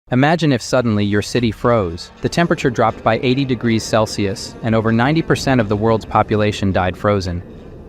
Imagine if suddenly your city froze, the temperature dropped by 80 degrees Celsius, and over 90% of the world's population died frozen.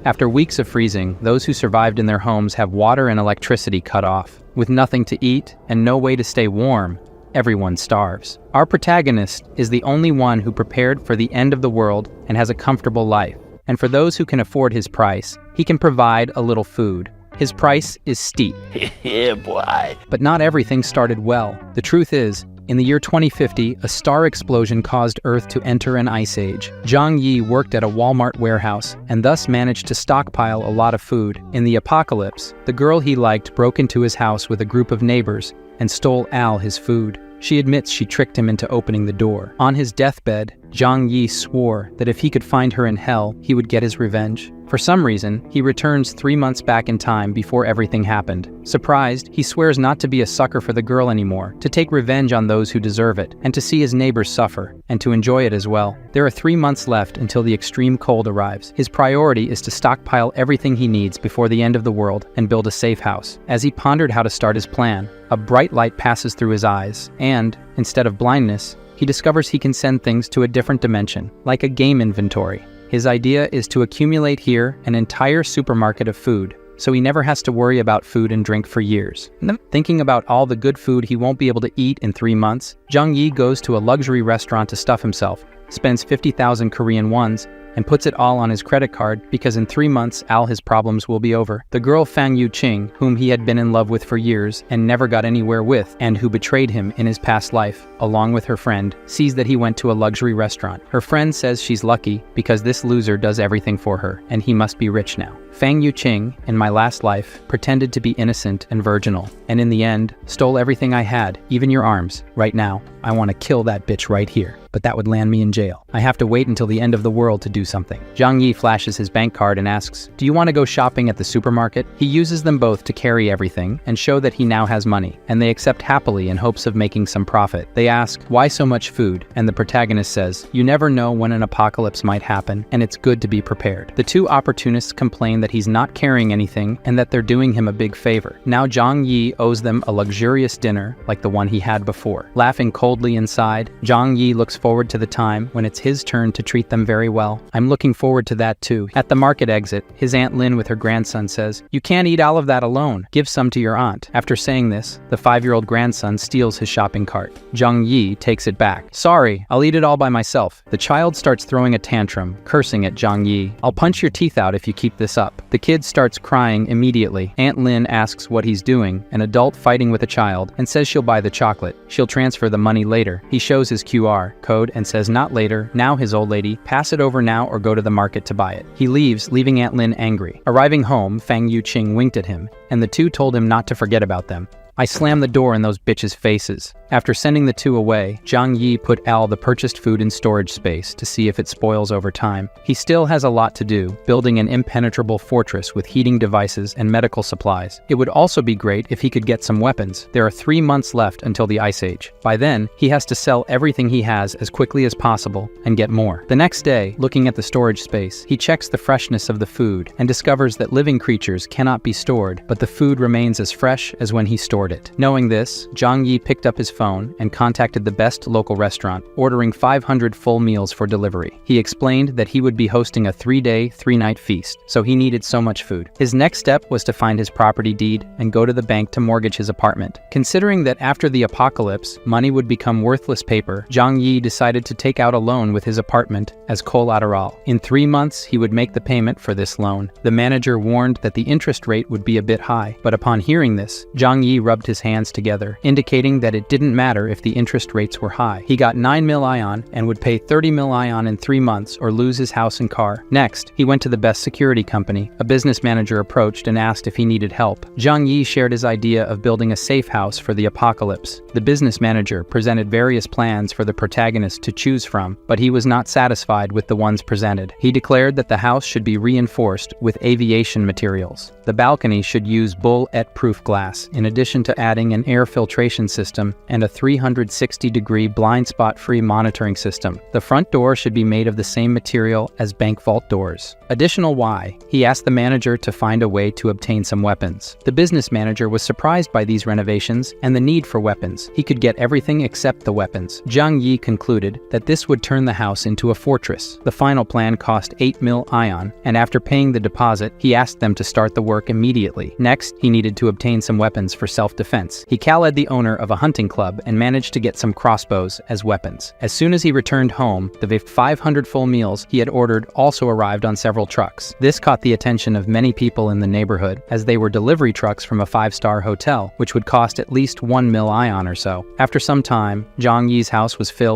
After weeks of freezing, those who survived in their homes have water and electricity cut off. With nothing to eat and no way to stay warm, everyone starves. Our protagonist is the only one who prepared for the end of the world and has a comfortable life. And for those who can afford his price, he can provide a little food. His price is steep. Yeah, boy. But not everything started well. The truth is, in the year 2050, a star explosion caused Earth to enter an ice age. Zhang Yi worked at a Walmart warehouse and thus managed to stockpile a lot of food. In the apocalypse, the girl he liked broke into his house with a group of neighbors and stole Al his food. She admits she tricked him into opening the door. On his deathbed, Zhang Yi swore that if he could find her in hell, he would get his revenge. For some reason, he returns 3 months back in time before everything happened. Surprised, he swears not to be a sucker for the girl anymore, to take revenge on those who deserve it, and to see his neighbors suffer, and to enjoy it as well. There are 3 months left until the extreme cold arrives. His priority is to stockpile everything he needs before the end of the world and build a safe house. As he pondered how to start his plan, a bright light passes through his eyes, and, instead of blindness, he discovers he can send things to a different dimension, like a game inventory. His idea is to accumulate here an entire supermarket of food, so he never has to worry about food and drink for years. Thinking about all the good food he won't be able to eat in 3 months, Zhang Yi goes to a luxury restaurant to stuff himself, spends 50,000 Korean wons, and puts it all on his credit card because in 3 months, all his problems will be over. The girl Fang Yuqing, whom he had been in love with for years and never got anywhere with, and who betrayed him in his past life, along with her friend, sees that he went to a luxury restaurant. Her friend says she's lucky because this loser does everything for her, and he must be rich now. Fang Yuqing, in my last life, pretended to be innocent and virginal, and in the end, stole everything I had, even your arms. Right now, I want to kill that bitch right here. But that would land me in jail. I have to wait until the end of the world to do something. Zhang Yi flashes his bank card and asks, "Do you want to go shopping at the supermarket?" He uses them both to carry everything and show that he now has money, and they accept happily in hopes of making some profit. They ask, "Why so much food?" And the protagonist says, "You never know when an apocalypse might happen, and it's good to be prepared." The two opportunists complain that he's not carrying anything and that they're doing him a big favor. Now Zhang Yi owes them a luxurious dinner like the one he had before. Laughing coldly inside, Zhang Yi looks forward to the time when it's his turn to treat them very well. I'm looking forward to that too. At the market exit, his Aunt Lin with her grandson says, "You can't eat all of that alone. Give some to your aunt." After saying this, the 5-year-old grandson steals his shopping cart. Zhang Yi takes it back. "Sorry, I'll eat it all by myself." The child starts throwing a tantrum, cursing at Zhang Yi. "I'll punch your teeth out if you keep this up." The kid starts crying immediately. Aunt Lin asks what he's doing, an adult fighting with a child, and says she'll buy the chocolate. She'll transfer the money later. He shows his QR code and says not later, now his old lady, pass it over now or go to the market to buy it. He leaves, leaving Aunt Lin angry. Arriving home, Fang Yuqing winked at him, and the two told him not to forget about them. "I slammed the door in those bitches' faces." After sending the two away, Zhang Yi put Al the purchased food in storage space to see if it spoils over time. He still has a lot to do, building an impenetrable fortress with heating devices and medical supplies. It would also be great if he could get some weapons. There are 3 months left until the Ice Age. By then, he has to sell everything he has as quickly as possible and get more. The next day, looking at the storage space, he checks the freshness of the food and discovers that living creatures cannot be stored, but the food remains as fresh as when he stored it. Knowing this, Zhang Yi picked up his phone and contacted the best local restaurant, ordering 500 full meals for delivery. He explained that he would be hosting a 3-day, 3-night feast, so he needed so much food. His next step was to find his property deed and go to the bank to mortgage his apartment. Considering that after the apocalypse, money would become worthless paper, Zhang Yi decided to take out a loan with his apartment as collateral. In 3 months, he would make the payment for this loan. The manager warned that the interest rate would be a bit high, but upon hearing this, Zhang Yi rubbed his hands together, indicating that it didn't matter if the interest rates were high. He got 9 mil ion and would pay 30 mil ion in 3 months or lose his house and car. Next, he went to the best security company. A business manager approached and asked if he needed help. Zhang Yi shared his idea of building a safe house for the apocalypse. The business manager presented various plans for the protagonist to choose from, but he was not satisfied with the ones presented. He declared that the house should be reinforced with aviation materials. The balcony should use bullet-proof glass, in addition to to adding an air filtration system and a 360-degree blind spot-free monitoring system. The front door should be made of the same material as bank vault doors. Additional why, he asked the manager to find a way to obtain some weapons. The business manager was surprised by these renovations and the need for weapons. He could get everything except the weapons. Zhang Yi concluded that this would turn the house into a fortress. The final plan cost 8 mil ion, and after paying the deposit, he asked them to start the work immediately. Next, he needed to obtain some weapons for self-defense. He called the owner of a hunting club and managed to get some crossbows as weapons. As soon as he returned home, the 500 full meals he had ordered also arrived on several trucks. This caught the attention of many people in the neighborhood, as they were delivery trucks from a 5-star hotel, which would cost at least 1 mil ion or so. After some time, Zhang Yi's house was filled.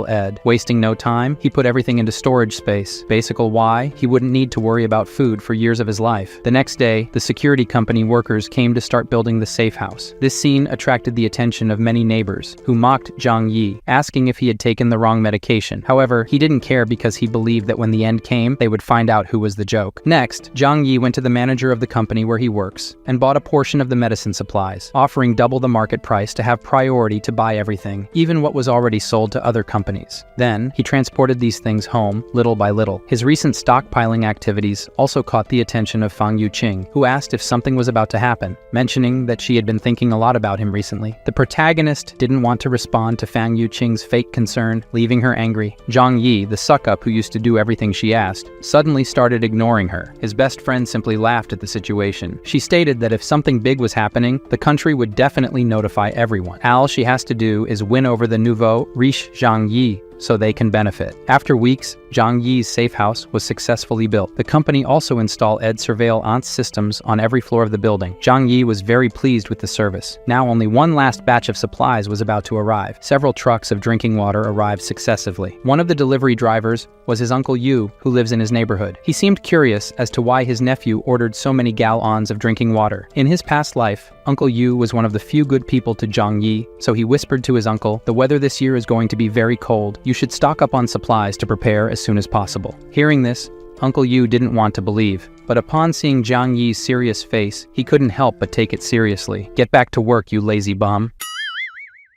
Wasting no time, he put everything into storage space. Basically why, he wouldn't need to worry about food for years of his life. The next day, the security company workers came to start building the safe house. This scene attracted the attention of many neighbors, who mocked Zhang Yi, asking if he had taken the wrong medication. However, he didn't care because he believed that when the end came, they would find out who was the joke. Next, Zhang Yi went to the manager of the company where he works and bought a portion of the medicine supplies, offering double the market price to have priority to buy everything, even what was already sold to other companies. Then, he transported these things home, little by little. His recent stockpiling activities also caught the attention of Fang Yuqing, who asked if something was about to happen, mentioning that she had been thinking a lot about him recently. The protagonist didn't want to respond to Fang Yuqing's fake concern, leaving her angry. Zhang Yi, the suck-up who used to do everything she asked, suddenly started ignoring her. His best friend simply laughed at the situation. She stated that if something big was happening, the country would definitely notify everyone. All she has to do is win over the nouveau riche Zhang Yi, so they can benefit. After weeks, Zhang Yi's safe house was successfully built. The company also installed surveillance systems on every floor of the building. Zhang Yi was very pleased with the service. Now only one last batch of supplies was about to arrive. Several trucks of drinking water arrived successively. One of the delivery drivers was his Uncle Yu, who lives in his neighborhood. He seemed curious as to why his nephew ordered so many gallons of drinking water. In his past life, Uncle Yu was one of the few good people to Zhang Yi, so he whispered to his uncle, "The weather this year is going to be very cold. You should stock up on supplies to prepare as soon as possible." Hearing this, Uncle Yu didn't want to believe, but upon seeing Zhang Yi's serious face, he couldn't help but take it seriously. "Get back to work, you lazy bum."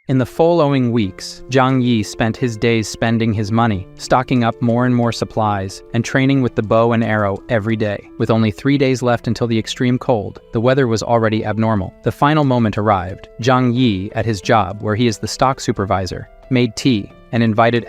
In the following weeks, Zhang Yi spent his days spending his money, stocking up more and more supplies, and training with the bow and arrow every day. With only 3 days left until the extreme cold, the weather was already abnormal. The final moment arrived. Zhang Yi, at his job, where he is the stock supervisor, made tea and invited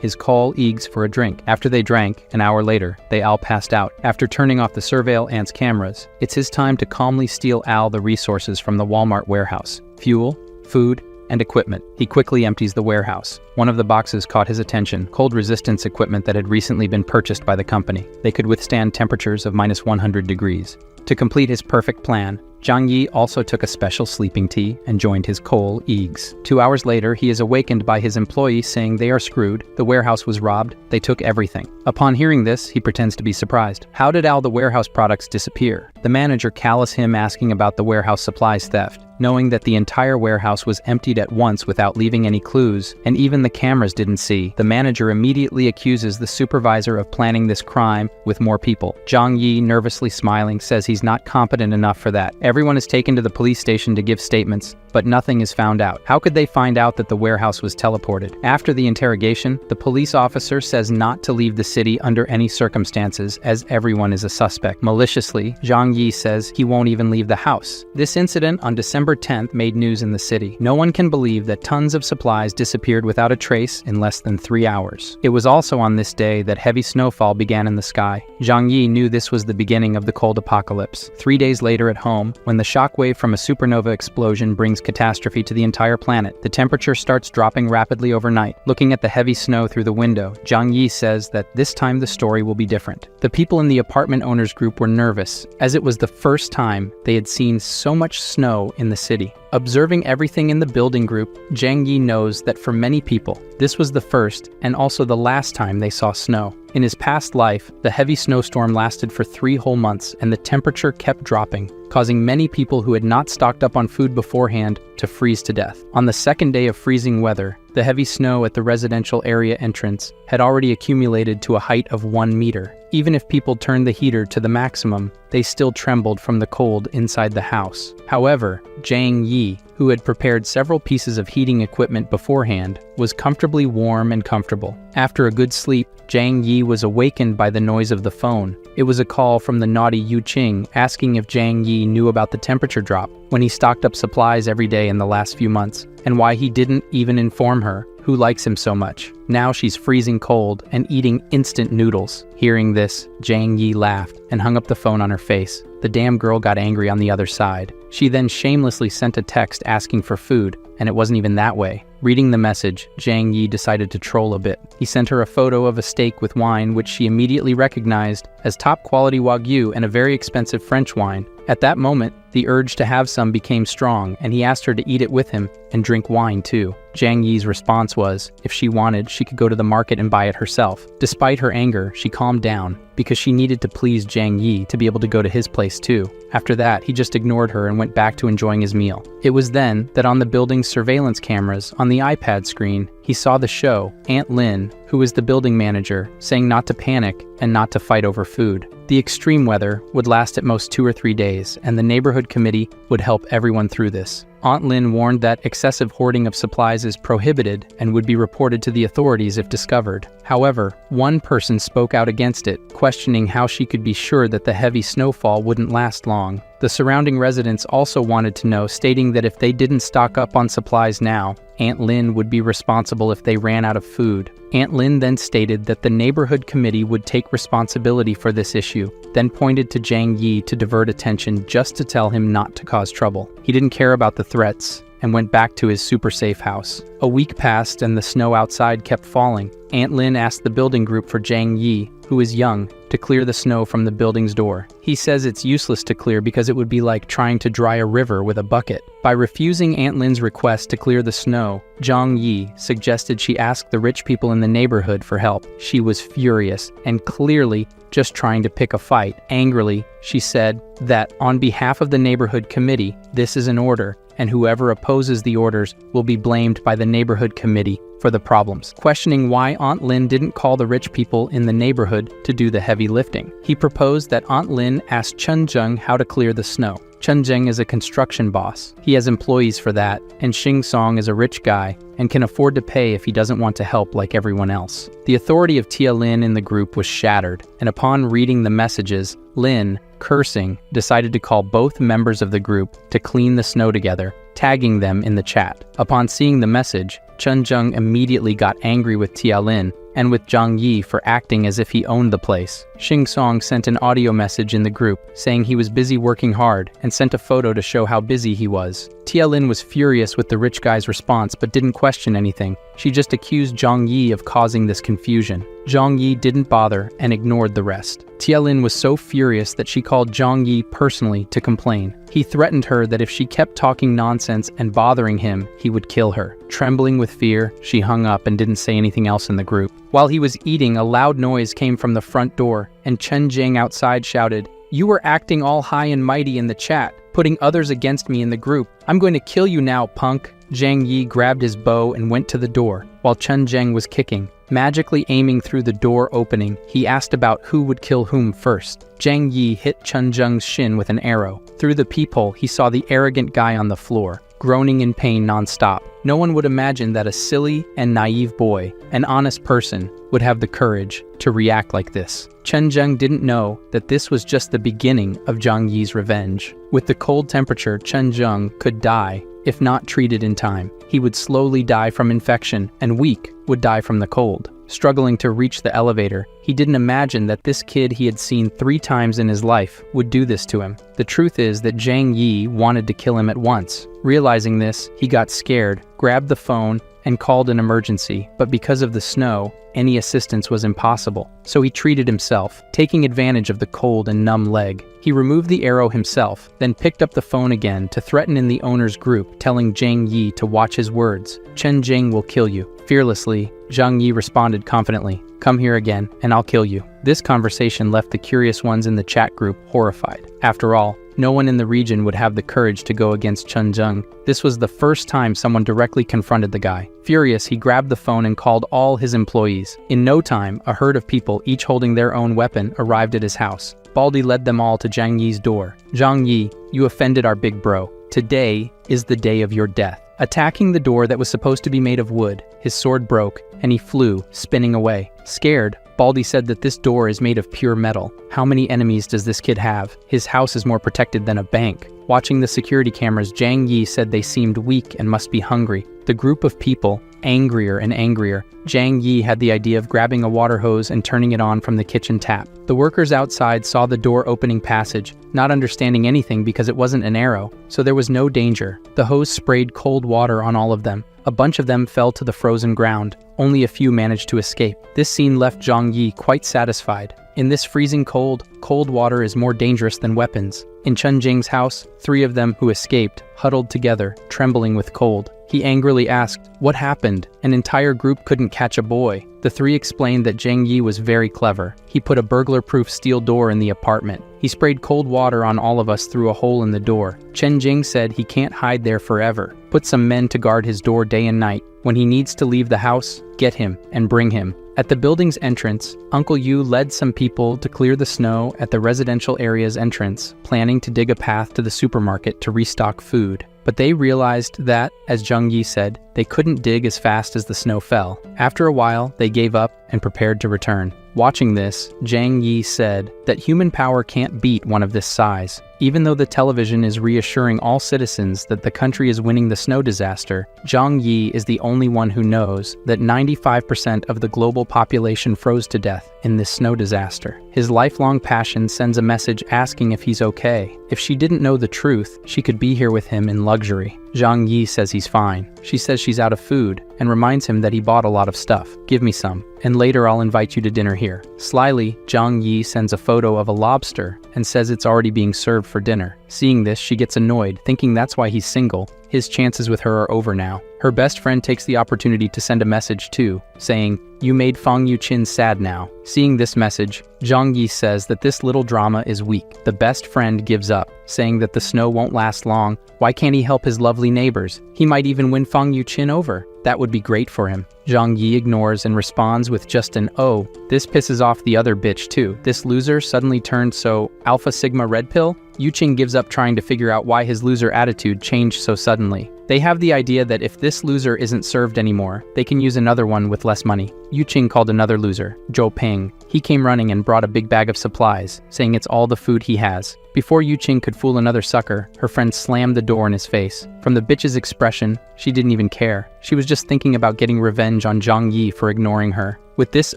his colleagues for a drink. After they drank, an hour later, they all passed out. After turning off the surveillance cameras, it's his time to calmly steal the resources from the Walmart warehouse: fuel, food, and equipment. He quickly empties the warehouse. One of the boxes caught his attention: cold resistance equipment that had recently been purchased by the company. They could withstand temperatures of -100 degrees. To complete his perfect plan, Zhang Yi also took a special sleeping tea and joined his colleagues. 2 hours later, he is awakened by his employee saying they are screwed, the warehouse was robbed, they took everything. Upon hearing this, he pretends to be surprised. How did all the warehouse products disappear? The manager calls him asking about the warehouse supplies theft. Knowing that the entire warehouse was emptied at once without leaving any clues, and even the cameras didn't see, the manager immediately accuses the supervisor of planning this crime with more people. Zhang Yi, nervously smiling, says he's not competent enough for that. Everyone is taken to the police station to give statements, but nothing is found out. How could they find out that the warehouse was teleported? After the interrogation, the police officer says not to leave the city under any circumstances, as everyone is a suspect. Maliciously, Zhang Yi says he won't even leave the house. This incident on December 10th made news in the city. No one can believe that tons of supplies disappeared without a trace in less than 3 hours. It was also on this day that heavy snowfall began in the sky. Zhang Yi knew this was the beginning of the cold apocalypse. 3 days later at home, when the shockwave from a supernova explosion brings catastrophe to the entire planet, the temperature starts dropping rapidly overnight. Looking at the heavy snow through the window, Zhang Yi says that this time the story will be different. The people in the apartment owners group were nervous, as it was the first time they had seen so much snow in the city. Observing everything in the building group, Zhang Yi knows that for many people, this was the first and also the last time they saw snow. In his past life, the heavy snowstorm lasted for 3 whole months and the temperature kept dropping, causing many people who had not stocked up on food beforehand to freeze to death. On the second day of freezing weather, the heavy snow at the residential area entrance had already accumulated to a height of 1 meter. Even if people turned the heater to the maximum, they still trembled from the cold inside the house. However, Zhang Yi, who had prepared several pieces of heating equipment beforehand, was comfortably warm and comfortable. After a good sleep, Zhang Yi was awakened by the noise of the phone. It was a call from the naughty Yu Qing asking if Zhang Yi knew about the temperature drop when he stocked up supplies every day in the last few months, and why he didn't even inform her, who likes him so much. Now she's freezing cold and eating instant noodles. Hearing this, Zhang Yi laughed and hung up the phone on her face. The damn girl got angry on the other side. She then shamelessly sent a text asking for food, and it wasn't even that way. Reading the message, Zhang Yi decided to troll a bit. He sent her a photo of a steak with wine, which she immediately recognized as top-quality Wagyu and a very expensive French wine. At that moment, the urge to have some became strong, and he asked her to eat it with him and drink wine too. Zhang Yi's response was, if she wanted, she could go to the market and buy it herself. Despite her anger, she calmed down, because she needed to please Zhang Yi to be able to go to his place too. After that, he just ignored her and went back to enjoying his meal. It was then that on the building's surveillance cameras on the iPad screen, he saw the show, Aunt Lin, who was the building manager, saying not to panic and not to fight over food. The extreme weather would last at most 2 or 3 days, and the neighborhood committee would help everyone through this. Aunt Lin warned that excessive hoarding of supplies is prohibited and would be reported to the authorities if discovered. However, one person spoke out against it, questioning how she could be sure that the heavy snowfall wouldn't last long. The surrounding residents also wanted to know, stating that if they didn't stock up on supplies now, Aunt Lin would be responsible if they ran out of food. Aunt Lin then stated that the neighborhood committee would take responsibility for this issue, then pointed to Zhang Yi to divert attention just to tell him not to cause trouble. He didn't care about the threats and went back to his super safe house. A week passed and the snow outside kept falling. Aunt Lin asked the building group for Zhang Yi, who is young, to clear the snow from the building's door. He says it's useless to clear because it would be like trying to dry a river with a bucket. By refusing Aunt Lin's request to clear the snow, Zhang Yi suggested she ask the rich people in the neighborhood for help. She was furious and clearly just trying to pick a fight. Angrily, she said that on behalf of the neighborhood committee, this is an order, and whoever opposes the orders will be blamed by the neighborhood committee for the problems. Questioning why Aunt Lin didn't call the rich people in the neighborhood to do the heavy lifting, he proposed that Aunt Lin ask Chen Zheng how to clear the snow. Chen Zheng is a construction boss. He has employees for that, and Xing Song is a rich guy and can afford to pay if he doesn't want to help like everyone else. The authority of Tia Lin in the group was shattered, and upon reading the messages, Lin, cursing, decided to call both members of the group to clean the snow together, tagging them in the chat. Upon seeing the message, Chen Zheng immediately got angry with Tia Lin and with Zhang Yi for acting as if he owned the place. Xing Song sent an audio message in the group saying he was busy working hard and sent a photo to show how busy he was. Tia Lin was furious with the rich guy's response but didn't question anything. She just accused Zhang Yi of causing this confusion. Zhang Yi didn't bother and ignored the rest. Tia Lin was so furious that she called Zhang Yi personally to complain. He threatened her that if she kept talking nonsense and bothering him, he would kill her. Trembling with fear, she hung up and didn't say anything else in the group. While he was eating, a loud noise came from the front door, and Chen Zheng outside shouted, "You were acting all high and mighty in the chat, putting others against me in the group. I'm going to kill you now, punk." Zhang Yi grabbed his bow and went to the door, while Chen Zheng was kicking. Magically aiming through the door opening, he asked about who would kill whom first. Zhang Yi hit Chen Zheng's shin with an arrow. Through the peephole, he saw the arrogant guy on the floor, groaning in pain non-stop. No one would imagine that a silly and naive boy, an honest person, would have the courage to react like this. Chen Zheng didn't know that this was just the beginning of Zhang Yi's revenge. With the cold temperature, Chen Zheng could die if not treated in time. He would slowly die from infection, and weak would die from the cold. Struggling to reach the elevator, he didn't imagine that this kid he had seen 3 times in his life would do this to him. The truth is that Zhang Yi wanted to kill him at once. Realizing this, he got scared, grabbed the phone, and called an emergency, but because of the snow, any assistance was impossible. So he treated himself, taking advantage of the cold and numb leg. He removed the arrow himself, then picked up the phone again to threaten in the owner's group, telling Zhang Yi to watch his words. "Chen Zheng will kill you." Fearlessly, Zhang Yi responded confidently, "Come here again, and I'll kill you." This conversation left the curious ones in the chat group horrified. After all, no one in the region would have the courage to go against Chen Zheng. This was the first time someone directly confronted the guy. Furious, he grabbed the phone and called all his employees. In no time, a herd of people, each holding their own weapon, arrived at his house. Baldy led them all to Zhang Yi's door. "Zhang Yi, you offended our big bro. "Today is the day of your death." Attacking the door that was supposed to be made of wood, his sword broke, and he flew, spinning away. Scared, Baldy said that this door is made of pure metal. How many enemies does this kid have? His house is more protected than a bank. Watching the security cameras, Zhang Yi said they seemed weak and must be hungry. The group of people, angrier and angrier. Zhang Yi had the idea of grabbing a water hose and turning it on from the kitchen tap. The workers outside saw the door opening passage, not understanding anything because it wasn't an arrow, so there was no danger. The hose sprayed cold water on all of them. A bunch of them fell to the frozen ground. Only a few managed to escape. This scene left Zhang Yi quite satisfied. In this freezing cold, cold water is more dangerous than weapons. In Chen Jing's house, 3 of them who escaped huddled together, trembling with cold. He angrily asked, "What happened? An entire group couldn't catch a boy." The 3 explained that Zhang Yi was very clever. He put a burglar-proof steel door in the apartment. He sprayed cold water on all of us through a hole in the door. Chen Jing said he can't hide there forever. Put some men to guard his door day and night. When he needs to leave the house, get him and bring him. At the building's entrance, Uncle Yu led some people to clear the snow at the residential area's entrance, planning to dig a path to the supermarket to restock food. But they realized that, as Zhang Yi said, they couldn't dig as fast as the snow fell. After a while, they gave up and prepared to return. Watching this, Zhang Yi said that human power can't beat one of this size. Even though the television is reassuring all citizens that the country is winning the snow disaster, Zhang Yi is the only one who knows that 95% of the global population froze to death in this snow disaster. His lifelong passion sends a message asking if he's okay. If she didn't know the truth, she could be here with him in luxury. Zhang Yi says he's fine. She says she's out of food and reminds him that he bought a lot of stuff. "Give me some, and later I'll invite you to dinner here." Slyly, Zhang Yi sends a photo of a lobster and says it's already being served for dinner. Seeing this, she gets annoyed, thinking that's why he's single. His chances with her are over now. Her best friend takes the opportunity to send a message too, saying, "You made Fang Yuqin sad now." Seeing this message, Zhang Yi says that this little drama is weak. The best friend gives up, saying that the snow won't last long. Why can't he help his lovely neighbors? He might even win Fang Yuqin over. That would be great for him. Zhang Yi ignores and responds with just an "oh." This pisses off the other bitch too. This loser suddenly turned so Alpha Sigma Red Pill? Yuqing gives up trying to figure out why his loser attitude changed so suddenly. They have the idea that if this loser isn't served anymore, they can use another one with less money. Yuqing called another loser, Zhou Ping. He came running and brought a big bag of supplies, saying it's all the food he has. Before Yuqing could fool another sucker, her friend slammed the door in his face. From the bitch's expression, she didn't even care. She was just thinking about getting revenge on Zhang Yi for ignoring her. With this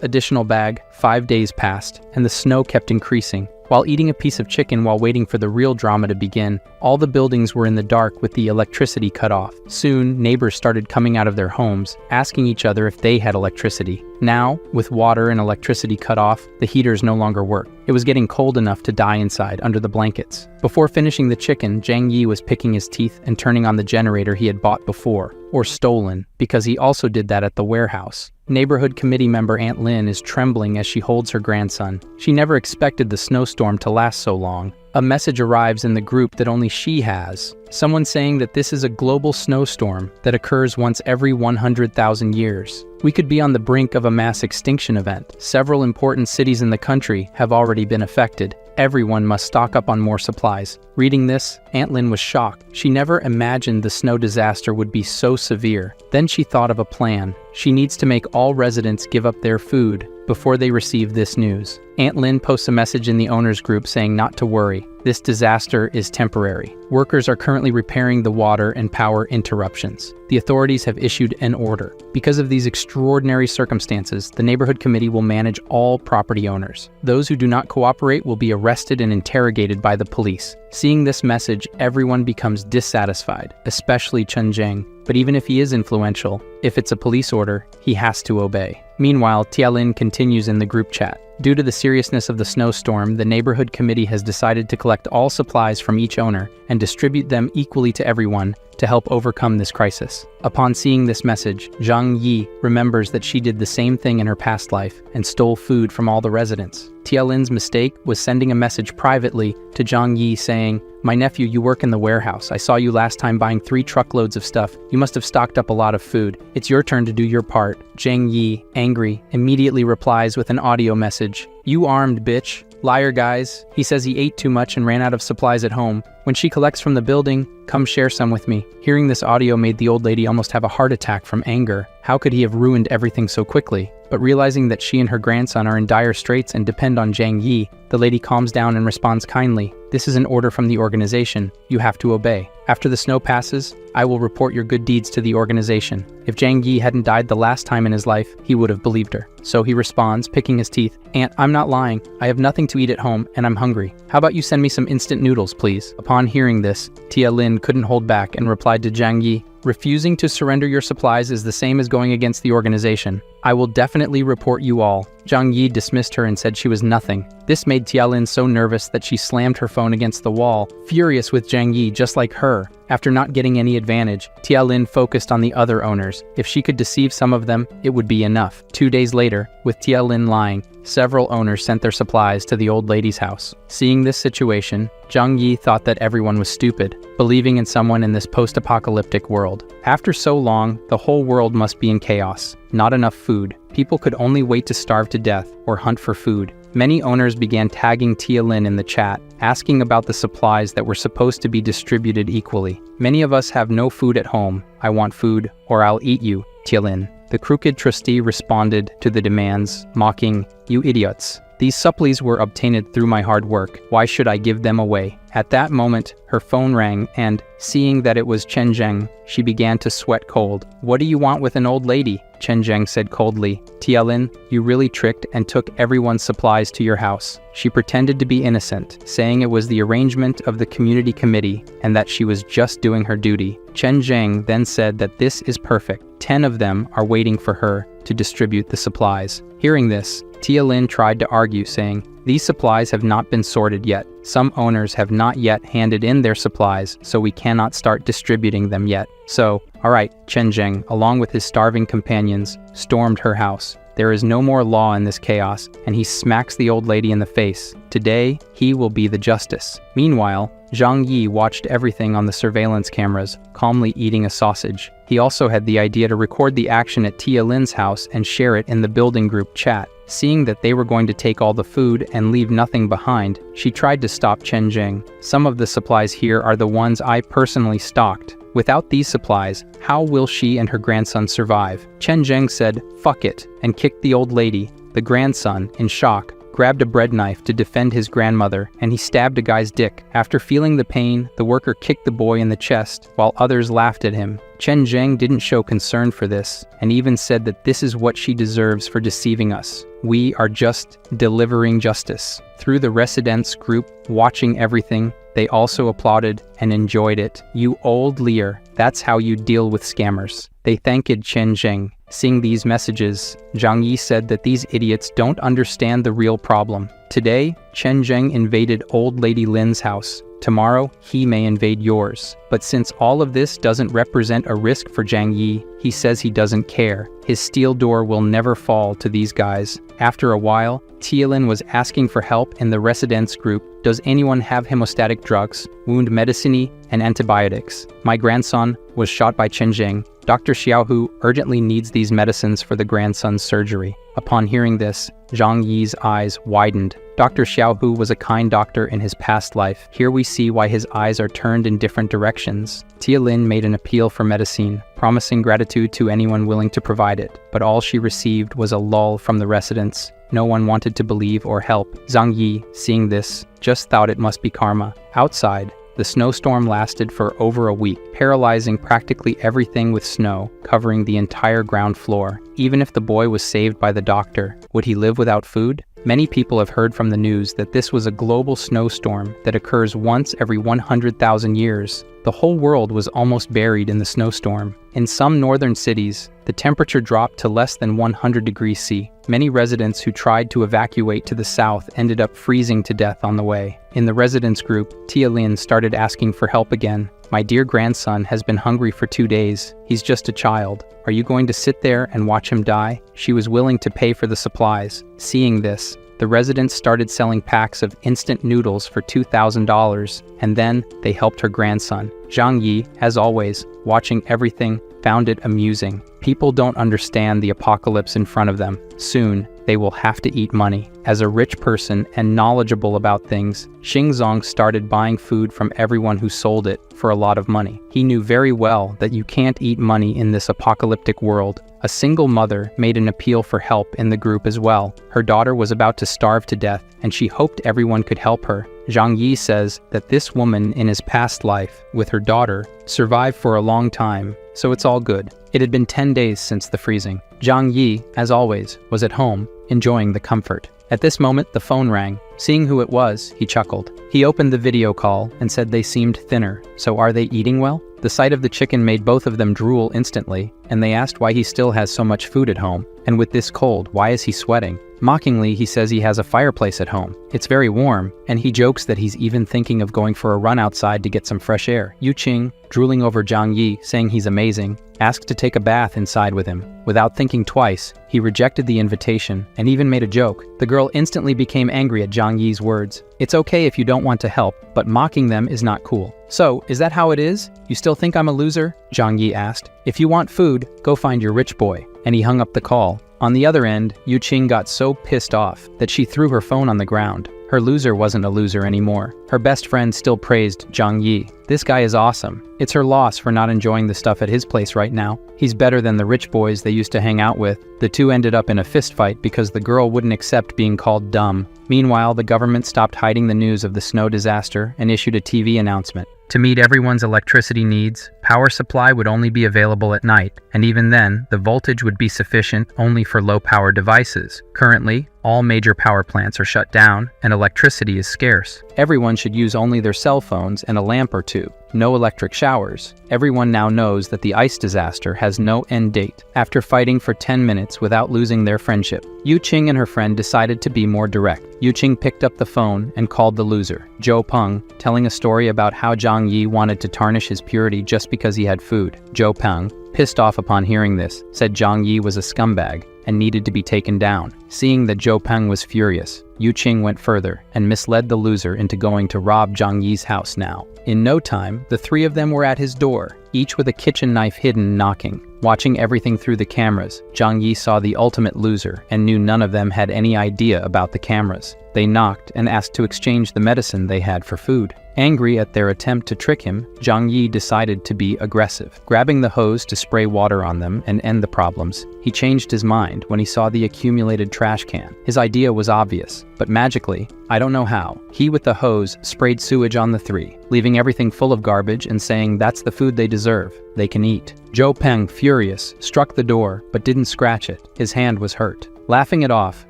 additional bag, 5 days passed, and the snow kept increasing. While eating a piece of chicken while waiting for the real drama to begin, all the buildings were in the dark with the electricity cut off. Soon, neighbors started coming out of their homes, asking each other if they had electricity. Now, with water and electricity cut off, the heaters no longer worked. It was getting cold enough to die inside, under the blankets. Before finishing the chicken, Zhang Yi was picking his teeth and turning on the generator he had bought before, or stolen, because he also did that at the warehouse. Neighborhood committee member Aunt Lin is trembling as she holds her grandson. She never expected the snowstorm to last so long. A message arrives in the group that only she has. Someone saying that this is a global snowstorm that occurs once every 100,000 years. We could be on the brink of a mass extinction event. Several important cities in the country have already been affected. Everyone must stock up on more supplies. Reading this, Aunt Lin was shocked. She never imagined the snow disaster would be so severe. Then she thought of a plan. She needs to make all residents give up their food before they receive this news. Aunt Lin posts a message in the owners group saying not to worry. This disaster is temporary. Workers are currently repairing the water and power interruptions. The authorities have issued an order. Because of these extraordinary circumstances, the neighborhood committee will manage all property owners. Those who do not cooperate will be arrested and interrogated by the police. Seeing this message, everyone becomes dissatisfied, especially Chen Zheng. But even if he is influential, if it's a police order, he has to obey. Meanwhile, Tialin continues in the group chat. Due to the seriousness of the snowstorm, the neighborhood committee has decided to collect all supplies from each owner and distribute them equally to everyone to help overcome this crisis. Upon seeing this message, Zhang Yi remembers that she did the same thing in her past life and stole food from all the residents. Tialin's mistake was sending a message privately to Zhang Yi saying, "My nephew, you work in the warehouse. I saw you last time buying 3 truckloads of stuff. You must have stocked up a lot of food. It's your turn to do your part." Zhang Yi, angry, immediately replies with an audio message. "You armed bitch. Liar, guys." He says he ate too much and ran out of supplies at home. When she collects from the building, come share some with me. Hearing this audio made the old lady almost have a heart attack from anger. How could he have ruined everything so quickly? But realizing that she and her grandson are in dire straits and depend on Zhang Yi, the lady calms down and responds kindly. This is an order from the organization. You have to obey. After the snow passes, I will report your good deeds to the organization. If Zhang Yi hadn't died the last time in his life, he would have believed her. So he responds, picking his teeth, Aunt, I'm not lying. I have nothing to eat at home, and I'm hungry. How about you send me some instant noodles, please? Upon hearing this, Tia Lin couldn't hold back and replied to Zhang Yi, refusing to surrender your supplies is the same as going against the organization. I will definitely report you all. Zhang Yi dismissed her and said she was nothing. This made Tia Lin so nervous that she slammed her phone against the wall, furious with Zhang Yi just like her. After not getting any advantage, Tia Lin focused on the other owners. If she could deceive some of them, it would be enough. 2 days later, with Tia Lin lying, several owners sent their supplies to the old lady's house. Seeing this situation, Zhang Yi thought that everyone was stupid, believing in someone in this post-apocalyptic world. After so long, the whole world must be in chaos. Not enough food. People could only wait to starve to death or hunt for food. Many owners began tagging Tia Lin in the chat, asking about the supplies that were supposed to be distributed equally. Many of us have no food at home. I want food, or I'll eat you, Tia Lin. The crooked trustee responded to the demands, mocking, You idiots. These supplies were obtained through my hard work. Why should I give them away? At that moment, her phone rang and, seeing that it was Chen Zheng, she began to sweat cold. What do you want with an old lady? Chen Zheng said coldly. Tia Lin, you really tricked and took everyone's supplies to your house. She pretended to be innocent, saying it was the arrangement of the community committee and that she was just doing her duty. Chen Zheng then said that this is perfect. 10 of them are waiting for her to distribute the supplies. Hearing this, Tia Lin tried to argue, saying, these supplies have not been sorted yet. Some owners have not yet handed in their supplies, so we cannot start distributing them yet. So, alright, Chen Zheng, along with his starving companions, stormed her house. There is no more law in this chaos, and he smacks the old lady in the face. Today, he will be the justice. Meanwhile, Zhang Yi watched everything on the surveillance cameras, calmly eating a sausage. He also had the idea to record the action at Tia Lin's house and share it in the building group chat. Seeing that they were going to take all the food and leave nothing behind, she tried to stop Chen Zheng. Some of the supplies here are the ones I personally stocked. Without these supplies, how will she and her grandson survive? Chen Zheng said, fuck it, and kicked the old lady. The grandson, in shock, grabbed a bread knife to defend his grandmother, and he stabbed a guy's dick. After feeling the pain, the worker kicked the boy in the chest, while others laughed at him. Chen Zheng didn't show concern for this, and even said that this is what she deserves for deceiving us. We are just delivering justice. Through the residents group, watching everything, they also applauded and enjoyed it. You old liar, that's how you deal with scammers. They thanked Chen Zheng. Seeing these messages, Zhang Yi said that these idiots don't understand the real problem. Today, Chen Zheng invaded old lady Lin's house. Tomorrow, he may invade yours. But since all of this doesn't represent a risk for Zhang Yi, he says he doesn't care. His steel door will never fall to these guys. After a while, Tia Lin was asking for help in the residents group. Does anyone have hemostatic drugs, wound medicine, and antibiotics? My grandson was shot by Chen Zheng. Dr. Xiaohu urgently needs these medicines for the grandson's surgery. Upon hearing this, Zhang Yi's eyes widened. Dr. Xiaohu was a kind doctor in his past life. Here we see why his eyes are turned in different directions. Tia Lin made an appeal for medicine, promising gratitude to anyone willing to provide it. But all she received was a lull from the residents. No one wanted to believe or help. Zhang Yi, seeing this, just thought it must be karma. Outside, the snowstorm lasted for over a week, paralyzing practically everything with snow, covering the entire ground floor. Even if the boy was saved by the doctor, would he live without food? Many people have heard from the news that this was a global snowstorm that occurs once every 100,000 years. The whole world was almost buried in the snowstorm. In some northern cities, the temperature dropped to less than 100 degrees C. Many residents who tried to evacuate to the south ended up freezing to death on the way. In the residents group, Tia Lin started asking for help again. My dear grandson has been hungry for 2 days. He's just a child. Are you going to sit there and watch him die? She was willing to pay for the supplies. Seeing this, the residents started selling packs of instant noodles for $2,000, and then they helped her grandson. Zhang Yi, as always, watching everything, found it amusing. People don't understand the apocalypse in front of them. Soon, they will have to eat money. As a rich person and knowledgeable about things, Xingzong started buying food from everyone who sold it for a lot of money. He knew very well that you can't eat money in this apocalyptic world. A single mother made an appeal for help in the group as well. Her daughter was about to starve to death, and she hoped everyone could help her. Zhang Yi says that this woman in his past life, with her daughter, survived for a long time, so it's all good. It had been 10 days since the freezing. Zhang Yi, as always, was at home, enjoying the comfort. At this moment, the phone rang. Seeing who it was, he chuckled. He opened the video call and said they seemed thinner. So are they eating well? The sight of the chicken made both of them drool instantly, and they asked why he still has so much food at home. And with this cold, why is he sweating? Mockingly, he says he has a fireplace at home. It's very warm, and he jokes that he's even thinking of going for a run outside to get some fresh air. Yu Qing, drooling over Zhang Yi, saying he's amazing, asked to take a bath inside with him. Without thinking twice, he rejected the invitation and even made a joke. The girl instantly became angry at Zhang Yi's words. It's okay if you don't want to help, but mocking them is not cool. So, is that how it is? You still think I'm a loser? Zhang Yi asked. If you want food, go find your rich boy. And he hung up the call. On the other end, Yu Qing got so pissed off that she threw her phone on the ground. Her loser wasn't a loser anymore. Her best friend still praised Zhang Yi. This guy is awesome. It's her loss for not enjoying the stuff at his place right now. He's better than the rich boys they used to hang out with. The two ended up in a fistfight because the girl wouldn't accept being called dumb. Meanwhile, the government stopped hiding the news of the snow disaster and issued a TV announcement. To meet everyone's electricity needs, power supply would only be available at night, and even then, the voltage would be sufficient only for low-power devices. Currently, all major power plants are shut down, and electricity is scarce. Everyone should use only their cell phones and a lamp or two. No electric showers. Everyone now knows that the ice disaster has no end date. After fighting for 10 minutes without losing their friendship, Yu Qing and her friend decided to be more direct. Yu Qing picked up the phone and called the loser, Zhou Peng, telling a story about how Zhang Yi wanted to tarnish his purity just because he had food. Zhou Peng, pissed off upon hearing this, said Zhang Yi was a scumbag and needed to be taken down. Seeing that Zhou Peng was furious, Yu Qing went further and misled the loser into going to rob Zhang Yi's house now. In no time, the three of them were at his door, each with a kitchen knife hidden, knocking. Watching everything through the cameras, Zhang Yi saw the ultimate loser and knew none of them had any idea about the cameras. They knocked and asked to exchange the medicine they had for food. Angry at their attempt to trick him, Zhang Yi decided to be aggressive. Grabbing the hose to spray water on them and end the problems, he changed his mind when he saw the accumulated trash can. His idea was obvious, but magically, I don't know how, he with the hose sprayed sewage on the three, leaving everything full of garbage and saying that's the food they deserve, they can eat. Zhou Peng, furious, struck the door but didn't scratch it. His hand was hurt. Laughing it off,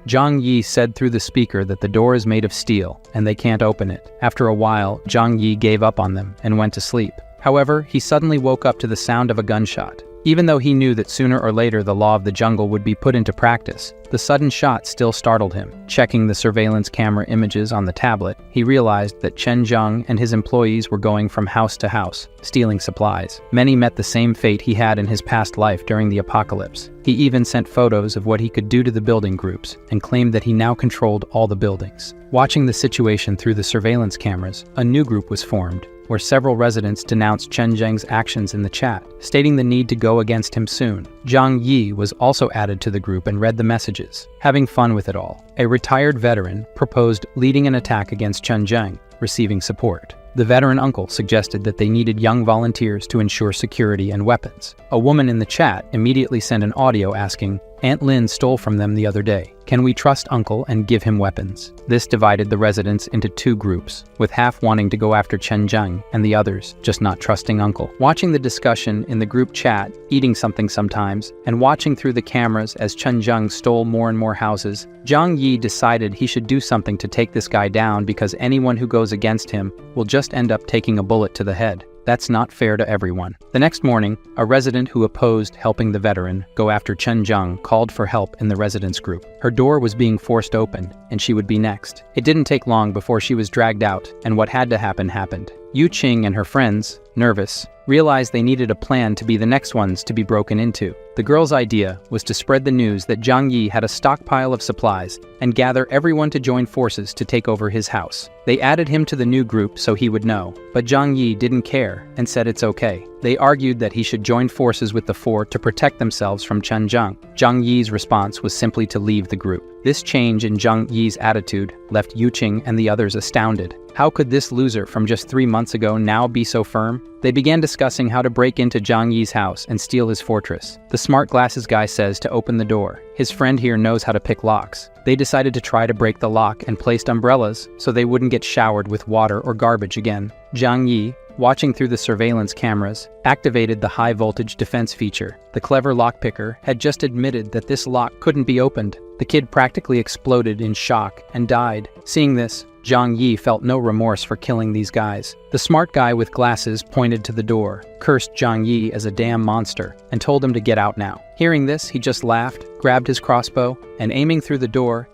Zhang Yi said through the speaker that the door is made of steel and they can't open it. After a while, Zhang Yi gave up on them and went to sleep. However, he suddenly woke up to the sound of a gunshot. Even though he knew that sooner or later the law of the jungle would be put into practice, the sudden shot still startled him. Checking the surveillance camera images on the tablet, he realized that Chen Zheng and his employees were going from house to house, stealing supplies. Many met the same fate he had in his past life during the apocalypse. He even sent photos of what he could do to the building groups and claimed that he now controlled all the buildings. Watching the situation through the surveillance cameras, a new group was formed, where several residents denounced Chen Zheng's actions in the chat, stating the need to go against him soon. Zhang Yi was also added to the group and read the messages, having fun with it all. A retired veteran proposed leading an attack against Chen Zheng, receiving support. The veteran uncle suggested that they needed young volunteers to ensure security and weapons. A woman in the chat immediately sent an audio asking, Aunt Lin stole from them the other day. Can we trust Uncle and give him weapons? This divided the residents into two groups, with half wanting to go after Chen Zheng and the others just not trusting Uncle. Watching the discussion in the group chat, eating something sometimes, and watching through the cameras as Chen Zheng stole more and more houses, Zhang Yi decided he should do something to take this guy down because anyone who goes against him will just end up taking a bullet to the head. That's not fair to everyone. The next morning, a resident who opposed helping the veteran go after Chen Zheng called for help in the residents group. Her door was being forced open, and she would be next. It didn't take long before she was dragged out, and what had to happen happened. Yu Qing and her friends, nervous, realized they needed a plan to be the next ones to be broken into. The girl's idea was to spread the news that Zhang Yi had a stockpile of supplies and gather everyone to join forces to take over his house. They added him to the new group so he would know, but Zhang Yi didn't care and said it's okay. They argued that he should join forces with the four to protect themselves from Chen Zhang. Zhang Yi's response was simply to leave the group. This change in Zhang Yi's attitude left Yu Qing and the others astounded. How could this loser from just 3 months ago now be so firm? They began discussing how to break into Zhang Yi's house and steal his fortress. The smart glasses guy says to open the door. His friend here knows how to pick locks. They decided to try to break the lock and placed umbrellas so they wouldn't get showered with water or garbage again. Zhang Yi, watching through the surveillance cameras, activated the high-voltage defense feature. The clever lockpicker had just admitted that this lock couldn't be opened. The kid practically exploded in shock and died. Seeing this, Zhang Yi felt no remorse for killing these guys. The smart guy with glasses pointed to the door, cursed Zhang Yi as a damn monster, and told him to get out now. Hearing this, he just laughed, grabbed his crossbow, and aiming through the door,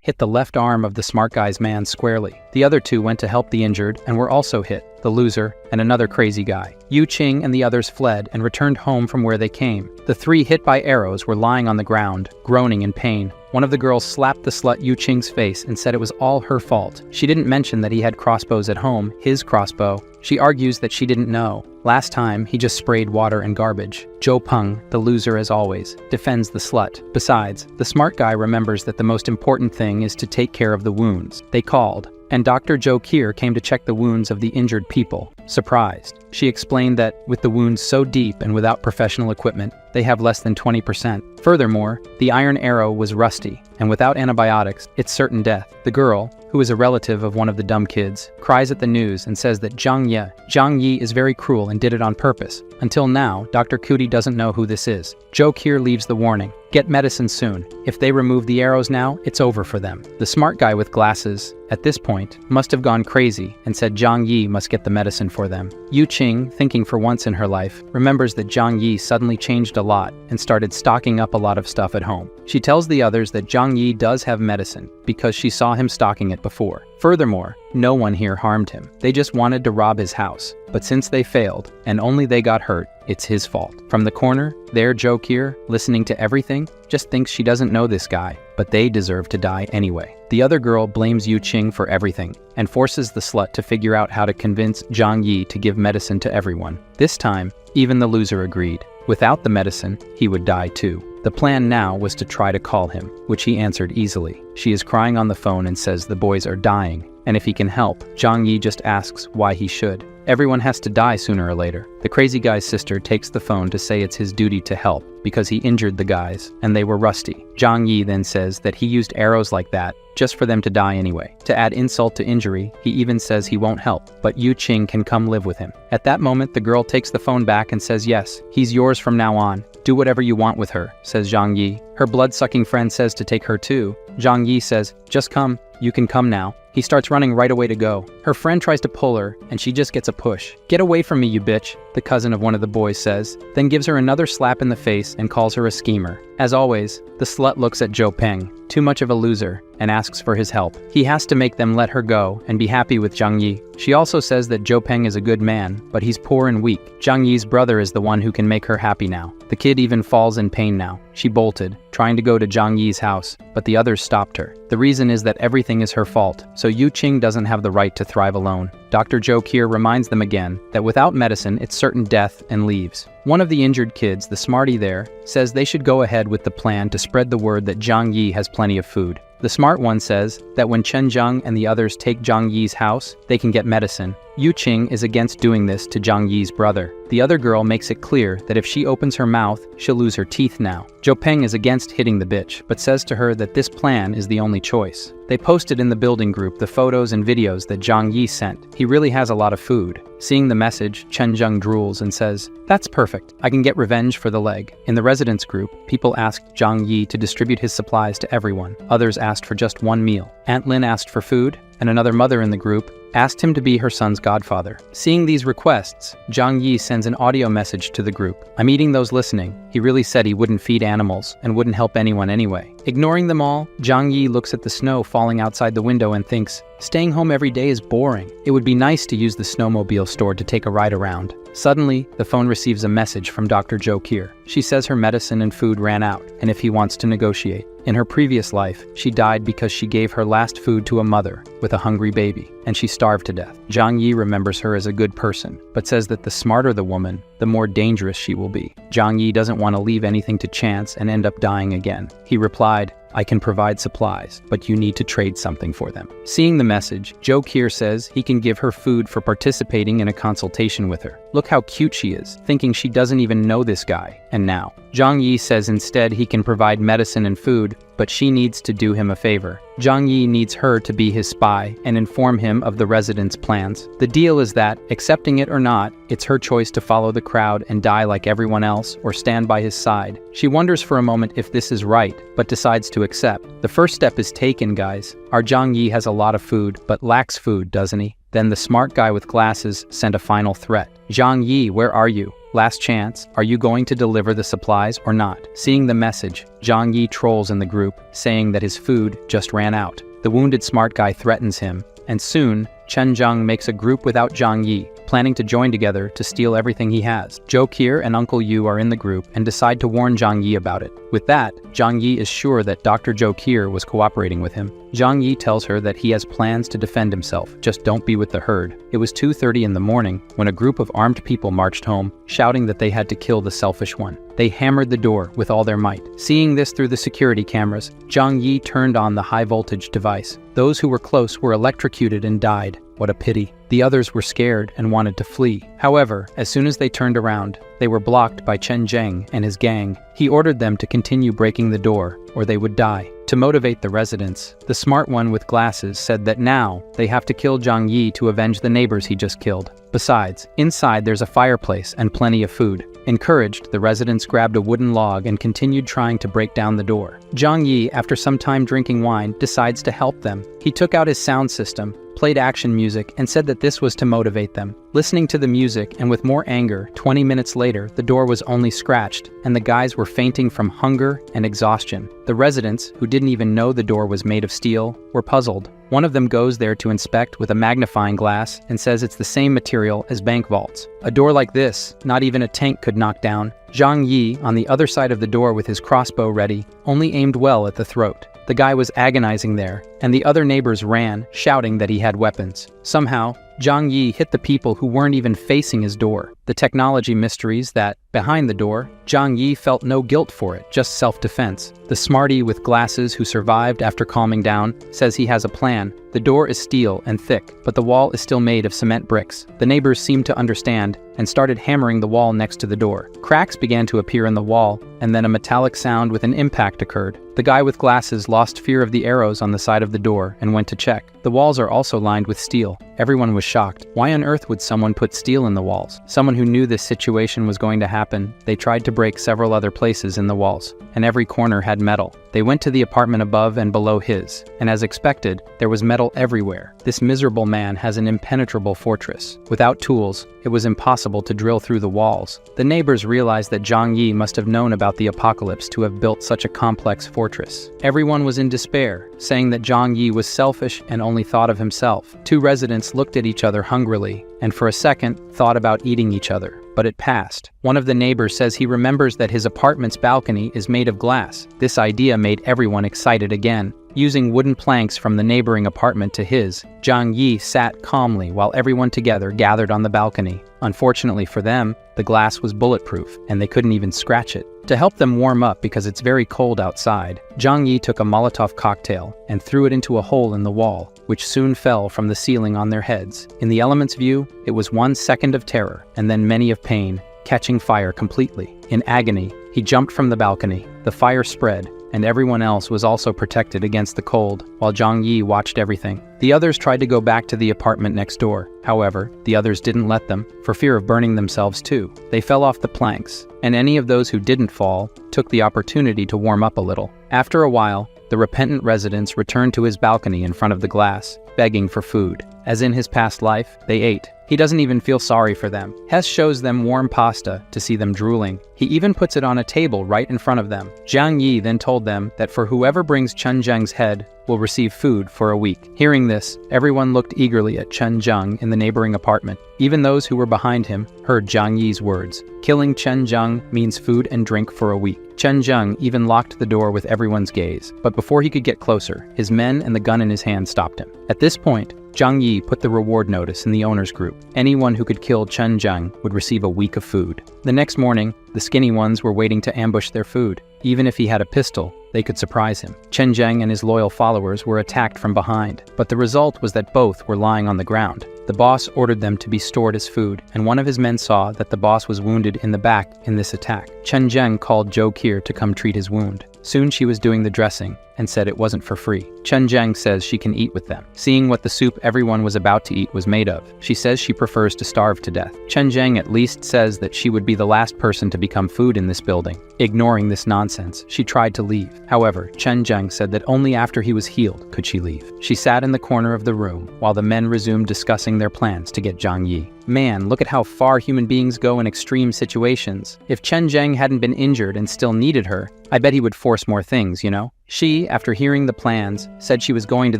hit the left arm of the smart guy's man squarely. The other two went to help the injured and were also hit, the loser and another crazy guy. Yu Qing and the others fled and returned home from where they came. The three hit by arrows were lying on the ground, groaning in pain. One of the girls slapped the slut Yu Qing's face and said it was all her fault. She didn't mention that he had crossbows at home, his crossbow. She argues that she didn't know. Last time, he just sprayed water and garbage. Zhou Peng, the loser as always, defends the slut. Besides, the smart guy remembers that the most important thing is to take care of the wounds. They called, and Dr. Zhou Kier came to check the wounds of the injured people. Surprised, she explained that, with the wounds so deep and without professional equipment, they have less than 20%. Furthermore, the iron arrow was rusty, and without antibiotics, it's certain death. The girl, who is a relative of one of the dumb kids, cries at the news and says that Zhang Yi is very cruel and did it on purpose. Until now, Dr. Kuti doesn't know who this is. Zhou Kier leaves the warning. Get medicine soon. If they remove the arrows now, it's over for them. The smart guy with glasses, at this point, must have gone crazy and said Zhang Yi must get the medicine for them. Yu Qing, thinking for once in her life, remembers that Zhang Yi suddenly changed a lot and started stocking up a lot of stuff at home. She tells the others that Zhang Yi does have medicine because she saw him stocking it before. Furthermore, no one here harmed him. They just wanted to rob his house. But since they failed, and only they got hurt, it's his fault. From the corner, there Zhou Kier, listening to everything, just thinks she doesn't know this guy, but they deserve to die anyway. The other girl blames Yu Qing for everything, and forces the slut to figure out how to convince Zhang Yi to give medicine to everyone. This time, even the loser agreed. Without the medicine, he would die too. The plan now was to try to call him, which he answered easily. She is crying on the phone and says the boys are dying, and if he can help, Zhang Yi just asks why he should. Everyone has to die sooner or later. The crazy guy's sister takes the phone to say it's his duty to help because he injured the guys and they were rusty. Zhang Yi then says that he used arrows like that just for them to die anyway. To add insult to injury, he even says he won't help, but Yu Qing can come live with him. At that moment, the girl takes the phone back and says yes, he's yours from now on. Do whatever you want with her, says Zhang Yi. Her blood-sucking friend says to take her too. Zhang Yi says, just come, you can come now. He starts running right away to go. Her friend tries to pull her, and she just gets a push. Get away from me, you bitch, the cousin of one of the boys says, then gives her another slap in the face and calls her a schemer. As always, the slut looks at Zhou Peng, too much of a loser, and asks for his help. He has to make them let her go and be happy with Zhang Yi. She also says that Zhou Peng is a good man, but he's poor and weak. Zhang Yi's brother is the one who can make her happy now. The kid even falls in pain now. She bolted, trying to go to Zhang Yi's house, but the others stopped her. The reason is that everything is her fault, so Yu Qing doesn't have the right to thrive alone. Dr. Zhou Kier reminds them again that without medicine, it's certain death and leaves. One of the injured kids, the smarty there, says they should go ahead with the plan to spread the word that Zhang Yi has plenty of food. The smart one says that when Chen Zhang and the others take Zhang Yi's house, they can get medicine. Yu Qing is against doing this to Zhang Yi's brother. The other girl makes it clear that if she opens her mouth, she'll lose her teeth now. Zhou Peng is against hitting the bitch, but says to her that this plan is the only choice. They posted in the building group the photos and videos that Zhang Yi sent. He really has a lot of food. Seeing the message, Chen Zhang drools and says, "That's perfect. I can get revenge for the leg." In the residence group, people asked Zhang Yi to distribute his supplies to everyone. Others asked for just one meal. Aunt Lin asked for food, and another mother in the group asked him to be her son's godfather. Seeing these requests, Zhang Yi sends an audio message to the group. I'm eating those listening. He really said he wouldn't feed animals and wouldn't help anyone anyway. Ignoring them all, Zhang Yi looks at the snow falling outside the window and thinks, staying home every day is boring. It would be nice to use the snowmobile store to take a ride around. Suddenly, the phone receives a message from Dr. Jo Kier. She says her medicine and food ran out, and if he wants to negotiate. In her previous life, she died because she gave her last food to a mother with a hungry baby, and she starved to death. Zhang Yi remembers her as a good person, but says that the smarter the woman, the more dangerous she will be. Zhang Yi doesn't want to leave anything to chance and end up dying again. He replied, I can provide supplies, but you need to trade something for them. Seeing the message, Jo Kier says he can give her food for participating in a consultation with her. Look how cute she is, thinking she doesn't even know this guy. And now, Zhang Yi says instead he can provide medicine and food, but she needs to do him a favor. Zhang Yi needs her to be his spy and inform him of the residents' plans. The deal is that, accepting it or not, it's her choice to follow the crowd and die like everyone else or stand by his side. She wonders for a moment if this is right, but decides to accept. The first step is taken, guys. Our Zhang Yi has a lot of food, but lacks food, doesn't he? Then the smart guy with glasses sent a final threat. Zhang Yi, where are you? Last chance, are you going to deliver the supplies or not? Seeing the message, Zhang Yi trolls in the group, saying that his food just ran out. The wounded smart guy threatens him, and soon, Chen Zheng makes a group without Zhang Yi, planning to join together to steal everything he has. Jo Kier and Uncle Yu are in the group and decide to warn Zhang Yi about it. With that, Zhang Yi is sure that Dr. Jo Kier was cooperating with him. Zhang Yi tells her that he has plans to defend himself, just don't be with the herd. It was 2:30 in the morning when a group of armed people marched home, shouting that they had to kill the selfish one. They hammered the door with all their might. Seeing this through the security cameras, Zhang Yi turned on the high-voltage device. Those who were close were electrocuted and died. What a pity. The others were scared and wanted to flee. However, as soon as they turned around, they were blocked by Chen Zheng and his gang. He ordered them to continue breaking the door, or they would die. To motivate the residents, the smart one with glasses said that now they have to kill Zhang Yi to avenge the neighbors he just killed. Besides, inside there's a fireplace and plenty of food. Encouraged, the residents grabbed a wooden log and continued trying to break down the door. Zhang Yi, after some time drinking wine, decides to help them. He took out his sound system, played action music, and said that this was to motivate them. Listening to the music and with more anger, 20 minutes later, the door was only scratched, and the guys were fainting from hunger and exhaustion. The residents, who didn't even know the door was made of steel, were puzzled. One of them goes there to inspect with a magnifying glass and says it's the same material as bank vaults. A door like this, not even a tank could knock down. Zhang Yi, on the other side of the door with his crossbow ready, only aimed well at the throat. The guy was agonizing there, and the other neighbors ran, shouting that he had weapons. Somehow, Zhang Yi hit the people who weren't even facing his door. The technology mysteries that, behind the door, Zhang Yi felt no guilt for it, just self-defense. The smarty with glasses who survived after calming down says he has a plan. The door is steel and thick, but the wall is still made of cement bricks. The neighbors seemed to understand and started hammering the wall next to the door. Cracks began to appear in the wall, and then a metallic sound with an impact occurred. The guy with glasses lost fear of the arrows on the side of the door and went to check. The walls are also lined with steel. Everyone was shocked. Why on earth would someone put steel in the walls? Someone who knew this situation was going to happen, they tried to break several other places in the walls, and every corner had metal. They went to the apartment above and below his, and as expected, there was metal everywhere. This miserable man has an impenetrable fortress. Without tools, it was impossible to drill through the walls. The neighbors realized that Zhang Yi must have known about the apocalypse to have built such a complex fortress. Everyone was in despair, saying that Zhang Yi was selfish and only thought of himself. Two residents looked at each other hungrily, and for a second, thought about eating each other. But it passed. One of the neighbors says he remembers that his apartment's balcony is made of glass. This idea made everyone excited again. Using wooden planks from the neighboring apartment to his, Zhang Yi sat calmly while everyone together gathered on the balcony. Unfortunately for them, the glass was bulletproof, and they couldn't even scratch it. To help them warm up because it's very cold outside, Zhang Yi took a Molotov cocktail and threw it into a hole in the wall, which soon fell from the ceiling on their heads. In the element's view, it was 1 second of terror, and then many of pain, catching fire completely. In agony, he jumped from the balcony. The fire spread, and everyone else was also protected against the cold, while Zhang Yi watched everything. The others tried to go back to the apartment next door. However, the others didn't let them, for fear of burning themselves too. They fell off the planks, and any of those who didn't fall took the opportunity to warm up a little. After a while, the repentant resident returned to his balcony in front of the glass, begging for food. As in his past life, they ate. He doesn't even feel sorry for them. Hess shows them warm pasta to see them drooling. He even puts it on a table right in front of them. Zhang Yi then told them that for whoever brings Chen Zheng's head will receive food for a week. Hearing this, everyone looked eagerly at Chen Zheng in the neighboring apartment. Even those who were behind him heard Zhang Yi's words. Killing Chen Zheng means food and drink for a week. Chen Zheng even locked the door with everyone's gaze, but before he could get closer, his men and the gun in his hand stopped him. At this point, Zhang Yi put the reward notice in the owner's group. Anyone who could kill Chen Zheng would receive a week of food. The next morning, the skinny ones were waiting to ambush their food. Even if he had a pistol, they could surprise him. Chen Zheng and his loyal followers were attacked from behind, but the result was that both were lying on the ground. The boss ordered them to be stored as food, and one of his men saw that the boss was wounded in the back in this attack. Chen Zheng called Zhou Qi to come treat his wound. Soon she was doing the dressing and said it wasn't for free. Chen Zheng says she can eat with them. Seeing what the soup everyone was about to eat was made of, she says she prefers to starve to death. Chen Zheng at least says that she would be the last person to become food in this building. Ignoring this nonsense, she tried to leave. However, Chen Zheng said that only after he was healed could she leave. She sat in the corner of the room while the men resumed discussing their plans to get Zhang Yi. Man, look at how far human beings go in extreme situations. If Chen Zheng hadn't been injured and still needed her, I bet he would force more things, you know? She, after hearing the plans, said she was going to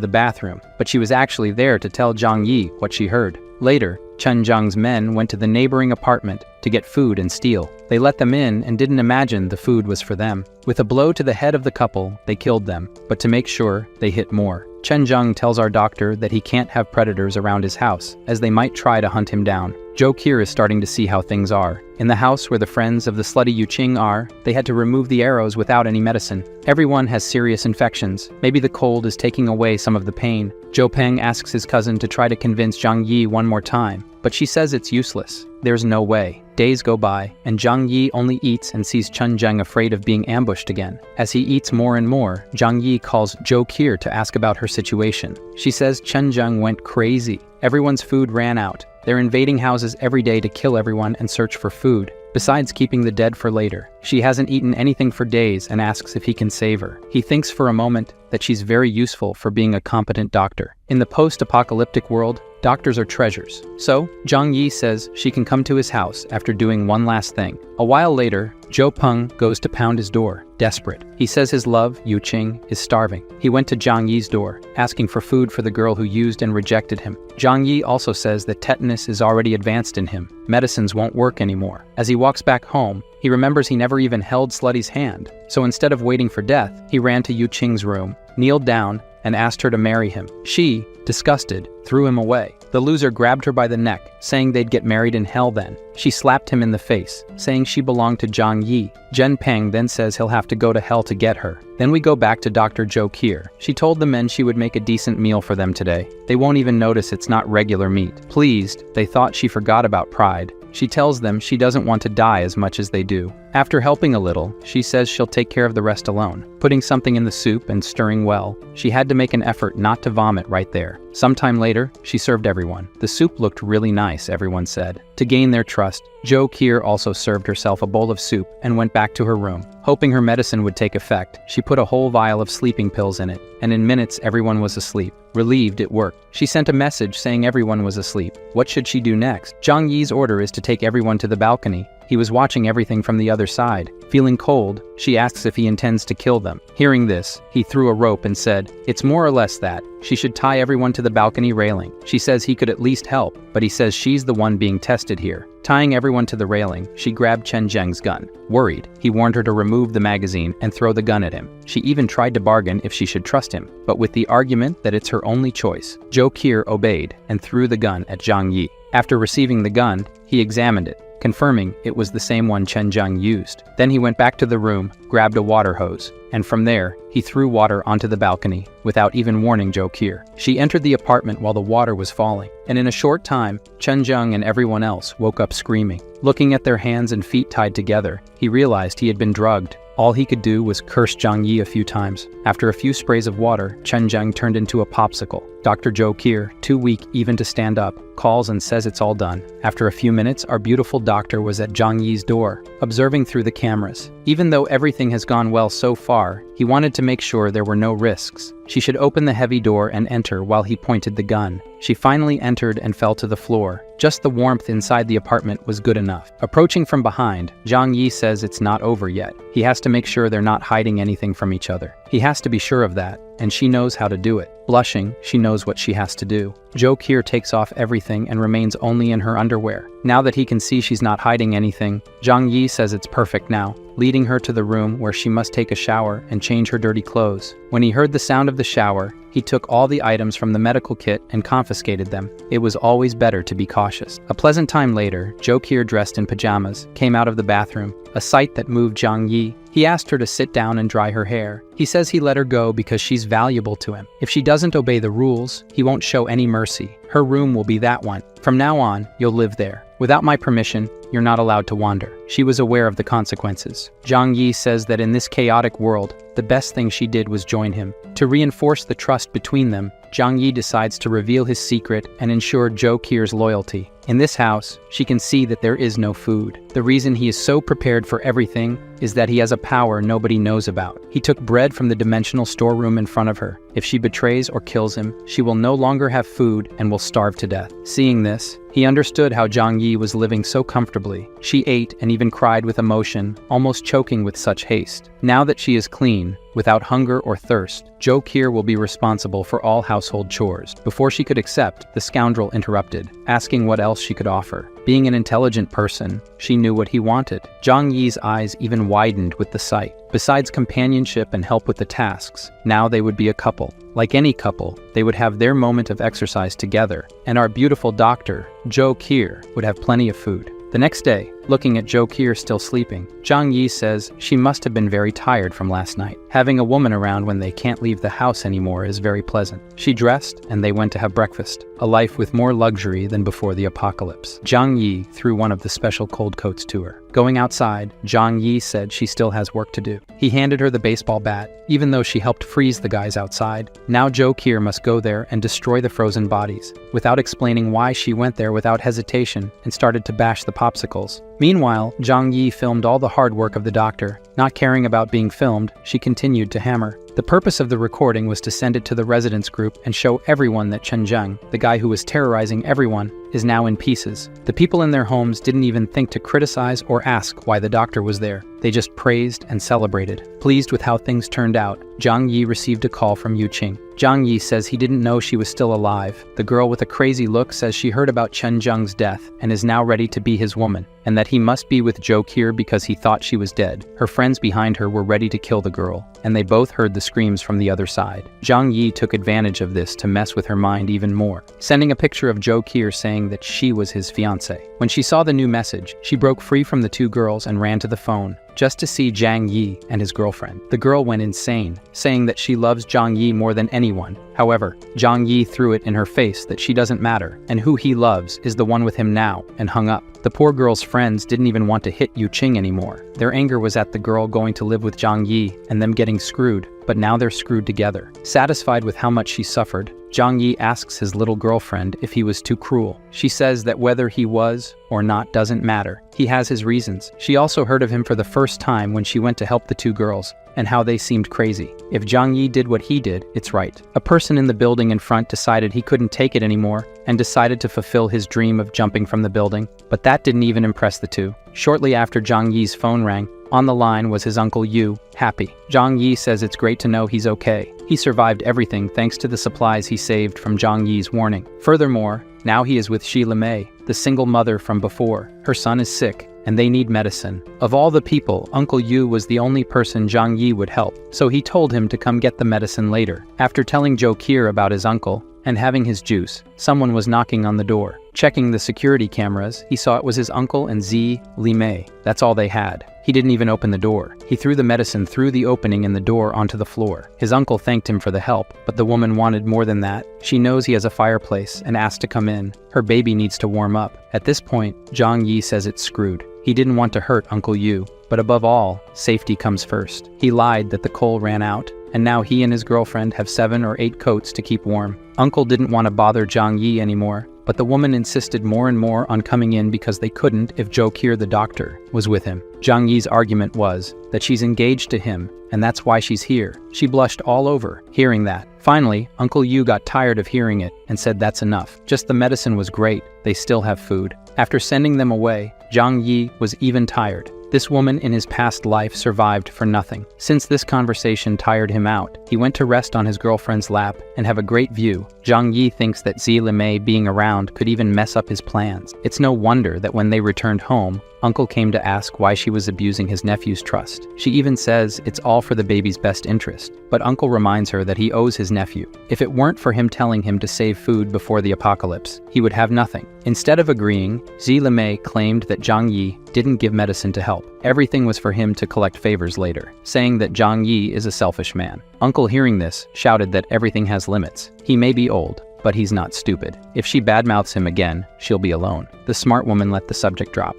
the bathroom, but she was actually there to tell Zhang Yi what she heard. Later, Chen Zheng's men went to the neighboring apartment to get food and steal. They let them in and didn't imagine the food was for them. With a blow to the head of the couple, they killed them, but to make sure, they hit more. Chen Zheng tells our doctor that he can't have predators around his house, as they might try to hunt him down. Zhou Qi is starting to see how things are. In the house where the friends of the slutty Yuqing are, they had to remove the arrows without any medicine. Everyone has serious infections. Maybe the cold is taking away some of the pain. Zhou Peng asks his cousin to try to convince Zhang Yi one more time, but she says it's useless. There's no way. Days go by, and Zhang Yi only eats and sees Chen Zheng afraid of being ambushed again. As he eats more and more, Zhang Yi calls Zhou Qi to ask about her situation. She says Chen Zheng went crazy. Everyone's food ran out. They're invading houses every day to kill everyone and search for food, besides keeping the dead for later. She hasn't eaten anything for days and asks if he can save her. He thinks for a moment that she's very useful for being a competent doctor. In the post-apocalyptic world, doctors are treasures. So, Zhang Yi says she can come to his house after doing one last thing. A while later, Zhou Peng goes to pound his door, desperate. He says his love, Yuqing, is starving. He went to Zhang Yi's door, asking for food for the girl who used and rejected him. Zhang Yi also says that tetanus is already advanced in him. Medicines won't work anymore. As he walks back home, he remembers he never even held Slutty's hand. So instead of waiting for death, he ran to Yuqing's room, kneeled down, and asked her to marry him. She, disgusted, threw him away. The loser grabbed her by the neck, saying they'd get married in hell then. She slapped him in the face, saying she belonged to Zhang Yi. Zhen Peng then says he'll have to go to hell to get her. Then we go back to Dr. Zhou Qi. She told the men she would make a decent meal for them today. They won't even notice it's not regular meat. Pleased, they thought she forgot about pride. She tells them she doesn't want to die as much as they do. After helping a little, she says she'll take care of the rest alone. Putting something in the soup and stirring well, she had to make an effort not to vomit right there. Sometime later, she served everyone. The soup looked really nice, everyone said. To gain their trust, Zhou Qi also served herself a bowl of soup and went back to her room. Hoping her medicine would take effect, she put a whole vial of sleeping pills in it, and in minutes everyone was asleep. Relieved it worked, she sent a message saying everyone was asleep. What should she do next? Zhang Yi's order is to take everyone to the balcony. He was watching everything from the other side. Feeling cold, she asks if he intends to kill them. Hearing this, he threw a rope and said, "It's more or less that. She should tie everyone to the balcony railing." She says he could at least help, but he says she's the one being tested here. Tying everyone to the railing, she grabbed Chen Zheng's gun. Worried, he warned her to remove the magazine and throw the gun at him. She even tried to bargain if she should trust him, but with the argument that it's her only choice. Zhou Qi obeyed and threw the gun at Zhang Yi. After receiving the gun, he examined it, confirming it was the same one Chen Zheng used. Then he went back to the room, grabbed a water hose, and from there, he threw water onto the balcony, without even warning Zhou Qi. She entered the apartment while the water was falling, and in a short time, Chen Zheng and everyone else woke up screaming. Looking at their hands and feet tied together, he realized he had been drugged. All he could do was curse Zhang Yi a few times. After a few sprays of water, Chen Zheng turned into a popsicle. Dr. Joe Kier, too weak even to stand up, calls and says it's all done. After a few minutes, our beautiful doctor was at Zhang Yi's door, observing through the cameras. Even though everything has gone well so far, he wanted to make sure there were no risks. She should open the heavy door and enter while he pointed the gun. She finally entered and fell to the floor. Just the warmth inside the apartment was good enough. Approaching from behind, Zhang Yi says it's not over yet. He has to make sure they're not hiding anything from each other. He has to be sure of that, and she knows how to do it. Blushing, she knows what she has to do. Joe Kier takes off everything and remains only in her underwear. Now that he can see she's not hiding anything, Zhang Yi says it's perfect now, leading her to the room where she must take a shower and change her dirty clothes. When he heard the sound of the shower, he took all the items from the medical kit and confiscated them. It was always better to be cautious. A pleasant time later, Joe Kier, dressed in pajamas, came out of the bathroom, a sight that moved Zhang Yi. He asked her to sit down and dry her hair. He says he let her go because she's valuable to him. If she doesn't obey the rules, he won't show any mercy. Her room will be that one. From now on, you'll live there. Without my permission, you're not allowed to wander. She was aware of the consequences. Zhang Yi says that in this chaotic world, the best thing she did was join him. To reinforce the trust between them, Zhang Yi decides to reveal his secret and ensure Joe Kier's loyalty. In this house, she can see that there is no food. The reason he is so prepared for everything is that he has a power nobody knows about. He took bread from the dimensional storeroom in front of her. If she betrays or kills him, she will no longer have food and will starve to death. Seeing this, he understood how Zhang Yi was living so comfortably. She ate and even cried with emotion, almost choking with such haste. Now that she is clean, without hunger or thirst, Joe Kier will be responsible for all household chores. Before she could accept, the scoundrel interrupted, asking what else she could offer. Being an intelligent person, she knew what he wanted. Zhang Yi's eyes even widened with the sight. Besides companionship and help with the tasks, now they would be a couple. Like any couple, they would have their moment of exercise together, and our beautiful doctor, Joe Kier, would have plenty of food. The next day, looking at Joe Kier still sleeping, Zhang Yi says she must have been very tired from last night. Having a woman around when they can't leave the house anymore is very pleasant. She dressed, and they went to have breakfast, a life with more luxury than before the apocalypse. Zhang Yi threw one of the special cold coats to her. Going outside, Zhang Yi said she still has work to do. He handed her the baseball bat, even though she helped freeze the guys outside. Now Joe Kier must go there and destroy the frozen bodies. Without explaining why, she went there without hesitation and started to bash the popsicles. Meanwhile, Zhang Yi filmed all the hard work of the doctor. Not caring about being filmed, she continued to hammer. The purpose of the recording was to send it to the residents group and show everyone that Chen Zheng, the guy who was terrorizing everyone, is now in pieces. The people in their homes didn't even think to criticize or ask why the doctor was there. They just praised and celebrated. Pleased with how things turned out, Zhang Yi received a call from Yu Qing. Zhang Yi says he didn't know she was still alive. The girl with a crazy look says she heard about Chen Zheng's death and is now ready to be his woman, and that he must be with Joe Kier because he thought she was dead. Her friends behind her were ready to kill the girl, and they both heard the screams from the other side. Zhang Yi took advantage of this to mess with her mind even more, sending a picture of Joe Kier saying that she was his fiancée. When she saw the new message, she broke free from the two girls and ran to the phone, just to see Zhang Yi and his girlfriend. The girl went insane, saying that she loves Zhang Yi more than anyone. However, Zhang Yi threw it in her face that she doesn't matter, and who he loves is the one with him now, and hung up. The poor girl's friends didn't even want to hit Yu Qing anymore. Their anger was at the girl going to live with Zhang Yi and them getting screwed, but now they're screwed together. Satisfied with how much she suffered, Zhang Yi asks his little girlfriend if he was too cruel. She says that whether he was or not doesn't matter. He has his reasons. She also heard of him for the first time when she went to help the two girls, and how they seemed crazy. If Zhang Yi did what he did, it's right. A person in the building in front decided he couldn't take it anymore and decided to fulfill his dream of jumping from the building, but that didn't even impress the two. Shortly after Zhang Yi's phone rang, on the line was his uncle Yu, happy. Zhang Yi says it's great to know he's okay. He survived everything thanks to the supplies he saved from Zhang Yi's warning. Furthermore, now he is with Shi Lemei, the single mother from before. Her son is sick, and they need medicine. Of all the people, Uncle Yu was the only person Zhang Yi would help, so he told him to come get the medicine later. After telling Joe Kier about his uncle and having his juice, someone was knocking on the door. Checking the security cameras, he saw it was his uncle and Zi Limei. That's all they had. He didn't even open the door. He threw the medicine through the opening in the door onto the floor. His uncle thanked him for the help, but the woman wanted more than that. She knows he has a fireplace and asked to come in. Her baby needs to warm up. At this point, Zhang Yi says it's screwed. He didn't want to hurt Uncle Yu, but above all, safety comes first. He lied that the coal ran out and now he and his girlfriend have 7 or 8 coats to keep warm. Uncle didn't want to bother Zhang Yi anymore, but the woman insisted more and more on coming in because they couldn't if Jokir the doctor was with him. Zhang Yi's argument was that she's engaged to him, and that's why she's here. She blushed all over, hearing that. Finally, Uncle Yu got tired of hearing it and said that's enough. Just the medicine was great, they still have food. After sending them away, Zhang Yi was even tired. This woman in his past life survived for nothing. Since this conversation tired him out, he went to rest on his girlfriend's lap and have a great view. Zhang Yi thinks that Zi Limei being around could even mess up his plans. It's no wonder that when they returned home, Uncle came to ask why she was abusing his nephew's trust. She even says it's all for the baby's best interest, but Uncle reminds her that he owes his nephew. If it weren't for him telling him to save food before the apocalypse, he would have nothing. Instead of agreeing, Zi Limei claimed that Zhang Yi didn't give medicine to help. Everything was for him to collect favors later, saying that Zhang Yi is a selfish man. Uncle, hearing this, shouted that everything has limits. He may be old, but he's not stupid. If she badmouths him again, she'll be alone. The smart woman let the subject drop.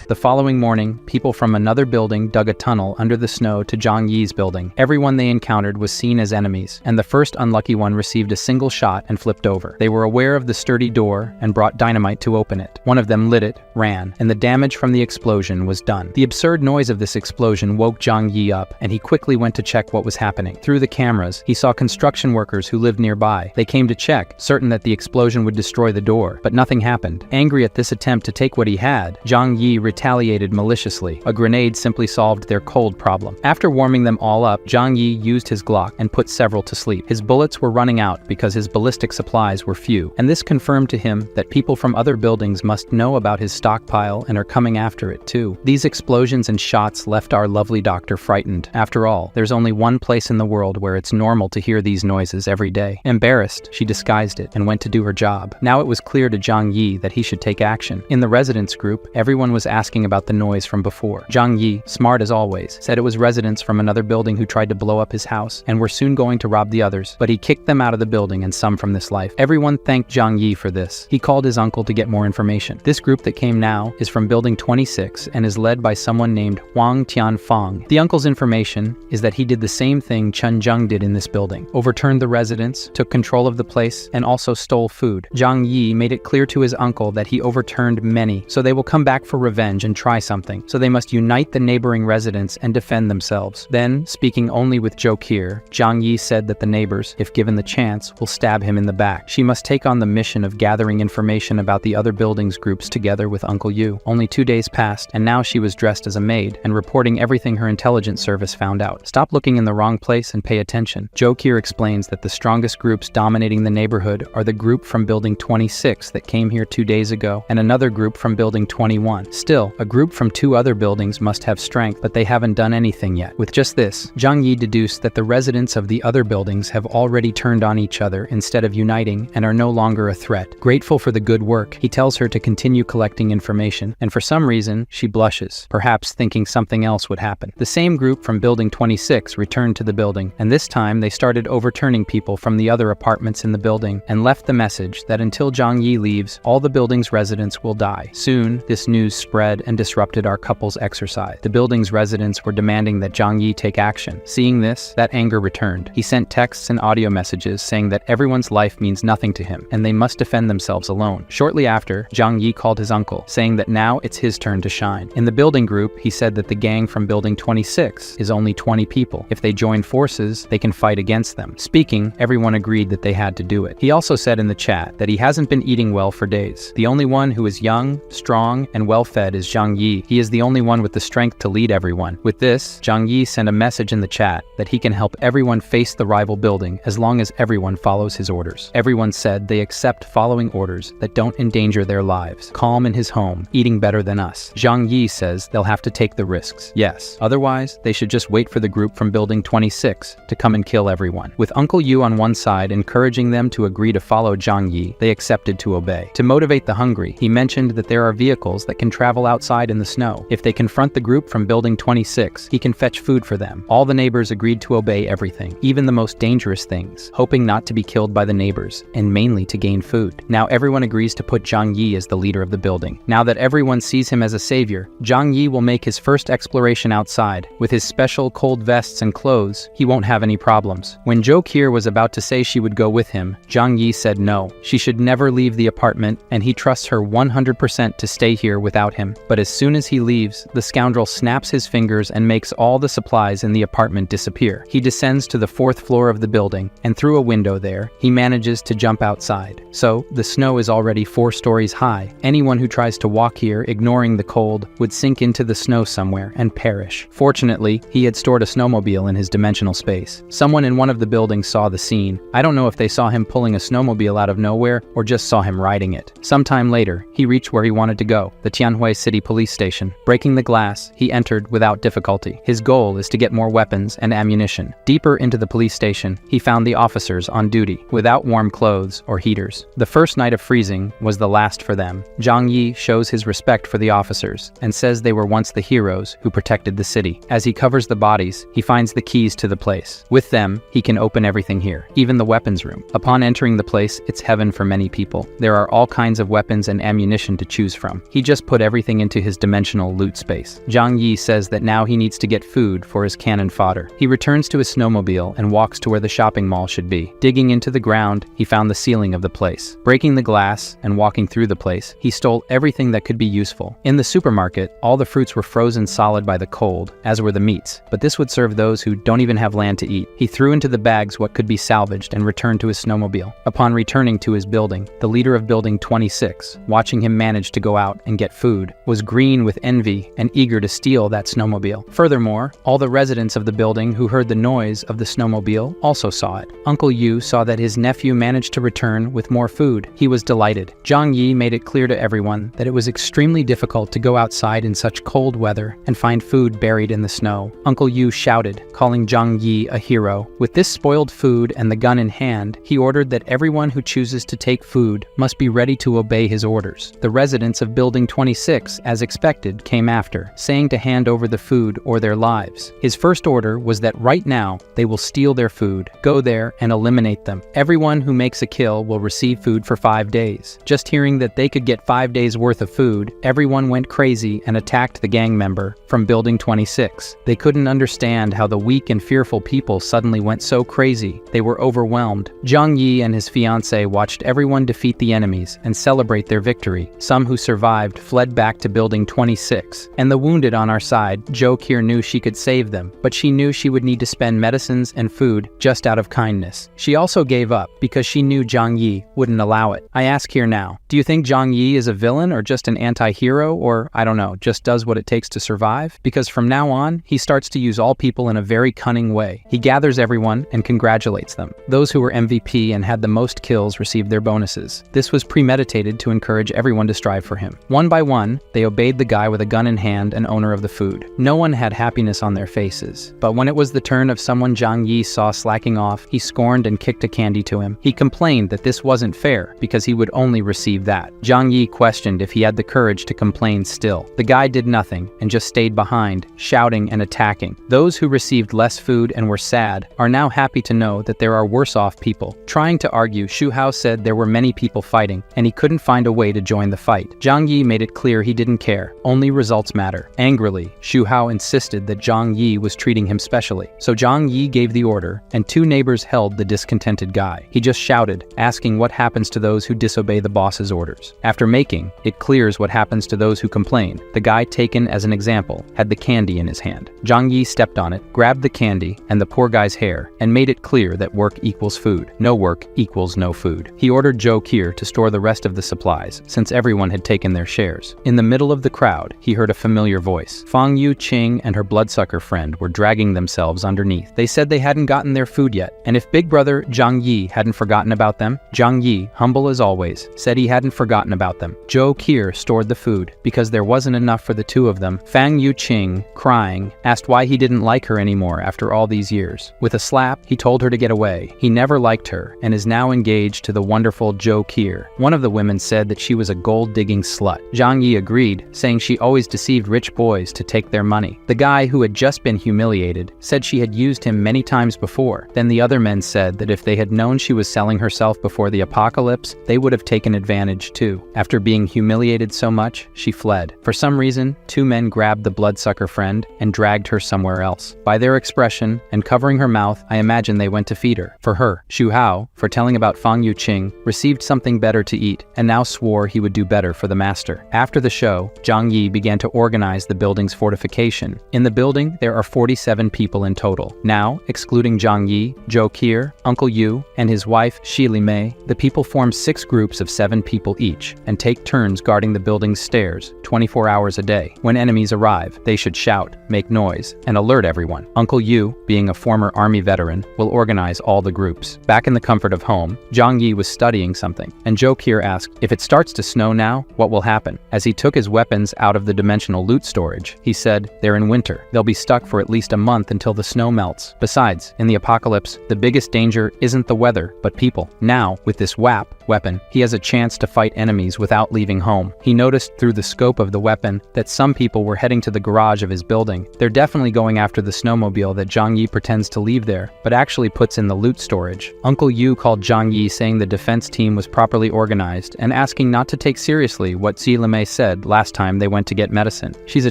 The following morning, people from another building dug a tunnel under the snow to Zhang Yi's building. Everyone they encountered was seen as enemies, and the first unlucky one received a single shot and flipped over. They were aware of the sturdy door and brought dynamite to open it. One of them lit it, ran, and the damage from the explosion was done. The absurd noise of this explosion woke Zhang Yi up, and he quickly went to check what was happening. Through the cameras, he saw construction workers who lived nearby. They came to check, certain that the explosion would destroy the door, but nothing happened. Angry at this attempt to take what he had, Zhang Yi retaliated maliciously. A grenade simply solved their cold problem. After warming them all up, Zhang Yi used his Glock and put several to sleep. His bullets were running out because his ballistic supplies were few, and this confirmed to him that people from other buildings must know about his stockpile and are coming after it too. These explosions and shots left our lovely doctor frightened. After all, there's only one place in the world where it's normal to hear these noises every day. Embarrassed, she disguised it and went to do her job. Now it was clear to Zhang Yi that he should take action. In the residence group, everyone was asking about the noise from before. Zhang Yi, smart as always, said it was residents from another building who tried to blow up his house and were soon going to rob the others, but he kicked them out of the building and some from this life. Everyone thanked Zhang Yi for this. He called his uncle to get more information. This group that came now is from building 26 and is led by someone named Wang Tianfang. The uncle's information is that he did the same thing Chen Zheng did in this building, overturned the residents, took control of the place, and also stole food. Zhang Yi made it clear to his uncle that he overturned many, so they will come back for revenge and try something, so they must unite the neighboring residents and defend themselves. Then, speaking only with Jokir, Zhang Yi said that the neighbors, if given the chance, will stab him in the back. She must take on the mission of gathering information about the other buildings groups together with Uncle Yu. Only 2 days passed, and now she was dressed as a maid and reporting everything her intelligence service found out. Stop looking in the wrong place and pay attention. Jokir explains that the strongest groups dominating the neighborhood are the group from building 26 that came here 2 days ago, and another group from building 21. Still, a group from 2 other buildings must have strength, but they haven't done anything yet. With just this, Zhang Yi deduced that the residents of the other buildings have already turned on each other instead of uniting and are no longer a threat. Grateful for the good work, he tells her to continue collecting information, and for some reason, she blushes, perhaps thinking something else would happen. The same group from building 26 returned to the building, and this time they started overturning people from the other apartments in the building and left the message that until Zhang Yi leaves, all the building's residents will die. Soon, this news spread and disrupted our couple's exercise. The building's residents were demanding that Zhang Yi take action. Seeing this, that anger returned. He sent texts and audio messages saying that everyone's life means nothing to him, and they must defend themselves alone. Shortly after, Zhang Yi called his uncle, saying that now it's his turn to shine. In the building group, he said that the gang from building 26 is only 20 people. If they join forces, they can fight against them. Speaking, everyone agreed that they had to do it. He also said in the chat that he hasn't been eating well for days. The only one who is young, strong, and well-fed is Zhang Yi. He is the only one with the strength to lead everyone. With this, Zhang Yi sent a message in the chat that he can help everyone face the rival building as long as everyone follows his orders. Everyone said they accept following orders that don't endanger their lives. Calm in his home, eating better than us. Zhang Yi says they'll have to take the risks. Yes. Otherwise, they should just wait for the group from building 26 to come and kill everyone. With Uncle Yu on one side encouraging them to agree to follow Zhang Yi, they accepted to obey. To motivate the hungry, he mentioned that there are vehicles that can travel outside in the snow. If they confront the group from building 26, he can fetch food for them. All the neighbors agreed to obey everything, even the most dangerous things, hoping not to be killed by the neighbors, and mainly to gain food. Now everyone agrees to put Zhang Yi as the leader of the building. nothing. Now that everyone sees him as a savior, Zhang Yi will make his first exploration outside. With his special cold vests and clothes, he won't have any problems. When Jo Kier was about to say she would go with him, Zhang Yi said no. She should never leave the apartment, and he trusts her 100% to stay here without him. But as soon as he leaves, the scoundrel snaps his fingers and makes all the supplies in the apartment disappear. He descends to the 4th floor of the building, and through a window there, he manages to jump outside. So, the snow is already 4 stories high. Anyone who tries to walk here, ignoring the cold, would sink into the snow somewhere and perish. Fortunately, he had stored a snowmobile in his dimensional space. Someone in one of the buildings saw the scene. I don't know if they saw him pulling a snowmobile out of nowhere or just saw him riding it. Sometime later, he reached where he wanted to go, the Tianhui City Police Station. Breaking the glass, he entered without difficulty. His goal is to get more weapons and ammunition. Deeper into the police station, he found the officers on duty, without warm clothes or heaters. The first night of freezing was the last for them. Zhang Yi shows his respect for the officers and says they were once the heroes who protected the city. As he covers the bodies, he finds the keys to the place. With them, he can open everything here, even the weapons room. Upon entering the place, it's heaven for many people. There are all kinds of weapons and ammunition to choose from. He just put everything into his dimensional loot space. Zhang Yi says that now he needs to get food for his cannon fodder. He returns to his snowmobile and walks to where the shopping mall should be. Digging into the ground, he found the ceiling of the place. Breaking the glass and walking through the place, he stole everything that could be useful. In the supermarket, all the fruits were frozen solid by the cold, as were the meats, but this would serve those who don't even have land to eat. He threw into the bags what could be salvaged and returned to his snowmobile. Upon returning to his building, the leader of Building 26, watching him manage to go out and get food, was green with envy and eager to steal that snowmobile. Furthermore, all the residents of the building who heard the noise of the snowmobile also saw it. Uncle Yu saw that his nephew managed to return with more food. He was delighted. Zhang Yi made it clear to everyone that it was extremely difficult to go outside in such cold weather and find food buried in the snow. Uncle Yu shouted, calling Zhang Yi a hero. With this spoiled food and the gun in hand, he ordered that everyone who chooses to take food must be ready to obey his orders. The residents of Building 26, as expected, came after, saying to hand over the food or their lives. His first order was that right now, they will steal their food, go there, and eliminate them. Everyone who makes a kill will receive food for 5 days. Just hearing that they could get 5 days worth of food, everyone went crazy and attacked the gang member from Building 26. They couldn't understand how the weak and fearful people suddenly went so crazy. They were overwhelmed. Zhang Yi and his fiancée watched everyone defeat the enemies and celebrate their victory. Some who survived fled back to Building 26. And the wounded on our side, Jo Kier knew she could save them, but she knew she would need to spend medicines and food just out of kindness. She also gave up because she knew Zhang Yi wouldn't allow it. I ask here now, do you think Zhang Yi is a villain or just an anti-hero, or, I don't know, just does what it takes to survive? Because from now on, he starts to use all people in a very cunning way. He gathers everyone and congratulates them. Those who were MVP and had the most kills received their bonuses. This was premeditated to encourage everyone to strive for him. One by one, they obeyed the guy with a gun in hand and owner of the food. No one had happiness on their faces. But when it was the turn of someone Zhang Yi saw slacking off, he scorned and kicked a candy to him. He complained that this wasn't fair because he would only receive that. Zhang Yi questioned if he had the courage to complain still. The guy did nothing and just stayed behind, shouting and attacking. Those who received less food and were sad are now happy to know that there are worse off people. Trying to argue, Shu Hao said there were many people fighting and he couldn't find a way to join the fight. Zhang Yi made it clear he didn't care. Only results matter. Angrily, Shu Hao insisted that Zhang Yi was treating him specially. So Zhang Yi gave the order and 2 neighbors held the discontented guy. He just shouted, asking what happens to those who disobey the boss's orders. After making it clears what happens to those who complain, the guy taken as an example had the candy in his hand. Zhang Yi stepped on it, grabbed the candy and the poor guy's hair, and made it clear that work equals food. No work equals no food. He ordered Jo Kier to store the rest of the supplies, since everyone had taken their shares. In the middle of the crowd, he heard a familiar voice. Fang Yu Qing and her bloodsucker friend were dragging themselves underneath. They said they hadn't gotten their food yet, and if big brother Zhang Yi hadn't forgotten about them, Zhang Yi, humble as always, said he hadn't forgotten about them. Jo Kier stored the food, because there wasn't enough for the 2 of them. Fang Yu Qing, crying, asked why he didn't like her anymore after all these years. With a slap, he told her to get away. He never liked her, and is now engaged to the wonderful Jo Kier. One of the women said that she was a gold-digging slut. Zhang Yi agreed, saying she always deceived rich boys to take their money. The guy, who had just been humiliated, said she had used him many times before. Then the other men said that if they had known she was selling herself before the apocalypse, they would have taken advantage too. After being humiliated, humiliated so much, she fled. For some reason, two men grabbed the bloodsucker friend and dragged her somewhere else. By their expression and covering her mouth, I imagine they went to feed her. For her, Xu Hao, for telling about Fang Yuqing, received something better to eat and now swore he would do better for the master. After the show, Zhang Yi began to organize the building's fortification. In the building, there are 47 people in total. Now, excluding Zhang Yi, Zhou Qi, Uncle Yu, and his wife, Shi Li Mei, the people form 6 groups of 7 people each and take turns guarding the building's stairs 24 hours a day. When enemies arrive, they should shout, make noise, and alert everyone. Uncle Yu, being a former army veteran, will organize all the groups. Back in the comfort of home, Zhang Yi was studying something, and Zhou Qi asked, if it starts to snow now, what will happen? As he took his weapons out of the dimensional loot storage, he said, they're in winter. They'll be stuck for at least a month until the snow melts. Besides, in the apocalypse, the biggest danger isn't the weather, but people. Now, with this weapon, he has a chance to fight enemies without leaving home. He noticed through the scope of the weapon that some people were heading to the garage of his building. They're definitely going after the snowmobile that Zhang Yi pretends to leave there, but actually puts in the loot storage. Uncle Yu called Zhang Yi saying the defense team was properly organized and asking not to take seriously what Xi Limei said last time they went to get medicine. She's a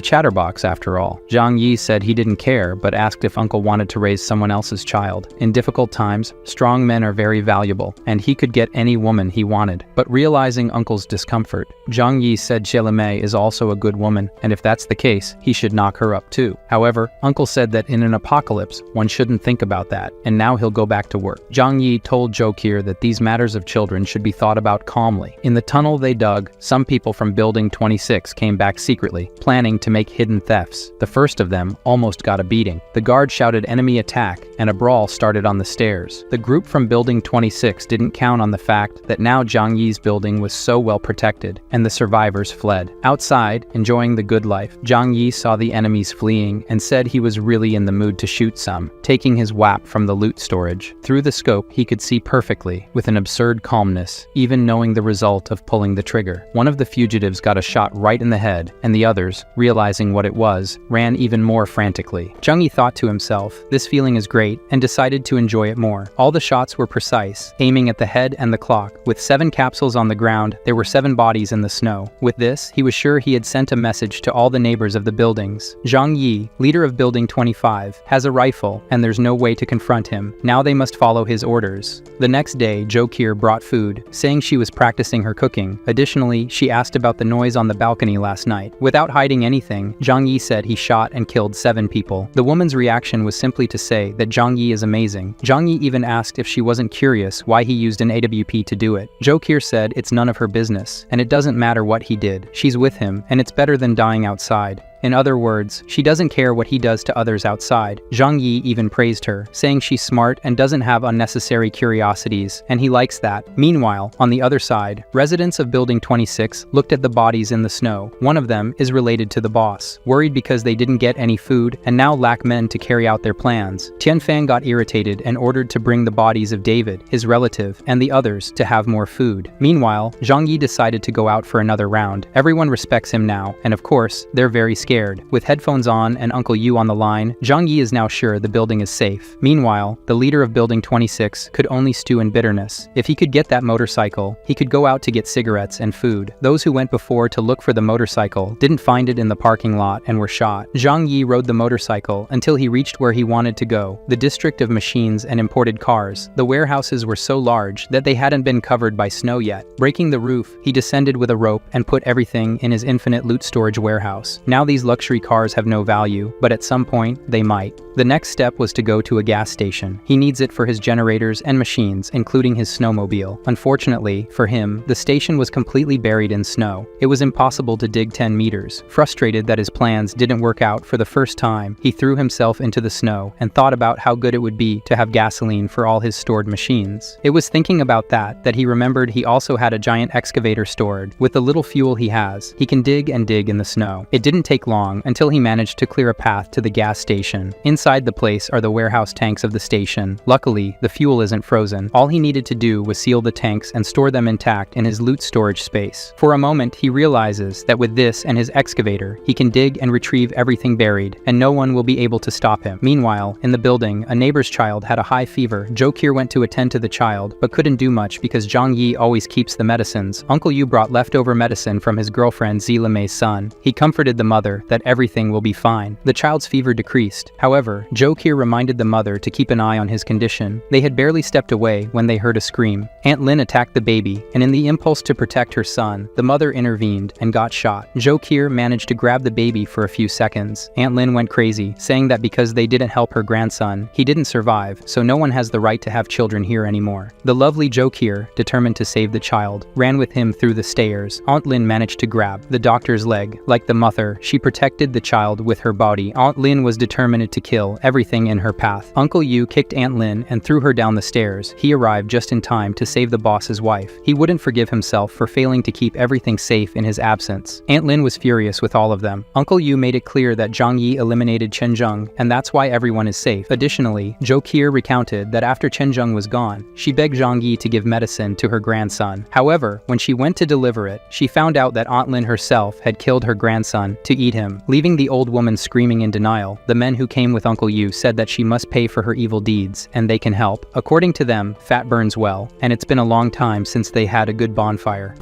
chatterbox after all. Zhang Yi said he didn't care, but asked if Uncle wanted to raise someone else's child. In difficult times, strong men are very valuable, and he could get any woman he wanted. But realizing Uncle's discomfort, Zhang Yi said Xi Limei is also a good woman, and if that's the case, he should knock her up too. However, Uncle said that in an apocalypse, one shouldn't think about that, and now he'll go back to work. Zhang Yi told Zhou Qi that these matters of children should be thought about calmly. In the tunnel they dug, some people from Building 26 came back secretly, planning to make hidden thefts. The first of them almost got a beating. The guard shouted enemy attack, and a brawl started on the stairs. The group from Building 26 didn't count on the fact that now Zhang Yi's building was so well protected, and the survivors fled. Outside, enjoying the good life, Zhang Yi saw the enemies fleeing and said he was really in the mood to shoot some, taking his WAP from the loot storage. Through the scope, he could see perfectly, with an absurd calmness, even knowing the result of pulling the trigger. One of the fugitives got a shot right in the head, and the others, realizing what it was, ran even more frantically. Zhang Yi thought to himself, this feeling is great, and decided to enjoy it more. All the shots were precise, aiming at the head and the clock. With 7 capsules on the ground, there were 7 bodies in the snow. With this, he was sure he had sent a message to all the neighbors of the buildings. Zhang Yi, leader of Building 25, has a rifle, and there's no way to confront him. Now they must follow his orders. The next day, Zhou Qi brought food, saying she was practicing her cooking. Additionally, she asked about the noise on the balcony last night. Without hiding anything, Zhang Yi said he shot and killed 7 people. The woman's reaction was simply to say that Zhang Yi is amazing. Zhang Yi even asked if she wasn't curious why he used an AWP to do it. Zhou Qi said it's none of her business, and it doesn't matter what he did. She's with him, and it's better than dying outside. In other words, she doesn't care what he does to others outside. Zhang Yi even praised her, saying she's smart and doesn't have unnecessary curiosities, and he likes that. Meanwhile, on the other side, residents of Building 26 looked at the bodies in the snow. One of them is related to the boss, worried because they didn't get any food and now lack men to carry out their plans. Tianfang got irritated and ordered to bring the bodies of David, his relative, and the others to have more food. Meanwhile, Zhang Yi decided to go out for another round. Everyone respects him now, and of course, they're very scared. With headphones on and Uncle Yu on the line, Zhang Yi is now sure the building is safe. Meanwhile, the leader of Building 26 could only stew in bitterness. If he could get that motorcycle, he could go out to get cigarettes and food. Those who went before to look for the motorcycle didn't find it in the parking lot and were shot. Zhang Yi rode the motorcycle until he reached where he wanted to go, the district of machines and imported cars. The warehouses were so large that they hadn't been covered by snow yet. Breaking the roof, he descended with a rope and put everything in his infinite loot storage warehouse. Now these luxury cars have no value, but at some point, they might. The next step was to go to a gas station. He needs it for his generators and machines, including his snowmobile. Unfortunately, for him, the station was completely buried in snow. It was impossible to dig 10 meters. Frustrated that his plans didn't work out for the first time, he threw himself into the snow and thought about how good it would be to have gasoline for all his stored machines. It was thinking about that he remembered he also had a giant excavator stored. With the little fuel he has, he can dig and dig in the snow. It didn't take take long until he managed to clear a path to the gas station. Inside the place are the warehouse tanks of the station. Luckily, the fuel isn't frozen. All he needed to do was seal the tanks and store them intact in his loot storage space. For a moment, he realizes that with this and his excavator, he can dig and retrieve everything buried, and no one will be able to stop him. Meanwhile, in the building, a neighbor's child had a high fever. Jokir went to attend to the child, but couldn't do much because Zhang Yi always keeps the medicines. Uncle Yu brought leftover medicine from his girlfriend Zila Mei's son. He comforted the mother that everything will be fine. The child's fever decreased. However, Jokir reminded the mother to keep an eye on his condition. They had barely stepped away when they heard a scream. Aunt Lin attacked the baby, and in the impulse to protect her son, the mother intervened and got shot. Jokir managed to grab the baby for a few seconds. Aunt Lin went crazy, saying that because they didn't help her grandson, he didn't survive, so no one has the right to have children here anymore. The lovely Jokir, determined to save the child, ran with him through the stairs. Aunt Lin managed to grab the doctor's leg. Like the mother, she protected the child with her body. Aunt Lin was determined to kill everything in her path. Uncle Yu kicked Aunt Lin and threw her down the stairs. He arrived just in time to save the boss's wife. He wouldn't forgive himself for failing to keep everything safe in his absence. Aunt Lin was furious with all of them. Uncle Yu made it clear that Zhang Yi eliminated Chen Zheng, and that's why everyone is safe. Additionally, Jokir recounted that after Chen Zheng was gone, she begged Zhang Yi to give medicine to her grandson. However, when she went to deliver it, she found out that Aunt Lin herself had killed her grandson to eat him, leaving the old woman screaming in denial. The men who came with Uncle Yu said that she must pay for her evil deeds, and they can help. According to them, fat burns well, and it's been a long time since they had a good bonfire.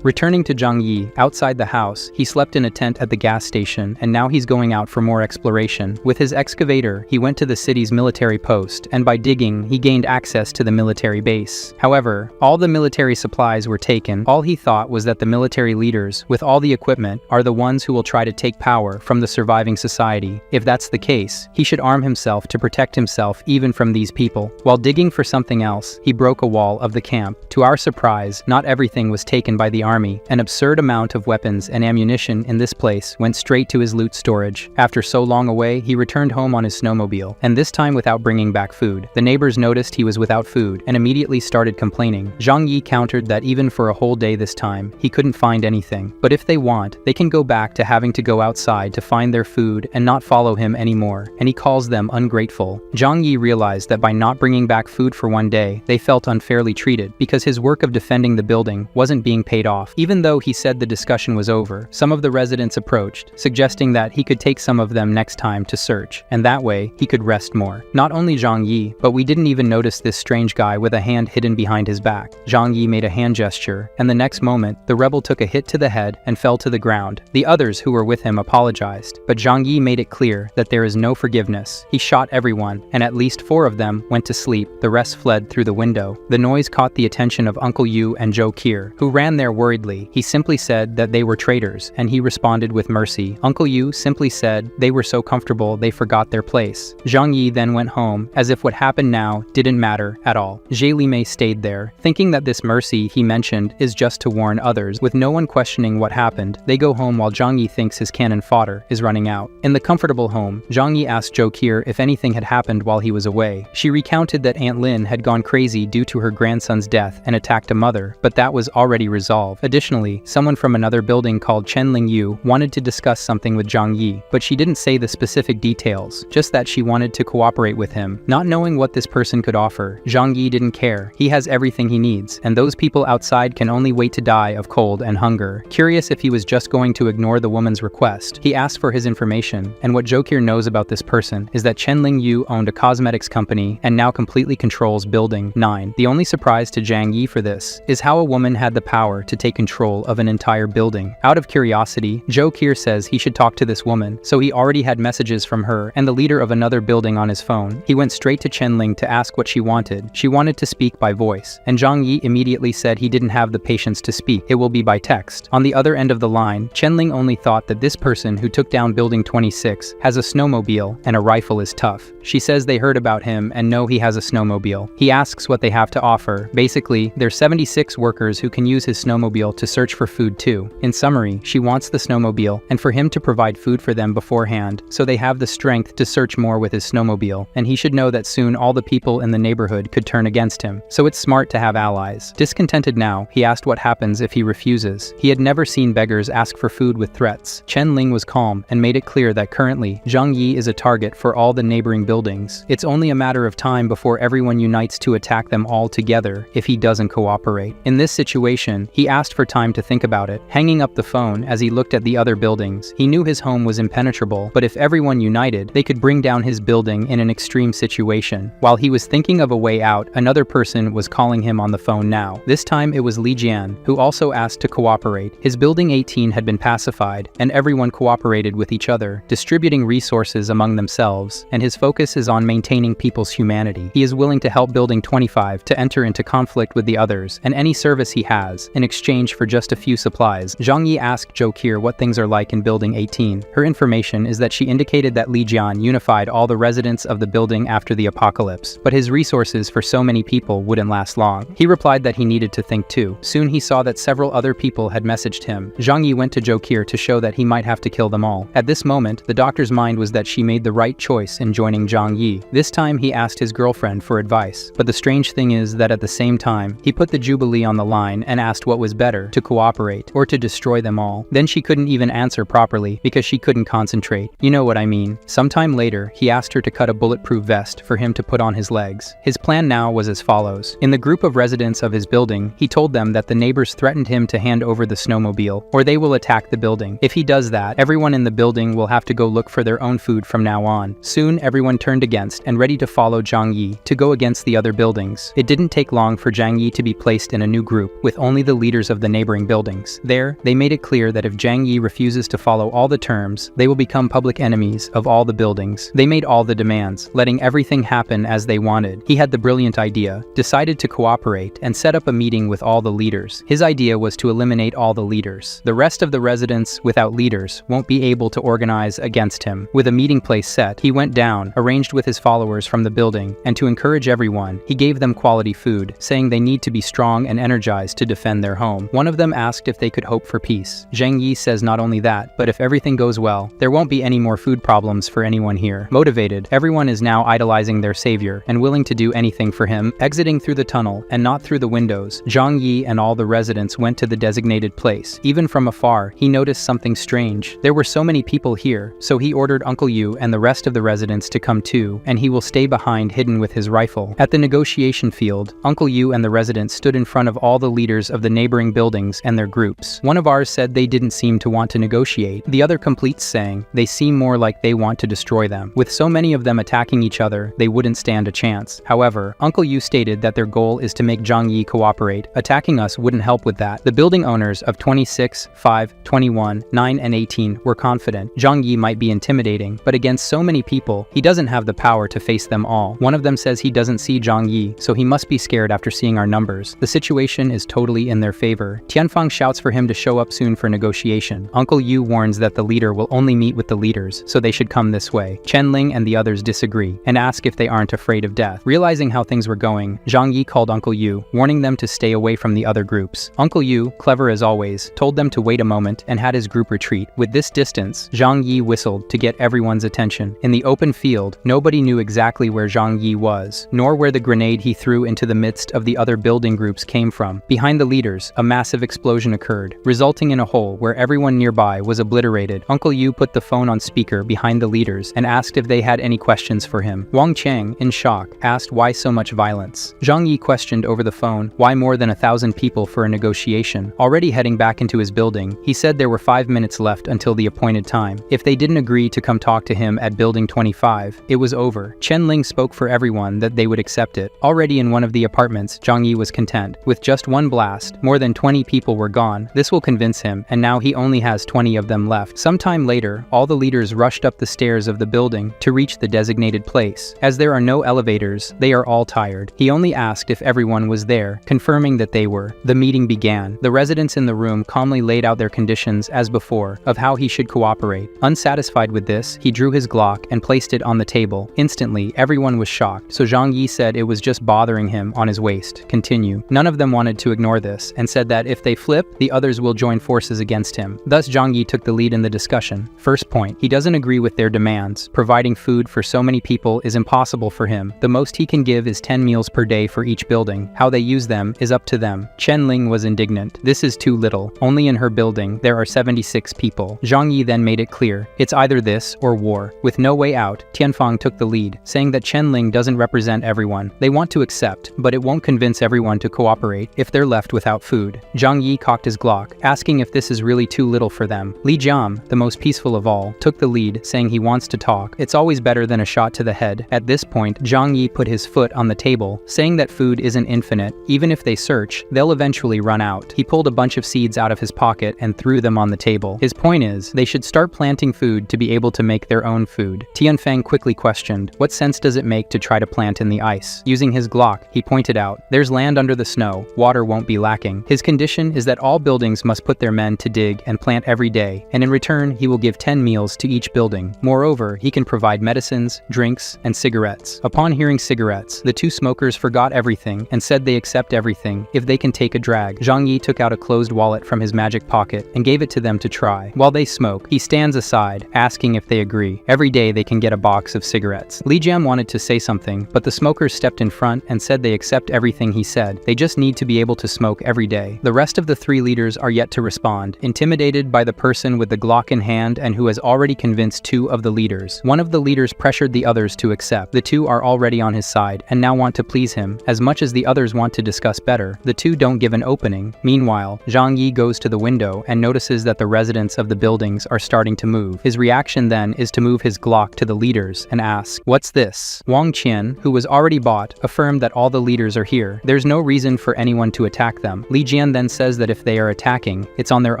Returning to Zhang Yi, outside the house, he slept in a tent at the gas station, and now he's going out for more exploration. With his excavator, he went to the city's military post, and by digging, he gained access to the military base. However, all the military supplies were taken. All he thought was that the military leaders, with all the equipment, are the ones who will try to take power from the surviving society. If that's the case, he should arm himself to protect himself even from these people. While digging for something else, he broke a wall of the camp. To our surprise, not everything was taken by the army. An absurd amount of weapons and ammunition in this place went straight to his loot storage. After so long away, he returned home on his snowmobile, and this time without bringing back food. The neighbors noticed he was without food and immediately started complaining. Zhang Yi countered that even for a whole day this time, he couldn't find anything. But if they want, they can go back to having to go outside to find their food and not follow him anymore, and he calls them ungrateful. Zhang Yi realized that by not bringing back food for one day, they felt unfairly treated because his work of defending the building wasn't being paid off. Even though he said the discussion was over, some of the residents approached, suggesting that he could take some of them next time to search, and that way, he could rest more. Not only Zhang Yi, but we didn't even notice this strange guy with a hand hidden behind his back. Zhang Yi made a hand gesture, and the next moment, the rebel took a hit to the head and fell to the ground. The others who were with him apologized, but Zhang Yi made it clear that there is no forgiveness. He shot everyone, and at least 4 of them went to sleep. The rest fled through the window. The noise caught the attention of Uncle Yu and Jokir, who ran there worriedly. He simply said that they were traitors, and he responded with mercy. Uncle Yu simply said they were so comfortable they forgot their place. Zhang Yi then went home, as if what happened now didn't matter at all. Zhang Yi stayed there, thinking that this mercy he mentioned is just to warn others. With no one questioning what happened, they go home while Zhang Yi thinks his cannon fodder is running out. In the comfortable home, Zhang Yi asked Jokir if anything had happened while he was away. She recounted that Aunt Lin had gone crazy due to her grandson's death and attacked a mother, but that was already resolved. Additionally, someone from another building called Chen Lingyu wanted to discuss something with Zhang Yi, but she didn't say the specific details, just that she wanted to cooperate with him. Not knowing what this person could offer, Zhang Yi didn't care. He has everything he needs, and those people outside can only wait to die of cold and hunger. Curious if he was just going to ignore the woman's request, he asked for his information, and what Jokir knows about this person is that Chen Lingyu owned a cosmetics company and now completely controls Building 9. The only surprise to Zhang Yi for this is how a woman had the power to take control of an entire building. Out of curiosity, Jokir says he should talk to this woman, so he already had messages from her and the leader of another building on his phone. He went straight to Chenling to ask what she wanted. She wanted to speak by voice, and Zhang Yi immediately said he didn't have the patience to speak. It will be by text. On the other end of the line, Chenling only thought that this person who took down Building 26 has a snowmobile and a rifle is tough. She says they heard about him and know he has a snowmobile. He asks what they have to offer. Basically, there's 76 workers who can use his snowmobile snowmobile to search for food too. In summary, she wants the snowmobile and for him to provide food for them beforehand, so they have the strength to search more with his snowmobile, and he should know that soon all the people in the neighborhood could turn against him, so it's smart to have allies. Discontented now, he asked what happens if he refuses. He had never seen beggars ask for food with threats. Chen Ling was calm and made it clear that currently, Zhang Yi is a target for all the neighboring buildings. It's only a matter of time before everyone unites to attack them all together if he doesn't cooperate. In this situation, he asked for time to think about it, hanging up the phone as he looked at the other buildings. He knew his home was impenetrable, but if everyone united, they could bring down his building in an extreme situation. While he was thinking of a way out, another person was calling him on the phone now. This time it was Li Jian, who also asked to cooperate. His building 18 had been pacified, and everyone cooperated with each other, distributing resources among themselves, and his focus is on maintaining people's humanity. He is willing to help building 25 to enter into conflict with the others, and any service he has, in exchange for just a few supplies. Zhang Yi asked Jokir what things are like in building 18. Her information is that she indicated that Li Jian unified all the residents of the building after the apocalypse, but his resources for so many people wouldn't last long. He replied that he needed to think too. Soon he saw that several other people had messaged him. Zhang Yi went to Jokir to show that he might have to kill them all. At this moment, the doctor's mind was that she made the right choice in joining Zhang Yi. This time he asked his girlfriend for advice. But the strange thing is that at the same time, he put the Jubilee on the line and asked what was better, to cooperate or to destroy them all. Then she couldn't even answer properly because she couldn't concentrate. You know what I mean. Sometime later, he asked her to cut a bulletproof vest for him to put on his legs. His plan now was as follows. In the group of residents of his building, he told them that the neighbors threatened him to hand over the snowmobile, or they will attack the building. If he does that, everyone in the building will have to go look for their own food from now on. Soon, everyone turned against and ready to follow Zhang Yi to go against the other buildings. It didn't take long for Zhang Yi to be placed in a new group, with only the leaders of the neighboring buildings. There, they made it clear that if Zhang Yi refuses to follow all the terms, they will become public enemies of all the buildings. They made all the demands, letting everything happen as they wanted. He had the brilliant idea, decided to cooperate, and set up a meeting with all the leaders. His idea was to eliminate all the leaders. The rest of the residents, without leaders, won't be able to organize against him. With a meeting place set, he went down, arranged with his followers from the building, and to encourage everyone, he gave them quality food, saying they need to be strong and energized to defend their home. One of them asked if they could hope for peace. Zhang Yi says not only that, but if everything goes well, there won't be any more food problems for anyone here. Motivated, everyone is now idolizing their savior and willing to do anything for him. Exiting through the tunnel and not through the windows, Zhang Yi and all the residents went to the designated place. Even from afar, he noticed something strange. There were so many people here, so he ordered Uncle Yu and the rest of the residents to come too, and he will stay behind hidden with his rifle. At the negotiation field, Uncle Yu and the residents stood in front of all the leaders of the neighboring buildings and their groups. One of ours said they didn't seem to want to negotiate. The other completes saying, they seem more like they want to destroy them. With so many of them attacking each other, they wouldn't stand a chance. However, Uncle Yu stated that their goal is to make Zhang Yi cooperate. Attacking us wouldn't help with that. The building owners of 26, 5, 21, 9, and 18 were confident Zhang Yi might be intimidating, but against so many people, he doesn't have the power to face them all. One of them says he doesn't see Zhang Yi, so he must be scared after seeing our numbers. The situation is totally in their favor. Tianfeng shouts for him to show up soon for negotiation. Uncle Yu warns that the leader will only meet with the leaders, so they should come this way. Chen Ling and the others disagree, and ask if they aren't afraid of death. Realizing how things were going, Zhang Yi called Uncle Yu, warning them to stay away from the other groups. Uncle Yu, clever as always, told them to wait a moment and had his group retreat. With this distance, Zhang Yi whistled to get everyone's attention. In the open field, nobody knew exactly where Zhang Yi was, nor where the grenade he threw into the midst of the other building groups came from. Behind the leaders, a massive explosion occurred, resulting in a hole where everyone nearby was obliterated. Uncle Yu put the phone on speaker behind the leaders and asked if they had any questions for him. Wang Cheng, in shock, asked why so much violence. Zhang Yi questioned over the phone why more than 1,000 people for a negotiation. Already heading back into his building, he said there were 5 minutes left until the appointed time. If they didn't agree to come talk to him at building 25, it was over. Chen Ling spoke for everyone that they would accept it. Already in one of the apartments, Zhang Yi was content. With just one blast, more than 20 people were gone. This will convince him, and now he only has 20 of them left. Sometime later, all the leaders rushed up the stairs of the building to reach the designated place. As there are no elevators, they are all tired. He only asked if everyone was there, confirming that they were. The meeting began. The residents in the room calmly laid out their conditions as before, of how he should cooperate. Unsatisfied with this, he drew his Glock and placed it on the table. Instantly, everyone was shocked, so Zhang Yi said it was just bothering him on his waist. Continue. None of them wanted to ignore this, and said said that if they flip, the others will join forces against him. Thus Zhang Yi took the lead in the discussion. First point, he doesn't agree with their demands. Providing food for so many people is impossible for him. The most he can give is 10 meals per day for each building. How they use them is up to them. Chen Ling was indignant. This is too little. Only in her building, there are 76 people. Zhang Yi then made it clear. It's either this or war. With no way out, Tianfang took the lead, saying that Chen Ling doesn't represent everyone. They want to accept, but it won't convince everyone to cooperate if they're left without food. Zhang Yi cocked his Glock, asking if this is really too little for them. Li Jiam, the most peaceful of all, took the lead, saying he wants to talk. It's always better than a shot to the head. At this point, Zhang Yi put his foot on the table, saying that food isn't infinite. Even if they search, they'll eventually run out. He pulled a bunch of seeds out of his pocket and threw them on the table. His point is, they should start planting food to be able to make their own food. Tianfang quickly questioned, what sense does it make to try to plant in the ice? Using his Glock, he pointed out, there's land under the snow, water won't be lacking. His condition is that all buildings must put their men to dig and plant every day, and in return, he will give 10 meals to each building. Moreover, he can provide medicines, drinks, and cigarettes. Upon hearing cigarettes, the two smokers forgot everything and said they accept everything if they can take a drag. Zhang Yi took out a closed wallet from his magic pocket and gave it to them to try. While they smoke, he stands aside, asking if they agree. Every day they can get a box of cigarettes. Li Jiam wanted to say something, but the smokers stepped in front and said they accept everything he said. They just need to be able to smoke every day. The rest of the three leaders are yet to respond, intimidated by the person with the Glock in hand and who has already convinced two of the leaders. One of the leaders pressured the others to accept. The two are already on his side and now want to please him, as much as the others want to discuss better. The two don't give an opening. Meanwhile, Zhang Yi goes to the window and notices that the residents of the buildings are starting to move. His reaction then is to move his Glock to the leaders and ask, what's this? Wang Qian, who was already bought, affirmed that all the leaders are here. There's no reason for anyone to attack them. Li Jian then says that if they are attacking, it's on their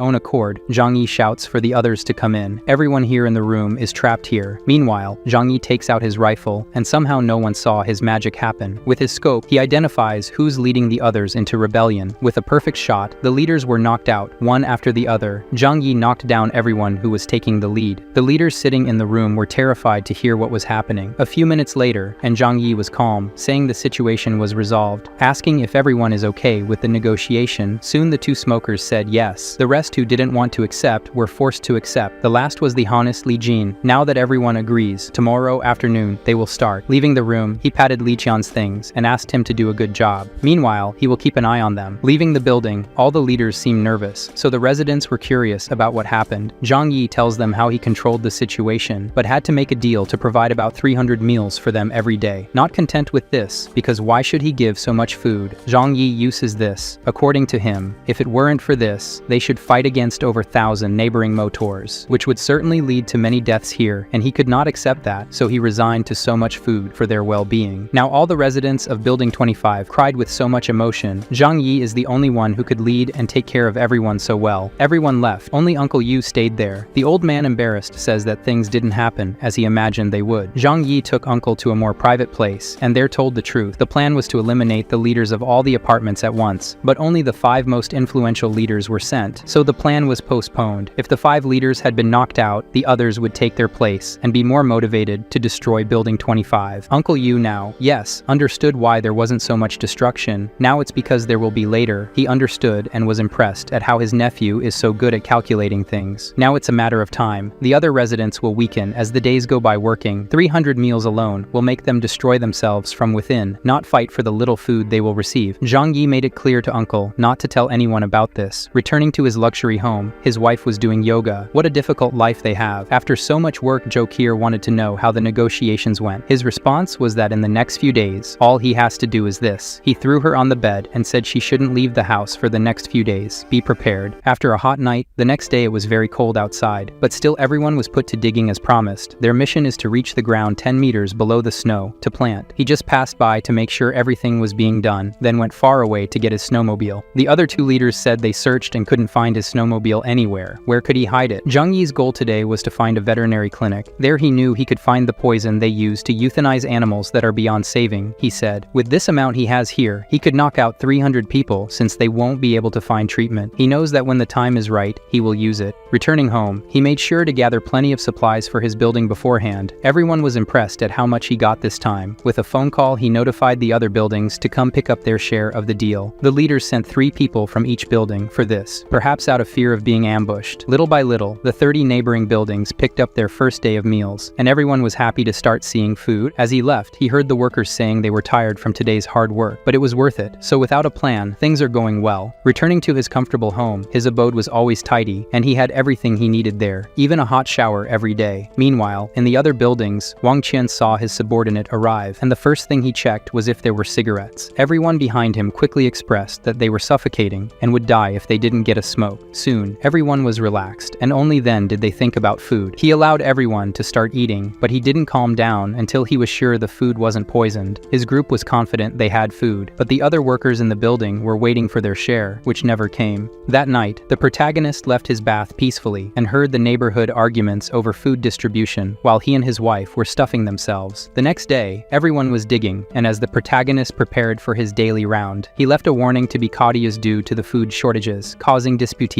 own accord. Zhang Yi shouts for the others to come in. Everyone here in the room is trapped here. Meanwhile, Zhang Yi takes out his rifle, and somehow no one saw his magic happen. With his scope, he identifies who's leading the others into rebellion. With a perfect shot, the leaders were knocked out, one after the other. Zhang Yi knocked down everyone who was taking the lead. The leaders sitting in the room were terrified to hear what was happening. A few minutes later, and Zhang Yi was calm, saying the situation was resolved. Asking if everyone is okay with the negotiation, soon the two smokers said yes. The rest who didn't want to accept were forced to accept. The last was the honest Li Jin. Now that everyone agrees, tomorrow afternoon they will start. Leaving the room, he patted Li Qian's things and asked him to do a good job. Meanwhile, he will keep an eye on them. Leaving the building, all the leaders seemed nervous, so the residents were curious about what happened. Zhang Yi tells them how he controlled the situation, but had to make a deal to provide about 300 meals for them every day. Not content with this, because why should he give so much food? Zhang Yi uses this. According to him, if it weren't for this, they should fight against over 1,000 neighboring motors, which would certainly lead to many deaths here, and he could not accept that, so he resigned to so much food for their well-being. Now all the residents of Building 25 cried with so much emotion. Zhang Yi is the only one who could lead and take care of everyone so well. Everyone left, only Uncle Yu stayed there. The old man, embarrassed, says that things didn't happen as he imagined they would. Zhang Yi took Uncle to a more private place, and there told the truth. The plan was to eliminate the leaders of all the apartments at once, but only the 5 most influential leaders were sent, so the plan was postponed. If the 5 leaders had been knocked out, the others would take their place and be more motivated to destroy Building 25. Uncle Yu now, yes, understood why there wasn't so much destruction. Now it's because there will be later. He understood and was impressed at how his nephew is so good at calculating things. Now it's a matter of time. The other residents will weaken as the days go by working. 300 meals alone will make them destroy themselves from within, not fight for the little food they will receive. Zhang Yi made it clear to Uncle not to tell anyone about this. Returning to his luxury home, his wife was doing yoga. What a difficult life they have. After so much work, Jokir wanted to know how the negotiations went. His response was that in the next few days, all he has to do is this. He threw her on the bed and said she shouldn't leave the house for the next few days. Be prepared. After a hot night, the next day it was very cold outside, but still everyone was put to digging as promised. Their mission is to reach the ground 10 meters below the snow to plant. He just passed by to make sure everything was being done, then went far away to get his snowmobile. The other 2 leaders said they searched and couldn't find his snowmobile anywhere. Where could he hide it? Zhang Yi's goal today was to find a veterinary clinic. There he knew he could find the poison they use to euthanize animals that are beyond saving, he said. With this amount he has here, he could knock out 300 people since they won't be able to find treatment. He knows that when the time is right, he will use it. Returning home, he made sure to gather plenty of supplies for his building beforehand. Everyone was impressed at how much he got this time. With a phone call, he notified the other buildings to come pick up their share of the deal. The leaders sent 3 3 people from each building for this, perhaps out of fear of being ambushed. Little by little, the 30 neighboring buildings picked up their first day of meals, and everyone was happy to start seeing food. As he left, he heard the workers saying they were tired from today's hard work, but it was worth it. So without a plan, things are going well. Returning to his comfortable home, his abode was always tidy, and he had everything he needed there, even a hot shower every day. Meanwhile, in the other buildings, Wang Qian saw his subordinate arrive, and the first thing he checked was if there were cigarettes. Everyone behind him quickly expressed that they were suffocating and would die if they didn't get a smoke. Soon, everyone was relaxed, and only then did they think about food. He allowed everyone to start eating, but he didn't calm down until he was sure the food wasn't poisoned. His group was confident they had food, but the other workers in the building were waiting for their share, which never came. That night, the protagonist left his bath peacefully and heard the neighborhood arguments over food distribution while he and his wife were stuffing themselves. The next day, everyone was digging, and as the protagonist prepared for his daily round, he left a warning to be courteous due to the food shortages, causing disputes.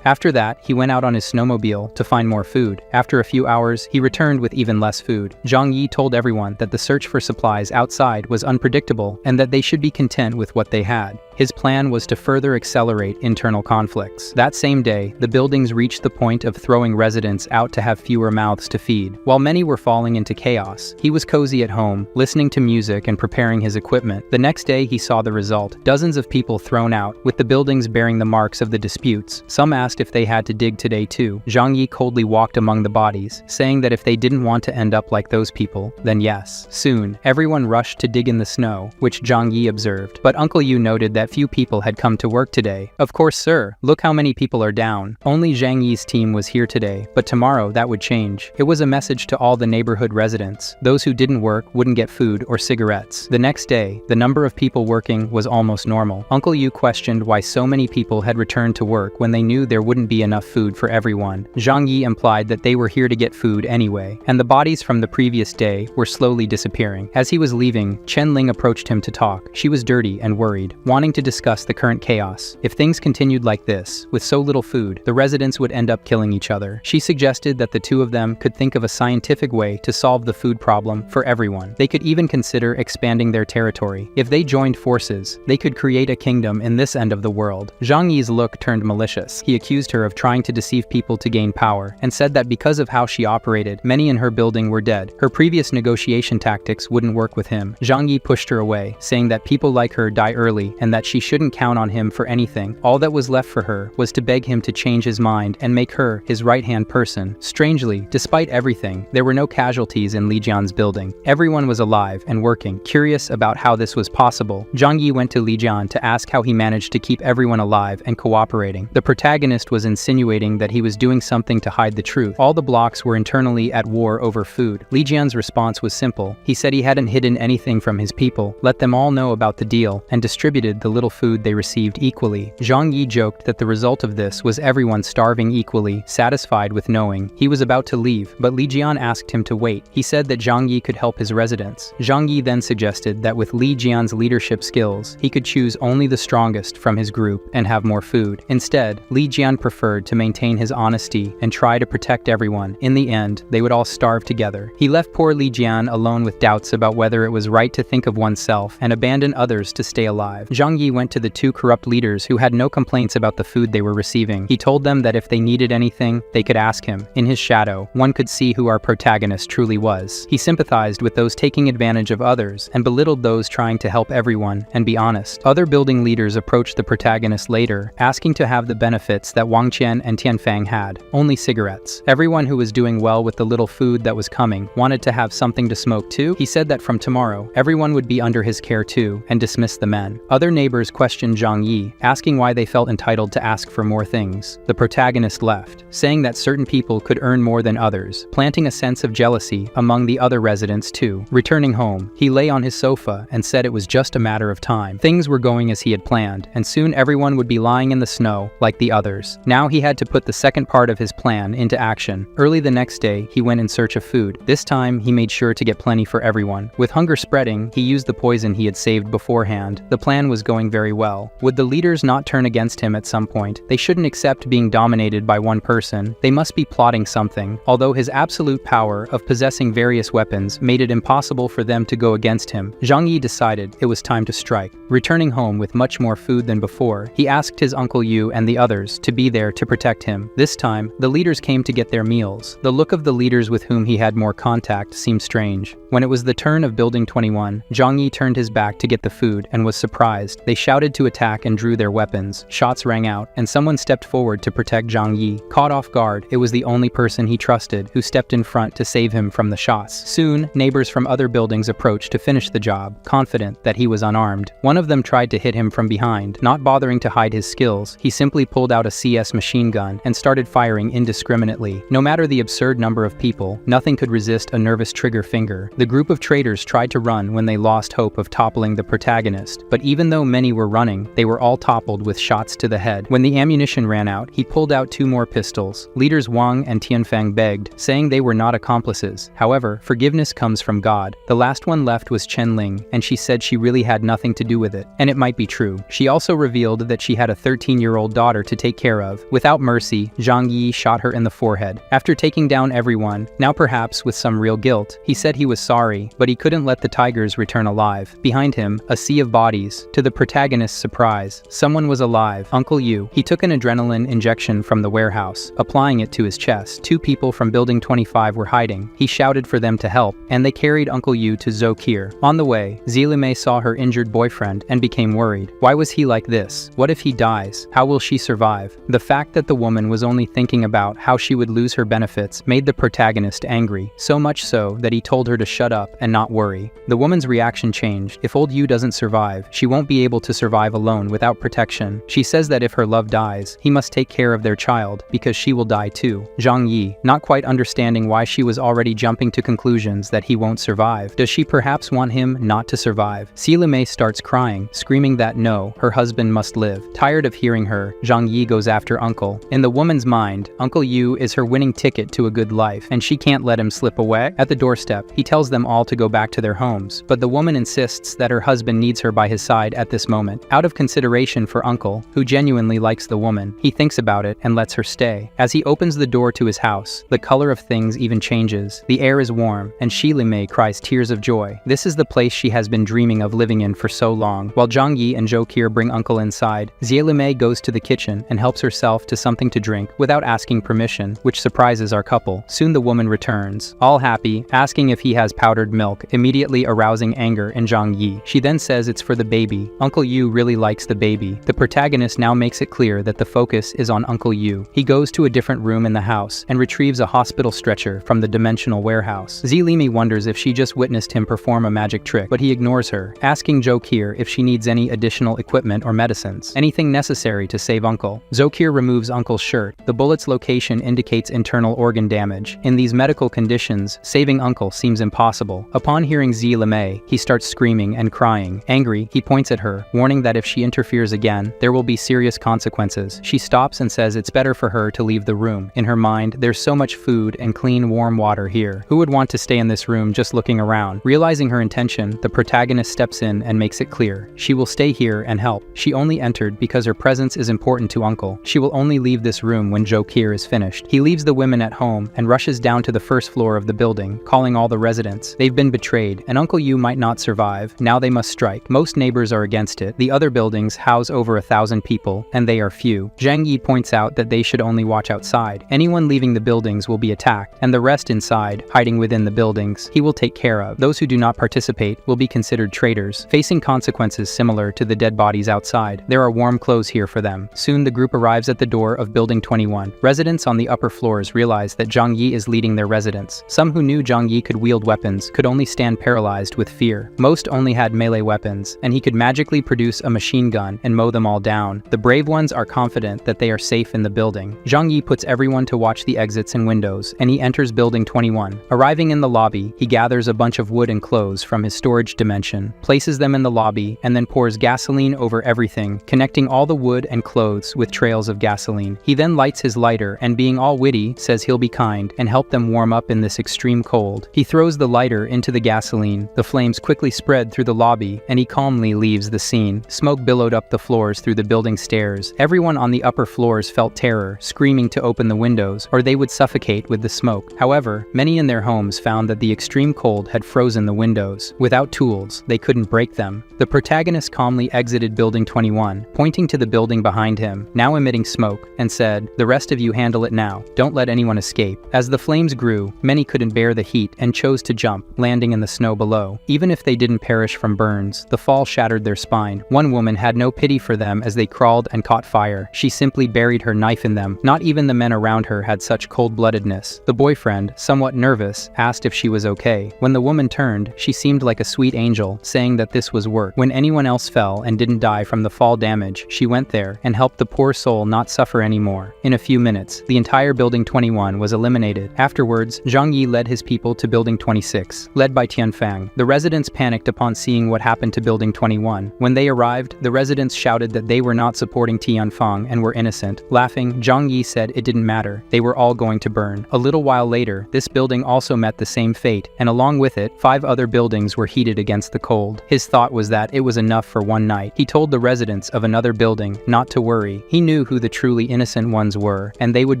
After that, he went out on his snowmobile to find more food. After a few hours, he returned with even less food. Zhang Yi told everyone that the search for supplies outside was unpredictable and that they should be content with what they had. His plan was to further accelerate internal conflicts. That same day, the buildings reached the point of throwing residents out to have fewer mouths to feed. While many were falling into chaos, he was cozy at home, listening to music and preparing his equipment. The next day, he saw the result. Dozens of people thrown out, with the buildings bearing the marks of the disputes. Some asked if they had to dig today too. Zhang Yi coldly walked among the bodies, saying that if they didn't want to end up like those people, then yes. Soon, everyone rushed to dig in the snow, which Zhang Yi observed. But Uncle Yu noted that few people had come to work today. Of course, sir. Look how many people are down. Only Zhang Yi's team was here today, but tomorrow that would change. It was a message to all the neighborhood residents. Those who didn't work wouldn't get food or cigarettes. The next day, the number of people working was almost normal. Uncle Yu questioned why so many people had returned to work when they knew there wouldn't be enough food for everyone. Zhang Yi implied that they were here to get food anyway, and the bodies from the previous day were slowly disappearing. As he was leaving, Chen Ling approached him to talk. She was dirty and worried, wanting to discuss the current chaos. If things continued like this, with so little food, the residents would end up killing each other. She suggested that the two of them could think of a scientific way to solve the food problem for everyone. They could even consider expanding their territory. If they joined forces, they could create a kingdom in this end of the world. Zhang Yi's look turned malicious. He accused her of trying to deceive people to gain power, and said that because of how she operated, many in her building were dead. Her previous negotiation tactics wouldn't work with him. Zhang Yi pushed her away, saying that people like her die early and that she shouldn't count on him for anything. All that was left for her was to beg him to change his mind and make her his right-hand person. Strangely, despite everything, there were no casualties in Li Jian's building. Everyone was alive and working. Curious about how this was possible, Zhang Yi went to Li Jian to ask how he managed to keep everyone alive and cooperating. The protagonist was insinuating that he was doing something to hide the truth. All the blocks were internally at war over food. Li Jian's response was simple. He said he hadn't hidden anything from his people, let them all know about the deal, and distributed the little food they received equally. Zhang Yi joked that the result of this was everyone starving equally, satisfied with knowing he was about to leave, but Li Jian asked him to wait. He said that Zhang Yi could help his residents. Zhang Yi then suggested that with Li Jian's leadership skills, he could choose only the strongest from his group and have more food. Instead, Li Jian preferred to maintain his honesty and try to protect everyone. In the end, they would all starve together. He left poor Li Jian alone with doubts about whether it was right to think of oneself and abandon others to stay alive. Zhang Yi went to the two corrupt leaders who had no complaints about the food they were receiving. He told them that if they needed anything, they could ask him. In his shadow, one could see who our protagonist truly was. He sympathized with those taking advantage of others and belittled those trying to help everyone and be honest. Other building leaders approached the protagonist later, asking to have the benefits that Wang Qian and Tianfang had, only cigarettes. Everyone who was doing well with the little food that was coming wanted to have something to smoke too. He said that from tomorrow, everyone would be under his care too, and dismissed the men. Other neighbors questioned Zhang Yi, asking why they felt entitled to ask for more things. The protagonist left, saying that certain people could earn more than others, planting a sense of jealousy among the other residents too. Returning home, he lay on his sofa and said it was just a matter of time. Things were going as he had planned, and soon everyone would be lying in the snow like the others. Now he had to put the second part of his plan into action. Early the next day, he went in search of food. This time, he made sure to get plenty for everyone. With hunger spreading, he used the poison he had saved beforehand. The plan was going going very well. Would the leaders not turn against him at some point? They shouldn't accept being dominated by one person. They must be plotting something. Although his absolute power of possessing various weapons made it impossible for them to go against him, Zhang Yi decided it was time to strike. Returning home with much more food than before, he asked his Uncle Yu and the others to be there to protect him. This time, the leaders came to get their meals. The look of the leaders with whom he had more contact seemed strange. When it was the turn of Building 21, Zhang Yi turned his back to get the food and was surprised. They shouted to attack and drew their weapons. Shots rang out, and someone stepped forward to protect Zhang Yi. Caught off guard, it was the only person he trusted who stepped in front to save him from the shots. Soon, neighbors from other buildings approached to finish the job, confident that he was unarmed. One of them tried to hit him from behind. Not bothering to hide his skills, he simply pulled out a CS machine gun and started firing indiscriminately. No matter the absurd number of people, nothing could resist a nervous trigger finger. The group of traitors tried to run when they lost hope of toppling the protagonist, but even though many were running, they were all toppled with shots to the head. When the ammunition ran out, he pulled out 2 more pistols. Leaders Wang and Tianfang begged, saying they were not accomplices. However, forgiveness comes from God. The last one left was Chen Ling, and she said she really had nothing to do with it. And it might be true. She also revealed that she had a 13-year-old daughter to take care of. Without mercy, Zhang Yi shot her in the forehead. After taking down everyone, now perhaps with some real guilt, he said he was sorry, but he couldn't let the tigers return alive. Behind him, a sea of bodies. To the protagonist's surprise, someone was alive. Uncle Yu. He took an adrenaline injection from the warehouse, applying it to his chest. 2 people from Building 25 were hiding. He shouted for them to help, and they carried Uncle Yu to Zokir. On the way, Zilime saw her injured boyfriend and became worried. Why was he like this? What if he dies? How will she survive? The fact that the woman was only thinking about how she would lose her benefits made the protagonist angry, so much so that he told her to shut up and not worry. The woman's reaction changed. If old Yu doesn't survive, she won't be able to survive alone without protection. She says that if her love dies, he must take care of their child, because she will die too. Zhang Yi, not quite understanding why she was already jumping to conclusions that he won't survive. Does she perhaps want him not to survive? Silime starts crying, screaming that no, her husband must live. Tired of hearing her, Zhang Yi goes after Uncle. In the woman's mind, Uncle Yu is her winning ticket to a good life, and she can't let him slip away. At the doorstep, he tells them all to go back to their homes, but the woman insists that her husband needs her by his side at this moment. Out of consideration for Uncle, who genuinely likes the woman, he thinks about it and lets her stay. As he opens the door to his house, the color of things even changes. The air is warm, and Shilime cries tears of joy. This is the place she has been dreaming of living in for so long. While Zhang Yi and Zokir bring Uncle inside, Zilime goes to the kitchen and helps herself to something to drink without asking permission, which surprises our couple. Soon the woman returns, all happy, asking if he has powdered milk, immediately arousing anger in Zhang Yi. She then says it's for the baby. Uncle Yu really likes the baby. The protagonist now makes it clear that the focus is on Uncle Yu. He goes to a different room in the house and retrieves a hospital stretcher from the dimensional warehouse. Zilime wonders if she just witnessed him perform a magic trick, but he ignores her, asking Zokir if she needs any additional equipment or medicines, anything necessary to save Uncle. Zokir removes Uncle's shirt. The bullet's location indicates internal organ damage. In these medical conditions, saving Uncle seems impossible. Upon hearing Zilime, he starts screaming and crying. Angry, he points at her, warning that if she interferes again, there will be serious consequences. She stops and says it's better for her to leave the room. In her mind, there's so much food and clean, warm water here. Who would want to stay in this room just looking around? Realizing her intention, the protagonist steps in and makes it clear. She will stay here and help. She only entered because her presence is important to Uncle. She will only leave this room when Zokir is finished. He leaves the women at home and rushes down to the first floor of the building, calling all the residents. They've been betrayed, and Uncle Yu might not survive. Now they must strike. Most neighbors are against it. The other buildings house over 1,000 people, and they are few. Zhang Yi points out that they should only watch outside. Anyone leaving the buildings will be attacked, and the rest inside, hiding within the buildings, he will take care of. Those who do not participate will be considered traitors, facing consequences similar to the dead bodies outside. There are warm clothes here for them. Soon the group arrives at the door of Building 21. Residents on the upper floors realize that Zhang Yi is leading their residents. Some who knew Zhang Yi could wield weapons could only stand paralyzed with fear. Most only had melee weapons, and he could magically produce a machine gun and mow them all down. The brave ones are confident that they are safe in the building. Zhang Yi puts everyone to watch the exits and windows, and he enters Building 21. Arriving in the lobby, he gathers a bunch of wood and clothes from his storage dimension, places them in the lobby, and then pours gasoline over everything, connecting all the wood and clothes with trails of gasoline. He then lights his lighter and, being all witty, says he'll be kind and help them warm up in this extreme cold. He throws the lighter into the gasoline. The flames quickly spread through the lobby, and he calmly leaves the scene. Smoke billowed up the floors through the building stairs. Everyone on the upper floors felt terror, screaming to open the windows, or they would suffocate with the smoke. However, many in their homes found that the extreme cold had frozen the windows. Without tools, they couldn't break them. The protagonist calmly exited Building 21, pointing to the building behind him, now emitting smoke, and said, "The rest of you handle it now. Don't let anyone escape." As the flames grew, many couldn't bear the heat and chose to jump, landing in the snow below. Even if they didn't perish from burns, the fall shattered their spine. One woman had no pity for them as they crawled and caught fire. She simply buried her knife in them. Not even the men around her had such cold-bloodedness. The boyfriend, somewhat nervous, asked if she was okay. When the woman turned, she seemed like a sweet angel, saying that this was work. When anyone else fell and didn't die from the fall damage, she went there and helped the poor soul not suffer anymore. In a few minutes, the entire Building 21 was eliminated. Afterwards, Zhang Yi led his people to Building 26, led by Tianfang. The residents panicked upon seeing what happened to Building 21. When they arrived, the residents shouted that they were not supporting Tianfang and were innocent. Laughing, Zhang Yi said it didn't matter. They were all going to burn. A little while later, this building also met the same fate, and along with it, 5 other buildings were heated against the cold. His thought was that it was enough for one night. He told the residents of another building not to worry. He knew who the truly innocent ones were, and they would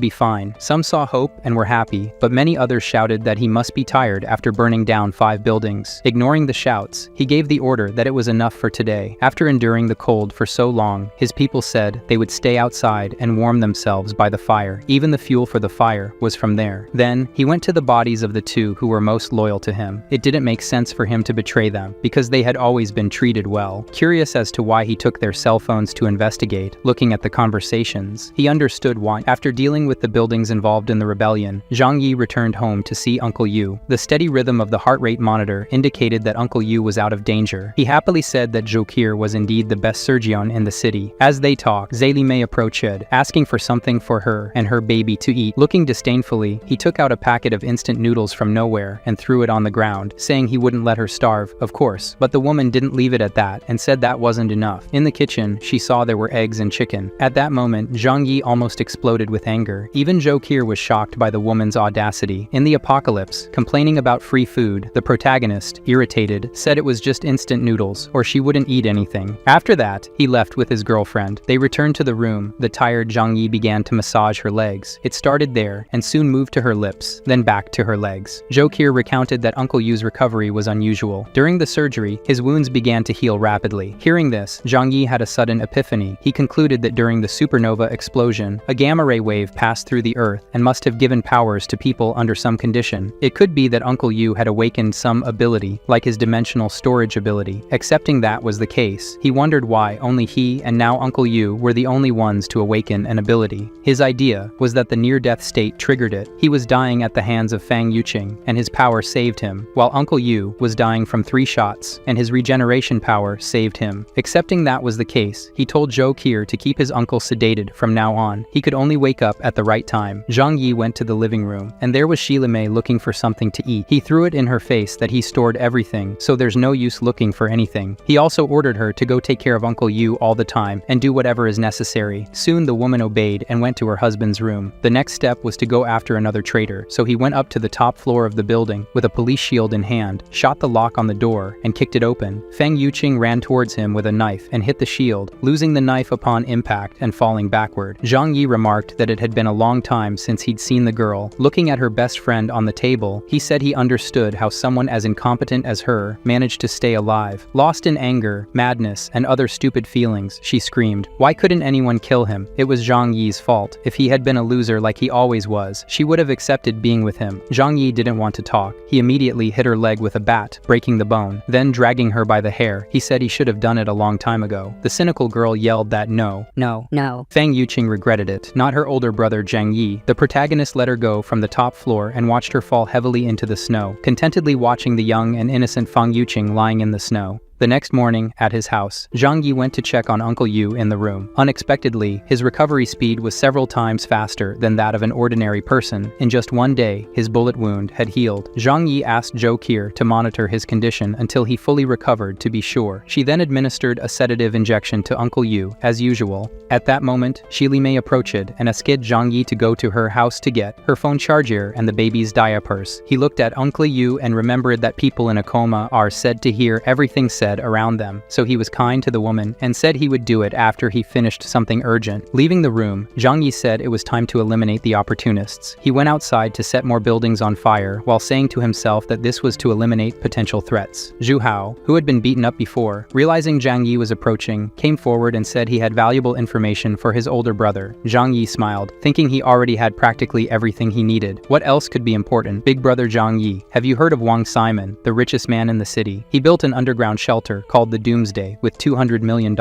be fine. Some saw hope and were happy, but many others shouted that he must be tired after burning down 5 buildings. Ignoring the shouts, he gave the order that it was enough for today. After enduring the cold for so long, his people said they would stay outside and warm themselves by the fire. Even the fuel for the fire was from there. Then, he went to the bodies of the 2 who were most loyal to him. It didn't make sense for him to betray them, because they had always been treated well. Curious as to why he took their cell phones to investigate, looking at the conversations, he understood why. After dealing with the buildings involved in the rebellion, Zhang Yi returned home to see Uncle Yu. The steady rhythm of the heart rate monitor indicated that Uncle Yu was out of danger. He happily said that Zhokir was indeed the best surgeon in the city. As they talked, Zelimei approached, asking for something for her and her baby to eat. Looking disdainfully, he took out a packet of instant noodles from nowhere and threw it on the ground, saying he wouldn't let her starve, of course. But the woman didn't leave it at that and said that wasn't enough. In the kitchen, she saw there were eggs and chicken. At that moment, Zhang Yi almost exploded with anger. Even Zhokir was shocked by the woman's audacity. In the apocalypse, complaining about free food, the protagonist, irritated, said it was just instant noodles, or she wouldn't eat anything. After that, he left with his girlfriend. They returned to the room. The tired Zhang Yi began to massage her legs. It started there, and soon moved to her lips, then back to her legs. Zhokir recounted that Uncle Yu's recovery was unusual. During the surgery, his wounds began to heal rapidly. Hearing this, Zhang Yi had a sudden epiphany. He concluded that during the supernova explosion, a gamma-ray wave passed through the Earth and must have given powers to people under some condition. It could be that Uncle Yu had awakened some ability, like his dimensional storage ability. Accepting that was the case, he wondered why only he and now Uncle Yu were the only ones to awaken an ability. His idea was that the near-death state triggered it. He was dying at the hands of Fang Yuqing, and his power saved him, while Uncle Yu was dying from 3 shots, and his regeneration power saved him. Accepting that was the case, he told Zhokir to keep his uncle sedated from now on. He could only wake up at the right time. Zhang Yi went to the living room, and there was Shilimei looking for something to eat. He threw it in her face that he stored everything, so there's no use looking for anything. He also ordered her to go take care of Uncle Yu all the time, and do whatever is necessary. Soon the woman obeyed and went to her husband's room. The next step was to go after another traitor, so he went up to the top floor of the building, with a police shield in hand, shot the lock on the door, and kicked it open. Fang Yuqing ran towards him with a knife and hit the shield, losing the knife upon impact and falling backward. Zhang Yi remarked that it had been a long time since he'd seen the girl. Looking at her best friend on the table, he said he understood how someone as incompetent as her managed to stay alive. Lost in anger, madness, and other stupid feelings, she screamed. Why couldn't anyone kill him? It was Zhang Yi's fault. If he had been a loser like he always was, she would have accepted being with him. Zhang Yi didn't want to talk. He immediately hit her leg with a bat, breaking the bone. Then dragging her by the hair, he said he should have done it a long time ago. The cynical girl yelled that no. Fang Yuqing regretted it, not her older brother Zhang Yi. The protagonist let her go from the top floor and watched her fall heavily into the snow, contentedly watching the young and innocent Fang Yuqing lying in the snow. The next morning, at his house, Zhang Yi went to check on Uncle Yu in the room. Unexpectedly, his recovery speed was several times faster than that of an ordinary person. In just one day, his bullet wound had healed. Zhang Yi asked Zhokir to monitor his condition until he fully recovered to be sure. She then administered a sedative injection to Uncle Yu, as usual. At that moment, Shilimei approached and asked Zhang Yi to go to her house to get her phone charger and the baby's diapers. He looked at Uncle Yu and remembered that people in a coma are said to hear everything said bed around them, so he was kind to the woman and said he would do it after he finished something urgent. Leaving the room, Zhang Yi said it was time to eliminate the opportunists. He went outside to set more buildings on fire while saying to himself that this was to eliminate potential threats. Zhu Hao, who had been beaten up before, realizing Zhang Yi was approaching, came forward and said he had valuable information for his older brother. Zhang Yi smiled, thinking he already had practically everything he needed. What else could be important? Big brother Zhang Yi, have you heard of Wang Simon, the richest man in the city? He built an underground shelter called the Doomsday with $200 million.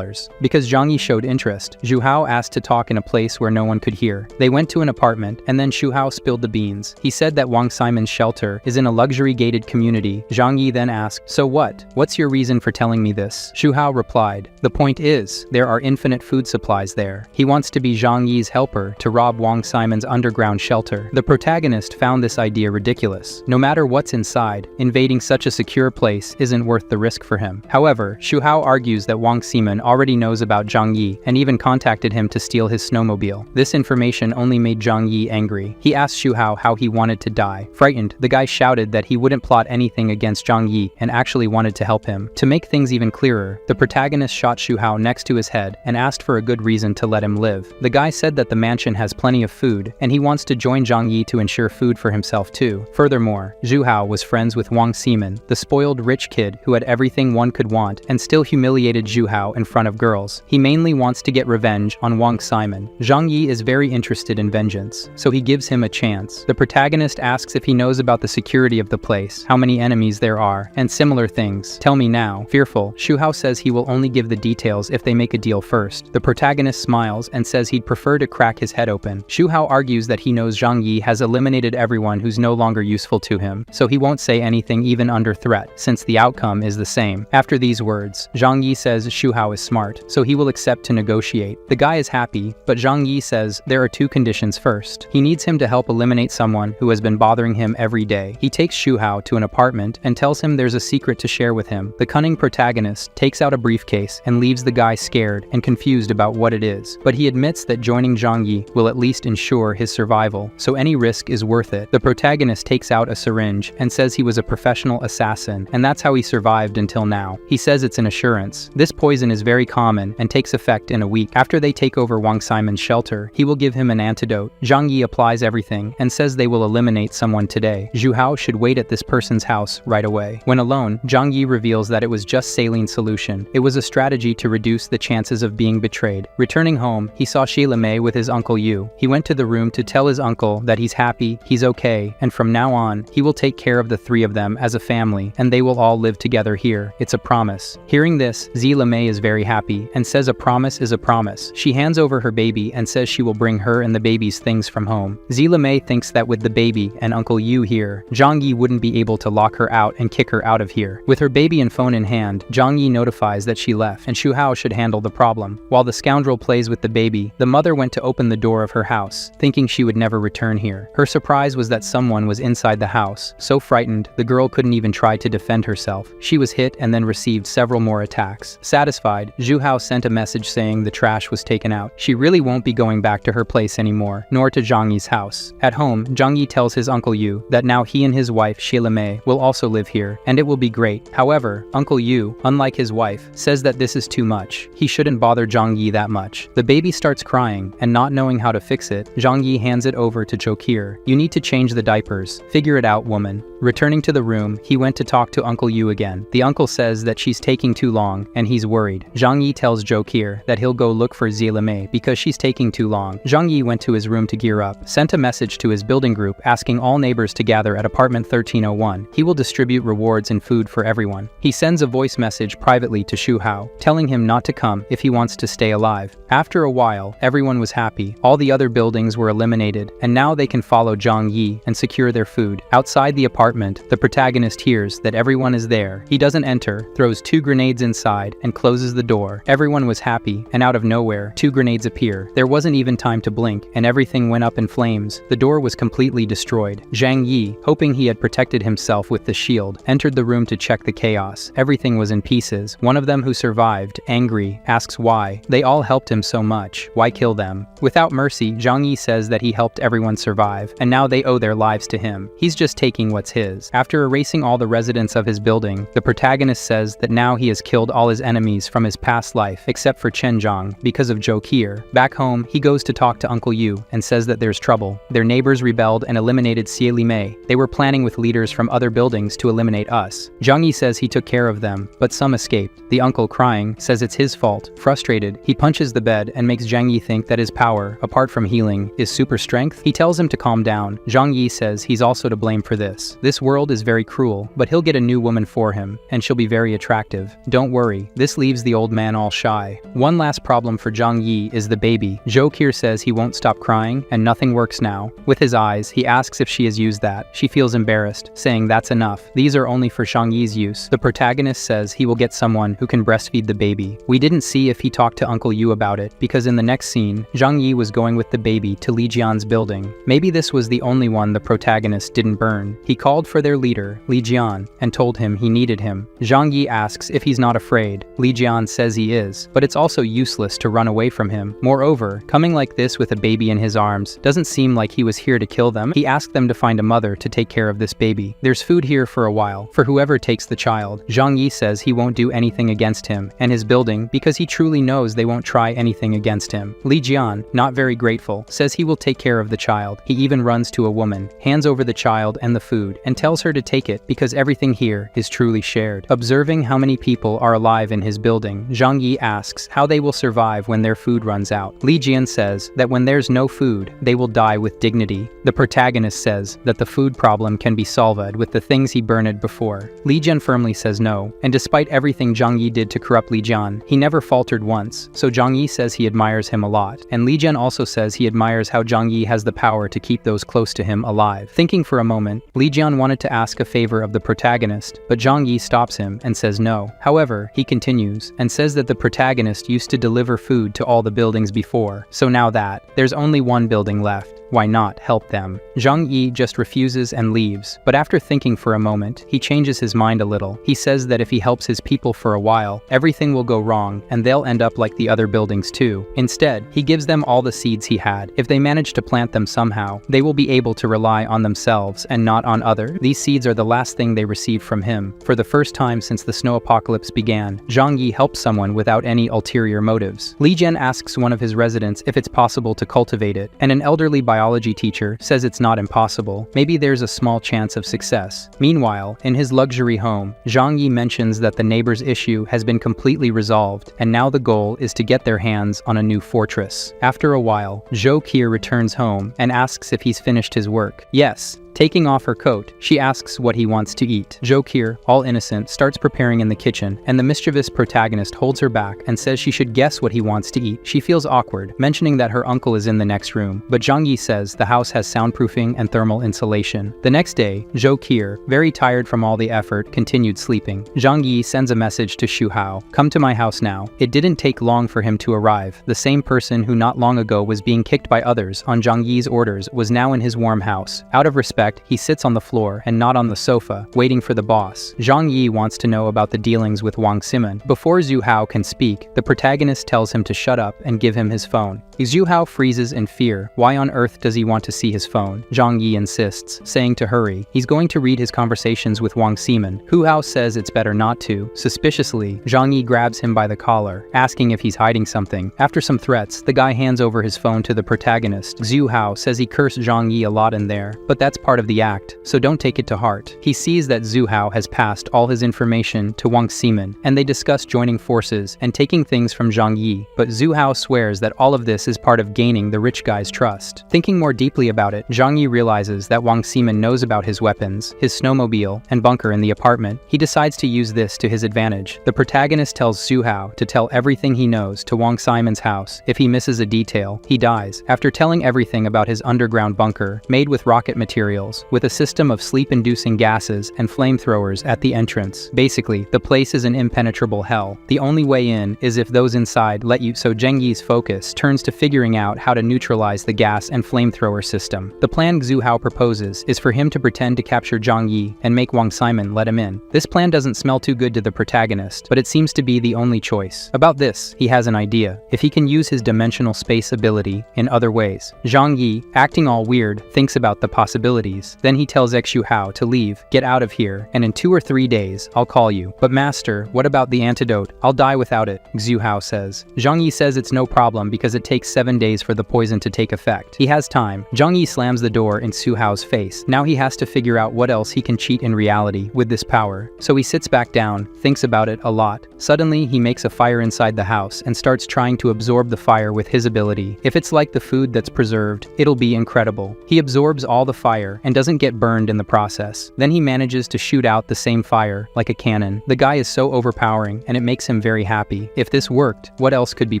Because Zhang Yi showed interest, Zhu Hao asked to talk in a place where no one could hear. They went to an apartment, and then Zhu Hao spilled the beans. He said that Wang Simon's shelter is in a luxury-gated community. Zhang Yi then asked, "So what? What's your reason for telling me this?" Zhu Hao replied, "The point is, there are infinite food supplies there." He wants to be Zhang Yi's helper to rob Wang Simon's underground shelter. The protagonist found this idea ridiculous. No matter what's inside, invading such a secure place isn't worth the risk for him. However, Zhu Hao argues that Wang Simon already knows about Zhang Yi and even contacted him to steal his snowmobile. This information only made Zhang Yi angry. He asked Zhu Hao how he wanted to die. Frightened, the guy shouted that he wouldn't plot anything against Zhang Yi and actually wanted to help him. To make things even clearer, the protagonist shot Zhu Hao next to his head and asked for a good reason to let him live. The guy said that the mansion has plenty of food and he wants to join Zhang Yi to ensure food for himself too. Furthermore, Zhu Hao was friends with Wang Simon, the spoiled rich kid who had everything one could want and still humiliated Zhu Hao in front of girls. He mainly wants to get revenge on Wang Simon. Zhang Yi is very interested in vengeance, so he gives him a chance. The protagonist asks if he knows about the security of the place, how many enemies there are, and similar things. "Tell me now." Fearful, Zhu Hao says he will only give the details if they make a deal first. The protagonist smiles and says he'd prefer to crack his head open. Zhu Hao argues that he knows Zhang Yi has eliminated everyone who's no longer useful to him, so he won't say anything even under threat, since the outcome is the same. After these words, Zhang Yi says Zhu Hao is smart, so he will accept to negotiate. The guy is happy, but Zhang Yi says there are two conditions first. He needs him to help eliminate someone who has been bothering him every day. He takes Zhu Hao to an apartment and tells him there's a secret to share with him. The cunning protagonist takes out a briefcase and leaves the guy scared and confused about what it is, but he admits that joining Zhang Yi will at least ensure his survival, so any risk is worth it. The protagonist takes out a syringe and says he was a professional assassin, and that's how he survived until now. He says it's an assurance. This poison is very common and takes effect in a week. After they take over Wang Simon's shelter, he will give him an antidote. Zhang Yi applies everything and says they will eliminate someone today. Zhu Hao should wait at this person's house right away. When alone, Zhang Yi reveals that it was just saline solution. It was a strategy to reduce the chances of being betrayed. Returning home, he saw Sheila Mei with his uncle Yu. He went to the room to tell his uncle that he's happy, he's okay, and from now on, he will take care of the three of them as a family, and they will all live together here. It's a promise. Hearing this, Sheila Mei is very happy and says a promise is a promise. She hands over her baby and says she will bring her and the baby's things from home. Sheila Mei thinks that with the baby and Uncle Yu here, Zhang Yi wouldn't be able to lock her out and kick her out of here. With her baby and phone in hand, Zhang Yi notifies that she left and Zhu Hao should handle the problem. While the scoundrel plays with the baby, the mother went to open the door of her house, thinking she would never return here. Her surprise was that someone was inside the house. So frightened, the girl couldn't even try to defend herself. She was hit and then received several more attacks. Satisfied, Zhu Hao sent a message saying the trash was taken out. She really won't be going back to her place anymore, nor to Zhang Yi's house. At home, Zhang Yi tells his Uncle Yu that now he and his wife Sheila Mei will also live here, and it will be great. However, Uncle Yu, unlike his wife, says that this is too much. He shouldn't bother Zhang Yi that much. The baby starts crying, and not knowing how to fix it, Zhang Yi hands it over to Chokir. "You need to change the diapers. Figure it out, woman." Returning to the room, he went to talk to Uncle Yu again. The uncle says that she's taking too long, and he's worried. Zhang Yi tells Chokir that he'll go look for Sheila Mei because she's taking too long. Zhang Yi went to his room to gear up, sent a message to his building group asking all neighbors to gather at apartment 1301. He will distribute rewards and food for everyone. He sends a voice message privately to Zhu Hao, telling him not to come if he wants to stay alive. After a while, everyone was happy. All the other buildings were eliminated, and now they can follow Zhang Yi and secure their food. Outside the apartment, the protagonist hears that everyone is there. He doesn't enter, throws 2 grenades inside, and closes the door. Everyone was happy, and out of nowhere, 2 grenades appear. There wasn't even time to blink, and everything went up in flames. The door was completely destroyed. Zhang Yi, hoping he had protected himself with the shield, entered the room to check the chaos. Everything was in pieces. One of them who survived, angry, asks why. They all helped him so much. Why kill them? Without mercy, Zhang Yi says that he helped everyone survive, and now they owe their lives to him. He's just taking what's his. After erasing all the residents of his building, the protagonist protagonist says that now he has killed all his enemies from his past life except for Chen Zhang because of Zhou Qier. Back home, he goes to talk to Uncle Yu and says that there's trouble. Their neighbors rebelled and eliminated Xie Li Mei. They were planning with leaders from other buildings to eliminate us. Zhang Yi says he took care of them, but some escaped. The uncle, crying, says it's his fault. Frustrated, he punches the bed and makes Zhang Yi think that his power, apart from healing, is super strength. He tells him to calm down. Zhang Yi says he's also to blame for this. This world is very cruel, but he'll get a new woman for him, and she'll be very attractive. Don't worry, this leaves the old man all shy. One last problem for Zhang Yi is the baby. Zhou Qier says he won't stop crying, and nothing works now. With his eyes, he asks if she has used that. She feels embarrassed, saying that's enough. These are only for Zhang Yi's use. The protagonist says he will get someone who can breastfeed the baby. We didn't see if he talked to Uncle Yu about it, because in the next scene, Zhang Yi was going with the baby to Li Jian's building. Maybe this was the only one the protagonist didn't burn. He called for their leader, Li Jian, and told him he needed him. Zhang Yi asks if he's not afraid. Li Jian says he is, but it's also useless to run away from him. Moreover, coming like this with a baby in his arms doesn't seem like he was here to kill them. He asked them to find a mother to take care of this baby. There's food here for a while, for whoever takes the child. Zhang Yi says he won't do anything against him and his building because he truly knows they won't try anything against him. Li Jian, not very grateful, says he will take care of the child. He even runs to a woman, hands over the child and the food, and tells her to take it because everything here is truly shared. Observing how many people are alive in his building, Zhang Yi asks how they will survive when their food runs out. Li Jian says that when there's no food, they will die with dignity. The protagonist says that the food problem can be solved with the things he burned before. Li Jian firmly says no, and despite everything Zhang Yi did to corrupt Li Jian, he never faltered once, so Zhang Yi says he admires him a lot, and Li Jian also says he admires how Zhang Yi has the power to keep those close to him alive. Thinking for a moment, Li Jian wanted to ask a favor of the protagonist, but Zhang Yi stops him and says no. However, he continues, and says that the protagonist used to deliver food to all the buildings before, so now that there's only one building left, why not help them? Zhang Yi just refuses and leaves, but after thinking for a moment, he changes his mind a little. He says that if he helps his people for a while, everything will go wrong and they'll end up like the other buildings too. Instead, he gives them all the seeds he had. If they manage to plant them somehow, they will be able to rely on themselves and not on others. These seeds are the last thing they received from him. For the first time since the snow apocalypse began, Zhang Yi helps someone without any ulterior motives. Li Jian asks one of his residents if it's possible to cultivate it, and an elderly biology teacher says it's not impossible. Maybe there's a small chance of success. Meanwhile, in his luxury home, Zhang Yi mentions that the neighbor's issue has been completely resolved, and now the goal is to get their hands on a new fortress. After a while, Zhou Qier returns home and asks if he's finished his work. Yes. Taking off her coat, she asks what he wants to eat. Zhou Qier, all innocent, starts preparing in the kitchen, and the mischievous protagonist holds her back and says she should guess what he wants to eat. She feels awkward, mentioning that her uncle is in the next room, but Zhang Yi says the house has soundproofing and thermal insulation. The next day, Zhou Qier, very tired from all the effort, continued sleeping. Zhang Yi sends a message to Xu Hao, "Come to my house now." It didn't take long for him to arrive. The same person who not long ago was being kicked by others on Zhang Yi's orders was now in his warm house. Out of respect, he sits on the floor and not on the sofa, waiting for the boss. Zhang Yi wants to know about the dealings with Wang Ximeng. Before Xu Hao can speak, the protagonist tells him to shut up and give him his phone. Xu Hao freezes in fear. Why on earth does he want to see his phone? Zhang Yi insists, saying to hurry. He's going to read his conversations with Wang Ximeng. Hu Hao says it's better not to. Suspiciously, Zhang Yi grabs him by the collar, asking if he's hiding something. After some threats, the guy hands over his phone to the protagonist. Xu Hao says he cursed Zhang Yi a lot in there, but that's part of the act, so don't take it to heart. He sees that Xu Hao has passed all his information to Wang Ximeng, and they discuss joining forces and taking things from Zhang Yi, but Xu Hao swears that all of this is part of gaining the rich guy's trust. Thinking more deeply about it, Zhang Yi realizes that Wang Ximeng knows about his weapons, his snowmobile, and bunker in the apartment. He decides to use this to his advantage. The protagonist tells Xu Hao to tell everything he knows to Wang Ximen's house. If he misses a detail, he dies. After telling everything about his underground bunker, made with rocket materials, with a system of sleep-inducing gases and flamethrowers at the entrance. Basically, the place is an impenetrable hell. The only way in is if those inside let you, so Zhang Yi's focus turns to figuring out how to neutralize the gas and flamethrower system. The plan Xu Hao proposes is for him to pretend to capture Zhang Yi and make Wang Ximeng let him in. This plan doesn't smell too good to the protagonist, but it seems to be the only choice. About this, he has an idea. If he can use his dimensional space ability in other ways. Zhang Yi, acting all weird, thinks about the possibilities. please. Then he tells Xu Hao to leave, get out of here, and in 2 or 3 days, I'll call you. But master, what about the antidote? I'll die without it, Xu Hao says. Zhang Yi says it's no problem because it takes 7 days for the poison to take effect. He has time. Zhang Yi slams the door in Xu Hao's face. Now he has to figure out what else he can cheat in reality with this power. So he sits back down, thinks about it a lot. Suddenly, he makes a fire inside the house and starts trying to absorb the fire with his ability. If it's like the food that's preserved, it'll be incredible. He absorbs all the fire and doesn't get burned in the process. Then he manages to shoot out the same fire, like a cannon. The guy is so overpowering and it makes him very happy. If this worked, what else could be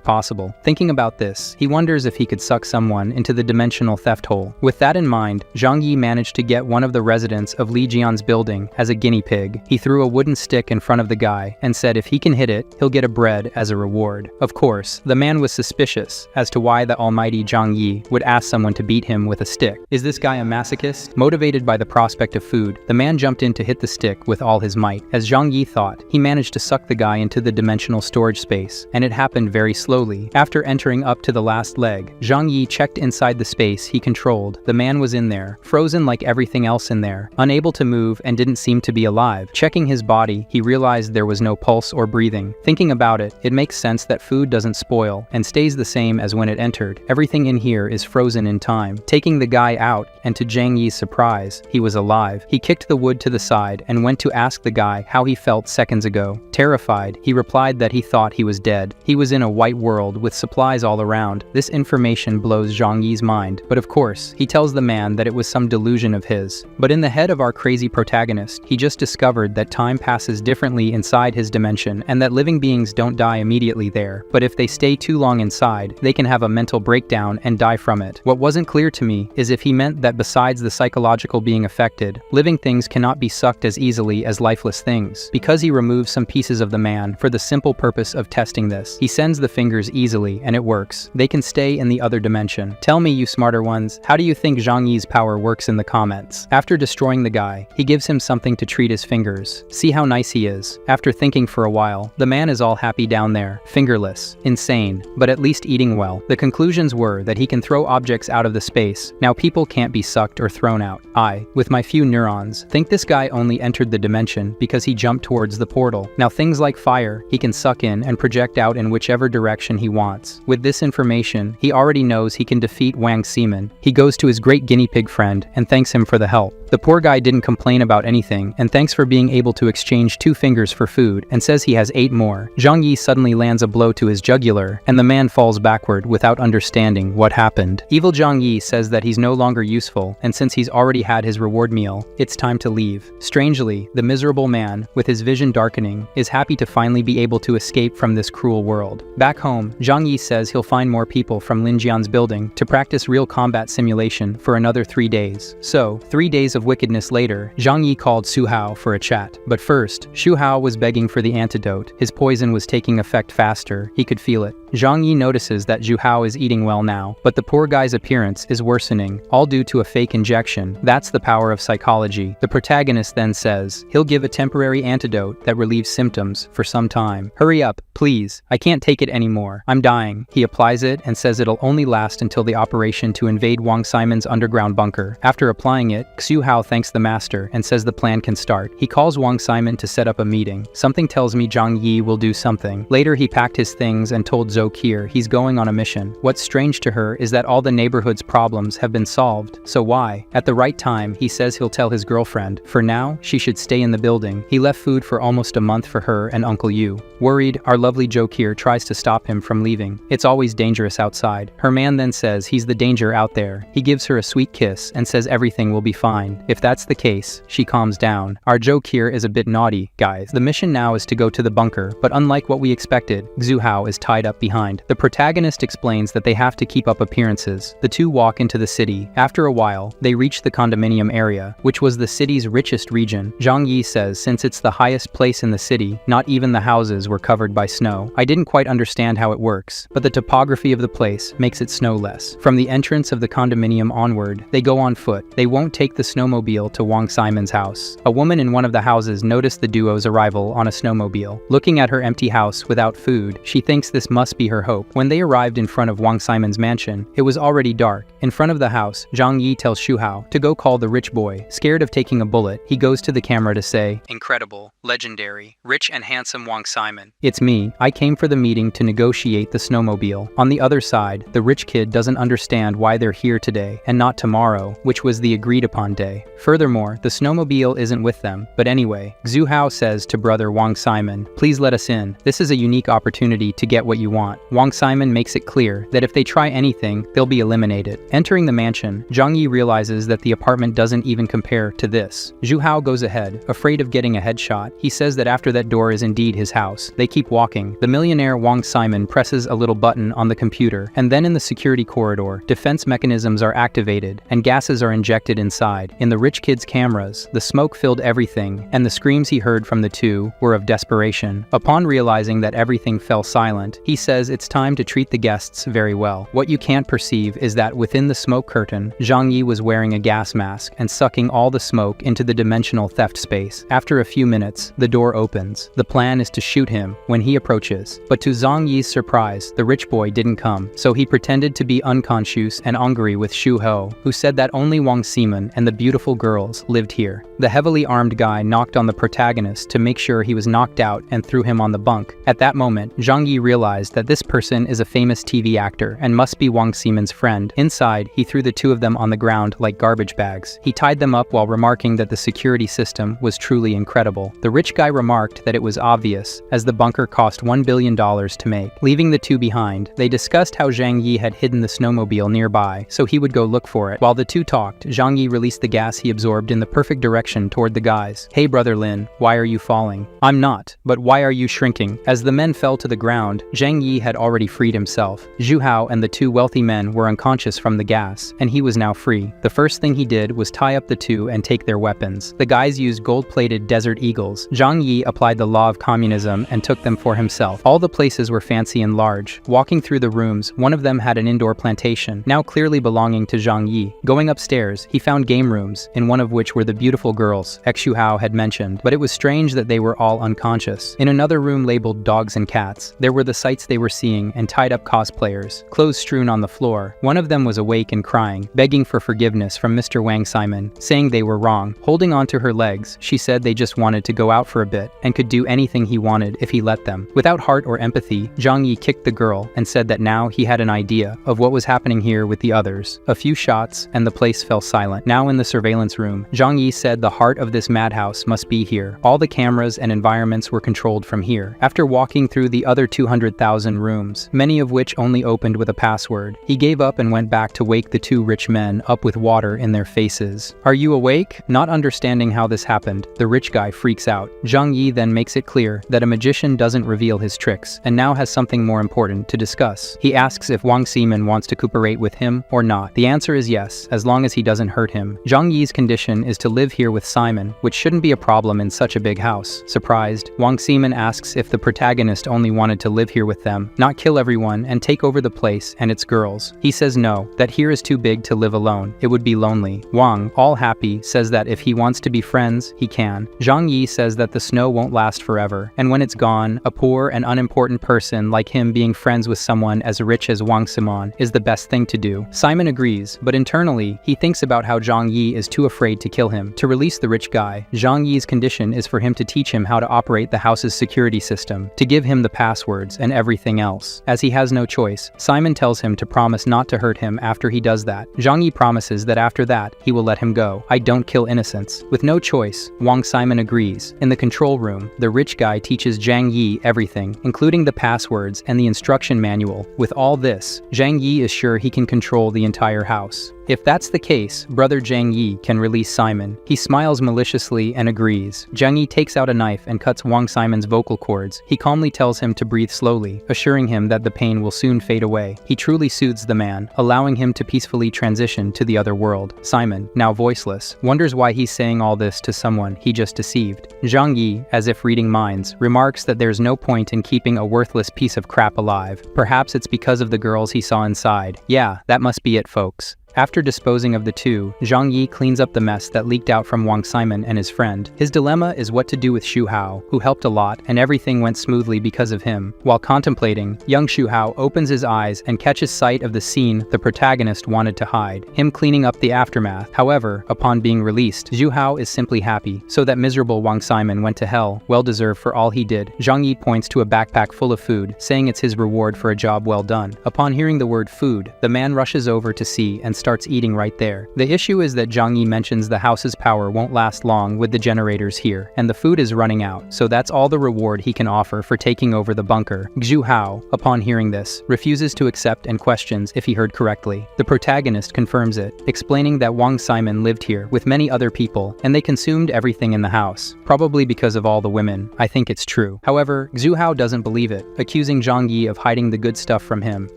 possible? Thinking about this, he wonders if he could suck someone into the dimensional theft hole. With that in mind, Zhang Yi managed to get one of the residents of Li Jian's building as a guinea pig. He threw a wooden stick in front of the guy and said if he can hit it, he'll get a bread as a reward. Of course, the man was suspicious as to why the almighty Zhang Yi would ask someone to beat him with a stick. Is this guy a masochist? Motivated by the prospect of food, the man jumped in to hit the stick with all his might. As Zhang Yi thought, he managed to suck the guy into the dimensional storage space, and it happened very slowly. After entering up to the last leg, Zhang Yi checked inside the space he controlled. The man was in there, frozen like everything else in there, unable to move and didn't seem to be alive. Checking his body, he realized there was no pulse or breathing. Thinking about it, it makes sense that food doesn't spoil and stays the same as when it entered. Everything in here is frozen in time. Taking the guy out, and to Zhang Yi's surprise, he was alive. He kicked the wood to the side and went to ask the guy how he felt seconds ago. Terrified, he replied that he thought he was dead. He was in a white world with supplies all around. This information blows Zhang Yi's mind, but of course, he tells the man that it was some delusion of his. But in the head of our crazy protagonist, he just discovered that time passes differently inside his dimension and that living beings don't die immediately there, but if they stay too long inside, they can have a mental breakdown and die from it. What wasn't clear to me is if he meant that besides the psychological being affected, living things cannot be sucked as easily as lifeless things. Because he removes some pieces of the man for the simple purpose of testing this, he sends the fingers easily and it works. They can stay in the other dimension. Tell me, you smarter ones, how do you think Zhang Yi's power works in the comments? After destroying the guy, he gives him something to treat his fingers. See how nice he is. After thinking for a while, the man is all happy down there, fingerless, insane, but at least eating well. The conclusions were that he can throw objects out of the space. Now people can't be sucked or thrown out. I, with my few neurons, think this guy only entered the dimension because he jumped towards the portal. Now things like fire, he can suck in and project out in whichever direction he wants. With this information, he already knows he can defeat Wang Ximeng. He goes to his great guinea pig friend and thanks him for the help. The poor guy didn't complain about anything and thanks for being able to exchange 2 fingers for food and says he has 8 more. Zhang Yi suddenly lands a blow to his jugular and the man falls backward without understanding what happened. Evil Zhang Yi says that he's no longer useful and since he's already had his reward meal, it's time to leave. Strangely, the miserable man, with his vision darkening, is happy to finally be able to escape from this cruel world. Back home, Zhang Yi says he'll find more people from Lin Jian's building to practice real combat simulation for another 3 days. So, 3 days of wickedness later, Zhang Yi called Xu Hao for a chat. But first, Xu Hao was begging for the antidote. His poison was taking effect faster. He could feel it. Zhang Yi notices that Xu Hao is eating well now, but the poor guy's appearance is worsening, all due to a fake injection. That's the power of psychology. The protagonist then says he'll give a temporary antidote that relieves symptoms for some time. Hurry up, please. I can't take it anymore. I'm dying. He applies it and says it'll only last until the operation to invade Wang Ximen's underground bunker. After applying it, Xu Hao thanks the master and says the plan can start. He calls Wang Ximen to set up a meeting. Something tells me Zhang Yi will do something. Later he packed his things and told Zhou Qier he's going on a mission. What's strange to her is that all the neighborhood's problems have been solved. So why? At the right time, he says he'll tell his girlfriend. For now, she should stay in the building. He left food for almost a month for her and Uncle Yu. Worried, our lovely Zhou Qier tries to stop him from leaving. It's always dangerous outside. Her man then says he's the danger out there. He gives her a sweet kiss and says everything will be fine. If that's the case, she calms down. Our Zhou Qier is a bit naughty, guys. The mission now is to go to the bunker, but unlike what we expected, Xu Hao is tied up behind. The protagonist explains that they have to keep up appearances. The two walk into the city. After a while, they reach the condominium area, which was the city's richest region. Zhang Yi says since it's the highest place in the city, not even the houses were covered by snow. I didn't quite understand how it works, but the topography of the place makes it snowless. From the entrance of the condominium onward, they go on foot. They won't take the snowmobile to Wang Ximen's house. A woman in one of the houses noticed the duo's arrival on a snowmobile. Looking at her empty house without food, she thinks this must be be her hope. When they arrived in front of Wang Simon's mansion, it was already dark. In front of the house, Zhang Yi tells Shu Hao to go call the rich boy. Scared of taking a bullet, he goes to the camera to say, "Incredible, legendary, rich and handsome Wang Simon. It's me. I came for the meeting to negotiate the snowmobile." On the other side, the rich kid doesn't understand why they're here today and not tomorrow, which was the agreed upon day. Furthermore, the snowmobile isn't with them. But anyway, Xu Hao says to brother Wang Simon, "Please let us in. This is a unique opportunity to get what you want." Wang Simon makes it clear that if they try anything, they'll be eliminated. Entering the mansion, Zhang Yi realizes that the apartment doesn't even compare to this. Xu Hao goes ahead, afraid of getting a headshot. He says that after that door is indeed his house. They keep walking. The millionaire Wang Simon presses a little button on the computer, and then in the security corridor, defense mechanisms are activated, and gases are injected inside. In the rich kid's cameras, the smoke filled everything, and the screams he heard from the two were of desperation. Upon realizing that everything fell silent, he says it's time to treat the guests very well. What you can't perceive is that within the smoke curtain, Zhang Yi was wearing a gas mask and sucking all the smoke into the dimensional theft space. After a few minutes, the door opens. The plan is to shoot him when he approaches. But to Zhang Yi's surprise, the rich boy didn't come, so he pretended to be unconscious and angry with Shu Hao, who said that only Wang Simon and the beautiful girls lived here. The heavily armed guy knocked on the protagonist to make sure he was knocked out and threw him on the bunk. At that moment, Zhang Yi realized that this person is a famous TV actor and must be Wang Simon's friend. Inside, he threw the two of them on the ground like garbage bags. He tied them up while remarking that the security system was truly incredible. The rich guy remarked that it was obvious, as the bunker cost $1 billion to make. Leaving the two behind, they discussed how Zhang Yi had hidden the snowmobile nearby, so he would go look for it. While the two talked, Zhang Yi released the gas he absorbed in the perfect direction toward the guys. "Hey brother Lin, why are you falling?" "I'm not, but why are you shrinking?" As the men fell to the ground, Zhang Yi had already freed himself. Xu Hao and the two wealthy men were unconscious from the gas, and he was now free. The first thing he did was tie up the two and take their weapons. The guys used gold-plated Desert Eagles. Zhang Yi applied the law of communism and took them for himself. All the places were fancy and large. Walking through the rooms, one of them had an indoor plantation, now clearly belonging to Zhang Yi. Going upstairs, he found game rooms, in one of which were the beautiful girls Xu Hao had mentioned, but it was strange that they were all unconscious. In another room labeled dogs and cats, there were the sights they were seeing and tied up cosplayers, clothes strewn on the floor. One of them was awake and crying, begging for forgiveness from Mr. Wang Simon, saying they were wrong. Holding onto her legs, she said they just wanted to go out for a bit and could do anything he wanted if he let them. Without heart or empathy, Zhang Yi kicked the girl and said that now he had an idea of what was happening here with the others. A few shots and the place fell silent. Now in the surveillance room, Zhang Yi said the heart of this madhouse must be here. All the cameras and environments were controlled from here. After walking through the other 200,000 rooms, many of which only opened with a password, he gave up and went back to wake the two rich men up with water in their faces. "Are you awake?" Not understanding how this happened, the rich guy freaks out. Zhang Yi then makes it clear that a magician doesn't reveal his tricks, and now has something more important to discuss. He asks if Wang Simon wants to cooperate with him or not. The answer is yes, as long as he doesn't hurt him. Zhang Yi's condition is to live here with Simon, which shouldn't be a problem in such a big house. Surprised, Wang Simon asks if the protagonist only wanted to live here with them, not kill everyone and take over the place and its girls. He says no, that here is too big to live alone. It would be lonely. Wang, all happy, says that if he wants to be friends, he can. Zhang Yi says that the snow won't last forever, and when it's gone, a poor and unimportant person like him being friends with someone as rich as Wang Simon is the best thing to do. Simon agrees, but internally, he thinks about how Zhang Yi is too afraid to kill him. To release the rich guy, Zhang Yi's condition is for him to teach him how to operate the house's security system, to give him the passwords and everything else. As he has no choice, Simon tells him to promise not to hurt him after he does that. Zhang Yi promises that after that, he will let him go. "I don't kill innocents." With no choice, Wang Simon agrees. In the control room, the rich guy teaches Zhang Yi everything, including the passwords and the instruction manual. With all this, Zhang Yi is sure he can control the entire house. If that's the case, brother Zhang Yi can release Simon. He smiles maliciously and agrees. Zhang Yi takes out a knife and cuts Wang Simon's vocal cords. He calmly tells him to breathe slowly, assuring him that the pain will soon fade away. He truly soothes the man, allowing him to peacefully transition to the other world. Simon, now voiceless, wonders why he's saying all this to someone he just deceived. Zhang Yi, as if reading minds, remarks that there's no point in keeping a worthless piece of crap alive. Perhaps it's because of the girls he saw inside. Yeah, that must be it, folks. After disposing of the two, Zhang Yi cleans up the mess that leaked out from Wang Simon and his friend. His dilemma is what to do with Xu Hao, who helped a lot, and everything went smoothly because of him. While contemplating, young Xu Hao opens his eyes and catches sight of the scene the protagonist wanted to hide, him cleaning up the aftermath. However, upon being released, Xu Hao is simply happy, so that miserable Wang Simon went to hell, well-deserved for all he did. Zhang Yi points to a backpack full of food, saying it's his reward for a job well done. Upon hearing the word food, the man rushes over to see and starts eating right there. The issue is that Zhang Yi mentions the house's power won't last long with the generators here, and the food is running out, so that's all the reward he can offer for taking over the bunker. Xu Hao, upon hearing this, refuses to accept and questions if he heard correctly. The protagonist confirms it, explaining that Wang Simon lived here with many other people, and they consumed everything in the house, probably because of all the women. I think it's true. However, Xu Hao doesn't believe it, accusing Zhang Yi of hiding the good stuff from him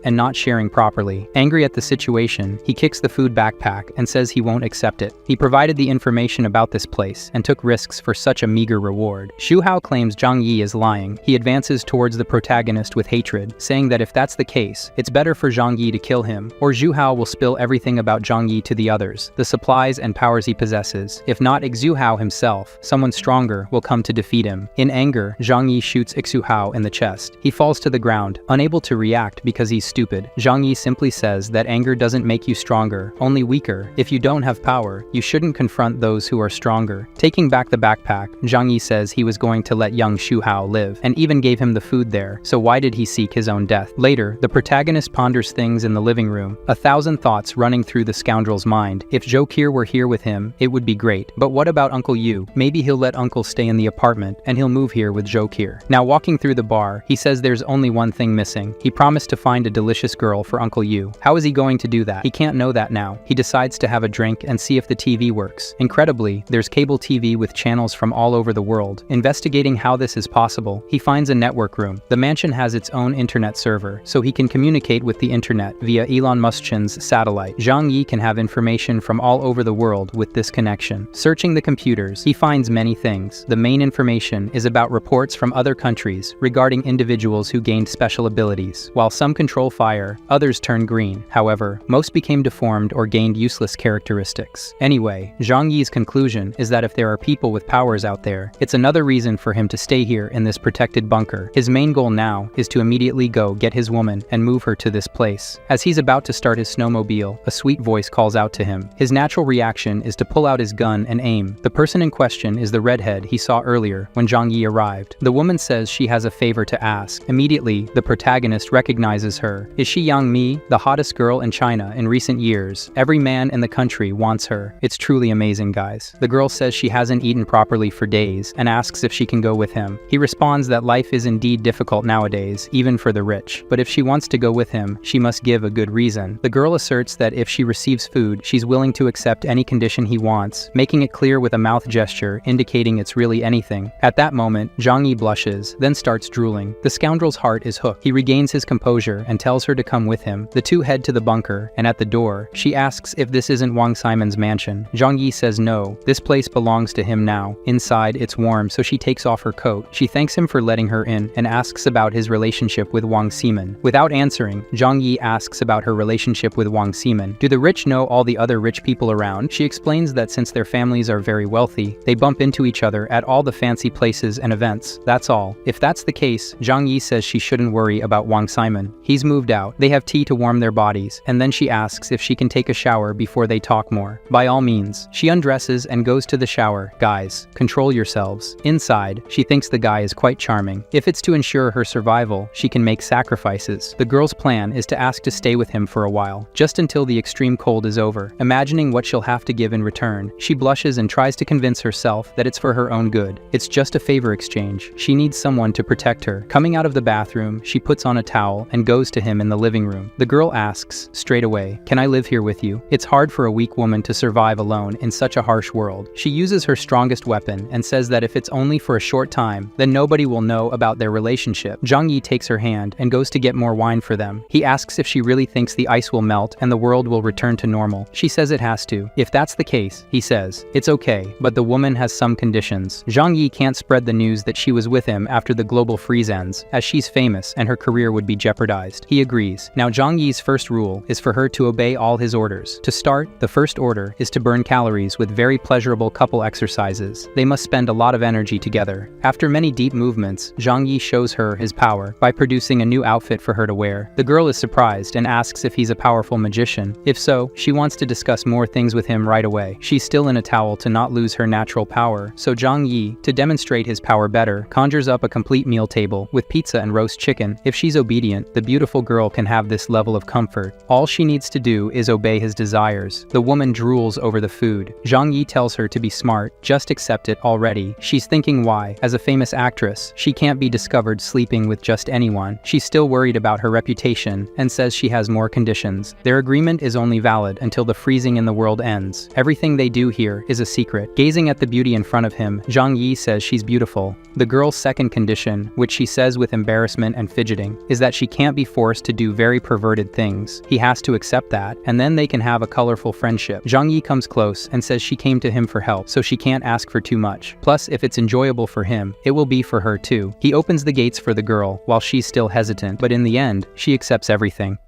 and not sharing properly. Angry at the situation, he kicks the food backpack and says he won't accept it. He provided the information about this place and took risks for such a meager reward. Xu Hao claims Zhang Yi is lying. He advances towards the protagonist with hatred, saying that if that's the case, it's better for Zhang Yi to kill him, or Xu Hao will spill everything about Zhang Yi to the others, the supplies and powers he possesses. If not Xu Hao himself, someone stronger will come to defeat him. In anger, Zhang Yi shoots Xu Hao in the chest. He falls to the ground, unable to react because he's stupid. Zhang Yi simply says that anger doesn't make you stronger, only weaker. If you don't have power, you shouldn't confront those who are stronger. Taking back the backpack, Zhang Yi says he was going to let young Xu Hao live, and even gave him the food there, so why did he seek his own death? Later, the protagonist ponders things in the living room, 1,000 thoughts running through the scoundrel's mind. If Jokir were here with him, it would be great. But what about Uncle Yu? Maybe he'll let Uncle stay in the apartment, and he'll move here with Jokir. Now walking through the bar, he says there's only one thing missing. He promised to find a delicious girl for Uncle Yu. How is he going to do that? He can't know that now. He decides to have a drink and see if the TV works. Incredibly, there's cable TV with channels from all over the world. Investigating how this is possible, he finds a network room. The mansion has its own internet server, so he can communicate with the internet via Elon Musk's satellite. Zhang Yi can have information from all over the world with this connection. Searching the computers, he finds many things. The main information is about reports from other countries regarding individuals who gained special abilities. While some control fire, others turn green. However, most became deformed or gained useless characteristics. Anyway, Zhang Yi's conclusion is that if there are people with powers out there, it's another reason for him to stay here in this protected bunker. His main goal now is to immediately go get his woman and move her to this place. As he's about to start his snowmobile, a sweet voice calls out to him. His natural reaction is to pull out his gun and aim. The person in question is the redhead he saw earlier when Zhang Yi arrived. The woman says she has a favor to ask. Immediately, the protagonist recognizes her. Is she Yang Mi, the hottest girl in China in recent years? Every man in the country wants her. It's truly amazing, guys. The girl says she hasn't eaten properly for days and asks if she can go with him. He responds that life is indeed difficult nowadays, even for the rich. But if she wants to go with him, she must give a good reason. The girl asserts that if she receives food, she's willing to accept any condition he wants, making it clear with a mouth gesture, indicating it's really anything. At that moment, Zhang Yi blushes, then starts drooling. The scoundrel's heart is hooked. He regains his composure and tells her to come with him. The two head to the bunker, and at the door, she asks if this isn't Wang Simon's mansion. Zhang Yi says no, this place belongs to him now. Inside, it's warm, so she takes off her coat. She thanks him for letting her in and asks about his relationship with Wang Simon. Without answering, Zhang Yi asks about her relationship with Wang Simon. Do the rich know all the other rich people around? She explains that since their families are very wealthy, they bump into each other at all the fancy places and events. That's all. If that's the case, Zhang Yi says she shouldn't worry about Wang Simon. He's moved out. They have tea to warm their bodies, and then she asks if she can take a shower before they talk more. By all means, she undresses and goes to the shower. Guys, control yourselves. Inside, she thinks the guy is quite charming. If it's to ensure her survival, she can make sacrifices. The girl's plan is to ask to stay with him for a while, just until the extreme cold is over. Imagining what she'll have to give in return, she blushes and tries to convince herself that it's for her own good. It's just a favor exchange. She needs someone to protect her. Coming out of the bathroom, she puts on a towel and goes to him in the living room. The girl asks, straight away, "Can I live here with you?" It's hard for a weak woman to survive alone in such a harsh world. She uses her strongest weapon and says that if it's only for a short time, then nobody will know about their relationship. Zhang Yi takes her hand and goes to get more wine for them. He asks if she really thinks the ice will melt and the world will return to normal. She says it has to. If that's the case, he says, it's okay, but the woman has some conditions. Zhang Yi can't spread the news that she was with him after the global freeze ends, as she's famous and her career would be jeopardized. He agrees. Now Zhang Yi's first rule is for her to obey all all his orders. To start, the first order is to burn calories with very pleasurable couple exercises. They must spend a lot of energy together. After many deep movements, Zhang Yi shows her his power by producing a new outfit for her to wear. The girl is surprised and asks if he's a powerful magician. If so, she wants to discuss more things with him right away. She's still in a towel to not lose her natural power, so Zhang Yi, to demonstrate his power better, conjures up a complete meal table with pizza and roast chicken. If she's obedient, the beautiful girl can have this level of comfort. All she needs to do is obey his desires. The woman drools over the food. Zhang Yi tells her to be smart, just accept it already. She's thinking why, as a famous actress, she can't be discovered sleeping with just anyone. She's still worried about her reputation and says she has more conditions. Their agreement is only valid until the freezing in the world ends. Everything they do here is a secret. Gazing at the beauty in front of him, Zhang Yi says she's beautiful. The girl's second condition, which she says with embarrassment and fidgeting, is that she can't be forced to do very perverted things. He has to accept that, and then they can have a colorful friendship. Zhang Yi comes close and says she came to him for help, so she can't ask for too much. Plus, if it's enjoyable for him, it will be for her too. He opens the gates for the girl, while she's still hesitant, but in the end, she accepts everything.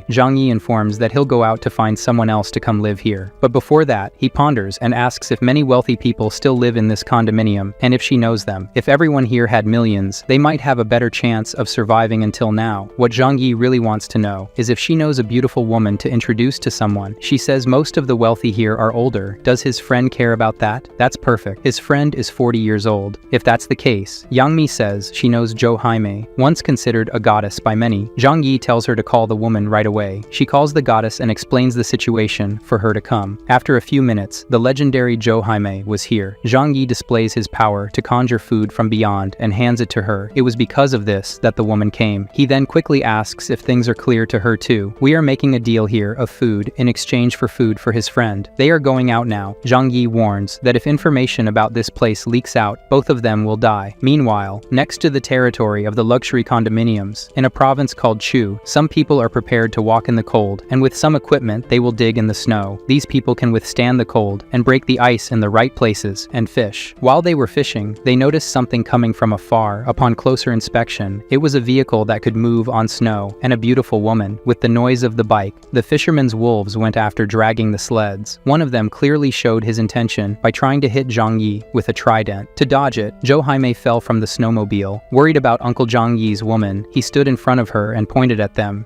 Zhang Yi informs that he'll go out to find someone else to come live here. But before that, he ponders and asks if many wealthy people still live in this condominium, and if she knows them. If everyone here had millions, they might have a better chance of surviving until now. What Zhang Yi really wants to know is if she knows a beautiful woman to introduce to someone. She says most of the wealthy here are older. Does his friend care about that? That's perfect. His friend is 40 years old. If that's the case, Yang Mi says she knows Zhou Haimei, once considered a goddess by many. Zhang Yi tells her to call the woman right away. She calls the goddess and explains the situation for her to come. After a few minutes, the legendary Zhou Haimei was here. Zhang Yi displays his power to conjure food from beyond and hands it to her. It was because of this that the woman came. He then quickly asks if things are clear to her too. We are making a deal here of food in exchange for food for his friend. They are going out now. Zhang Yi warns that if information about this place leaks out, both of them will die. Meanwhile, next to the territory of the luxury condominiums, in a province called Chu, some people are prepared to walk in the cold, and with some equipment they will dig in the snow. These people can withstand the cold and break the ice in the right places and fish. While they were fishing, they noticed something coming from afar. Upon closer inspection, it was a vehicle that could move on snow and a beautiful woman. With the noise of the bike, the fishermen's wolves went after dragging the sleds. One of them clearly showed his intention by trying to hit Zhang Yi with a trident. To dodge it, Zhou Haimei fell from the snowmobile. Worried about Uncle Zhang Yi's woman, he stood in front of her and pointed at them.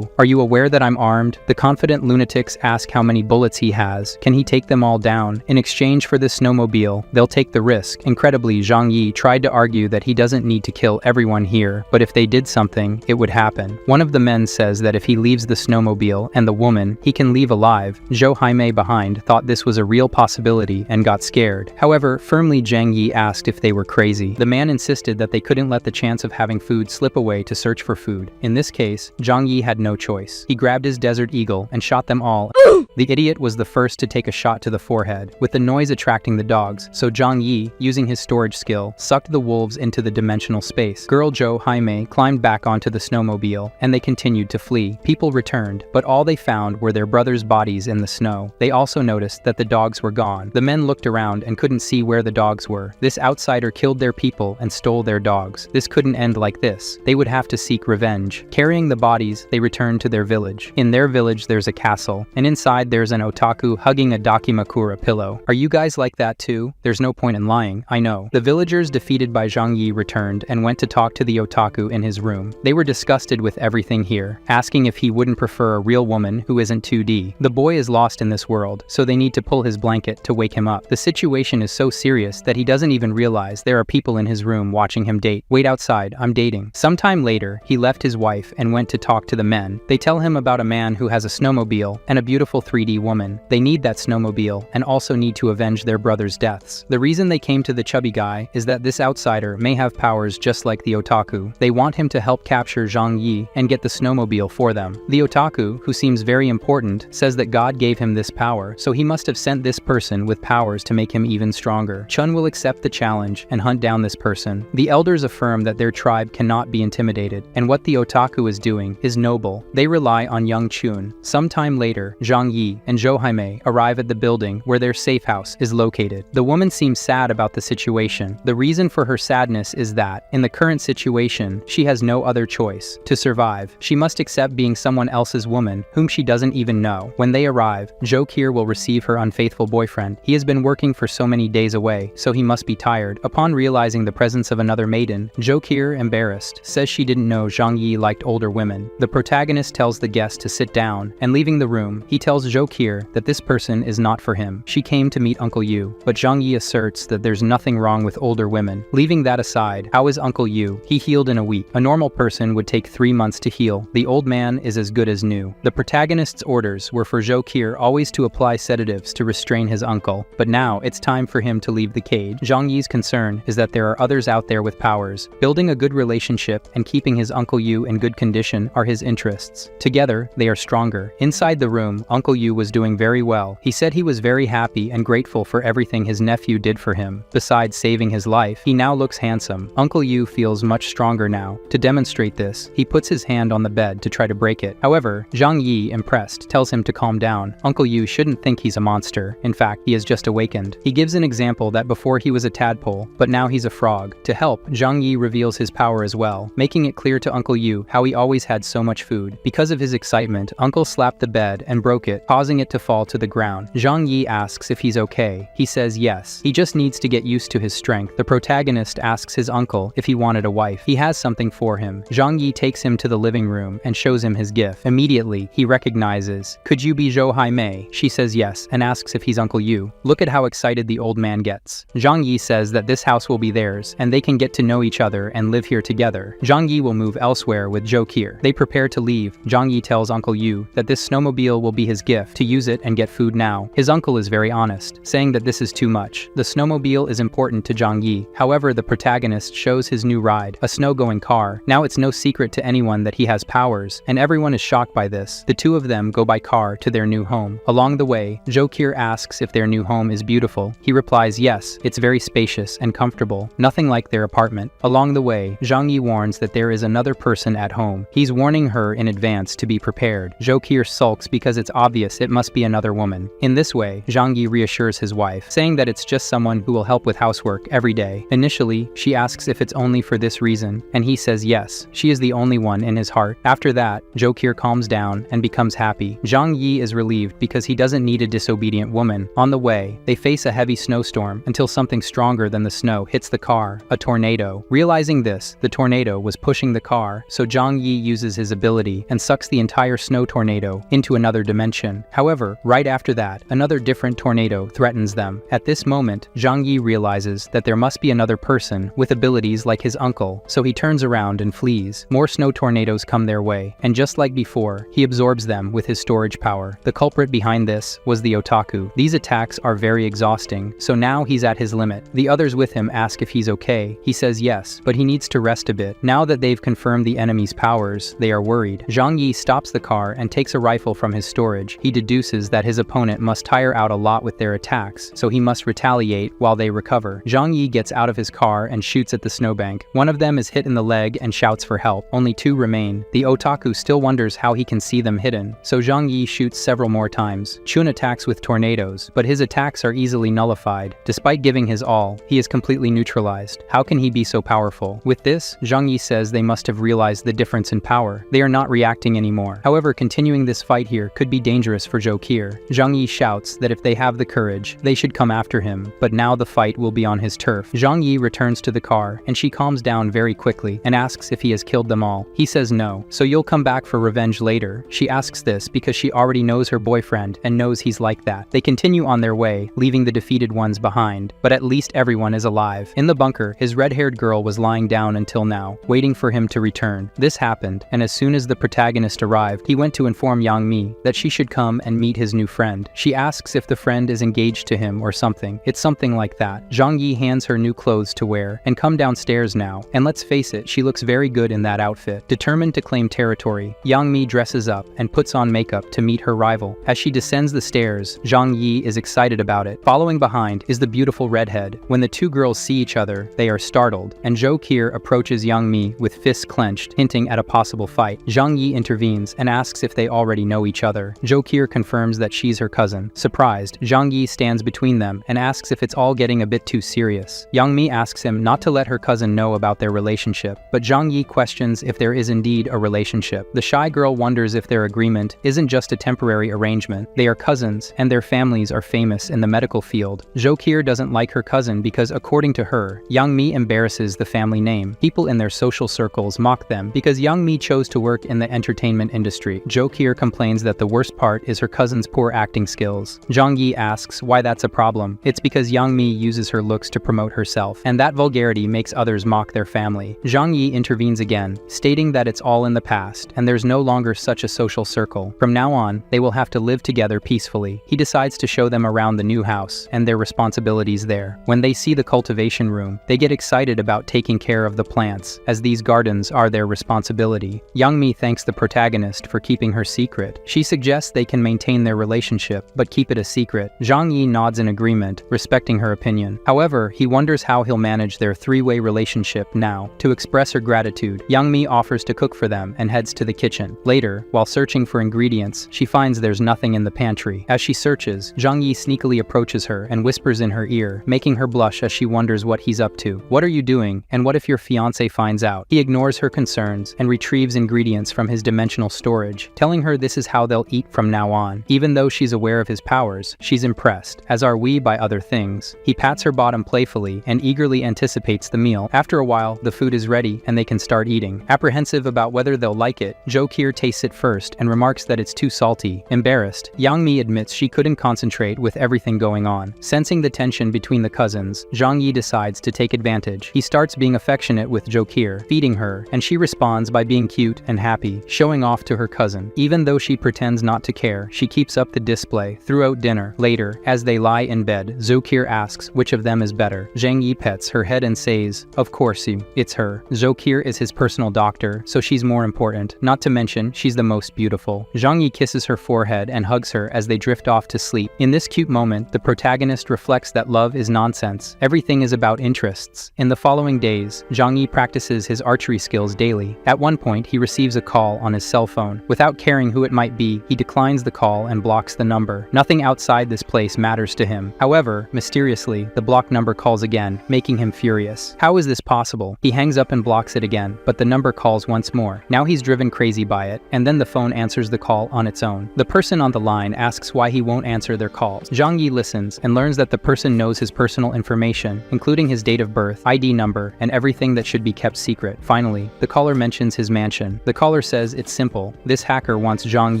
Are you aware that I'm armed? The confident lunatics ask how many bullets he has. Can he take them all down? In exchange for this snowmobile, they'll take the risk. Incredibly, Zhang Yi tried to argue that he doesn't need to kill everyone here, but if they did something, it would happen. One of the men says that if he leaves the snowmobile and the woman, he can leave alive. Zhou Haimei behind thought this was a real possibility and got scared. However, firmly Zhang Yi asked if they were crazy. The man insisted that they couldn't let the chance of having food slip away to search for food. In this case, Zhang Yi had no choice. He grabbed his desert eagle and shot them all. The idiot was the first to take a shot to the forehead, with the noise attracting the dogs, so Zhang Yi, using his storage skill, sucked the wolves into the dimensional space. Girl Zhou Haimei climbed back onto the snowmobile, and they continued to flee. People returned, but all they found were their brothers' bodies in the snow. They also noticed that the dogs were gone. The men looked around and couldn't see where the dogs were. This outsider killed their people and stole their dogs. This couldn't end like this. They would have to seek revenge. Carrying the bodies, they returned to their village. In their village there's a castle, and inside there's an otaku hugging a dakimakura pillow. Are you guys like that too? There's no point in lying, I know. The villagers defeated by Zhang Yi returned and went to talk to the otaku in his room. They were disgusted with everything here, asking if he wouldn't prefer a real woman who isn't 2D. The boy is lost in this world, so they need to pull his blanket to wake him up. The situation is so serious that he doesn't even realize there are people in his room watching him date. Wait outside, I'm dating. Sometime later, he left his wife and went to talk to the men. They tell him about a man who has a snowmobile and a beautiful 3D woman. They need that snowmobile and also need to avenge their brother's deaths. The reason they came to the chubby guy is that this outsider may have powers just like the otaku. They want him to help capture Zhang Yi and get the snowmobile for them. The otaku, who seems very important, says that God gave him this power, so he must have sent this person with powers to make him even stronger. Chun will accept the challenge and hunt down this person. The elders affirm that their tribe cannot be intimidated, and what the otaku is doing is noble. They They rely on young Chun. Sometime later, Zhang Yi and Zhou Haimei arrive at the building where their safe house is located. The woman seems sad about the situation. The reason for her sadness is that, in the current situation, she has no other choice. To survive, she must accept being someone else's woman, whom she doesn't even know. When they arrive, Zhou Qi will receive her unfaithful boyfriend. He has been working for so many days away, so he must be tired. Upon realizing the presence of another maiden, Zhou Qi, embarrassed, says she didn't know Zhang Yi liked older women. The protagonist tells the guest to sit down, and leaving the room, he tells Zhou Qi that this person is not for him. She came to meet Uncle Yu, but Zhang Yi asserts that there's nothing wrong with older women. Leaving that aside, how is Uncle Yu? He healed in a week. A normal person would take 3 months to heal. The old man is as good as new. The protagonist's orders were for Zhou Qi always to apply sedatives to restrain his uncle, but now it's time for him to leave the cage. Zhang Yi's concern is that there are others out there with powers. Building a good relationship and keeping his Uncle Yu in good condition are his interests. Together, they are stronger. Inside the room, Uncle Yu was doing very well. He said he was very happy and grateful for everything his nephew did for him. Besides saving his life, he now looks handsome. Uncle Yu feels much stronger now. To demonstrate this, he puts his hand on the bed to try to break it. However, Zhang Yi, impressed, tells him to calm down. Uncle Yu shouldn't think he's a monster. In fact, he has just awakened. He gives an example that before he was a tadpole, but now he's a frog. To help, Zhang Yi reveals his power as well, making it clear to Uncle Yu how he always had so much food. Because of his excitement, Uncle slapped the bed and broke it, causing it to fall to the ground. Zhang Yi asks if he's okay. He says yes. He just needs to get used to his strength. The protagonist asks his uncle if he wanted a wife. He has something for him. Zhang Yi takes him to the living room and shows him his gift. Immediately, he recognizes, "Could you be Zhou Haimei?" She says yes and asks if he's Uncle Yu. Look at how excited the old man gets. Zhang Yi says that this house will be theirs and they can get to know each other and live here together. Zhang Yi will move elsewhere with Zhou Qi. They prepare to leave. Zhang Yi tells Uncle Yu that this snowmobile will be his gift to use it and get food now. His uncle is very honest, saying that this is too much. The snowmobile is important to Zhang Yi. However, the protagonist shows his new ride, a snow-going car. Now it's no secret to anyone that he has powers, and everyone is shocked by this. The two of them go by car to their new home. Along the way, Zhou Qi asks if their new home is beautiful. He replies yes, it's very spacious and comfortable, nothing like their apartment. Along the way, Zhang Yi warns that there is another person at home. He's warning her in advance to be prepared. Zhou Qi sulks because it's obvious it must be another woman. In this way, Zhang Yi reassures his wife, saying that it's just someone who will help with housework every day. Initially, she asks if it's only for this reason, and he says yes, she is the only one in his heart. After that, Zhou Qi calms down and becomes happy. Zhang Yi is relieved because he doesn't need a disobedient woman. On the way, they face a heavy snowstorm until something stronger than the snow hits the car, a tornado. Realizing this, the tornado was pushing the car, so Zhang Yi uses his ability and sucks the entire snow tornado into another dimension. However, right after that, another different tornado threatens them. At this moment, Zhang Yi realizes that there must be another person with abilities like his uncle, so he turns around and flees. More snow tornadoes come their way, and just like before, he absorbs them with his storage power. The culprit behind this was the otaku. These attacks are very exhausting, so now he's at his limit. The others with him ask if he's okay. He says yes, but he needs to rest a bit. Now that they've confirmed the enemy's powers, they are worried. Zhang Yi stops the car and takes a rifle from his storage. He deduces that his opponent must tire out a lot with their attacks, so he must retaliate while they recover. Zhang Yi gets out of his car and shoots at the snowbank. One of them is hit in the leg and shouts for help. Only 2 remain. The otaku still wonders how he can see them hidden, so Zhang Yi shoots several more times. Chun attacks with tornadoes, but his attacks are easily nullified. Despite giving his all, he is completely neutralized. How can he be so powerful? With this, Zhang Yi says they must have realized the difference in power. They are not reacting anymore. However, continuing this fight here could be dangerous for Zhou Qi. Zhang Yi shouts that if they have the courage, they should come after him, but now the fight will be on his turf. Zhang Yi returns to the car, and she calms down very quickly and asks if he has killed them all. He says no, so you'll come back for revenge later. She asks this because she already knows her boyfriend and knows he's like that. They continue on their way, leaving the defeated ones behind, but at least everyone is alive. In the bunker, his red-haired girl was lying down until now, waiting for him to return. This happened, and as soon as the protagonist arrived, he went to inform Yang Mi that she should come and meet his new friend. She asks if the friend is engaged to him or something. It's something like that. Zhang Yi hands her new clothes to wear and come downstairs now, and let's face it, she looks very good in that outfit. Determined to claim territory, Yang Mi dresses up and puts on makeup to meet her rival. As she descends the stairs, Zhang Yi is excited about it. Following behind is the beautiful redhead. When the two girls see each other, they are startled, and Zhou Qi approaches Yang Mi with fists clenched, hinting at a possible fight. Zhang Yi intervenes and asks if they already know each other. Jokir confirms that she's her cousin. Surprised, Zhang Yi stands between them and asks if it's all getting a bit too serious. Yang Mi asks him not to let her cousin know about their relationship, but Zhang Yi questions if there is indeed a relationship. The shy girl wonders if their agreement isn't just a temporary arrangement. They are cousins, and their families are famous in the medical field. Jokir doesn't like her cousin because, according to her, Yang Mi embarrasses the family name. People in their social circles mock them because Yang Mi chose to work in the entertainment industry. Jokir complains that the worst part is her cousin's poor acting skills. Zhang Yi asks why that's a problem. It's because Yang Mi uses her looks to promote herself, and that vulgarity makes others mock their family. Zhang Yi intervenes again, stating that it's all in the past, and there's no longer such a social circle. From now on, they will have to live together peacefully. He decides to show them around the new house and their responsibilities there. When they see the cultivation room, they get excited about taking care of the plants, as these gardens are their responsibility. Yang Mi thanks the protagonist for keeping her secret. She suggests they can maintain their relationship, but keep it a secret. Zhang Yi nods in agreement, respecting her opinion. However, he wonders how he'll manage their three-way relationship now. To express her gratitude, Yang Mi offers to cook for them and heads to the kitchen. Later, while searching for ingredients, she finds there's nothing in the pantry. As she searches, Zhang Yi sneakily approaches her and whispers in her ear, making her blush as she wonders what he's up to. "What are you doing, and what if your fiancé finds out?" He ignores her concerns and retrieves ingredients from his dimensional storage, telling her this is how they'll eat from now on. Even though she's aware of his powers, she's impressed, as are we by other things. He pats her bottom playfully and eagerly anticipates the meal. After a while, the food is ready and they can start eating. Apprehensive about whether they'll like it, Jokir tastes it first and remarks that it's too salty. Embarrassed, Yang Mi admits she couldn't concentrate with everything going on. Sensing the tension between the cousins, Zhang Yi decides to take advantage. He starts being affectionate with Jokir, feeding her, and she responds by being cute and happy, showing off to her cousin. Even though she pretends not to care, she keeps up the display throughout dinner. Later, as they lie in bed, Jokir asks which of them is better. Zhang Yi pets her head and says, "Of course it's her." Jokir is his personal doctor, so she's more important. Not to mention, she's the most beautiful. Zhang Yi kisses her forehead and hugs her as they drift off to sleep. In this cute moment, the protagonist reflects that love is nonsense. Everything is about interests. In the following days, Zhang Yi practices his archery skills daily. At one point, he receives a call on his cell phone. Without caring who it might be, he declines the call and blocks the number. Nothing outside this place matters to him. However, mysteriously, the blocked number calls again, making him furious. How is this possible? He hangs up and blocks it again, but the number calls once more. Now he's driven crazy by it, and then the phone answers the call on its own. The person on the line asks why he won't answer their calls. Zhang Yi listens and learns that the person knows his personal information, including his date of birth, ID number, and everything that should be kept secret. Finally, the caller mentions his mansion. The caller says it's simple. This hacker wants Zhang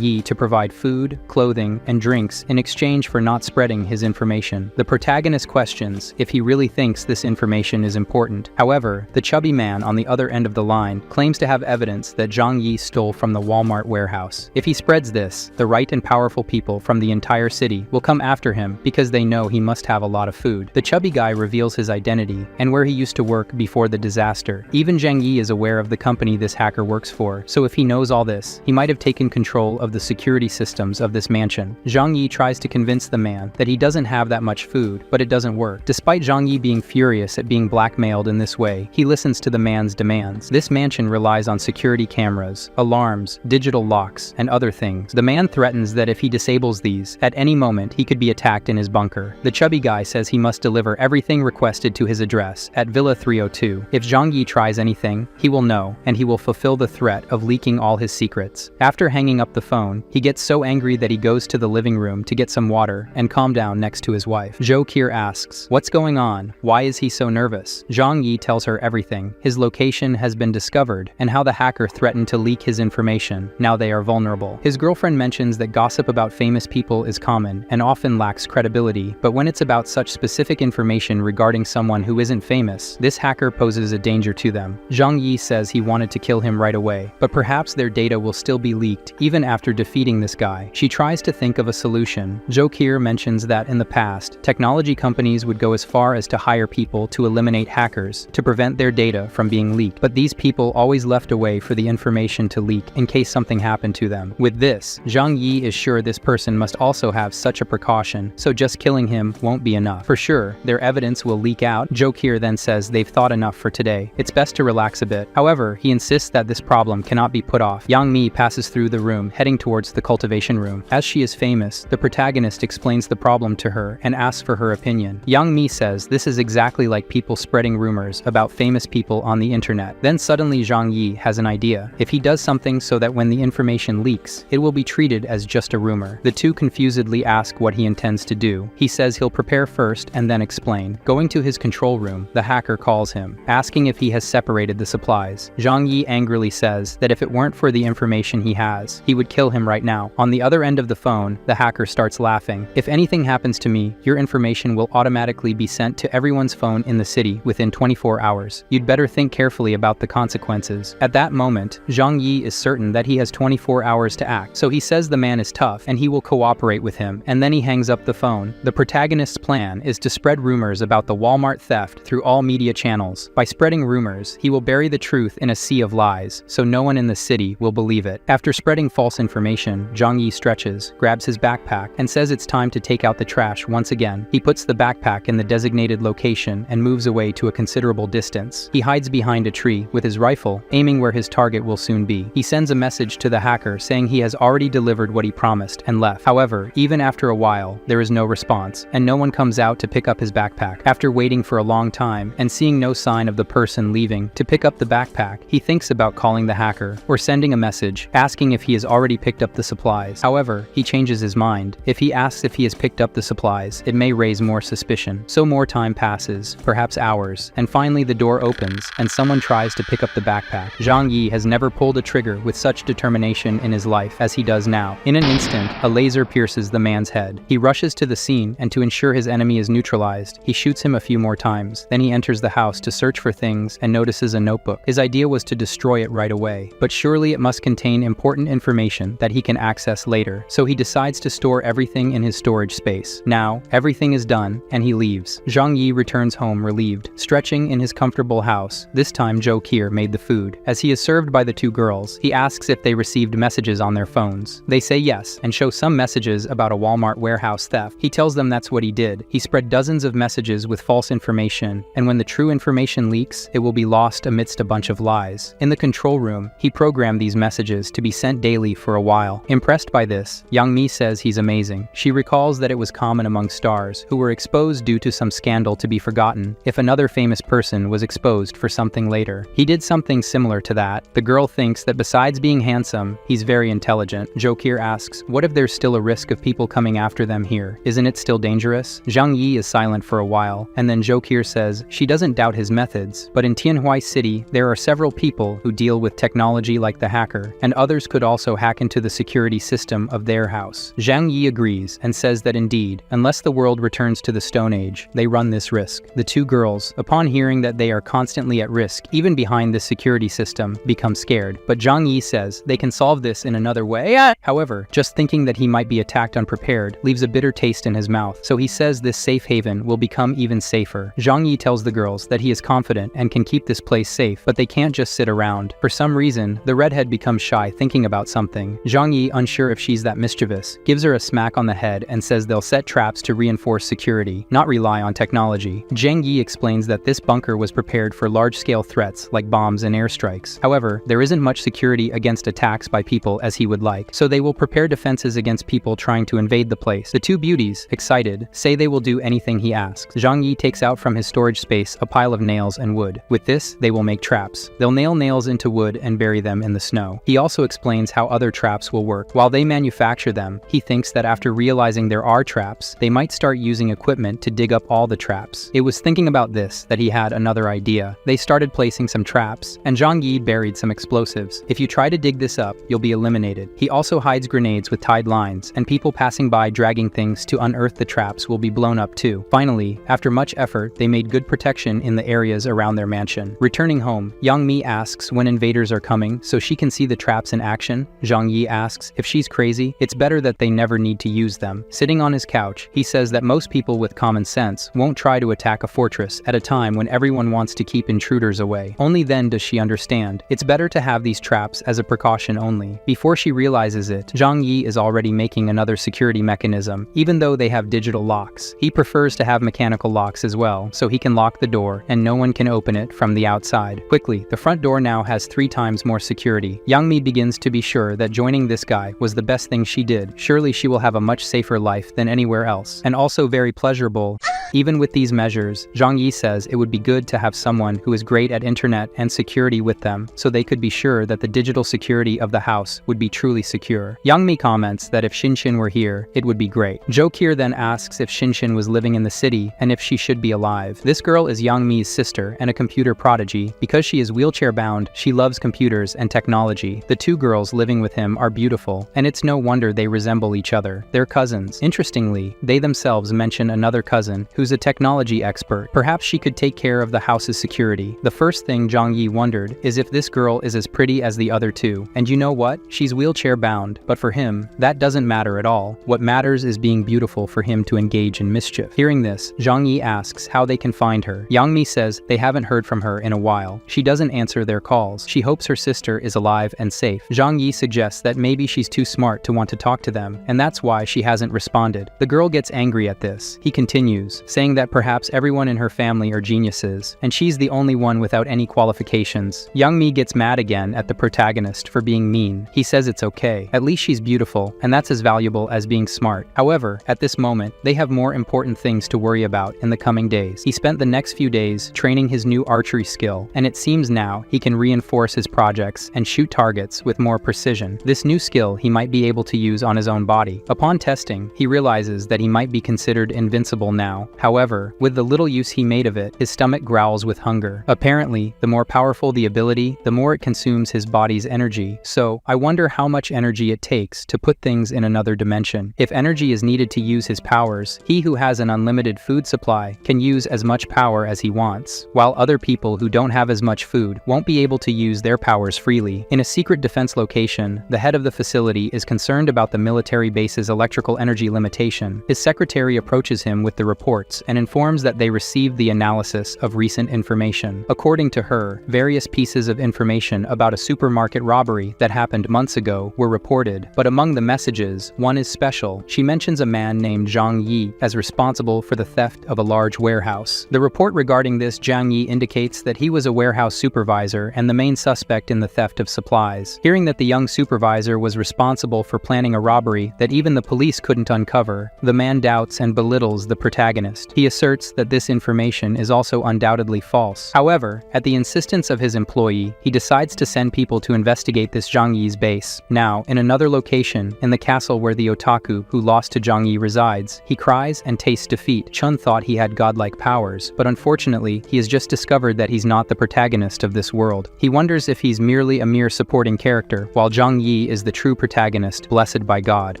Yi to provide food, clothing, and drinks in exchange for not spreading his information. The protagonist questions if he really thinks this information is important. However, the chubby man on the other end of the line claims to have evidence that Zhang Yi stole from the Walmart warehouse. If he spreads this, the right and powerful people from the entire city will come after him because they know he must have a lot of food. The chubby guy reveals his identity and where he used to work before the disaster. Even Zhang Yi is aware of the company this hacker works for, so if he knows all this, he might have taken control of the security systems of this mansion. Zhang Yi tries to convince the man that he doesn't have that much food, but it doesn't work. Despite Zhang Yi being furious at being blackmailed in this way, he listens to the man's demands. This mansion relies on security cameras, alarms, digital locks, and other things. The man threatens that if he disables these, at any moment he could be attacked in his bunker. The chubby guy says he must deliver everything requested to his address at Villa 302. If Zhang Yi tries anything, he will know, and he will fulfill the threat of leaking all his secrets. After hanging up the phone, he gets so angry that he goes to the living room to get some water and calm down next to his wife. Jokir asks, "What's going on? Why is he so nervous?" Zhang Yi tells her everything. His location has been discovered, and how the hacker threatened to leak his information. Now they are vulnerable. His girlfriend mentions that gossip about famous people is common and often lacks credibility, but when it's about such specific information regarding someone who isn't famous, this hacker poses a danger to them. Zhang Yi says he wanted to kill him right away, but perhaps their data will still be leaked even after defeating this guy. She tries to think of a solution. Jokir mentions that in the past, technology companies would go as far as to hire people to eliminate hackers to prevent their data from being leaked, but these people always left a way for the information to leak in case something happened to them. With this, Zhang Yi is sure this person must also have such a precaution, so just killing him won't be enough. For sure, their evidence will leak out. Jokir then says they've thought enough for today. It's best to relax a bit. However, he insists that this problem cannot be put off. Yang Mi passes through the room, heading towards the cultivation room. As she is famous, the protagonist explains the problem to her and asks for her opinion. Yang Mi says this is exactly like people spreading rumors about famous people on the internet. Then suddenly Zhang Yi has an idea. If he does something so that when the information leaks, it will be treated as just a rumor. The two confusedly ask what he intends to do. He says he'll prepare first and then explain. Going to his control room, the hacker calls him, asking if he has separated the supplies. Zhang Yi angrily says that if it weren't for the information he has, he would kill him right now. On the other end of the phone, the hacker starts laughing. If anything happens to me, your information will automatically be sent to everyone's phone in the city within 24 hours. You'd better think carefully about the consequences. At that moment, Zhang Yi is certain that he has 24 hours to act, so he says the man is tough and he will cooperate with him, and then he hangs up the phone. The protagonist's plan is to spread rumors about the Walmart theft through all media channels. By spreading rumors, he will bury the truth in a sea of lies, so no one in the city will believe it. After spreading false information, Zhang Yi stretches, grabs his backpack, and says it's time to take out the trash once again. He puts the backpack in the designated location and moves away to a considerable distance. He hides behind a tree with his rifle, aiming where his target will soon be. He sends a message to the hacker saying he has already delivered what he promised and left. However, even after a while, there is no response, and no one comes out to pick up his backpack. After waiting for a long time and seeing no sign of the person leaving to pick up the backpack, he thinks about calling the hacker or sending a message asking if he has already picked up the supplies. However, he changes his mind. If he asks if he has picked up the supplies, it may raise more suspicion. So more time passes, perhaps hours, and finally the door opens and someone tries to pick up the backpack. Zhang Yi has never pulled a trigger with such determination in his life as he does now. In an instant, a laser pierces the man's head. He rushes to the scene, and to ensure his enemy is neutralized, he shoots him a few more times. Then he enters the house to search for things and notices a notebook. His idea was to destroy it right away, but surely it must contain important information that he can access later, so he decides to store everything in his storage space. Now, everything is done, and he leaves. Zhang Yi returns home relieved. Stretching in his comfortable house, this time Zhou Qier made the food. As he is served by the two girls, he asks if they received messages on their phones. They say yes, and show some messages about a Walmart warehouse theft. He tells them that's what he did. He spread dozens of messages with false information, and when the true information leaks, it will be lost amidst a bunch of lies. In the control room, he programmed these messages to be sent daily for a while. Impressed by this, Yang Mi says he's amazing. She recalls that it was common among stars who were exposed due to some scandal to be forgotten if another famous person was exposed for something later. He did something similar to that. The girl thinks that besides being handsome, he's very intelligent. Zhou Qier asks, what if there's still a risk of people coming after them here? Isn't it still dangerous? Zhang Yi is silent for a while, and then Zhou Qier says she doesn't doubt his methods, but in Tianhui City, there are several people who deal with technology like the hacker, and others could also hack into the security system of their house. Zhang Yi agrees and says that indeed, unless the world returns to the Stone Age, they run this risk. The two girls, upon hearing that they are constantly at risk, even behind this security system, become scared. But Zhang Yi says they can solve this in another way. However, just thinking that he might be attacked unprepared leaves a bitter taste in his mouth, so he says this safe haven will become even safer. Zhang Yi tells the girls that he is confident and can keep this place safe, but they can't just sit around. For some reason, the redhead becomes shy thinking about something. Zhang Yi, unsure if she's that mischievous, gives her a smack on the head and says they'll set traps to reinforce security, not rely on technology. Zhang Yi explains that this bunker was prepared for large-scale threats like bombs and airstrikes. However, there isn't much security against attacks by people as he would like, so they will prepare defenses against people trying to invade the place. The two beauties, excited, say they will do anything he asks. Zhang Yi takes out from his storage space a pile of nails and wood. With this, they will make traps. They'll nail nails into wood and bury them in the snow. He also explains how other traps will work. While they manufacture them, he thinks that after realizing there are traps, they might start using equipment to dig up all the traps. It was thinking about this that he had another idea. They started placing some traps, and Zhang Yi buried some explosives. If you try to dig this up, you'll be eliminated. He also hides grenades with tied lines, and people passing by dragging things to unearth the traps will be blown up too. Finally, after much effort, they made good protection in the areas around their mansion. Returning home, Yang Mi asks when invaders are coming so she can see the traps in action. Zhang Yi asks if she's crazy. It's better that they never need to use them. Sitting on his couch, he says that most people with common sense won't try to attack a fortress at a time when everyone wants to keep intruders away. Only then does she understand. It's better to have these traps as a precaution only. Before she realizes it, Zhang Yi is already making another security mechanism, even though they have digital locks. He prefers to have mechanical locks as well, so he can lock the door and no one can open it from the outside. Quickly, the front door now has 3 times more security security. Yang Mi begins to be sure that joining this guy was the best thing she did. Surely she will have a much safer life than anywhere else, and also very pleasurable. Even with these measures, Zhang Yi says it would be good to have someone who is great at internet and security with them, so they could be sure that the digital security of the house would be truly secure. Yang Mi comments that if Shinshin were here, it would be great. Jo Kier then asks if Shinshin was living in the city and if she should be alive. This girl is Yang Mi's sister and a computer prodigy. Because she is wheelchair-bound, she loves computers and technology. The two girls living with him are beautiful, and it's no wonder they resemble each other. They're cousins. Interestingly, they themselves mention another cousin who's a technology expert. Perhaps she could take care of the house's security. The first thing Zhang Yi wondered is if this girl is as pretty as the other two. And you know what? She's wheelchair-bound, but for him, that doesn't matter at all. What matters is being beautiful for him to engage in mischief. Hearing this, Zhang Yi asks how they can find her. Yang Mi says they haven't heard from her in a while. She doesn't answer their calls. She hopes her sister is alive and safe. Zhang Yi suggests that maybe she's too smart to want to talk to them, and that's why she hasn't responded. The girl gets angry at this. He continues, saying that perhaps everyone in her family are geniuses, and she's the only one without any qualifications. Yang Mi gets mad again at the protagonist for being mean. He says it's okay. At least she's beautiful, and that's as valuable as being smart. However, at this moment, they have more important things to worry about in the coming days. He spent the next few days training his new archery skill, and it seems now he can reinforce his projects and shoot targets with more precision. This new skill he might be able to use on his own body. Upon testing, he realizes that he might be considered invincible now. However, with the little use he made of it, his stomach growls with hunger. Apparently, the more powerful the ability, the more it consumes his body's energy. So, I wonder how much energy it takes to put things in another dimension. If energy is needed to use his powers, he who has an unlimited food supply can use as much power as he wants, while other people who don't have as much food won't be able to use their powers freely. In a secret defense location, the head of the facility is concerned about the military base's electrical energy limitation. His secretary approaches him with the reports and informs that they received the analysis of recent information. According to her, various pieces of information about a supermarket robbery that happened months ago were reported, but among the messages, one is special. She mentions a man named Zhang Yi as responsible for the theft of a large warehouse. The report regarding this Zhang Yi indicates that he was a warehouse supervisor and the main suspect in the theft of supplies. Hearing that the young supervisor was responsible for planning a robbery that even the police couldn't uncover, the man doubts and belittles the protagonist. He asserts that this information is also undoubtedly false. However, at the insistence of his employee, he decides to send people to investigate this Zhang Yi's base. Now, in another location, in the castle where the otaku who lost to Zhang Yi resides, he cries and tastes defeat. Chun thought he had godlike powers, but unfortunately, he has just discovered that he's not the protagonist of this world. He wonders if he's merely a mere supporting character, while Zhang Yi is the true protagonist, blessed by God.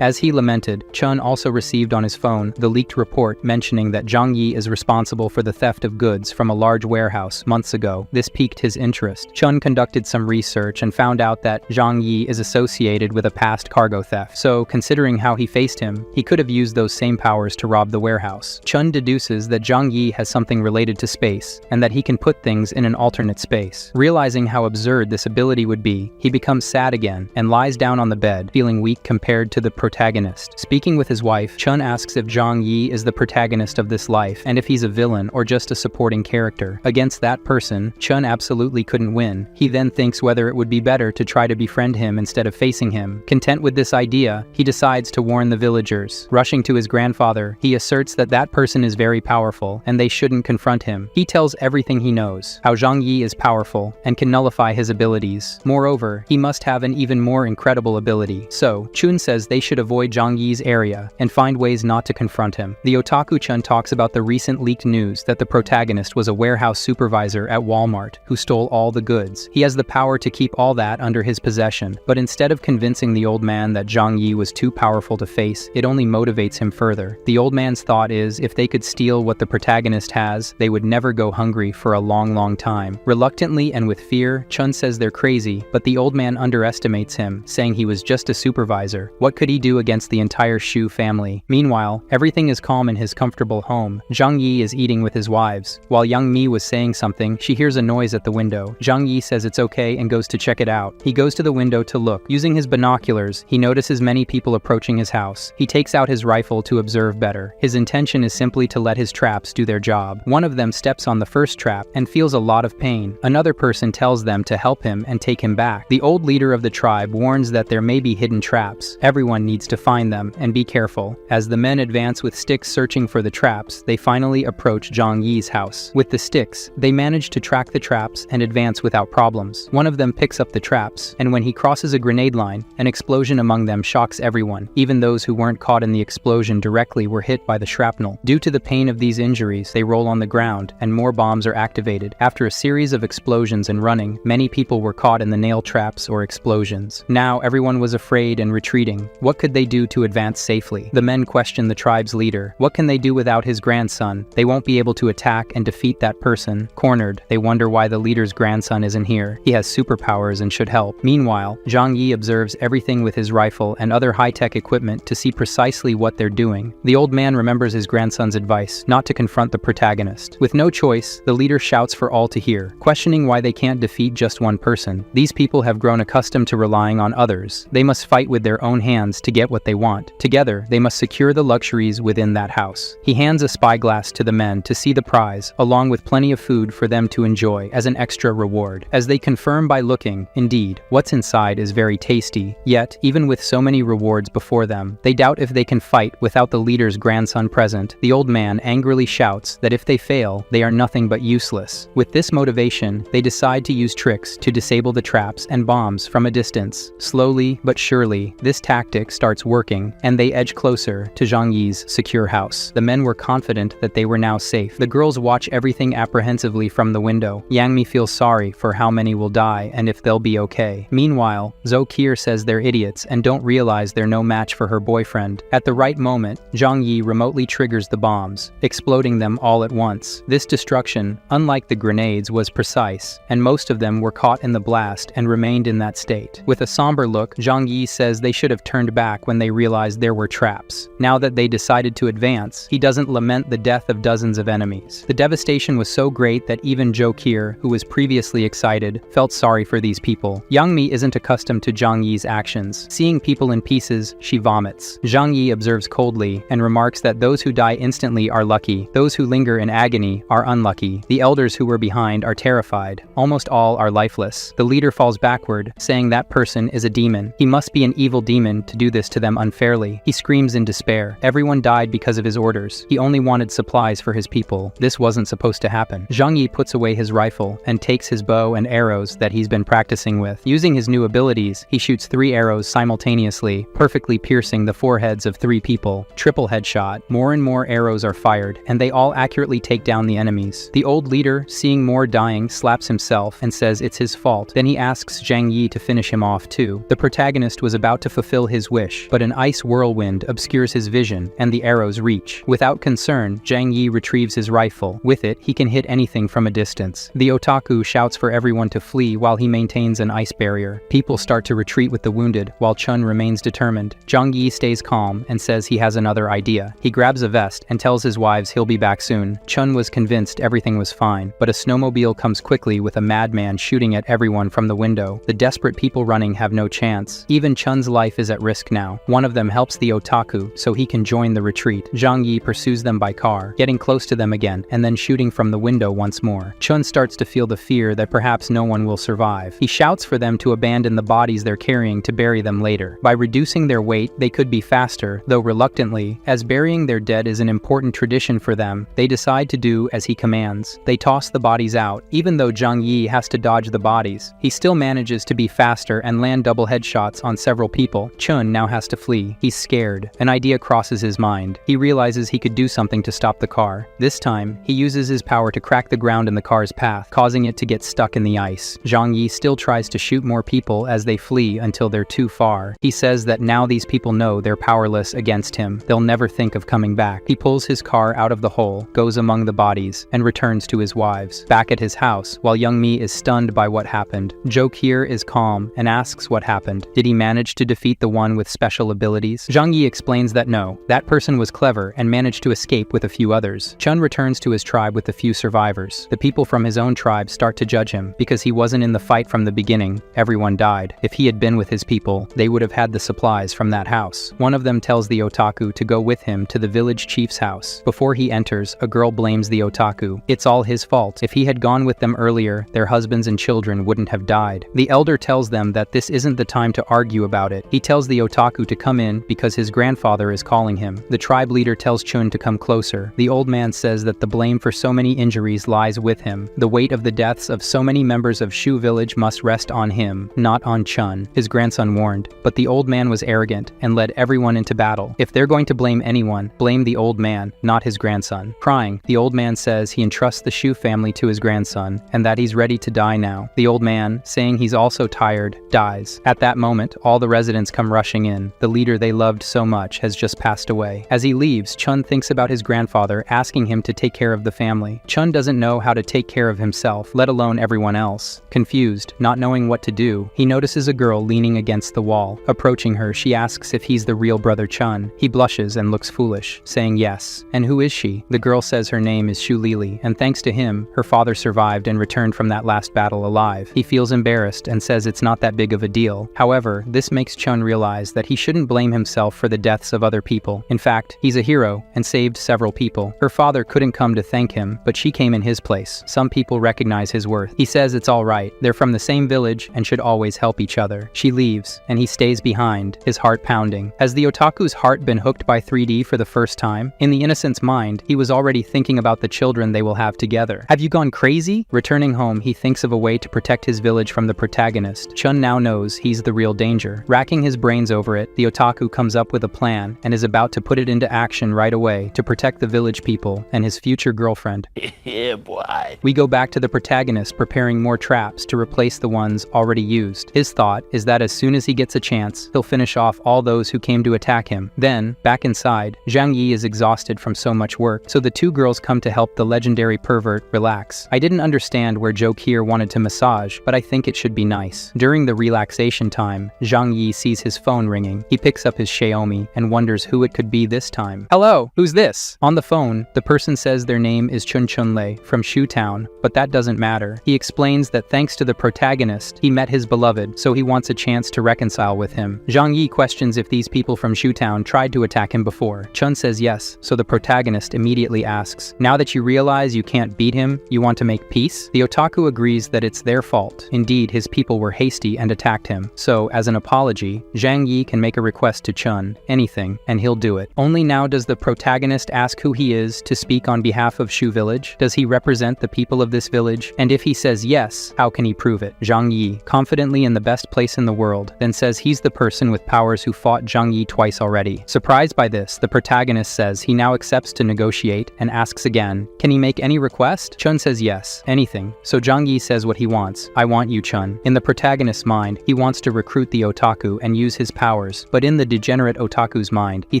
As he lamented, Chun also received on his phone the leaked report mentioning that Zhang Yi is responsible for the theft of goods from a large warehouse months ago. This piqued his interest. Chun conducted some research and found out that Zhang Yi is associated with a past cargo theft, so considering how he faced him, he could have used those same powers to rob the warehouse. Chun deduces that Zhang Yi has something related to space, and that he can put things in an alternate space. Realizing how absurd this ability would be, he becomes sad again and lies down on the bed, feeling weak compared to the protagonist. Speaking with his wife, Chun asks if Zhang Yi is the protagonist of this life, and if he's a villain or just a supporting character. Against that person, Chun absolutely couldn't win. He then thinks whether it would be better to try to befriend him instead of facing him. Content with this idea, he decides to warn the villagers. Rushing to his grandfather, he asserts that that person is very powerful, and they shouldn't confront him. He tells everything he knows, how Zhang Yi is powerful, and can nullify his abilities. Moreover, he must have an even more incredible ability. So, Chun says they should avoid Zhang Yi's area, and find ways not to confront him. The otaku Chun talks about the recent leaked news that the protagonist was a warehouse supervisor at Walmart who stole all the goods. He has the power to keep all that under his possession, but instead of convincing the old man that Zhang Yi was too powerful to face, it only motivates him further. The old man's thought is if they could steal what the protagonist has, they would never go hungry for a long time. Reluctantly and with fear, Chun says they're crazy, but the old man underestimates him, saying he was just a supervisor. What could he do against the entire Shu family? Meanwhile, everything is calm in his comfortable comfortable home. Zhang Yi is eating with his wives. While Young Mi was saying something, she hears a noise at the window. Zhang Yi says it's okay and goes to check it out. He goes to the window to look. Using his binoculars, he notices many people approaching his house. He takes out his rifle to observe better. His intention is simply to let his traps do their job. One of them steps on the first trap and feels a lot of pain. Another person tells them to help him and take him back. The old leader of the tribe warns that there may be hidden traps. Everyone needs to find them and be careful. As the men advance with sticks searching for the traps, they finally approach Zhang Yi's house. With the sticks, they manage to track the traps and advance without problems. One of them picks up the traps, and when he crosses a grenade line, an explosion among them shocks everyone. Even those who weren't caught in the explosion directly were hit by the shrapnel. Due to the pain of these injuries, they roll on the ground, and more bombs are activated. After a series of explosions and running, many people were caught in the nail traps or explosions. Now everyone was afraid and retreating. What could they do to advance safely? The men question the tribe's leader. What can they do without his grandson? They won't be able to attack and defeat that person. Cornered, they wonder why the leader's grandson isn't here. He has superpowers and should help. Meanwhile, Zhang Yi observes everything with his rifle and other high-tech equipment to see precisely what they're doing. The old man remembers his grandson's advice not to confront the protagonist. With no choice, the leader shouts for all to hear, questioning why they can't defeat just one person. These people have grown accustomed to relying on others. They must fight with their own hands to get what they want. Together, they must secure the luxuries within that house. He hands a spyglass to the men to see the prize, along with plenty of food for them to enjoy as an extra reward. As they confirm by looking, indeed, what's inside is very tasty. Yet, even with so many rewards before them, they doubt if they can fight without the leader's grandson present. The old man angrily shouts that if they fail, they are nothing but useless. With this motivation, they decide to use tricks to disable the traps and bombs from a distance. Slowly but surely, this tactic starts working, and they edge closer to Zhang Yi's secure house. The men were confident that they were now safe. The girls watch everything apprehensively from the window. Yang Mi feels sorry for how many will die and if they'll be okay. Meanwhile, Zhou Qi'er says they're idiots and don't realize they're no match for her boyfriend. At the right moment, Zhang Yi remotely triggers the bombs, exploding them all at once. This destruction, unlike the grenades, was precise, and most of them were caught in the blast and remained in that state. With a somber look, Zhang Yi says they should have turned back when they realized there were traps. Now that they decided to advance, he doesn't lament the death of dozens of enemies. The devastation was so great that even Zhou Qi'er, who was previously excited, felt sorry for these people. Yang Mi isn't accustomed to Zhang Yi's actions. Seeing people in pieces, she vomits. Zhang Yi observes coldly and remarks that those who die instantly are lucky. Those who linger in agony are unlucky. The elders who were behind are terrified. Almost all are lifeless. The leader falls backward, saying that person is a demon. He must be an evil demon to do this to them unfairly. He screams in despair. Everyone died because of his orders. He only wanted supplies for his people. This wasn't supposed to happen. Zhang Yi puts away his rifle and takes his bow and arrows that he's been practicing with. Using his new abilities, he shoots 3 arrows simultaneously, perfectly piercing the foreheads of 3 people. Triple headshot. More and more arrows are fired, and they all accurately take down the enemies. The old leader, seeing more dying, slaps himself and says it's his fault. Then he asks Zhang Yi to finish him off too. The protagonist was about to fulfill his wish, but an ice whirlwind obscures his vision, and the arrows reach. Without concern, Zhang Yi retrieves his rifle. With it, he can hit anything from a distance. The otaku shouts for everyone to flee while he maintains an ice barrier. People start to retreat with the wounded, while Chun remains determined. Zhang Yi stays calm and says he has another idea. He grabs a vest and tells his wives he'll be back soon. Chun was convinced everything was fine, but a snowmobile comes quickly with a madman shooting at everyone from the window. The desperate people running have no chance. Even Chun's life is at risk now. One of them helps the otaku so he can join the retreat. Zhang Yi pursues them by car, getting close to them again, and then shooting from the window once more. Chun starts to feel the fear that perhaps no one will survive. He shouts for them to abandon the bodies they're carrying to bury them later. By reducing their weight, they could be faster, though reluctantly, as burying their dead is an important tradition for them. They decide to do as he commands. They toss the bodies out. Even though Zhang Yi has to dodge the bodies, he still manages to be faster and land double headshots on several people. Chun now has to flee. He's scared. An idea crosses his mind. He realizes he could do something to stop the car. This time, he uses his power to crack the ground in the car's path, causing it to get stuck in the ice. Zhang Yi still tries to shoot more people as they flee until they're too far. He says that now these people know they're powerless against him. They'll never think of coming back. He pulls his car out of the hole, goes among the bodies, and returns to his wives. Back at his house, while Young Mi is stunned by what happened, Zhou Qi'er is calm and asks what happened. Did he manage to defeat the one with special abilities? Zhang Yi explains that no, that person was clever and managed to to escape with a few others. Chun returns to his tribe with the few survivors. The people from his own tribe start to judge him because he wasn't in the fight from the beginning. Everyone died. If he had been with his people, they would have had the supplies from that house. One of them tells the otaku to go with him to the village chief's house. Before he enters, a girl blames the otaku. It's all his fault. If he had gone with them earlier, their husbands and children wouldn't have died. The elder tells them that this isn't the time to argue about it. He tells the otaku to come in because his grandfather is calling him. The tribe leader tells Chun to come closer. The old man says that the blame for so many injuries lies with him. The weight of the deaths of so many members of Shu village must rest on him, not on Chun, his grandson warned. But the old man was arrogant and led everyone into battle. If they're going to blame anyone, blame the old man, not his grandson. Crying, the old man says he entrusts the Shu family to his grandson and that he's ready to die now. The old man, saying he's also tired, dies. At that moment, all the residents come rushing in. The leader they loved so much has just passed away. As he leaves, Chun thinks about his grandfather asking him to take care of the family. Chun doesn't know how to take care of himself, let alone everyone else. Confused, not knowing what to do, he notices a girl leaning against the wall. Approaching her, she asks if he's the real brother Chun. He blushes and looks foolish, saying yes. And who is she? The girl says her name is Shu Lili, and thanks to him, her father survived and returned from that last battle alive. He feels embarrassed and says it's not that big of a deal. However, this makes Chun realize that he shouldn't blame himself for the deaths of other people. In fact, he's a hero and saved several people. Her father couldn't come to thank him, but she came in his place. Some people recognize his worth. He says it's all right. They're from the same village and should always help each other. She leaves, and he stays behind, his heart pounding. Has the otaku's heart been hooked by 3D for the first time? In the innocent's mind, he was already thinking about the children they will have together. Have you gone crazy? Returning home, he thinks of a way to protect his village from the protagonist. Chun now knows he's the real danger. Racking his brains over it, the otaku comes up with a plan and is about to put it into action right away to protect the village people and his future girlfriend. Yeah, boy. We go back to the protagonist preparing more traps to replace the ones already used. His thought is that as soon as he gets a chance, he'll finish off all those who came to attack him. Then, back inside, Zhang Yi is exhausted from so much work, so the two girls come to help the legendary pervert relax. I didn't understand where Joke here wanted to massage, but I think it should be nice. During the relaxation time, Zhang Yi sees his phone ringing. He picks up his Xiaomi and wonders who it could be this time. Hello, who's this? On the phone, the person says their name is Chun Chunlei from Shu Town, but that doesn't matter. He explains that thanks to the protagonist, he met his beloved, so he wants a chance to reconcile with him. Zhang Yi questions if these people from Shu Town tried to attack him before. Chun says yes, so the protagonist immediately asks, now that you realize you can't beat him, you want to make peace? The otaku agrees that it's their fault. Indeed, his people were hasty and attacked him. So, as an apology, Zhang Yi can make a request to Chun, anything, and he'll do it. Only now does the protagonist ask who he is to speak on behalf of Shu Village. Does he represent the people of this village? And if he says yes, how can he prove it? Zhang Yi, confidently in the best place in the world, then says he's the person with powers who fought Zhang Yi twice already. Surprised by this, the protagonist says he now accepts to negotiate and asks again, can he make any request? Chun says yes, anything. So Zhang Yi says what he wants. I want you, Chun. In the protagonist's mind, he wants to recruit the otaku and use his powers, but in the degenerate otaku's mind, he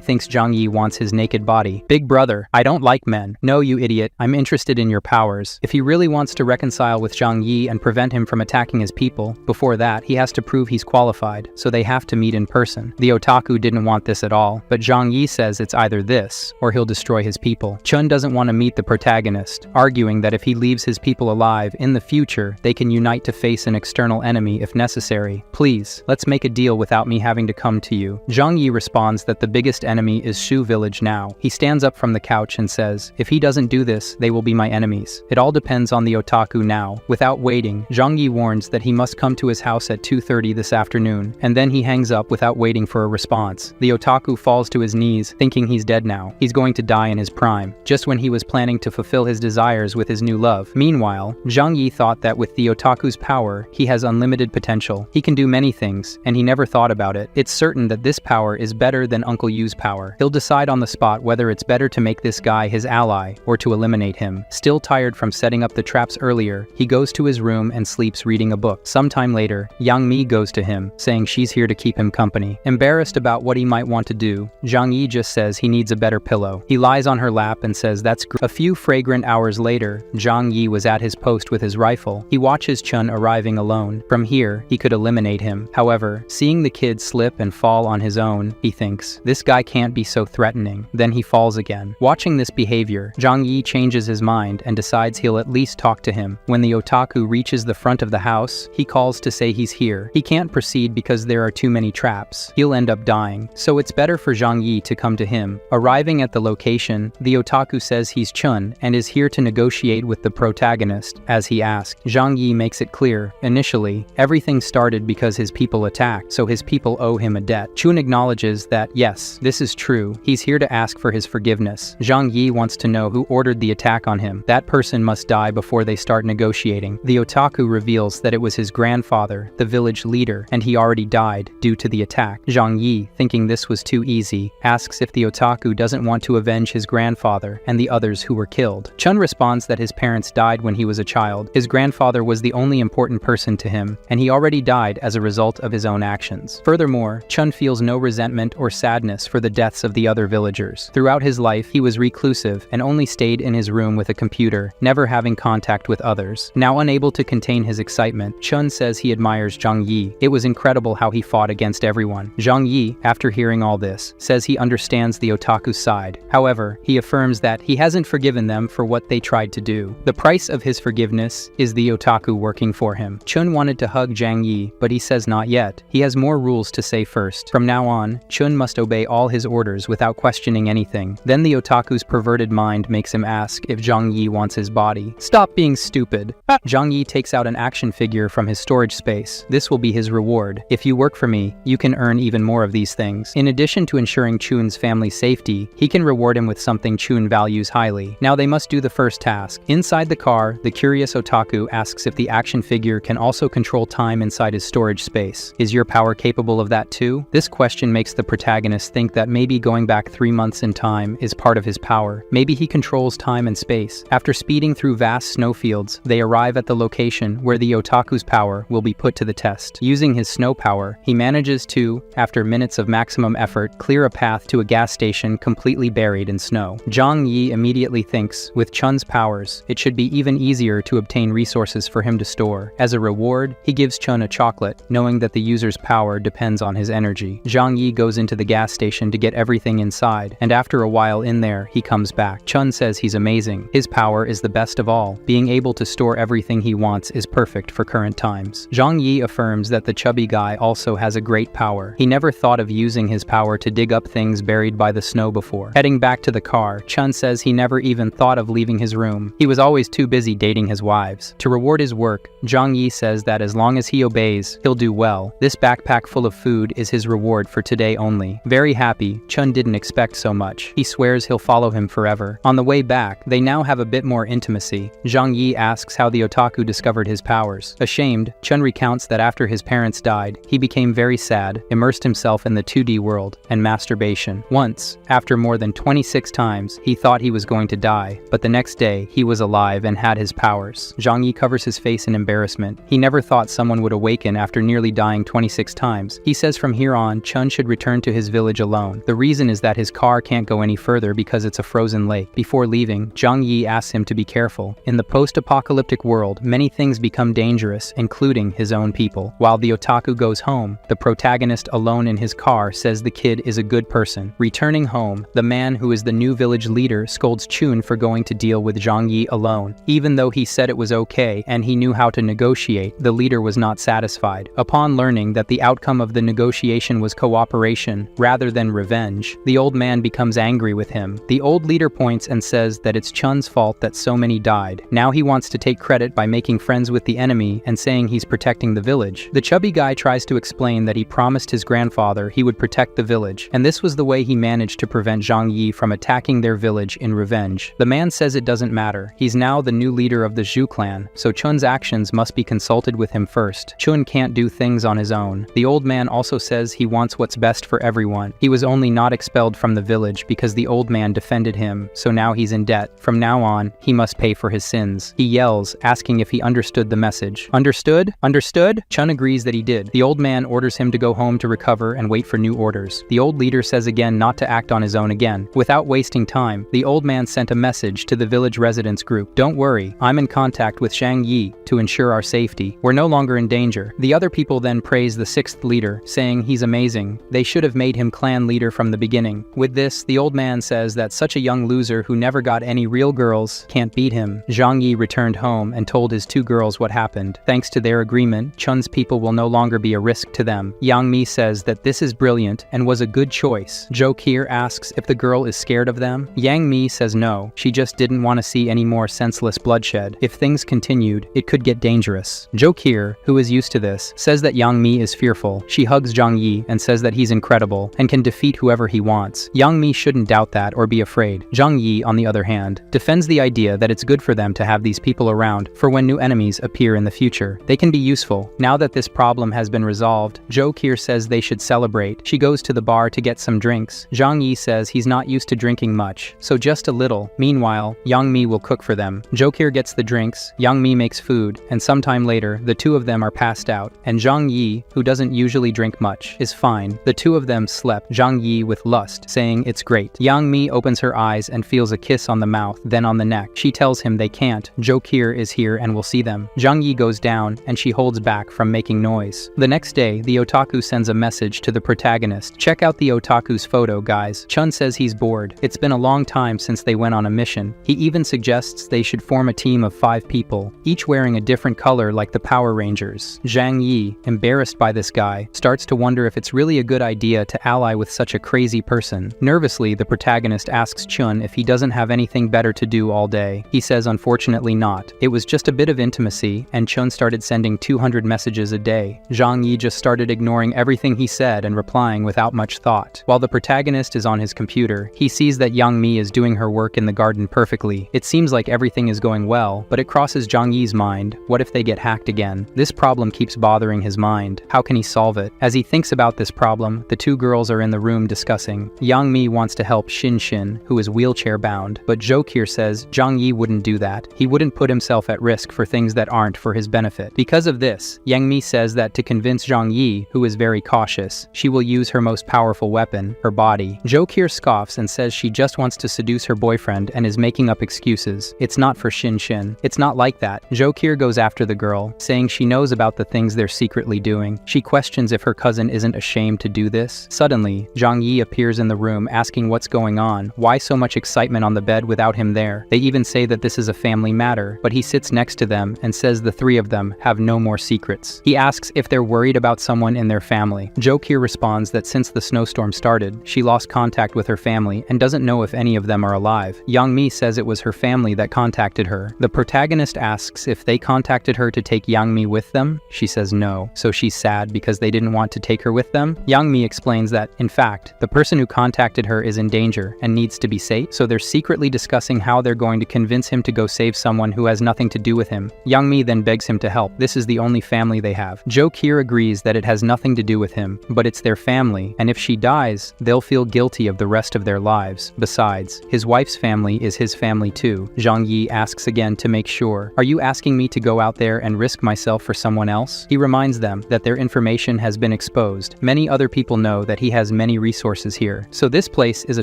thinks Zhang Yi wants his naked body. Big brother, I don't like men. No, you idiot, I'm interested in your powers. If he really wants to reconcile with Zhang Yi and prevent him from attacking his people, before that, he has to prove he's qualified, so they have to meet in person. The otaku didn't want this at all, but Zhang Yi says it's either this, or he'll destroy his people. Chun doesn't want to meet the protagonist, arguing that if he leaves his people alive, in the future, they can unite to face an external enemy if necessary. Please, let's make a deal without me having to come to you. Zhang Yi responds that the biggest enemy is Shu Village now. He stands up from the couch and says, if he doesn't do this, they will be my enemies. It all depends on the otaku now. Without waiting, Zhang Yi warns that he must come to his house at 2:30 this afternoon, and then he hangs up without waiting for a response. The otaku falls to his knees, thinking he's dead now. He's going to die in his prime, just when he was planning to fulfill his desires with his new love. Meanwhile, Zhang Yi thought that with the otaku's power, he has unlimited potential. He can do many things, and he never thought about it. It's certain that this power is better than Uncle Yu's power. He'll decide on the spot whether it's better to make this guy his ally or to eliminate him. Still tired from setting up the traps earlier, he goes to his room and sleeps reading a book. Sometime later, Yang Mi goes to him, saying she's here to keep him company. Embarrassed about what he might want to do, Zhang Yi just says he needs a better pillow. He lies on her lap and says that's great. A few fragrant hours later, Zhang Yi was at his post with his rifle. He watches Chun arriving alone. From here, he could eliminate him. However, seeing the kid slip and fall on his own, he thinks, this guy can't be so threatening. Then he falls calls again. Watching this behavior, Zhang Yi changes his mind and decides he'll at least talk to him. When the otaku reaches the front of the house, he calls to say he's here. He can't proceed because there are too many traps. He'll end up dying, so it's better for Zhang Yi to come to him. Arriving at the location, the otaku says he's Chun and is here to negotiate with the protagonist, as he asked. Zhang Yi makes it clear, initially, everything started because his people attacked, so his people owe him a debt. Chun acknowledges that, yes, this is true. He's here to ask for his forgiveness. Zhang Yi wants to know who ordered the attack on him. That person must die before they start negotiating. The otaku reveals that it was his grandfather, the village leader, and he already died due to the attack. Zhang Yi, thinking this was too easy, asks if the otaku doesn't want to avenge his grandfather and the others who were killed. Chun responds that his parents died when he was a child. His grandfather was the only important person to him, and he already died as a result of his own actions. Furthermore, Chun feels no resentment or sadness for the deaths of the other villagers. Throughout his life, he was reclusive and only stayed in his room with a computer, never having contact with others. Now unable to contain his excitement, Chun says he admires Zhang Yi. It was incredible how he fought against everyone. Zhang Yi, after hearing all this, says he understands the otaku's side. However, he affirms that he hasn't forgiven them for what they tried to do. The price of his forgiveness is the otaku working for him. Chun wanted to hug Zhang Yi, but he says not yet. He has more rules to say first. From now on, Chun must obey all his orders without questioning anything. Then the otaku's perverted mind makes him ask if Zhang Yi wants his body. Stop being stupid. Zhang Yi takes out an action figure from his storage space. This will be his reward. If you work for me, you can earn even more of these things. In addition to ensuring Chun's family safety, he can reward him with something Chun values highly. Now they must do the first task. Inside the car, the curious otaku asks if the action figure can also control time inside his storage space. Is your power capable of that too? This question makes the protagonist think that maybe going back 3 months in time is part of his power. Maybe he controls time and space. After speeding through vast snowfields, they arrive at the location where the otaku's power will be put to the test. Using his snow power, he manages to, after minutes of maximum effort, clear a path to a gas station completely buried in snow. Zhang Yi immediately thinks, with Chun's powers, it should be even easier to obtain resources for him to store. As a reward, he gives Chun a chocolate, knowing that the user's power depends on his energy. Zhang Yi goes into the gas station to get everything inside, and after a while in there, he comes back. Chun says he's amazing. His power is the best of all. Being able to store everything he wants is perfect for current times. Zhang Yi affirms that the chubby guy also has a great power. He never thought of using his power to dig up things buried by the snow before. Heading back to the car, Chun says he never even thought of leaving his room. He was always too busy dating his wives. To reward his work, Zhang Yi says that as long as he obeys, he'll do well. This backpack full of food is his reward for today only. Very happy, Chun didn't expect so much. He swears he'll follow him forever. On the way back, they now have a bit more intimacy. Zhang Yi asks how the otaku discovered his powers. Ashamed, Chun recounts that after his parents died, he became very sad, immersed himself in the 2D world, and masturbation. Once, after more than 26 times, he thought he was going to die, but the next day, he was alive and had his powers. Zhang Yi covers his face in embarrassment. He never thought someone would awaken after nearly dying 26 times. He says from here on, Chun should return to his village alone. The reason is that his car can't go any further because it's a frozen lake. Before leaving, Zhang Yi asks him to be careful. In the post-apocalyptic world, many things become dangerous, including his own people. While the otaku goes home, the protagonist alone in his car says the kid is a good person. Returning home, the man who is the new village leader scolds Chun for going to deal with Zhang Yi alone. Even though he said it was okay and he knew how to negotiate, the leader was not satisfied. Upon learning that the outcome of the negotiation was cooperation rather than revenge, the old man becomes angry with him. The old leader points and says that it's Chun's fault that so many died. Now he wants to take credit by making friends with the enemy and saying he's protecting the village. The chubby guy tries to explain that he promised his grandfather he would protect the village, and this was the way he managed to prevent Zhang Yi from attacking their village in revenge. The man says it doesn't matter. He's now the new leader of the Zhu clan, so Chun's actions must be consulted with him first. Chun can't do things on his own. The old man also says he wants what's best for everyone. He was only not expelled from the village because the old man defended him, so now he's in debt. From now on, he must pay for his sins. He yells, asking if he understood the message. Understood? Understood? Chun agrees that he did. The old man orders him to go home to recover and wait for new orders. The old leader says again not to act on his own again. Without wasting time, the old man sent a message to the village residents group. Don't worry, I'm in contact with Zhang Yi to ensure our safety. We're no longer in danger. The other people then praise the 6th leader, saying he's amazing. They should have made him clan leader from the beginning. With this, the old old man says that such a young loser who never got any real girls can't beat him. Zhang Yi returned home and told his two girls what happened. Thanks to their agreement, Chun's people will no longer be a risk to them. Yang Mi says that this is brilliant and was a good choice. Jo Kier asks if the girl is scared of them. Yang Mi says no, she just didn't want to see any more senseless bloodshed. If things continued, it could get dangerous. Jo Kier, who is used to this, says that Yang Mi is fearful. She hugs Zhang Yi and says that he's incredible and can defeat whoever he wants. Yang Mi shouldn't doubt that or be afraid. Zhang Yi, on the other hand, defends the idea that it's good for them to have these people around for when new enemies appear in the future. They can be useful. Now that this problem has been resolved, Jo Kier says they should celebrate. She goes to the bar to get some drinks. Zhang Yi says he's not used to drinking much, so just a little. Meanwhile, Yang Mi will cook for them. Jo Kier gets the drinks, Yang Mi makes food, and sometime later, the two of them are passed out, and Zhang Yi, who doesn't usually drink much, is fine. The two of them slept, Zhang Yi with lust, saying it's great. Yang Mi opens her eyes and feels a kiss on the mouth, then on the neck. She tells him they can't. Jo Kier is here and will see them. Zhang Yi goes down, and she holds back from making noise. The next day, the otaku sends a message to the protagonist. Check out the otaku's photo, guys. Chun says he's bored. It's been a long time since they went on a mission. He even suggests they should form a team of 5 people, each wearing a different color like the Power Rangers. Zhang Yi, embarrassed by this guy, starts to wonder if it's really a good idea to ally with such a crazy person. Nervously, the protagonist asks Chun if he doesn't have anything better to do all day. He says unfortunately not. It was just a bit of intimacy, and Chun started sending 200 messages a day. Zhang Yi just started ignoring everything he said and replying without much thought. While the protagonist is on his computer, he sees that Yang Mi is doing her work in the garden perfectly. It seems like everything is going well, but it crosses Zhang Yi's mind. What if they get hacked again? This problem keeps bothering his mind. How can he solve it? As he thinks about this problem, the two girls are in the room discussing. Yang Mi wants to help Xin, who is wheelchair bound, but Jo Kier says Zhang Yi wouldn't do that. He wouldn't put himself at risk for things that aren't for his benefit. Because of this, Yang Mi says that to convince Zhang Yi, who is very cautious, she will use her most powerful weapon, her body. Jo Kier scoffs and says she just wants to seduce her boyfriend and is making up excuses. It's not for Xin. It's not like that. Jo Kier goes after the girl, saying she knows about the things they're secretly doing. She questions if her cousin isn't ashamed to do this. Suddenly, Zhang Yi appears in the room asking what's going on, why so much excitement on the bed without him there. They even say that this is a family matter, but he sits next to them and says the three of them have no more secrets. He asks if they're worried about someone in their family. Jo Kier responds that since the snowstorm started, she lost contact with her family and doesn't know if any of them are alive. Yang Mi says it was her family that contacted her. The protagonist asks if they contacted her to take Yang Mi with them. She says no, so she's sad because they didn't want to take her with them. Yang Mi explains that, in fact, the person who contacted her is in danger and needs to be safe, so they're secretly discussing how they're going to convince him to go save someone who has nothing to do with him. Yang Mi then begs him to help. This is the only family they have. Jo Kier agrees that it has nothing to do with him, but it's their family, and if she dies, they'll feel guilty of the rest of their lives. Besides, his wife's family is his family too. Zhang Yi asks again to make sure. Are you asking me to go out there and risk myself for someone else? He reminds them that their information has been exposed. Many other people know that he has many resources here, so this place is a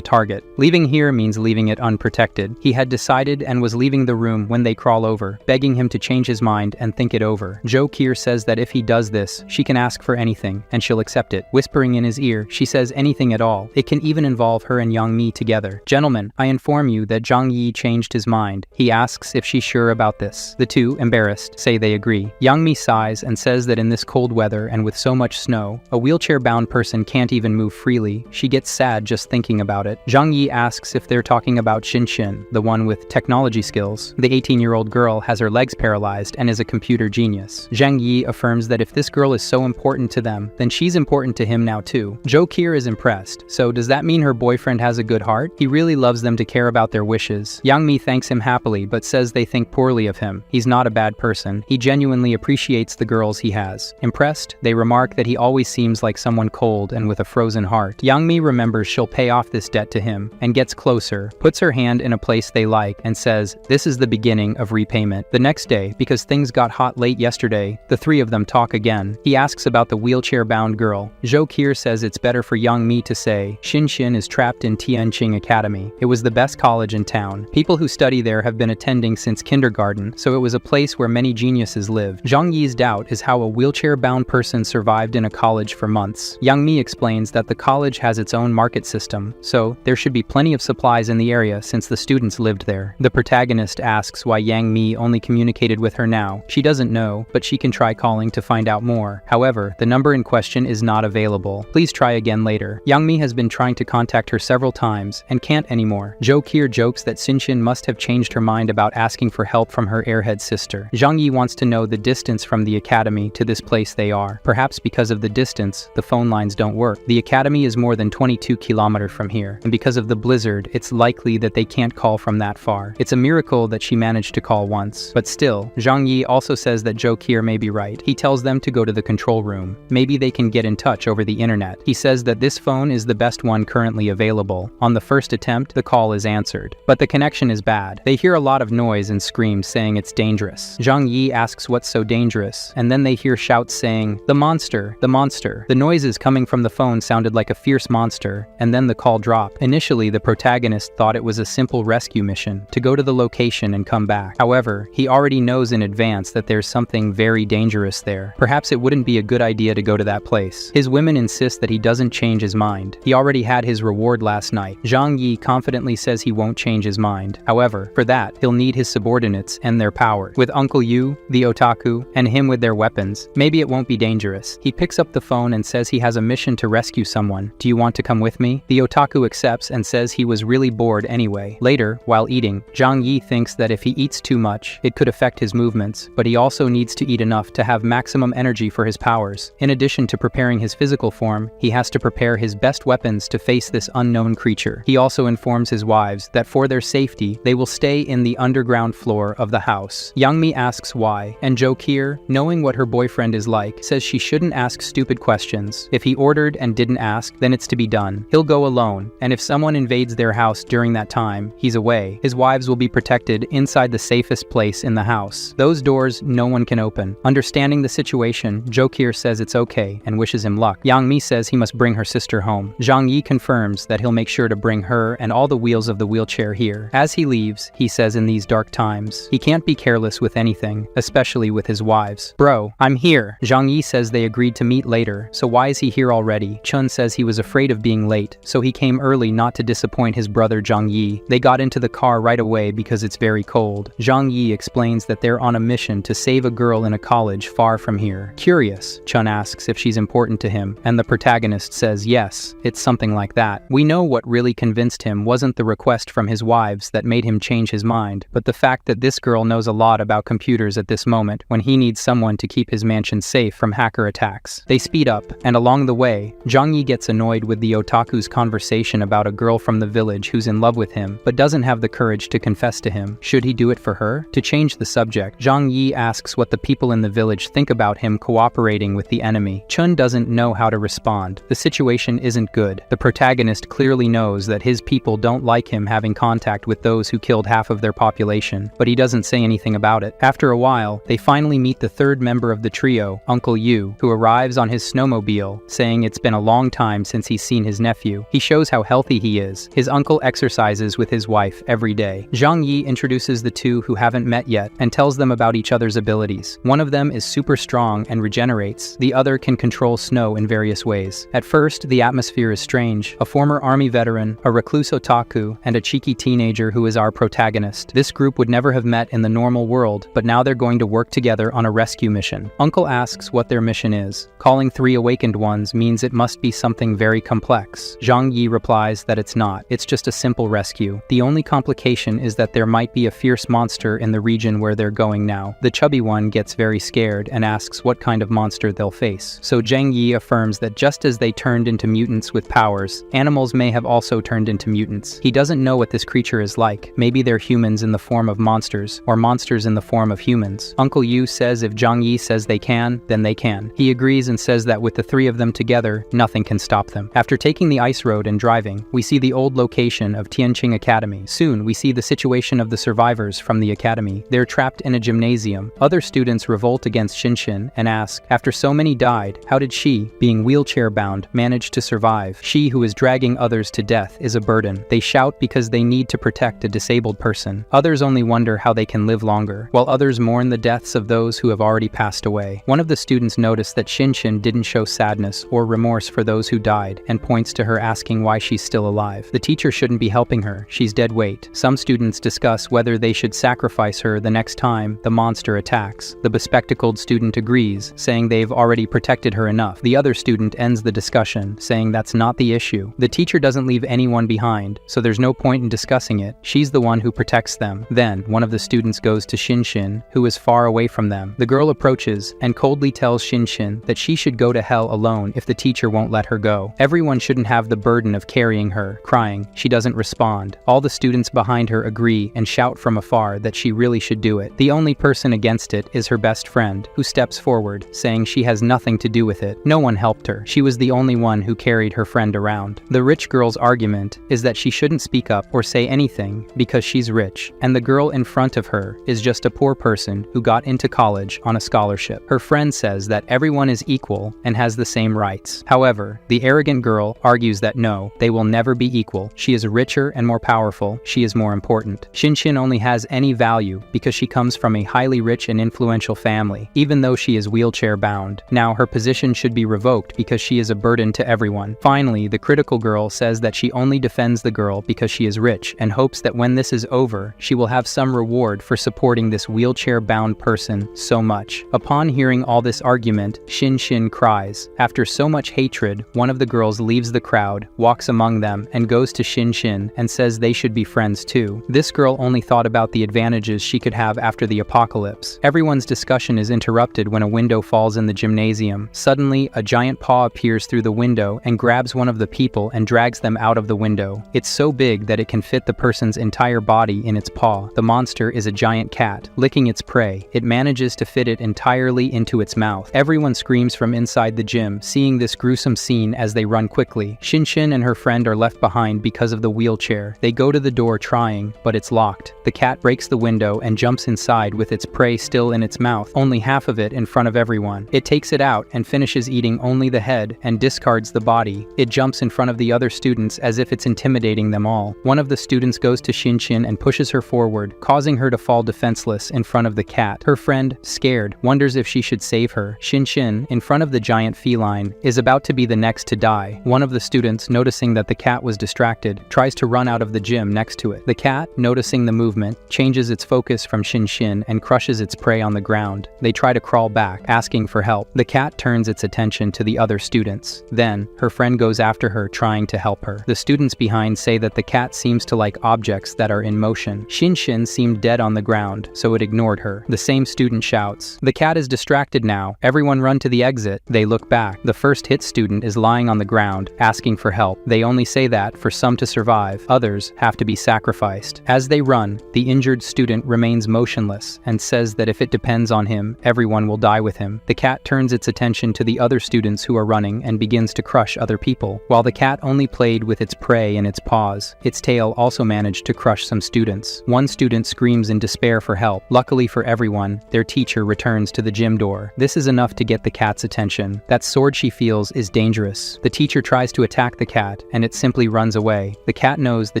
target. Leaving here means leaving it unprotected. He had decided and was leaving the room when they crawl over, begging him to change his mind and think it over. Jo Kier says that if he does this, she can ask for anything, and she'll accept it. Whispering in his ear, she says anything at all. It can even involve her and Yang Mi together. Gentlemen, I inform you that Zhang Yi changed his mind. He asks if she's sure about this. The two, embarrassed, say they agree. Yang Mi sighs and says that in this cold weather and with so much snow, a wheelchair-bound person can't even move freely. She gets sad just thinking about it. Zhang Yi asks if they're talking about Xin, the one with technology skills. The 18-year-old girl has her legs paralyzed and is a computer genius. Zhang Yi affirms that if this girl is so important to them, then she's important to him now too. Jo Kier is impressed. So does that mean her boyfriend has a good heart? He really loves them to care about their wishes. Yang Mi thanks him happily but says they think poorly of him. He's not a bad person. He genuinely appreciates the girls he has. Impressed, they remark that he always seems like someone cold and with a frozen heart. Yang Mi remembers she'll pay off this debt to him and gets closer, puts her hand in a place they like and says, this is the beginning of repayment. The next day, because things got hot late yesterday, the three of them talk again. He asks about the wheelchair-bound girl. Jo Kier says it's better for Yang Mi to say, Xin is trapped in Tianqing Academy. It was the best college in town. People who study there have been attending since kindergarten, so it was a place where many geniuses live. Zhang Yi's doubt is how a wheelchair-bound person survived in a college for months. Yang Mi explains that the college has its own market system, so Also, there should be plenty of supplies in the area since the students lived there. The protagonist asks why Yang Mi only communicated with her now. She doesn't know, but she can try calling to find out more. However, the number in question is not available. Please try again later. Yang Mi has been trying to contact her several times and can't anymore. Jo Kier jokes that Shinshin must have changed her mind about asking for help from her airhead sister. Zhang Yi wants to know the distance from the academy to this place they are. Perhaps because of the distance, the phone lines don't work. The academy is more than 22 kilometers from here, and because of the blizzard, it's likely that they can't call from that far. It's a miracle that she managed to call once. But still, Zhang Yi also says that Jo Kier may be right. He tells them to go to the control room. Maybe they can get in touch over the internet. He says that this phone is the best one currently available. On the first attempt, the call is answered. But the connection is bad. They hear a lot of noise and screams saying it's dangerous. Zhang Yi asks what's so dangerous, and then they hear shouts saying, "The monster! The monster!" The noises coming from the phone sounded like a fierce monster, and then the call dropped. Initially, the protagonist thought it was a simple rescue mission, to go to the location and come back. However, he already knows in advance that there's something very dangerous there. Perhaps it wouldn't be a good idea to go to that place. His women insist that he doesn't change his mind. He already had his reward last night. Zhang Yi confidently says he won't change his mind. However, for that, he'll need his subordinates and their power. With Uncle Yu, the otaku, and him with their weapons, maybe it won't be dangerous. He picks up the phone and says he has a mission to rescue someone. Do you want to come with me? The otaku accepts and says he was really bored anyway. Later, while eating, Zhang Yi thinks that if he eats too much, it could affect his movements, but he also needs to eat enough to have maximum energy for his powers. In addition to preparing his physical form, he has to prepare his best weapons to face this unknown creature. He also informs his wives that for their safety, they will stay in the underground floor of the house. Yang Mi asks why, and Jo Kier, knowing what her boyfriend is like, says she shouldn't ask stupid questions. If he ordered and didn't ask, then it's to be done. He'll go alone, and if someone invades their house during that time, he's away. His wives will be protected inside the safest place in the house. Those doors no one can open. Understanding the situation, Jo Kier says it's okay and wishes him luck. Yang Mi says he must bring her sister home. Zhang Yi confirms that he'll make sure to bring her and all the wheels of the wheelchair here. As he leaves, he says in these dark times, he can't be careless with anything, especially with his wives. Bro, I'm here. Zhang Yi says they agreed to meet later, so why is he here already? Chun says he was afraid of being late, so he came early not to disappoint his brother Zhang Yi. They got into the car right away because it's very cold. Zhang Yi explains that they're on a mission to save a girl in a college far from here. Curious, Chun asks if she's important to him, and the protagonist says yes, it's something like that. We know what really convinced him wasn't the request from his wives that made him change his mind, but the fact that this girl knows a lot about computers at this moment when he needs someone to keep his mansion safe from hacker attacks. They speed up, and along the way, Zhang Yi gets annoyed with the otaku's conversation about a girl from the village who's in love with him, but doesn't have the courage to confess to him. Should he do it for her? To change the subject, Zhang Yi asks what the people in the village think about him cooperating with the enemy. Chun doesn't know how to respond. The situation isn't good. The protagonist clearly knows that his people don't like him having contact with those who killed half of their population, but he doesn't say anything about it. After a while, they finally meet the third member of the trio, Uncle Yu, who arrives on his snowmobile, saying it's been a long time since he's seen his nephew. He shows how healthy he is. His uncle exercises with his wife every day. Zhang Yi introduces the two who haven't met yet and tells them about each other's abilities. One of them is super strong and regenerates. The other can control snow in various ways. At first, the atmosphere is strange. A former army veteran, a recluse otaku, and a cheeky teenager who is our protagonist. This group would never have met in the normal world, but now they're going to work together on a rescue mission. Uncle asks what their mission is. Calling 3 awakened ones means it must be something very complex. Zhang Yi replies that it's not. It's just a simple rescue. The only complication is that there might be a fierce monster in the region where they're going now. The chubby one gets very scared and asks what kind of monster they'll face. So Zhang Yi affirms that just as they turned into mutants with powers, animals may have also turned into mutants. He doesn't know what this creature is like. Maybe they're humans in the form of monsters, or monsters in the form of humans. Uncle Yu says if Zhang Yi says they can, then they can. He agrees and says that with the 3 of them together, nothing can stop them. After taking the ice road and driving, we see the old location of Tianqing Academy. Soon, we see the situation of the survivors from the academy. They're trapped in a gymnasium. Other students revolt against Shinshin and ask, after so many died, how did she, being wheelchair-bound, manage to survive? She who is dragging others to death is a burden. They shout because they need to protect a disabled person. Others only wonder how they can live longer, while others mourn the deaths of those who have already passed away. One of the students noticed that Shinshin didn't show sadness or remorse for those who died, and points to her asking why why she's still alive. The teacher shouldn't be helping her, she's dead weight. Some students discuss whether they should sacrifice her the next time the monster attacks. The bespectacled student agrees, saying they've already protected her enough. The other student ends the discussion, saying that's not the issue. The teacher doesn't leave anyone behind, so there's no point in discussing it. She's the one who protects them. Then, one of the students goes to Shinshin, who is far away from them. The girl approaches and coldly tells Shinshin that she should go to hell alone if the teacher won't let her go. Everyone shouldn't have the burden of carrying her. Crying, she doesn't respond. All the students behind her agree and shout from afar that she really should do it. The only person against it is her best friend, who steps forward, saying she has nothing to do with it. No one helped her. She was the only one who carried her friend around. The rich girl's argument is that she shouldn't speak up or say anything because she's rich, and the girl in front of her is just a poor person who got into college on a scholarship. Her friend says that everyone is equal and has the same rights. However, the arrogant girl argues that no, they will never be equal. She is richer and more powerful. She is more important. Shinshin only has any value because she comes from a highly rich and influential family, even though she is wheelchair bound. Now her position should be revoked because she is a burden to everyone. Finally, the critical girl says that she only defends the girl because she is rich and hopes that when this is over, she will have some reward for supporting this wheelchair-bound person so much. Upon hearing all this argument, Shinshin cries. After so much hatred, one of the girls leaves the crowd, walks among them, and goes to Shinshin and says they should be friends too. This girl only thought about the advantages she could have after the apocalypse. Everyone's discussion is interrupted when a window falls in the gymnasium. Suddenly, a giant paw appears through the window and grabs one of the people and drags them out of the window. It's so big that it can fit the person's entire body in its paw. The monster is a giant cat, licking its prey. It manages to fit it entirely into its mouth. Everyone screams from inside the gym, seeing this gruesome scene as they run quickly. Shinshin and her friend are left behind because of the wheelchair. They go to the door trying, but it's locked. The cat breaks the window and jumps inside with its prey still in its mouth, only half of it in front of everyone. It takes it out and finishes eating only the head and discards the body. It jumps in front of the other students as if it's intimidating them all. One of the students goes to Shinshin and pushes her forward, causing her to fall defenseless in front of the cat. Her friend, scared, wonders if she should save her. Shinshin, in front of the giant feline, is about to be the next to die. One of the students, noticing that the cat was distracted, tries to run out of the gym next to it. The cat, noticing the movement, changes its focus from Shinshin and crushes its prey on the ground. They try to crawl back, asking for help. The cat turns its attention to the other students. Then, her friend goes after her, trying to help her. The students behind say that the cat seems to like objects that are in motion. Shinshin seemed dead on the ground, so it ignored her. The same student shouts, "The cat is distracted now. Everyone run to the exit." They look back. The first hit student is lying on the ground, asking for help. They only say that for some to survive, others have to be sacrificed. As they run, the injured student remains motionless and says that if it depends on him, everyone will die with him. The cat turns its attention to the other students who are running and begins to crush other people. While the cat only played with its prey in its paws, its tail also managed to crush some students. One student screams in despair for help. Luckily for everyone, their teacher returns to the gym door. This is enough to get the cat's attention. That sword she feels is dangerous. The teacher tries to attack the cat, and it simply runs away. The cat knows the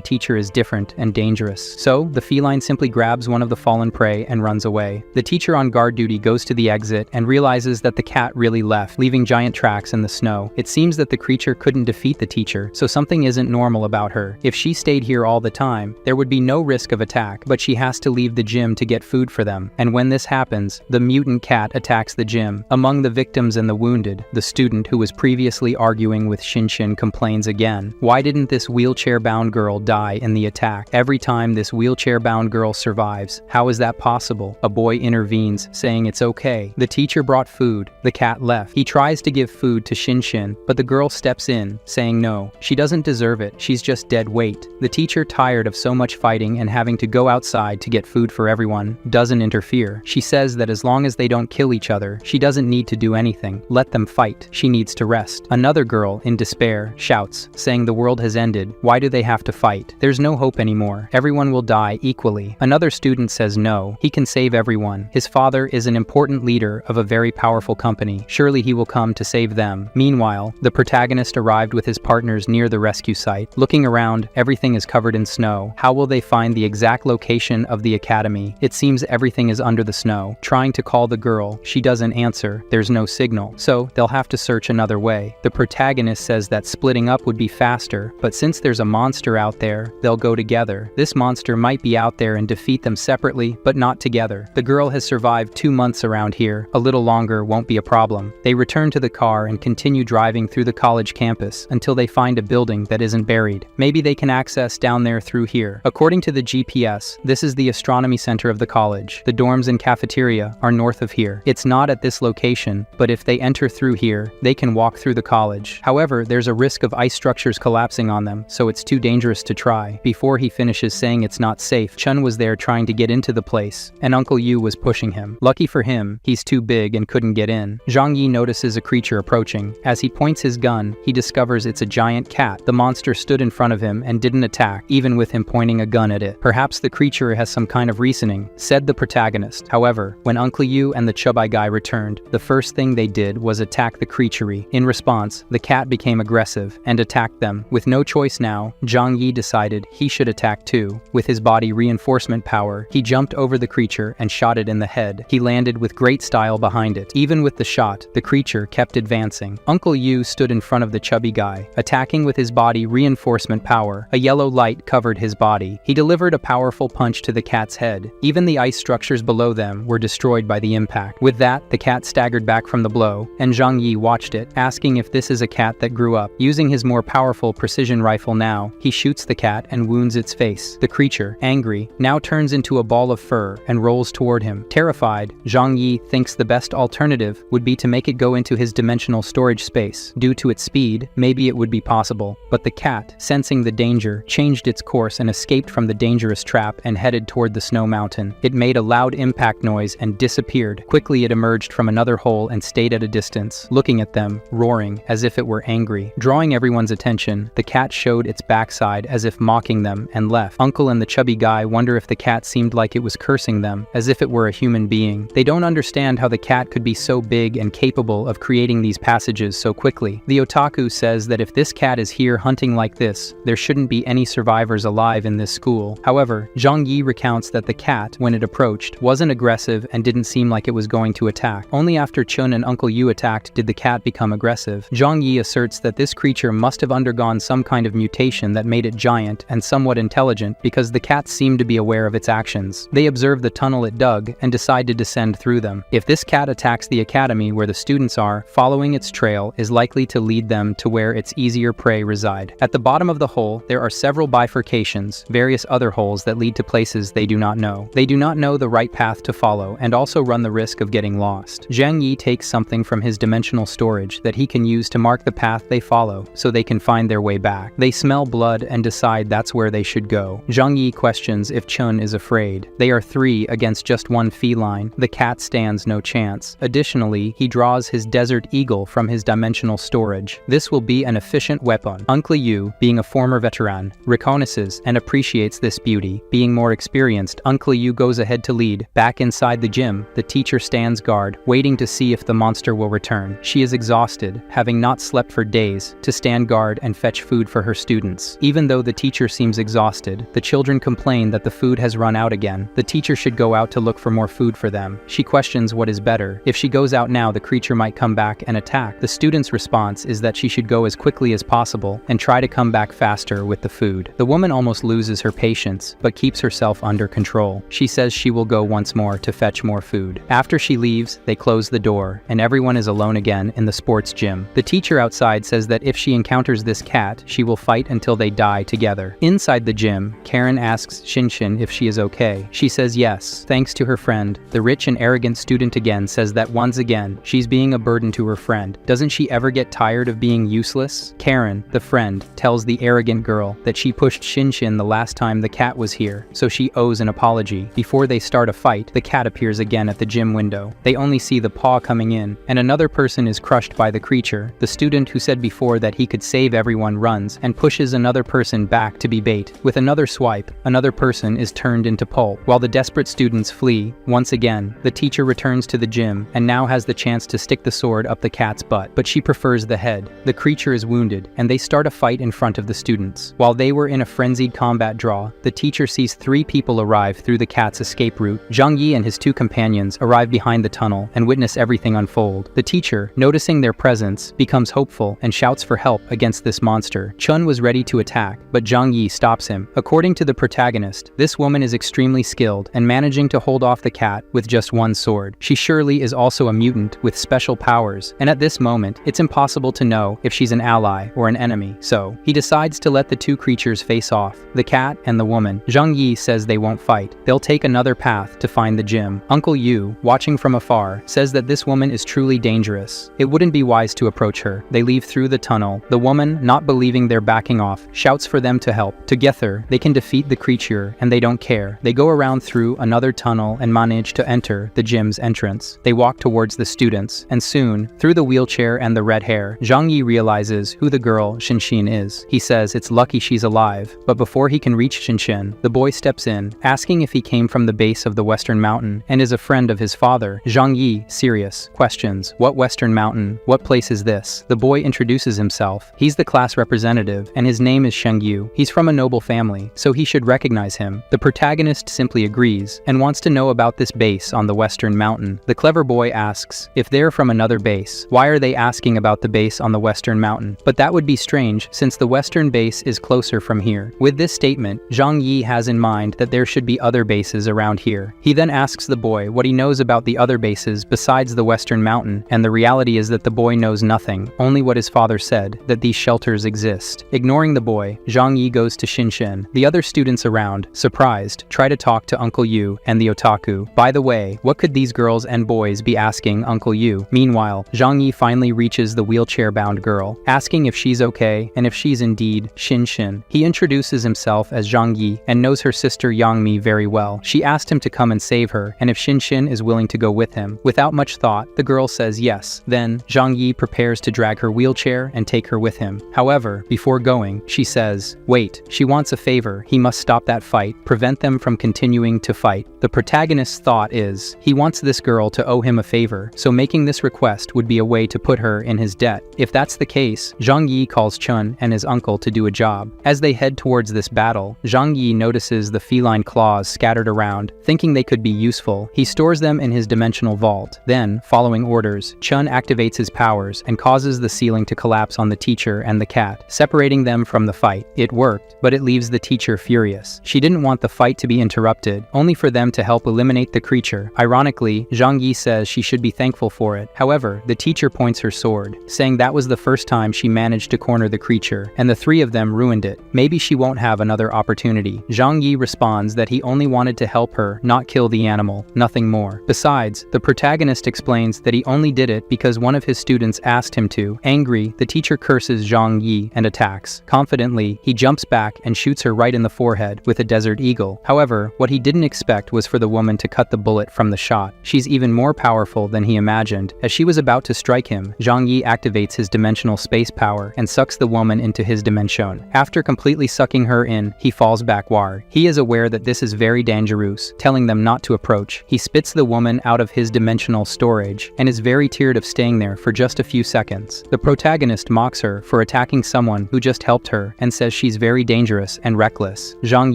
teacher is different and dangerous. So, the feline simply grabs one of the fallen prey and runs away. The teacher on guard duty goes to the exit and realizes that the cat really left, leaving giant tracks in the snow. It seems that the creature couldn't defeat the teacher, so something isn't normal about her. If she stayed here all the time, there would be no risk of attack, but she has to leave the gym to get food for them. And when this happens, the mutant cat attacks the gym. Among the victims and the wounded, the student who was previously arguing with Shinshin complains again. Why didn't this wheelchair-bound girl die in the attack? Every time this wheelchair-bound girl survives. How is that possible? A boy intervenes, saying it's okay. The teacher brought food. The cat left. He tries to give food to Shinshin, but the girl steps in, saying no. She doesn't deserve it. She's just dead weight. The teacher, tired of so much fighting and having to go outside to get food for everyone, doesn't interfere. She says that as long as they don't kill each other, she doesn't need to do anything. Let them fight. She needs to rest. Another girl, in despair, shouts, saying the world has ended. Why do they have to fight? There's no hope anymore. Everyone will die equally. Another student says no. He can save everyone. His father is an important leader of a very powerful company. Surely he will come to save them. Meanwhile, the protagonist arrived with his partners near the rescue site. Looking around, everything is covered in snow. How will they find the exact location of the academy? It seems everything is under the snow. Trying to call the girl, she doesn't answer. There's no signal. So, they'll have to search another way. The protagonist says that splitting up would be be faster, but since there's a monster out there, they'll go together. This monster might be out there and defeat them separately, but not together. The girl has survived 2 months around here. A little longer won't be a problem. They return to the car and continue driving through the college campus until they find a building that isn't buried. Maybe they can access down there through here. According to the GPS, this is the astronomy center of the college. The dorms and cafeteria are north of here. It's not at this location, but if they enter through here, they can walk through the college. However, there's a risk of ice structures collapsing on them, so it's too dangerous to try. Before he finishes saying it's not safe, Chun was there trying to get into the place, and Uncle Yu was pushing him. Lucky for him, he's too big and couldn't get in. Zhang Yi notices a creature approaching. As he points his gun, he discovers it's a giant cat. The monster stood in front of him and didn't attack, even with him pointing a gun at it. Perhaps the creature has some kind of reasoning, said the protagonist. However, when Uncle Yu and the chubby guy returned, the first thing they did was attack the creature. In response, the cat became aggressive and attacked them. With no choice now, Zhang Yi decided he should attack too. With his body reinforcement power, he jumped over the creature and shot it in the head. He landed with great style behind it. Even with the shot, the creature kept advancing. Uncle Yu stood in front of the chubby guy, attacking with his body reinforcement power. A yellow light covered his body. He delivered a powerful punch to the cat's head. Even the ice structures below them were destroyed by the impact. With that, the cat staggered back from the blow, and Zhang Yi watched it, asking if this is a cat that grew up. Using his more powerful precision rifle now, he shoots the cat and wounds its face. The creature, angry, now turns into a ball of fur and rolls toward him. Terrified, Zhang Yi thinks the best alternative would be to make it go into his dimensional storage space. Due to its speed, maybe it would be possible, but the cat, sensing the danger, changed its course and escaped from the dangerous trap and headed toward the snow mountain. It made a loud impact noise and disappeared. Quickly it emerged from another hole and stayed at a distance, looking at them, roaring as if it were angry. Drawing everyone's attention, the cat showed its backside as if mocking them and left. Uncle and the chubby guy wonder if the cat seemed like it was cursing them, as if it were a human being. They don't understand how the cat could be so big and capable of creating these passages so quickly. The otaku says that if this cat is here hunting like this, there shouldn't be any survivors alive in this school. However, Zhang Yi recounts that the cat, when it approached, wasn't aggressive and didn't seem like it was going to attack. Only after Chun and Uncle Yu attacked did the cat become aggressive. Zhang Yi asserts that this creature must have undergone some kind of mutation that made it giant and somewhat intelligent, because the cats seemed to be aware of its actions. They observe the tunnel it dug and decide to descend through them. If this cat attacks the academy where the students are, following its trail is likely to lead them to where its easier prey reside. At the bottom of the hole, there are several bifurcations, various other holes that lead to places they do not know. They do not know the right path to follow and also run the risk of getting lost. Zhang Yi takes something from his dimensional storage that he can use to mark the path they follow so they can find their way back. They smell blood and decide that's where they should go. Zhang Yi questions if Chun is afraid. They are 3 against just 1 feline. The cat stands no chance. Additionally, he draws his desert eagle from his dimensional storage. This will be an efficient weapon. Uncle Yu, being a former veteran, reconnaisses and appreciates this beauty. Being more experienced, Uncle Yu goes ahead to lead. Back inside the gym, the teacher stands guard, waiting to see if the monster will return. She is exhausted, having not slept for days, to stand guard and fetch food for her students. Even though the teacher seems exhausted, the children complain that the food has run out again. The teacher should go out to look for more food for them. She questions what is better. If she goes out now, the creature might come back and attack. The student's response is that she should go as quickly as possible and try to come back faster with the food. The woman almost loses her patience, but keeps herself under control. She says she will go once more to fetch more food. After she leaves, they close the door, and everyone is alone again in the sports gym. The teacher outside says that if she encounters this cat, she will fight until they die together. Inside the gym, Karen asks Shinshin if she is okay. She says yes, thanks to her friend. The rich and arrogant student again says that once again, she's being a burden to her friend. Doesn't she ever get tired of being useless? Karen, the friend, tells the arrogant girl that she pushed Shinshin the last time the cat was here, so she owes an apology. Before they start a fight, the cat appears again at the gym window. They only see the paw coming in, and another person is crushed by the creature. The student who said before that he could save everyone runs and pushes another person back to be bait. With another swipe, another person is turned into pulp. While the desperate students flee, once again, the teacher returns to the gym and now has the chance to stick the sword up the cat's butt, but she prefers the head. The creature is wounded, and they start a fight in front of the students. While they were in a frenzied combat draw, the teacher sees 3 people arrive through the cat's escape route. Zhang Yi and his 2 companions arrive behind the tunnel and witness everything unfold. The teacher, noticing their presence, becomes hopeful and shouts for help against against this monster. Chun was ready to attack, but Zhang Yi stops him. According to the protagonist, this woman is extremely skilled and managing to hold off the cat with just one sword. She surely is also a mutant with special powers, and at this moment, it's impossible to know if she's an ally or an enemy, so he decides to let the two creatures face off, the cat and the woman. Zhang Yi says they won't fight. They'll take another path to find the gym. Uncle Yu, watching from afar, says that this woman is truly dangerous. It wouldn't be wise to approach her. They leave through the tunnel. The woman, not believing they're backing off, shouts for them to help. Together, they can defeat the creature, and they don't care. They go around through another tunnel and manage to enter the gym's entrance. They walk towards the students, and soon, through the wheelchair and the red hair, Zhang Yi realizes who the girl Shinshin is. He says it's lucky she's alive, but before he can reach Shinshin, the boy steps in, asking if he came from the base of the Western Mountain and is a friend of his father. Zhang Yi, serious, questions, "What Western Mountain? What place is this?" The boy introduces himself. He's the class representative, and his name is Sheng Yu. He's from a noble family, so he should recognize him. The protagonist simply agrees, and wants to know about this base on the Western Mountain. The clever boy asks, if they're from another base, why are they asking about the base on the Western Mountain? But that would be strange, since the Western base is closer from here. With this statement, Zhang Yi has in mind that there should be other bases around here. He then asks the boy what he knows about the other bases besides the Western Mountain, and the reality is that the boy knows nothing, only what his father said, that these shelters exist. Ignoring the boy, Zhang Yi goes to Shinshin. The other students around, surprised, try to talk to Uncle Yu and the otaku. By the way, what could these girls and boys be asking Uncle Yu? Meanwhile, Zhang Yi finally reaches the wheelchair-bound girl, asking if she's okay and if she's indeed Shinshin. He introduces himself as Zhang Yi and knows her sister Yang Mi very well. She asked him to come and save her, and if Shinshin is willing to go with him. Without much thought, the girl says yes. Then, Zhang Yi prepares to drag her wheelchair and take her with him. However, before going, she says, wait, she wants a favor. He must stop that fight, prevent them from continuing to fight. The protagonist's thought is, he wants this girl to owe him a favor, so making this request would be a way to put her in his debt. If that's the case, Zhang Yi calls Chun and his uncle to do a job. As they head towards this battle, Zhang Yi notices the feline claws scattered around. Thinking they could be useful, he stores them in his dimensional vault. Then, following orders, Chun activates his powers and causes the ceiling to collapse on the teacher and the cat, separating them from the fight. It worked, but it leaves the teacher furious. She didn't want the fight to be interrupted, only for them to help eliminate the creature. Ironically, Zhang Yi says she should be thankful for it. However, the teacher points her sword, saying that was the first time she managed to corner the creature, and the three of them ruined it. Maybe she won't have another opportunity. Zhang Yi responds that he only wanted to help her, not kill the animal, nothing more. Besides, the protagonist explains that he only did it because one of his students asked him to. Angry, the teacher curses Zhang Yi and attacks. Confidently, he jumps back and shoots her right in the forehead with a desert eagle. However, what he didn't expect was for the woman to cut the bullet from the shot. She's even more powerful than he imagined. As she was about to strike him, Zhang Yi activates his dimensional space power and sucks the woman into his dimension. After completely sucking her in, he falls backward. He is aware that this is very dangerous, telling them not to approach. He spits the woman out of his dimensional storage and is very tired of staying there for just a few seconds. The protagonist mocks her for attacking someone who just helped her and says she's very dangerous and reckless. Zhang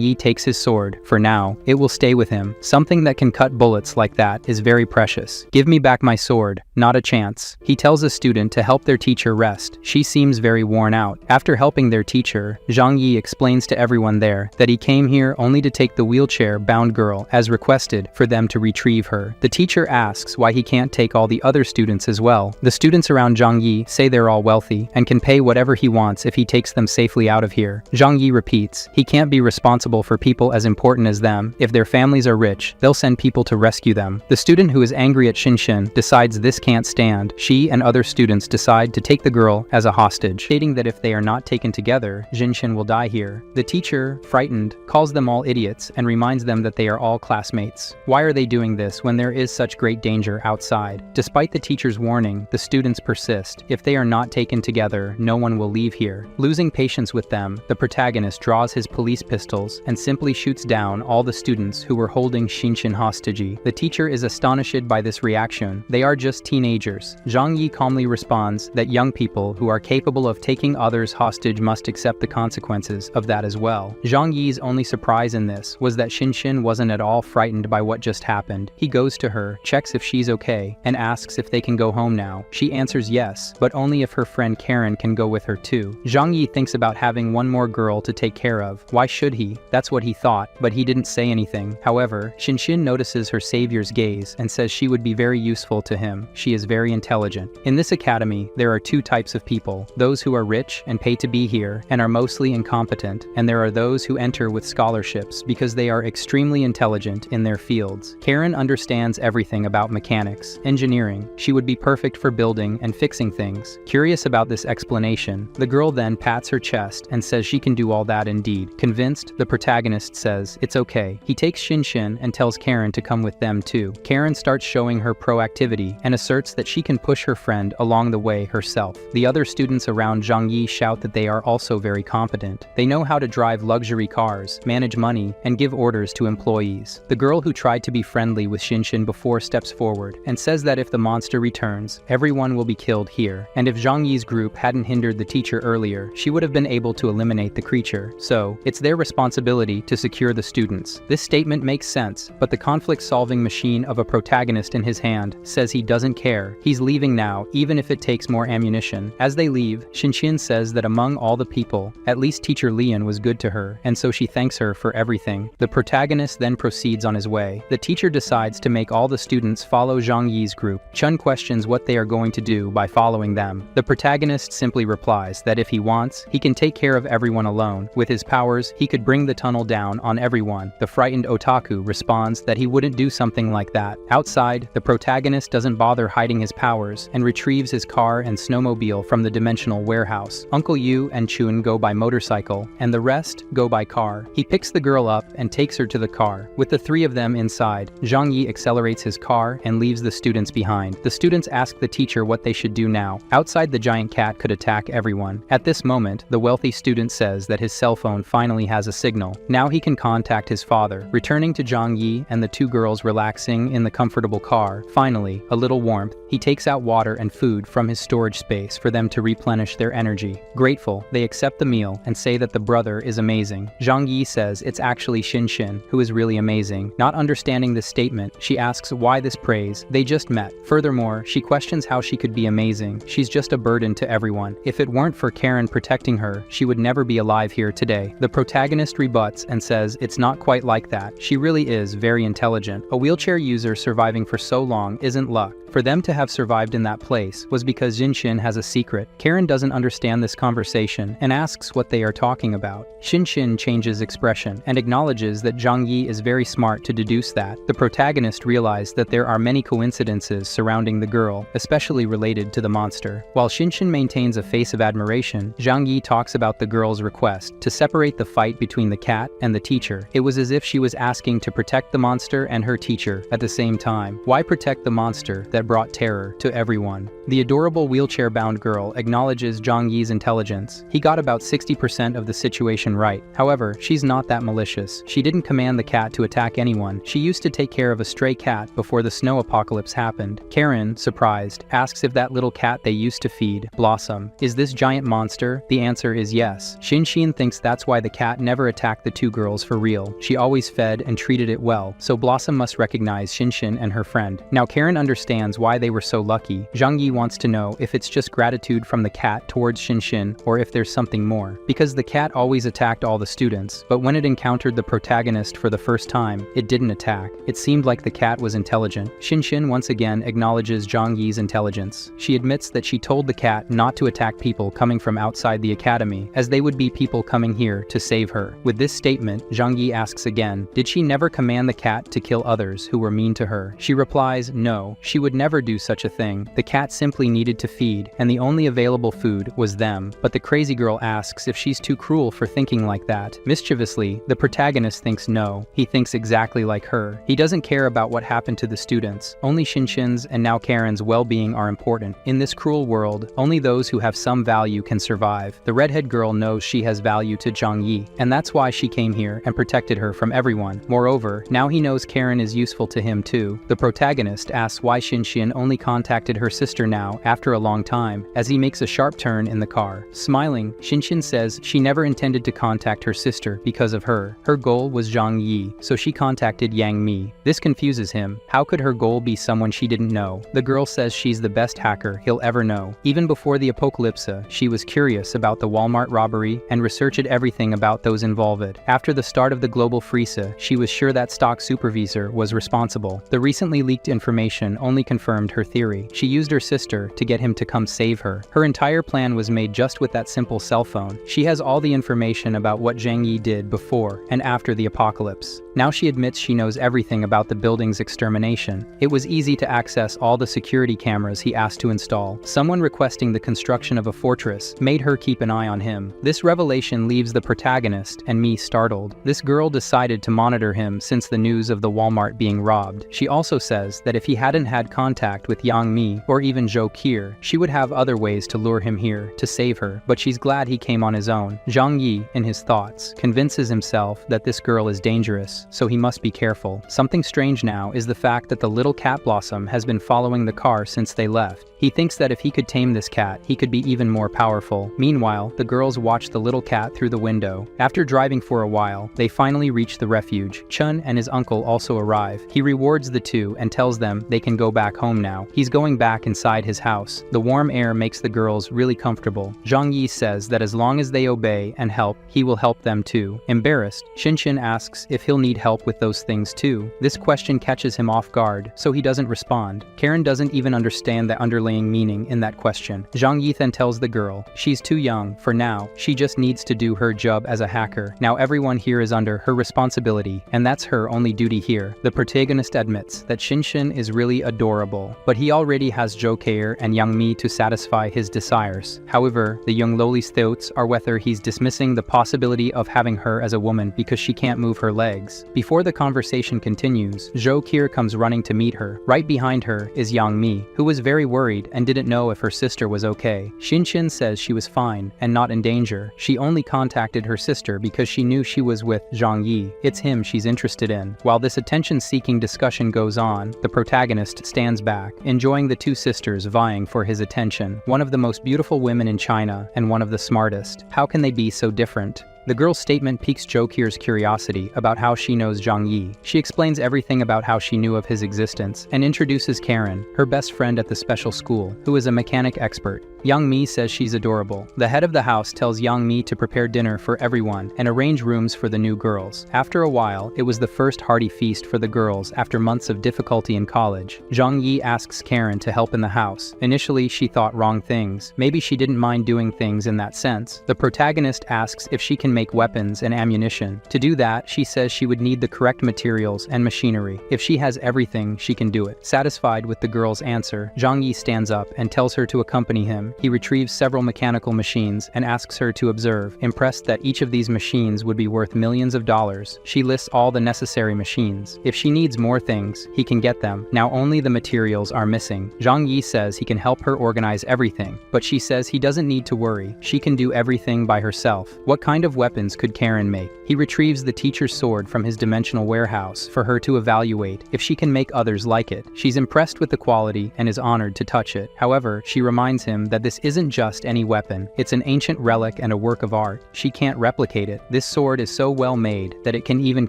Yi takes his sword. For now, it will stay with him. Something that can cut bullets like that is very precious. Give me back my sword. Not a chance. He tells a student to help their teacher rest. She seems very worn out. After helping their teacher, Zhang Yi explains to everyone there that he came here only to take the wheelchair-bound girl as requested for them to retrieve her. The teacher asks why he can't take all the other students as well. The students around Zhang Yi say they're all wealthy and can pay whatever he wants if he takes them safely out of here. Zhang Yi repeats, he can't be responsible for people as important as them. If their families are rich, they'll send people to rescue them. The student who is angry at Shinshin decides this can't stand. She and other students decide to take the girl as a hostage, stating that if they are not taken together, Shinshin will die here. The teacher, frightened, calls them all idiots and reminds them that they are all classmates. Why are they doing this when there is such great danger outside? Despite the teacher's warning, the students persist. If they are not taken together, no one will leave here. Losing patience with them, the protagonist draws his police pistols and simply shoots down all the students who were holding Shinshin hostage. The teacher is astonished by this reaction. They are just teenagers. Zhang Yi calmly responds that young people who are capable of taking others hostage must accept the consequences of that as well. Zhang Yi's only surprise in this was that Shinshin wasn't at all frightened by what just happened. He goes to her, checks if she's okay, and asks if they can go home now. She answers yes, but only if her friend Karen can go with her too. Zhang Yi thinks about having one more girl to take care of. Why should he? That's what he thought, but he didn't say anything. However, Xinxin notices her savior's gaze and says she would be very useful to him. She is very intelligent. In this academy, there are two types of people: those who are rich and pay to be here and are mostly incompetent, and there are those who enter with scholarships because they are extremely intelligent in their fields. Karen understands everything about mechanics, engineering. She would be perfect for building and fixing things. Curious about this explanation, the girl then pats her chest and says she can do all that indeed. Convinced, the protagonist says it's okay. He takes Xinxin and tells Karen to come with them too. Karen starts showing her proactivity and asserts that she can push her friend along the way herself. The other students around Zhang Yi shout that they are also very competent. They know how to drive luxury cars, manage money, and give orders to employees. The girl who tried to be friendly with Xinxin before steps forward and says that if the monster returns, everyone will be killed here, and if Zhang Yi's group hadn't hindered the teacher earlier, she would have been able to eliminate the creature. So, it's their responsibility to secure the students. This statement makes sense, but the conflict-solving machine of a protagonist in his hand says he doesn't care. He's leaving now, even if it takes more ammunition. As they leave, Xinxin says that among all the people, at least Teacher Lian was good to her, and so she thanks her for everything. The protagonist then proceeds on his way. The teacher decides to make all the students follow Zhang Yi's group. Chun questions what they are going to do by following them. The protagonist simply replies that if he wants, he can take care of everyone alone. With his powers, he could bring the tunnel down on everyone. The frightened otaku responds that he wouldn't do something like that. Outside, the protagonist doesn't bother hiding his powers and retrieves his car and snowmobile from the dimensional warehouse. Uncle Yu and Chun go by motorcycle, and the rest go by car. He picks the girl up and takes her to the car. With the three of them inside, Zhang Yi accelerates his car and leaves the students behind. The students ask the teacher what they should do now. Outside, the giant cat could attack everyone. At this moment, the wealthy student says that his cell phone finally has a signal. Now he can contact his father. Returning to Zhang Yi and the two girls relaxing in the comfortable car, finally, a little warmth, he takes out water and food from his storage space for them to replenish their energy. Grateful, they accept the meal and say that the brother is amazing. Zhang Yi says it's actually Xinxin who is really amazing. Not understanding this statement, she asks why this praise. They just met. Furthermore, she questions how she could be amazing. She's just a burden to everyone. If it weren't for Karen protecting her, she would never be alive here today. The protagonist rebuts and says it's not quite like that. She really is very intelligent. A wheelchair user surviving for so long isn't luck. For them to have survived in that place was because Xinxin has a secret. Karen doesn't understand this conversation and asks what they are talking about. Xinxin changes expression and acknowledges that Zhang Yi is very smart to deduce that. The protagonist realized that there are many coincidences surrounding the girl, especially related to the monster. While Xinxin maintains a face of admiration, Zhang Yi talks about the girl's request to separate the fight between the cat and the teacher. It was as if she was asking to protect the monster and her teacher at the same time. Why protect the monster that brought terror to everyone? The adorable wheelchair-bound girl acknowledges Zhang Yi's intelligence. He got about 60% of the situation right. However, she's not that malicious. She didn't command the cat to attack anyone. She used to take care of a stray cat before the snow apocalypse happened. Karen, surprised, asks if that little cat they used to feed, Blossom, is this giant monster? The answer is yes. Xinxin thinks that's why the cat never attacked the two girls for real. She always fed and treated it well, so Blossom must recognize Xinxin and her friend. Now Karen understands why they were so lucky. Zhang Yi wants to know if it's just gratitude from the cat towards Xinxin or if there's something more. Because the cat always attacked all the students, but when it encountered the protagonist for the first time, it didn't attack. It seemed like the cat was intelligent. Xinxin once again acknowledges Zhang Yi's intelligence. She admits that she told the cat not to attack people coming from outside the academy, as they would be people coming here to save her. With this statement, Zhang Yi asks again, did she never command the cat to kill others who were mean to her? She replies, no, she would never do such a thing. The cat simply needed to feed, and the only available food was them. But the crazy girl asks if she's too cruel for thinking like that. Mischievously, the protagonist thinks no. He thinks exactly like her. He doesn't care about what happened to the students. Only Xinxin's and now Karen's well-being are important. In this cruel world, only those who have some value can survive. The redhead girl knows she has value to Zhang Yi, and that's why she came here and protected her from everyone. Moreover, now he knows Karen is useful to him too. The protagonist asks why Xinxin Shinshin only contacted her sister now after a long time, as he makes a sharp turn in the car. Smiling, Shinshin says she never intended to contact her sister because of her. Her goal was Zhang Yi, so she contacted Yang Mi. This confuses him. How could her goal be someone she didn't know? The girl says she's the best hacker he'll ever know. Even before the apocalypse, she was curious about the Walmart robbery and researched everything about those involved. After the start of the global freeze, she was sure that stock supervisor was responsible. The recently leaked information only confirmed her theory. She used her sister to get him to come save her. Her entire plan was made just with that simple cell phone. She has all the information about what Zhang Yi did before and after the apocalypse. Now she admits she knows everything about the building's extermination. It was easy to access all the security cameras he asked to install. Someone requesting the construction of a fortress made her keep an eye on him. This revelation leaves the protagonist and me startled. This girl decided to monitor him since the news of the Walmart being robbed. She also says that if he hadn't had contact with Yang Mi or even Zhou Qi, she would have other ways to lure him here to save her, but she's glad he came on his own. Zhang Yi, in his thoughts, convinces himself that this girl is dangerous, so he must be careful. Something strange now is the fact that the little cat Blossom has been following the car since they left. He thinks that if he could tame this cat, he could be even more powerful. Meanwhile, the girls watch the little cat through the window. After driving for a while, they finally reach the refuge. Chun and his uncle also arrive. He rewards the two and tells them they can go back home now. He's going back inside his house. The warm air makes the girls really comfortable. Zhang Yi says that as long as they obey and help, he will help them too. Embarrassed, Shinshin asks if he'll need help with those things too. This question catches him off guard, so he doesn't respond. Karen doesn't even understand the underlying meaning in that question. Zhang Yi then tells the girl she's too young for now. She just needs to do her job as a hacker. Now everyone here is under her responsibility, and that's her only duty here. The protagonist admits that Shinshin is really adorable, but he already has Zhou Qi and Yang Mi to satisfy his desires. However, the young Loli's thoughts are whether he's dismissing the possibility of having her as a woman because she can't move her legs. Before the conversation continues, Zhou Qi comes running to meet her. Right behind her is Yang Mi, who was very worried and didn't know if her sister was okay. Shinshin says she was fine and not in danger. She only contacted her sister because she knew she was with Zhang Yi. It's him she's interested in. While this attention-seeking discussion goes on, the protagonist stands back, enjoying the two sisters vying for his attention. One of the most beautiful women in China and one of the smartest. How can they be so different? The girl's statement piques Zhou Qi's curiosity about how she knows Zhang Yi. She explains everything about how she knew of his existence and introduces Karen, her best friend at the special school, who is a mechanic expert. Yang Mi says she's adorable. The head of the house tells Yang Mi to prepare dinner for everyone and arrange rooms for the new girls. After a while, it was the first hearty feast for the girls after months of difficulty in college. Zhang Yi asks Karen to help in the house. Initially, she thought wrong things. Maybe she didn't mind doing things in that sense. The protagonist asks if she can make weapons and ammunition. To do that, she says she would need the correct materials and machinery. If she has everything, she can do it. Satisfied with the girl's answer, Zhang Yi stands up and tells her to accompany him. He retrieves several mechanical machines and asks her to observe. Impressed that each of these machines would be worth millions of dollars, she lists all the necessary machines. If she needs more things, he can get them. Now only the materials are missing. Zhang Yi says he can help her organize everything, but she says he doesn't need to worry. She can do everything by herself. What kind of weapons could Karen make? He retrieves the teacher's sword from his dimensional warehouse for her to evaluate if she can make others like it. She's impressed with the quality and is honored to touch it. However, she reminds him that this isn't just any weapon. It's an ancient relic and a work of art. She can't replicate it. This sword is so well made that it can even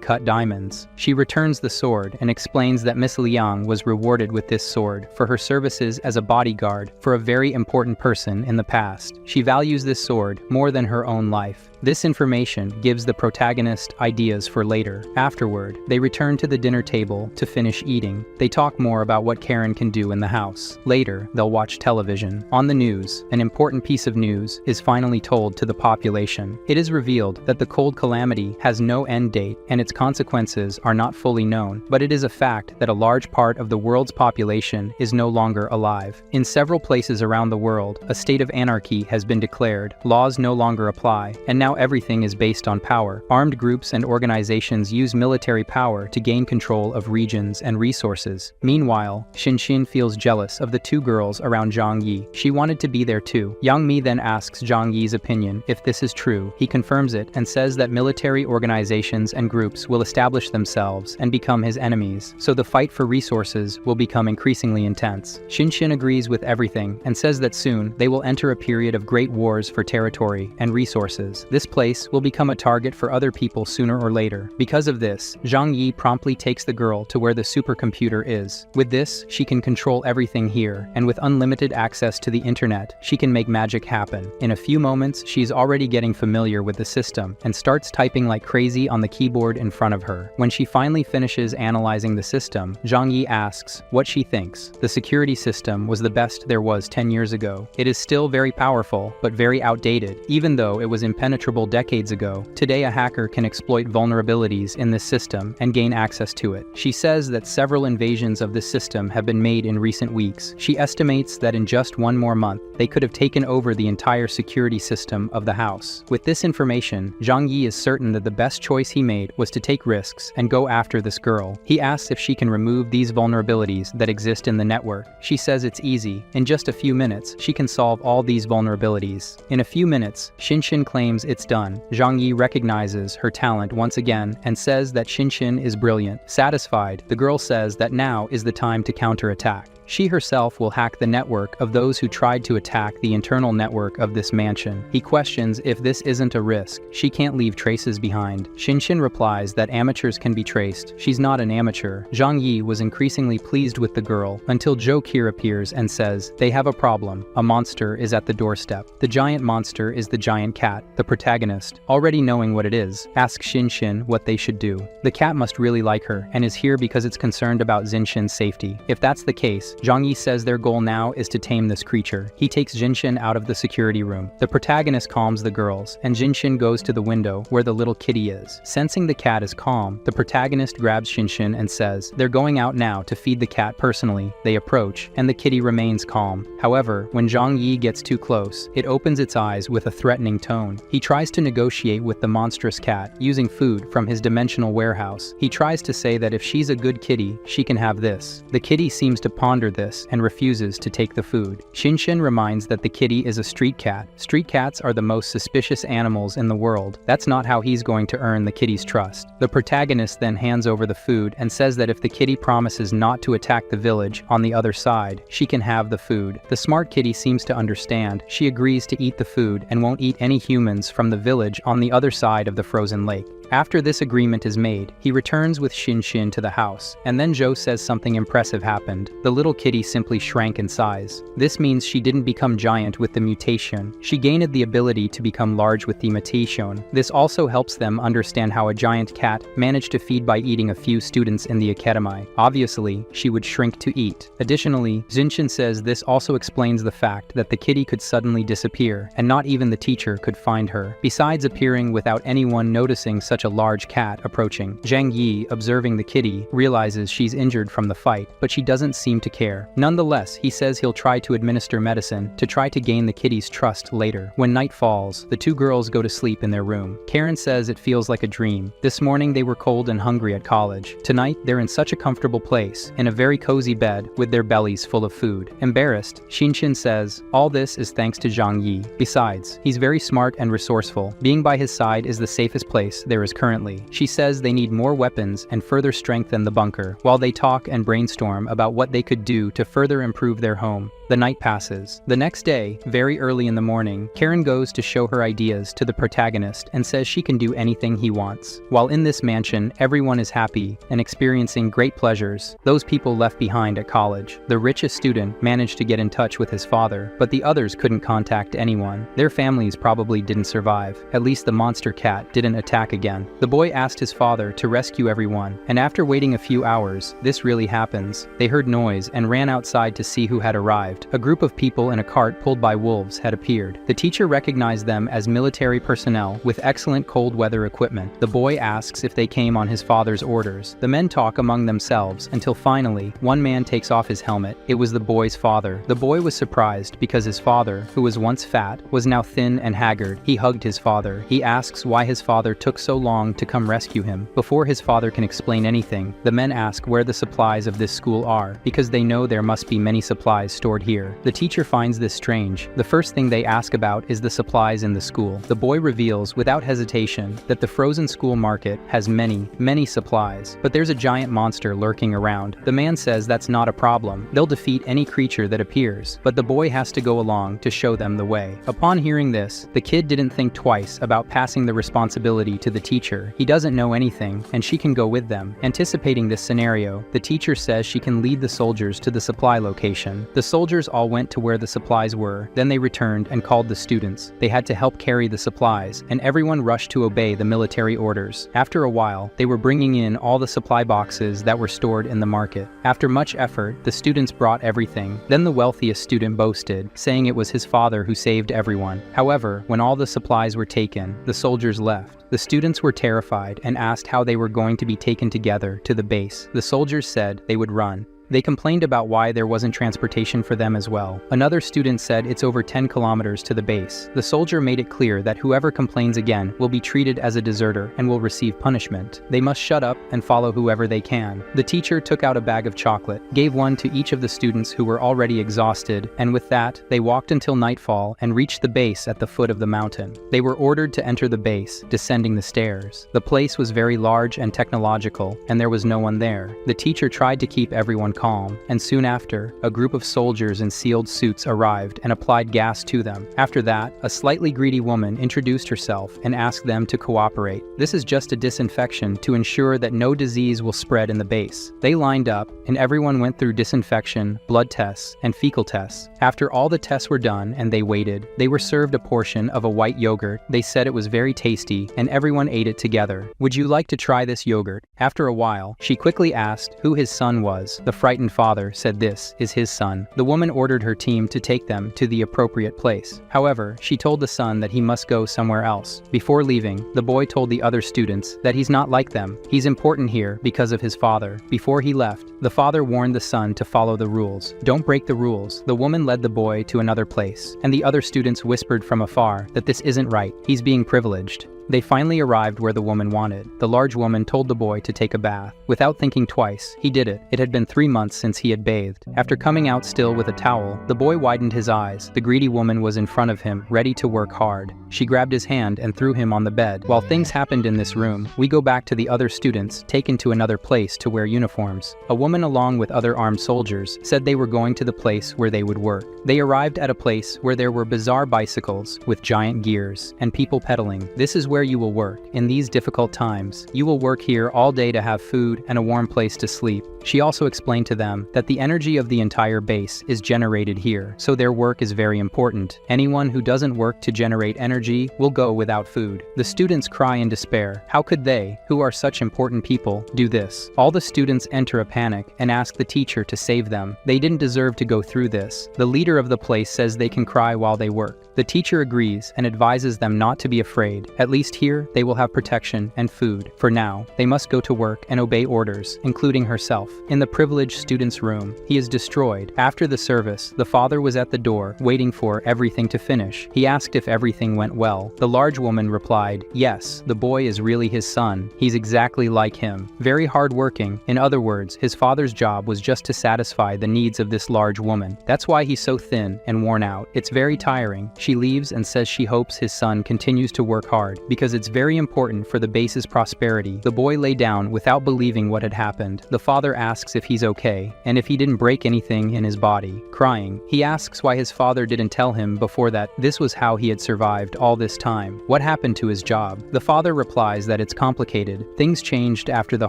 cut diamonds. She returns the sword and explains that Miss Liang was rewarded with this sword for her services as a bodyguard for a very important person in the past. She values this sword more than her own life. This information gives the protagonist ideas for later. Afterward, they return to the dinner table to finish eating. They talk more about what Karen can do in the house. Later, they'll watch television. On the news, an important piece of news is finally told to the population. It is revealed that the cold calamity has no end date and its consequences are not fully known, but it is a fact that a large part of the world's population is no longer alive. In several places around the world, a state of anarchy has been declared, laws no longer apply, and now Now everything is based on power. Armed groups and organizations use military power to gain control of regions and resources. Meanwhile, Xinxin feels jealous of the two girls around Zhang Yi. She wanted to be there too. Yang Mi then asks Zhang Yi's opinion if this is true. He confirms it and says that military organizations and groups will establish themselves and become his enemies, so the fight for resources will become increasingly intense. Xinxin agrees with everything and says that soon they will enter a period of great wars for territory and resources. This place will become a target for other people sooner or later. Because of this, Zhang Yi promptly takes the girl to where the supercomputer is. With this, she can control everything here, and with unlimited access to the internet, she can make magic happen. In a few moments, she's already getting familiar with the system and starts typing like crazy on the keyboard in front of her. When she finally finishes analyzing the system, Zhang Yi asks what she thinks. The security system was the best there was 10 years ago. It is still very powerful, but very outdated. Even though it was impenetrable decades ago, today a hacker can exploit vulnerabilities in this system and gain access to it. She says that several invasions of this system have been made in recent weeks. She estimates that in just one more month, they could have taken over the entire security system of the house. With this information, Zhang Yi is certain that the best choice he made was to take risks and go after this girl. He asks if she can remove these vulnerabilities that exist in the network. She says it's easy. In just a few minutes, she can solve all these vulnerabilities. In a few minutes, Xinxin claims it's done. Zhang Yi recognizes her talent once again and says that Xinxin is brilliant. Satisfied, the girl says that now is the time to counterattack. She herself will hack the network of those who tried to attack the internal network of this mansion. He questions if this isn't a risk. She can't leave traces behind. Xinxin replies that amateurs can be traced. She's not an amateur. Zhang Yi was increasingly pleased with the girl until Zhou Qi appears and says, they have a problem. A monster is at the doorstep. The giant monster is the giant cat. The protagonist, already knowing what it is, asks Xinxin what they should do. The cat must really like her and is here because it's concerned about Xinxin's safety. If that's the case, Zhang Yi says their goal now is to tame this creature. He takes Xinxin out of the security room. The protagonist calms the girls, and Xinxin goes to the window where the little kitty is. Sensing the cat is calm, the protagonist grabs Xinxin and says, they're going out now to feed the cat personally. They approach, and the kitty remains calm. However, when Zhang Yi gets too close, it opens its eyes with a threatening tone. He tries to negotiate with the monstrous cat, using food from his dimensional warehouse. He tries to say that if she's a good kitty, she can have this. The kitty seems to ponder this and refuses to take the food. Xinxin reminds that the kitty is a street cat. Street cats are the most suspicious animals in the world. That's not how he's going to earn the kitty's trust. The protagonist then hands over the food and says that if the kitty promises not to attack the village on the other side, she can have the food. The smart kitty seems to understand. She agrees to eat the food and won't eat any humans from the village on the other side of the frozen lake. After this agreement is made, he returns with Xinxin to the house, and then Zhou says something impressive happened. The little kitty simply shrank in size. This means she didn't become giant with the mutation. She gained the ability to become large with the mutation. This also helps them understand how a giant cat managed to feed by eating a few students in the academy. Obviously, she would shrink to eat. Additionally, Xinxin says this also explains the fact that the kitty could suddenly disappear, and not even the teacher could find her. Besides appearing without anyone noticing such a large cat approaching, Zhang Yi, observing the kitty, realizes she's injured from the fight, but she doesn't seem to care. Nonetheless, he says he'll try to administer medicine to try to gain the kitty's trust later. When night falls, the two girls go to sleep in their room. Karen says it feels like a dream. This morning they were cold and hungry at college. Tonight, they're in such a comfortable place, in a very cozy bed, with their bellies full of food. Embarrassed, Xinxin says, all this is thanks to Zhang Yi. Besides, he's very smart and resourceful. Being by his side is the safest place there is currently. She says they need more weapons and further strengthen the bunker, while they talk and brainstorm about what they could do to further improve their home. The night passes. The next day, very early in the morning, Karen goes to show her ideas to the protagonist and says she can do anything he wants. While in this mansion, everyone is happy and experiencing great pleasures. Those people left behind at college. The richest student managed to get in touch with his father, but the others couldn't contact anyone. Their families probably didn't survive. At least the monster cat didn't attack again. The boy asked his father to rescue everyone, and after waiting a few hours, this really happens. They heard noise and ran outside to see who had arrived. arrived. A group of people in a cart pulled by wolves had appeared. The teacher recognized them as military personnel with excellent cold weather equipment. The boy asks if they came on his father's orders. The men talk among themselves until finally, one man takes off his helmet. It was the boy's father. The boy was surprised because his father, who was once fat, was now thin and haggard. He hugged his father. He asks why his father took so long to come rescue him. Before his father can explain anything, the men ask where the supplies of this school are, because they know there must be many supplies stored here. The teacher finds this strange. The first thing they ask about is the supplies in the school. The boy reveals, without hesitation, that the frozen school market has many supplies, but there's a giant monster lurking around. The man says that's not a problem. They'll defeat any creature that appears, but the boy has to go along to show them the way. Upon hearing this, the kid didn't think twice about passing the responsibility to the teacher. He doesn't know anything, and she can go with them. Anticipating this scenario, the teacher says she can lead the soldiers to the supply location. The soldiers all went to where the supplies were, then they returned and called the students. They had to help carry the supplies, and everyone rushed to obey the military orders. After a while, they were bringing in all the supply boxes that were stored in the market. After much effort, the students brought everything. Then the wealthiest student boasted, saying it was his father who saved everyone. However, when all the supplies were taken, the soldiers left. The students were terrified and asked how they were going to be taken together to the base. The soldiers said they would run. They complained about why there wasn't transportation for them as well. Another student said it's over 10 kilometers to the base. The soldier made it clear that whoever complains again will be treated as a deserter and will receive punishment. They must shut up and follow whoever they can. The teacher took out a bag of chocolate, gave one to each of the students who were already exhausted, and with that, they walked until nightfall and reached the base at the foot of the mountain. They were ordered to enter the base, descending the stairs. The place was very large and technological, and there was no one there. The teacher tried to keep everyone calm, and soon after, a group of soldiers in sealed suits arrived and applied gas to them. After that, a slightly greedy woman introduced herself and asked them to cooperate. This is just a disinfection to ensure that no disease will spread in the base. They lined up, and everyone went through disinfection, blood tests, and fecal tests. After all the tests were done and they waited, they were served a portion of a white yogurt. They said it was very tasty, and everyone ate it together. Would you like to try this yogurt? After a while, she quickly asked who his son was. The frightened father said this is his son. The woman ordered her team to take them to the appropriate place. However, she told the son that he must go somewhere else. Before leaving, the boy told the other students that he's not like them. He's important here because of his father. Before he left, the father warned the son to follow the rules. Don't break the rules. The woman led the boy to another place, and the other students whispered from afar that this isn't right. He's being privileged. They finally arrived where the woman wanted. The large woman told the boy to take a bath. Without thinking twice, he did it. It had been 3 months since he had bathed. After coming out still with a towel, the boy widened his eyes. The greedy woman was in front of him, ready to work hard. She grabbed his hand and threw him on the bed. While things happened in this room, we go back to the other students, taken to another place to wear uniforms. A woman along with other armed soldiers said they were going to the place where they would work. They arrived at a place where there were bizarre bicycles with giant gears and people pedaling. This is where you will work. In these difficult times, you will work here all day to have food and a warm place to sleep. She also explained to them that the energy of the entire base is generated here, so their work is very important. Anyone who doesn't work to generate energy will go without food. The students cry in despair. How could they, who are such important people, do this? All the students enter a panic and ask the teacher to save them. They didn't deserve to go through this. The leader of the place says they can cry while they work. The teacher agrees and advises them not to be afraid. At least here, they will have protection and food. For now, they must go to work and obey orders, including herself. In the privileged student's room, he is destroyed. After the service, the father was at the door, waiting for everything to finish. He asked if everything went well. The large woman replied, yes, the boy is really his son. He's exactly like him. Very hardworking. In other words, his father's job was just to satisfy the needs of this large woman. That's why he's so thin and worn out. It's very tiring. She leaves and says she hopes his son continues to work hard, because it's very important for the base's prosperity. The boy lay down without believing what had happened. The father asks if he's okay, and if he didn't break anything in his body. Crying, he asks why his father didn't tell him before that this was how he had survived all this time. What happened to his job? The father replies that it's complicated. Things changed after the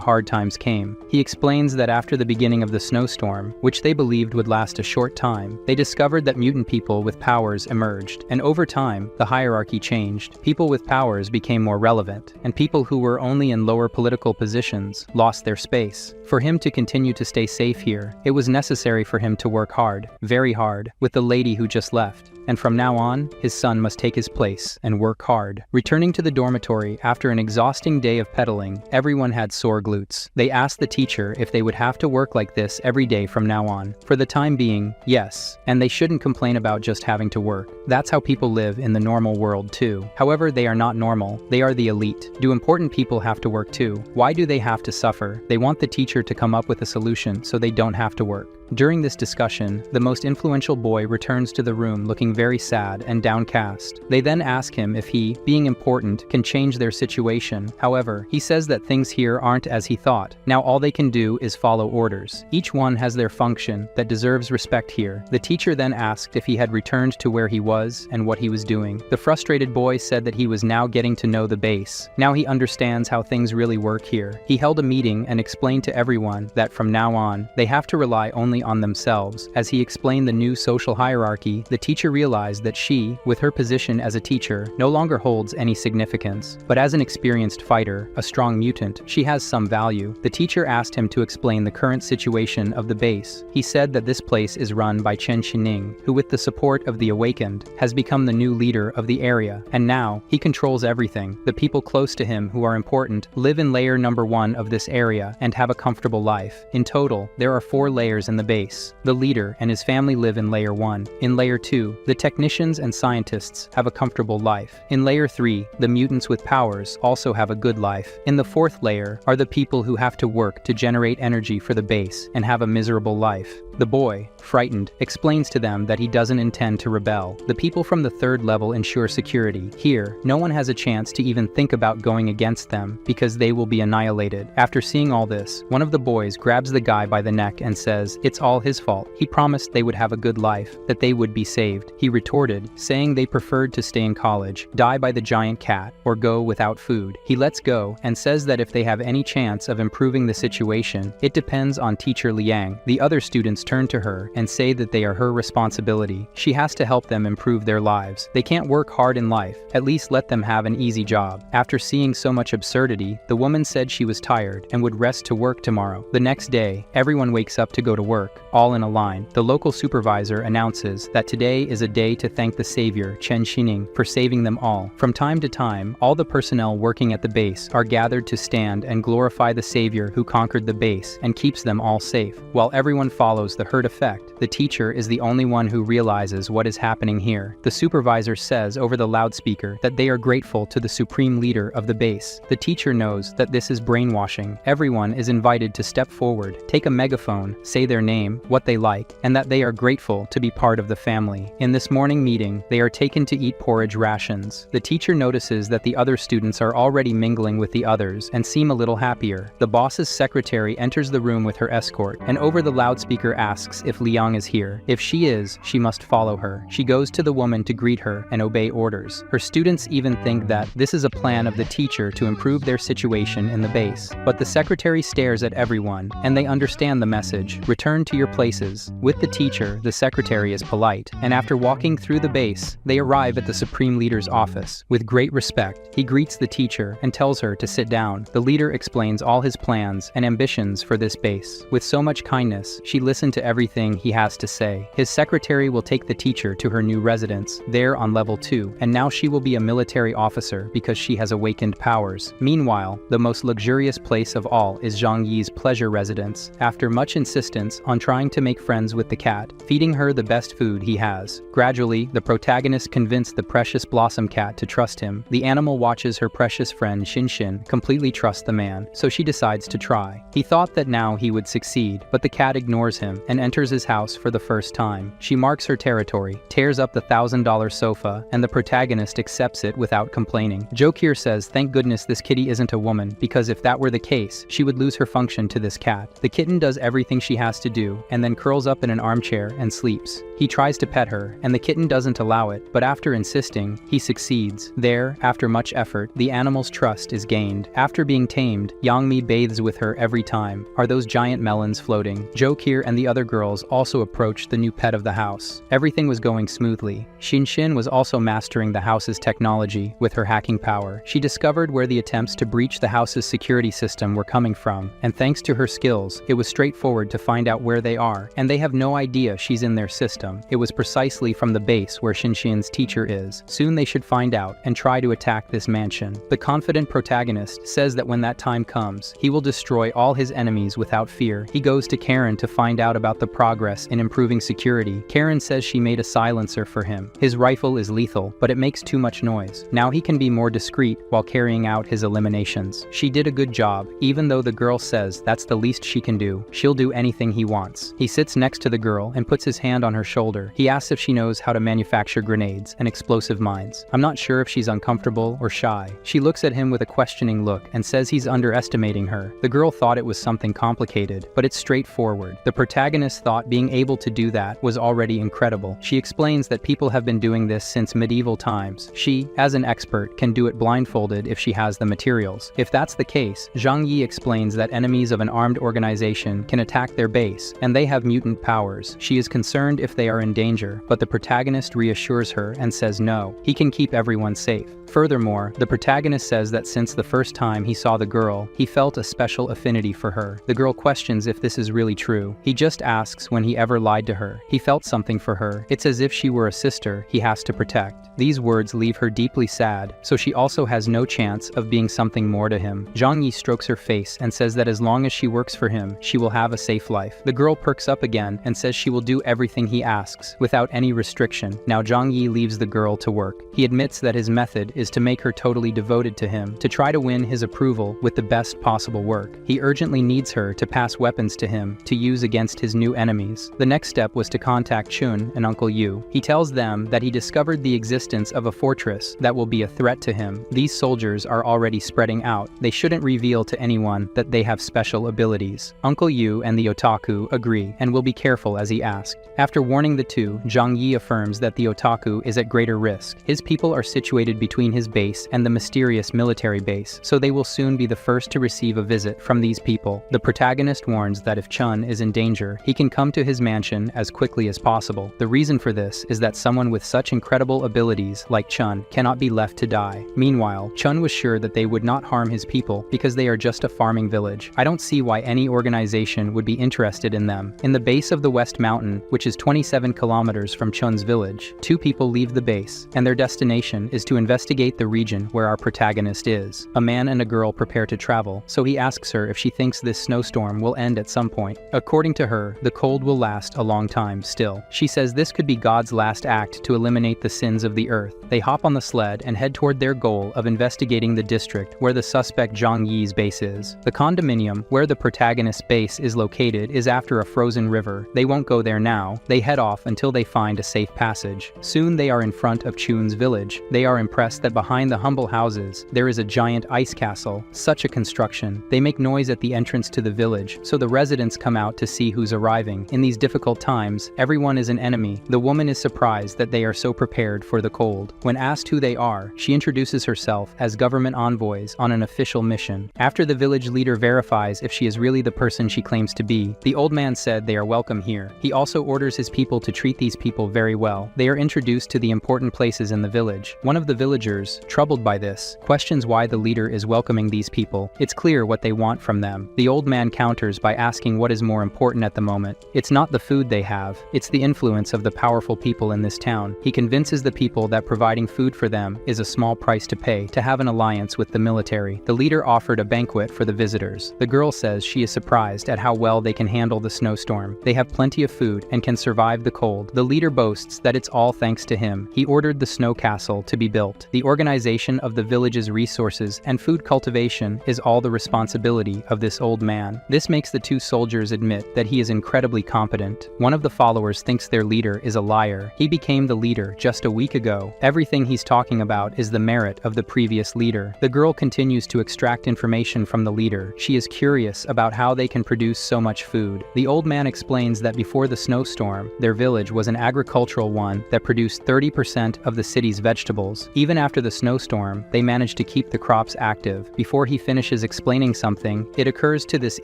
hard times came. He explains that after the beginning of the snowstorm, which they believed would last a short time, they discovered that mutant people with powers emerged. And over time, the hierarchy changed. People with powers became more relevant, and people who were only in lower political positions lost their space. For him to continue to stay safe here, it was necessary for him to work hard, very hard, with the lady who just left. And from now on, his son must take his place and work hard. Returning to the dormitory after an exhausting day of pedaling, everyone had sore glutes. They asked the teacher if they would have to work like this every day from now on. For the time being, yes, and they shouldn't complain about just having to work. That's how people live in the normal world too. However, they are not normal, they are the elite. Do important people have to work too? Why do they have to suffer? They want the teacher to come up with a solution so they don't have to work. During this discussion, the most influential boy returns to the room looking very sad and downcast. They then ask him if he, being important, can change their situation. However, he says that things here aren't as he thought. Now all they can do is follow orders. Each one has their function that deserves respect here. The teacher then asked if he had returned to where he was and what he was doing. The frustrated boy said that he was now getting to know the base. Now he understands how things really work here. He held a meeting and explained to everyone that from now on, they have to rely only on themselves. As he explained the new social hierarchy, the teacher realized that she, with her position as a teacher, no longer holds any significance. But as an experienced fighter, a strong mutant, she has some value. The teacher asked him to explain the current situation of the base. He said that this place is run by Chen Xining, who with the support of the Awakened, has become the new leader of the area, and now, he controls everything. The people close to him who are important live in layer number 1 of this area and have a comfortable life. In total, there are 4 layers in the base. The leader and his family live in layer 1. In layer 2, the technicians and scientists have a comfortable life. In layer 3, the mutants with powers also have a good life. In the 4th layer are the people who have to work to generate energy for the base and have a miserable life. The boy, frightened, explains to them that he doesn't intend to rebel. The people from the 3rd level ensure security. Here, no one has a chance to even think about going against them because they will be annihilated. After seeing all this, one of the boys grabs the guy by the neck and says it's all his fault. He promised they would have a good life, that they would be saved. He retorted, saying they preferred to stay in college, die by the giant cat, or go without food. He lets go and says that if they have any chance of improving the situation, it depends on teacher Liang. The other students turn to her and say that they are her responsibility. She has to help them improve their lives. They can't work hard in life, at least let them have an easy job. After seeing so much absurdity, the woman said she was tired and would rest to work tomorrow. The next day, everyone wakes up to go to work, all in a line. The local supervisor announces that today is a day to thank the savior, Chen Xining, for saving them all. From time to time, all the personnel working at the base are gathered to stand and glorify the savior who conquered the base and keeps them all safe. While everyone follows the herd effect, the teacher is the only one who realizes what is happening here. The supervisor says over the loudspeaker that they are grateful to the supreme leader of the base. The teacher knows that this is brainwashing. Everyone is invited to step forward, take a megaphone, say their name, what they like, and that they are grateful to be part of the family. In this morning meeting, they are taken to eat porridge rations. The teacher notices that the other students are already mingling with the others and seem a little happier. The boss's secretary enters the room with her escort, and over the loudspeaker asks if Liang is here. If she is, she must follow her. She goes to the woman to greet her and obey orders. Her students even think that this is a plan of the teacher to improve their situation in the base. But the secretary stares at everyone, and they understand the message. Return to your places. With the teacher, the secretary is polite, and after walking through the base, they arrive at the supreme leader's office. With great respect, he greets the teacher and tells her to sit down. The leader explains all his plans and ambitions for this base. With so much kindness, she listened to everything he has to say. His secretary will take the teacher to her new residence, there on level 2, and now she will be a military officer because she has awakened powers. Meanwhile, the most luxurious place of all is Zhang Yi's pleasure residence. After much insistence on trying to make friends with the cat, feeding her the best food he has. Gradually, the protagonist convinced the precious blossom cat to trust him. The animal watches her precious friend Shinshin completely trust the man, so she decides to try. He thought that now he would succeed, but the cat ignores him and enters his house for the first time. She marks her territory, tears up the $1,000 sofa, and the protagonist accepts it without complaining. Jokir says thank goodness this kitty isn't a woman, because if that were the case, she would lose her function to this cat. The kitten does everything she has to do, and then curls up in an armchair and sleeps. He tries to pet her, and the kitten doesn't allow it, but after insisting, he succeeds. There, after much effort, the animal's trust is gained. After being tamed, Yang Mi bathes with her every time. Are those giant melons floating? Jokir and the other girls also approached the new pet of the house. Everything was going smoothly. Xin was also mastering the house's technology with her hacking power. She discovered where the attempts to breach the house's security system were coming from, and thanks to her skills, it was straightforward to find out where they are, and they have no idea she's in their system. It was precisely from the base where Xin's teacher is. Soon they should find out and try to attack this mansion. The confident protagonist says that when that time comes, he will destroy all his enemies without fear. He goes to Karen to find out about the progress in improving security. Karen says she made a silencer for him. His rifle is lethal, but it makes too much noise. Now he can be more discreet while carrying out his eliminations. She did a good job, even though the girl says that's the least she can do. She'll do anything he wants. He sits next to the girl and puts his hand on her shoulder. He asks if she knows how to manufacture grenades and explosive mines. I'm not sure if she's uncomfortable or shy. She looks at him with a questioning look and says he's underestimating her. The girl thought it was something complicated, but it's straightforward. The protagonist thought being able to do that was already incredible. She explains that people have been doing this since medieval times. She, as an expert, can do it blindfolded if she has the materials. If that's the case, Zhang Yi explains that enemies of an armed organization can attack their base, and they have mutant powers. She is concerned if they are in danger, but the protagonist reassures her and says no, he can keep everyone safe. Furthermore, the protagonist says that since the first time he saw the girl, he felt a special affinity for her. The girl questions if this is really true. He just asks when he ever lied to her. He felt something for her. It's as if she were a sister he has to protect. These words leave her deeply sad, so she also has no chance of being something more to him. Zhang Yi strokes her face and says that as long as she works for him, she will have a safe life. The girl perks up again and says she will do everything he asks, without any restriction. Now Zhang Yi leaves the girl to work. He admits that his method is to make her totally devoted to him, to try to win his approval with the best possible work. He urgently needs her to pass weapons to him, to use against his new enemies. The next step was to contact Chun and Uncle Yu. He tells them that he discovered the existence of a fortress that will be a threat to him. These soldiers are already spreading out. They shouldn't reveal to anyone that they have special abilities. Uncle Yu and the otaku agree and will be careful as he asked. After warning the two, Zhang Yi affirms that the otaku is at greater risk. His people are situated between his base and the mysterious military base, so they will soon be the first to receive a visit from these people. The protagonist warns that if Chun is in danger, he can come to his mansion as quickly as possible. The reason for this is that someone with such incredible abilities like Chun cannot be left to die. Meanwhile, Chun was sure that they would not harm his people because they are just a farming village. I don't see why any organization would be interested in them. In the base of the West Mountain, which is 27 kilometers from Chun's village, two people leave the base, and their destination is to investigate the region where our protagonist is. A man and a girl prepare to travel, so he asks her if she thinks this snowstorm will end at some point. According to her, the cold will last a long time still. She says this could be God's last act to eliminate the sins of the earth. They hop on the sled and head toward their goal of investigating the district where the suspect Zhang Yi's base is. The condominium where the protagonist's base is located is after a frozen river. They won't go there now. They head off until they find a safe passage. Soon they are in front of Chun's village. They are impressed that behind the humble houses, there is a giant ice castle. Such a construction. They make noise at the entrance to the village, so the residents come out to see who's arriving. In these difficult times, everyone is an enemy. The woman is surprised that they are so prepared for the cold. When asked who they are, she introduces herself as government envoys on an official mission. After the village leader verifies if she is really the person she claims to be, the old man said they are welcome here. He also orders his people to treat these people very well. They are introduced to the important places in the village. One of the villagers, troubled by this, questions why the leader is welcoming these people. It's clear what they want from them. The old man counters by asking what is more important at the moment. It's not the food they have, it's the influence of the powerful people in this town. He convinces the people that providing food for them is a small price to pay to have an alliance with the military. The leader offered a banquet for the visitors. The girl says she is surprised at how well they can handle the snowstorm. They have plenty of food and can survive the cold. The leader boasts that it's all thanks to him. He ordered the snow castle to be built. The organization of the village's resources and food cultivation is all the responsibility of this old man. This makes the two soldiers admit that he is incredibly competent. One of the followers thinks their leader is a liar. He became the leader just a week ago. Everything he's talking about is the merit of the previous leader. The girl continues to extract information from the leader. She is curious about how they can produce so much food. The old man explains that before the snowstorm, their village was an agricultural one that produced 30% of the city's vegetables. Even after the snowstorm, they managed to keep the crops active. Before he finishes explaining something, it occurs to this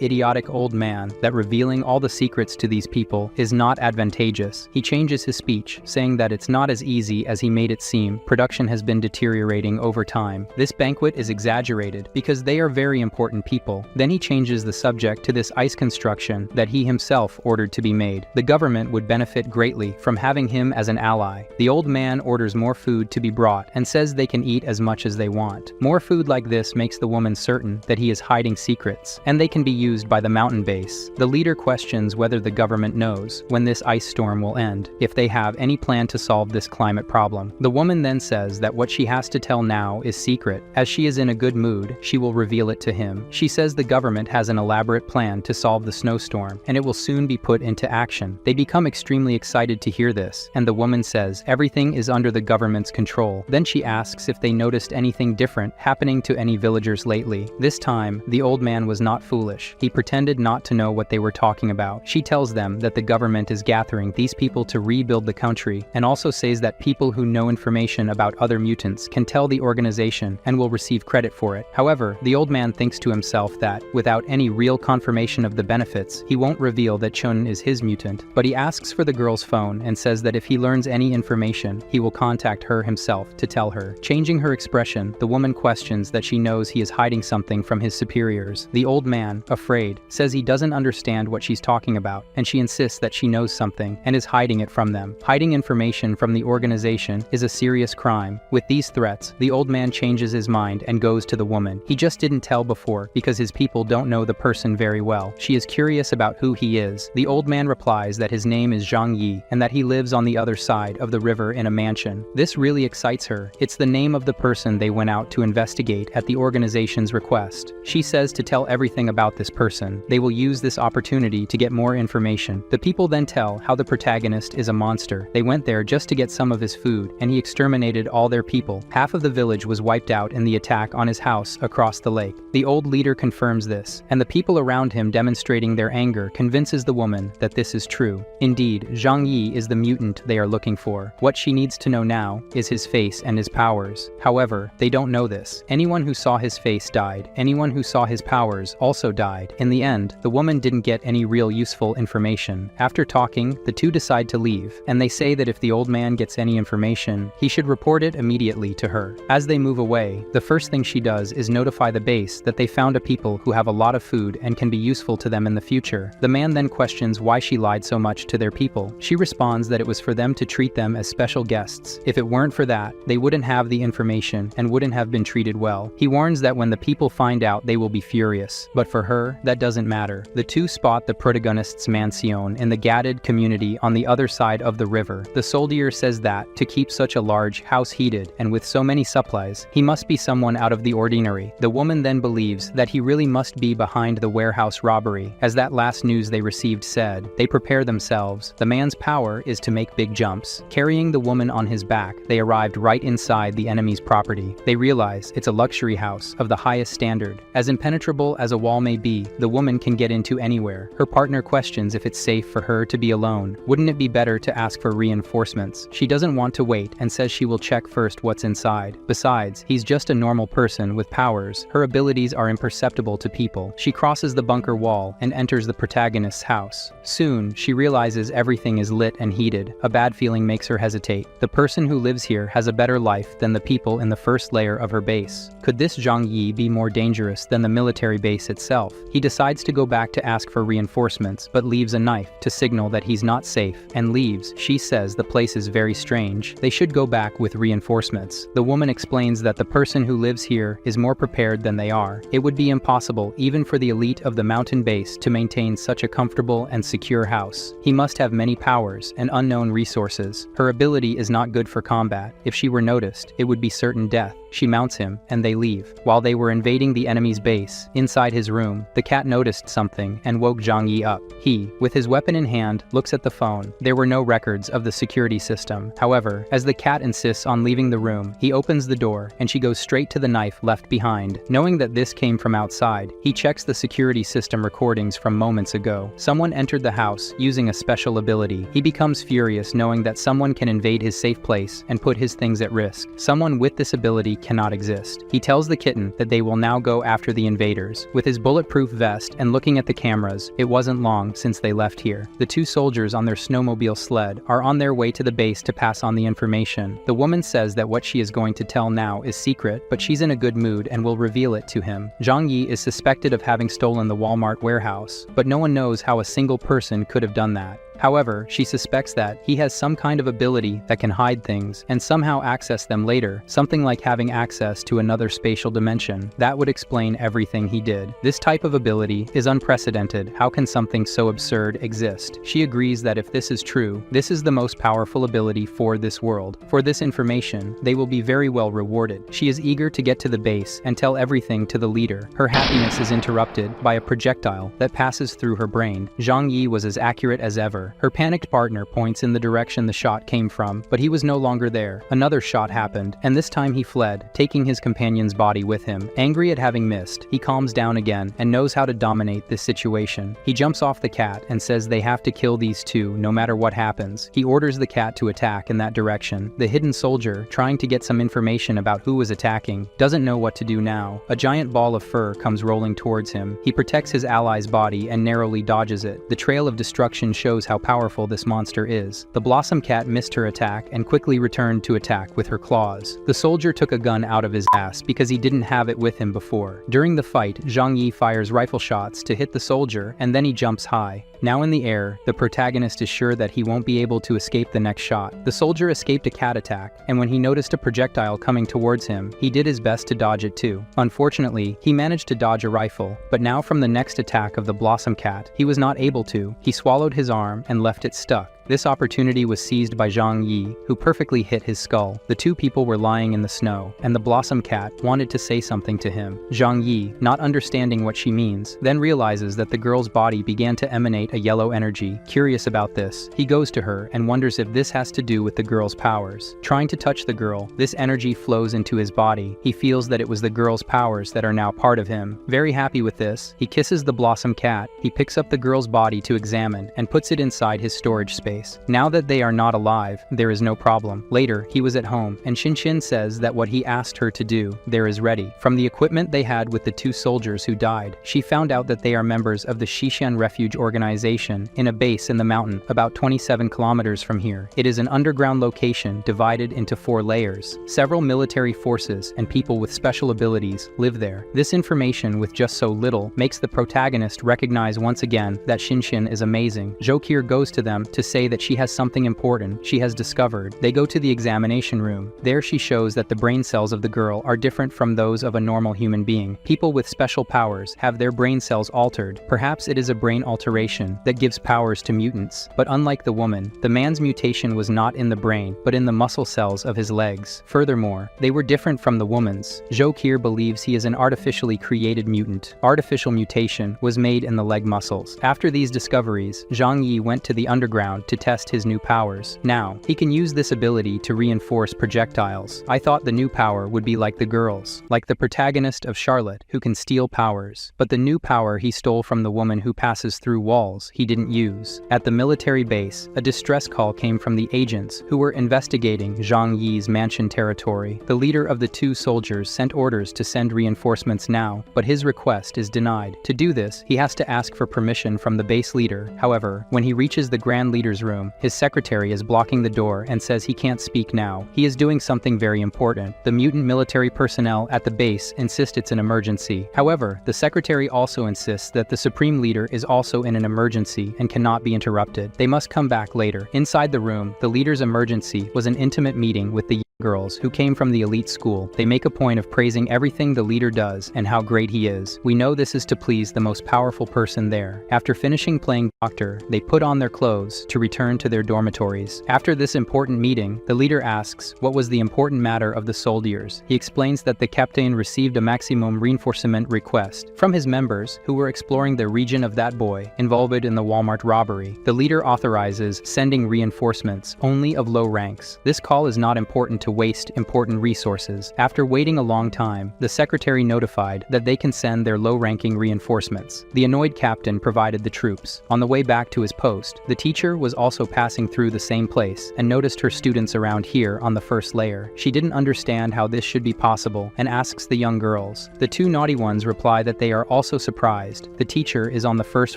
idiotic old man that revealing all the secrets to these people is not advantageous. He changes his speech, saying that it's not as easy as he made it seem. Production has been deteriorating over time. This banquet is exaggerated because they are very important people. Then he changes the subject to this ice construction that he himself ordered to be made. The government would benefit greatly from having him as an ally. The old man orders more food to be brought and says they can eat as much as they want. More food like this makes the woman certain that he is hiding secrets, and they can be used by the mountain base. The leader questions whether the government knows when this ice storm will end, if they have any plan to solve this climate problem. The woman then says that what she has to tell now is secret. As she is in a good mood, she will reveal it to him. She says the government has an elaborate plan to solve the snowstorm, and it will soon be put into action. They become extremely excited to hear this, and the woman says everything is under the government's control. Then she asks if they noticed anything different happening to any villagers lately. This time, the old man was not foolish. He pretended not to know what they were talking about. She tells them that the government is gathering these people to rebuild the country, and also says that people who know information about other mutants can tell the organization and will receive credit for it. However, the old man thinks to himself that, without any real confirmation of the benefits, he won't reveal that Shounen is his mutant. But he asks for the girl's phone and says that if he learns any information, he will contact her himself to tell her. Changing her expression, the woman questions that she knows he is hiding something from his superiors. The old man, afraid, says he doesn't understand what she's talking about, and she insists that she knows something and is hiding it from them. Hiding information from the organization is a serious crime. With these threats, the old man changes his mind and goes to the woman. He just didn't tell before because his people don't know the person very well. She is curious about who he is. The old man replies that his name is Zhang Yi and that he lives on the other side of the river in a mansion. This really excites her. It's the name of the person they went out to investigate at the organization's request. She says to tell everything about this person. They will use this opportunity to get more information. The people then tell how the protagonist is a monster. They went there just to get some of his food, and he exterminated all their people. Half of the village was wiped out in the attack on his house across the lake. The old leader confirms this, and the people around him demonstrating their anger convinces the woman that this is true. Indeed, Zhang Yi is the mutant they are looking for. What she needs to know now is his face and his powers. However, they don't know this. Anyone who saw his face died. Anyone who saw his powers also died. In the end, the woman didn't get any real useful information. After talking, the two decide to leave, and they say that if the old man gets any information, he should report it immediately to her. As they move away, the first thing she does is notify the base that they found a people who have a lot of food and can be useful to them in the future. The man then questions why she lied so much to their people. She responds that it was for them to treat them as special guests. If it weren't for that, they wouldn't have the information and wouldn't have been treated well. He warns that when the people find out, they will be furious. But for her, that doesn't matter. The two spot the protagonist's mansion in the gated community on the other side of the river. The soldier says that, to keep such a large house heated and with so many supplies, he must be someone out of the ordinary. The woman then believes that he really must be behind the warehouse robbery. As that last news they received said, they prepare themselves. The man's power is to make big jumps. Carrying the woman on his back, they arrived right inside the enemy's property. They realize it's a luxury house of the highest standard. As impenetrable as a wall may be, the woman can get into anywhere. Her partner questions if it's safe for her to be alone. Wouldn't it be better to ask for reinforcements? She doesn't want to wait and says she will check first what's inside. Besides, he's just a normal person with powers. Her abilities are imperceptible to people. She crosses the bunker wall and enters the protagonist's house. Soon, she realizes everything is lit and heated. A bad feeling makes her hesitate. The person who lives here has a better life than the people in the first layer of her base. Could this Zhang Yi be more dangerous than the military base itself? He decides to go back to ask for reinforcements, but leaves a knife to signal that he's not safe, and leaves. She says the place is very strange. They should go back with reinforcements. The woman explains that the person who lives here is more prepared than they are. It would be impossible even for the elite of the mountain base to maintain such a comfortable and secure house. He must have many powers and unknown resources. Her ability is not good for combat. If she were noticed, left, it would be certain death. She mounts him, and they leave. While they were invading the enemy's base, inside his room, the cat noticed something and woke Zhang Yi up. He, with his weapon in hand, looks at the phone. There were no records of the security system. However, as the cat insists on leaving the room, he opens the door, and she goes straight to the knife left behind. Knowing that this came from outside, he checks the security system recordings from moments ago. Someone entered the house using a special ability. He becomes furious knowing that someone can invade his safe place and put his things at risk. Someone with this ability cannot exist. He tells the kitten that they will now go after the invaders. With his bulletproof vest and looking at the cameras, it wasn't long since they left here. The two soldiers on their snowmobile sled are on their way to the base to pass on the information. The woman says that what she is going to tell now is secret, but she's in a good mood and will reveal it to him. Zhang Yi is suspected of having stolen the Walmart warehouse, but no one knows how a single person could have done that. However, she suspects that he has some kind of ability that can hide things and somehow access them later, something like having access to another spatial dimension. That would explain everything he did. This type of ability is unprecedented. How can something so absurd exist? She agrees that if this is true, this is the most powerful ability for this world. For this information, they will be very well rewarded. She is eager to get to the base and tell everything to the leader. Her happiness is interrupted by a projectile that passes through her brain. Zhang Yi was as accurate as ever. Her panicked partner points in the direction the shot came from, but he was no longer there. Another shot happened, and this time he fled, taking his companion's body with him. Angry at having missed, he calms down again and knows how to dominate this situation. He jumps off the cat and says they have to kill these two no matter what happens. He orders the cat to attack in that direction. The hidden soldier, trying to get some information about who was attacking, doesn't know what to do now. A giant ball of fur comes rolling towards him. He protects his ally's body and narrowly dodges it. The trail of destruction shows how powerful this monster is. The Blossom Cat missed her attack and quickly returned to attack with her claws. The soldier took a gun out of his ass because he didn't have it with him before. During the fight, Zhang Yi fires rifle shots to hit the soldier, and then he jumps high. Now in the air, the protagonist is sure that he won't be able to escape the next shot. The soldier escaped a cat attack, and when he noticed a projectile coming towards him, he did his best to dodge it too. Unfortunately, he managed to dodge a rifle, but now from the next attack of the Blossom Cat, he was not able to. He swallowed his arm and left it stuck. This opportunity was seized by Zhang Yi, who perfectly hit his skull. The two people were lying in the snow, and the Blossom Cat wanted to say something to him. Zhang Yi, not understanding what she means, then realizes that the girl's body began to emanate a yellow energy. Curious about this, he goes to her and wonders if this has to do with the girl's powers. Trying to touch the girl, this energy flows into his body. He feels that it was the girl's powers that are now part of him. Very happy with this, he kisses the Blossom Cat. He picks up the girl's body to examine and puts it inside his storage space. Now that they are not alive, there is no problem. Later, he was at home, and Shinshin says that what he asked her to do, there is ready. From the equipment they had with the two soldiers who died, she found out that they are members of the Shishan Refuge Organization in a base in the mountain about 27 kilometers from here. It is an underground location divided into 4 layers. Several military forces and people with special abilities live there. This information, with just so little, makes the protagonist recognize once again that Shinshin is amazing. Jokir goes to them to say that she has something important she has discovered. They go to the examination room. There she shows that the brain cells of the girl are different from those of a normal human being. People with special powers have their brain cells altered. Perhaps it is a brain alteration that gives powers to mutants. But unlike the woman, the man's mutation was not in the brain, but in the muscle cells of his legs. Furthermore, they were different from the woman's. Jokir believes he is an artificially created mutant. Artificial mutation was made in the leg muscles. After these discoveries, Zhang Yi went to the underground to test his new powers. Now, he can use this ability to reinforce projectiles. I thought the new power would be like the girl's, like the protagonist of Charlotte, who can steal powers. But the new power he stole from the woman who passes through walls, he didn't use. At the military base, a distress call came from the agents who were investigating Zhang Yi's mansion territory. The leader of the two soldiers sent orders to send reinforcements now, but his request is denied. To do this, he has to ask for permission from the base leader. However, when he reaches the Grand Leader's room, his secretary is blocking the door and says he can't speak now. He is doing something very important. The mutant military personnel at the base insist it's an emergency. However, the secretary also insists that the supreme leader is also in an emergency and cannot be interrupted. They must come back later. Inside the room, the leader's emergency was an intimate meeting with the girls who came from the elite school. They make a point of praising everything the leader does and how great he is. We know this is to please the most powerful person there. After finishing playing doctor, they put on their clothes to return to their dormitories. After this important meeting, the leader asks what was the important matter of the soldiers. He explains that the captain received a maximum reinforcement request from his members who were exploring the region of that boy involved in the Walmart robbery. The leader authorizes sending reinforcements only of low ranks. This call is not important to waste important resources. After waiting a long time, the secretary notified that they can send their low-ranking reinforcements. The annoyed captain provided the troops. On the way back to his post, the teacher was also passing through the same place and noticed her students around here on the first layer. She didn't understand how this should be possible and asks the young girls. The two naughty ones reply that they are also surprised. The teacher is on the first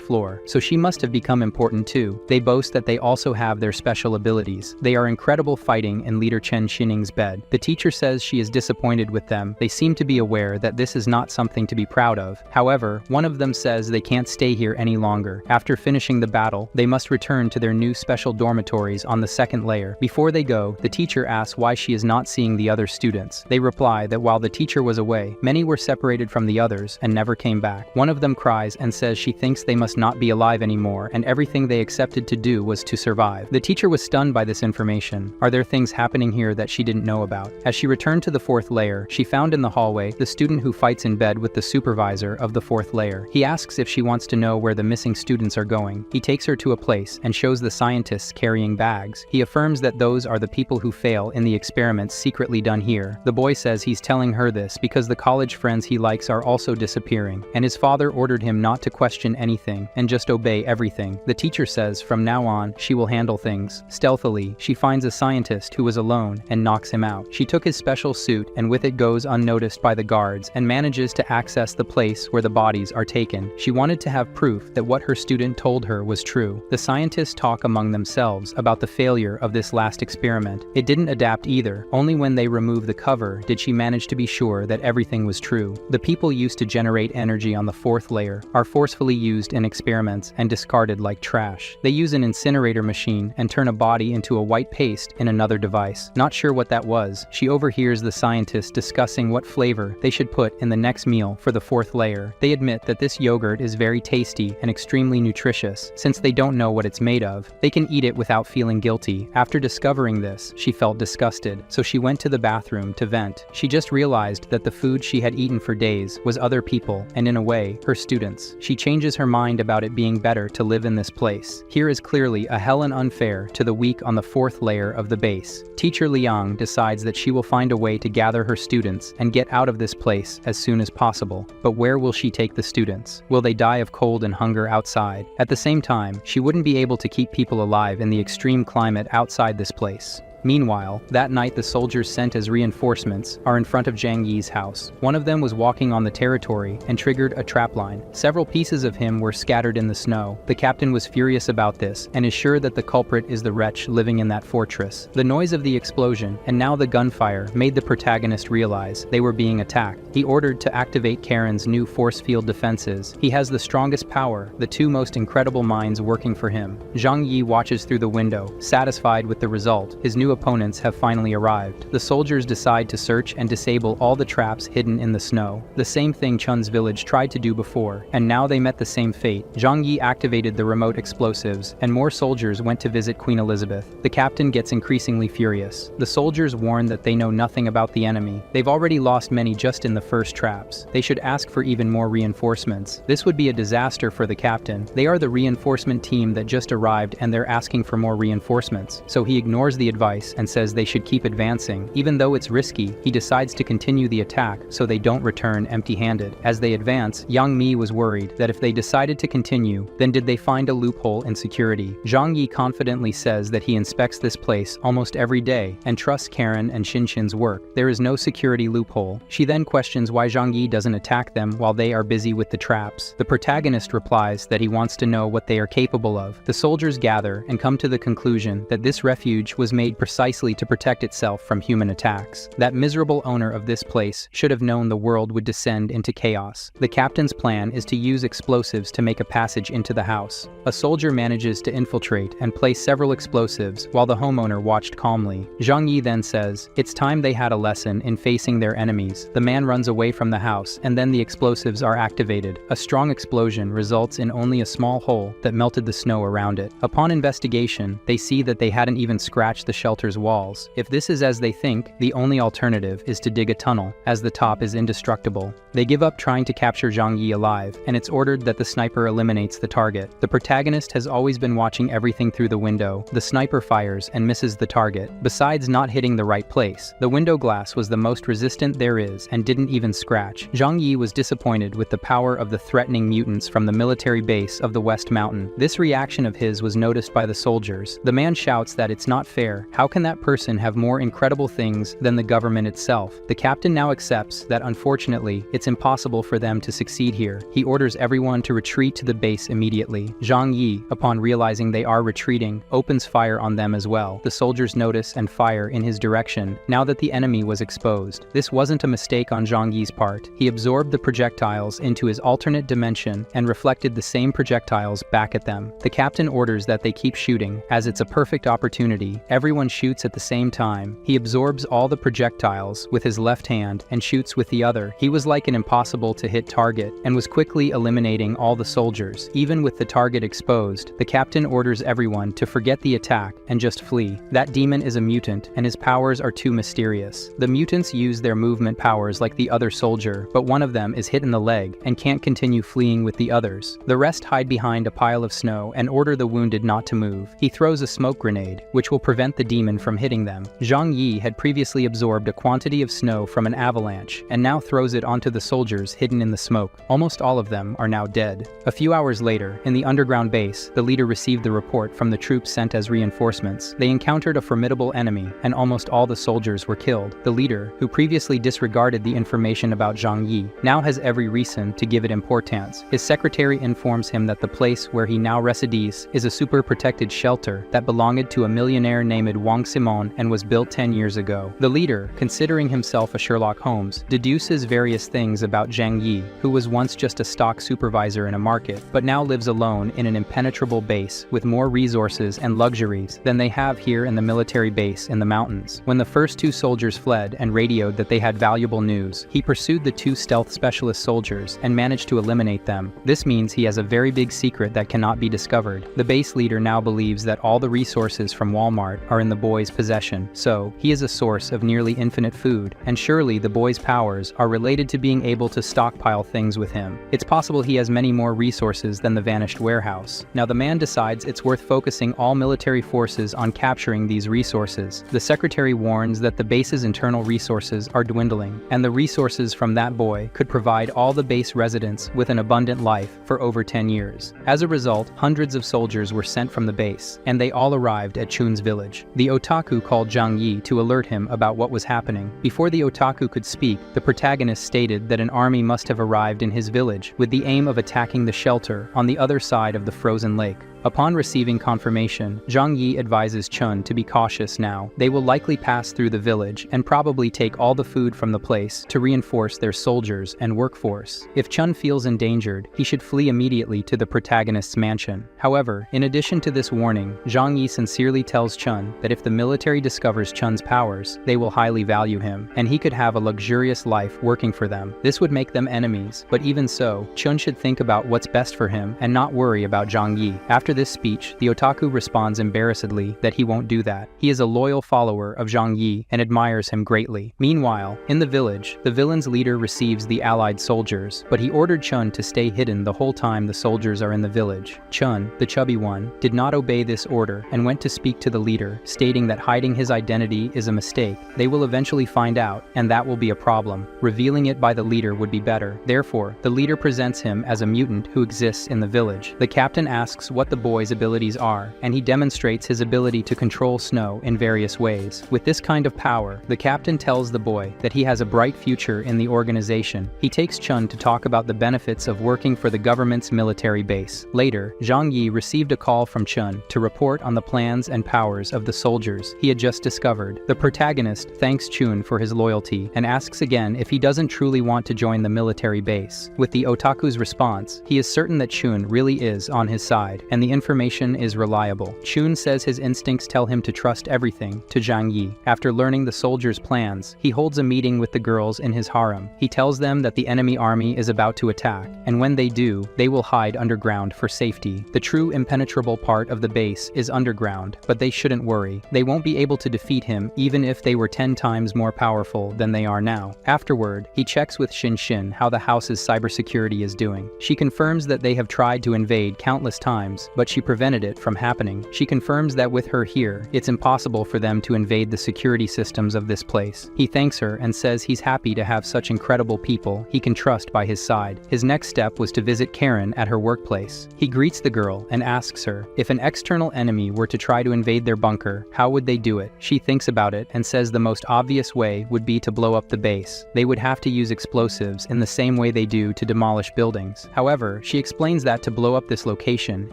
floor, so she must have become important too. They boast that they also have their special abilities. They are incredible fighting in Leader Chen Xining's bed. The teacher says she is disappointed with them. They seem to be aware that this is not something to be proud of. However, one of them says they can't stay here any longer. After finishing the battle, they must return to their new special dormitories on the second layer. Before they go, the teacher asks why she is not seeing the other students. They reply that while the teacher was away, many were separated from the others and never came back. One of them cries and says she thinks they must not be alive anymore and everything they accepted to do was to survive. The teacher was stunned by this information. Are there things happening here that she didn't know about? As she returned to the fourth layer, she found in the hallway the student who fights in bed with the supervisor of the fourth layer. He asks if she wants to know where the missing students are going. He takes her to a place and shows the scientists carrying bags. He affirms that those are the people who fail in the experiments secretly done here. The boy says he's telling her this because the college friends he likes are also disappearing, and his father ordered him not to question anything and just obey everything. The teacher says from now on she will handle things. Stealthily, she finds a scientist who was alone and knocks him out. She took his special suit and with it goes unnoticed by the guards and manages to access the place where the bodies are taken. She wanted to have proof that what her student told her was true. The scientists talk among themselves about the failure of this last experiment. It didn't adapt either. Only when they removed the cover did she manage to be sure that everything was true. The people used to generate energy on the fourth layer are forcefully used in experiments and discarded like trash. They use an incinerator machine and turn a body into a white paste in another device. Not sure what that was, she overhears the scientists discussing what flavor they should put in the next meal for the fourth layer. They admit that this yogurt is very tasty and extremely nutritious. Since they don't know what it's made of, they can eat it without feeling guilty. After discovering this, she felt disgusted, so she went to the bathroom to vent. She just realized that the food she had eaten for days was other people, and in a way, her students. She changes her mind about it being better to live in this place. Here is clearly a hell and unfair to the weak on the fourth layer of the base. Teacher Liang decides that she will find a way to gather her students and get out of this place as soon as possible. But where will she take the students? Will they die of cold and hunger outside? At the same time, she wouldn't be able to keep people alive in the extreme climate outside this place. Meanwhile, that night the soldiers sent as reinforcements are in front of Zhang Yi's house. One of them was walking on the territory and triggered a trapline. Several pieces of him were scattered in the snow. The captain was furious about this and is sure that the culprit is the wretch living in that fortress. The noise of the explosion and now the gunfire made the protagonist realize they were being attacked. He ordered to activate Karen's new force field defenses. He has the strongest power, the two most incredible minds working for him. Zhang Yi watches through the window, satisfied with the result. His new opponents have finally arrived. The soldiers decide to search and disable all the traps hidden in the snow. The same thing Chun's village tried to do before, and now they met the same fate. Zhang Yi activated the remote explosives, and more soldiers went to visit Queen Elizabeth. The captain gets increasingly furious. The soldiers warn that they know nothing about the enemy. They've already lost many just in the first traps. They should ask for even more reinforcements. This would be a disaster for the captain. They are the reinforcement team that just arrived and they're asking for more reinforcements. So he ignores the advice and says they should keep advancing. Even though it's risky, he decides to continue the attack so they don't return empty-handed. As they advance, Yang Mi was worried that if they decided to continue, then did they find a loophole in security? Zhang Yi confidently says that he inspects this place almost every day and trusts Karen and Xinshin's work. There is no security loophole. She then questions why Zhang Yi doesn't attack them while they are busy with the traps. The protagonist replies that he wants to know what they are capable of. The soldiers gather and come to the conclusion that this refuge was made precisely to protect itself from human attacks. That miserable owner of this place should have known the world would descend into chaos. The captain's plan is to use explosives to make a passage into the house. A soldier manages to infiltrate and place several explosives while the homeowner watched calmly. Zhang Yi then says, "It's time they had a lesson in facing their enemies." The man runs away from the house, and then the explosives are activated. A strong explosion results in only a small hole that melted the snow around it. Upon investigation, they see that they hadn't even scratched the shelter's walls. If this is as they think, the only alternative is to dig a tunnel, as the top is indestructible. They give up trying to capture Zhang Yi alive, and it's ordered that the sniper eliminates the target. The protagonist has always been watching everything through the window. The sniper fires and misses the target. Besides not hitting the right place, the window glass was the most resistant there is and didn't even scratch. Zhang Yi was disappointed with the power of the threatening mutants from the military base of the West Mountain. This reaction of his was noticed by the soldiers. The man shouts that it's not fair. How can that person have more incredible things than the government itself? The captain now accepts that unfortunately, it's impossible for them to succeed here. He orders everyone to retreat to the base immediately. Zhang Yi, upon realizing they are retreating, opens fire on them as well. The soldiers notice and fire in his direction, now that the enemy was exposed. This wasn't a mistake on Zhang Yi's part. He absorbed the projectiles into his alternate dimension and reflected the same projectiles back at them. The captain orders that they keep shooting, as it's a perfect opportunity. Everyone shoots at the same time. He absorbs all the projectiles with his left hand and shoots with the other. He was like an impossible to hit target and was quickly eliminating all the soldiers. Even with the target exposed, the captain orders everyone to forget the attack and just flee. That demon is a mutant and his powers are too mysterious. The mutants use their movement powers like the other soldier, but one of them is hit in the leg and can't continue fleeing with the others. The rest hide behind a pile of snow and order the wounded not to move. He throws a smoke grenade, which will prevent the demon from hitting them. Zhang Yi had previously absorbed a quantity of snow from an avalanche and now throws it onto the soldiers hidden in the smoke. Almost all of them are now dead. A few hours later, in the underground base, the leader received the report from the troops sent as reinforcements. They encountered a formidable enemy, and almost all the soldiers were killed. The leader, who previously disregarded the information about Zhang Yi, now has every reason to give it importance. His secretary informs him that the place where he now resides is a super-protected shelter that belonged to a millionaire named Wang Simon and was built 10 years ago. The leader, considering himself a Sherlock Holmes, deduces various things about Zhang Yi, who was once just a stock supervisor in a market, but now lives alone in an impenetrable base with more resources and luxuries than they have here in the military base in the mountains. When the first two soldiers fled and radioed that they had valuable news, he pursued the two stealth specialist soldiers and managed to eliminate them. This means he has a very big secret that cannot be discovered. The base leader now believes that all the resources from Walmart are in the boy's possession, so he is a source of nearly infinite food, and surely the boy's powers are related to being able to stockpile things with him. It's possible he has many more resources than the vanished warehouse. Now the man decides it's worth focusing all military forces on capturing these resources. The secretary warns that the base's internal resources are dwindling, and the resources from that boy could provide all the base residents with an abundant life for over 10 years. As a result, hundreds of soldiers were sent from the base, and they all arrived at Chun's village. The otaku called Zhang Yi to alert him about what was happening. Before the otaku could speak, the protagonist stated that an army must have arrived in his village with the aim of attacking the shelter on the other side of the frozen lake. Upon receiving confirmation, Zhang Yi advises Chun to be cautious now. They will likely pass through the village and probably take all the food from the place to reinforce their soldiers and workforce. If Chun feels endangered, he should flee immediately to the protagonist's mansion. However, in addition to this warning, Zhang Yi sincerely tells Chun that if the military discovers Chun's powers, they will highly value him, and he could have a luxurious life working for them. This would make them enemies, but even so, Chun should think about what's best for him and not worry about Zhang Yi. After this speech, the otaku responds embarrassedly that he won't do that. He is a loyal follower of Zhang Yi and admires him greatly. Meanwhile, in the village, the villain's leader receives the allied soldiers, but he ordered Chun to stay hidden the whole time the soldiers are in the village. Chun, the chubby one, did not obey this order and went to speak to the leader, stating that hiding his identity is a mistake. They will eventually find out, and that will be a problem. Revealing it by the leader would be better. Therefore, the leader presents him as a mutant who exists in the village. The captain asks what the boy's abilities are, and he demonstrates his ability to control snow in various ways. With this kind of power, the captain tells the boy that he has a bright future in the organization. He takes Chun to talk about the benefits of working for the government's military base. Later, Zhang Yi received a call from Chun to report on the plans and powers of the soldiers he had just discovered. The protagonist thanks Chun for his loyalty and asks again if he doesn't truly want to join the military base. With the otaku's response, he is certain that Chun really is on his side, and the information is reliable. Chun says his instincts tell him to trust everything to Zhang Yi. After learning the soldiers' plans, he holds a meeting with the girls in his harem. He tells them that the enemy army is about to attack, and when they do, they will hide underground for safety. The true impenetrable part of the base is underground, but they shouldn't worry. They won't be able to defeat him even if they were 10 times more powerful than they are now. Afterward, he checks with Xin how the house's cybersecurity is doing. She confirms that they have tried to invade countless times, but she prevented it from happening. She confirms that with her here, it's impossible for them to invade the security systems of this place. He thanks her and says he's happy to have such incredible people he can trust by his side. His next step was to visit Karen at her workplace. He greets the girl and asks her, if an external enemy were to try to invade their bunker, how would they do it? She thinks about it and says the most obvious way would be to blow up the base. They would have to use explosives in the same way they do to demolish buildings. However, she explains that to blow up this location,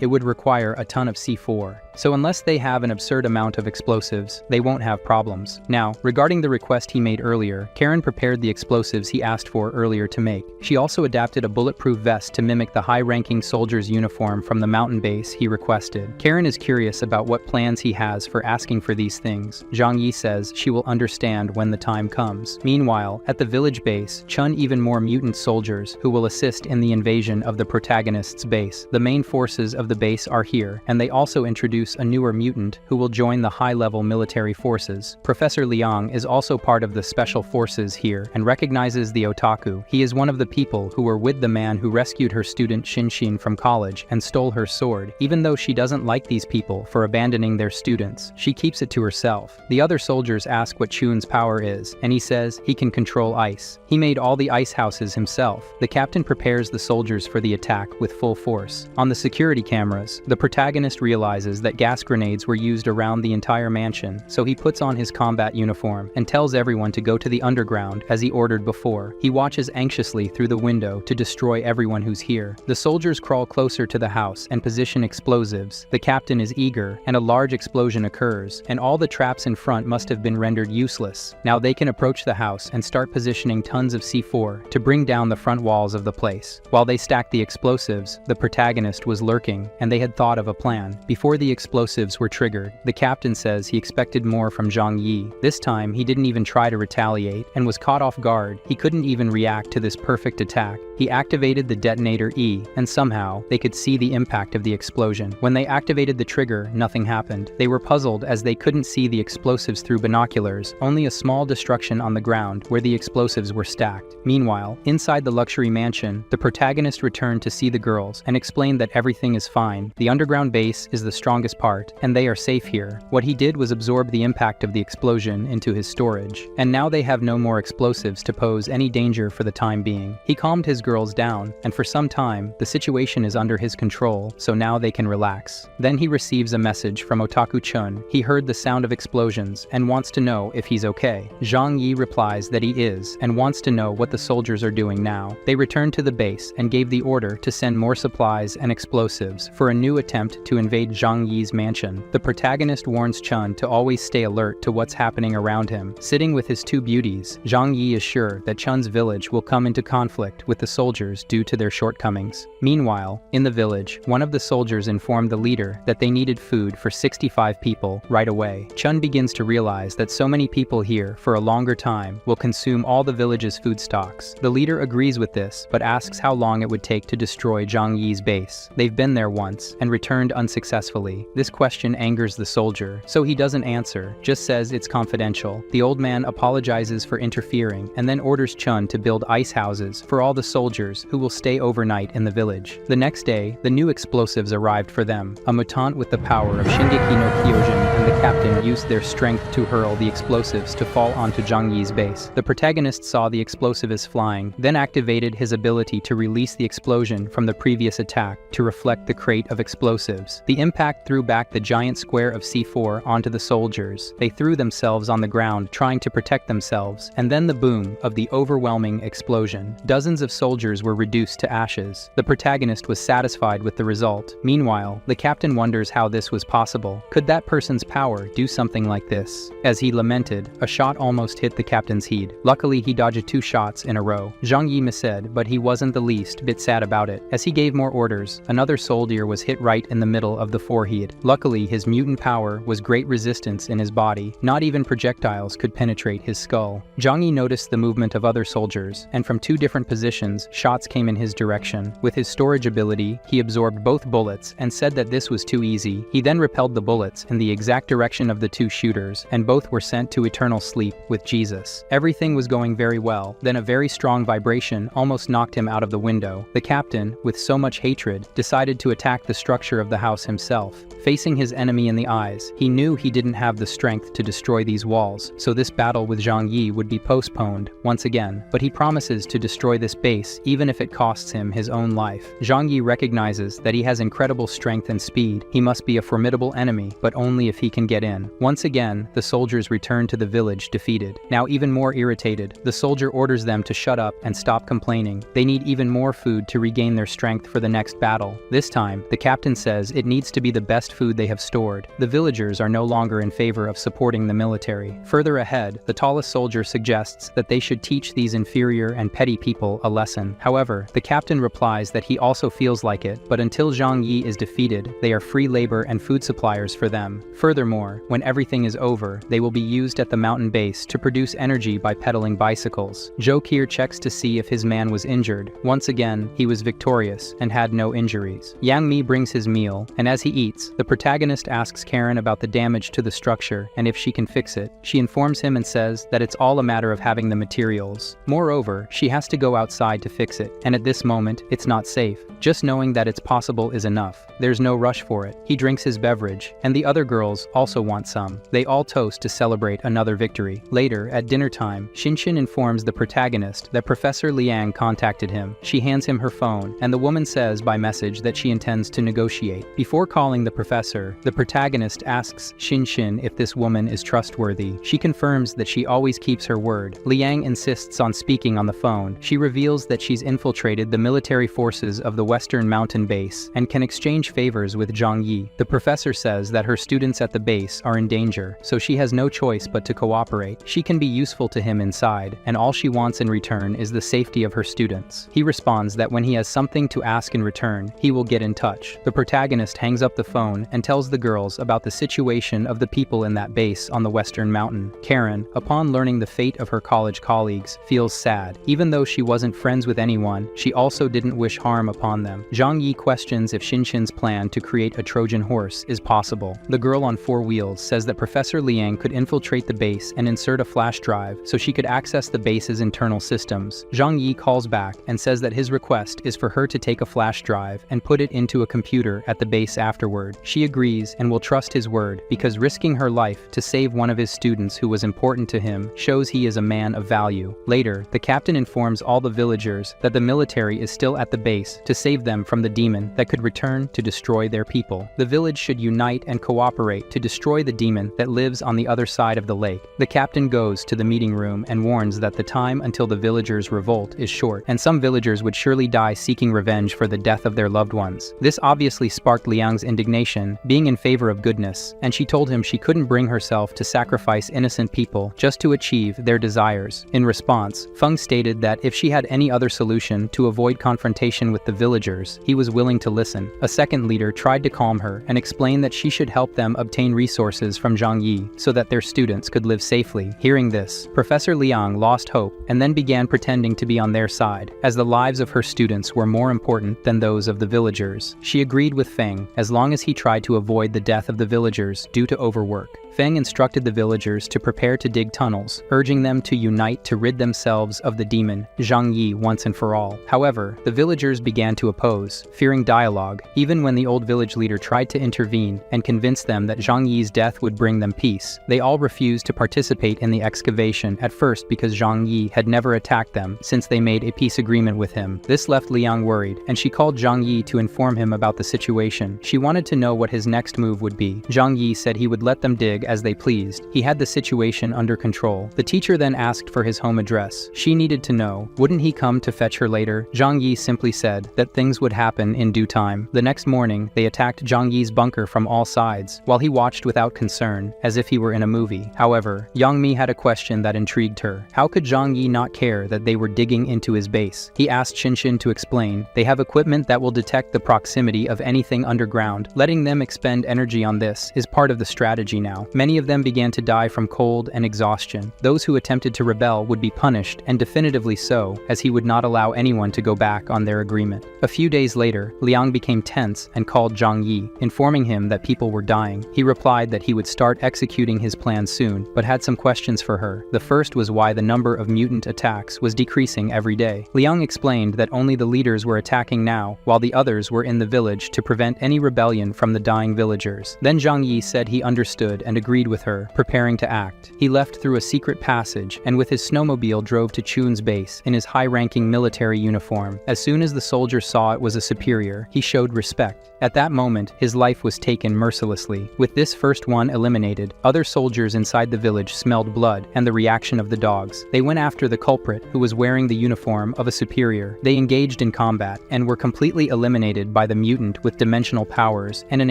it would require a ton of C4. So unless they have an absurd amount of explosives, they won't have problems. Now, regarding the request he made earlier, Karen prepared the explosives he asked for earlier to make. She also adapted a bulletproof vest to mimic the high-ranking soldier's uniform from the mountain base he requested. Karen is curious about what plans he has for asking for these things. Zhang Yi says she will understand when the time comes. Meanwhile, at the village base, Chun even more mutant soldiers who will assist in the invasion of the protagonist's base. The main forces of the base are here, and they also introduce a newer mutant who will join the high-level military forces. Professor Liang is also part of the special forces here and recognizes the otaku. He is one of the people who were with the man who rescued her student Xin from college and stole her sword. Even though she doesn't like these people for abandoning their students, she keeps it to herself. The other soldiers ask what Chun's power is, and he says he can control ice. He made all the ice houses himself. The captain prepares the soldiers for the attack with full force. On the security cameras, the protagonist realizes that gas grenades were used around the entire mansion, so he puts on his combat uniform and tells everyone to go to the underground as he ordered before. He watches anxiously through the window to destroy everyone who's here. The soldiers crawl closer to the house and position explosives. The captain is eager, and a large explosion occurs, and all the traps in front must have been rendered useless. Now they can approach the house and start positioning tons of C4 to bring down the front walls of the place. While they stacked the explosives, the protagonist was lurking, and they had thought of a plan. Before the explosives were triggered, the captain says he expected more from Zhang Yi. This time, he didn't even try to retaliate and was caught off guard. He couldn't even react to this perfect attack. He activated the detonator E, and somehow, they could see the impact of the explosion. When they activated the trigger, nothing happened. They were puzzled as they couldn't see the explosives through binoculars, only a small destruction on the ground where the explosives were stacked. Meanwhile, inside the luxury mansion, the protagonist returned to see the girls and explained that everything is fine. The underground base is the strongest part, and they are safe here. What he did was absorb the impact of the explosion into his storage, and now they have no more explosives to pose any danger for the time being. He calmed his girls down, and for some time, the situation is under his control, so now they can relax. Then he receives a message from Otaku Chun. He heard the sound of explosions and wants to know if he's okay. Zhang Yi replies that he is and wants to know what the soldiers are doing now. They returned to the base and gave the order to send more supplies and explosives for a new attempt to invade Zhang Yi's mansion. The protagonist warns Chun to always stay alert to what's happening around him. Sitting with his two beauties, Zhang Yi is sure that Chun's village will come into conflict with the soldiers due to their shortcomings. Meanwhile, in the village, one of the soldiers informed the leader that they needed food for 65 people right away. Chun begins to realize that so many people here for a longer time will consume all the village's food stocks. The leader agrees with this, but asks how long it would take to destroy Zhang Yi's base. They've been there once and returned unsuccessfully. This question angers the soldier, so he doesn't answer, just says it's confidential. The old man apologizes for interfering and then orders Chun to build ice houses for all the soldiers soldiers who will stay overnight in the village. The next day, the new explosives arrived for them. A mutant with the power of Shingeki no Kyojin and the captain used their strength to hurl the explosives to fall onto Zhang Yi's base. The protagonist saw the explosives flying, then activated his ability to release the explosion from the previous attack to reflect the crate of explosives. The impact threw back the giant square of C4 onto the soldiers. They threw themselves on the ground trying to protect themselves, and then the boom of the overwhelming explosion. Dozens of soldiers were reduced to ashes. The protagonist was satisfied with the result. Meanwhile, the captain wonders how this was possible. Could that person's power do something like this? As he lamented, a shot almost hit the captain's head. Luckily, he dodged 2 shots in a row. Zhang Yi missed, but he wasn't the least bit sad about it. As he gave more orders, another soldier was hit right in the middle of the forehead. Luckily, his mutant power was great resistance in his body. Not even projectiles could penetrate his skull. Zhang Yi noticed the movement of other soldiers, and from 2 different positions, shots came in his direction. With his storage ability, he absorbed both bullets and said that this was too easy. He then repelled the bullets in the exact direction of the 2 shooters, and both were sent to eternal sleep with Jesus. Everything was going very well. Then a very strong vibration almost knocked him out of the window. The captain, with so much hatred, decided to attack the structure of the house himself. Facing his enemy in the eyes, he knew he didn't have the strength to destroy these walls, so this battle with Zhang Yi would be postponed once again. But he promises to destroy this base even if it costs him his own life. Zhang Yi recognizes that he has incredible strength and speed. He must be a formidable enemy, but only if he can get in. Once again, the soldiers return to the village defeated. Now even more irritated, the soldier orders them to shut up and stop complaining. They need even more food to regain their strength for the next battle. This time, the captain says it needs to be the best food they have stored. The villagers are no longer in favor of supporting the military. Further ahead, the tallest soldier suggests that they should teach these inferior and petty people a lesson. However, the captain replies that he also feels like it, but until Zhang Yi is defeated, they are free labor and food suppliers for them. Furthermore, when everything is over, they will be used at the mountain base to produce energy by pedaling bicycles. Jokir checks to see if his man was injured. Once again, he was victorious and had no injuries. Yang Mi brings his meal, and as he eats, the protagonist asks Karen about the damage to the structure and if she can fix it. She informs him and says that it's all a matter of having the materials. Moreover, she has to go outside to fix it, and at this moment, it's not safe. Just knowing that it's possible is enough. There's no rush for it. He drinks his beverage, and the other girls also want some. They all toast to celebrate another victory. Later, at dinner time, Shinshin informs the protagonist that Professor Liang contacted him. She hands him her phone, and the woman says by message that she intends to negotiate. Before calling the professor, the protagonist asks Shinshin if this woman is trustworthy. She confirms that she always keeps her word. Liang insists on speaking on the phone. She reveals that she's infiltrated the military forces of the Western Mountain Base and can exchange favors with Zhang Yi. The professor says that her students at the base are in danger, so she has no choice but to cooperate. She can be useful to him inside, and all she wants in return is the safety of her students. He responds that when he has something to ask in return, he will get in touch. The protagonist hangs up the phone and tells the girls about the situation of the people in that base on the Western Mountain. Karen, upon learning the fate of her college colleagues, feels sad. Even though she wasn't friends with anyone, she also didn't wish harm upon them. Zhang Yi questions if Shinshin's plan to create a Trojan horse is possible. The girl on 4 wheels says that Professor Liang could infiltrate the base and insert a flash drive so she could access the base's internal systems. Zhang Yi calls back and says that his request is for her to take a flash drive and put it into a computer at the base afterward. She agrees and will trust his word because risking her life to save one of his students who was important to him shows he is a man of value. Later, the captain informs all the villagers that the military is still at the base to save them from the demon that could return to destroy their people. The village should unite and cooperate to destroy the demon that lives on the other side of the lake. The captain goes to the meeting room and warns that the time until the villagers' revolt is short, and some villagers would surely die seeking revenge for the death of their loved ones. This obviously sparked Liang's indignation, being in favor of goodness, and she told him she couldn't bring herself to sacrifice innocent people just to achieve their desires. In response, Feng stated that if she had any other solution to avoid confrontation with the villagers, he was willing to listen. A second leader tried to calm her and explain that she should help them obtain resources from Zhang Yi so that their students could live safely. Hearing this, Professor Liang lost hope and then began pretending to be on their side, as the lives of her students were more important than those of the villagers. She agreed with Feng as long as he tried to avoid the death of the villagers due to overwork. Feng instructed the villagers to prepare to dig tunnels, urging them to unite to rid themselves of the demon. Zhang Yi once and for all. However, the villagers began to oppose, fearing dialogue, even when the old village leader tried to intervene and convince them that Zhang Yi's death would bring them peace. They all refused to participate in the excavation at first because Zhang Yi had never attacked them since they made a peace agreement with him. This left Liang worried, and she called Zhang Yi to inform him about the situation. She wanted to know what his next move would be. Zhang Yi said he would let them dig as they pleased. He had the situation under control. The teacher then asked for his home address. She needed to know, wouldn't he come to fetch her later? Zhang Yi simply said that things would happen in due time. The next morning, they attacked Zhang Yi's bunker from all sides, while he watched without concern, as if he were in a movie. However, Yang Mi had a question that intrigued her. How could Zhang Yi not care that they were digging into his base? He asked Xin to explain. They have equipment that will detect the proximity of anything underground. Letting them expend energy on this is part of the strategy now. Many of them began to die from cold and exhaustion. Those who attempted to rebel would be punished, and definitively so, as he would not allow anyone to go back on their agreement. A few days later, Liang became tense and called Zhang Yi, informing him that people were dying. He replied that he would start executing his plan soon, but had some questions for her. The first was why the number of mutant attacks was decreasing every day. Liang explained that only the leaders were attacking now, while the others were in the village to prevent any rebellion from the dying villagers. Then Zhang Yi said he understood and agreed with her, preparing to act. He left through a secret passage and with his snowmobile drove to Chun's base in his high-ranking military uniform. As soon as the soldier saw it was a superior, he showed respect. At that moment, his life was taken mercilessly. With this first one eliminated, other soldiers inside the village smelled blood and the reaction of the dogs. They went after the culprit, who was wearing the uniform of a superior. They engaged in combat and were completely eliminated by the mutant with dimensional powers and an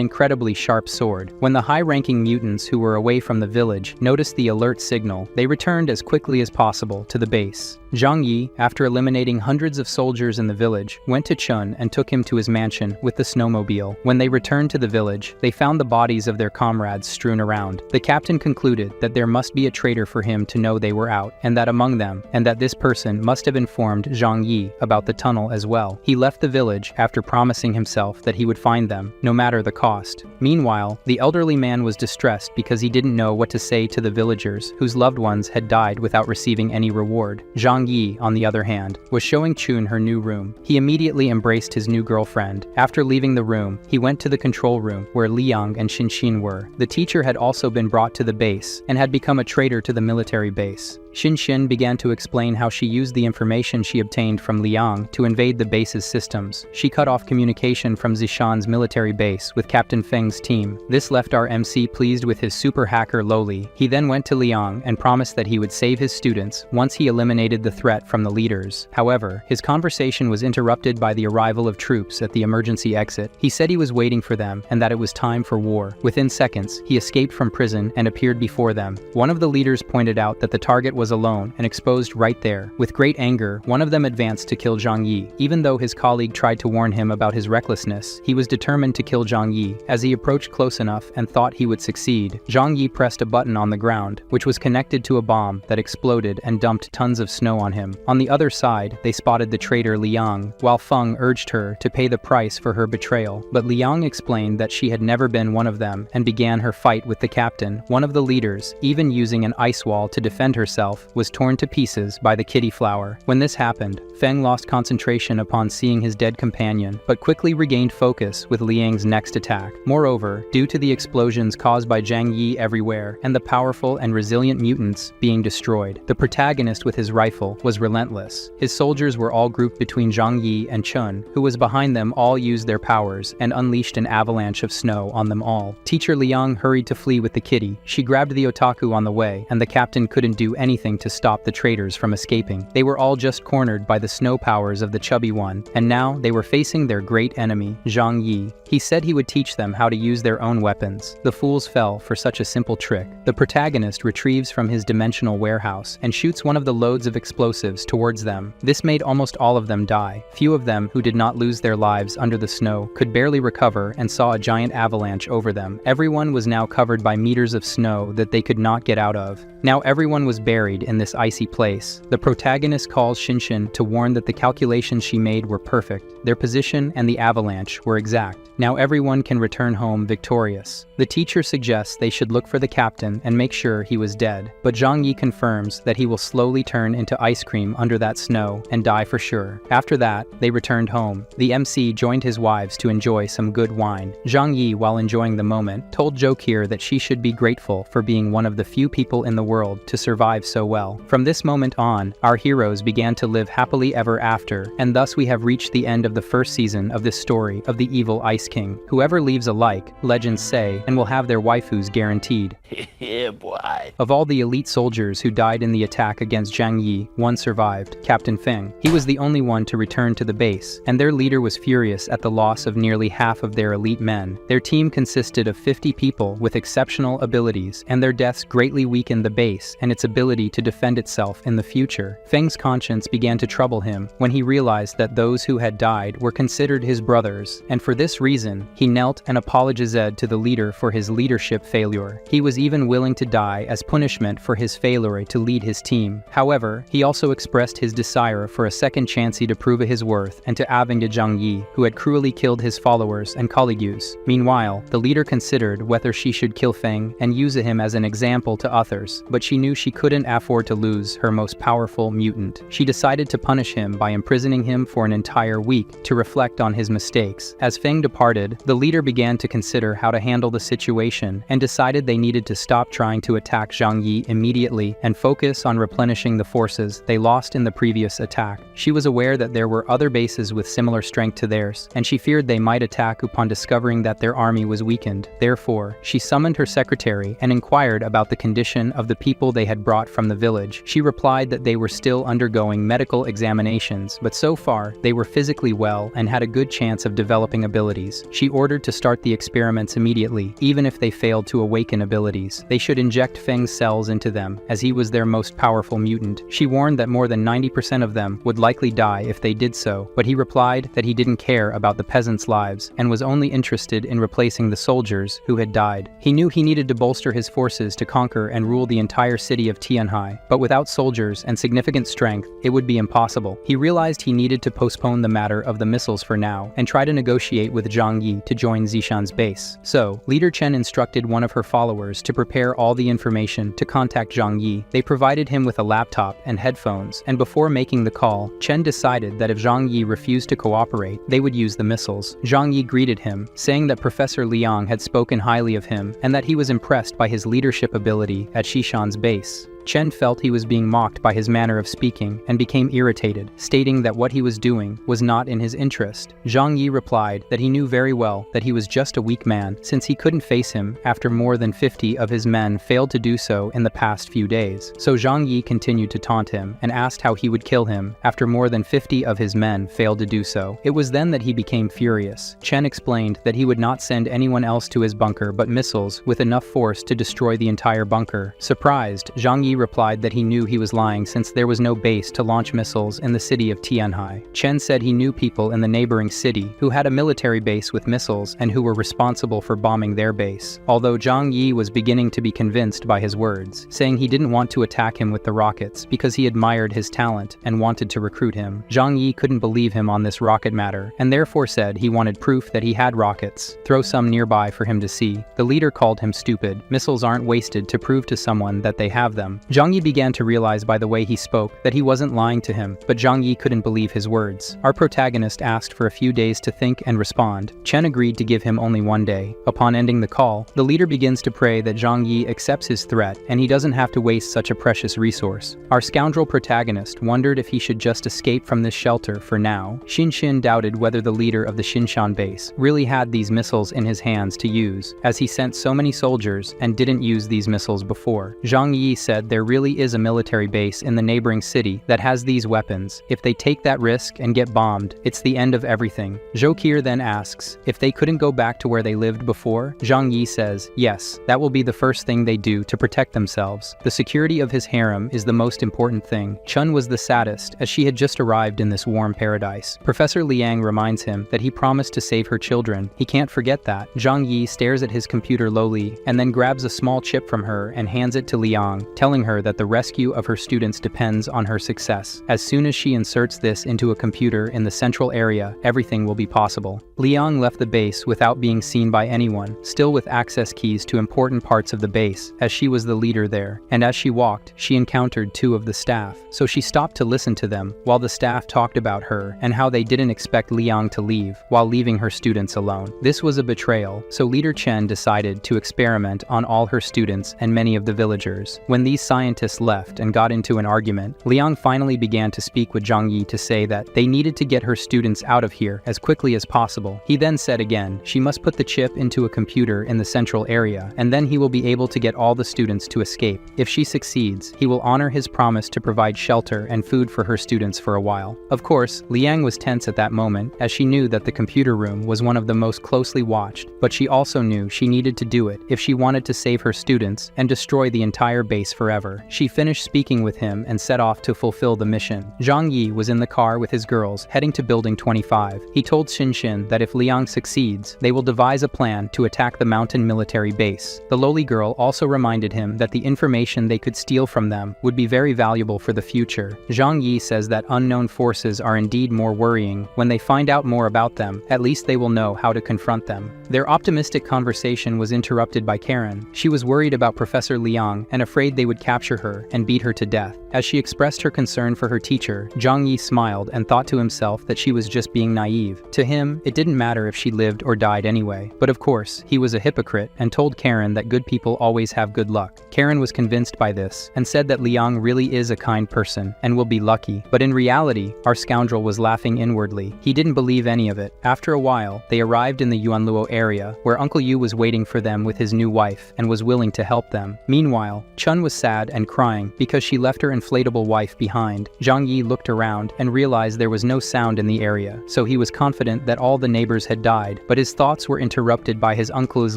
incredibly sharp sword. When the high-ranking mutants who were away from the village noticed the alert signal, they returned as quickly as possible to the base. Zhang Yi, after eliminating hundreds of soldiers in the village, went to Chun and took him to his mansion with the snowmobile. When they returned to the village, they found the bodies of their comrades strewn around. The captain concluded that there must be a traitor for him to know they were out, and that this person must have informed Zhang Yi about the tunnel as well. He left the village after promising himself that he would find them, no matter the cost. Meanwhile, the elderly man was distressed because he didn't know what to say to the villagers whose loved ones had died without receiving any reward. Zhang Yi, on the other hand, was showing Chun her new room. He immediately embraced his new girlfriend. After leaving the room, he went to the control room where Liang and Xin were. The teacher had also been brought to the base and had become a traitor to the military base. Xin began to explain how she used the information she obtained from Liang to invade the base's systems. She cut off communication from Zishan's military base with Captain Feng's team. This left our MC pleased with his super hacker Loli. He then went to Liang and promised that he would save his students once he eliminated the threat from the leaders. However, his conversation was interrupted by the arrival of troops at the emergency exit. He said he was waiting for them and that it was time for war. Within seconds, he escaped from prison and appeared before them. One of the leaders pointed out that the target was alone and exposed right there. With great anger, one of them advanced to kill Zhang Yi. Even though his colleague tried to warn him about his recklessness, he was determined to kill Zhang Yi. As he approached close enough and thought he would succeed, Zhang Yi pressed a button on the ground, which was connected to a bomb that exploded and dumped tons of snow on him. On the other side, they spotted the traitor Liang, while Feng urged her to pay the price for her betrayal. But Liang explained that she had never been one of them and began her fight with the captain. One of the leaders, even using an ice wall to defend herself, was torn to pieces by the kitty flower. When this happened, Feng lost concentration upon seeing his dead companion, but quickly regained focus with Liang's next attack. Moreover, due to the explosions caused by Zhang Yi everywhere and the powerful and resilient mutants being destroyed, the protagonist with his rifle was relentless. His soldiers were all grouped between Zhang Yi and Chun, who was behind them. All used their powers and unleashed an avalanche of snow on them all. Teacher Liang hurried to flee with the kitty. She grabbed the otaku on the way, and the captain couldn't do anything to stop the traitors from escaping. They were all just cornered by the snow powers of the chubby one, and now they were facing their great enemy, Zhang Yi. He said he would teach them how to use their own weapons. The fools fell for such a simple trick. The protagonist retrieves from his dimensional warehouse and shoots one of the loads of explosives towards them. This made almost all of them die. Few of them who did not lose their lives under the snow could barely recover and saw a giant avalanche over them. Everyone was now covered by meters of snow that they could not get out of. Now everyone was buried buried in this icy place. The protagonist calls Shinshin to warn that the calculations she made were perfect. Their position and the avalanche were exact. Now everyone can return home victorious. The teacher suggests they should look for the captain and make sure he was dead, but Zhang Yi confirms that he will slowly turn into ice cream under that snow and die for sure. After that, they returned home. The MC joined his wives to enjoy some good wine. Zhang Yi, while enjoying the moment, told Jokir that she should be grateful for being one of the few people in the world to survive so well. From this moment on, our heroes began to live happily ever after, and thus we have reached the end of the first season of this story of the evil Ice King. Whoever leaves a like, legends say, and will have their waifus guaranteed. Yeah, boy. Of all the elite soldiers who died in the attack against Zhang Yi, one survived, Captain Feng. He was the only one to return to the base, and their leader was furious at the loss of nearly half of their elite men. Their team consisted of 50 people with exceptional abilities, and their deaths greatly weakened the base and its ability to defend itself in the future. Feng's conscience began to trouble him when he realized that those who had died were considered his brothers, and for this reason, he knelt and apologized to the leader for his leadership failure. He was even willing to die as punishment for his failure to lead his team. However, he also expressed his desire for a second chance to prove his worth and to avenge Zhang Yi, who had cruelly killed his followers and colleagues. Meanwhile, the leader considered whether she should kill Feng and use him as an example to others, but she knew she couldn't afford to lose her most powerful mutant. She decided to punish him by imprisoning him for an entire week to reflect on his mistakes. As Feng departed, the leader began to consider how to handle the situation and decided they needed to stop trying to attack Zhang Yi immediately and focus on replenishing the forces they lost in the previous attack. She was aware that there were other bases with similar strength to theirs, and she feared they might attack upon discovering that their army was weakened. Therefore, she summoned her secretary and inquired about the condition of the people they had brought from the village. She replied that they were still undergoing medical examinations, but so far, they were physically well and had a good chance of developing abilities. She ordered to start the experiments immediately, even if they failed to awaken abilities. They should inject Feng's cells into them, as he was their most powerful mutant. She warned that more than 90% of them would likely die if they did so, but he replied that he didn't care about the peasants' lives and was only interested in replacing the soldiers who had died. He knew he needed to bolster his forces to conquer and rule the entire city of Tianhai, but without soldiers and significant strength, it would be impossible. He realized he needed to postpone the matter of the missiles for now and try to negotiate with Zhang Yi to join Zishan's base. So, Leader Chen instructed one of her followers to prepare all the information to contact Zhang Yi. They provided him with a laptop and headphones, and before making the call, Chen decided that if Zhang Yi refused to cooperate, they would use the missiles. Zhang Yi greeted him, saying that Professor Liang had spoken highly of him and that he was impressed by his leadership ability at Zishan's base. Chen felt he was being mocked by his manner of speaking and became irritated, stating that what he was doing was not in his interest. Zhang Yi replied that he knew very well that he was just a weak man since he couldn't face him after more than 50 of his men failed to do so in the past few days. So Zhang Yi continued to taunt him and asked how he would kill him after more than 50 of his men failed to do so. It was then that he became furious. Chen explained that he would not send anyone else to his bunker but missiles with enough force to destroy the entire bunker. Surprised, Zhang Yi replied that he knew he was lying since there was no base to launch missiles in the city of Tianhai. Chen said he knew people in the neighboring city who had a military base with missiles and who were responsible for bombing their base, although Zhang Yi was beginning to be convinced by his words, saying he didn't want to attack him with the rockets because he admired his talent and wanted to recruit him. Zhang Yi couldn't believe him on this rocket matter and therefore said he wanted proof that he had rockets. Throw some nearby for him to see. The leader called him stupid. Missiles aren't wasted to prove to someone that they have them. Zhang Yi began to realize by the way he spoke that he wasn't lying to him, but Zhang Yi couldn't believe his words. Our protagonist asked for a few days to think and respond. Chen agreed to give him only one day. Upon ending the call, the leader begins to pray that Zhang Yi accepts his threat and he doesn't have to waste such a precious resource. Our scoundrel protagonist wondered if he should just escape from this shelter for now. Shinshin doubted whether the leader of the Shinshan base really had these missiles in his hands to use, as he sent so many soldiers and didn't use these missiles before. Zhang Yi said there really is a military base in the neighboring city that has these weapons. If they take that risk and get bombed, it's the end of everything. Jokir then asks if they couldn't go back to where they lived before. Zhang Yi says, yes, that will be the first thing they do to protect themselves. The security of his harem is the most important thing. Chun was the saddest, as she had just arrived in this warm paradise. Professor Liang reminds him that he promised to save her children. He can't forget that. Zhang Yi stares at his computer lowly and then grabs a small chip from her and hands it to Liang, telling telling her that the rescue of her students depends on her success. As soon as she inserts this into a computer in the central area, everything will be possible. Liang left the base without being seen by anyone, still with access keys to important parts of the base, as she was the leader there. And as she walked, she encountered two of the staff, so she stopped to listen to them, while the staff talked about her and how they didn't expect Liang to leave, while leaving her students alone. This was a betrayal, so Leader Chen decided to experiment on all her students and many of the villagers. When these scientists left and got into an argument, Liang finally began to speak with Zhang Yi to say that they needed to get her students out of here as quickly as possible. He then said again, she must put the chip into a computer in the central area, and then he will be able to get all the students to escape. If she succeeds, he will honor his promise to provide shelter and food for her students for a while. Of course, Liang was tense at that moment, as she knew that the computer room was one of the most closely watched, but she also knew she needed to do it if she wanted to save her students and destroy the entire base forever. She finished speaking with him and set off to fulfill the mission. Zhang Yi was in the car with his girls, heading to Building 25. He told Xin that if Liang succeeds, they will devise a plan to attack the mountain military base. The lowly girl also reminded him that the information they could steal from them would be very valuable for the future. Zhang Yi says that unknown forces are indeed more worrying. When they find out more about them, at least they will know how to confront them. Their optimistic conversation was interrupted by Karen. She was worried about Professor Liang and afraid they would capture her and beat her to death. As she expressed her concern for her teacher, Zhang Yi smiled and thought to himself that she was just being naive. To him, it didn't matter if she lived or died anyway. But of course, he was a hypocrite and told Karen that good people always have good luck. Karen was convinced by this and said that Liang really is a kind person and will be lucky. But in reality, our scoundrel was laughing inwardly. He didn't believe any of it. After a while, they arrived in the Yuanluo area, where Uncle Yu was waiting for them with his new wife and was willing to help them. Meanwhile, Chun was sad and crying because she left her inflatable wife behind. Zhang Yi looked around and realized there was no sound in the area, so he was confident that all the neighbors had died, but his thoughts were interrupted by his uncle's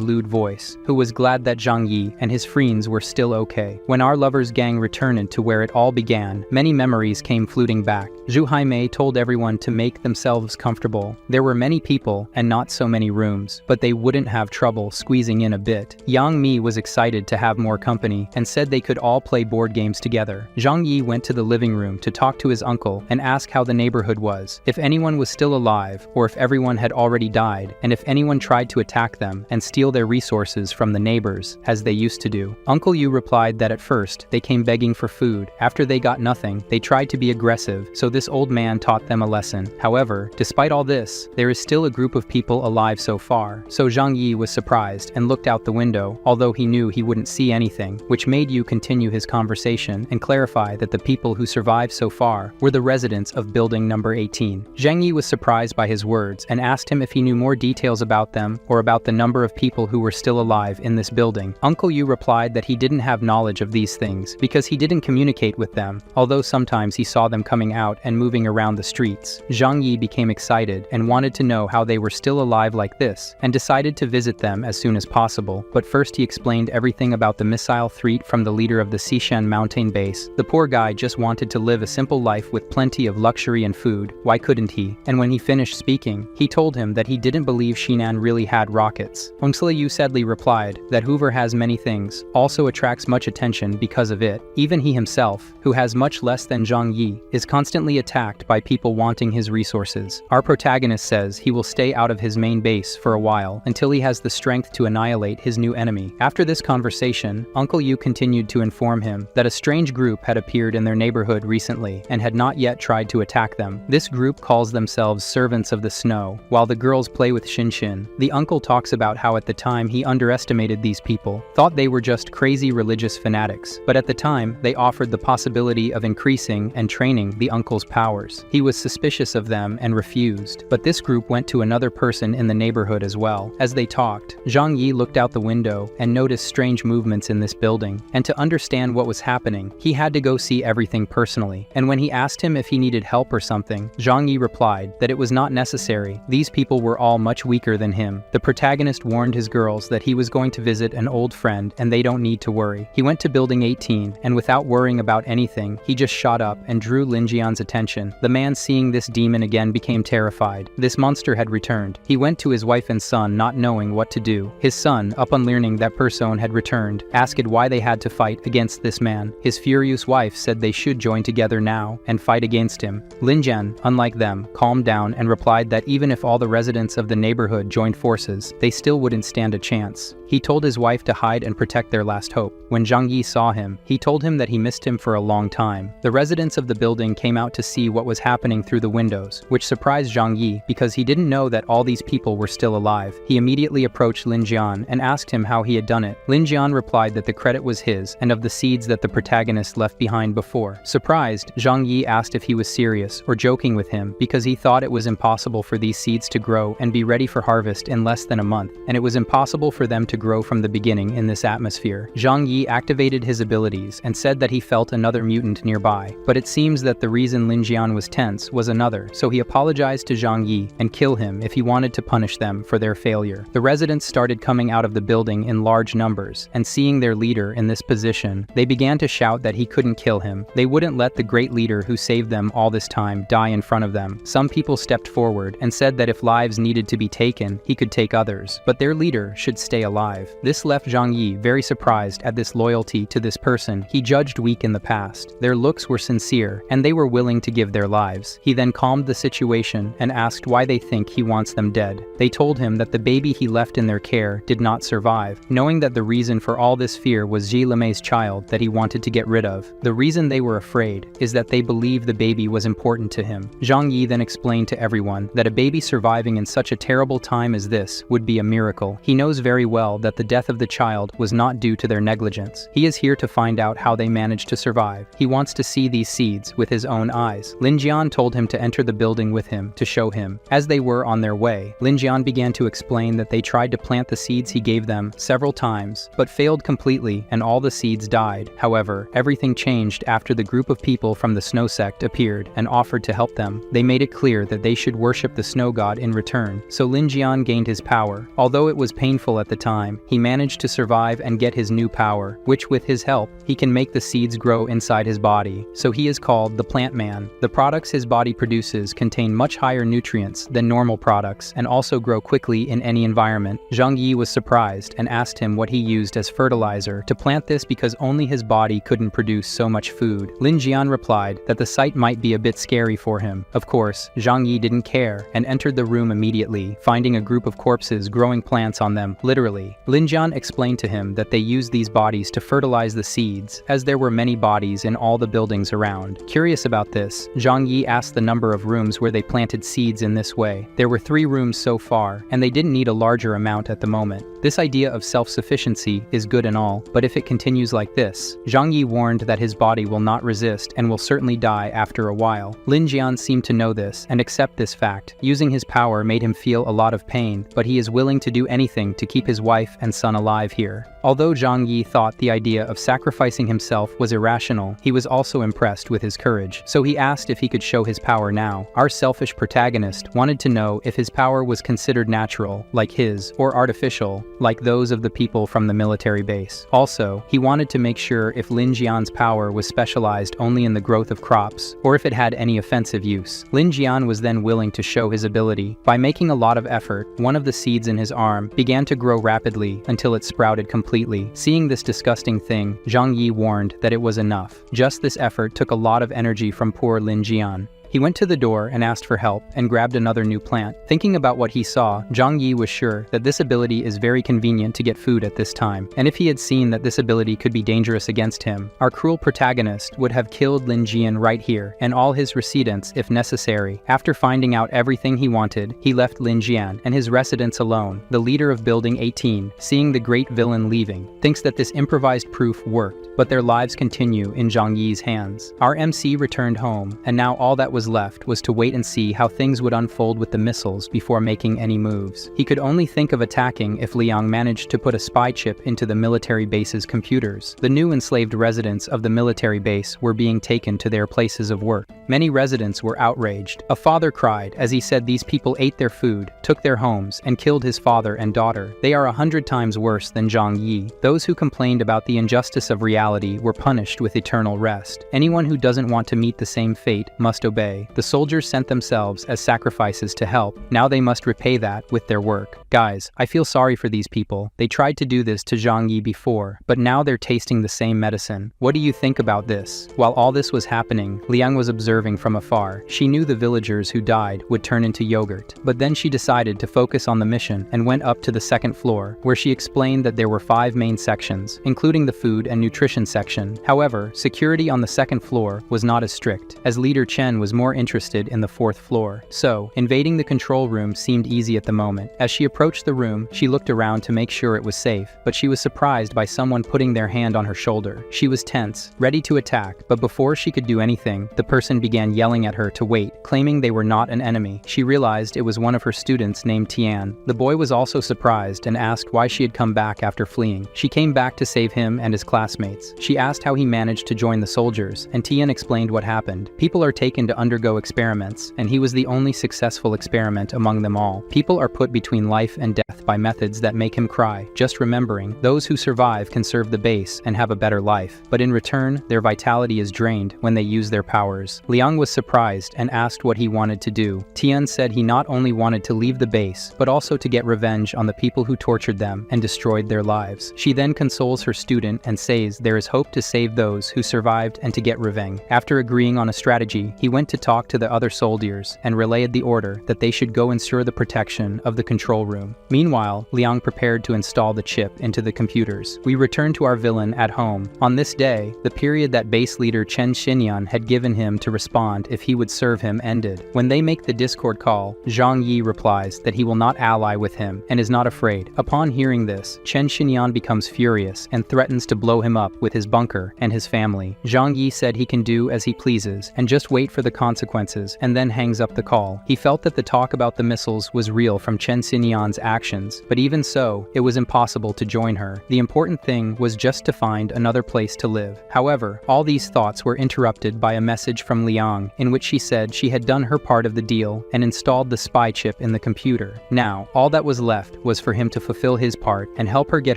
lewd voice, who was glad that Zhang Yi and his friends were still okay. When our lovers' gang returned to where it all began, many memories came fluting back. Zhu Haimei told everyone to make themselves comfortable. There were many people and not so many rooms, but they wouldn't have trouble squeezing in a bit. Yang Mi was excited to have more company and said they could all play board games together. Zhang Yi went to the living room to talk to his uncle and ask how the neighborhood was, if anyone was still alive or if everyone had already died, and if anyone tried to attack them and steal their resources from the neighbors, as they used to do. Uncle Yu replied that at first they came begging for food. After they got nothing, they tried to be aggressive, so this old man taught them a lesson. However, despite all this, there is still a group of people alive so far. So Zhang Yi was surprised and looked out the window, although he knew he wouldn't see anything, which made Yu continue his conversation and clarify that the people who survived so far were the residents of building number 18. Zhang Yi was surprised by his words and asked him if he knew more details about them or about the number of people who were still alive in this building. Uncle Yu replied that he didn't have knowledge of these things because he didn't communicate with them, although sometimes he saw them coming out and moving around the streets. Zhang Yi became excited and wanted to know how they were still alive like this, and decided to visit them as soon as possible. But first he explained everything about the missile threat from the leader of the Xishan mountain base. The poor guy just wanted to live a simple life with plenty of luxury and food. Why couldn't he? And when he finished speaking, he told him that he didn't believe Shinan really had rockets. Hongsila Yu sadly replied that whoever has many things also attracts much attention because of it. Even he himself, who has much less than Zhang Yi, is constantly attacked by people wanting his resources. Our protagonist says he will stay out of his main base for a while until he has the strength to annihilate his new enemy. After this conversation, Uncle Yu continued to inform him that a strange group had appeared in their neighborhood recently and had not yet tried to attack them. This group calls themselves Servants of the Snow, while the girls play with Xin. The uncle talks about how at the time he underestimated these people, thought they were just crazy religious fanatics, but at the time they offered the possibility of increasing and training the uncle's powers. He was suspicious of them and refused, but this group went to another person in the neighborhood as well. As they talked, Zhang Yi looked out the window and noticed strange movements in this building, and to understand what was happening, he had to go see everything personally. And when he asked him if he needed help or something, Zhang Yi replied that it was not necessary. These people were all much weaker than him. The protagonist warned his girls that he was going to visit an old friend and they don't need to worry. He went to building 18, and without worrying about anything, he just shot up and drew Lin Jian's attention. The man, seeing this demon again, became terrified. This monster had returned. He went to his wife and son, not knowing what to do. His son, up on learning that Person had returned, asked why they had to fight against against this man. His furious wife said they should join together now and fight against him. Lin Jian, unlike them, calmed down and replied that even if all the residents of the neighborhood joined forces, they still wouldn't stand a chance. He told his wife to hide and protect their last hope. When Zhang Yi saw him, he told him that he missed him for a long time. The residents of the building came out to see what was happening through the windows, which surprised Zhang Yi because he didn't know that all these people were still alive. He immediately approached Lin Jian and asked him how he had done it. Lin Jian replied that the credit was his and of the seeds that the protagonist left behind before. Surprised, Zhang Yi asked if he was serious or joking with him because he thought it was impossible for these seeds to grow and be ready for harvest in less than a month, and it was impossible for them to grow from the beginning in this atmosphere. Zhang Yi activated his abilities and said that he felt another mutant nearby, but it seems that the reason Lin Jian was tense was another, so he apologized to Zhang Yi and killed him if he wanted to punish them for their failure. The residents started coming out of the building in large numbers, and seeing their leader in this position, they began to shout that he couldn't kill him. They wouldn't let the great leader who saved them all this time die in front of them. Some people stepped forward and said that if lives needed to be taken, he could take others, but their leader should stay alive. This left Zhang Yi very surprised at this loyalty to this person he judged weak in the past. Their looks were sincere, and they were willing to give their lives. He then calmed the situation and asked why they think he wants them dead. They told him that the baby he left in their care did not survive, knowing that the reason for all this fear was Ji Lemei's child that he wanted to get rid of. The reason they were afraid is that they believed the baby was important to him. Zhang Yi then explained to everyone that a baby surviving in such a terrible time as this would be a miracle. He knows very well that the death of the child was not due to their negligence. He is here to find out how they managed to survive. He wants to see these seeds with his own eyes. Lin Jian told him to enter the building with him to show him. As they were on their way, Lin Jian began to explain that they tried to plant the seeds he gave them several times, but failed completely and all the seeds died. However, everything changed after the group of people from the snow sect appeared and offered to help them. They made it clear that they should worship the snow god in return, so Lin Jian gained his power. Although it was painful at the time, he managed to survive and get his new power, which with his help, he can make the seeds grow inside his body, so he is called the Plant Man. The products his body produces contain much higher nutrients than normal products and also grow quickly in any environment. Zhang Yi was surprised and asked him what he used as fertilizer to plant this because only his body couldn't produce so much food. Lin Jian replied that the sight might be a bit scary for him. Of course, Zhang Yi didn't care and entered the room immediately, finding a group of corpses growing plants on them, literally. Lin Jian explained to him that they used these bodies to fertilize the seeds, as there were many bodies in all the buildings around. Curious about this, Zhang Yi asked the number of rooms where they planted seeds in this way. There were 3 rooms so far, and they didn't need a larger amount at the moment. This idea of self-sufficiency is good and all, but if it continues like this, Zhang Yi warned that his body will not resist and will certainly die after a while. Lin Jian seemed to know this and accept this fact. Using his power made him feel a lot of pain, but he is willing to do anything to keep his wife and son alive here. Although Zhang Yi thought the idea of sacrificing himself was irrational, he was also impressed with his courage, so he asked if he could show his power now. Our selfish protagonist wanted to know if his power was considered natural, like his, or artificial, like those of the people from the military base. Also, he wanted to make sure if Lin Jian's power was specialized only in the growth of crops, or if it had any offensive use. Lin Jian was then willing to show his ability. By making a lot of effort, one of the seeds in his arm began to grow rapidly until it sprouted completely. Seeing this disgusting thing, Zhang Yi warned that it was enough. Just this effort took a lot of energy from poor Lin Jian. He went to the door and asked for help and grabbed another new plant. Thinking about what he saw, Zhang Yi was sure that this ability is very convenient to get food at this time, and if he had seen that this ability could be dangerous against him, our cruel protagonist would have killed Lin Jian right here, and all his residents if necessary. After finding out everything he wanted, he left Lin Jian and his residents alone. The leader of Building 18, seeing the great villain leaving, thinks that this improvised proof worked, but their lives continue in Zhang Yi's hands. Our MC returned home, and now all that was left was to wait and see how things would unfold with the missiles before making any moves. He could only think of attacking if Liang managed to put a spy chip into the military base's computers. The new enslaved residents of the military base were being taken to their places of work. Many residents were outraged. A father cried as he said these people ate their food, took their homes, and killed his father and daughter. They are 100 times worse than Zhang Yi. Those who complained about the injustice of reality were punished with eternal rest. Anyone who doesn't want to meet the same fate must obey. say, the soldiers sent themselves as sacrifices to help. Now they must repay that with their work. Guys, I feel sorry for these people. They tried to do this to Zhang Yi before, but now they're tasting the same medicine. What do you think about this? While all this was happening, Liang was observing from afar. She knew the villagers who died would turn into yogurt. But then she decided to focus on the mission and went up to the second floor, where she explained that there were 5 main sections, including the food and nutrition section. However, security on the second floor was not as strict, as Leader Chen was more interested in the 4th floor. So, invading the control room seemed easy at the moment. As she approached the room, she looked around to make sure it was safe, but she was surprised by someone putting their hand on her shoulder. She was tense, ready to attack, but before she could do anything, the person began yelling at her to wait, claiming they were not an enemy. She realized it was one of her students named Tian. The boy was also surprised and asked why she had come back after fleeing. She came back to save him and his classmates. She asked how he managed to join the soldiers, and Tian explained what happened. People are taken to undergo experiments, and he was the only successful experiment among them all. People are put between life and death by methods that make him cry. Just remembering, those who survive can serve the base and have a better life, but in return, their vitality is drained when they use their powers. Liang was surprised and asked what he wanted to do. Tian said he not only wanted to leave the base, but also to get revenge on the people who tortured them and destroyed their lives. She then consoles her student and says there is hope to save those who survived and to get revenge. After agreeing on a strategy, he went to talk to the other soldiers and relayed the order that they should go ensure the protection of the control room. Meanwhile, Liang prepared to install the chip into the computers. We return to our villain at home. On this day, the period that base leader Chen Xinyan had given him to respond if he would serve him ended. When they make the Discord call, Zhang Yi replies that he will not ally with him and is not afraid. Upon hearing this, Chen Xinyan becomes furious and threatens to blow him up with his bunker and his family. Zhang Yi said he can do as he pleases and just wait for the consequences, and then hangs up the call. He felt that the talk about the missiles was real from Chen Xinyan's actions, but even so, it was impossible to join her. The important thing was just to find another place to live. However, all these thoughts were interrupted by a message from Liang, in which she said she had done her part of the deal and installed the spy chip in the computer. Now, all that was left was for him to fulfill his part and help her get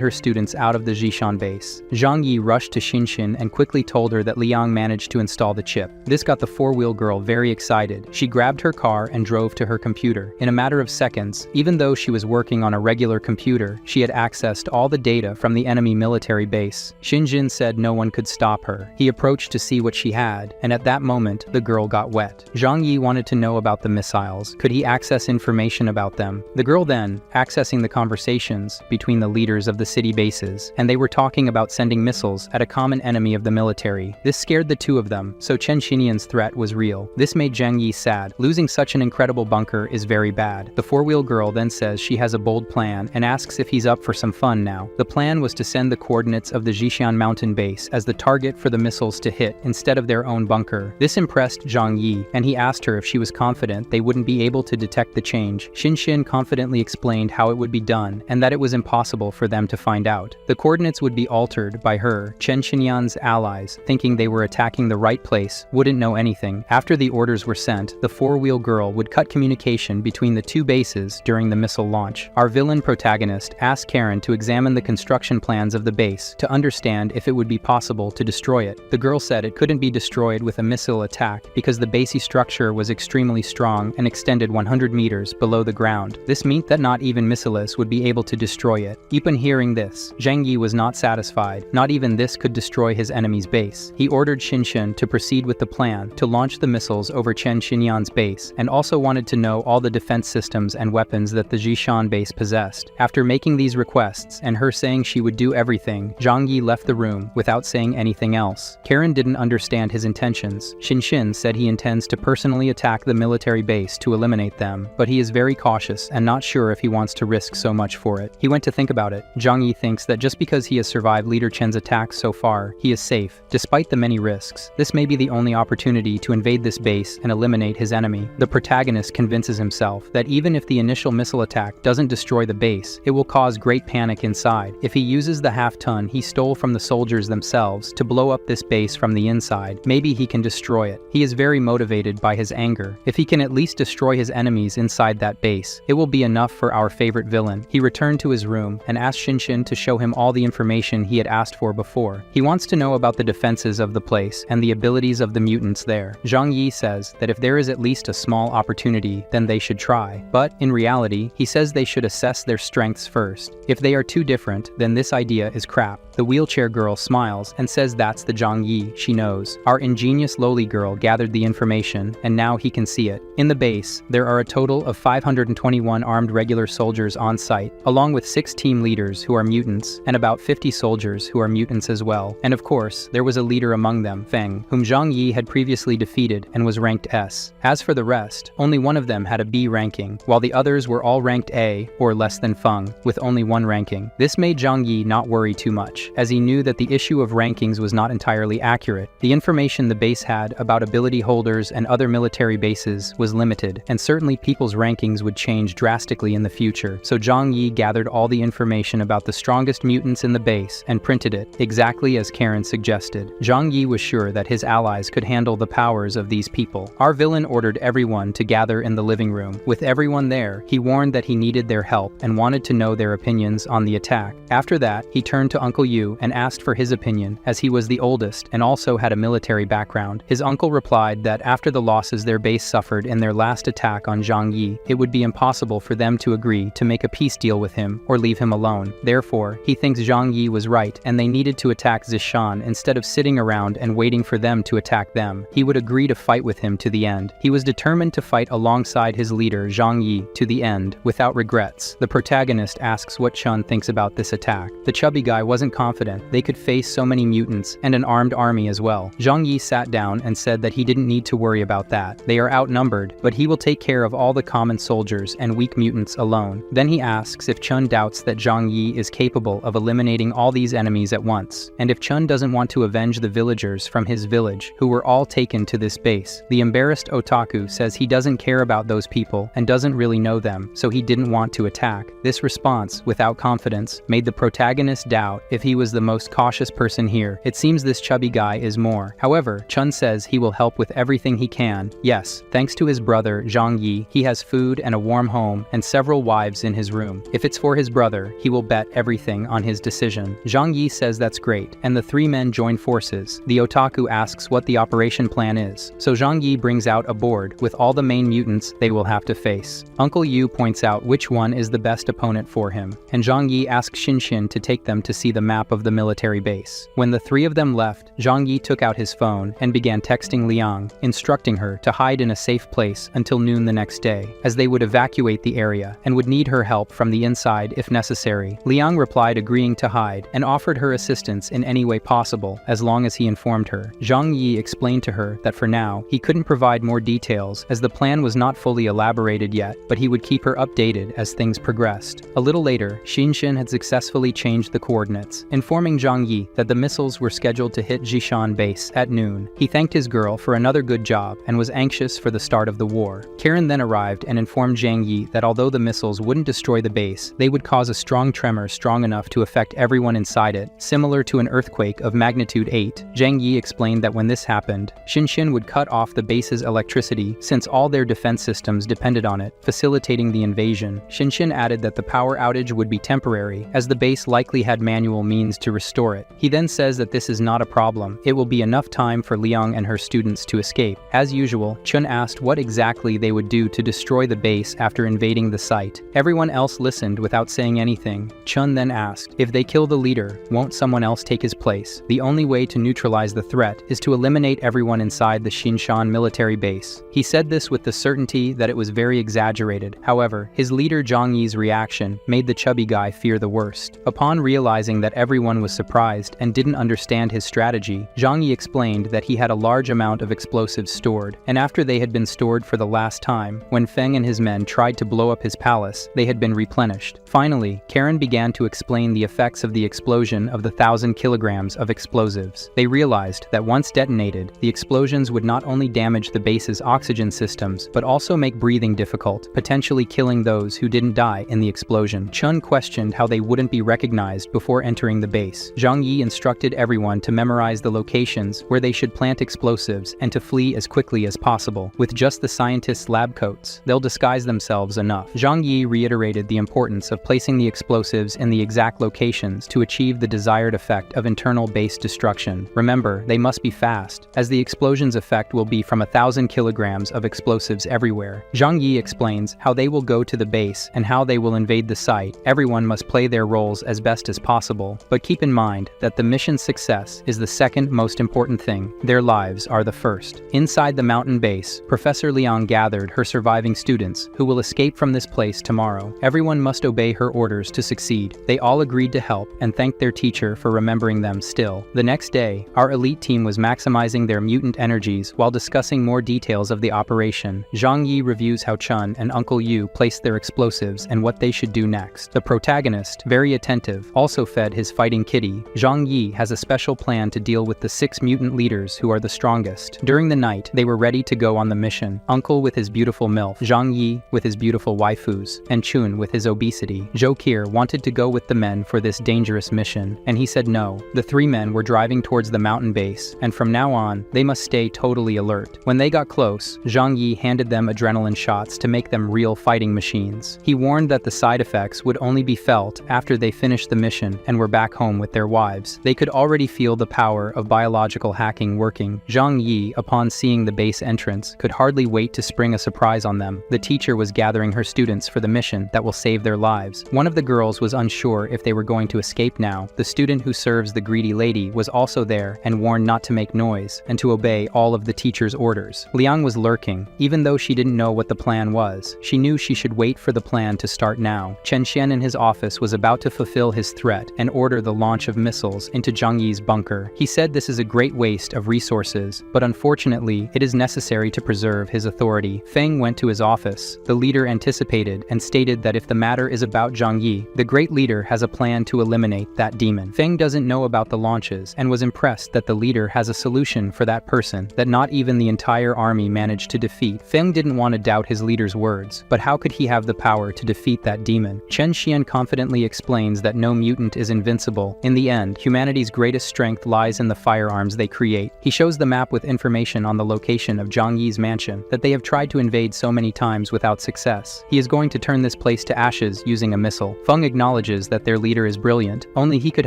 her students out of the Zhishan base. Zhang Yi rushed to Xinshin and quickly told her that Liang managed to install the chip. This got the 4-wheel girl very excited. She grabbed her car and drove to her computer. In a matter of seconds, even though she was working on a regular computer, she had accessed all the data from the enemy military base. Xinjin said no one could stop her. He approached to see what she had, and at that moment, the girl got wet. Zhang Yi wanted to know about the missiles. Could he access information about them? The girl then, accessing the conversations between the leaders of the city bases, and they were talking about sending missiles at a common enemy of the military. This scared the two of them, so Chen Xinyan's threat was real. This made Zhang Yi sad. Losing such an incredible bunker is very bad. The 4-wheel girl then says she has a bold plan and asks if he's up for some fun now. The plan was to send the coordinates of the Zhishan mountain base as the target for the missiles to hit instead of their own bunker. This impressed Zhang Yi, and he asked her if she was confident they wouldn't be able to detect the change. Xinshin confidently explained how it would be done and that it was impossible for them to find out. The coordinates would be altered by her. Chen Xinyan's allies, thinking they were attacking the right place, wouldn't know anything. After the orders were sent, the 4-wheel girl would cut communication between the two bases during the missile launch. Our villain Protagonist asked Karen to examine the construction plans of the base to understand if it would be possible to destroy it. The girl said it couldn't be destroyed with a missile attack because the basey structure was extremely strong and extended 100 meters below the ground. This meant that not even missiles would be able to destroy it. Upon hearing this, Zhang Yi was not satisfied. Not even this could destroy his enemy's base. He ordered Xinshin to proceed with the plan to launch the missiles over Chen Xinyan's base, and also wanted to know all the defense systems and weapons that the Zhishan base possessed. After making these requests, and her saying she would do everything, Zhang Yi left the room without saying anything else. Karen didn't understand his intentions. Xinshin said he intends to personally attack the military base to eliminate them, but he is very cautious and not sure if he wants to risk so much for it. He went to think about it. Zhang Yi thinks that just because he has survived Leader Chen's attacks so far, he is safe, despite the many risks. This may be the only opportunity to invade this base and eliminate his enemy. The protagonist convinces himself that even if the initial missile attack doesn't destroy the base, it will cause great panic inside. If he uses the half-ton he stole from the soldiers themselves to blow up this base from the inside, maybe he can destroy it. He is very motivated by his anger. If he can at least destroy his enemies inside that base, it will be enough for our favorite villain. He returned to his room and asked Xinshin to show him all the information he had asked for before. He wants to know about the defenses of the place and the abilities of the mutants there. Zhang Yi Yi says that if there is at least a small opportunity, then they should try. But, in reality, he says they should assess their strengths first. If they are too different, then this idea is crap. The wheelchair girl smiles and says that's the Zhang Yi she knows. Our ingenious lowly girl gathered the information, and now he can see it. In the base, there are a total of 521 armed regular soldiers on site, along with 6 team leaders who are mutants, and about 50 soldiers who are mutants as well. And of course, there was a leader among them, Feng, whom Zhang Yi had previously defeated and was ranked S. As for the rest, only one of them had a B ranking, while the others were all ranked A, or less than Feng, with only 1 ranking. This made Zhang Yi not worry too much, as he knew that the issue of rankings was not entirely accurate. The information the base had about ability holders and other military bases was limited, and certainly people's rankings would change drastically in the future, so Zhang Yi gathered all the information about the strongest mutants in the base and printed it, exactly as Karen suggested. Zhang Yi was sure that his allies could handle the powers of these people. Our villain ordered everyone to gather in the living room. With everyone there, he warned that he needed their help and wanted to know their opinions on the attack. After that, he turned to Uncle Yu and asked for his opinion, as he was the oldest and also had a military background. His uncle replied that after the losses their base suffered in their last attack on Zhang Yi, it would be impossible for them to agree to make a peace deal with him or leave him alone. Therefore, he thinks Zhang Yi was right and they needed to attack Zishan instead of sitting around and waiting for them to attack them. He would agree to fight with him to the end. He was determined to fight alongside his leader Zhang Yi to the end, without regrets. The protagonist asks what Chun thinks about this attack. The chubby guy wasn't confident. They could face so many mutants and an armed army as well. Zhang Yi sat down and said that he didn't need to worry about that. They are outnumbered, but he will take care of all the common soldiers and weak mutants alone. Then he asks if Chun doubts that Zhang Yi is capable of eliminating all these enemies at once, and if Chun doesn't want to avenge the villagers from his village, who were all taken to this base. The embarrassed otaku says he doesn't care about those people and doesn't really know them, so he didn't want to attack. This response, without confidence, made the protagonist doubt if he was the most cautious person here. It seems this chubby guy is more. However, Chun says he will help with everything he can. Yes, thanks to his brother, Zhang Yi, he has food and a warm home and several wives in his room. If it's for his brother, he will bet everything on his decision. Zhang Yi says that's great, and the 3 men join forces. The otaku asks what the operation plan is, so Zhang Yi brings out a board with all the main mutants they will have to face. Uncle Yu points out which one is the best opponent for him, and Zhang Yi asks Shinshin to take them to see the map of the military base. When the 3 of them left, Zhang Yi took out his phone and began texting Liang, instructing her to hide in a safe place until noon the next day, as they would evacuate the area and would need her help from the inside if necessary. Liang replied agreeing to hide and offered her assistance in any way possible as long as he informed her. Zhang Yi explained to her that for now, he couldn't provide more details as the plan was not fully elaborated yet, but he would keep her updated as things progressed. A little later, Shinshin had successfully changed the coordinates, informing Zhang Yi that the missiles were scheduled to hit Jishan base at noon. He thanked his girl for another good job and was anxious for the start of the war. Karen then arrived and informed Zhang Yi that although the missiles wouldn't destroy the base, they would cause a strong tremor strong enough to affect everyone inside it, similar to an earthquake of magnitude 8. Zhang Yi explained that when this happened, Shinshin would cut off the base's electricity since all their defense systems depended on it, facilitating the invasion. Shinshin added that the power outage would be temporary, as the base likely had manual means to restore it. He then says that this is not a problem. It will be enough time for Liang and her students to escape. As usual, Chun asked what exactly they would do to destroy the base after invading the site. Everyone else listened without saying anything. Chun then asked, if they kill the leader, won't someone else take his place? The only way to neutralize the threat is to eliminate everyone inside the Shinshan military base. He said this with the certainty that it was very exaggerated. However, his leader Zhang Yi's reaction made the chubby guy fear the worst. Upon realizing that everyone was surprised and didn't understand his strategy, Zhang Yi explained that he had a large amount of explosives stored, and after they had been stored for the last time, when Feng and his men tried to blow up his palace, they had been replenished. Finally, Karen began to explain the effects of the explosion of the 1,000 kilograms of explosives. They realized that once detonated, the explosions would not only damage the base's oxygen systems, but also make breathing difficult, potentially killing those who didn't die in the explosion. Chun questioned how they wouldn't be recognized before entering the base. Zhang Yi instructed everyone to memorize the locations where they should plant explosives and to flee as quickly as possible. With just the scientists' lab coats, they'll disguise themselves enough. Zhang Yi reiterated the importance of placing the explosives in the exact locations to achieve the desired effect of internal base destruction. Remember, they must be fast, as the explosion's effect effect will be from 1,000 kilograms of explosives everywhere. Zhang Yi explains how they will go to the base and how they will invade the site. Everyone must play their roles as best as possible, but keep in mind that the mission's success is the second most important thing. Their lives are the first. Inside the mountain base, Professor Liang gathered her surviving students who will escape from this place tomorrow. Everyone must obey her orders to succeed. They all agreed to help and thanked their teacher for remembering them still. The next day, our elite team was maximizing their mutant energies while discussing more details of the operation. Zhang Yi reviews how Chun and Uncle Yu placed their explosives and what they should do next. The protagonist, very attentive, also fed his fighting kitty. Zhang Yi has a special plan to deal with the 6 mutant leaders who are the strongest. During the night, they were ready to go on the mission. Uncle with his beautiful MILF, Zhang Yi with his beautiful waifus, and Chun with his obesity. Zhokir wanted to go with the men for this dangerous mission, and he said no. The 3 men were driving towards the mountain base, and from now on, they must stay totally alert. When they got close, Zhang Yi handed them adrenaline shots to make them real fighting machines. He warned that the side effects would only be felt after they finished the mission and were back home with their wives. They could already feel the power of biological hacking working. Zhang Yi, upon seeing the base entrance, could hardly wait to spring a surprise on them. The teacher was gathering her students for the mission that will save their lives. One of the girls was unsure if they were going to escape now. The student who serves the greedy lady was also there and warned not to make noise and to obey all of the teacher's orders. Liang was lurking. Even though she didn't know what the plan was, she knew she should wait for the plan to start now. Chen Xian in his office was about to fulfill his threat and order the launch of missiles into Zhang Yi's bunker. He said this is a great waste of resources, but unfortunately, it is necessary to preserve his authority. Feng went to his office. The leader anticipated and stated that if the matter is about Zhang Yi, the great leader has a plan to eliminate that demon. Feng doesn't know about the launches and was impressed that the leader has a solution for that person that not even the entire army managed to defeat. Feng didn't want to doubt his leader's words, but how could he have the power to defeat that demon? Chen Xian confidently explains that no mutant is invincible. In the end, humanity's greatest strength lies in the firearms they create. He shows the map with information on the location of Zhang Yi's mansion that they have tried to invade so many times without success. He is going to turn this place to ashes using a missile. Feng acknowledges that their leader is brilliant. Only he could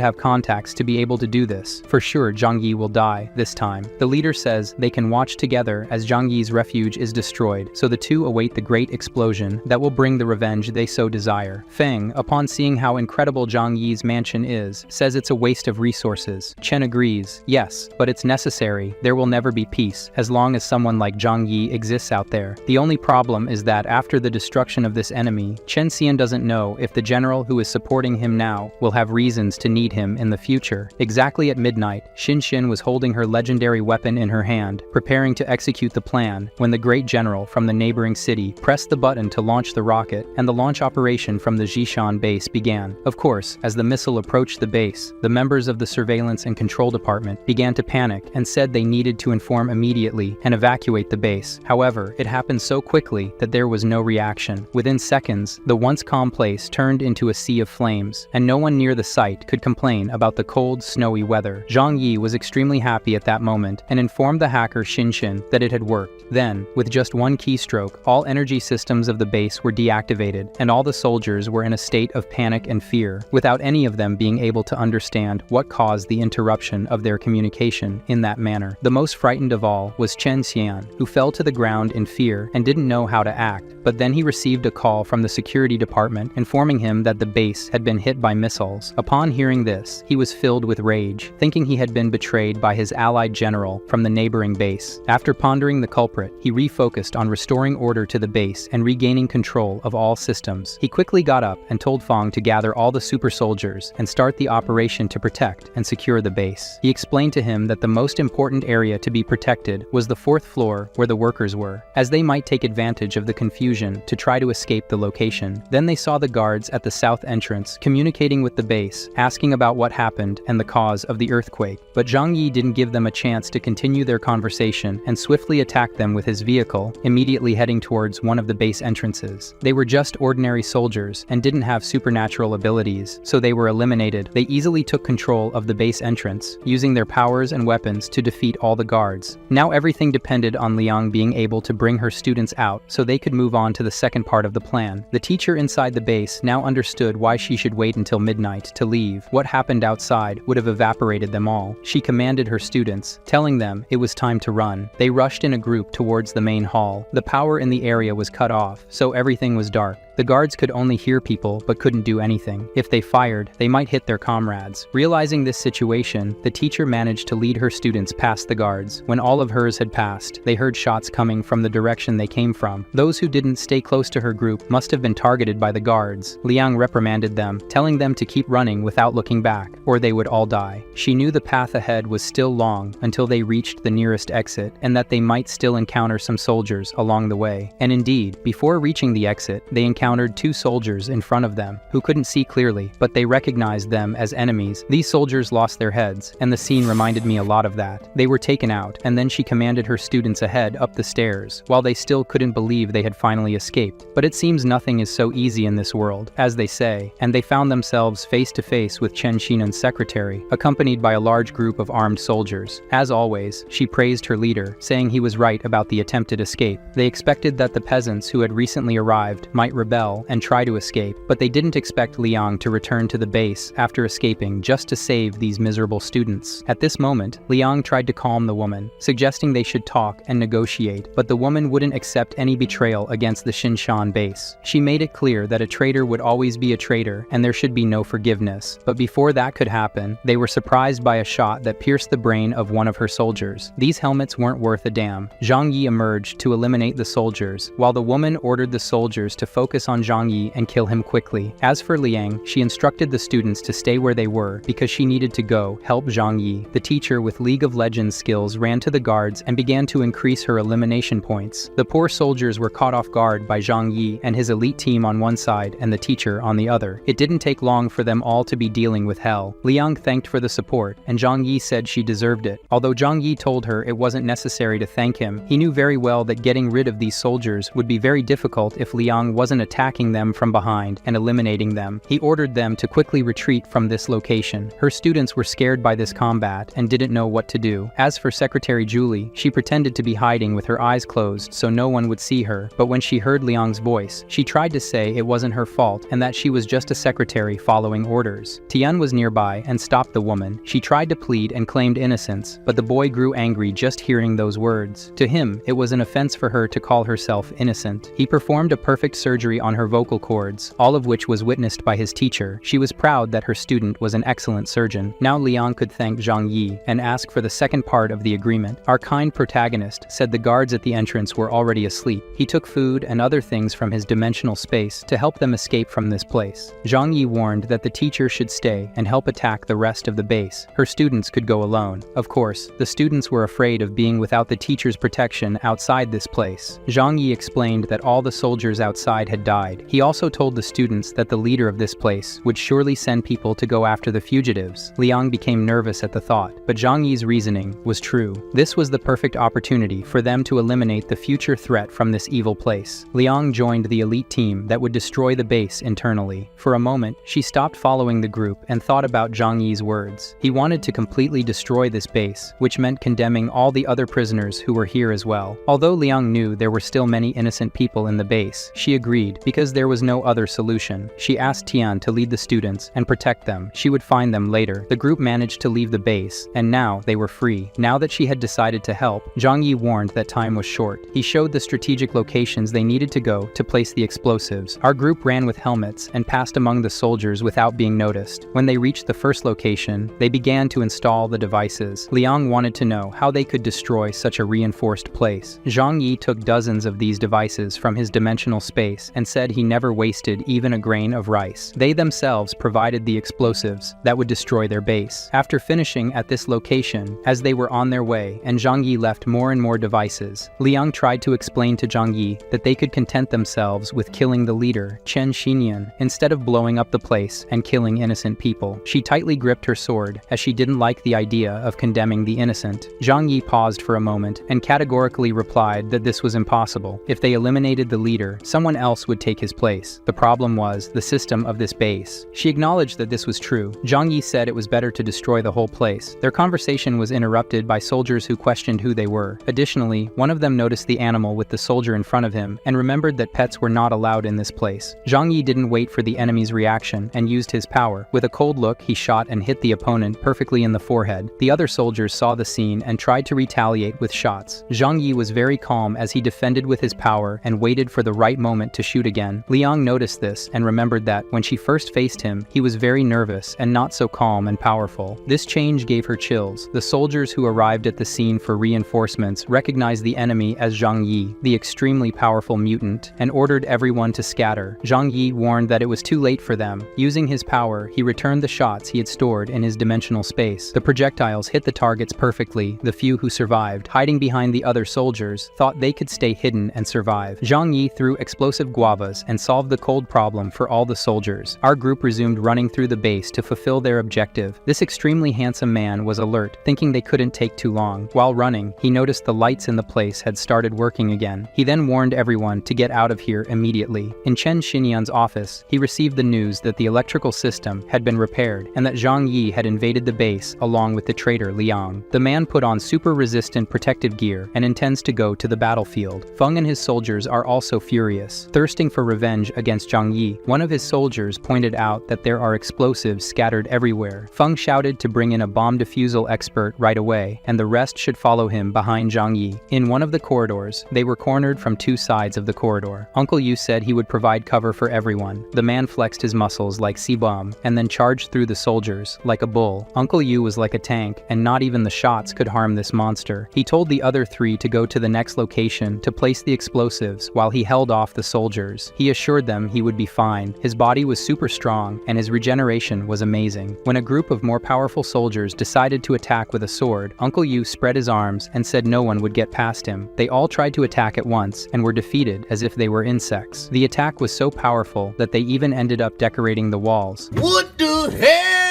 have contacts to be able to do this. For sure, Zhang Yi will die this time. The leader says they can watch together as Zhang Yi's refuge is destroyed, so the two await the great explosion that will bring the revenge they so desire. Feng, upon seeing how incredible Zhang Yi's mansion is, says it's a waste of resources. Chen agrees, yes, but it's necessary. There will never be peace as long as someone like Zhang Yi exists out there. The only problem is that after the destruction of this enemy, Chen Xian doesn't know if the general who is supporting him now will have reasons to need him in the future. Exactly at midnight, Xin was holding her legendary weapon in her hand, preparing to execute the plan, when the great general from the neighboring city pressed the button to launch the rocket, and the launch operation from the Zhishan base began. Of course, as the missile approached the base, the members of the surveillance and control department began to panic and said they needed to inform immediately and evacuate the base. However, it happened so quickly that there was no reaction. Within seconds, the once calm place turned into a sea of flames, and no one near the site could complain about the cold, snowy weather. Zhang Yi was extremely happy at that moment and informed the hacker Xin that it had worked. Then, with just one keystroke, all energy systems of the base were deactivated, and all the soldiers were in a state of panic and fear, without any of them being able to understand what caused the interruption of their communication in that manner. The most frightened of all was Chen Xian, who fell to the ground in fear and didn't know how to act, but then he received a call from the security department informing him that the base had been hit by missiles. Upon hearing this, he was filled with rage, thinking he had been betrayed by his allied general from the neighboring base. After pondering the culprit, he refocused on restoring order to the base and regaining control of all systems. He quickly got up and told Feng to gather all the super soldiers and start the operation to protect and secure the base. He explained to him that the most important area to be protected was the 4th floor where the workers were, as they might take advantage of the confusion to try to escape the location. Then they saw the guards at the south entrance communicating with the base, asking about what happened and the cause of the earthquake. But Zhang Yi didn't give them a chance to continue their conversation and swiftly attacked them with his vehicle, immediately heading towards one of the base entrances. They were just ordinary soldiers and didn't have supernatural abilities, so they were eliminated. They easily took control of the base entrance, using their powers and weapons to defeat all the guards. Now everything depended on Liang being able to bring her students out so they could move on to the second part of the plan. The teacher inside the base now understood why she should wait until midnight to leave. What happened outside would have evaporated them all. She commanded her students, telling them it was time to to run. They rushed in a group towards the main hall. The power in the area was cut off, so everything was dark. The guards could only hear people but couldn't do anything. If they fired, they might hit their comrades. Realizing this situation, the teacher managed to lead her students past the guards. When all of hers had passed, they heard shots coming from the direction they came from. Those who didn't stay close to her group must have been targeted by the guards. Liang reprimanded them, telling them to keep running without looking back, or they would all die. She knew the path ahead was still long until they reached the nearest exit, and that they might still encounter some soldiers along the way. And indeed, before reaching the exit, they encountered 2 soldiers in front of them, who couldn't see clearly, but they recognized them as enemies. These soldiers lost their heads, and the scene reminded me a lot of that. They were taken out, and then she commanded her students ahead up the stairs, while they still couldn't believe they had finally escaped. But it seems nothing is so easy in this world, as they say, and they found themselves face to face with Chen Xinan's secretary, accompanied by a large group of armed soldiers. As always, she praised her leader, saying he was right about the attempted escape. They expected that the peasants who had recently arrived might rebel and try to escape, but they didn't expect Liang to return to the base after escaping just to save these miserable students. At this moment, Liang tried to calm the woman, suggesting they should talk and negotiate, but the woman wouldn't accept any betrayal against the Xinshan base. She made it clear that a traitor would always be a traitor and there should be no forgiveness. But before that could happen, they were surprised by a shot that pierced the brain of one of her soldiers. These helmets weren't worth a damn. Zhang Yi emerged to eliminate the soldiers, while the woman ordered the soldiers to focus on Zhang Yi and kill him quickly. As for Liang, she instructed the students to stay where they were because she needed to go help Zhang Yi. The teacher with League of Legends skills ran to the guards and began to increase her elimination points. The poor soldiers were caught off guard by Zhang Yi and his elite team on one side and the teacher on the other. It didn't take long for them all to be dealing with hell. Liang thanked for the support, and Zhang Yi said she deserved it. Although Zhang Yi told her it wasn't necessary to thank him, he knew very well that getting rid of these soldiers would be very difficult if Liang wasn't attacking them from behind and eliminating them. He ordered them to quickly retreat from this location. Her students were scared by this combat and didn't know what to do. As for Secretary Julie, she pretended to be hiding with her eyes closed so no one would see her, but when she heard Liang's voice, she tried to say it wasn't her fault and that she was just a secretary following orders. Tian was nearby and stopped the woman. She tried to plead and claimed innocence, but the boy grew angry just hearing those words. To him, it was an offense for her to call herself innocent. He performed a perfect surgery on her vocal cords, all of which was witnessed by his teacher. She was proud that her student was an excellent surgeon. Now Liang could thank Zhang Yi and ask for the second part of the agreement. Our kind protagonist said the guards at the entrance were already asleep. He took food and other things from his dimensional space to help them escape from this place. Zhang Yi warned that the teacher should stay and help attack the rest of the base. Her students could go alone. Of course, the students were afraid of being without the teacher's protection outside this place. Zhang Yi explained that all the soldiers outside had died. He also told the students that the leader of this place would surely send people to go after the fugitives. Liang became nervous at the thought, but Zhang Yi's reasoning was true. This was the perfect opportunity for them to eliminate the future threat from this evil place. Liang joined the elite team that would destroy the base internally. For a moment, she stopped following the group and thought about Zhang Yi's words. He wanted to completely destroy this base, which meant condemning all the other prisoners who were here as well. Although Liang knew there were still many innocent people in the base, she agreed because there was no other solution. She asked Tian to lead the students and protect them. She would find them later. The group managed to leave the base, and now they were free. Now that she had decided to help, Zhang Yi warned that time was short. He showed the strategic locations they needed to go to place the explosives. Our group ran with helmets and passed among the soldiers without being noticed. When they reached the first location, they began to install the devices. Liang wanted to know how they could destroy such a reinforced place. Zhang Yi took dozens of these devices from his dimensional space and said he never wasted even a grain of rice. They themselves provided the explosives that would destroy their base. After finishing at this location, as they were on their way and Zhang Yi left more and more devices, Liang tried to explain to Zhang Yi that they could content themselves with killing the leader, Chen Xinyan, instead of blowing up the place and killing innocent people. She tightly gripped her sword, as she didn't like the idea of condemning the innocent. Zhang Yi paused for a moment and categorically replied that this was impossible. If they eliminated the leader, someone else would would take his place. The problem was the system of this base. She acknowledged that this was true. Zhang Yi said it was better to destroy the whole place. Their conversation was interrupted by soldiers who questioned who they were. Additionally, one of them noticed the animal with the soldier in front of him and remembered that pets were not allowed in this place. Zhang Yi didn't wait for the enemy's reaction and used his power. With a cold look, he shot and hit the opponent perfectly in the forehead. The other soldiers saw the scene and tried to retaliate with shots. Zhang Yi was very calm as he defended with his power and waited for the right moment to shoot again. Liang noticed this and remembered that, when she first faced him, he was very nervous and not so calm and powerful. This change gave her chills. The soldiers who arrived at the scene for reinforcements recognized the enemy as Zhang Yi, the extremely powerful mutant, and ordered everyone to scatter. Zhang Yi warned that it was too late for them. Using his power, he returned the shots he had stored in his dimensional space. The projectiles hit the targets perfectly. The few who survived, hiding behind the other soldiers, thought they could stay hidden and survive. Zhang Yi threw explosive guavas and solved the cold problem for all the soldiers. Our group resumed running through the base to fulfill their objective. This extremely handsome man was alert, thinking they couldn't take too long. While running, he noticed the lights in the place had started working again. He then warned everyone to get out of here immediately. In Chen Xinyan's office, he received the news that the electrical system had been repaired and that Zhang Yi had invaded the base along with the traitor Liang. The man put on super-resistant protective gear and intends to go to the battlefield. Feng and his soldiers are also furious, thirsting for revenge against Zhang Yi. One of his soldiers pointed out that there are explosives scattered everywhere. Feng shouted to bring in a bomb defusal expert right away, and the rest should follow him behind Zhang Yi. In one of the corridors, they were cornered from two sides of the corridor. Uncle Yu said he would provide cover for everyone. The man flexed his muscles like Sibam, and then charged through the soldiers like a bull. Uncle Yu was like a tank, and not even the shots could harm this monster. He told the other three to go to the next location to place the explosives while he held off the soldiers. He assured them he would be fine. His body was super strong, and his regeneration was amazing. When a group of more powerful soldiers decided to attack with a sword, Uncle Yu spread his arms and said no one would get past him. They all tried to attack at once and were defeated as if they were insects. The attack was so powerful that they even ended up decorating the walls. What the hell?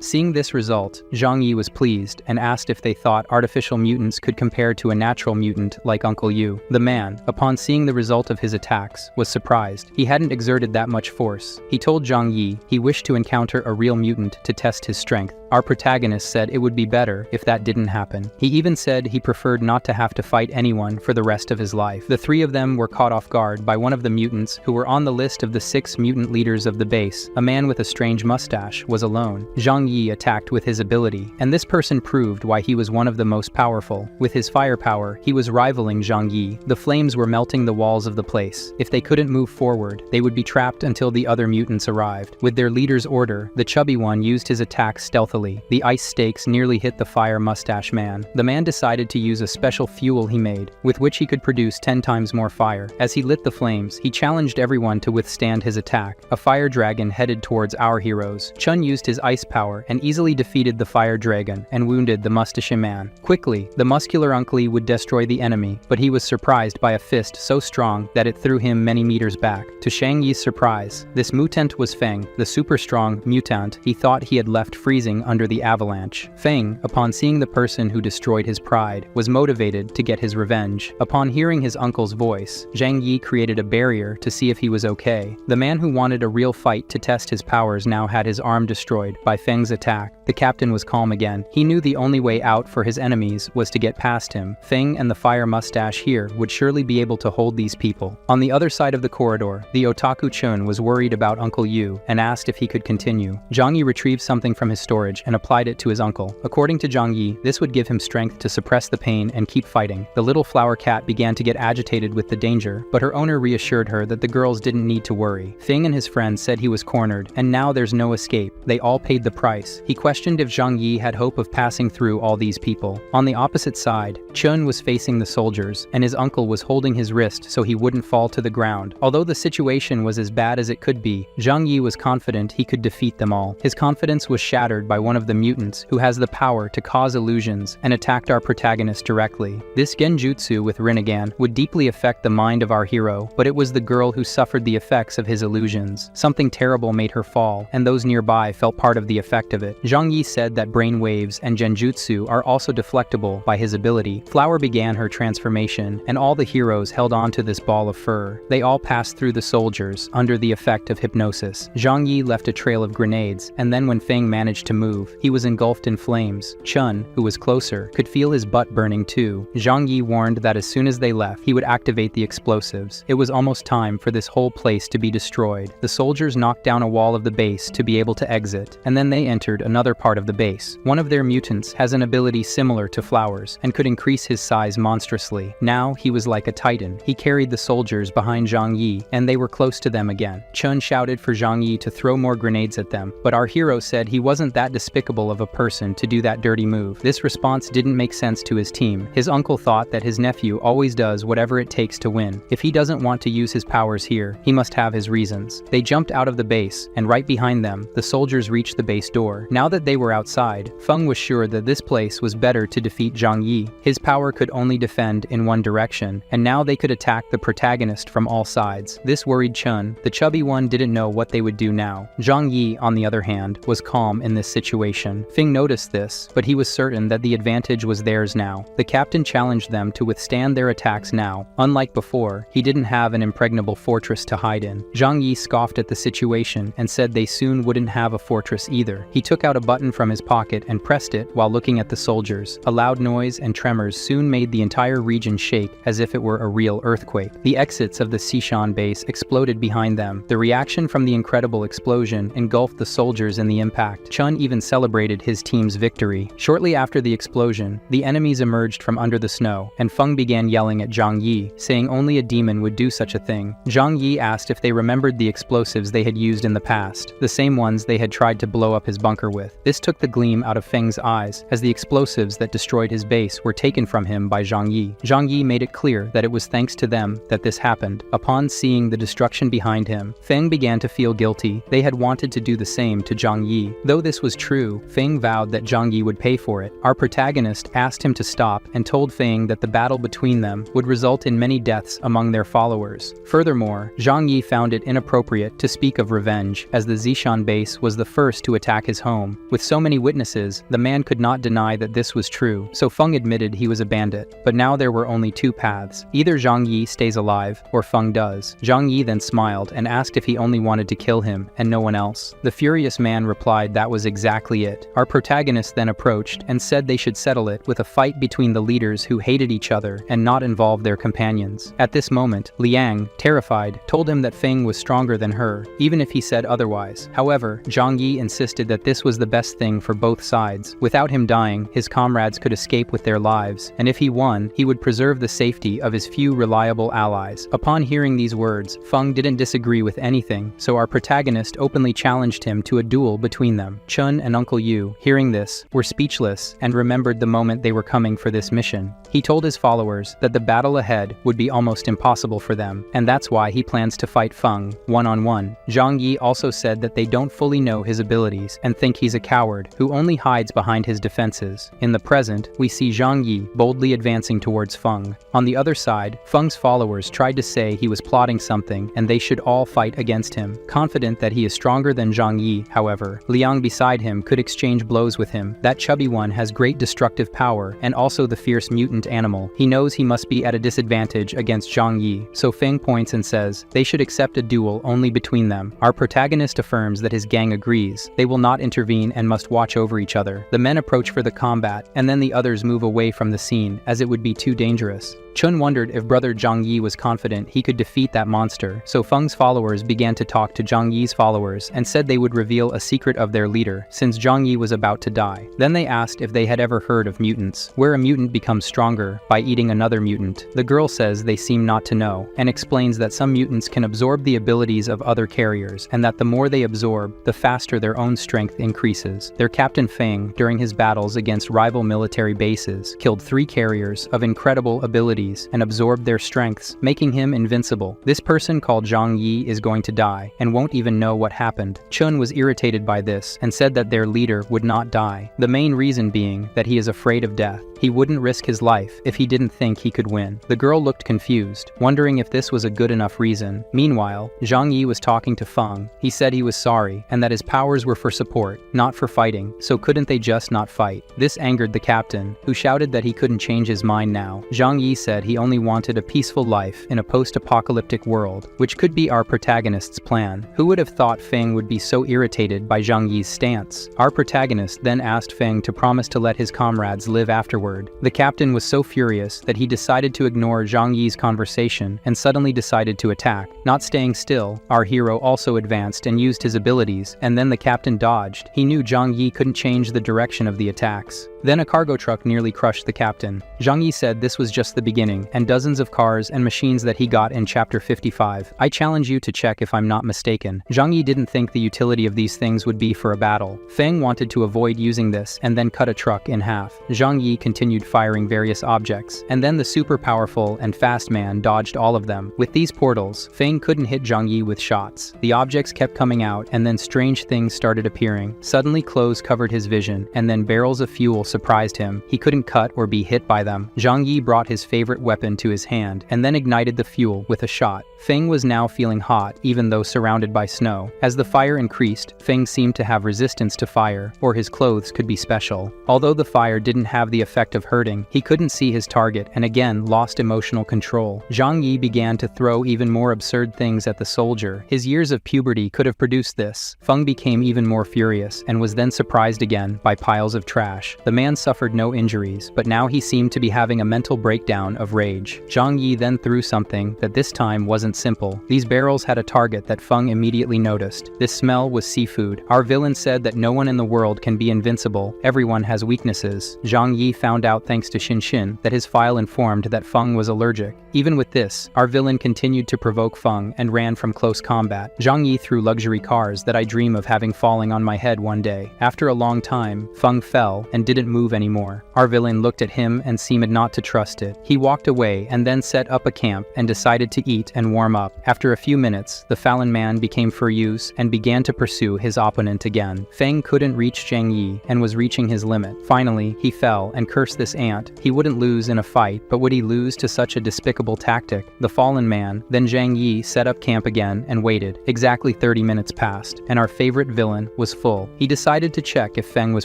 Seeing this result, Zhang Yi was pleased and asked if they thought artificial mutants could compare to a natural mutant like Uncle Yu. The man, upon seeing the result of his attacks, was surprised. He hadn't exerted that much force. He told Zhang Yi he wished to encounter a real mutant to test his strength. Our protagonist said it would be better if that didn't happen. He even said he preferred not to have to fight anyone for the rest of his life. The three of them were caught off guard by one of the mutants who were on the list of the 6 mutant leaders of the base. A man with a strange mustache was alone. Zhang Yi attacked with his ability, and this person proved why he was one of the most powerful. With his firepower, he was rivaling Zhang Yi. The flames were melting the walls of the place. If they couldn't move forward, they would be trapped until the other mutants arrived. With their leader's order, the chubby one used his attack stealthily. The ice stakes nearly hit the fire mustache man. The man decided to use a special fuel he made, with which he could produce 10 times more fire. As he lit the flames, he challenged everyone to withstand his attack. A fire dragon headed towards our heroes. Chun used his ice power and easily defeated the fire dragon and wounded the mustache man. Quickly, the muscular Uncle Yi would destroy the enemy, but he was surprised by a fist so strong that it threw him many meters back. To Shang Yi's surprise, this mutant was Feng, the super strong mutant he thought he had left freezing under the avalanche. Feng, upon seeing the person who destroyed his pride, was motivated to get his revenge. Upon hearing his uncle's voice, Zhang Yi created a barrier to see if he was okay. The man who wanted a real fight to test his powers now had his arm destroyed by Feng's attack. The captain was calm again. He knew the only way out for his enemies was to get past him. Feng and the fire mustache here would surely be able to hold these people. On the other side of the corridor, the otaku Chun was worried about Uncle Yu and asked if he could continue. Zhang Yi retrieved something from his storage and applied it to his uncle. According to Zhang Yi, this would give him strength to suppress the pain and keep fighting. The little flower cat began to get agitated with the danger, but her owner reassured her that the girls didn't need to worry. Feng and his friends said he was cornered, and now there's no escape. They all paid the price. He questioned if Zhang Yi had hope of passing through all these people. On the opposite side, Chun was facing the soldiers, and his uncle was holding his wrist so he wouldn't fall to the ground. Although the situation was as bad as it could be, Zhang Yi was confident he could defeat them all. His confidence was shattered by one of the mutants who has the power to cause illusions and attacked our protagonist directly. This genjutsu with Rinnegan would deeply affect the mind of our hero, but it was the girl who suffered the effects of his illusions. Something terrible made her fall, and those nearby nearby felt part of the effect of it. Zhang Yi said that brain waves and genjutsu are also deflectable by his ability. Flower began her transformation, and all the heroes held on to this ball of fur. They all passed through the soldiers under the effect of hypnosis. Zhang Yi left a trail of grenades, and then when Feng managed to move, he was engulfed in flames. Chun, who was closer, could feel his butt burning too. Zhang Yi warned that as soon as they left, he would activate the explosives. It was almost time for this whole place to be destroyed. The soldiers knocked down a wall of the base to be able to exit, and then they entered another part of the base. One of their mutants has an ability similar to Flowers, and could increase his size monstrously. Now he was like a titan. He carried the soldiers behind Zhang Yi, and they were close to them again. Chun shouted for Zhang Yi to throw more grenades at them, but our hero said he wasn't that despicable of a person to do that dirty move. This response didn't make sense to his team. His uncle thought that his nephew always does whatever it takes to win. If he doesn't want to use his powers here, he must have his reasons. They jumped out of the base, and right behind them, the soldiers reached the base door. Now that they were outside, Feng was sure that this place was better to defeat Zhang Yi. His power could only defend in one direction, and now they could attack the protagonist from all sides. This worried Chun. The chubby one didn't know what they would do now. Zhang Yi, on the other hand, was calm in this situation. Feng noticed this, but he was certain that the advantage was theirs now. The captain challenged them to withstand their attacks now. Unlike before, he didn't have an impregnable fortress to hide in. Zhang Yi scoffed at the situation and said they soon wouldn't have a fortress either. He took out a button from his pocket and pressed it while looking at the soldiers. A loud noise and tremors soon made the entire region shake as if it were a real earthquake. The exits of the Sishan base exploded behind them. The reaction from the incredible explosion engulfed the soldiers in the impact. Chun even celebrated his team's victory. Shortly after the explosion, the enemies emerged from under the snow, and Feng began yelling at Zhang Yi, saying only a demon would do such a thing. Zhang Yi asked if they remembered the explosives they had used in the past, the same ones they had tried to blow up his bunker with. This took the gleam out of Feng's eyes, as the explosives that destroyed his base were taken from him by Zhang Yi. Zhang Yi made it clear that it was thanks to them that this happened. Upon seeing the destruction behind him, Feng began to feel guilty. They had wanted to do the same to Zhang Yi. Though this was true, Feng vowed that Zhang Yi would pay for it. Our protagonist asked him to stop and told Feng that the battle between them would result in many deaths among their followers. Furthermore, Zhang Yi found it inappropriate to speak of revenge, as the Zishan base was the first to attack his home. With so many witnesses, the man could not deny that this was true, so Feng admitted he was a bandit. But now there were only two paths. Either Zhang Yi stays alive, or Feng does. Zhang Yi then smiled and asked if he only wanted to kill him, and no one else. The furious man replied that was exactly it. Our protagonist then approached and said they should settle it with a fight between the leaders who hated each other and not involve their companions. At this moment, Liang, terrified, told him that Feng was stronger than her, even if he said otherwise. However, Zhang Yi insisted that this was the best thing for both sides. Without him dying, his comrades could escape with their lives, and if he won, he would preserve the safety of his few reliable allies. Upon hearing these words, Feng didn't disagree with anything, so our protagonist openly challenged him to a duel between them. Chun and Uncle Yu, hearing this, were speechless and remembered the moment they were coming for this mission. He told his followers that the battle ahead would be almost impossible for them, and that's why he plans to fight Feng one-on-one. Zhang Yi also said that they don't fully know his abilities and think he's a coward who only hides behind his defenses. In the present, we see Zhang Yi boldly advancing towards Feng. On the other side, Feng's followers tried to say he was plotting something and they should all fight against him. Confident that he is stronger than Zhang Yi, however, Liang beside him could exchange blows with him. That chubby one has great destructive power and also the fierce mutant animal. He knows he must be at a disadvantage against Zhang Yi, so Feng points and says they should accept a duel only between them. Our protagonist affirms that his gang agrees. They will not intervene and must watch over each other. The men approach for the combat, and then the others move away from the scene, as it would be too dangerous. Chun wondered if brother Zhang Yi was confident he could defeat that monster, so Feng's followers began to talk to Zhang Yi's followers and said they would reveal a secret of their leader, since Zhang Yi was about to die. Then they asked if they had ever heard of mutants, where a mutant becomes stronger by eating another mutant. The girl says they seem not to know, and explains that some mutants can absorb the abilities of other carriers, and that the more they absorb, the faster their own strength increases. Their captain Feng, during his battles against rival military bases, killed 3 carriers of incredible abilities abilities and absorbed their strengths, making him invincible. This person called Zhang Yi is going to die and won't even know what happened. Chun was irritated by this and said that their leader would not die. The main reason being that he is afraid of death. He wouldn't risk his life if he didn't think he could win. The girl looked confused, wondering if this was a good enough reason. Meanwhile, Zhang Yi was talking to Feng. He said he was sorry and that his powers were for support, not for fighting, so couldn't they just not fight? This angered the captain, who shouted that he couldn't change his mind now. Zhang Yi said he only wanted a peaceful life in a post-apocalyptic world, which could be our protagonist's plan. Who would have thought Feng would be so irritated by Zhang Yi's stance? Our protagonist then asked Feng to promise to let his comrades live afterward. The captain was so furious that he decided to ignore Zhang Yi's conversation and suddenly decided to attack. Not staying still, our hero also advanced and used his abilities, and then the captain dodged. He knew Zhang Yi couldn't change the direction of the attacks. Then a cargo truck nearly crushed the captain. Zhang Yi said this was just the beginning, and dozens of cars and machines that he got in chapter 55. I challenge you to check if I'm not mistaken. Zhang Yi didn't think the utility of these things would be for a battle. Feng wanted to avoid using this and then cut a truck in half. Zhang Yi continued firing various objects, and then the super powerful and fast man dodged all of them. With these portals, Feng couldn't hit Zhang Yi with shots. The objects kept coming out, and then strange things started appearing. Suddenly clothes covered his vision, and then barrels of fuel surprised him. He couldn't cut or be hit by them. Zhang Yi brought his favorite weapon to his hand, and then ignited the fuel with a shot. Feng was now feeling hot, even though surrounded by snow. As the fire increased, Feng seemed to have resistance to fire, or his clothes could be special. Although the fire didn't have the effect of hurting, he couldn't see his target and again lost emotional control. Zhang Yi began to throw even more absurd things at the soldier. His years of puberty could have produced this. Feng became even more furious and was then surprised again by piles of trash. The man suffered no injuries, but now he seemed to be having a mental breakdown of rage. Zhang Yi then threw something that this time wasn't simple. These barrels had a target that Feng immediately noticed. This smell was seafood. Our villain said that no one in the world can be invincible. Everyone has weaknesses. Zhang Yi found out thanks to Xin that his file informed that Feng was allergic. Even with this, our villain continued to provoke Feng and ran from close combat. Zhang Yi threw luxury cars that I dream of having falling on my head one day. After a long time, Feng fell and didn't move anymore. Our villain looked at him and seemed not to trust it. He walked away and then set up a camp and decided to eat and warm up. After a few minutes, the Fallen Man became furious and began to pursue his opponent again. Feng couldn't reach Zhang Yi and was reaching his limit. Finally, he fell and cursed this ant. He wouldn't lose in a fight, but would he lose to such a despicable tactic? The Fallen Man, then Zhang Yi, set up camp again and waited. Exactly 30 minutes passed, and our favorite villain was full. He decided to check if Feng was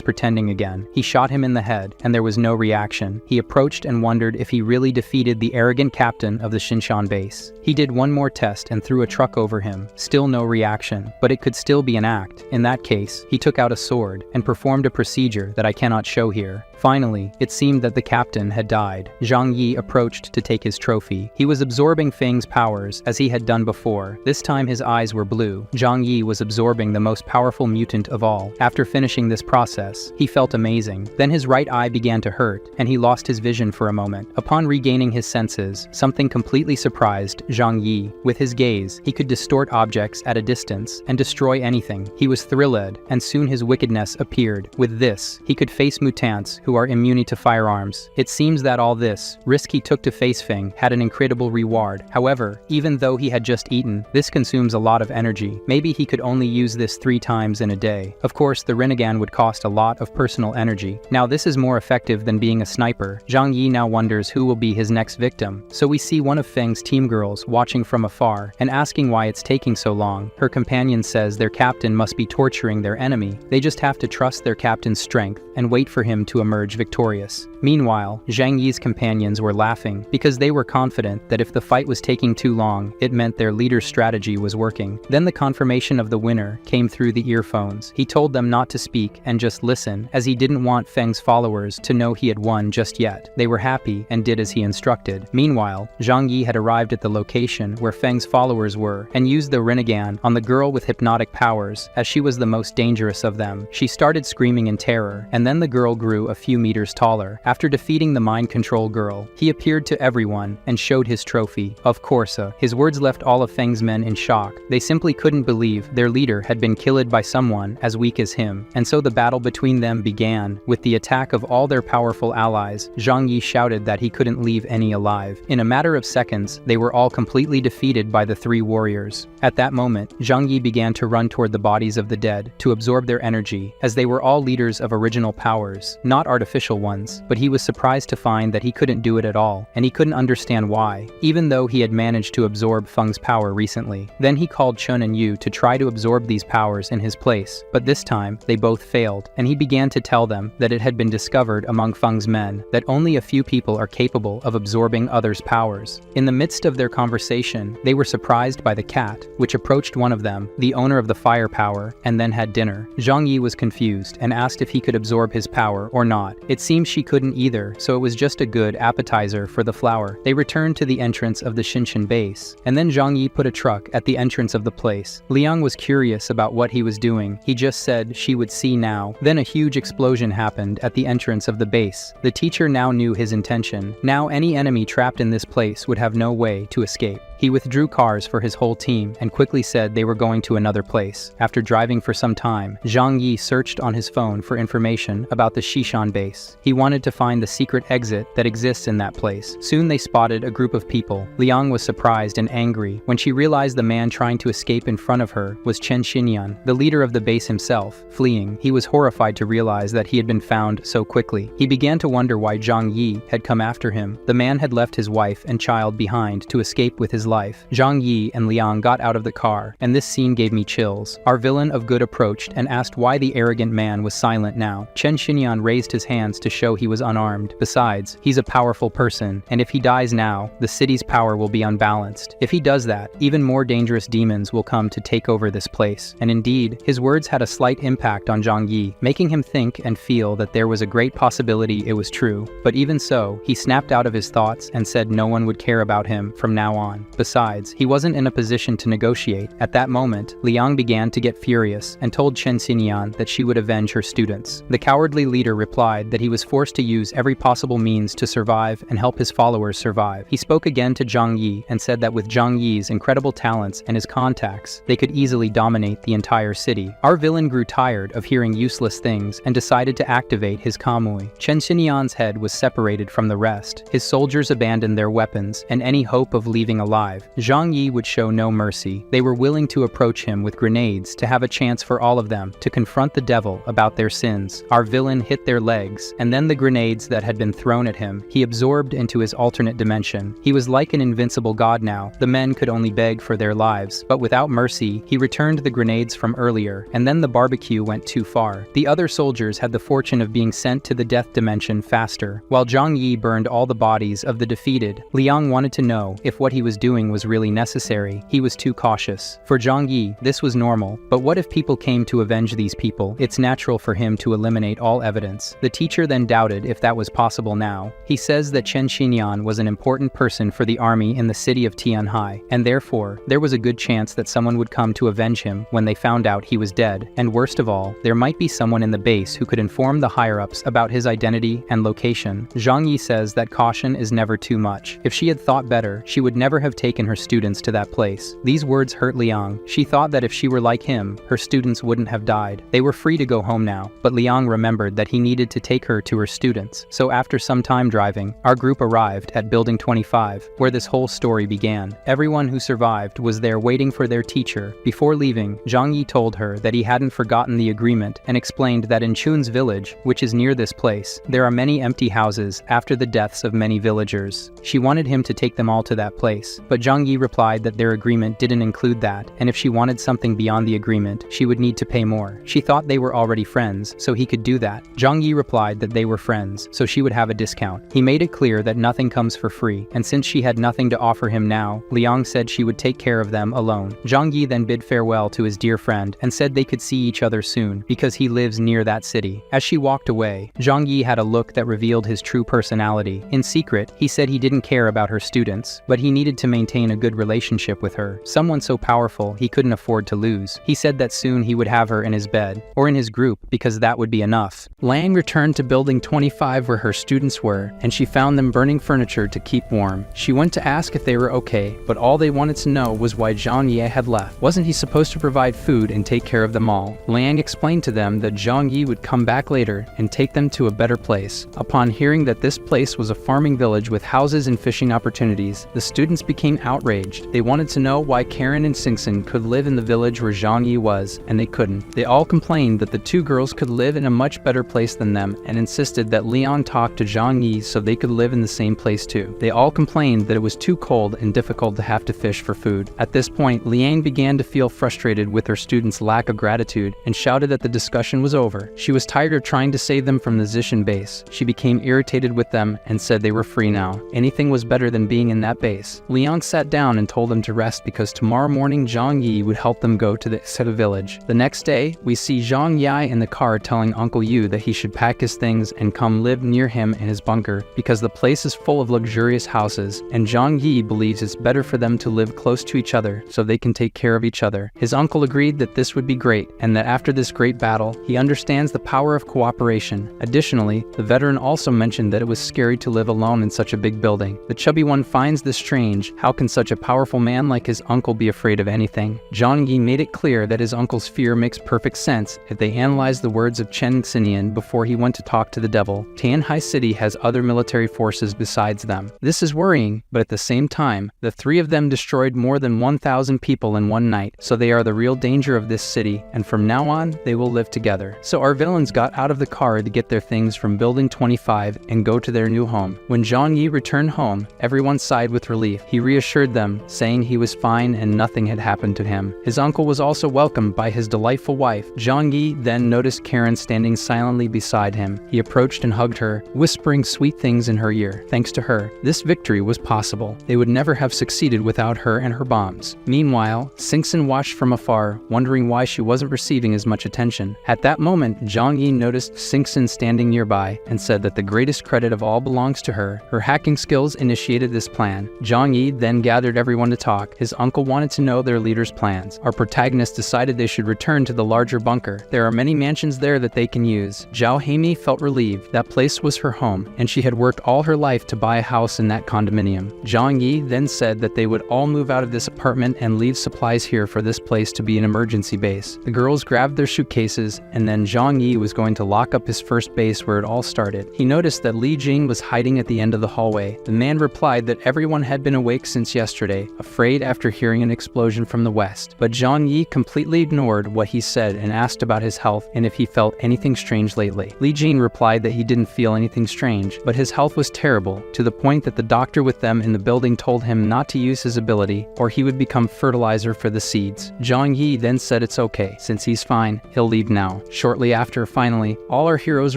pretending again. He shot him in the head, and there was no reaction. He approached and wondered if he really defeated the arrogant captain of the Shinshan base. He did one more test and threw a truck over him. Still no reaction, but it could still be an act. In that case, he took out a sword and performed a procedure that I cannot show here. Finally, it seemed that the captain had died. Zhang Yi approached to take his trophy. He was absorbing Feng's powers as he had done before. This time his eyes were blue. Zhang Yi was absorbing the most powerful mutant of all. After finishing this process, he felt amazing. Then his right eye began to hurt, and he lost his vision for a moment. Upon regaining his senses, something completely surprised Zhang Yi. With his gaze, he could distort objects at a distance and destroy anything. He was thrilled, and soon his wickedness appeared. With this, he could face mutants who are immune to firearms. It seems that all this risk he took to face Feng had an incredible reward. However, even though he had just eaten, this consumes a lot of energy. Maybe he could only use this 3 times in a day. Of course, the Rinnegan would cost a lot of personal energy. Now this is more effective than being a sniper. Zhang Yi now wonders who will be his next victim. So we see one of Feng's team girls watching from afar and asking why it's taking so long. Her companion says their captain must be torturing their enemy. They just have to trust their captain's strength and wait for him to emerge victorious. Meanwhile, Zhang Yi's companions were laughing because they were confident that if the fight was taking too long, it meant their leader's strategy was working. Then the confirmation of the winner came through the earphones. He told them not to speak and just listen, as he didn't want Feng's followers to know he had won just yet. They were happy and did as he instructed. Meanwhile, Zhang Yi had arrived at the location location where Feng's followers were and used the Rinnegan on the girl with hypnotic powers, as she was the most dangerous of them. She started screaming in terror, and then the girl grew a few meters taller. After defeating the mind control girl, he appeared to everyone and showed his trophy. Of course, his words left all of Feng's men in shock. They simply couldn't believe their leader had been killed by someone as weak as him. And so the battle between them began. With the attack of all their powerful allies, Zhang Yi shouted that he couldn't leave any alive. In a matter of seconds, they were all completely defeated by the three warriors. At that moment, Zhang Yi began to run toward the bodies of the dead to absorb their energy, as they were all leaders of original powers, not artificial ones. But he was surprised to find that he couldn't do it at all, and he couldn't understand why, even though he had managed to absorb Feng's power recently. Then he called Chen and Yu to try to absorb these powers in his place, but this time, they both failed, and he began to tell them that it had been discovered among Feng's men that only a few people are capable of absorbing others' powers. In the midst of their conversation, they were surprised by the cat, which approached one of them, the owner of the fire power, and then had dinner. Zhang Yi was confused and asked if he could absorb his power or not. It seemed she couldn't either, so it was just a good appetizer for the flower. They returned to the entrance of the Shinshin base, and then Zhang Yi put a truck at the entrance of the place. Liang was curious about what he was doing. He just said she would see now. Then a huge explosion happened at the entrance of the base. The teacher now knew his intention. Now any enemy trapped in this place would have no way to escape. He withdrew cars for his whole team and quickly said they were going to another place. After driving for some time, Zhang Yi searched on his phone for information about the Shishan base. He wanted to find the secret exit that exists in that place. Soon they spotted a group of people. Liang was surprised and angry when she realized the man trying to escape in front of her was Chen Xinyan, the leader of the base himself, fleeing. He was horrified to realize that he had been found so quickly. He began to wonder why Zhang Yi had come after him. The man had left his wife and child behind to escape with his life. Zhang Yi and Liang got out of the car, and this scene gave me chills. Our villain of good approached and asked why the arrogant man was silent now. Chen Xinyan raised his hands to show he was unarmed. Besides, he's a powerful person, and if he dies now, the city's power will be unbalanced. If he does that, even more dangerous demons will come to take over this place. And indeed, his words had a slight impact on Zhang Yi, making him think and feel that there was a great possibility it was true. But even so, he snapped out of his thoughts and said no one would care about him from now on. Besides, he wasn't in a position to negotiate. At that moment, Liang began to get furious and told Chen Xinyan that she would avenge her students. The cowardly leader replied that he was forced to use every possible means to survive and help his followers survive. He spoke again to Zhang Yi and said that with Zhang Yi's incredible talents and his contacts, they could easily dominate the entire city. Our villain grew tired of hearing useless things and decided to activate his Kamui. Chen Xinyan's head was separated from the rest. His soldiers abandoned their weapons and any hope of leaving alive. Zhang Yi would show no mercy. They were willing to approach him with grenades to have a chance for all of them to confront the devil about their sins. Our villain hit their legs, and then the grenades that had been thrown at him, he absorbed into his alternate dimension. He was like an invincible god now. The men could only beg for their lives, but without mercy, he returned the grenades from earlier, and then the barbecue went too far. The other soldiers had the fortune of being sent to the death dimension faster. While Zhang Yi burned all the bodies of the defeated, Liang wanted to know if what he was doing was really necessary. He was too cautious. For Zhang Yi, this was normal, but what if people came to avenge these people? It's natural for him to eliminate all evidence. The teacher then doubted if that was possible now. He says that Chen Xinyan was an important person for the army in the city of Tianhai, and therefore, there was a good chance that someone would come to avenge him when they found out he was dead. And worst of all, there might be someone in the base who could inform the higher-ups about his identity and location. Zhang Yi says that caution is never too much. If she had thought better, she would never have taken her students to that place. These words hurt Liang. She thought that if she were like him, her students wouldn't have died. They were free to go home now, but Liang remembered that he needed to take her to her students. So after some time driving, our group arrived at Building 25, where this whole story began. Everyone who survived was there waiting for their teacher. Before leaving, Zhang Yi told her that he hadn't forgotten the agreement and explained that in Chun's village, which is near this place, there are many empty houses after the deaths of many villagers. She wanted him to take them all to that place, but Zhang Yi replied that their agreement didn't include that, and if she wanted something beyond the agreement, she would need to pay more. She thought they were already friends, so he could do that. Zhang Yi replied that they were friends, so she would have a discount. He made it clear that nothing comes for free, and since she had nothing to offer him now, Liang said she would take care of them alone. Zhang Yi then bid farewell to his dear friend and said they could see each other soon, because he lives near that city. As she walked away, Zhang Yi had a look that revealed his true personality. In secret, he said he didn't care about her students, but he needed to maintain maintain a good relationship with her, someone so powerful he couldn't afford to lose. He said that soon he would have her in his bed, or in his group, because that would be enough. Liang returned to building 25 where her students were, and she found them burning furniture to keep warm. She went to ask if they were okay, but all they wanted to know was why Zhang Yi had left. Wasn't he supposed to provide food and take care of them all? Liang explained to them that Zhang Yi would come back later and take them to a better place. Upon hearing that this place was a farming village with houses and fishing opportunities, the students became outraged. They wanted to know why Karen and Singson could live in the village where Zhang Yi was, and they couldn't. They all complained that the two girls could live in a much better place than them, and insisted that Leon talk to Zhang Yi so they could live in the same place too. They all complained that it was too cold and difficult to have to fish for food. At this point, Liang began to feel frustrated with her students' lack of gratitude and shouted that the discussion was over. She was tired of trying to save them from the Zishan base. She became irritated with them and said they were free now. Anything was better than being in that base. Liang sat down and told them to rest because tomorrow morning Zhang Yi would help them go to the Exeter village. The next day, we see Zhang Yi in the car telling Uncle Yu that he should pack his things and come live near him in his bunker because the place is full of luxurious houses, and Zhang Yi believes it's better for them to live close to each other so they can take care of each other. His uncle agreed that this would be great, and that after this great battle, he understands the power of cooperation. Additionally, the veteran also mentioned that it was scary to live alone in such a big building. The chubby one finds this strange. How can such a powerful man like his uncle be afraid of anything? Zhang Yi made it clear that his uncle's fear makes perfect sense if they analyze the words of Chen Xinian before he went to talk to the devil. Tianhai City has other military forces besides them. This is worrying, but at the same time, the three of them destroyed more than 1,000 people in one night, so they are the real danger of this city, and from now on, they will live together. So our villains got out of the car to get their things from Building 25 and go to their new home. When Zhang Yi returned home, everyone sighed with relief. He reassured them, saying he was fine and nothing had happened to him. His uncle was also welcomed by his delightful wife. Zhang Yi then noticed Karen standing silently beside him. He approached and hugged her, whispering sweet things in her ear. Thanks to her, this victory was possible. They would never have succeeded without her and her bombs. Meanwhile, Singson watched from afar, wondering why she wasn't receiving as much attention. At that moment, Zhang Yi noticed Singson standing nearby and said that the greatest credit of all belongs to her. Her hacking skills initiated this plan. Zhang Yi then gathered everyone to talk. His uncle wanted to know their leader's plans. Our protagonist decided they should return to the larger bunker. There are many mansions there that they can use. Zhao Heimi felt relieved. That place was her home, and she had worked all her life to buy a house in that condominium. Zhang Yi then said that they would all move out of this apartment and leave supplies here for this place to be an emergency base. The girls grabbed their suitcases, and then Zhang Yi was going to lock up his first base where it all started. He noticed that Li Jing was hiding at the end of the hallway. The man replied that everyone had been awake since yesterday, afraid after hearing an explosion from the west. But Zhang Yi completely ignored what he said and asked about his health and if he felt anything strange lately. Li Jing replied that he didn't feel anything strange, but his health was terrible, to the point that the doctor with them in the building told him not to use his ability or he would become fertilizer for the seeds. Zhang Yi then said it's okay, since he's fine, he'll leave now. Shortly after, finally, all our heroes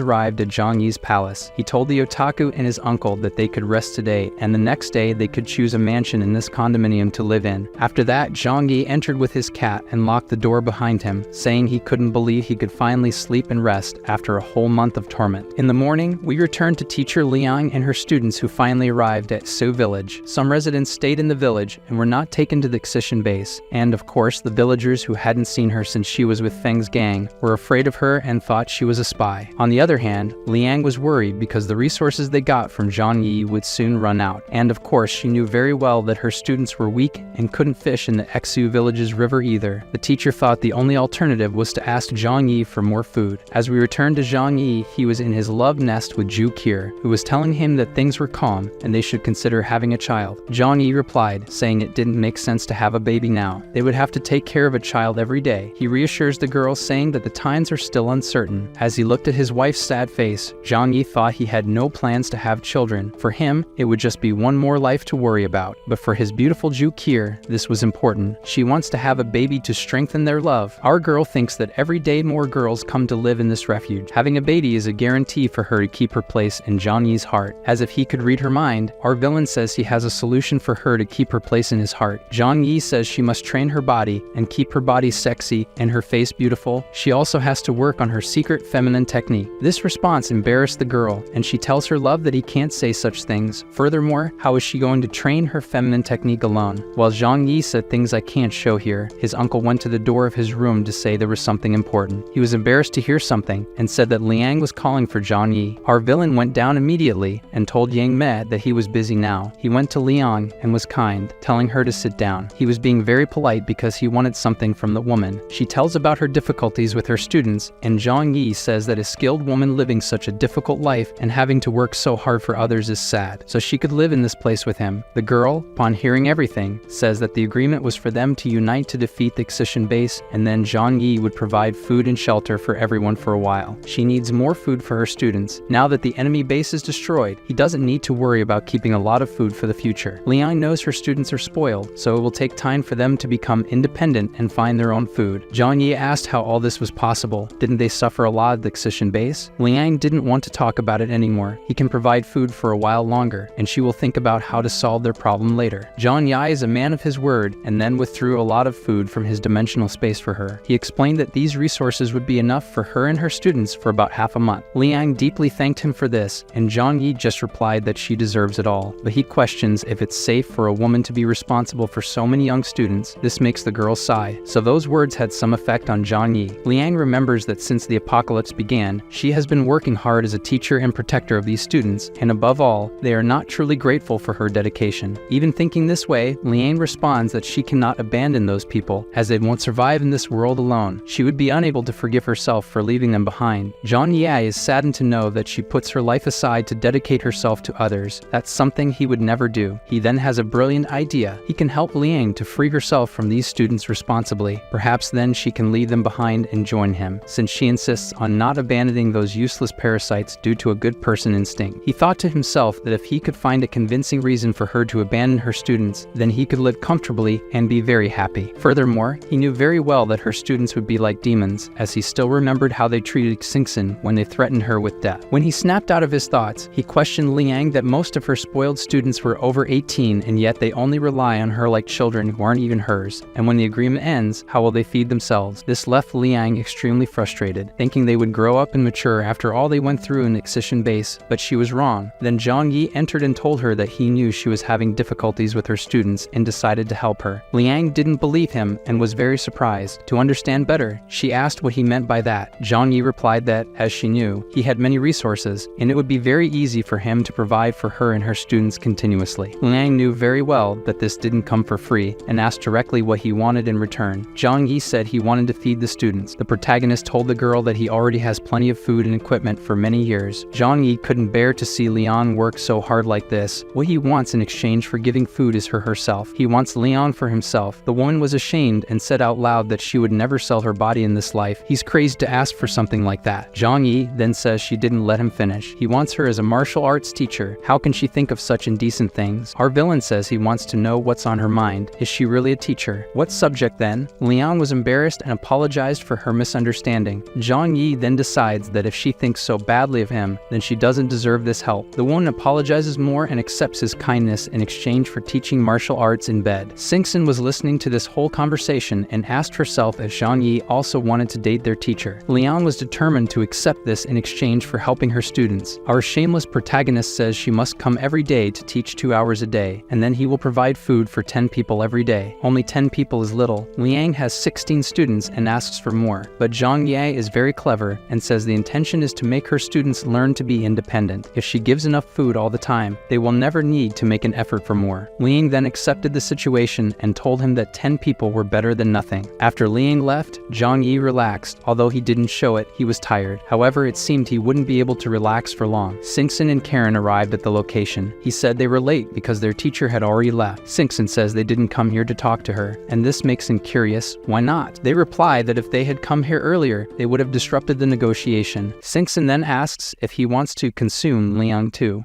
arrived at Zhang Yi's palace. He told the otaku and his uncle that they could rest today, and the next day they could choose a mansion in this condominium to live in. After that, Zhang Yi entered with his cat and locked the door behind him, saying he couldn't believe he could finally sleep and rest after a whole month of torment. In the morning, we returned to teacher Liang and her students who finally arrived at Su village. Some residents stayed in the village and were not taken to the Xishan base, and of course the villagers who hadn't seen her since she was with Feng's gang were afraid of her and thought she was a spy. On the other hand, Liang was worried because the resources they got from Zhang Yi would soon run out, and of course she knew very well that her students were weak and couldn't fish in the Xu village's river either. The teacher thought the only alternative was to ask Zhang Yi for more food. As we returned to Zhang Yi, he was in his love nest with Zhu Qir, who was telling him that things were calm and they should consider having a child. Zhang Yi replied, saying it didn't make sense to have a baby now. They would have to take care of a child every day. He reassures the girl, saying that the times are still uncertain. As he looked at his wife's sad face, Zhang Yi thought he had no plans to have children. For him, it would just be one more life to worry about. But for his beautiful Zhu Qir, this was important. She wants to have a baby to strengthen their love. Our girl thinks that every day more girls come to live in this refuge. Having a baby is a guarantee for her to keep her place in Zhang Yi's heart. As if he could read her mind, our villain says he has a solution for her to keep her place in his heart. Zhang Yi says she must train her body and keep her body sexy and her face beautiful. She also has to work on her secret feminine technique. This response embarrassed the girl, and she tells her love that he can't say such things. Furthermore, how is she going to train her feminine technique alone. While Zhang Yi said things I can't show here, his uncle went to the door of his room to say there was something important. He was embarrassed to hear something and said that Liang was calling for Zhang Yi. Our villain went down immediately and told Yang Me that he was busy now. He went to Liang and was kind, telling her to sit down. He was being very polite because he wanted something from the woman. She tells about her difficulties with her students, and Zhang Yi says that a skilled woman living such a difficult life and having to work so hard for others is sad, so she could live in this place with him. The girl, upon hearing everything, says that the agreement was for them to unite to defeat the excision base, and then Zhang Yi would provide food and shelter for everyone for a while. She needs more food for her students. Now that the enemy base is destroyed, he doesn't need to worry about keeping a lot of food for the future. Liang knows her students are spoiled, so it will take time for them to become independent and find their own food. Zhang Yi asked how all this was possible. Didn't they suffer a lot at the excision base? Liang didn't want to talk about it anymore. He can provide food for a while longer, and she will think about how to solve their problem later. Zhang Yi is a man of his word, and then withdrew a lot of food from his dimensional space for her. He explained that these resources would be enough for her and her students for about half a month. Liang deeply thanked him for this, and Zhang Yi just replied that she deserves it all. But he questions if it's safe for a woman to be responsible for so many young students. This makes the girl sigh. So those words had some effect on Zhang Yi. Liang remembers that since the apocalypse began, she has been working hard as a teacher and protector of these students, and above all, they are not truly grateful for her dedication. Even thinking this way, Liang responds that she cannot abandon those people, as they won't survive in this world alone. She would be unable to forgive herself for leaving them behind. Zhang Yi is saddened to know that she puts her life aside to dedicate herself to others. That's something he would never do. He then has a brilliant idea. He can help Liang to free herself from these students responsibly. Perhaps then she can leave them behind and join him, since she insists on not abandoning those useless parasites due to a good person instinct. He thought to himself that if he could find a convincing reason for her to abandon her students, then he could live comfortably and be very happy. Furthermore, he knew very well that her students would be like demons, as he still remembered how they treated Xingxin when they threatened her with death. When he snapped out of his thoughts, he questioned Liang that most of her spoiled students were over 18 and yet they only rely on her like children who aren't even hers. And when the agreement ends, how will they feed themselves? This left Liang extremely frustrated, thinking they would grow up and mature after all they went through in Excision Base, but she was wrong. Then Zhang Yi entered and told her that he knew she was having difficulties with her students and decided to help her. Liang didn't believe him and was very surprised. To understand better, she asked what he meant by that. Zhang Yi replied that, as she knew, he had many resources, and it would be very easy for him to provide for her and her students continuously. Liang knew very well that this didn't come for free, and asked directly what he wanted in return. Zhang Yi said he wanted to feed the students. The protagonist told the girl that he already has plenty of food and equipment for many years. Zhang Yi couldn't bear to see Liang work so hard like this. What he wants in exchange for giving food is her herself. He wants Liang for himself. The woman was ashamed and said out loud that she would never sell her body in this life. He's crazy to ask for something like that. Zhang Yi then says she didn't let him finish. He wants her as a martial arts teacher. How can she think of such indecent things? Our villain says he wants to know what's on her mind. Is she really a teacher? What subject then? Liang was embarrassed and apologized for her misunderstanding. Zhang Yi then decides that if she thinks so badly of him, then she doesn't deserve this help. The woman apologizes more and accepts his kindness in exchange for teaching martial arts in bed. Xingxin was listening to this whole conversation and asked herself if Zhang Yi also wanted to date their teacher. Liang was determined to accept this in exchange for helping her students. Our shameless protagonist says she must come every day to teach 2 hours a day, and then he will provide food for 10 people every day. Only 10 people is little. Liang has 16 students and asks for more, but Zhang Yi is very clever and says the intention is to make her students learn to be independent. If she gives enough food all the time, they will never need to make an effort for more. Liang then accepted the situation and told him that 10 people were better than nothing. After Liang left, Zhang Yi relaxed. Although he didn't show it, he was tired. However, it seemed he wouldn't be able to relax for long. Xingxin and Karen arrived at the location. He said they were late because their teacher had already left. Xingxin says they didn't come here to talk to her, and this makes him curious. Why not? They reply that if they had come here earlier, they would have disrupted the negotiation. Xingxin then asks if he wants to consume Liang too.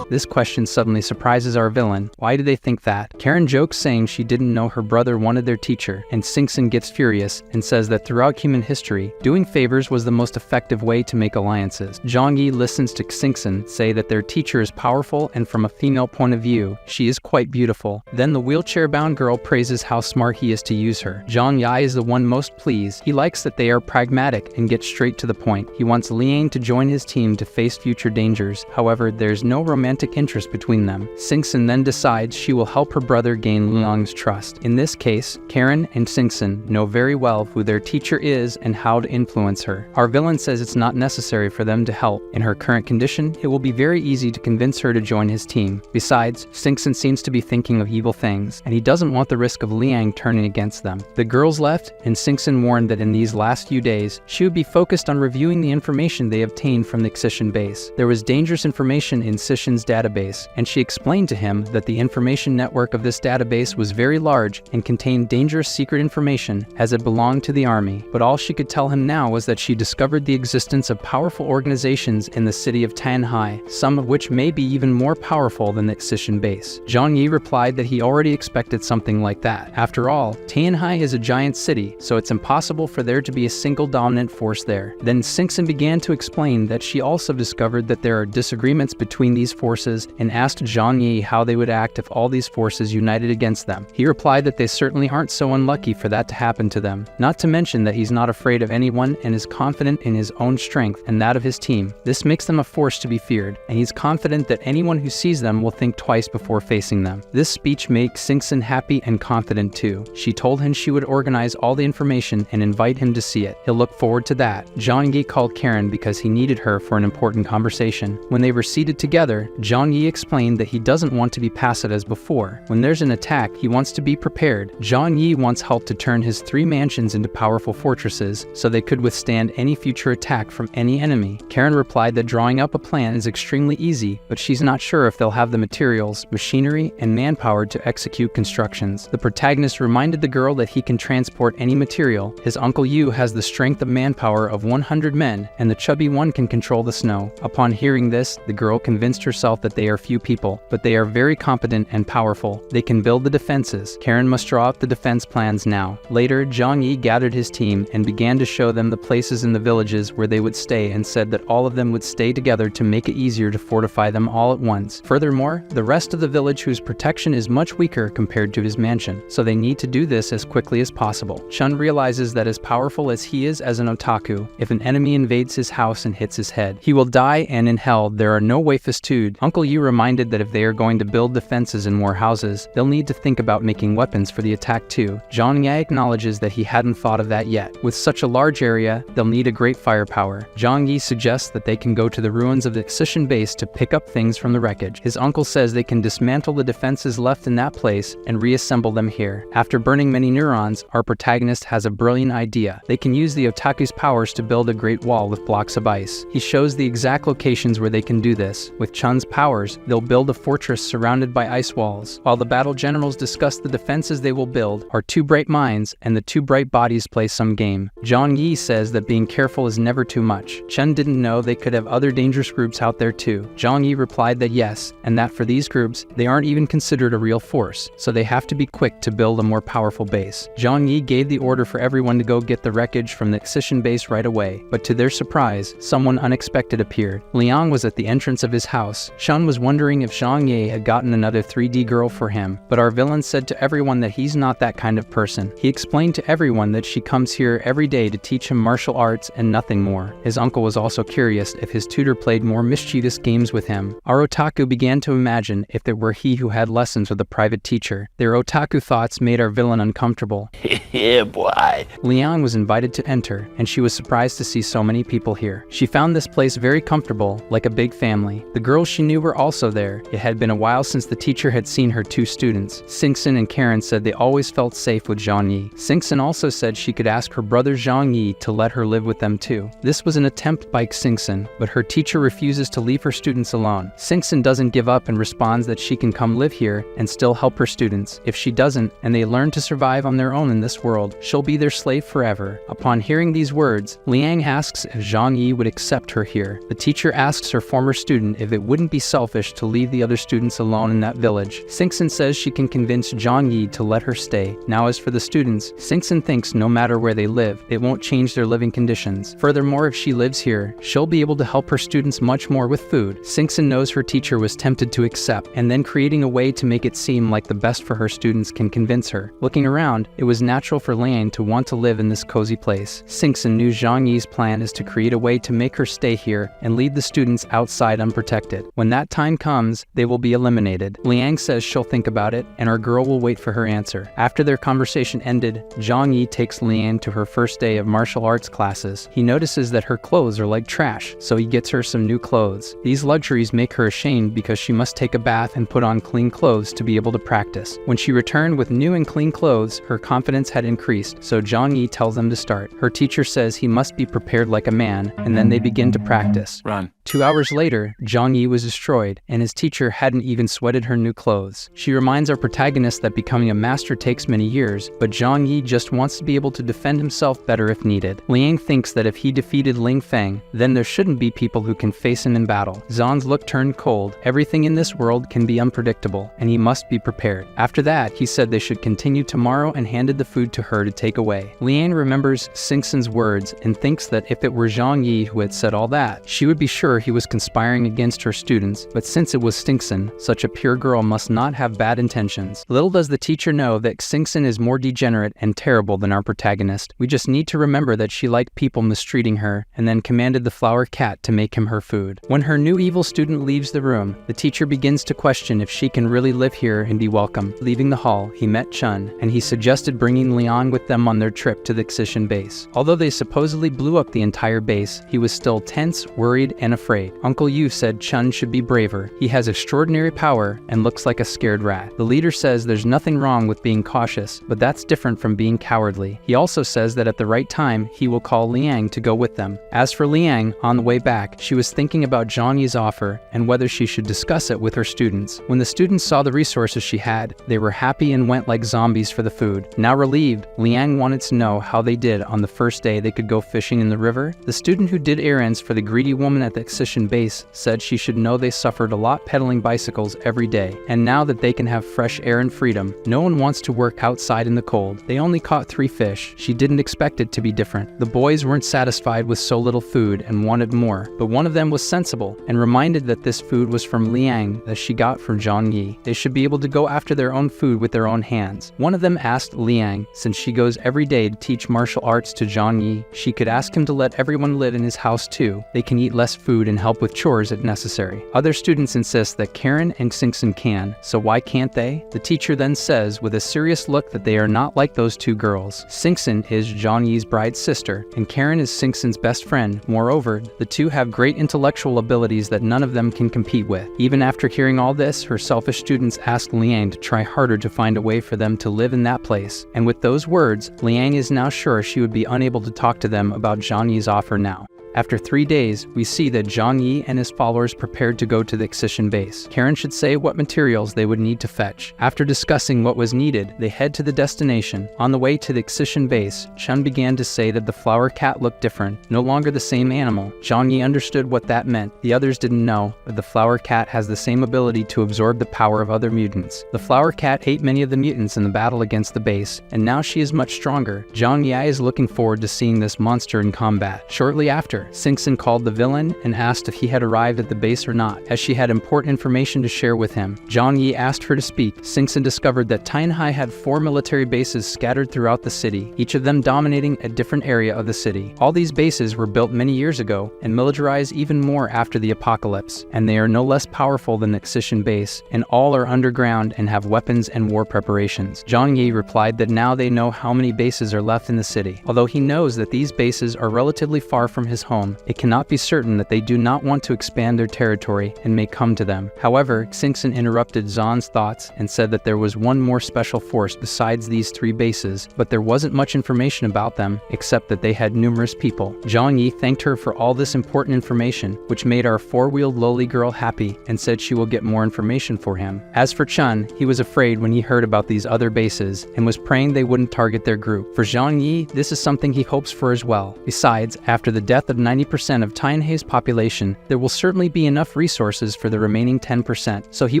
This question suddenly surprises our villain. Why do they think that? Karen jokes saying she didn't know her brother wanted their teacher, and Xingxin gets furious and says that throughout human history, doing favors was the most effective way to make alliances. Zhang Yi listens to Xingxin say that their teacher is powerful and from a female point of view, she is quite beautiful. Then the wheelchair-bound girl praises how smart he is to use her. Zhang Yi is the one most pleased. He likes that they are pragmatic and get straight to the point. He wants Liang to join his team to face future dangers. However, there's no romantic romantic interest between them. Singson then decides she will help her brother gain Liang's trust. In this case, Karen and Singson know very well who their teacher is and how to influence her. Our villain says it's not necessary for them to help. In her current condition, it will be very easy to convince her to join his team. Besides, Singson seems to be thinking of evil things, and he doesn't want the risk of Liang turning against them. The girls left, and Singson warned that in these last few days, she would be focused on reviewing the information they obtained from the Xishan base. There was dangerous information in Xishan's database, and she explained to him that the information network of this database was very large and contained dangerous secret information as it belonged to the army. But all she could tell him now was that she discovered the existence of powerful organizations in the city of Tianhai, some of which may be even more powerful than the Xishan base. Zhang Yi replied that he already expected something like that. After all, Tianhai is a giant city, so it's impossible for there to be a single dominant force there. Then Singson began to explain that she also discovered that there are disagreements between these forces and asked Zhang Yi how they would act if all these forces united against them. He replied that they certainly aren't so unlucky for that to happen to them. Not to mention that he's not afraid of anyone and is confident in his own strength and that of his team. This makes them a force to be feared, and he's confident that anyone who sees them will think twice before facing them. This speech makes Singson happy and confident too. She told him she would organize all the information and invite him to see it. He'll look forward to that. Zhang Yi called Karen because he needed her for an important conversation. When they were seated together, Zhang Yi explained that he doesn't want to be passive as before. When there's an attack, he wants to be prepared. Zhang Yi wants help to turn his 3 mansions into powerful fortresses so they could withstand any future attack from any enemy. Karen replied that drawing up a plan is extremely easy, but she's not sure if they'll have the materials, machinery, and manpower to execute constructions. The protagonist reminded the girl that he can transport any material. His Uncle Yu has the strength of manpower of 100 men, and the chubby one can control the snow. Upon hearing this, the girl convinced herself that they are few people, but they are very competent and powerful. They can build the defenses. Karen must draw up the defense plans now. Later, Zhang Yi gathered his team and began to show them the places in the villages where they would stay and said that all of them would stay together to make it easier to fortify them all at once. Furthermore, the rest of the village whose protection is much weaker compared to his mansion, so they need to do this as quickly as possible. Chun realizes that as powerful as he is as an otaku, if an enemy invades his house and hits his head, he will die, and in hell there are no way festood. Uncle Yu reminded that if they are going to build defenses and more houses, they'll need to think about making weapons for the attack too. Zhang Yi acknowledges that he hadn't thought of that yet. With such a large area, they'll need a great firepower. Zhang Yi suggests that they can go to the ruins of the Xishan base to pick up things from the wreckage. His uncle says they can dismantle the defenses left in that place and reassemble them here. After burning many neurons, our protagonist has a brilliant idea. They can use the otaku's powers to build a great wall with blocks of ice. He shows the exact locations where they can do this. With Chun's powers, they'll build a fortress surrounded by ice walls. While the battle generals discuss the defenses they will build, our 2 bright minds and the 2 bright bodies play some game. Zhang Yi says that being careful is never too much. Chen didn't know they could have other dangerous groups out there too. Zhang Yi replied that yes, and that for these groups, they aren't even considered a real force, so they have to be quick to build a more powerful base. Zhang Yi gave the order for everyone to go get the wreckage from the Xishan base right away, but to their surprise, someone unexpected appeared. Liang was at the entrance of his house. Shun was wondering if Zhang Yi had gotten another 3D girl for him, but our villain said to everyone that he's not that kind of person. He explained to everyone that she comes here every day to teach him martial arts and nothing more. His uncle was also curious if his tutor played more mischievous games with him. Our otaku began to imagine if it were he who had lessons with a private teacher. Their otaku thoughts made our villain uncomfortable. Yeah, boy. Liang was invited to enter, and she was surprised to see so many people here. She found this place very comfortable, like a big family. The girls she knew were also there. It had been a while since the teacher had seen her 2 students. Singson and Karen said they always felt safe with Zhang Yi. Singson also said she could ask her brother Zhang Yi to let her live with them too. This was an attempt by Singson, but her teacher refuses to leave her students alone. Singson doesn't give up and responds that she can come live here and still help her students. If she doesn't, and they learn to survive on their own in this world, she'll be their slave forever. Upon hearing these words, Liang asks if Zhang Yi would accept her here. The teacher asks her former student if it wouldn't be selfish to leave the other students alone in that village. Singson says she can convince Zhang Yi to let her stay. Now as for the students, Singson thinks no matter where they live, it won't change their living conditions. Furthermore, if she lives here, she'll be able to help her students much more with food. Singson knows her teacher was tempted to accept, and then creating a way to make it seem like the best for her students can convince her. Looking around, it was natural for Liang to want to live in this cozy place. Singson knew Zhang Yi's plan is to create a way to make her stay here and leave the students outside unprotected. When When that time comes, they will be eliminated. Liang says she'll think about it, and our girl will wait for her answer. After their conversation ended, Zhang Yi takes Liang to her first day of martial arts classes. He notices that her clothes are like trash, so he gets her some new clothes. These luxuries make her ashamed because she must take a bath and put on clean clothes to be able to practice. When she returned with new and clean clothes, her confidence had increased, so Zhang Yi tells them to start. Her teacher says he must be prepared like a man, and then they begin to practice. Run. 2 hours later, Zhang Yi was destroyed, and his teacher hadn't even sweated her new clothes. She reminds our protagonist that becoming a master takes many years, but Zhang Yi just wants to be able to defend himself better if needed. Liang thinks that if he defeated Ling Feng, then there shouldn't be people who can face him in battle. Zhan's look turned cold. Everything in this world can be unpredictable, and he must be prepared. After that, he said they should continue tomorrow and handed the food to her to take away. Liang remembers Xingxin's words and thinks that if it were Zhang Yi who had said all that, she would be sure he was conspiring against her students, but since it was Xingxin, such a pure girl must not have bad intentions. Little does the teacher know that Xingxin is more degenerate and terrible than our protagonist. We just need to remember that she liked people mistreating her, and then commanded the flower cat to make him her food. When her new evil student leaves the room, the teacher begins to question if she can really live here and be welcome. Leaving the hall, he met Chun, and he suggested bringing Liang with them on their trip to the Xishan base. Although they supposedly blew up the entire base, he was still tense, worried, and afraid. Uncle Yu said Chun should be braver. He has extraordinary power and looks like a scared rat. The leader says there's nothing wrong with being cautious, but that's different from being cowardly. He also says that at the right time, he will call Liang to go with them. As for Liang, on the way back, she was thinking about Zhang Yi's offer and whether she should discuss it with her students. When the students saw the resources she had, they were happy and went like zombies for the food. Now relieved, Liang wanted to know how they did on the first day they could go fishing in the river. The student who did errands for the greedy woman at the Xishan base said she should know they suffered a lot pedaling bicycles every day, and now that they can have fresh air and freedom, no one wants to work outside in the cold. They only caught 3 fish. She didn't expect it to be different. The boys weren't satisfied with so little food and wanted more, but one of them was sensible and reminded that this food was from Liang that she got from Zhang Yi. They should be able to go after their own food with their own hands. One of them asked Liang, since she goes every day to teach martial arts to Zhang Yi, she could ask him to let everyone live in his house too. They can eat less food and help with chores if necessary. Other students insist that Karen and Xingxin can, so why can't they? The teacher then says with a serious look that they are not like those 2 girls. Xingxin is Zhang Yi's bride's sister, and Karen is Xingxin's best friend. Moreover, the 2 have great intellectual abilities that none of them can compete with. Even after hearing all this, her selfish students ask Liang to try harder to find a way for them to live in that place. And with those words, Liang is now sure she would be unable to talk to them about Zhang Yi's offer now. After 3 days, we see that Zhang Yi and his followers prepared to go to the Xishan base. Karen should say what materials they would need to fetch. After discussing what was needed, they head to the destination. On the way to the Xishan base, Chun began to say that the flower cat looked different, no longer the same animal. Zhang Yi understood what that meant. The others didn't know, but the flower cat has the same ability to absorb the power of other mutants. The flower cat ate many of the mutants in the battle against the base, and now she is much stronger. Zhang Yi is looking forward to seeing this monster in combat. Shortly after, Xingxin called the villain and asked if he had arrived at the base or not, as she had important information to share with him. Zhang Yi asked her to speak. Xingxin discovered that Tianhai had 4 military bases scattered throughout the city, each of them dominating a different area of the city. All these bases were built many years ago and militarized even more after the apocalypse, and they are no less powerful than the Xishan base, and all are underground and have weapons and war preparations. Zhang Yi replied that now they know how many bases are left in the city. Although he knows that these bases are relatively far from his home, it cannot be certain that they do not want to expand their territory and may come to them. However, Xingxin interrupted Zhan's thoughts and said that there was one more special force besides these 3 bases, but there wasn't much information about them except that they had numerous people. Zhang Yi thanked her for all this important information, which made our 4-wheeled lowly girl happy and said she will get more information for him. As for Chun, he was afraid when he heard about these other bases and was praying they wouldn't target their group. For Zhang Yi, this is something he hopes for as well. Besides, after the death of 90% of Tianhei's population, there will certainly be enough resources for the remaining 10%, so he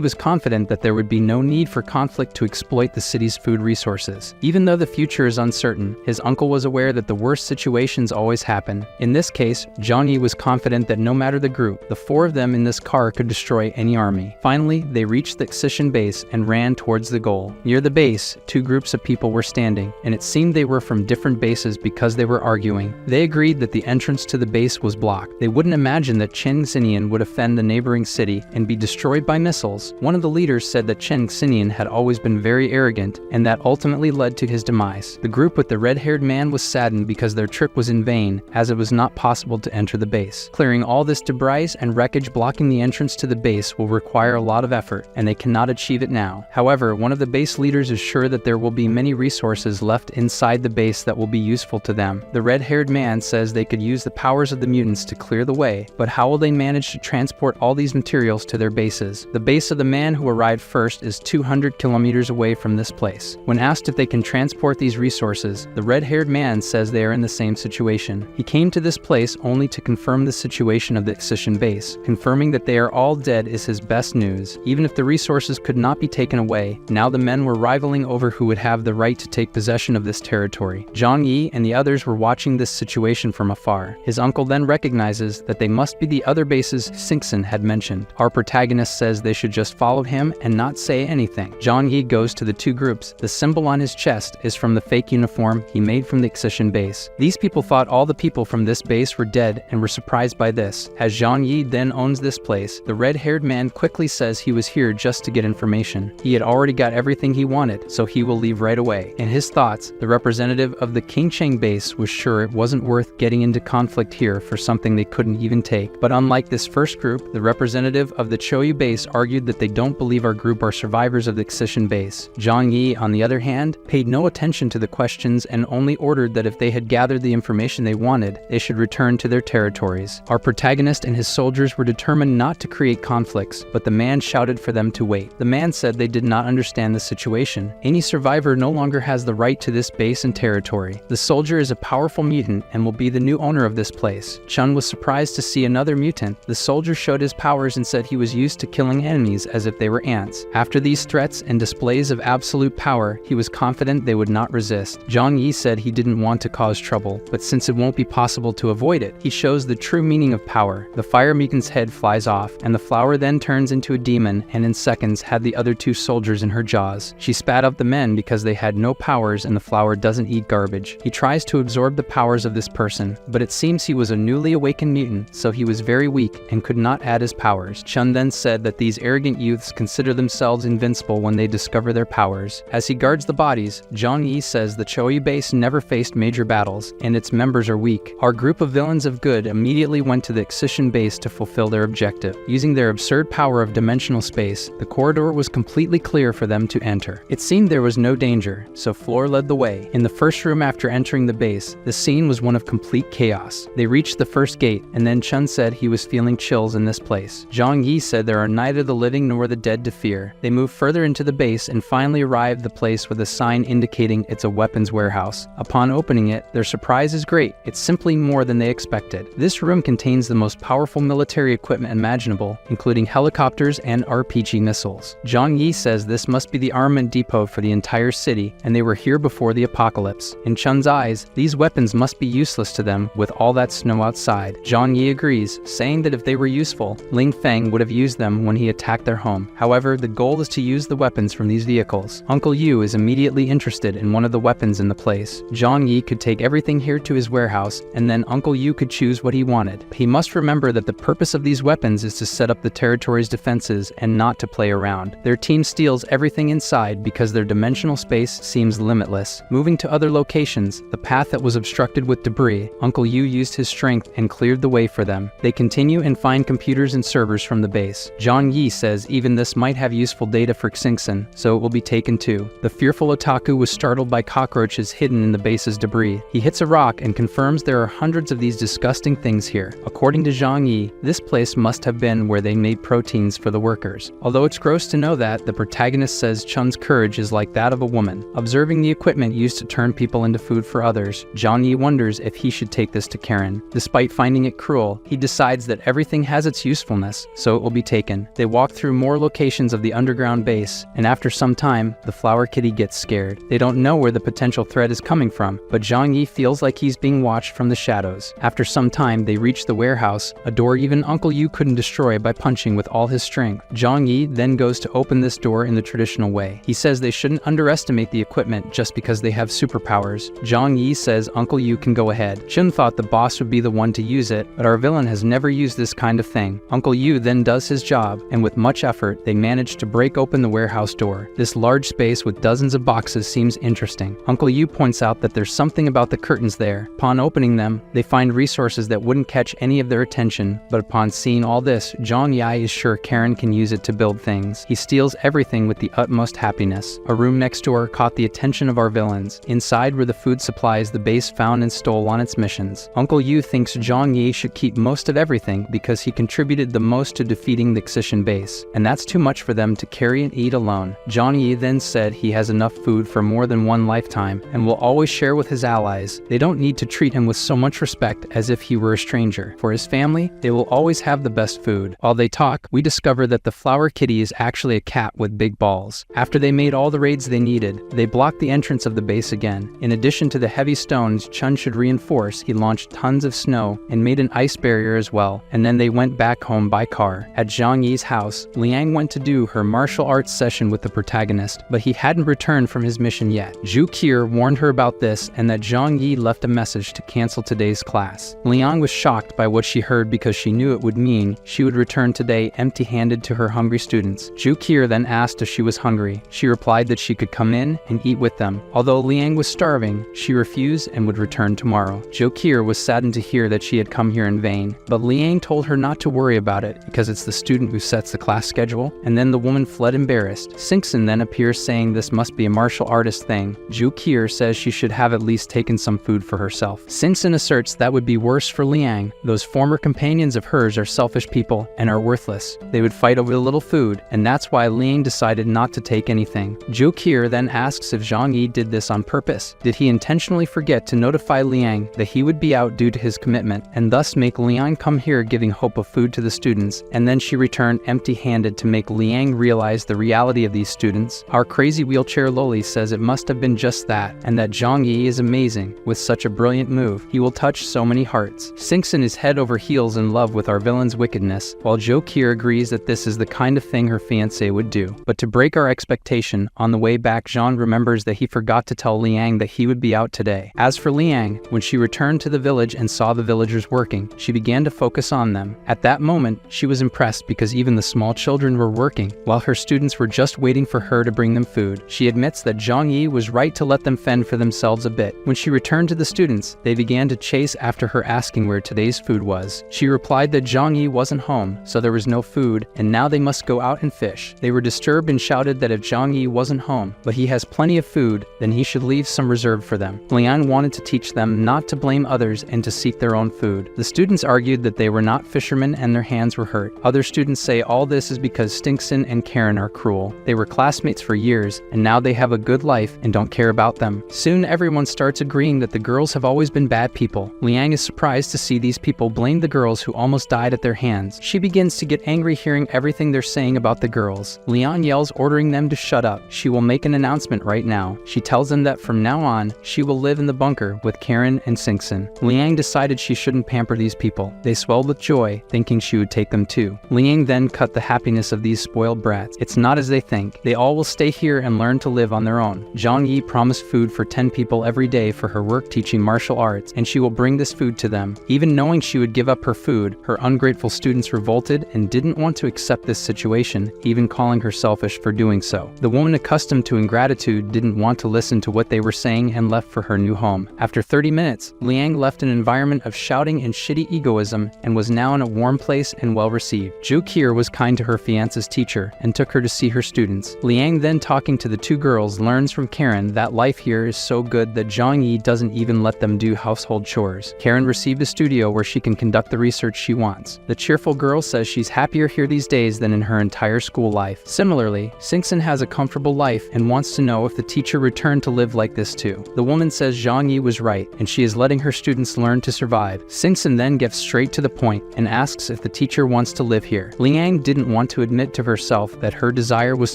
was confident that there would be no need for conflict to exploit the city's food resources. Even though the future is uncertain, his uncle was aware that the worst situations always happen. In this case, Zhang Yi was confident that no matter the group, the 4 of them in this car could destroy any army. Finally, they reached the Xishan base and ran towards the goal. Near the base, 2 groups of people were standing, and it seemed they were from different bases because they were arguing. They agreed that the entrance to the the base was blocked. They wouldn't imagine that Chen Xinian would offend the neighboring city and be destroyed by missiles. One of the leaders said that Chen Xinian had always been very arrogant, and that ultimately led to his demise. The group with the red-haired man was saddened because their trip was in vain, as it was not possible to enter the base. Clearing all this debris and wreckage blocking the entrance to the base will require a lot of effort, and they cannot achieve it now. However, one of the base leaders is sure that there will be many resources left inside the base that will be useful to them. The red-haired man says they could use the powers of the mutants to clear the way, but how will they manage to transport all these materials to their bases? The base of the man who arrived first is 200 kilometers away from this place. When asked if they can transport these resources, the red-haired man says they are in the same situation. He came to this place only to confirm the situation of the Excision base. Confirming that they are all dead is his best news. Even if the resources could not be taken away, now the men were rivaling over who would have the right to take possession of this territory. Zhang Yi and the others were watching this situation from afar. His uncle then recognizes that they must be the other bases Xingxin had mentioned. Our protagonist says they should just follow him and not say anything. Zhang Yi goes to the two groups. The symbol on his chest is from the fake uniform he made from the Excision base. These people thought all the people from this base were dead and were surprised by this. As Zhang Yi then owns this place, the red-haired man quickly says he was here just to get information. He had already got everything he wanted, so he will leave right away. In his thoughts, the representative of the Qingcheng base was sure it wasn't worth getting into conflict here for something they couldn't even take. But unlike this first group, the representative of the Choyu base argued that they don't believe our group are survivors of the Excision base. Zhang Yi, on the other hand, paid no attention to the questions and only ordered that if they had gathered the information they wanted, they should return to their territories. Our protagonist and his soldiers were determined not to create conflicts, but the man shouted for them to wait. The man said they did not understand the situation. Any survivor no longer has the right to this base and territory. The soldier is a powerful mutant and will be the new owner of this place. Chun was surprised to see another mutant. The soldier showed his powers and said he was used to killing enemies as if they were ants. After these threats and displays of absolute power, he was confident they would not resist. Zhang Yi said he didn't want to cause trouble, but since it won't be possible to avoid it, he shows the true meaning of power. The fire mutant's head flies off, and the flower then turns into a demon and in seconds had the other two soldiers in her jaws. She spat out the men because they had no powers and the flower doesn't eat garbage. He tries to absorb the powers of this person, but it seems he was a newly awakened mutant, so he was very weak and could not add his powers. Chun then said that these arrogant youths consider themselves invincible when they discover their powers. As he guards the bodies, Zhang Yi says the Choyu base never faced major battles, and its members are weak. Our group of villains of good immediately went to the Excision base to fulfill their objective. Using their absurd power of dimensional space, the corridor was completely clear for them to enter. It seemed there was no danger, so Floor led the way. In the first room after entering the base, the scene was one of complete chaos. They reached the first gate, and then Chun said he was feeling chills in this place. Zhang Yi said there are neither the living nor the dead to fear. They moved further into the base and finally arrived the place with a sign indicating it's a weapons warehouse. Upon opening it, their surprise is great. It's simply more than they expected. This room contains the most powerful military equipment imaginable, including helicopters and RPG missiles. Zhang Yi says this must be the armament depot for the entire city, and they were here before the apocalypse. In Chun's eyes, these weapons must be useless to them with all that snow outside. Zhang Yi agrees, saying that if they were useful, Ling Feng would have used them when he attacked their home. However, the goal is to use the weapons from these vehicles. Uncle Yu is immediately interested in one of the weapons in the place. Zhang Yi could take everything here to his warehouse, and then Uncle Yu could choose what he wanted. He must remember that the purpose of these weapons is to set up the territory's defenses and not to play around. Their team steals everything inside because their dimensional space seems limitless. Moving to other locations, the path that was obstructed with debris, Uncle Yu used his strength and cleared the way for them. They continue and find computers and servers from the base. Zhang Yi says even this might have useful data for Xingxin, so it will be taken too. The fearful otaku was startled by cockroaches hidden in the base's debris. He hits a rock and confirms there are hundreds of these disgusting things here. According to Zhang Yi, this place must have been where they made proteins for the workers. Although it's gross to know that, the protagonist says Chun's courage is like that of a woman. Observing the equipment used to turn people into food for others, Zhang Yi wonders if he should take this to Karen. Despite finding it cruel, he decides that everything has its usefulness, so it will be taken. They walk through more locations of the underground base, and after some time, the flower kitty gets scared. They don't know where the potential threat is coming from, but Zhang Yi feels like he's being watched from the shadows. After some time, they reach the warehouse, a door even Uncle Yu couldn't destroy by punching with all his strength. Zhang Yi then goes to open this door in the traditional way. He says they shouldn't underestimate the equipment just because they have superpowers. Zhang Yi says Uncle Yu can go ahead. Chun thought the boss boss would be the one to use it, but our villain has never used this kind of thing. Uncle Yu then does his job, and with much effort, they manage to break open the warehouse door. This large space with dozens of boxes seems interesting. Uncle Yu points out that there's something about the curtains there. Upon opening them, they find resources that wouldn't catch any of their attention, but upon seeing all this, Zhang Yi is sure Karen can use it to build things. He steals everything with the utmost happiness. A room next door caught the attention of our villains. Inside were the food supplies the base found and stole on its missions. Uncle Yu thinks Zhang Yi should keep most of everything because he contributed the most to defeating the Xishan base, and that's too much for them to carry and eat alone. Zhang Yi then said he has enough food for more than one lifetime and will always share with his allies. They don't need to treat him with so much respect as if he were a stranger. For his family, they will always have the best food. While they talk, we discover that the flower kitty is actually a cat with big balls. After they made all the raids they needed, they blocked the entrance of the base again. In addition to the heavy stones Chun should reinforce, he launched tons of snow and made an ice barrier as well, and then they went back home by car. At Zhang Yi's house, Liang went to do her martial arts session with the protagonist, but he hadn't returned from his mission yet. Zhu Qier warned her about this and that Zhang Yi left a message to cancel today's class. Liang was shocked by what she heard because she knew it would mean she would return today empty-handed to her hungry students. Zhu Qier then asked if she was hungry. She replied that she could come in and eat with them. Although Liang was starving, she refused and would return tomorrow. Zhu Qier was saddened to hear that she had come here in vain, but Liang told her not to worry about it because it's the student who sets the class schedule, and then the woman fled embarrassed. Xingxin then appears saying this must be a martial artist thing. Zhu Qier says she should have at least taken some food for herself. Xingxin asserts that would be worse for Liang. Those former companions of hers are selfish people and are worthless. They would fight over a little food, and that's why Liang decided not to take anything. Zhu Qier then asks if Zhang Yi did this on purpose. Did he intentionally forget to notify Liang that he would be out due to his commitment, and thus make Liang come here giving hope of food to the students, and then she returned empty-handed to make Liang realize the reality of these students? Our crazy wheelchair loli says it must have been just that, and that Zhang Yi is amazing. With such a brilliant move, he will touch so many hearts. Xingxin is head over heels in love with our villain's wickedness, while Zhu Qier agrees that this is the kind of thing her fiancé would do. But to break our expectation, on the way back Zhang remembers that he forgot to tell Liang that he would be out today. As for Liang, when she returned to the village and saw the villagers working, she began to focus on them. At that moment, she was impressed because even the small children were working, while her students were just waiting for her to bring them food. She admits that Zhang Yi was right to let them fend for themselves a bit. When she returned to the students, they began to chase after her asking where today's food was. She replied that Zhang Yi wasn't home, so there was no food, and now they must go out and fish. They were disturbed and shouted that if Zhang Yi wasn't home, but he has plenty of food, then he should leave some reserved for them. Liang wanted to teach them not to blame others and to seek their own food. The students argued that they were not fishermen and their hands were hurt. Other students say all this is because Xingxin and Karen are cruel. They were classmates for years, and now they have a good life and don't care about them. Soon everyone starts agreeing that the girls have always been bad people. Liang is surprised to see these people blame the girls who almost died at their hands. She begins to get angry hearing everything they're saying about the girls. Liang yells, ordering them to shut up. She will make an announcement right now. She tells them that from now on, she will live in the bunker with Karen and Xingxin. Liang decided she shouldn't pamper these people. They swelled with joy, thinking she would take them too. Liang then cut the happiness of these spoiled brats. It's not as they think. They all will stay here and learn to live on their own. Zhang Yi promised food for 10 people every day for her work teaching martial arts, and she will bring this food to them. Even knowing she would give up her food, her ungrateful students revolted and didn't want to accept this situation, even calling her selfish for doing so. The woman accustomed to ingratitude didn't want to listen to what they were saying and left for her new home. After 30 minutes, Liang left an environment of shouting and shitty egoism and was now in a warm place and well received. Zhu Qier was kind to her fiance's teacher and took her to see her students. Liang then, talking to the two girls, learns from Karen that life here is so good that Zhang Yi doesn't even let them do household chores. Karen received a studio where she can conduct the research she wants. The cheerful girl says she's happier here these days than in her entire school life. Similarly, Xingxin has a comfortable life and wants to know if the teacher returned to live like this too. The woman says Zhang Yi was right, and she is letting her students learn to survive. Xingxin then gets straight to the point and asks if the teacher wants to live here. Liang didn't want to admit to herself that her desire was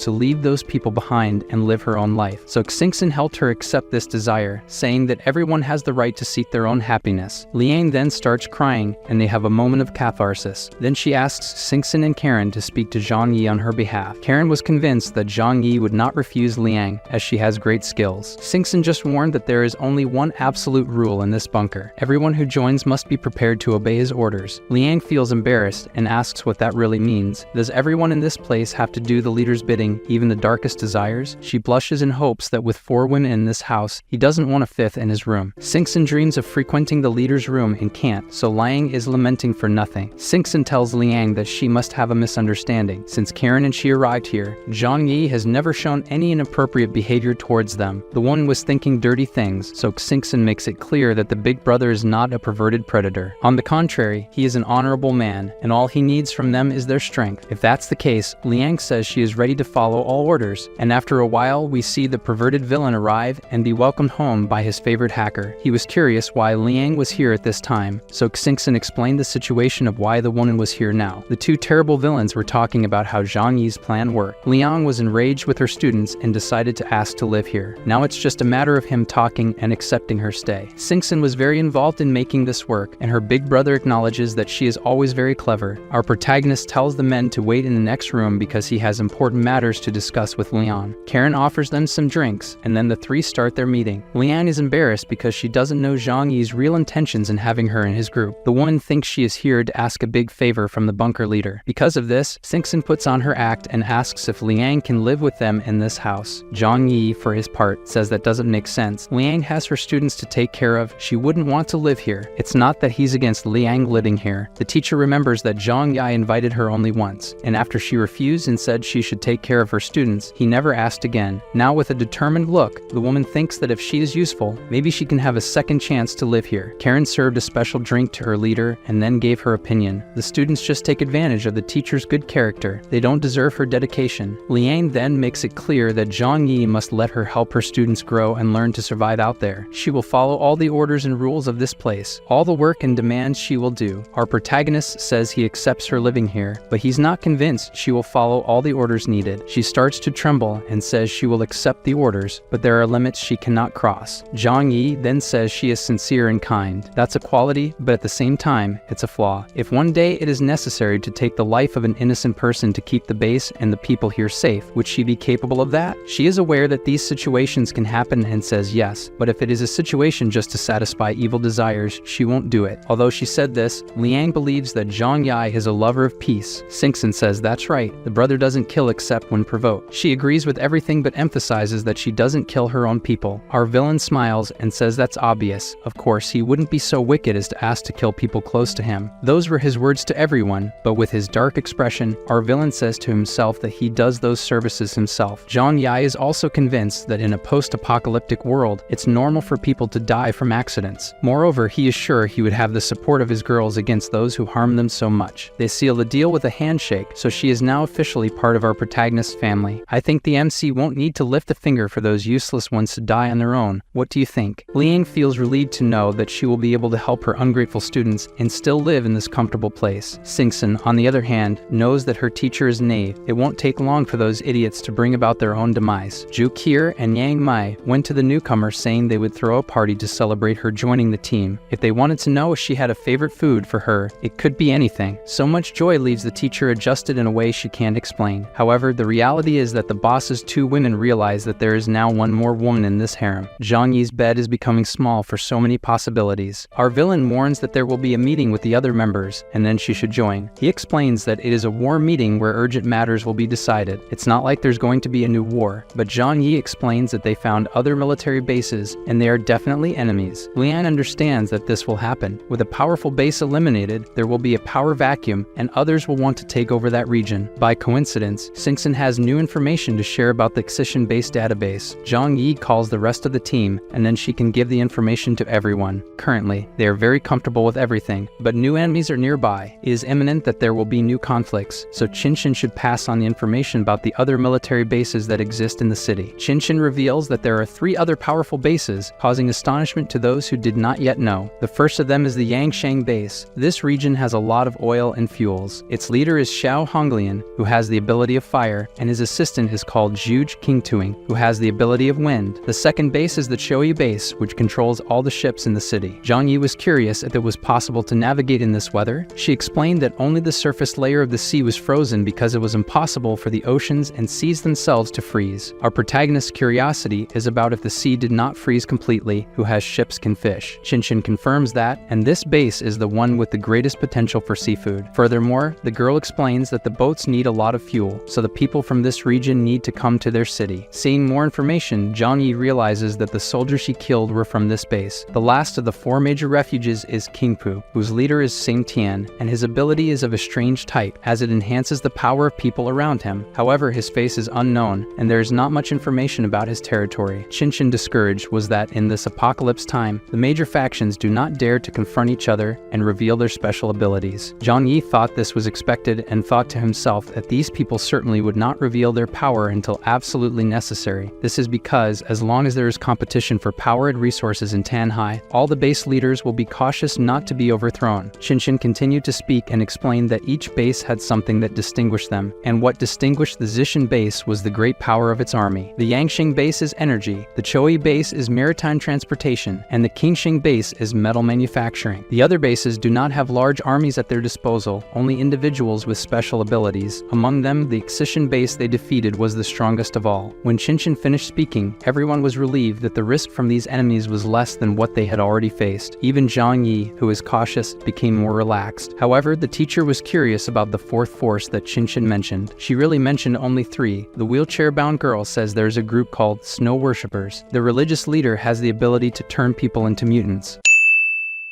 to leave those people behind and live her own life. So Xingxin helped her accept this desire, saying that everyone has the right to seek their own happiness. Liang then starts crying, and they have a moment of catharsis. Then she asks Xingxin and Karen to speak to Zhang Yi on her behalf. Karen was convinced that Zhang Yi would not refuse Liang, as she has great skills. Xingxin just warned that there is only one absolute rule in this bunker. Everyone everyone who joins must be prepared to obey his orders. Liang feels embarrassed and asks what that really means. Does everyone in this place have to do the leader's bidding, even the darkest desires? She blushes and hopes that with 4 women in this house, he doesn't want a 5th in his room. Singson dreams of frequenting the leader's room and can't, so Liang is lamenting for nothing. Singson tells Liang that she must have a misunderstanding. Since Karen and she arrived here, Zhang Yi has never shown any inappropriate behavior towards them. The woman was thinking dirty things, so Singson makes it clear that the big brother is not a perverted predator. On the contrary, he is an honorable man, and all he needs from them is their strength. If that's the case, Liang says she is ready to follow all orders, and after a while we see the perverted villain arrive and be welcomed home by his favorite hacker. He was curious why Liang was here at this time, so Singson explained the situation of why the woman was here now. The 2 terrible villains were talking about how Zhang Yi's plan worked. Liang was enraged with her students and decided to ask to live here. Now it's just a matter of him talking and accepting her stay. Singson was very involved in making this work, and her big brother acknowledges that she is always very clever. Our protagonist tells the men to wait in the next room because he has important matters to discuss with Liang. Karen offers them some drinks, and then the 3 start their meeting. Liang is embarrassed because she doesn't know Zhang Yi's real intentions in having her in his group. The woman thinks she is here to ask a big favor from the bunker leader. Because of this, Singson puts on her act and asks if Liang can live with them in this house. Zhang Yi, for his part, says that doesn't make sense. Liang has her students to take care of. She wouldn't want to live here. It's not that he's against Liang living here. The teacher remembers that Zhang Yi invited her only once, and after she refused and said she should take care of her students, he never asked again. Now with a determined look, the woman thinks that if she is useful, maybe she can have a second chance to live here. Karen served a special drink to her leader and then gave her opinion. The students just take advantage of the teacher's good character. They don't deserve her dedication. Liang then makes it clear that Zhang Yi must let her help her students grow and learn to survive out there. She will follow all the orders and rules of this place. All the work and demands she will do. Our protagonist says he accepts her living here, but he's not convinced she will follow all the orders needed. She starts to tremble and says she will accept the orders, but there are limits she cannot cross. Zhang Yi then says she is sincere and kind. That's a quality, but at the same time, it's a flaw. If one day it is necessary to take the life of an innocent person to keep the base and the people here safe, would she be capable of that? She is aware that these situations can happen and says yes, but if it is a situation just to satisfy evil desires, she won't do it. Although she said this, Liang believes that Zhang Yi is a lover of peace. Singson says that's right, the brother doesn't kill except when provoked. She agrees with everything but emphasizes that she doesn't kill her own people. Our villain smiles and says that's obvious. Of course, he wouldn't be so wicked as to ask to kill people close to him. Those were his words to everyone, but with his dark expression, our villain says to himself that he does those services himself. Zhang Yi is also convinced that in a post-apocalyptic world, it's normal for people to die from accidents. Moreover, he is sure he would have the support of his girls against those who harm them so much. They seal the deal with a handshake, so she is now officially part of our protagonist's family. I think the MC won't need to lift a finger for those useless ones to die on their own. What do you think? Liang feels relieved to know that she will be able to help her ungrateful students and still live in this comfortable place. Singson, on the other hand, knows that her teacher is naive. It won't take long for those idiots to bring about their own demise. Zhu Qier and Yang Mai went to the newcomer saying they would throw a party to celebrate her joining the team. If they wanted to know if she had a favorite food for her, it could be anything. So much joy leaves the teacher adjusted in a way she can't explain. However, the reality is that the boss's 2 women realize that there is now one more woman in this harem. Zhang Yi's bed is becoming small for so many possibilities. Our villain warns that there will be a meeting with the other members, and then she should join. He explains that it is a war meeting where urgent matters will be decided. It's not like there's going to be a new war, but Zhang Yi explains that they found other military bases, and they are definitely enemies. Liang understands that this will happen. With a powerful base eliminated, there will be a power vacuum, and others will want to take over that region. By coincidence, Singson has new information to share about the Excision base database. Zhang Yi calls the rest of the team, and then she can give the information to everyone. Currently, they are very comfortable with everything, but new enemies are nearby. It is imminent that there will be new conflicts, so Qinshin should pass on the information about the other military bases that exist in the city. Qinshin reveals that there are 3 other powerful bases, causing astonishment to those who did not yet know. The first of them is the Yangshang base. This region has a lot of oil and fuels. Its leader is Xiao Honglian, who has the ability of fire, and his assistant is called Zhuge Qingtuing, who has the ability of wind. The second base is the Chouyi base, which controls all the ships in the city. Zhang Yi was curious if it was possible to navigate in this weather. She explained that only the surface layer of the sea was frozen because it was impossible for the oceans and seas themselves to freeze. Our protagonist's curiosity is about if the sea did not freeze completely, who has ships can fish. Qinshin Shinshin confirms that, and this base is the one with the greatest potential for seafood. Furthermore, the girl explains that the boats need a lot of fuel, so the people from this region need to come to their city. Seeing more information, Zhang Yi realizes that the soldiers she killed were from this base. The last of the 4 major refuges is Qingpu, whose leader is Sing Tian, and his ability is of a strange type, as it enhances the power of people around him. However, his face is unknown, and there is not much information about his territory. Shinshin discouraged was that in this apocalypse time, the major factions do not dare to confront each other and reveal their special abilities. Zhang Yi thought this was expected and thought to himself that these people certainly would not reveal their power until absolutely necessary. This is because, as long as there is competition for power and resources in Tanhai, all the base leaders will be cautious not to be overthrown. Shinshin continued to speak and explained that each base had something that distinguished them, and what distinguished the Zishan base was the great power of its army. The Yangshing base is energy, the Choi base is maritime transportation, and the Qingxing base is metal manufacturing. The other bases do not have large armies at their disposal, only individuals with special abilities. Among them, the Xishan base they defeated was the strongest of all. When Shinshin finished speaking, everyone was relieved that the risk from these enemies was less than what they had already faced. Even Zhang Yi, who was cautious, became more relaxed. However, the teacher was curious about the 4th force that Shinshin mentioned. She really mentioned only 3. The wheelchair-bound girl says there's a group called Snow Worshippers. The religious leader has the ability to turn people into mutants.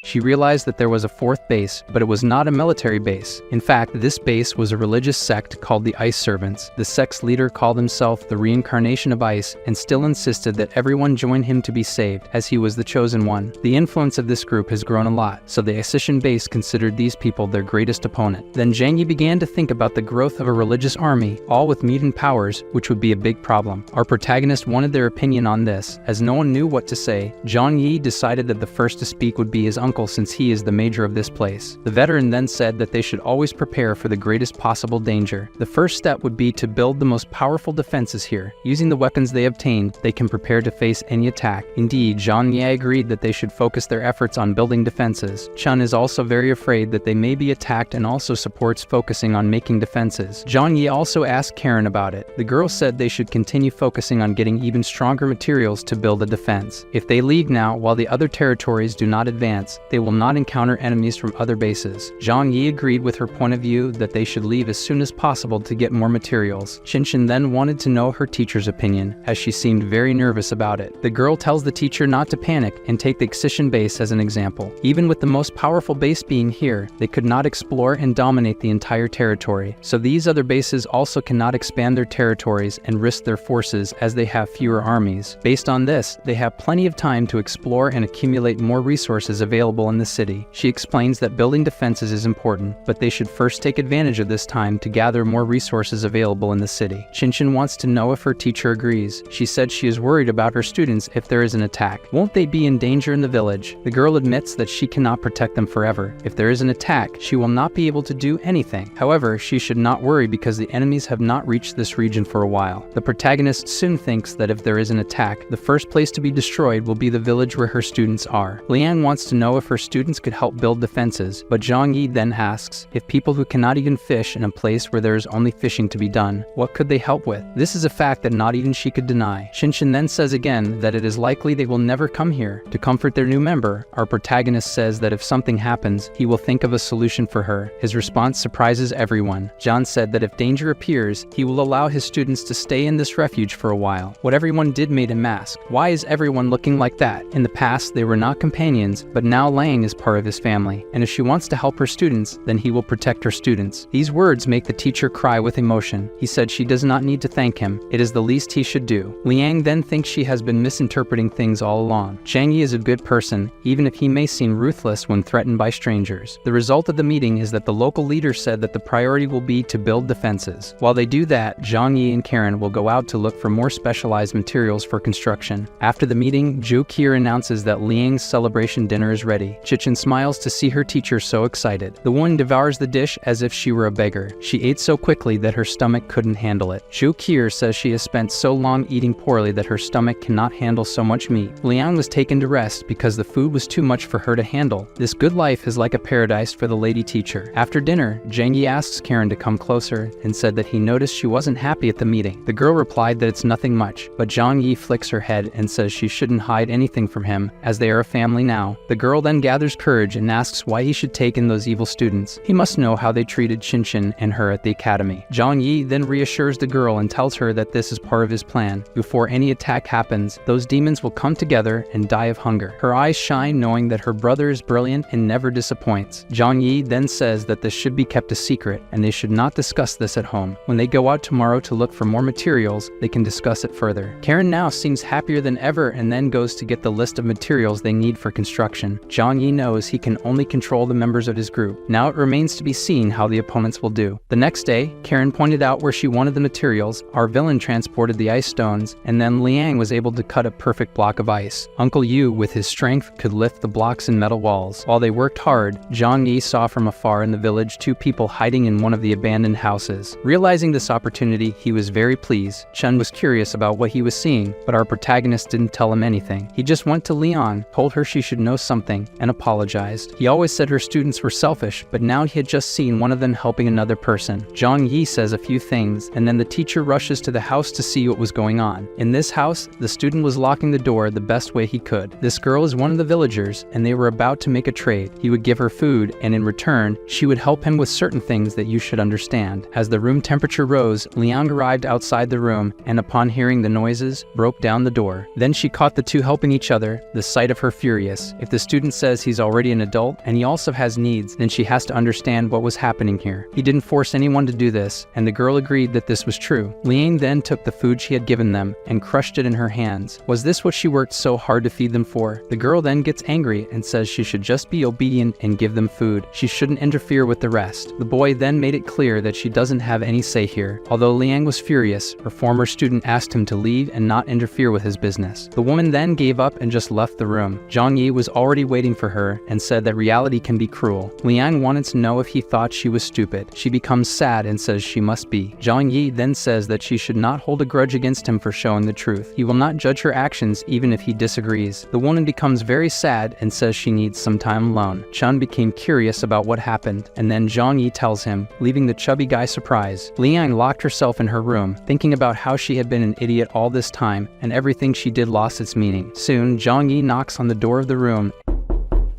She realized that there was a 4th base, but it was not a military base. In fact, this base was a religious sect called the Ice Servants. The sect's leader called himself the Reincarnation of Ice and still insisted that everyone join him to be saved, as he was the chosen one. The influence of this group has grown a lot, so the Issishan base considered these people their greatest opponent. Then Zhang Yi began to think about the growth of a religious army, all with mutant powers, which would be a big problem. Our protagonist wanted their opinion on this. As no one knew what to say, Zhang Yi decided that the first to speak would be his uncle, since he is the major of this place. The veteran then said that they should always prepare for the greatest possible danger. The first step would be to build the most powerful defenses here. Using the weapons they obtained, they can prepare to face any attack. Indeed, Zhang Yi agreed that they should focus their efforts on building defenses. Chun is also very afraid that they may be attacked and also supports focusing on making defenses. Zhang Yi also asked Karen about it. The girl said they should continue focusing on getting even stronger materials to build a defense. If they leave now while the other territories do not advance, they will not encounter enemies from other bases. Zhang Yi agreed with her point of view that they should leave as soon as possible to get more materials. Shinshin then wanted to know her teacher's opinion, as she seemed very nervous about it. The girl tells the teacher not to panic and take the Xishan base as an example. Even with the most powerful base being here, they could not explore and dominate the entire territory, so these other bases also cannot expand their territories and risk their forces as they have fewer armies. Based on this, they have plenty of time to explore and accumulate more resources available in the city. She explains that building defenses is important, but they should first take advantage of this time to gather more resources available in the city. Shinshin wants to know if her teacher agrees. She said she is worried about her students if there is an attack. Won't they be in danger in the village? The girl admits that she cannot protect them forever. If there is an attack, she will not be able to do anything. However, she should not worry because the enemies have not reached this region for a while. The protagonist soon thinks that if there is an attack, the first place to be destroyed will be the village where her students are. Liang wants to know if her students could help build defenses, but Zhang Yi then asks, if people who cannot even fish in a place where there is only fishing to be done, what could they help with? This is a fact that not even she could deny. Shinshin then says again that it is likely they will never come here. To comfort their new member, our protagonist says that if something happens, he will think of a solution for her. His response surprises everyone. John said that if danger appears, he will allow his students to stay in this refuge for a while. What everyone did made him ask, why is everyone looking like that? In the past, they were not companions, but now Lang is part of his family, and if she wants to help her students, then he will protect her students. These words make the teacher cry with emotion. He said she does not need to thank him. It is the least he should do. Liang then thinks she has been misinterpreting things all along. Zhang Yi is a good person, even if he may seem ruthless when threatened by strangers. The result of the meeting is that the local leader said that the priority will be to build defenses. While they do that, Zhang Yi and Karen will go out to look for more specialized materials for construction. After the meeting, Zhu Kier announces that Liang's celebration dinner is ready. Chichen smiles to see her teacher so excited. The woman devours the dish as if she were a beggar. She ate so quickly that her stomach couldn't handle it. Zhu Kier says she has spent so long eating poorly that her stomach cannot handle so much meat. Liang was taken to rest because the food was too much for her to handle. This good life is like a paradise for the lady teacher. After dinner, Zhang Yi asks Karen to come closer and said that he noticed she wasn't happy at the meeting. The girl replied that it's nothing much, but Zhang Yi flicks her head and says she shouldn't hide anything from him, as they are a family now. The girl then then gathers courage and asks why he should take in those evil students. He must know how they treated Shinshin and her at the academy. Zhang Yi then reassures the girl and tells her that this is part of his plan. Before any attack happens, those demons will come together and die of hunger. Her eyes shine knowing that her brother is brilliant and never disappoints. Zhang Yi then says that this should be kept a secret and they should not discuss this at home. When they go out tomorrow to look for more materials, they can discuss it further. Karen now seems happier than ever and then goes to get the list of materials they need for construction. Zhang Yi knows he can only control the members of his group. Now it remains to be seen how the opponents will do. The next day, Karen pointed out where she wanted the materials, our villain transported the ice stones, and then Liang was able to cut a perfect block of ice. Uncle Yu, with his strength, could lift the blocks and metal walls. While they worked hard, Zhang Yi saw from afar in the village two people hiding in one of the abandoned houses. Realizing this opportunity, he was very pleased. Chen was curious about what he was seeing, but our protagonist didn't tell him anything. He just went to Leon, told her she should know something, and apologized. He always said her students were selfish, but now he had just seen one of them helping another person. Zhang Yi says a few things, and then the teacher rushes to the house to see what was going on. In this house, the student was locking the door the best way he could. This girl is one of the villagers, and they were about to make a trade. He would give her food, and in return, she would help him with certain things that you should understand. As the room temperature rose, Liang arrived outside the room, and upon hearing the noises, broke down the door. Then she caught the two helping each other, the sight of her furious. If the student says he's already an adult, and he also has needs, then she has to understand what was happening here. He didn't force anyone to do this, and the girl agreed that this was true. Liang then took the food she had given them, and crushed it in her hands. Was this what she worked so hard to feed them for? The girl then gets angry and says she should just be obedient and give them food. She shouldn't interfere with the rest. The boy then made it clear that she doesn't have any say here. Although Liang was furious, her former student asked him to leave and not interfere with his business. The woman then gave up and just left the room. Zhang Yi was already waiting for her and said that reality can be cruel. Liang wanted to know if he thought she was stupid. She becomes sad and says she must be. Zhang Yi then says that she should not hold a grudge against him for showing the truth. He will not judge her actions even if he disagrees. The woman becomes very sad and says she needs some time alone. Chun became curious about what happened, and then Zhang Yi tells him, leaving the chubby guy surprised. Liang locked herself in her room, thinking about how she had been an idiot all this time, and everything she did lost its meaning. Soon, Zhang Yi knocks on the door of the room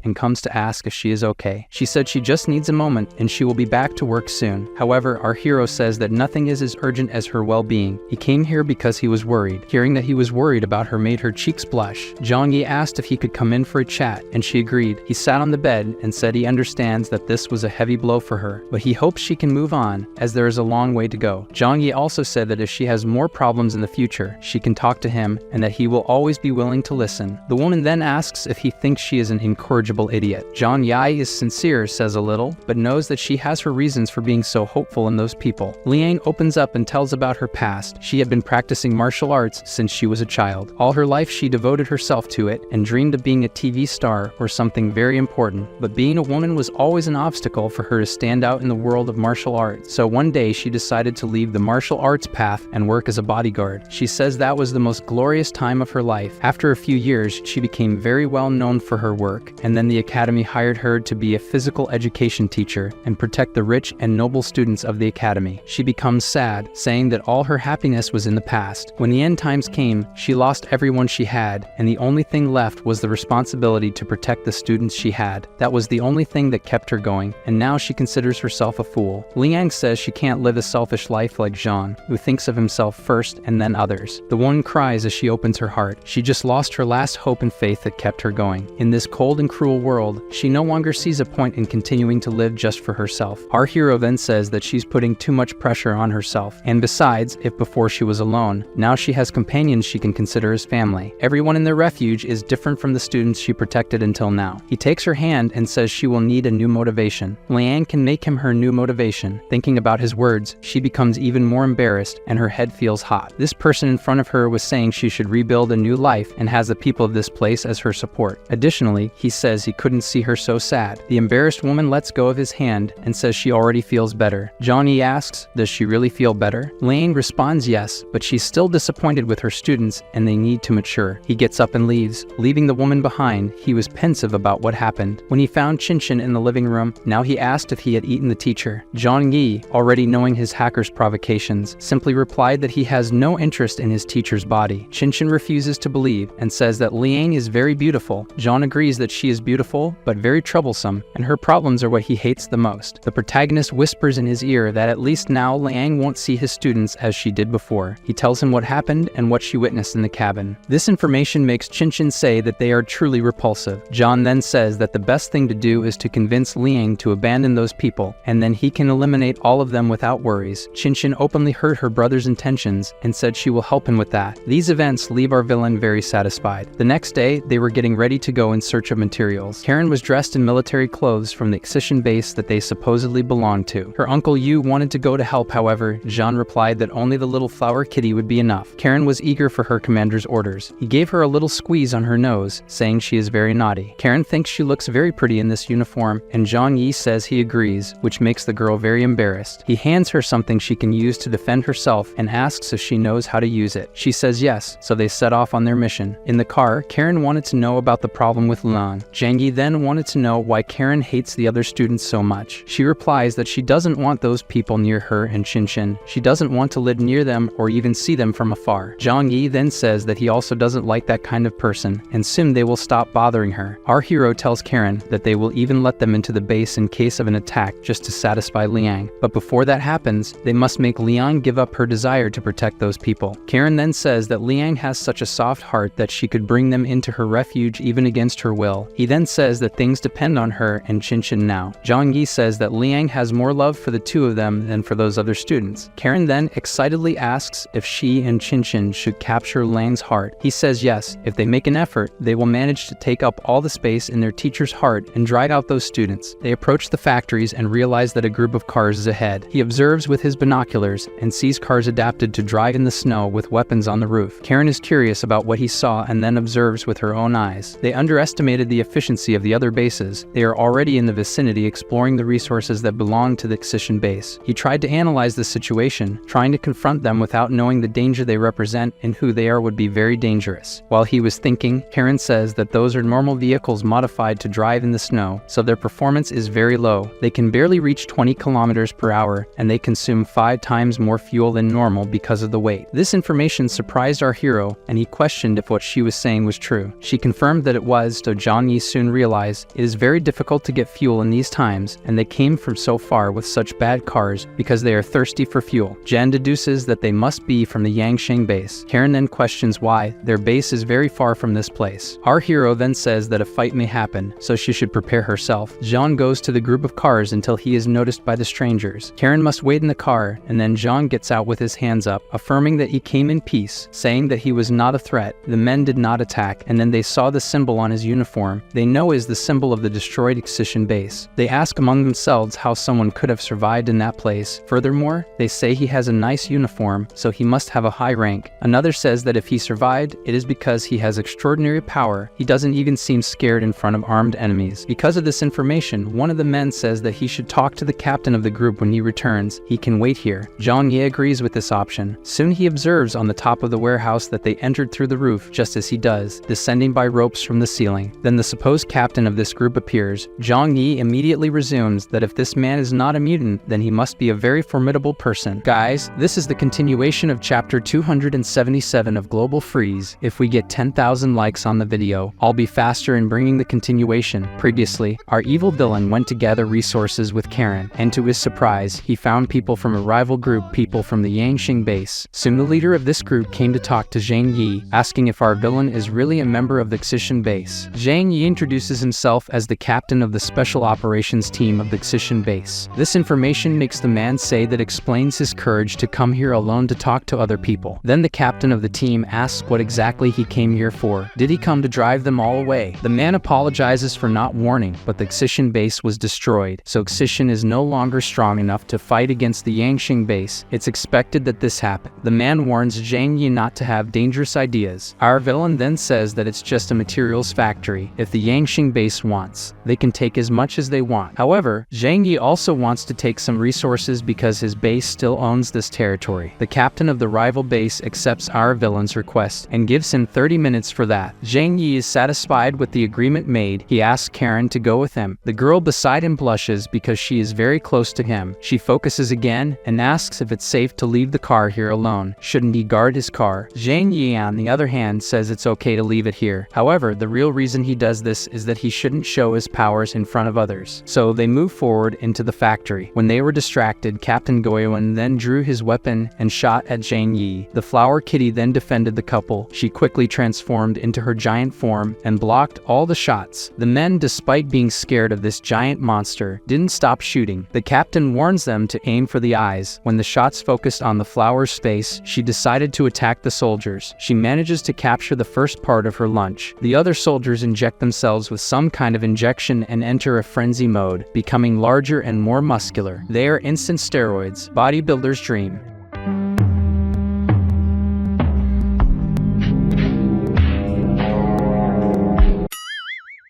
and comes to ask if she is okay. She said she just needs a moment and she will be back to work soon. However, our hero says that nothing is as urgent as her well-being. He came here because he was worried. Hearing that he was worried about her made her cheeks blush. Zhang Yi asked if he could come in for a chat, and she agreed. He sat on the bed and said he understands that this was a heavy blow for her, but he hopes she can move on, as there is a long way to go. Zhang Yi also said that if she has more problems in the future, she can talk to him, and that he will always be willing to listen. The woman then asks if he thinks she is an incorrigible idiot. Zhang Yi is sincere, says a little, but knows that she has her reasons for being so hopeful in those people. Liang opens up and tells about her past. She had been practicing martial arts since she was a child. All her life she devoted herself to it and dreamed of being a TV star or something very important, but being a woman was always an obstacle for her to stand out in the world of martial arts. So one day she decided to leave the martial arts path and work as a bodyguard. She says that was the most glorious time of her life. After a few years, she became very well known for her work, and then the academy hired her to be a physical education teacher and protect the rich and noble students of the academy. She becomes sad, saying that all her happiness was in the past. When the end times came, she lost everyone she had, and the only thing left was the responsibility to protect the students she had. That was the only thing that kept her going, and now she considers herself a fool. Liang says she can't live a selfish life like Zhang, who thinks of himself first and then others. The woman cries as she opens her heart. She just lost her last hope and faith that kept her going. In this cold and cruel world, she no longer sees a point in continuing to live just for herself. Our hero then says that she's putting too much pressure on herself, and besides, if before she was alone, now she has companions she can consider as family. Everyone in their refuge is different from the students she protected until now. He takes her hand and says she will need a new motivation. Liang can make him her new motivation. Thinking about his words, she becomes even more embarrassed and her head feels hot. This person in front of her was saying she should rebuild a new life and has the people of this place as her support. Additionally, he says he couldn't see her so sad. The embarrassed woman lets go of his hand and says she already feels better. Zhang Yi asks, does she really feel better? Liang responds yes, but she's still disappointed with her students and they need to mature. He gets up and leaves, leaving the woman behind. He was pensive about what happened. When he found Qinshin in the living room, now he asked if he had eaten the teacher. Zhang Yi, already knowing his hacker's provocations, simply replied that he has no interest in his teacher's body. Qinshin refuses to believe and says that Liang is very beautiful. Zhang agrees that she is beautiful beautiful, but very troublesome, and her problems are what he hates the most. The protagonist whispers in his ear that at least now Liang won't see his students as she did before. He tells him what happened and what she witnessed in the cabin. This information makes Qinshin say that they are truly repulsive. John then says that the best thing to do is to convince Liang to abandon those people, and then he can eliminate all of them without worries. Qinshin openly hurt her brother's intentions and said she will help him with that. These events leave our villain very satisfied. The next day, they were getting ready to go in search of materials. Karen was dressed in military clothes from the excision base that they supposedly belonged to. Her uncle Yu wanted to go to help, however, Jean replied that only the little flower kitty would be enough. Karen was eager for her commander's orders. He gave her a little squeeze on her nose, saying she is very naughty. Karen thinks she looks very pretty in this uniform, and Zhang Yi says he agrees, which makes the girl very embarrassed. He hands her something she can use to defend herself and asks if she knows how to use it. She says yes, so they set off on their mission. In the car, Karen wanted to know about the problem with Lan. Zhang Yi then wanted to know why Karen hates the other students so much. She replies that she doesn't want those people near her and Qinshin. She doesn't want to live near them or even see them from afar. Zhang Yi then says that he also doesn't like that kind of person, and soon they will stop bothering her. Our hero tells Karen that they will even let them into the base in case of an attack just to satisfy Liang. But before that happens, they must make Liang give up her desire to protect those people. Karen then says that Liang has such a soft heart that she could bring them into her refuge even against her will. He then says that things depend on her and Qinshin now. Zhang Yi says that Liang has more love for the two of them than for those other students. Karen then excitedly asks if she and Qinshin should capture Liang's heart. He says yes, if they make an effort, they will manage to take up all the space in their teacher's heart and drive out those students. They approach the factories and realize that a group of cars is ahead. He observes with his binoculars and sees cars adapted to drive in the snow with weapons on the roof. Karen is curious about what he saw and then observes with her own eyes. They underestimated the efficiency of the other bases. They are already in the vicinity exploring the resources that belong to the Excision base. He tried to analyze the situation, trying to confront them without knowing the danger they represent and who they are would be very dangerous. While he was thinking, Karen says that those are normal vehicles modified to drive in the snow, so their performance is very low. They can barely reach 20 kilometers per hour, and they consume 5 times more fuel than normal because of the weight. This information surprised our hero, and he questioned if what she was saying was true. She confirmed that it was, so Zhang Yi soon realized it is very difficult to get fuel in these times, and they came from so far with such bad cars because they are thirsty for fuel. Jen deduces that they must be from the Yangsheng base. Karen then questions why. Their base is very far from this place. Our hero then says that a fight may happen, so she should prepare herself. Jean goes to the group of cars until he is noticed by the strangers. Karen must wait in the car, and then Jean gets out with his hands up, affirming that he came in peace, saying that he was not a threat. The men did not attack, and then they saw the symbol on his uniform. They know is the symbol of the destroyed Excision base. They ask among themselves how someone could have survived in that place. Furthermore, they say he has a nice uniform, so he must have a high rank. Another says that if he survived, it is because he has extraordinary power. He doesn't even seem scared in front of armed enemies. Because of this information, one of the men says that he should talk to the captain of the group when he returns. He can wait here. Zhang Yi agrees with this option. Soon he observes on the top of the warehouse that they entered through the roof just as he does, descending by ropes from the ceiling. Then the supposed captain of this group appears. Zhang Yi immediately resumes that if this man is not a mutant, then he must be a very formidable person. Guys, this is the continuation of chapter 277 of Global Freeze. If we get 10,000 likes on the video, I'll be faster in bringing the continuation. Previously, our evil villain went to gather resources with Karen, and to his surprise, he found people from a rival group, people from the Yangsheng base. Soon the leader of this group came to talk to Zhang Yi, asking if our villain is really a member of the Excision base. Zhang Yi introduces himself as the captain of the special operations team of the Excision base. This information makes the man say that explains his courage to come here alone to talk to other people. Then the captain of the team asks what exactly he came here for. Did he come to drive them all away? The man apologizes for not warning, but the Excision base was destroyed, so Excision is no longer strong enough to fight against the Yangsheng base. It's expected that this happened. The man warns Zhang Yi not to have dangerous ideas. Our villain then says that it's just a materials factory. If the Yangsheng base wants, they can take as much as they want. However, Zhang Yi also wants to take some resources because his base still owns this territory. The captain of the rival base accepts our villain's request and gives him 30 minutes for that. Zhang Yi is satisfied with the agreement made. He asks Karen to go with him. The girl beside him blushes because she is very close to him. She focuses again and asks if it's safe to leave the car here alone. Shouldn't he guard his car? Zhang Yi, on the other hand, says it's okay to leave it here. However, the real reason he does this this is that he shouldn't show his powers in front of others. So they move forward into the factory. When they were distracted, Captain Goyuan then drew his weapon and shot at Zhang Yi. The flower kitty then defended the couple. She quickly transformed into her giant form and blocked all the shots. The men, despite being scared of this giant monster, didn't stop shooting. The captain warns them to aim for the eyes. When the shots focused on the flower's face, she decided to attack the soldiers. She manages to capture the first part of her lunch. The other soldiers inject themselves with some kind of injection and enter a frenzy mode, becoming larger and more muscular. They are instant steroids, bodybuilder's dream.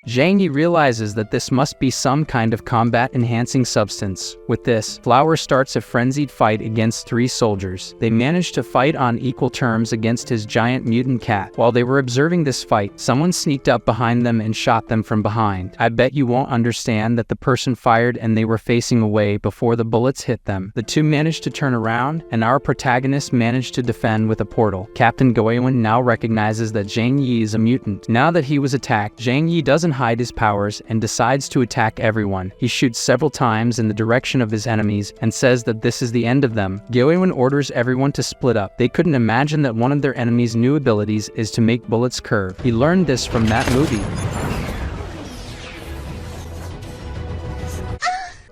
Zhang Yi realizes that this must be some kind of combat-enhancing substance. With this, Flower starts a frenzied fight against 3 soldiers. They manage to fight on equal terms against his giant mutant cat. While they were observing this fight, someone sneaked up behind them and shot them from behind. I bet you won't understand that the person fired and they were facing away before the bullets hit them. The 2 managed to turn around, and our protagonist managed to defend with a portal. Captain Goyuan now recognizes that Zhang Yi is a mutant. Now that he was attacked, Zhang Yi doesn't hide his powers and decides to attack everyone. He shoots several times in the direction of his enemies and says that this is the end of them. Goyuan orders everyone to split up. They couldn't imagine that one of their enemies' new abilities is to make bullets curve. He learned this from that movie.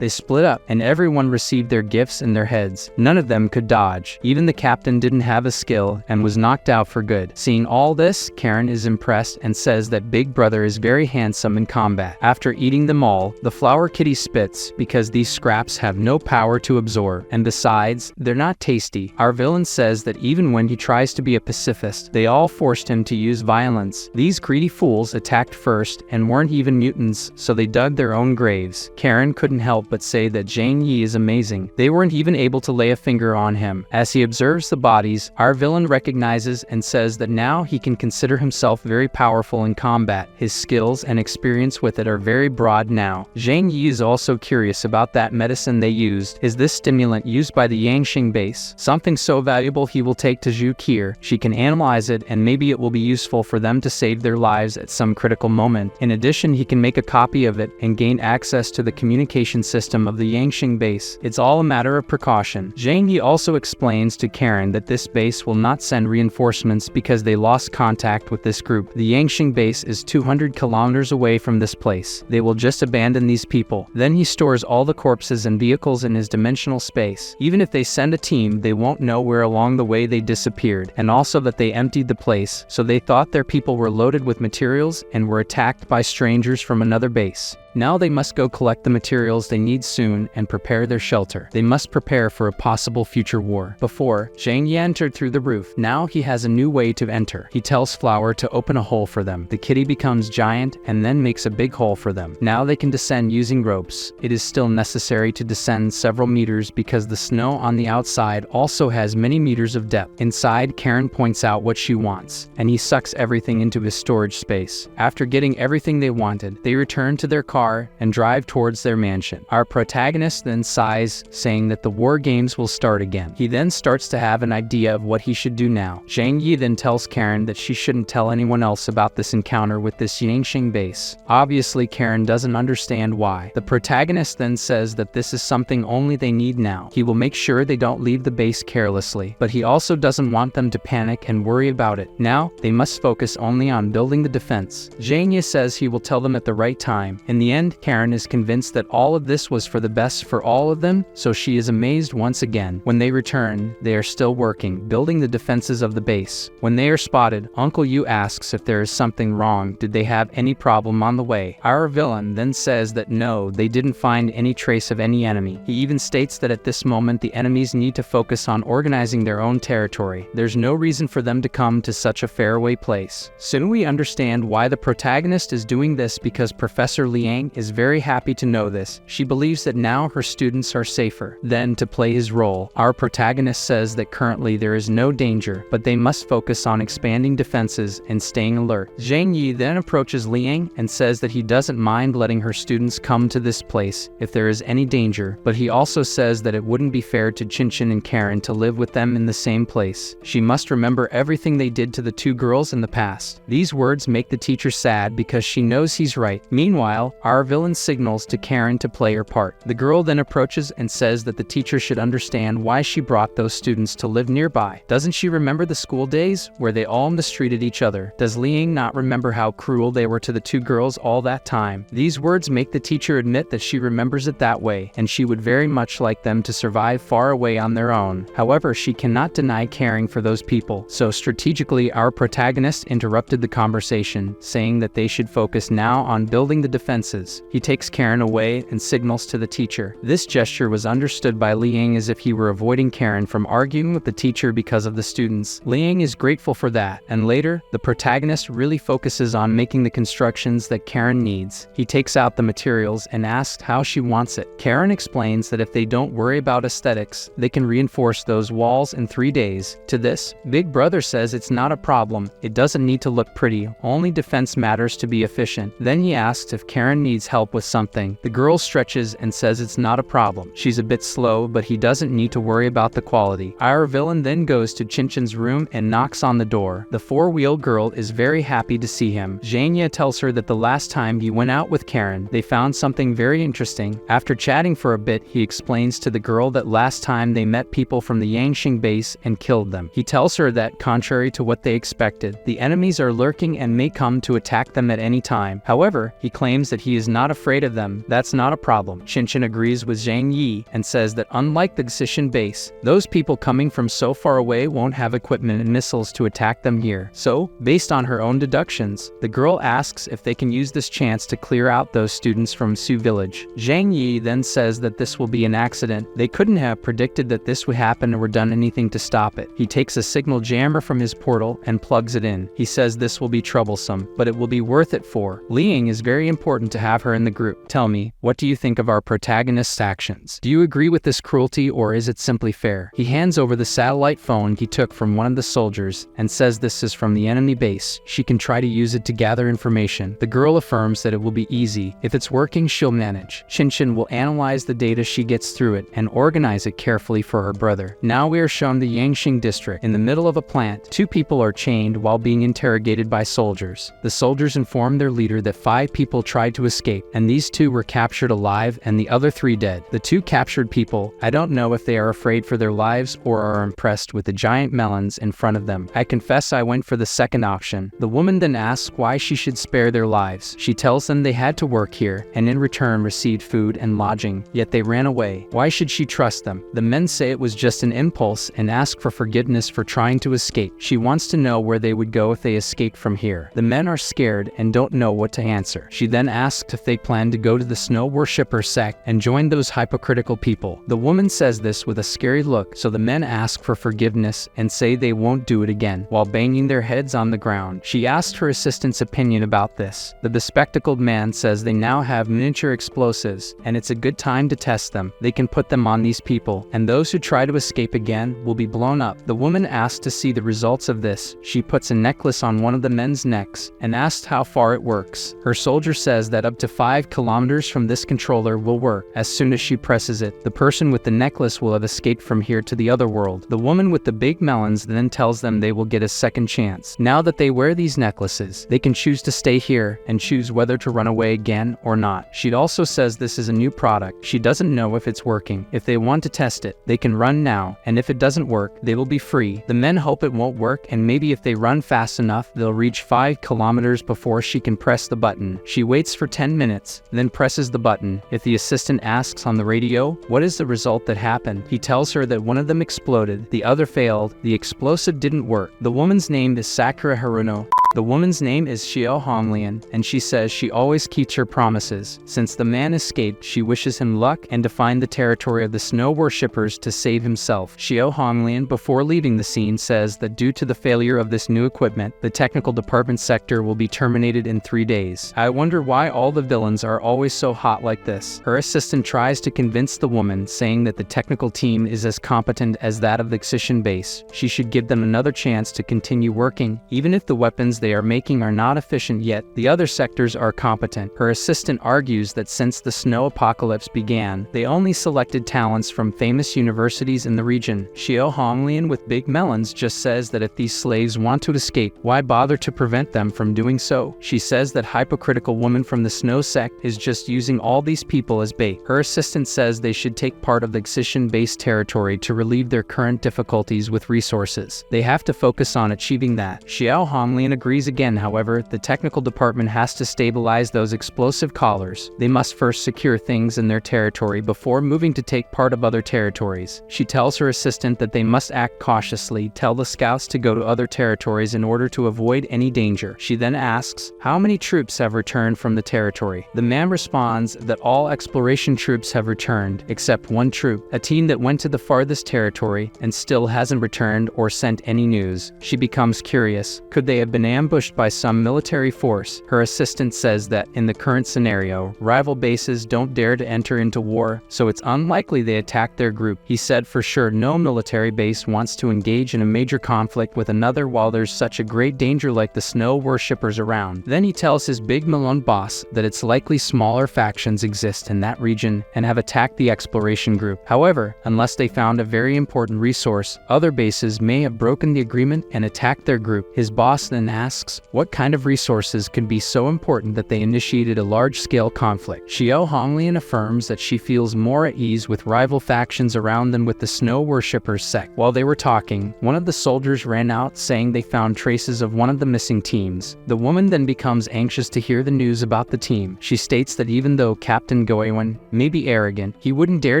They split up, and everyone received their gifts in their heads. None of them could dodge. Even the captain didn't have a skill and was knocked out for good. Seeing all this, Karen is impressed and says that Big Brother is very handsome in combat. After eating them all, the flower kitty spits because these scraps have no power to absorb. And besides, they're not tasty. Our villain says that even when he tries to be a pacifist, they all forced him to use violence. These greedy fools attacked first and weren't even mutants, so they dug their own graves. Karen couldn't help but say that Zhang Yi is amazing. They weren't even able to lay a finger on him. As he observes the bodies, our villain recognizes and says that now he can consider himself very powerful in combat. His skills and experience with it are very broad now. Zhang Yi is also curious about that medicine they used. Is this stimulant used by the Yangxing base? Something so valuable he will take to Zhu Kier. She can analyze it and maybe it will be useful for them to save their lives at some critical moment. In addition, he can make a copy of it and gain access to the communication system of the Yangxing base. It's all a matter of precaution. Zhang Yi also explains to Karen that this base will not send reinforcements because they lost contact with this group. The Yangxing base is 200 kilometers away from this place. They will just abandon these people. Then he stores all the corpses and vehicles in his dimensional space. Even if they send a team, they won't know where along the way they disappeared, and also that they emptied the place, so they thought their people were loaded with materials and were attacked by strangers from another base. Now they must go collect the materials they need soon and prepare their shelter. They must prepare for a possible future war. Before, Zhang Yi entered through the roof. Now he has a new way to enter. He tells Flower to open a hole for them. The kitty becomes giant and then makes a big hole for them. Now they can descend using ropes. It is still necessary to descend several meters because the snow on the outside also has many meters of depth. Inside, Karen points out what she wants, and he sucks everything into his storage space. After getting everything they wanted, they return to their car and drive towards their mansion. Our protagonist then sighs, saying that the war games will start again. He then starts to have an idea of what he should do now. Zhang Yi then tells Karen that she shouldn't tell anyone else about this encounter with this Yangxing base. Obviously, Karen doesn't understand why. The protagonist then says that this is something only they need now. He will make sure they don't leave the base carelessly, but he also doesn't want them to panic and worry about it. Now, they must focus only on building the defense. Zhang Yi says he will tell them at the right time. In the end, Karen is convinced that all of this was for the best for all of them, so she is amazed once again. When they return, they are still working, building the defenses of the base. When they are spotted, Uncle Yu asks if there is something wrong. Did they have any problem on the way? Our villain then says that no, they didn't find any trace of any enemy. He even states that at this moment the enemies need to focus on organizing their own territory. There's no reason for them to come to such a faraway place. Soon we understand why the protagonist is doing this because Professor Liang Liang is very happy to know this. She believes that now her students are safer. Then, to play his role, our protagonist says that currently there is no danger, but they must focus on expanding defenses and staying alert. Zhang Yi then approaches Liang and says that he doesn't mind letting her students come to this place if there is any danger, but he also says that it wouldn't be fair to Qinshan and Karen to live with them in the same place. She must remember everything they did to the two girls in the past. These words make the teacher sad because she knows he's right. Meanwhile, our villain signals to Karen to play her part. The girl then approaches and says that the teacher should understand why she brought those students to live nearby. Doesn't she remember the school days where they all mistreated each other? Does Liang not remember how cruel they were to the two girls all that time? These words make the teacher admit that she remembers it that way, and she would very much like them to survive far away on their own. However, she cannot deny caring for those people, so strategically our protagonist interrupted the conversation, saying that they should focus now on building the defenses. He takes Karen away and signals to the teacher. This gesture was understood by Liang as if he were avoiding Karen from arguing with the teacher because of the students. Liang is grateful for that, and later, the protagonist really focuses on making the constructions that Karen needs. He takes out the materials and asks how she wants it. Karen explains that if they don't worry about aesthetics, they can reinforce those walls in 3 days. To this, Big Brother says it's not a problem. It doesn't need to look pretty, only defense matters to be efficient. Then he asks if Karen needs help with something. The girl stretches and says it's not a problem. She's a bit slow, but he doesn't need to worry about the quality. Our villain then goes to Qinshan's room and knocks on the door. The four-wheeled girl is very happy to see him. Zhang Yi tells her that the last time he went out with Karen, they found something very interesting. After chatting for a bit, he explains to the girl that last time they met people from the Yangxing base and killed them. He tells her that, contrary to what they expected, the enemies are lurking and may come to attack them at any time. However, he claims that he is not afraid of them. That's not a problem. Qinshan agrees with Zhang Yi and says that unlike the Xishan base, those people coming from so far away won't have equipment and missiles to attack them here. So, based on her own deductions, the girl asks if they can use this chance to clear out those students from Su village. Zhang Yi then says that this will be an accident. They couldn't have predicted that this would happen or done anything to stop it. He takes a signal jammer from his portal and plugs it in. He says this will be troublesome, but it will be worth it for Liang is very important to have her in the group. Tell me, what do you think of our protagonist's actions? Do you agree with this cruelty, or is it simply fair? He hands over the satellite phone he took from one of the soldiers and says this is from the enemy base. She can try to use it to gather information. The girl affirms that it will be easy. If it's working, she'll manage. Qinshan will analyze the data she gets through it and organize it carefully for her brother. Now we are shown the Yangxing district. In the middle of a plant, two people are chained while being interrogated by soldiers. The soldiers inform their leader that 5 people tried to escape, and these 2 were captured alive and the other 3 dead. The 2 captured people, I don't know if they are afraid for their lives or are impressed with the giant melons in front of them. I confess I went for the second option. The woman then asks why she should spare their lives. She tells them they had to work here and in return received food and lodging, yet they ran away. Why should she trust them? The men say it was just an impulse and ask for forgiveness for trying to escape. She wants to know where they would go if they escaped from here. The men are scared and don't know what to answer. She then asks if they plan to go to the snow worshipper sect and join those hypocritical people. The woman says this with a scary look, so the men ask for forgiveness and say they won't do it again, while banging their heads on the ground. She asked her assistant's opinion about this. The bespectacled man says they now have miniature explosives, and it's a good time to test them. They can put them on these people, and those who try to escape again will be blown up. The woman asks to see the results of this. She puts a necklace on one of the men's necks and asks how far it works. Her soldier says that up to 5 kilometers from this controller will work. As soon as she presses it, the person with the necklace will have escaped from here to the other world. The woman with the big melons then tells them they will get a second chance. Now that they wear these necklaces, they can choose to stay here and choose whether to run away again or not. She also says this is a new product. She doesn't know if it's working. If they want to test it, they can run now, and if it doesn't work, they will be free. The men hope it won't work, and maybe if they run fast enough, they'll reach 5 kilometers before she can press the button. She waits for 10 minutes, then presses the button. If the assistant asks on the radio, what is the result that happened? He tells her that one of them exploded, the other failed, the explosive didn't work. The woman's name is Sakura Haruno. The woman's name is Xiao Honglian, and she says she always keeps her promises. Since the man escaped, she wishes him luck and to find the territory of the snow worshippers to save himself. Xiao Honglian, before leaving the scene, says that due to the failure of this new equipment, the technical department sector will be terminated in 3 days. I wonder why all the villains are always so hot like this. Her assistant tries to convince the woman, saying that the technical team is as competent as that of the excision base. She should give them another chance to continue working, even if the weapons they are making are not efficient yet. The other sectors are competent. Her assistant argues that since the snow apocalypse began, they only selected talents from famous universities in the region. Xiao Honglian with big melons just says that if these slaves want to escape, why bother to prevent them from doing so? She says that hypocritical woman from the snow sect is just using all these people as bait. Her assistant says they should take part of the excision-based territory to relieve their current difficulties with resources. They have to focus on achieving that. Xiao Honglian agrees again. However, the technical department has to stabilize those explosive collars. They must first secure things in their territory before moving to take part of other territories. She tells her assistant that they must act cautiously, tell the scouts to go to other territories in order to avoid any danger. She then asks, how many troops have returned from the territory? The man responds that all exploration troops have returned, except one troop, a team that went to the farthest territory and still hasn't returned or sent any news. She becomes curious. Could they have been ambushed by some military force? Her assistant says that, in the current scenario, rival bases don't dare to enter into war, so it's unlikely they attack their group. He said for sure no military base wants to engage in a major conflict with another while there's such a great danger like the snow worshippers around. Then he tells his big melon boss that it's likely smaller factions exist in that region and have attacked the exploration group. However, unless they found a very important resource, other bases may have broken the agreement and attacked their group. His boss then asks what kind of resources could be so important that they initiated a large-scale conflict. Xiao Honglian affirms that she feels more at ease with rival factions around than with the snow worshippers sect. While they were talking, one of the soldiers ran out saying they found traces of one of the missing teams. The woman then becomes anxious to hear the news about the team. She states that even though Captain Goewon may be arrogant, he wouldn't dare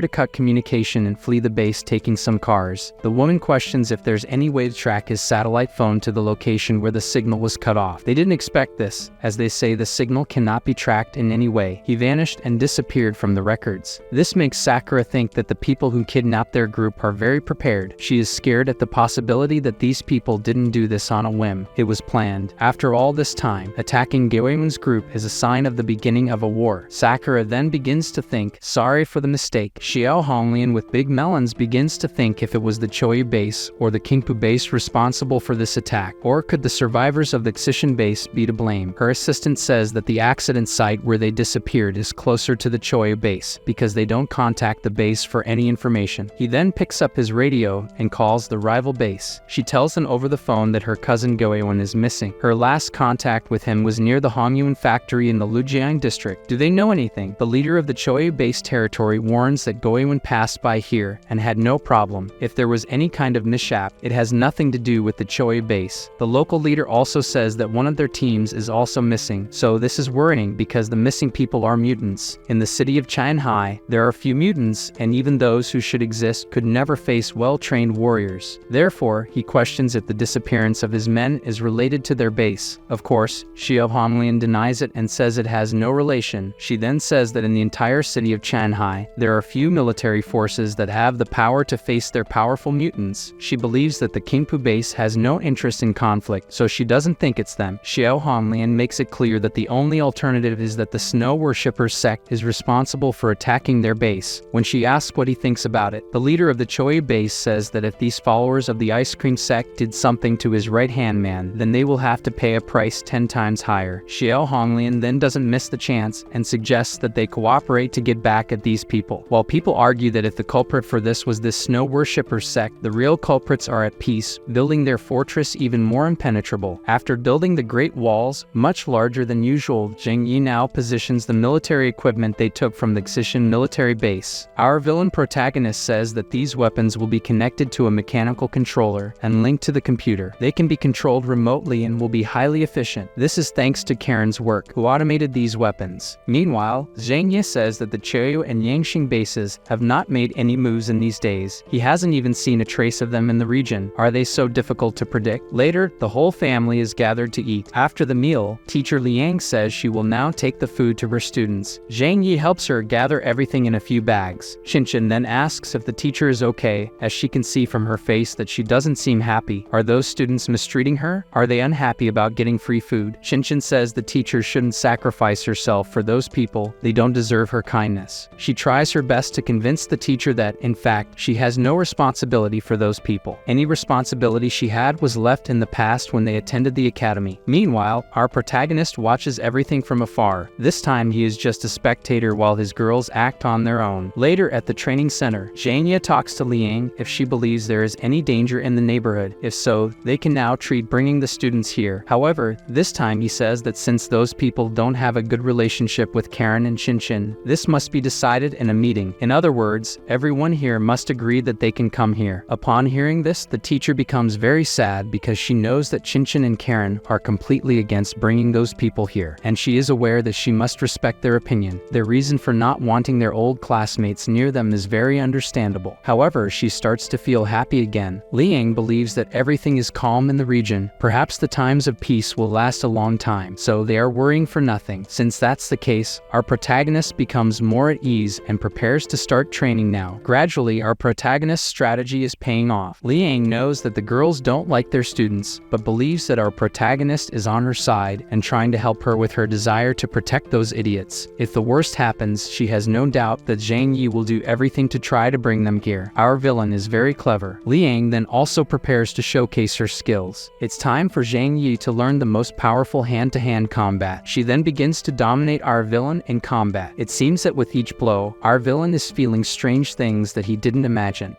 to cut communication and flee the base taking some cars. The woman questions if there's any way to track his satellite phone to the location where the signal was cut off. They didn't expect this, as they say the signal cannot be tracked in any way. He vanished and disappeared from the records. This makes Sakura think that the people who kidnapped their group are very prepared. She is scared at the possibility that these people didn't do this on a whim. It was planned. After all this time, attacking Goewon's group is a sign of the beginning of a war. Sakura then begins to think, sorry for the mistake. Xiao Honglian with big melons begins to think if it was the Choyu base or the Kingpu base responsible for this attack, or could the survivors of the excision base be to blame? Her assistant says that the accident site where they disappeared is closer to the Choyu base because they don't contact the base for any information. He then picks up his radio and calls the rival base. She tells him over the phone that her cousin Goewon is missing. Her last contact with him was near the Hongyun factory in the Lujiang district. Do they know anything? The leader of the Choyu base territory warns that Goewon passed by here and had no problem. If there was any kind of mishap, it has nothing to do with the Choyu base. The local leader also says that one of their teams is also missing, so this is worrying because the missing people are mutants. In the city of Shanghai, there are few mutants, and even those who should exist could never face well-trained warriors. Therefore, he questions if the disappearance of his men is related to their base. Of course, Xiao Honglian denies it and says it has no relation. She then says that in the entire city of Shanghai, there are few military forces that have the power to face their powerful mutants. She believes that the Kingpu base has no interest in conflict, so she doesn't think it's them. Xiao Honglian makes it clear that the only alternative is that the Snow Worshippers sect is responsible for attacking their base. When she asks what he thinks about it, the leader of the Choyu base says that if these followers of the Ice Cream sect did something to his right-hand man, then they will have to pay a price 10 times higher. Xiao Honglian then doesn't miss the chance and suggests that they cooperate to get back at these people. While people argue that if the culprit for this was this Snow Worshippers sect, the real culprits are at peace, building their fortress even more impenetrable. After building the Great Walls, much larger than usual, Zhang Yi now positions the military equipment they took from the Xishan military base. Our villain protagonist says that these weapons will be connected to a mechanical controller and linked to the computer. They can be controlled remotely and will be highly efficient. This is thanks to Karen's work, who automated these weapons. Meanwhile, Zhang Yi says that the Choyu and Yangxing bases have not made any moves in these days. He hasn't even seen a trace of them in the region. Are they so difficult to predict? Later, the whole family family is gathered to eat. After the meal, teacher Liang says she will now take the food to her students. Zhang Yi helps her gather everything in a few bags. Qinshan then asks if the teacher is okay, as she can see from her face that she doesn't seem happy. Are those students mistreating her? Are they unhappy about getting free food? Qinshan says the teacher shouldn't sacrifice herself for those people. They don't deserve her kindness. She tries her best to convince the teacher that, in fact, she has no responsibility for those people. Any responsibility she had was left in the past when they attended the academy. Meanwhile, our protagonist watches everything from afar. This time he is just a spectator while his girls act on their own. Later at the training center, Zhang Yi talks to Liang if she believes there is any danger in the neighborhood. If so, they can now treat bringing the students here. However, this time he says that since those people don't have a good relationship with Karen and Qinshan, this must be decided in a meeting. In other words, everyone here must agree that they can come here. Upon hearing this, the teacher becomes very sad because she knows that Qinshan and Karen are completely against bringing those people here, and she is aware that she must respect their opinion. Their reason for not wanting their old classmates near them is very understandable. However, she starts to feel happy again. Liang believes that everything is calm in the region. Perhaps the times of peace will last a long time, so they are worrying for nothing. Since that's the case, our protagonist becomes more at ease and prepares to start training now. Gradually, our protagonist's strategy is paying off. Liang knows that the girls don't like their students, but believes that our protagonist is on her side and trying to help her with her desire to protect those idiots. If the worst happens, she has no doubt that Zhang Yi will do everything to try to bring them here. Our villain is very clever. Liang then also prepares to showcase her skills. It's time for Zhang Yi to learn the most powerful hand-to-hand combat. She then begins to dominate our villain in combat. It seems that with each blow, our villain is feeling strange things that he didn't imagine.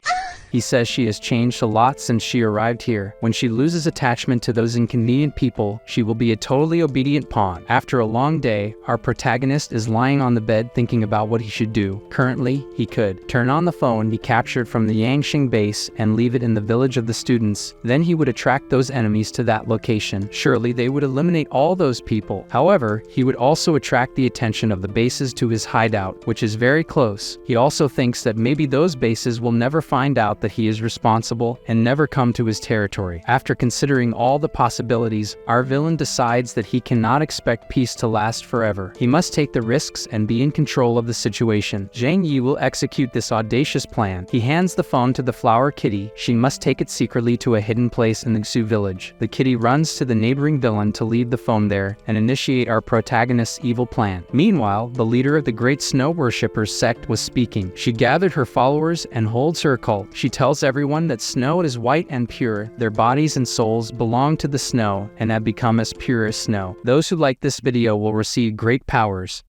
He says she has changed a lot since she arrived here. When she loses attachment to those inconvenient people, she will be a totally obedient pawn. After a long day, our protagonist is lying on the bed thinking about what he should do. Currently, he could turn on the phone he captured from the Yangsheng base and leave it in the village of the students. Then he would attract those enemies to that location. Surely they would eliminate all those people. However, he would also attract the attention of the bases to his hideout, which is very close. He also thinks that maybe those bases will never find out that he is responsible and never come to his territory. After considering all the possibilities, our villain decides that he cannot expect peace to last forever. He must take the risks and be in control of the situation. Zhang Yi will execute this audacious plan. He hands the phone to the flower kitty. She must take it secretly to a hidden place in the Xu village. The kitty runs to the neighboring villain to leave the phone there and initiate our protagonist's evil plan. Meanwhile, the leader of the Great Snow Worshippers sect was speaking. She gathered her followers and holds her cult. She tells everyone that snow is white and pure. Their bodies and souls belong to the snow and have become as pure as snow. Those who like this video will receive great powers.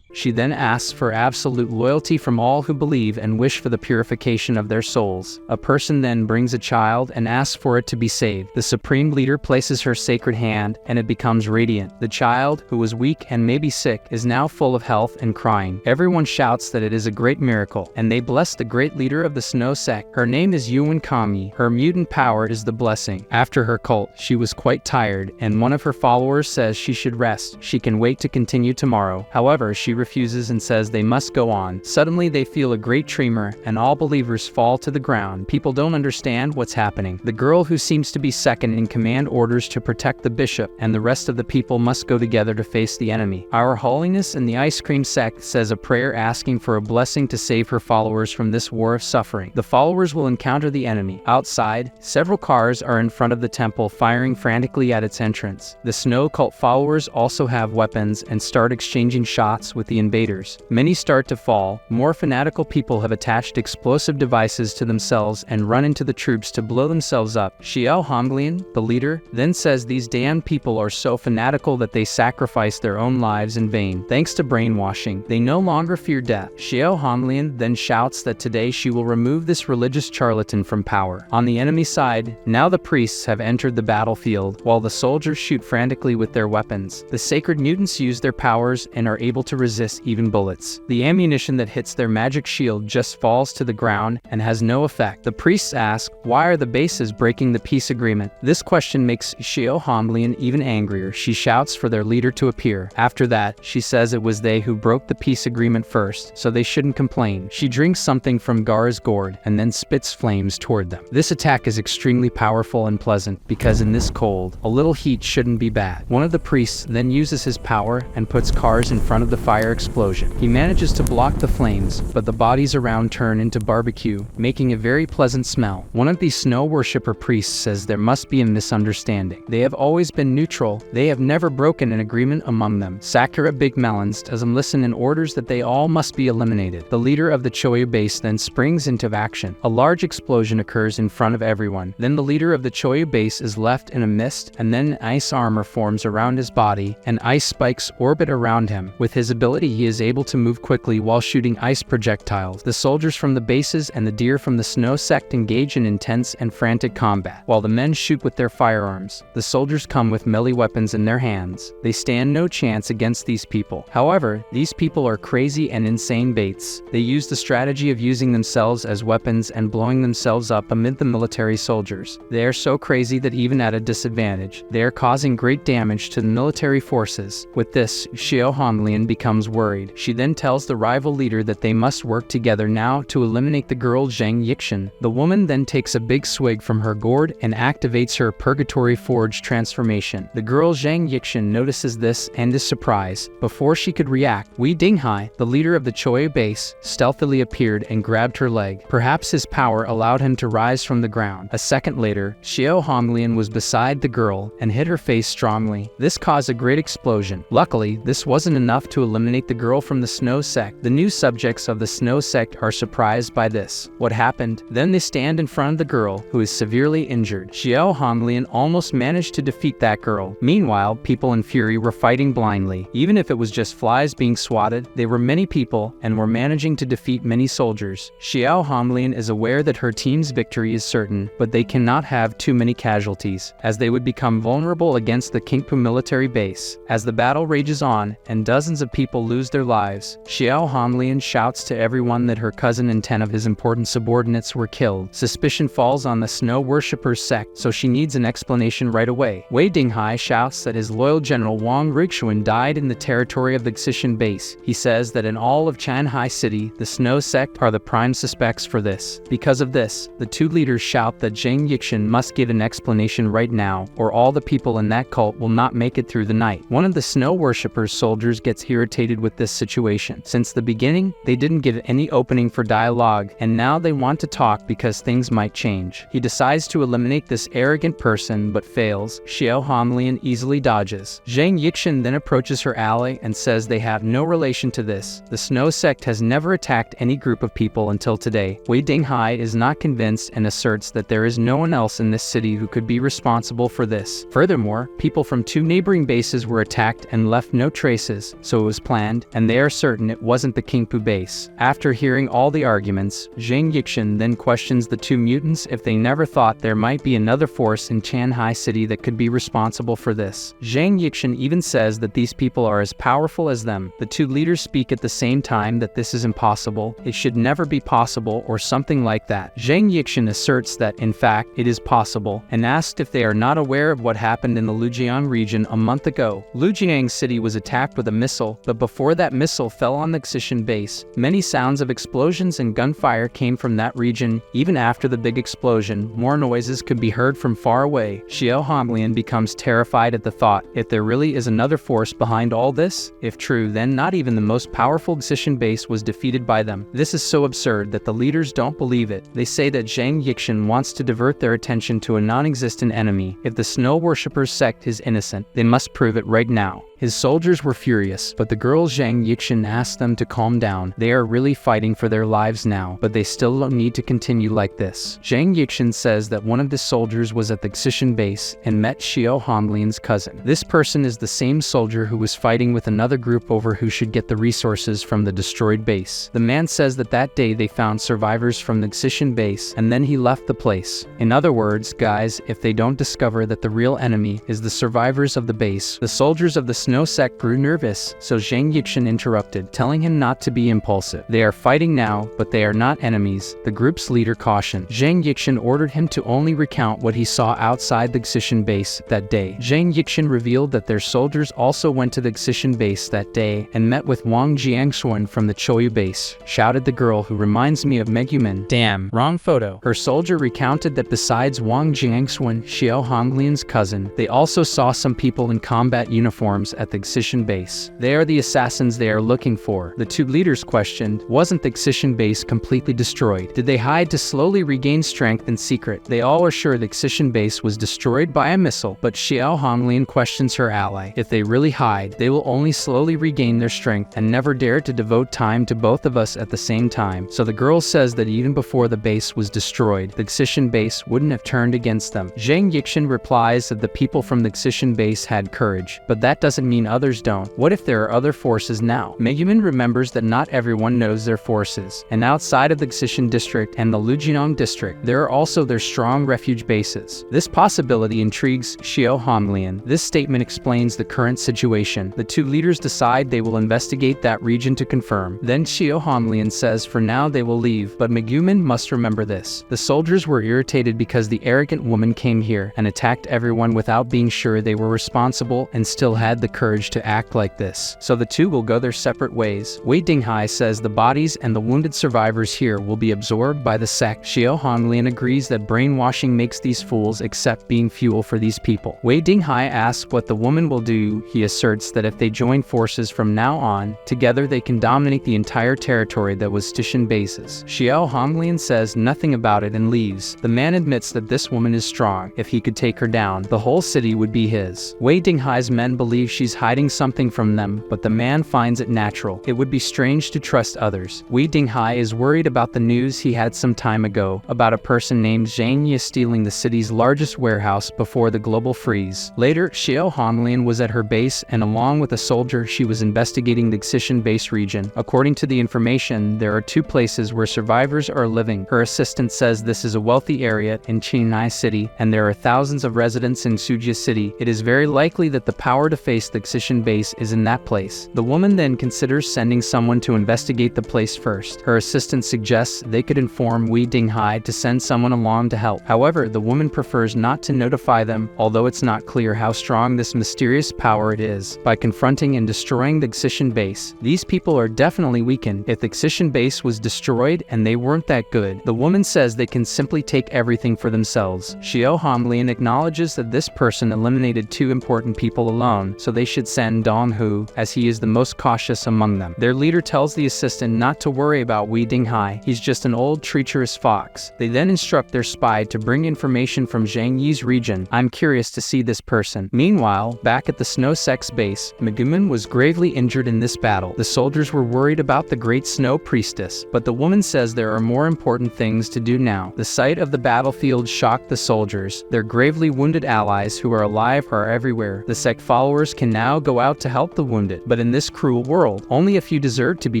She then asks for absolute loyalty from all who believe and wish for the purification of their souls. A person then brings a child and asks for it to be saved. The supreme leader places her sacred hand and it becomes radiant. The child, who was weak and maybe sick, is now full of health and crying. Everyone shouts that it is a great miracle, and they bless the great leader of the snow sect. Her name is Yuan Kami. Her mutant power is the blessing. After her cult, she was quite tired, and one of her followers says she should rest. She can wait to continue tomorrow. However, she refuses and says they must go on. Suddenly they feel a great tremor and all believers fall to the ground. People don't understand what's happening. The girl who seems to be second in command orders to protect the bishop, and the rest of the people must go together to face the enemy. Our Holiness in the Ice Cream sect says a prayer asking for a blessing to save her followers from this war of suffering. The followers will encounter the enemy. Outside, several cars are in front of the temple firing frantically at its entrance. The snow cult followers also have weapons and start exchanging shots with the invaders. Many start to fall. More fanatical people have attached explosive devices to themselves and run into the troops to blow themselves up. Xiao Honglian, the leader, then says these damned people are so fanatical that they sacrifice their own lives in vain. Thanks to brainwashing, they no longer fear death. Xiao Honglian then shouts that today she will remove this religious charlatan from power. On the enemy side, now the priests have entered the battlefield, while the soldiers shoot frantically with their weapons. The sacred mutants use their powers and are able to resist resist even bullets. The ammunition that hits their magic shield just falls to the ground and has no effect. The priests ask, why are the bases breaking the peace agreement? This question makes Xiao Honglian even angrier. She shouts for their leader to appear. After that, she says it was they who broke the peace agreement first, so they shouldn't complain. She drinks something from Gar's gourd and then spits flames toward them. This attack is extremely powerful and pleasant because in this cold, a little heat shouldn't be bad. One of the priests then uses his power and puts cars in front of the fire explosion. He manages to block the flames, but the bodies around turn into barbecue, making a very pleasant smell. One of these snow worshipper priests says there must be a misunderstanding. They have always been neutral. They have never broken an agreement among them. Sakura Big Melons doesn't listen and orders that they all must be eliminated. The leader of the Choyu base then springs into action. A large explosion occurs in front of everyone. Then the leader of the Choyu base is left in a mist, and then ice armor forms around his body, and ice spikes orbit around him. With his ability, he is able to move quickly while shooting ice projectiles. The soldiers from the bases and the deer from the snow sect engage in intense and frantic combat, while the men shoot with their firearms. The soldiers come with melee weapons in their hands. They stand no chance against these people. However, these people are crazy and insane baits. They use the strategy of using themselves as weapons and blowing themselves up amid the military soldiers. They are so crazy that even at a disadvantage, they are causing great damage to the military forces. With this, Xiao Honglian becomes worried. She then tells the rival leader that they must work together now to eliminate the girl Zhang Yi. The woman then takes a big swig from her gourd and activates her Purgatory Forge transformation. The girl Zhang Yi notices this and is surprised. Before she could react, Wei Dinghai, the leader of the Choyu base, stealthily appeared and grabbed her leg. Perhaps his power allowed him to rise from the ground. A second later, Xiao Honglian was beside the girl and hit her face strongly. This caused a great explosion. Luckily, this wasn't enough to eliminate the girl from the snow sect. The new subjects of the snow sect are surprised by this. What happened? Then they stand in front of the girl, who is severely injured. Xiao Honglian almost managed to defeat that girl. Meanwhile, people in fury were fighting blindly. Even if it was just flies being swatted, they were many people and were managing to defeat many soldiers. Xiao Honglian is aware that her team's victory is certain, but they cannot have too many casualties, as they would become vulnerable against the Kingpu military base. As the battle rages on, and dozens of people lose their lives, Xiao Honglian shouts to everyone that her cousin and 10 of his important subordinates were killed. Suspicion falls on the snow worshippers sect, so she needs an explanation right away. Wei Dinghai shouts that his loyal general Wang Rixuan died in the territory of the Xishan base. He says that in all of Chanhai City, the snow sect are the prime suspects for this. Because of this, the two leaders shout that Zhang Yi must give an explanation right now, or all the people in that cult will not make it through the night. One of the snow worshippers soldiers gets irritated with this situation. Since the beginning, they didn't give any opening for dialogue, and now they want to talk because things might change. He decides to eliminate this arrogant person, but fails. Xiao Honglian easily dodges. Zhang Yi then approaches her ally and says they have no relation to this. The snow sect has never attacked any group of people until today. Wei Dinghai is not convinced and asserts that there is no one else in this city who could be responsible for this. Furthermore, people from 2 neighboring bases were attacked and left no traces, so it was planned, and they are certain it wasn't the Kingpu base. After hearing all the arguments, Zhang Yi then questions the 2 mutants if they never thought there might be another force in Chanhai City that could be responsible for this. Zhang Yi even says that these people are as powerful as them. The 2 leaders speak at the same time that this is impossible, it should never be possible, or something like that. Zhang Yi asserts that, in fact, it is possible, and asked if they are not aware of what happened in the Lujiang region a month ago. Lujiang City was attacked with a missile, but before that missile fell on the Xishan base, many sounds of explosions and gunfire came from that region. Even after the big explosion, more noises could be heard from far away. Xiao Honglian becomes terrified at the thought, if there really is another force behind all this? If true, then not even the most powerful Xishan base was defeated by them. This is so absurd that the leaders don't believe it. They say that Zhang Yi wants to divert their attention to a non-existent enemy. If the snow worshippers sect is innocent, they must prove it right now. His soldiers were furious, but the girl Zhang Yi asked them to calm down. They are really fighting for their lives now, but they still don't need to continue like this. Zhang Yi says that one of the soldiers was at the Xishan base and met Xiao Honglian's cousin. This person is the same soldier who was fighting with another group over who should get the resources from the destroyed base. The man says that that day they found survivors from the Xishan base, and then he left the place. In other words, guys, if they don't discover that the real enemy is the survivors of the base, the soldiers of the snow sect grew nervous, so Zhang Zhang Yi interrupted, telling him not to be impulsive. They are fighting now, but they are not enemies, the group's leader cautioned. Zhang Yi ordered him to only recount what he saw outside the Xishan base that day. Zhang Yi revealed that their soldiers also went to the Xishan base that day and met with Wang Jiangxuan from the Choyu base, shouted the girl who reminds me of Megumin. Damn, wrong photo. Her soldier recounted that besides Wang Jiangxuan, Xiao Honglian's cousin, they also saw some people in combat uniforms at the Xishan base. They are the assassins they are looking for. The two leaders questioned, wasn't the Xishan base completely destroyed? Did they hide to slowly regain strength in secret? They all are sure the Xishan base was destroyed by a missile, but Xiao Honglian questions her ally. If they really hide, they will only slowly regain their strength and never dare to devote time to both of us at the same time. So the girl says that even before the base was destroyed, the Xishan base wouldn't have turned against them. Zhang Yi replies that the people from the Xishan base had courage, but that doesn't mean others don't. What if there are other forces now? Megumin remembers that not everyone knows their forces, and outside of the Xishan district and the Lujinong district, there are also their strong refuge bases. This possibility intrigues Xiao Honglian. This statement explains the current situation. The two leaders decide they will investigate that region to confirm. Then Xiao Honglian says for now they will leave, but Megumin must remember this. The soldiers were irritated because the arrogant woman came here and attacked everyone without being sure they were responsible and still had the courage to act like this. So the two will go their separate ways. Wei Dinghai says the bodies and the wounded survivors here will be absorbed by the sect. Xiao Honglian agrees that brainwashing makes these fools accept being fuel for these people. Wei Dinghai asks what the woman will do. He asserts that if they join forces from now on, together they can dominate the entire territory that was Xishan bases. Xiao Honglian says nothing about it and leaves. The man admits that this woman is strong. If he could take her down, the whole city would be his. Wei Dinghai's men believe she's hiding something from them, but the man finds it natural. It would be strange to trust others. Wei Dinghai is worried about the news he had some time ago about a person named Zhang Yi stealing the city's largest warehouse before the global freeze. Later, Xiao Honglian was at her base and along with a soldier she was investigating the Xishan base region. According to the information, there are two places where survivors are living. Her assistant says this is a wealthy area in Qinghai City and there are thousands of residents in Sujia City. It is very likely that the power to face the Xishan base is in that place. The woman then considers sending someone to investigate the place first. Her assistant suggests they could inform Wei Dinghai to send someone along to help. However, the woman prefers not to notify them, although it's not clear how strong this mysterious power it is. By confronting and destroying the Xishan base, these people are definitely weakened. If the Xishan base was destroyed and they weren't that good, the woman says they can simply take everything for themselves. Xiao Honglian acknowledges that this person eliminated two important people alone, so they should send Dong Hu, as he is the most cautious among them. Their leader tells the assistant not to worry about Wei Dinghai. He's just an old treacherous fox. They then instruct their spy to bring information from Zhang Yi's region. I'm curious to see this person. Meanwhile, back at the Snow Sect's base, Megumin was gravely injured in this battle. The soldiers were worried about the Great Snow Priestess, but the woman says there are more important things to do now. The sight of the battlefield shocked the soldiers. Their gravely wounded allies who are alive are everywhere. The sect followers can now go out to help the wounded, but in this cruel world, only a few deserve to be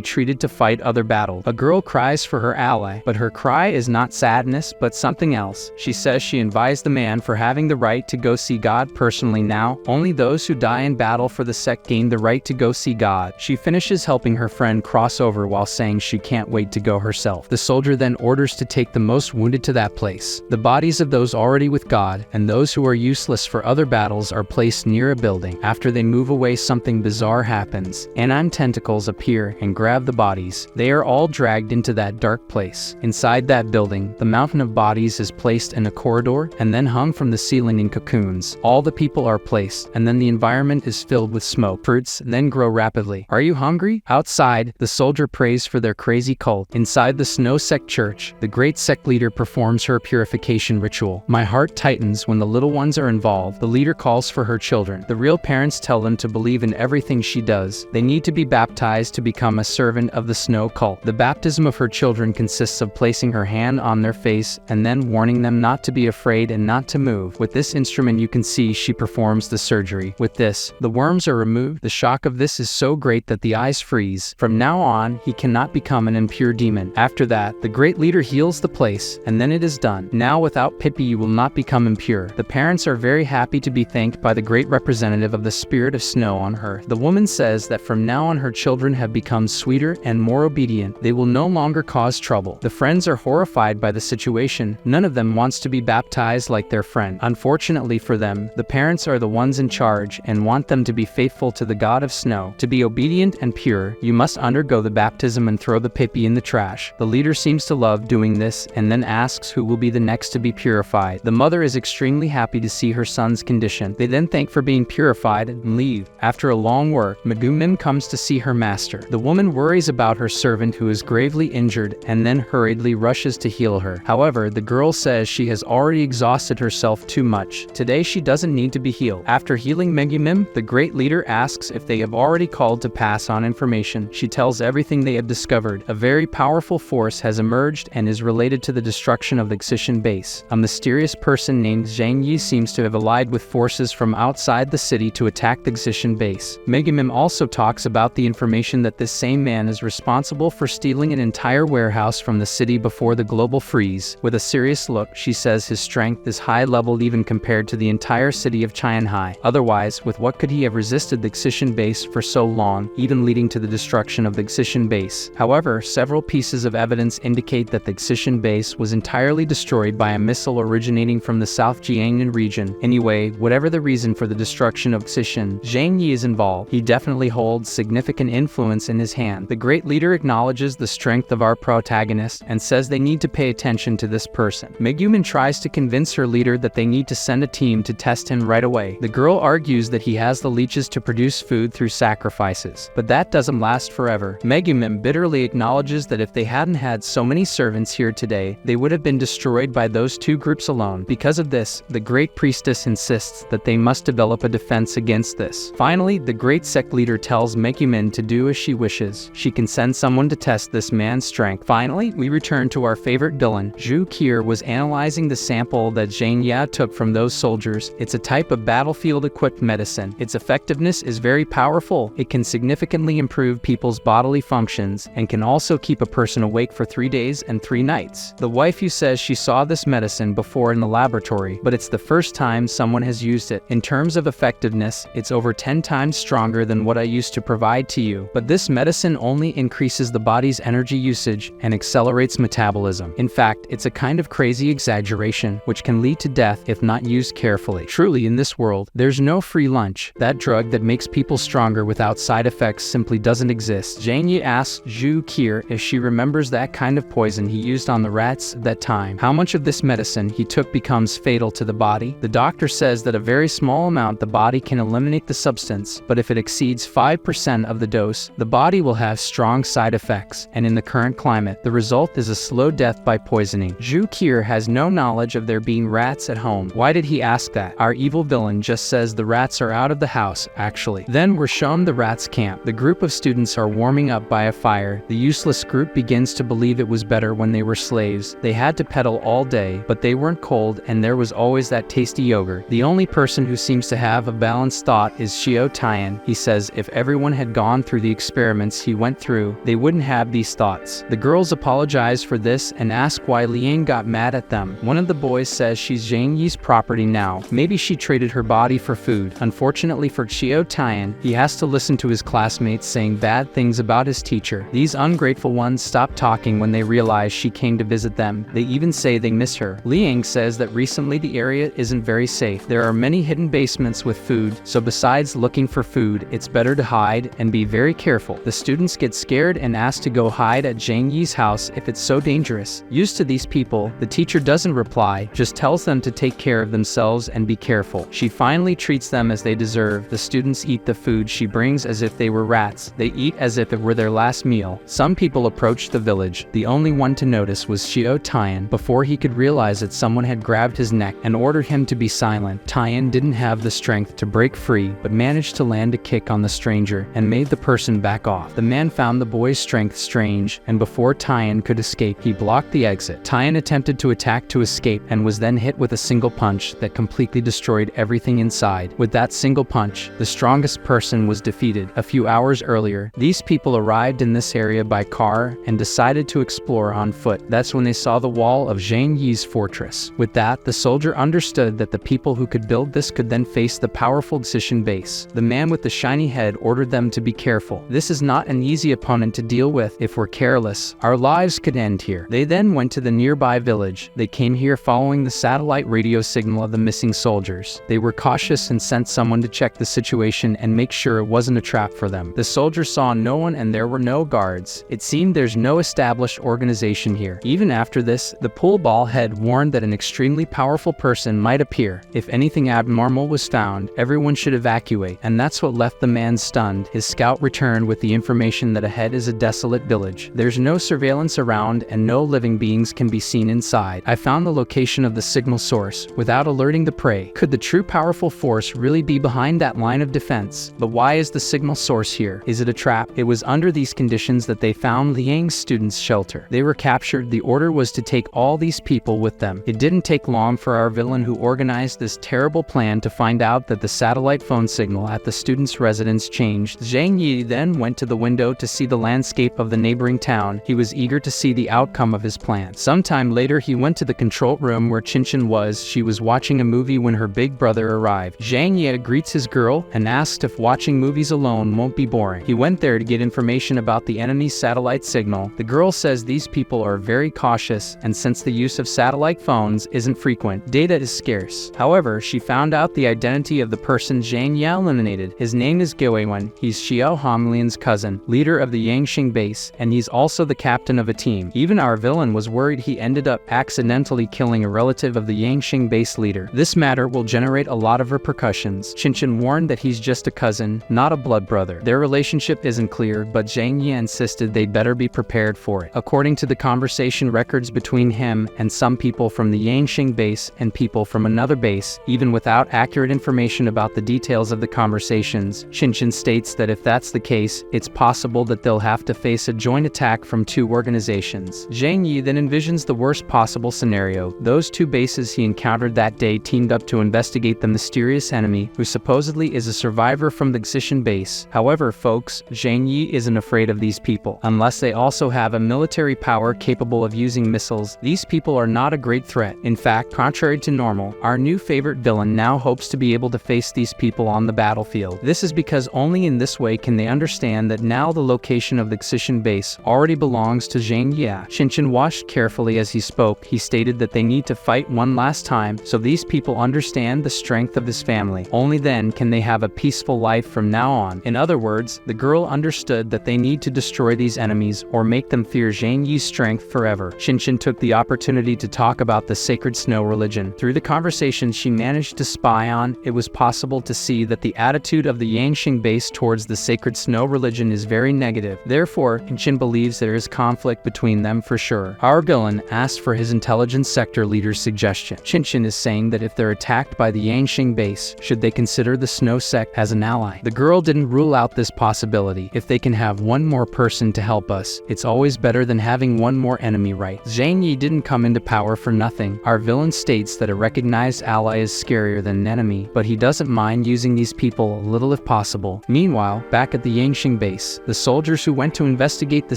treated to fight other battles. A girl cries for her ally, but her cry is not sadness, but something else. She says she advised the man for having the right to go see God personally now. Only those who die in battle for the sect gain the right to go see God. She finishes helping her friend cross over while saying she can't wait to go herself. The soldier then orders to take the most wounded to that place. The bodies of those already with God and those who are useless for other battles are placed near a building. After they move away, something bizarre happens. Anime tentacles appear and grab the bodies. They are all dragged into that dark place. Inside that building, the mountain of bodies is placed in a corridor and then hung from the ceiling in cocoons. All the people are placed, and then the environment is filled with smoke. Fruits then grow rapidly. Are you hungry? Outside, the soldier prays for their crazy cult. Inside the Snow Sect church, the great sect leader performs her purification ritual. My heart tightens when the little ones are involved. The leader calls for her children. The real parents tell them to believe in everything she does. They need to be baptized to become a servant of the snow cult. The baptism of her children consists of placing her hand on their face and then warning them not to be afraid and not to move. With this instrument you can see she performs the surgery. With this, the worms are removed. The shock of this is so great that the eyes freeze. From now on, he cannot become an impure demon. After that, the great leader heals the place, and then it is done. Now without Pippi you will not become impure. The parents are very happy to be thanked by the great representative of the spirit of snow on earth. The woman says says that from now on her children have become sweeter and more obedient. They will no longer cause trouble. The friends are horrified by the situation. None of them wants to be baptized like their friend. Unfortunately for them, the parents are the ones in charge and want them to be faithful to the god of snow. To be obedient and pure, you must undergo the baptism and throw the pipi in the trash. The leader seems to love doing this and then asks who will be the next to be purified. The mother is extremely happy to see her son's condition. They then thank for being purified and leave. After a long work, Megumim comes to see her master. The woman worries about her servant who is gravely injured and then hurriedly rushes to heal her. However, the girl says she has already exhausted herself too much. Today she doesn't need to be healed. After healing Megumim, the great leader asks if they have already called to pass on information. She tells everything they have discovered. A very powerful force has emerged and is related to the destruction of the Xishan base. A mysterious person named Zhang Yi seems to have allied with forces from outside the city to attack the Xishan base. Megumim also talks about the information that this same man is responsible for stealing an entire warehouse from the city before the global freeze. With a serious look, she says his strength is high-level even compared to the entire city of Qianhai. Otherwise, with what could he have resisted the Xishan base for so long, even leading to the destruction of the Xishan base? However, several pieces of evidence indicate that the Xishan base was entirely destroyed by a missile originating from the South Jiangnan region. Anyway, whatever the reason for the destruction of Xishan, Zhang Yi is involved. He definitely holds significant influence in his hand. The great leader acknowledges the strength of our protagonist and says they need to pay attention to this person. Megumin tries to convince her leader that they need to send a team to test him right away. The girl argues that he has the leeches to produce food through sacrifices, but that doesn't last forever. Megumin bitterly acknowledges that if they hadn't had so many servants here today, they would have been destroyed by those two groups alone. Because of this, the great priestess insists that they must develop a defense against this. Finally, the great sect leader tells Megumin to do as she wishes. She can send someone to test this man's strength. Finally, we return to our favorite villain. Zhu Qier was analyzing the sample that Zhang Yi took from those soldiers. It's a type of battlefield-equipped medicine. Its effectiveness is very powerful. It can significantly improve people's bodily functions and can also keep a person awake for 3 days and 3 nights. The waifu says she saw this medicine before in the laboratory, but it's the first time someone has used it. In terms of effectiveness, it's over 10 times stronger than what I used to provide to you. But this medicine only increases the body's energy usage and accelerates metabolism. In fact, it's a kind of crazy exaggeration, which can lead to death if not used carefully. Truly, in this world, there's no free lunch. That drug that makes people stronger without side effects simply doesn't exist. Zhang Yi asks Zhu Qier if she remembers that kind of poison he used on the rats at that time. How much of this medicine he took becomes fatal to the body? The doctor says that a very small amount the body can eliminate the substance, but if it exceeds 5% of the dose, the body will have strong side effects, and in the current climate, the result is a slow death by poisoning. Zhu Qier has no knowledge of there being rats at home. Why did he ask that? Our evil villain just says the rats are out of the house, actually. Then we're shown the rats' camp. The group of students are warming up by a fire. The useless group begins to believe it was better when they were slaves. They had to pedal all day, but they weren't cold, and there was always that tasty yogurt. The only person who seems to have a balanced thought is Xiao Tian. He says if everyone had gone through the experiments he went through, they wouldn't have these thoughts. The girls apologize for this and ask why Liang got mad at them. One of the boys says she's Zhang Yi's property now. Maybe she traded her body for food. Unfortunately for Xiao Tian, he has to listen to his classmates saying bad things about his teacher. These ungrateful ones stop talking when they realize she came to visit them. They even say they miss her. Liang says that recently the area isn't very safe. There are many hidden basements with food, so besides looking for food, it's better to hide and be very careful. The students get scared and ask to go hide at Zhang Yi's house if it's so dangerous. Used to these people, the teacher doesn't reply, just tells them to take care of themselves and be careful. She finally treats them as they deserve. The students eat the food she brings as if they were rats. They eat as if it were their last meal. Some people approached the village. The only one to notice was Xiao Tian. Before he could realize that someone had grabbed his neck and ordered him to be silent, Tian didn't have the strength to break free, but managed to land a kick on the stranger and made the person back off. The man found the boy's strength strange, and before Tian could escape, he blocked the exit. Tian attempted to attack to escape and was then hit with a single punch that completely destroyed everything inside. With that single punch, the strongest person was defeated. A few hours earlier, these people arrived in this area by car and decided to explore on foot. That's when they saw the wall of Zhang Yi's fortress. With that, the soldier understood that the people who could build this could then face the powerful Xishan base. The man with the shiny head head ordered them to be careful. This is not an easy opponent to deal with. If we're careless, our lives could end here. They then went to the nearby village. They came here following the satellite radio signal of the missing soldiers. They were cautious and sent someone to check the situation and make sure it wasn't a trap for them. The soldiers saw no one and there were no guards. It seemed there's no established organization here. Even after this, the pool ball head warned that an extremely powerful person might appear. If anything abnormal was found, everyone should evacuate, and that's what left the man stunned. His scout returned with the information that ahead is a desolate village. There's no surveillance around and no living beings can be seen inside. I found the location of the signal source without alerting the prey. Could the true powerful force really be behind that line of defense? But why is the signal source here? Is it a trap? It was under these conditions that they found Liang's students' shelter. They were captured. The order was to take all these people with them. It didn't take long for our villain who organized this terrible plan to find out that the satellite phone signal at the students' residence changed. Zhang Yi then went to the window to see the landscape of the neighboring town. He was eager to see the outcome of his plan. Sometime later, he went to the control room where Qinchin was. She was watching a movie when her big brother arrived. Zhang Yi greets his girl and asked if watching movies alone won't be boring. He went there to get information about the enemy's satellite signal. The girl says these people are very cautious, and since the use of satellite phones isn't frequent, data is scarce. However, she found out the identity of the person Zhang Yi eliminated. His name is Goewen. He's Xiao Honglian's cousin, leader of the Yangxing base, and he's also the captain of a team. Even our villain was worried he ended up accidentally killing a relative of the Yangxing base leader. This matter will generate a lot of repercussions. Qinchin warned that he's just a cousin, not a blood brother. Their relationship isn't clear, but Zhang Yi insisted they'd better be prepared for it. According to the conversation records between him and some people from the Yangxing base and people from another base, even without accurate information about the details of the conversations, Qinchin states that if that's the case, it's possible that they'll have to face a joint attack from two organizations. Zhang Yi then envisions the worst possible scenario. Those two bases he encountered that day teamed up to investigate the mysterious enemy, who supposedly is a survivor from the Xishan base. However, folks, Zhang Yi isn't afraid of these people. Unless they also have a military power capable of using missiles, these people are not a great threat. In fact, contrary to normal, our new favorite villain now hopes to be able to face these people on the battlefield. This is because only in this way can they understand that now the location of the Xishan base already belongs to Zhang Yi. Qinchin watched carefully as he spoke. He stated that they need to fight one last time so these people understand the strength of his family. Only then can they have a peaceful life from now on. In other words, the girl understood that they need to destroy these enemies or make them fear Zhang Yi's strength forever. Qinchin took the opportunity to talk about the sacred snow religion. Through the conversations she managed to spy on, it was possible to see that the attitude of the Yangxing base towards the sacred snow religion is very negative. Therefore, Qinchin believes there is conflict between them for sure. Our villain asked for his intelligence sector leader's suggestion. Qinchin is saying that if they're attacked by the Yangxing base, should they consider the snow sect as an ally? The girl didn't rule out this possibility. If they can have one more person to help us, it's always better than having one more enemy, right? Zhang Yi didn't come into power for nothing. Our villain states that a recognized ally is scarier than an enemy, but he doesn't mind using these people a little if possible. Meanwhile, back at the Yangxing base, the soldiers who went to investigate the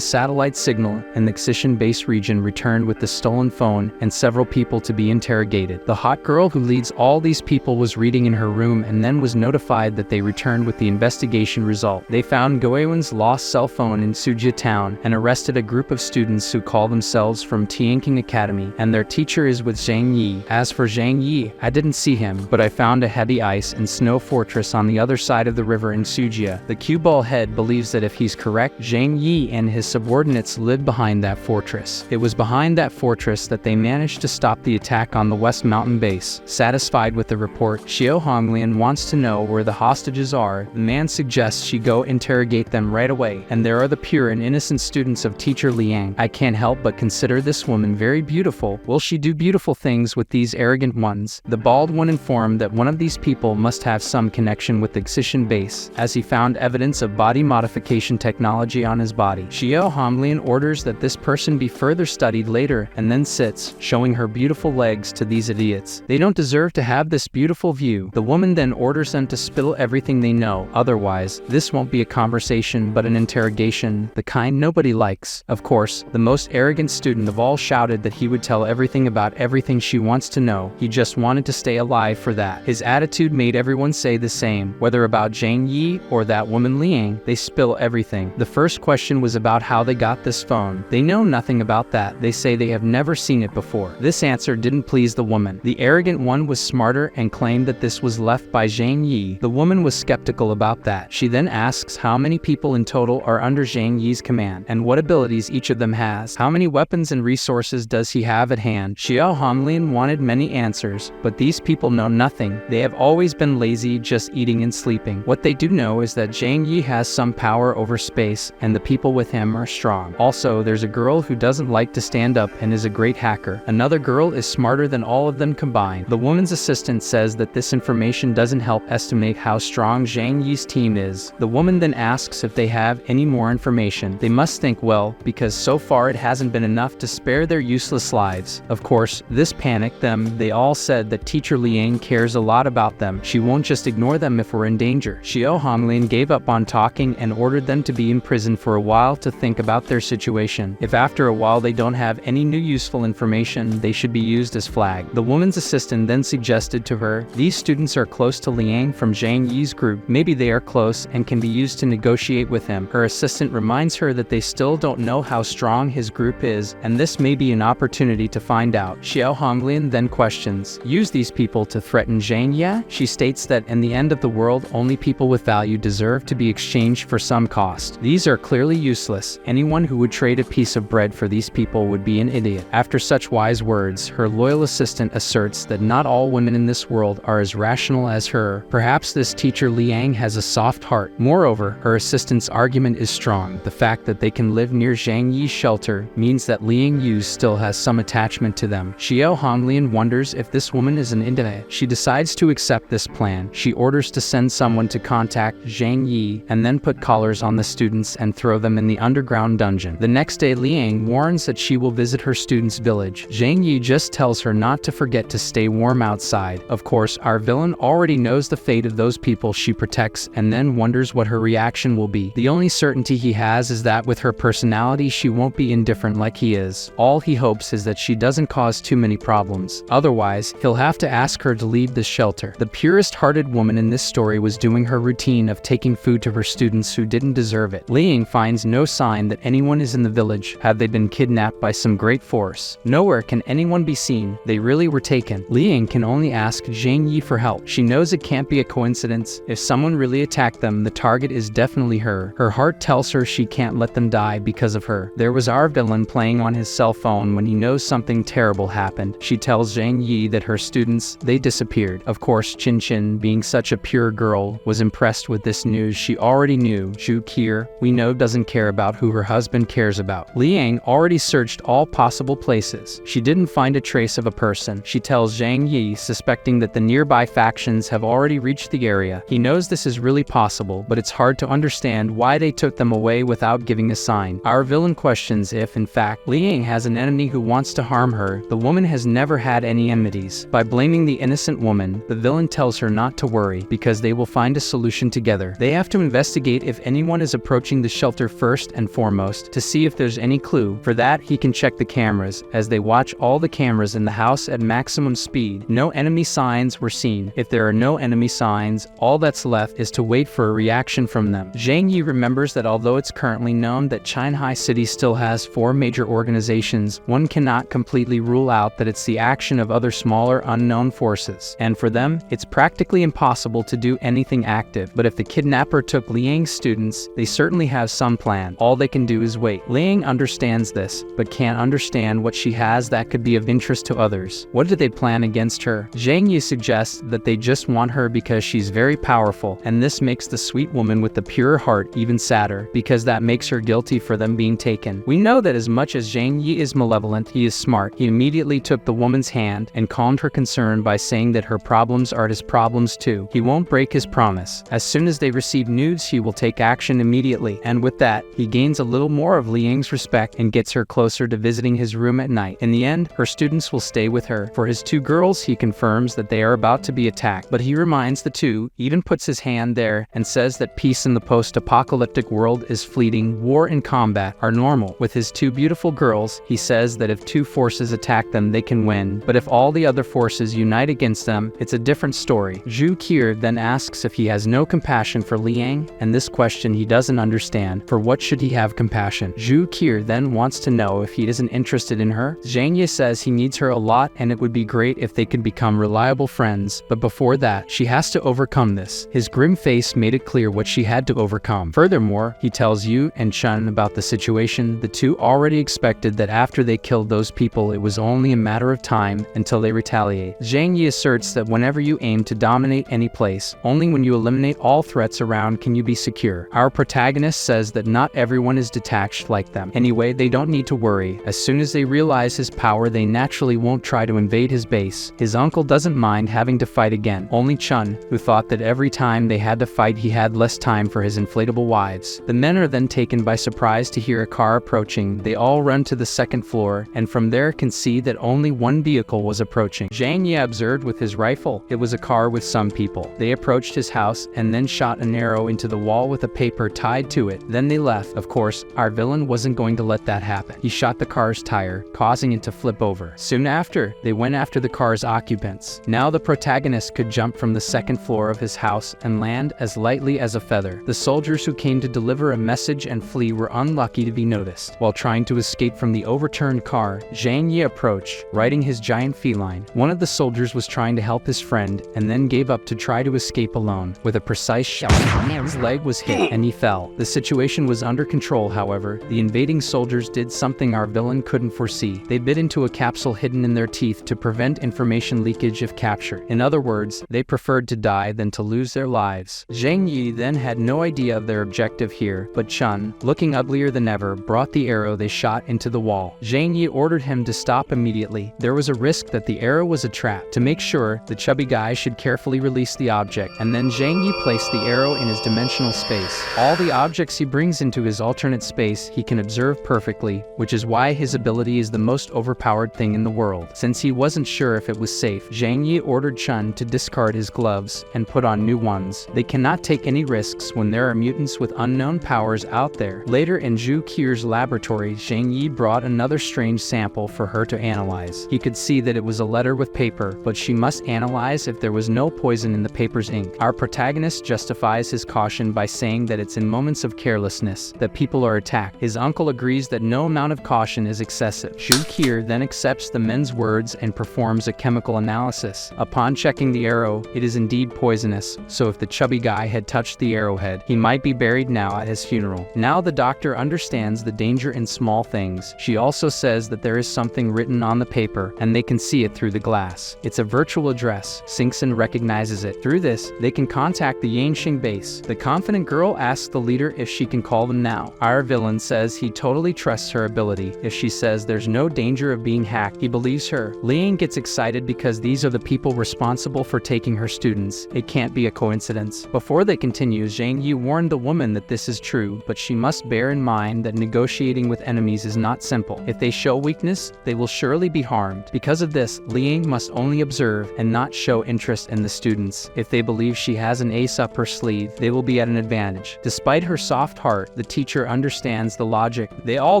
satellite signal in the Xishan base region returned with the stolen phone and several people to be interrogated. The hot girl who leads all these people was reading in her room and then was notified that they returned with the investigation result. They found Goewen's lost cell phone in Sujia town and arrested a group of students who call themselves from Tianqing Academy, and their teacher is with Zhang Yi. As for Zhang Yi, I didn't see him, but I found a heavy ice and snow fortress on the other side of the river in Sujia. The cue ball head believes that if he's correct, Zhang Yi and his subordinates lived behind that fortress. It was behind that fortress that they managed to stop the attack on the West Mountain base. Satisfied with the report, Xiao Honglian wants to know where the hostages are. The man suggests she go interrogate them right away, and there are the pure and innocent students of teacher Liang. I can't help but consider this woman very beautiful. Will she do beautiful things with these arrogant ones? The bald one informed that one of these people must have some connection with the Xishan base, as he found evidence of body modification technology on his body. Xiao Honglian orders that this person be further studied later and then sits, showing her beautiful legs to these idiots. They don't deserve to have this beautiful view. The woman then orders them to spill everything they know. Otherwise, this won't be a conversation but an interrogation, the kind nobody likes. Of course, the most arrogant student of all shouted that he would tell everything about everything she wants to know. He just wanted to stay alive for that. His attitude made everyone say the same, whether about Zhang Yi or that woman Liang, they spill everything. The first question was about how they got this phone. They know nothing about that. They say they have never seen it before. This answer didn't please the woman. The arrogant one was smarter and claimed that this was left by Zhang Yi. The woman was skeptical about that. She then asks how many people in total are under Zhang Yi's command, and what abilities each of them has. How many weapons and resources does he have at hand? Xiao Honglin wanted many answers, but these people know nothing. They have always been lazy, just eating and sleeping. What they do know is that Zhang Yi has some power over space, and the people with him are strong. Also, there's a girl who doesn't like to stand up and is a great hacker. Another girl is smarter than all of them combined. The woman's assistant says that this information doesn't help estimate how strong Zhang Yi's team is. The woman then asks if they have any more information. They must think well, because so far it hasn't been enough to spare their useless lives. Of course, this panicked them. They all said that teacher Liang cares a lot about them. She won't just ignore them if we're in danger. Xiao Honglin gave up on talking and ordered them to be imprisoned for a while to think about their situation. If after a while they don't have any new useful information, they should be used as flag. The woman's assistant then suggested to her, these students are close to Liang from Zhang Yi's group. Maybe they are close and can be used to negotiate with him. Her assistant reminds her that they still don't know how strong his group is, and this may be an opportunity to find out. Xiao Honglin then questions, use these people to threaten Zhang Yi? She states that in the end of the world, only people with value deserve to be exchanged for some cost. These are clearly useless. Anyone who would trade a piece of bread for these people would be an idiot. After such wise words, her loyal assistant asserts that not all women in this world are as rational as her. Perhaps this teacher Liang has a soft heart. Moreover, her assistant's argument is strong. The fact that they can live near Zhang Yi's shelter means that Liang Yu still has some attachment to them. Xiao Honglin wonders if this woman is an idiot. She decides to accept this plan. She orders to send someone to contact Zhang Yi and then put collars on the students and throw them in the underground dungeon. The next day, Liang warns that she will visit her student's village. Zhang Yi just tells her not to forget to stay warm outside. Of course, our villain already knows the fate of those people she protects and then wonders what her reaction will be. The only certainty he has is that with her personality, she won't be indifferent like he is. All he hopes is that she doesn't cause too many problems. Otherwise, he'll have to ask her to leave the shelter. The purest-hearted woman in this story was doing her routine of taking food to her students who didn't deserve it. Liang finds no sign that anyone is in the village. Have they been kidnapped by some great force? Nowhere can anyone be seen. They really were taken. Liang can only ask Zhang Yi for help. She knows it can't be a coincidence. If someone really attacked them, the target is definitely her. Her heart tells her she can't let them die because of her. There was our villain playing on his cell phone when he knows something terrible happened. She tells Zhang Yi that her students, they disappeared. Of course, Chin Chin, being such a pure girl, was impressed with this news. She already knew. Zhu Kier, we know, doesn't care about who her husband cares about. Liang already searched all possible places. She didn't find a trace of a person. She tells Zhang Yi, suspecting that the nearby factions have already reached the area. He knows this is really possible, but it's hard to understand why they took them away without giving a sign. Our villain questions if, in fact, Liang has an enemy who wants to harm her. The woman has never had any enmities. By blaming the innocent woman, the villain tells her not to worry, because they will find a solution together. They have to investigate if anyone is approaching the shelter first and foremost, to see if there's any clue. For that, he can check the cameras. As they watch all the cameras in the house at maximum speed, no enemy signs were seen. If there are no enemy signs, all that's left is to wait for a reaction from them. Zhang Yi remembers that although it's currently known that Shanghai City still has 4 major organizations, one cannot completely rule out that it's the action of other smaller unknown forces. And for them, it's practically impossible to do anything active. But if the kidnapper took Liang's students, they certainly have some plan. All they can do is wait. Liang understands this, but can't understand what she has that could be of interest to others. What did they plan against her? Zhang Yi suggests that they just want her because she's very powerful, and this makes the sweet woman with the pure heart even sadder, because that makes her guilty for them being taken. We know that as much as Zhang Yi is malevolent, he is smart. He immediately took the woman's hand and calmed her concern by saying that her problems are his problems too. He won't break his promise. As soon as they receive news, he will take action immediately, and with that, he gains a little more of Liang's respect and gets her closer to visiting his room at night. In the end, her students will stay with her. For his 2 girls, he confirms that they are about to be attacked, but he reminds the 2, even puts his hand there, and says that peace in the post-apocalyptic world is fleeting. War and combat are normal. With his 2 beautiful girls, he says that if 2 forces attack them, they can win, but if all the other forces unite against them, it's a different story. Zhu Kier then asks if he has no no compassion for Liang, and this question he doesn't understand. For what should he have compassion? Zhu Qiu then wants to know if he isn't interested in her. Zhang Yi says he needs her a lot and it would be great if they could become reliable friends, but before that, she has to overcome this. His grim face made it clear what she had to overcome. Furthermore, he tells Yu and Chun about the situation. The two already expected that after they killed those people, it was only a matter of time until they retaliate. Zhang Yi asserts that whenever you aim to dominate any place, only when you eliminate all threats around can you be secure. Our protagonist says that not everyone is detached like them. Anyway, they don't need to worry. As soon as they realize his power, they naturally won't try to invade his base. His uncle doesn't mind having to fight again. Only Chun, who thought that every time they had to fight he had less time for his inflatable wives. The men are then taken by surprise to hear a car approaching. They all run to the second floor, and from there can see that only one vehicle was approaching. Zhang Yi observed with his rifle. It was a car with some people. They approached his house and then shot an arrow into the wall with a paper tied to it. Then they left. Of course, our villain wasn't going to let that happen. He shot the car's tire, causing it to flip over. Soon after, they went after the car's occupants. Now the protagonist could jump from the second floor of his house and land as lightly as a feather. The soldiers who came to deliver a message and flee were unlucky to be noticed. While trying to escape from the overturned car, Zhang Yi approached, riding his giant feline. One of the soldiers was trying to help his friend and then gave up to try to escape alone. With a precise shot, his leg was hit and he fell. The situation was under control, however. The invading soldiers did something our villain couldn't foresee. They bit into a capsule hidden in their teeth to prevent information leakage if captured. In other words, they preferred to die than to lose their lives. Zhang Yi then had no idea of their objective here, but Chun, looking uglier than ever, brought the arrow they shot into the wall. Zhang Yi ordered him to stop immediately. There was a risk that the arrow was a trap. To make sure, the chubby guy should carefully release the object, and then Zhang Yi placed the arrow in his dimensional space. All the objects he brings into his alternate space he can observe perfectly, which is why his ability is the most overpowered thing in the world. Since he wasn't sure if it was safe, Zhang Yi ordered Chun to discard his gloves and put on new ones. They cannot take any risks when there are mutants with unknown powers out there. Later in Zhu Qiu's laboratory, Zhang Yi brought another strange sample for her to analyze. He could see that it was a letter with paper, but she must analyze if there was no poison in the paper's ink. Our protagonist justifies his caution by saying that it's in moments of carelessness that people are attacked. His uncle agrees that no amount of caution is excessive. Zhu Qiu then accepts the men's words and performs a chemical analysis. Upon checking the arrow, it is indeed poisonous, so if the chubby guy had touched the arrowhead, he might be buried now at his funeral. Now the doctor understands the danger in small things. She also says that there is something written on the paper, and they can see it through the glass. It's a virtual address. Singson recognizes it. Through this, they can contact the Yanxing base. The confident girl asks the leader if she can call them now. Our villain says he totally trusts her ability. If she says there's no danger of being hacked, he believes her. Liang gets excited because these are the people responsible for taking her students. It can't be a coincidence. Before they continue, Zhang Yi warned the woman that this is true, but she must bear in mind that negotiating with enemies is not simple. If they show weakness, they will surely be harmed. Because of this, Liang must only observe and not show interest in the students. If they believe she has an ace up her sleeve, they will be at an advantage. Despite her soft heart, the teacher understands the logic. They all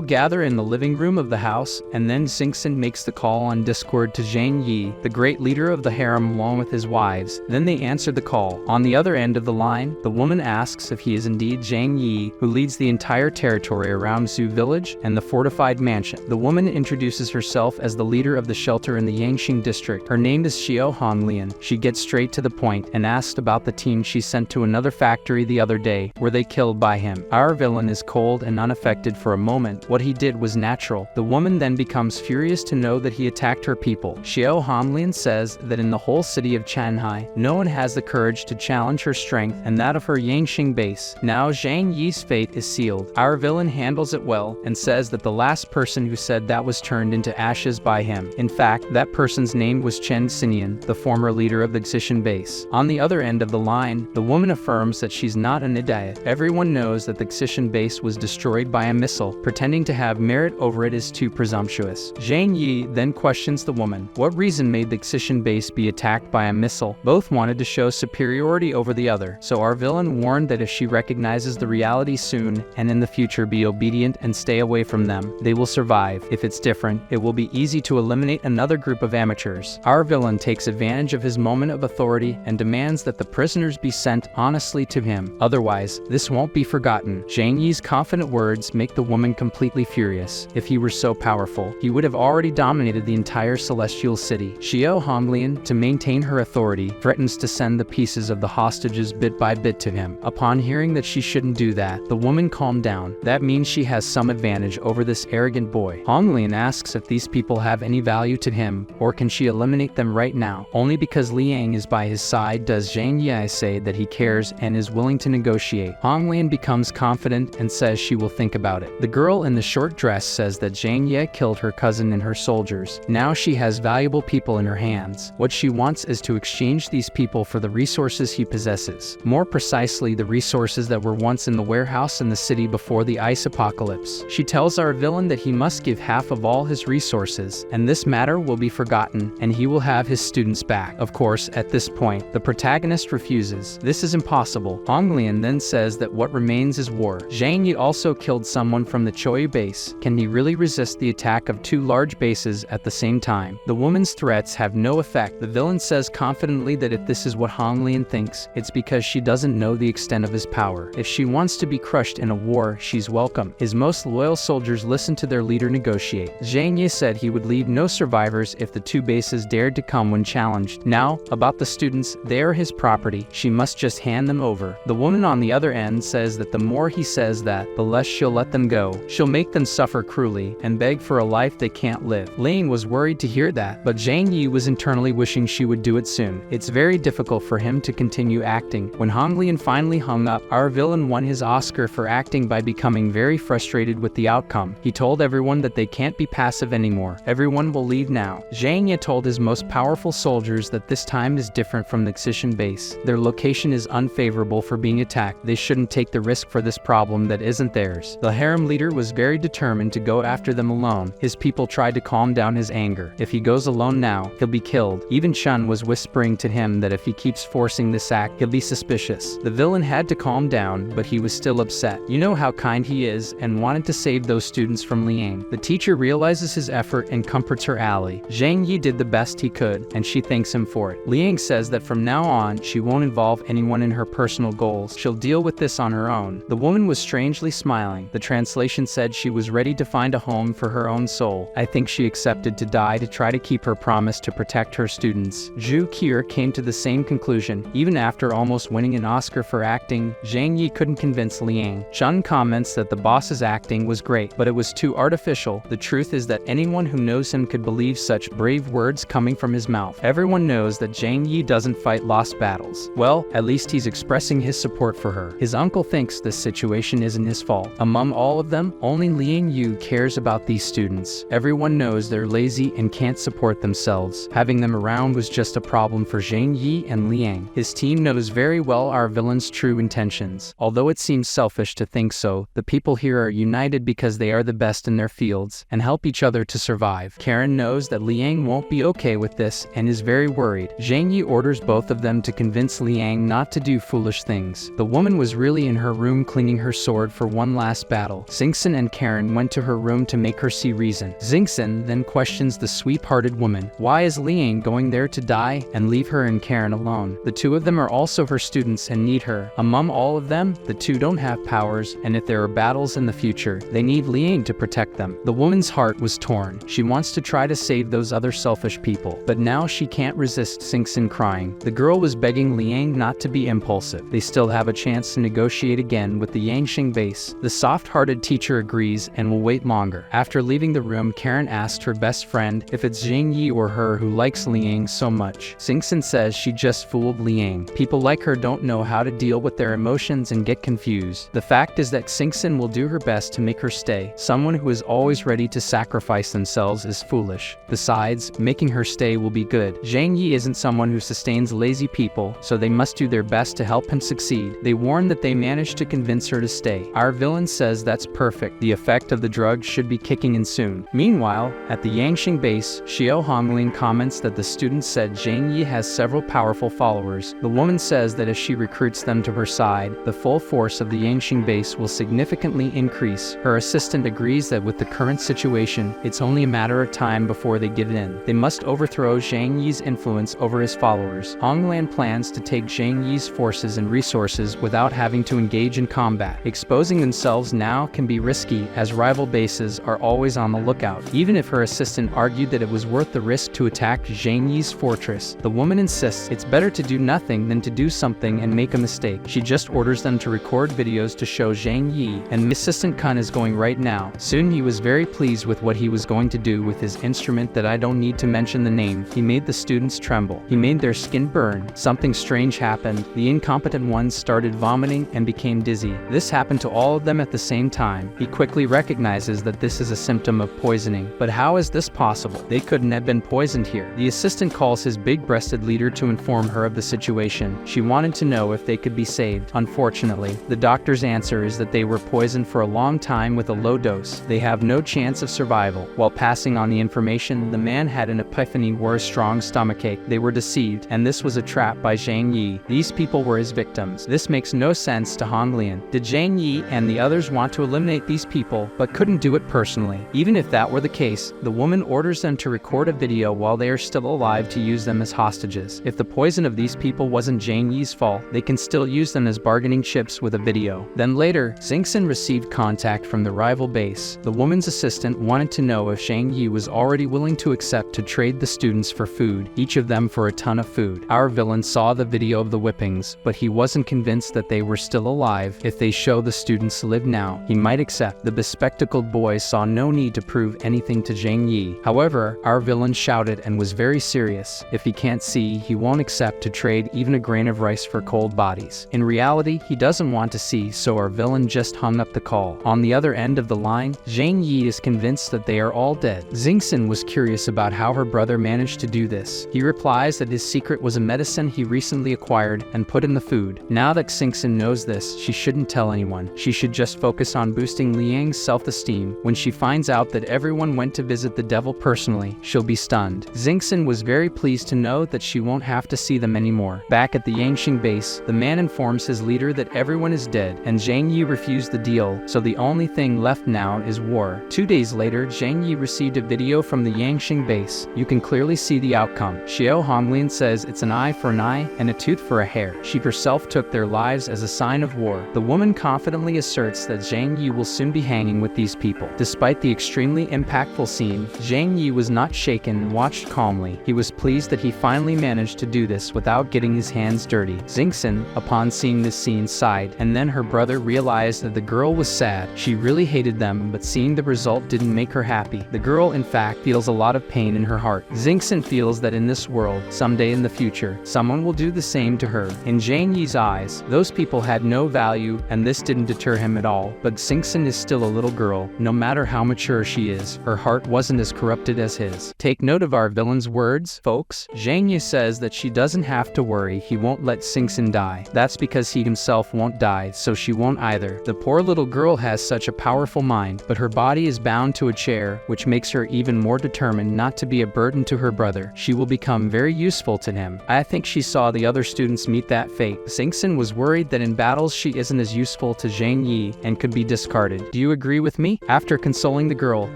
gather in the living room of the house, and then Singson makes the call on Discord to Zhang Yi, the great leader of the harem, along with his wives. Then they answer the call. On the other end of the line, the woman asks if he is indeed Zhang Yi, who leads the entire territory around Zhu village and the fortified mansion. The woman introduces herself as the leader of the shelter in the Yangxing district. Her name is Xiao Honglian. She gets straight to the point and asks about the team she sent to another factory the other day. Were they killed by him? Our villain is cold and unaffected for a moment. What he did was natural. The woman then becomes furious to know that he attacked her people. Xiao Honglian says that in the whole city of Shanghai, no one has the courage to challenge her strength and that of her Yangxing base. Now Zhang Yi's fate is sealed. Our villain handles it well and says that the last person who said that was turned into ashes by him. In fact, that person's name was Chen Xinian, the former leader of the Xishan base. On the other end of the line, the woman affirms that she's not an idiot. Everyone knows that the Xishan base was destroyed by a missile. Pretending to have merit over it is too presumptuous. Zhang Yi then questions the woman. What reason made the Xishan base be attacked by a missile? Both wanted to show superiority over the other, so our villain warned that if she recognizes the reality soon and in the future be obedient and stay away from them, they will survive. If it's different, it will be easy to eliminate another group of amateurs. Our villain takes advantage of his moment of authority and demands that the prisoners be sent honestly to him. Otherwise, this won't be forgotten. Zhang Yi's confident words make the woman completely furious. If he were so powerful, he would have already dominated the entire celestial city. Xiao Honglian, to maintain her authority, threatens to send the pieces of the hostages bit by bit to him. Upon hearing that she shouldn't do that, the woman calmed down. That means she has some advantage over this arrogant boy. Honglian asks if these people have any value to him, or can she eliminate them right now. Only because Liang is by his side does Zhang Yi say that he cares and is willing to negotiate. Honglian becomes confident and says she will think about it. The girl in the short dress says that Zhang Yi killed her cousin and her soldiers. Now she has valuable people in her hands. What she wants is to exchange these people for the resources he possesses. More precisely, the resources that were once in the warehouse in the city before the ice apocalypse. She tells our villain that he must give half of all his resources, and this matter will be forgotten, and he will have his students back. Of course, at this point, the protagonist refuses. This is impossible. Honglian then says that what remains is war. Zhang Yi also killed someone from the Choyu base. Can he really resist the attack of two large bases at the same time? The woman's threats have no effect. The villain says confidently that if this is what Honglian thinks, it's because she doesn't know the extent of his power. If she wants to be crushed in a war, she's welcome. His most loyal soldiers listen to their leader negotiate. Zhang Yi said he would leave no survivors if the two bases dared to come when challenged. Now, about the students, they are his property. She must just hand them over. The woman on the other end says that the more he says that, the less she'll let them go. She'll make them suffer cruelly and beg for a life they can't live. Ling was worried to hear that, but Zhang Yi was internally wishing she would do it soon. It's very difficult for him to continue acting. When Honglian finally hung up, our villain won his Oscar for acting by becoming very frustrated with the outcome. He told everyone that they can't be passive anymore. Everyone will leave now. Zhang Yi told his most powerful soldiers that this time is different from the Xishan base. Their location is unfavorable for being attacked. They shouldn't take the risk for this problem that isn't theirs. The harem leader was very determined to go after them alone. His people tried to calm down his anger. If he goes alone now, he'll be killed. Even Chun was whispering to him that if he keeps forcing this act, he'll be suspicious. The villain had to calm down, but he was still upset. You know how kind he is and wanted to save those students from Liang. The teacher realizes his effort and comforts her ally. Zhang Yi did the best he could, and she thanks him for it. Liang says that from now on, she won't involve anyone in her personal goals. She'll deal with this on her own. The woman was strangely smiling. The translation said she was ready to find a home for her own soul. I think she accepted to die to try to keep her promise to protect her students. Zhu Qier came to the same conclusion. Even after almost winning an Oscar for acting, Zhang Yi couldn't convince Liang. Chun comments that the boss's acting was great, but it was too artificial. The truth is that anyone who knows him could believe such brave words coming from his mouth. Everyone knows that Zhang Yi doesn't fight lost battles. Well, at least he's expressing his support for her. His uncle thinks this situation isn't his fault. Among all of them, only Liang Yu cares about these students. Everyone knows they're lazy and can't support themselves. Having them around was just a problem for Zhang Yi and Liang. His team knows very well our villain's true intentions. Although it seems selfish to think so, the people here are united because they are the best in their fields and help each other to survive. Karen knows that Liang won't be okay with this and is very worried. Zhang Yi orders both of them to convince Liang not to do foolish things. The woman was really in her room cleaning her sword for one last battle. Xingxin and Karen went to her room to make her see reason. Xingxin then questions the sweet-hearted woman. Why is Liang going there to die and leave her and Karen alone? The two of them are also her students and need her. Among all of them, the two don't have powers, and if there are battles in the future, they need Liang to protect them. The woman's heart was torn. She wants to try to save those other selfish people, but now she can't resist Xingxin crying. The girl was begging Liang not to be impulsive. They still have a chance to negotiate again with the Yangxing base. The soft-hearted teacher agrees and will wait longer. After leaving the room, Karen asked her best friend if it's Zhang Yi or her who likes Liang so much. Xingxin says she just fooled Liang. People like her don't know how to deal with their emotions and get confused. The fact is that Xingxin will do her best to make her stay. Someone who is always ready to sacrifice themselves is foolish. Besides, making her stay will be good. Zhang Yi isn't someone who sustains lazy people, so they must do their best to help him succeed. They warn that they managed to convince her to stay. Our villain says that's perfect. The effect of the drug should be kicking in soon. Meanwhile, at the Yangxing base, Xiao Honglin comments that the students said Zhang Yi has several powerful followers. The woman says that if she recruits them to her side, the full force of the Yangxing base will significantly increase. Her assistant agrees that with the current situation, it's only a matter of time before they get in. They must overthrow Zhang Yi's influence over his followers. Honglan plans to take Zhang Zhang Yi's forces and resources without having to engage in combat. Exposing themselves now can be risky, as rival bases are always on the lookout. Even if her assistant argued that it was worth the risk to attack Zhang Yi's fortress, the woman insists it's better to do nothing than to do something and make a mistake. She just orders them to record videos to show Zhang Yi, and the assistant Kun is going right now. Soon he was very pleased with what he was going to do with his instrument that I don't need to mention the name. He made the students tremble. He made their skin burn. Something strange happened. The incompetent ones started vomiting and became dizzy. This happened to all of them at the same time. He quickly recognizes that this is a symptom of poisoning. But how is this possible? They couldn't have been poisoned here. The assistant calls his big-breasted leader to inform her of the situation. She wanted to know if they could be saved. Unfortunately, the doctor's answer is that they were poisoned for a long time with a low dose. They have no chance of survival. While passing on the information, the man had an epiphany or a strong stomachache. They were deceived, and this was a trap by Zhang Yi. These people were his victims. This makes no sense to Hong Lian. Did Zhang Yi and the others want to eliminate these people, but couldn't do it personally? Even if that were the case, the woman orders them to record a video while they are still alive to use them as hostages. If the poison of these people wasn't Zhang Yi's fault, they can still use them as bargaining chips with a video. Then later, Xingxin received contact from the rival base. The woman's assistant wanted to know if Zhang Yi was already willing to accept to trade the students for food, each of them for a ton of food. Our villain saw the video of the whippings, but he wasn't convinced that they were still alive. If they show the students live now, he might accept. The bespectacled boy saw no need to prove anything to Zhang Yi. However, our villain shouted and was very serious. If he can't see, he won't accept to trade even a grain of rice for cold bodies. In reality, he doesn't want to see, so our villain just hung up the call. On the other end of the line, Zhang Yi is convinced that they are all dead. Xingxin was curious about how her brother managed to do this. He replies that his secret was a medicine he recently acquired and put in the food. Now that Xingxin knows this, she shouldn't tell anyone. She should just focus on boosting Liang's self-esteem. When she finds out that everyone went to visit the devil personally, she'll be stunned. Xingxin was very pleased to know that she won't have to see them anymore. Back at the Yangxing base, the man informs his leader that everyone is dead, and Zhang Yi refused the deal, so the only thing left now is war. 2 days later, Zhang Yi received a video from the Yangxing base. You can clearly see the outcome. Xiao Honglian says it's an eye for an eye and a tooth for a hair. She herself took their lives as a sign of war. The woman confidently asserts that Zhang Yi will soon be hanging with these people. Despite the extremely impactful scene, Zhang Yi was not shaken and watched calmly. He was pleased that he finally managed to do this without getting his hands dirty. Xingxin, upon seeing this scene, sighed, and then her brother realized that the girl was sad. She really hated them, but seeing the result didn't make her happy. The girl, in fact, feels a lot of pain in her heart. Xingxin feels that in this world, someday in the future, someone will do the same to her. In Zhang Yi's eyes, those people had no value, and this didn't deter him at all. But Xingxin is still a little girl. No matter how mature she is, her heart wasn't as corrupted as his. Take note of our villain's words, folks. Zhang Yi says that she doesn't have to worry, he won't let Xingxin die. That's because he himself won't die, so she won't either. The poor little girl has such a powerful mind, but her body is bound to a chair, which makes her even more determined not to be a burden to her brother. She will become very useful to him. I think she saw the other students meet that fate. Xingxin was worried that in battles she isn't as useful to Zhang Yi and could be discarded. Do you agree with me? After consoling the girl,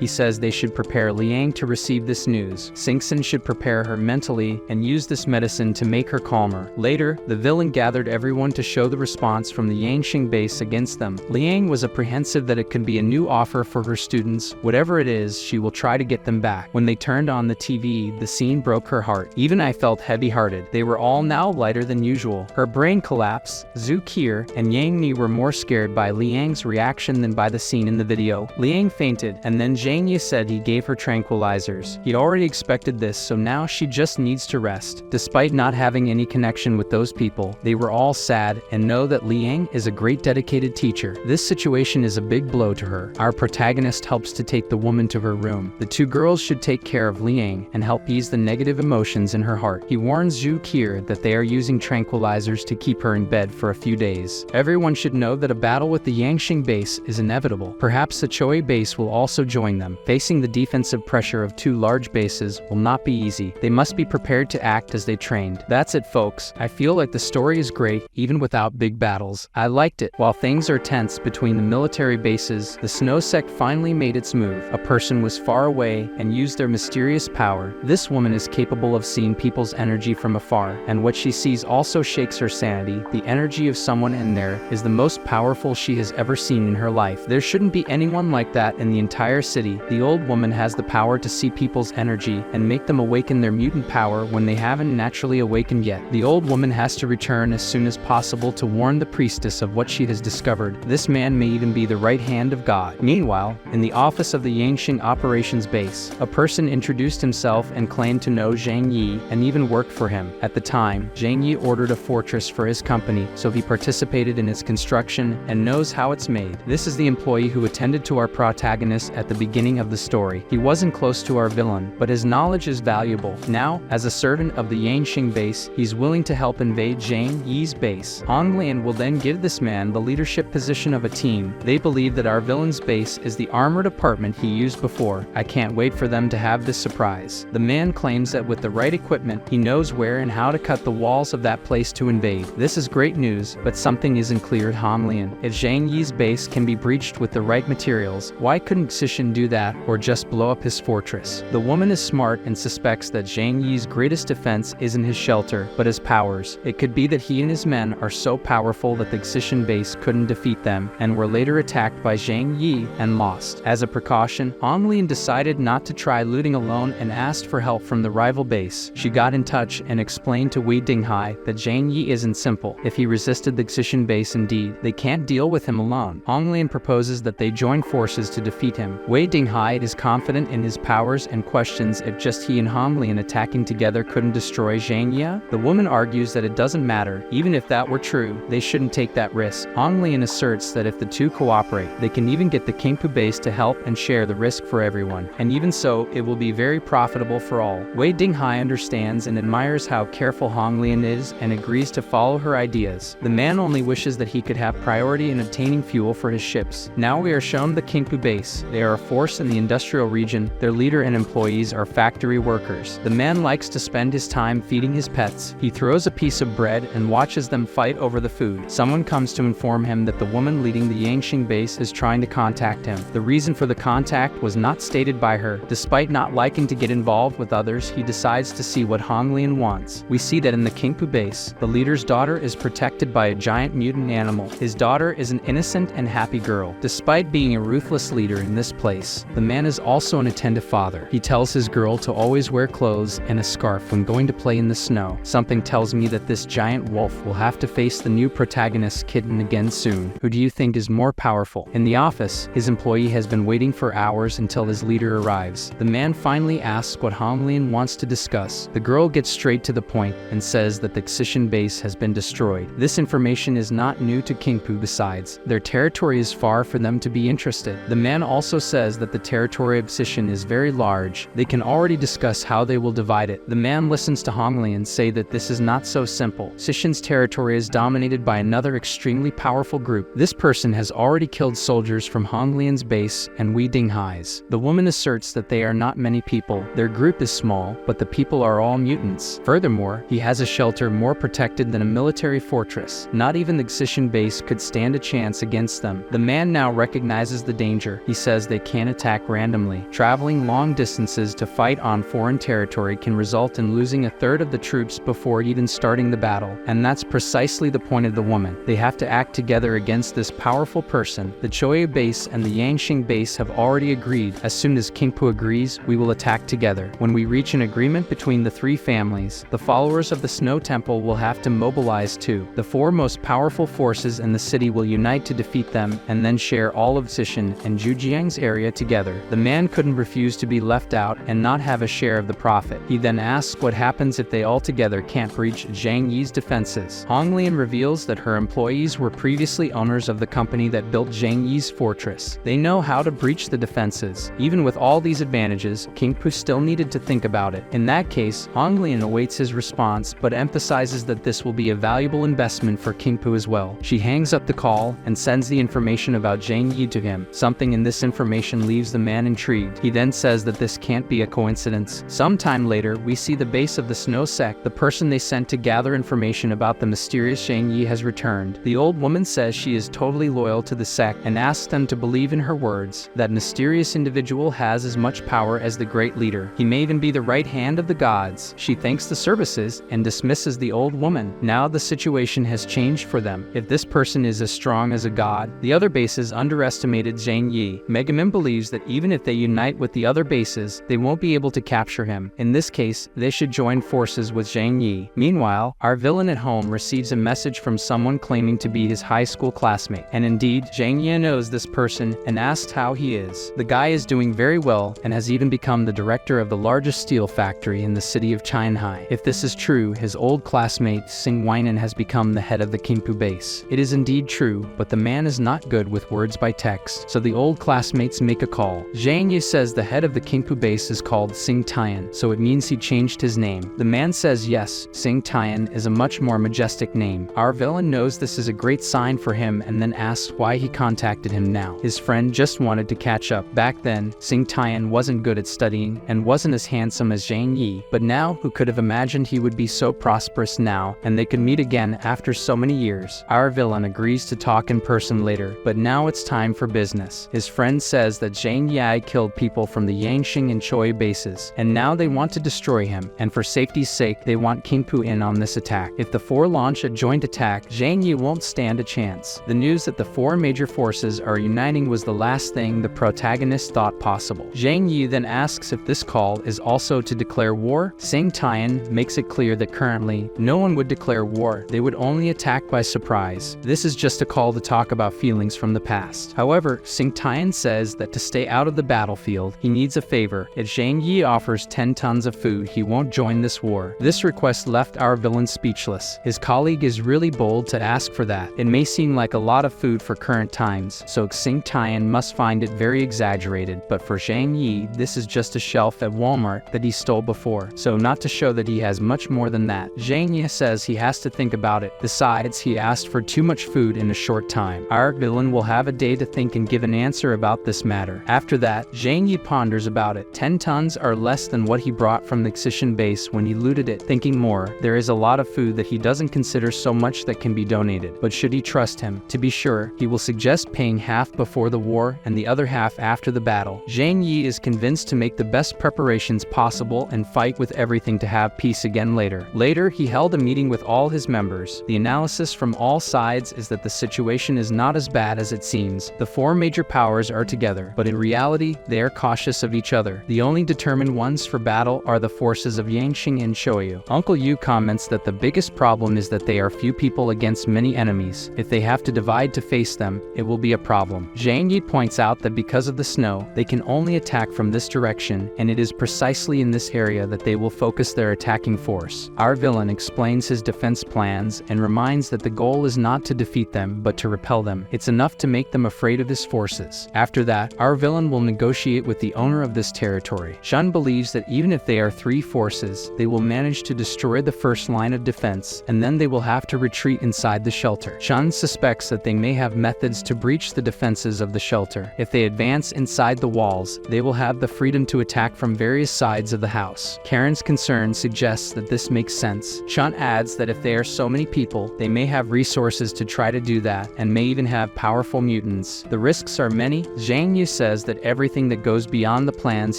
he says they should prepare Liang to receive this news. Xingxin should prepare her mentally and use this medicine to make her calmer. Later, the villain gathered everyone to show the response from the Yangxing base against them. Liang was apprehensive that it could be a new offer for her students. Whatever it is, she will try to get them back. When they turned on the TV, the scene broke her heart. Even I felt heavy-hearted. They were all now lighter than usual. Her brain collapsed. Zhu Qier and Yang Ni were more scared by Liang's reaction than by the scene in the video. Liang fainted, and then Zhang Yi said he gave her tranquilizers. He'd already expected this, so now she just needs to rest. Despite not having any connection with those people, they were all sad and know that Liang is a great dedicated teacher. This situation is a big blow to her. Our protagonist helps to take the woman to her room. The two girls should take care of Liang and help ease the negative emotions in her heart. He warns Zhu Qier that they are using tranquilizers to keep her in bed for a few days. Everyone should know that a battle with the Yangxing base is inevitable. Perhaps the Choi base will also join them. Facing the defensive pressure of two large bases will not be easy. They must be prepared to act as they trained. That's it, folks. I feel like the story is great, even without big battles. I liked it. While things are tense between the military bases, the snow sect finally made its move. A person was far away and used their mysterious power. This woman is capable of seeing people's energy from afar, and what she sees also shakes her sanity. The energy of someone in there is the most powerful she has ever seen in her life. There shouldn't be anyone like that in the entire city. The old woman has the power to see people's energy and make them awaken their mutant power when they haven't naturally awakened yet. The old woman has to return as soon as possible to warn the priestess of what she has discovered. This man may even be the right hand of God. Meanwhile, in the office of the Yangsheng operations base, a person introduced himself and claimed to know Zhang Yi and even worked for him. At the time, Zhang Yi ordered a fortress for his company, so he participated in its construction and knows how it's made. This is the employee who attended to our protagonist at the beginning of the story. He wasn't close to our villain, but his knowledge is valuable. Now, as a servant of the Yangsheng base, he's willing to help invade Zhang Yi's base. Hong Lian will then give this man the leadership position of a team. They believe that our villain's base is the armored apartment he used before. I can't wait for them to have this surprise. The man claims that with the right equipment, he knows where and how to cut the walls of that place to invade. This is great news, but something isn't clear at Hong Lian. If Zhang Yi's base can be breached with the right materials, why couldn't Xishan do that or just blow up his fortress? The woman is smart and suspects that Zhang Yi's greatest defense isn't his shelter, but his powers. It could be that he and his men are so powerful that the Xishan base couldn't defeat them and were later attacked by Zhang Yi and lost. As a precaution, Hong Lian decided not to try looting alone and asked for help from the rival base. She got in touch and explained to Wei Dinghai that Zhang Yi isn't simple. If he resisted the Xishan base indeed, they can't deal with him alone. Hong Lian proposes that they join forces to defeat him. Wei Dinghai is confident in his powers and questions if just he and Hong Lian attacking together couldn't destroy Zhang Yi. The woman argues that it doesn't matter. Even if that were true, they shouldn't take that risk. Hong Lian asserts that if the two cooperate, they can even get the Kingpu base to help and share the risk for everyone. And even so, it will be very profitable for all. Wei Dinghai understands and admires how careful Hong Lian is and agrees to follow her ideas. The man only wishes that he could have priority in obtaining fuel for his ships. Now we are shown the Kingpu base. They are a force in the industrial region. Their leader and employees are factory workers. The man likes to spend his time feeding his pets. He throws a piece of bread and watches them fight over the food. Someone comes to inform him that the woman leading the Yangsheng base is trying to contact him. The reason for the contact was not stated by her. Despite not liking to get involved with others, he decides to see what Hong Lian wants. We see that in the Kingpu base, the leader's daughter is protected by a giant mutant animal. His daughter is an innocent and happy girl. Despite being a ruthless leader in this place, the man is also an attentive father. He tells his girl to always wear clothes and a scarf when going to play in the snow. Something tells me that this giant wolf will have to face the new protagonist kitten again soon. Who do you think is more powerful? In the office, his employee has been waiting for hours until his leader arrives. The man finally asks what Hong Lian wants to discuss. The girl gets straight to the point and says that the Xishan base has been destroyed. This information is not new to Kingpu. Besides, their territory is far for them to be interested. The man also says that the territory of Xishan is very large. They can already discuss how they will divide it. The man listens to Hong Lian say that this is not so simple. Xishan's territory is dominated by another extremely powerful group. This person has already killed soldiers from Hong Lian's base and Wei Dinghai's. The woman asserts that they are not many people. Their group is small, but the people are all mutants. Furthermore, he has a shelter more protected than a military fortress. Not even the Xishan base could stand a chance against them. The man now recognizes the danger. He says they can't attack randomly. Traveling long distances to fight on foreign territory can result in losing a third of the troops before even starting the battle. And that's precisely the point of the woman. They have to act together against this powerful person. The Choya base and the Yangsheng base have already agreed. As soon as Kingpu agrees, we will attack together. When we reach an agreement between the three families, the followers of the Snow Temple will have to mobilize too. The four most powerful forces in the city will unite to defeat them and then share all of Xishan and Zhujiang's area together. The man couldn't refuse to be left out and not have a share of the profit. He then asks what happens if they all together can't breach Zhang Yi's defenses. Hong Lian reveals that her employees were previously owners of the company that built Zhang Yi's fortress. They know how to breach the defenses. Even with all these advantages, Kingpu still needed to think about it. In that case, Hong Lian awaits his response but emphasizes that this will be a valuable investment for Kingpu as well. She hangs up the call and sends the information about Zhang Yi to him. Something in this information leaves the man intrigued. He then says that this can't be a coincidence. Sometime later, we see the base of the Snow Sect. The person they sent to gather information about the mysterious Zhang Yi has returned. The old woman says she is totally loyal to the sect and asks them to believe in her words. That mysterious individual has as much power as the great leader. He may even be the right hand of the gods. She thanks the services and dismisses as the old woman. Now the situation has changed for them. If this person is as strong as a god, the other bases underestimated Zhang Yi. Megumin believes that even if they unite with the other bases, they won't be able to capture him. In this case, they should join forces with Zhang Yi. Meanwhile, our villain at home receives a message from someone claiming to be his high school classmate. And indeed, Zhang Yi knows this person and asks how he is. The guy is doing very well and has even become the director of the largest steel factory in the city of Shanghai. If this is true, his old classmate Sing Weinan has become the head of the Kingpu base. It is indeed true, but the man is not good with words by text, so the old classmates make a call. Zhang Yi says the head of the Kingpu base is called Sing Tian, so it means he changed his name. The man says yes, Sing Tian is a much more majestic name. Our villain knows this is a great sign for him and then asks why he contacted him now. His friend just wanted to catch up. Back then, Sing Tian wasn't good at studying and wasn't as handsome as Zhang Yi, but now who could have imagined he would be so prosperous now and they could meet again after so many years. Our villain agrees to talk in person later, but now it's time for business. His friend says that Zhang Yi killed people from the Yangxing and Choi bases, and now they want to destroy him, and for safety's sake they want Kingpu in on this attack. If the four launch a joint attack, Zhang Yi won't stand a chance. The news that the four major forces are uniting was the last thing the protagonist thought possible. Zhang Yi then asks if this call is also to declare war. Sing Tian makes it clear that currently, no one would declare war, they would only attack by surprise. This is just a call to talk about feelings from the past. However, Sing Tian says that to stay out of the battlefield, he needs a favor. If Zhang Yi offers 10 tons of food, he won't join this war. This request left our villain speechless. His colleague is really bold to ask for that. It may seem like a lot of food for current times, so Sing Tian must find it very exaggerated, but for Zhang Yi, this is just a shelf at Walmart that he stole before, so not to show that he has much more than that. Zhang Yi says he has to think about it. Besides, he asked for too much food in a short time. Our villain will have a day to think and give an answer about this matter. After that, Zhang Yi ponders about it. 10 tons are less than what he brought from the Xishan base when he looted it. Thinking more, there is a lot of food that he doesn't consider so much that can be donated. But should he trust him? To be sure, he will suggest paying half before the war and the other half after the battle. Zhang Yi is convinced to make the best preparations possible and fight with everything to have peace again later. Later, he held a meeting with all his members. The analysis from all sides is that the situation is not as bad as it seems. The four major powers are together, but in reality, they are cautious of each other. The only determined ones for battle are the forces of Yangxing and Shoyu. Uncle Yu comments that the biggest problem is that they are few people against many enemies. If they have to divide to face them, it will be a problem. Zhang Yi points out that because of the snow, they can only attack from this direction, and it is precisely in this area that they will focus their attacking force. Our villain explains his defense plans and reminds that the goal is not to defeat them, but to repel them. It's enough to make them afraid of his forces. After that, our villain will negotiate with the owner of this territory. Shun believes that even if they are three forces, they will manage to destroy the first line of defense, and then they will have to retreat inside the shelter. Shun suspects that they may have methods to breach the defenses of the shelter. If they advance inside the walls, they will have the freedom to attack from various sides of the house. Karen's concern suggests that this makes sense. Shun adds that if they are so many people, they may have resources to try to do that, and may even have powerful mutants. The risks are many. Zhang Yi says that everything that goes beyond the plans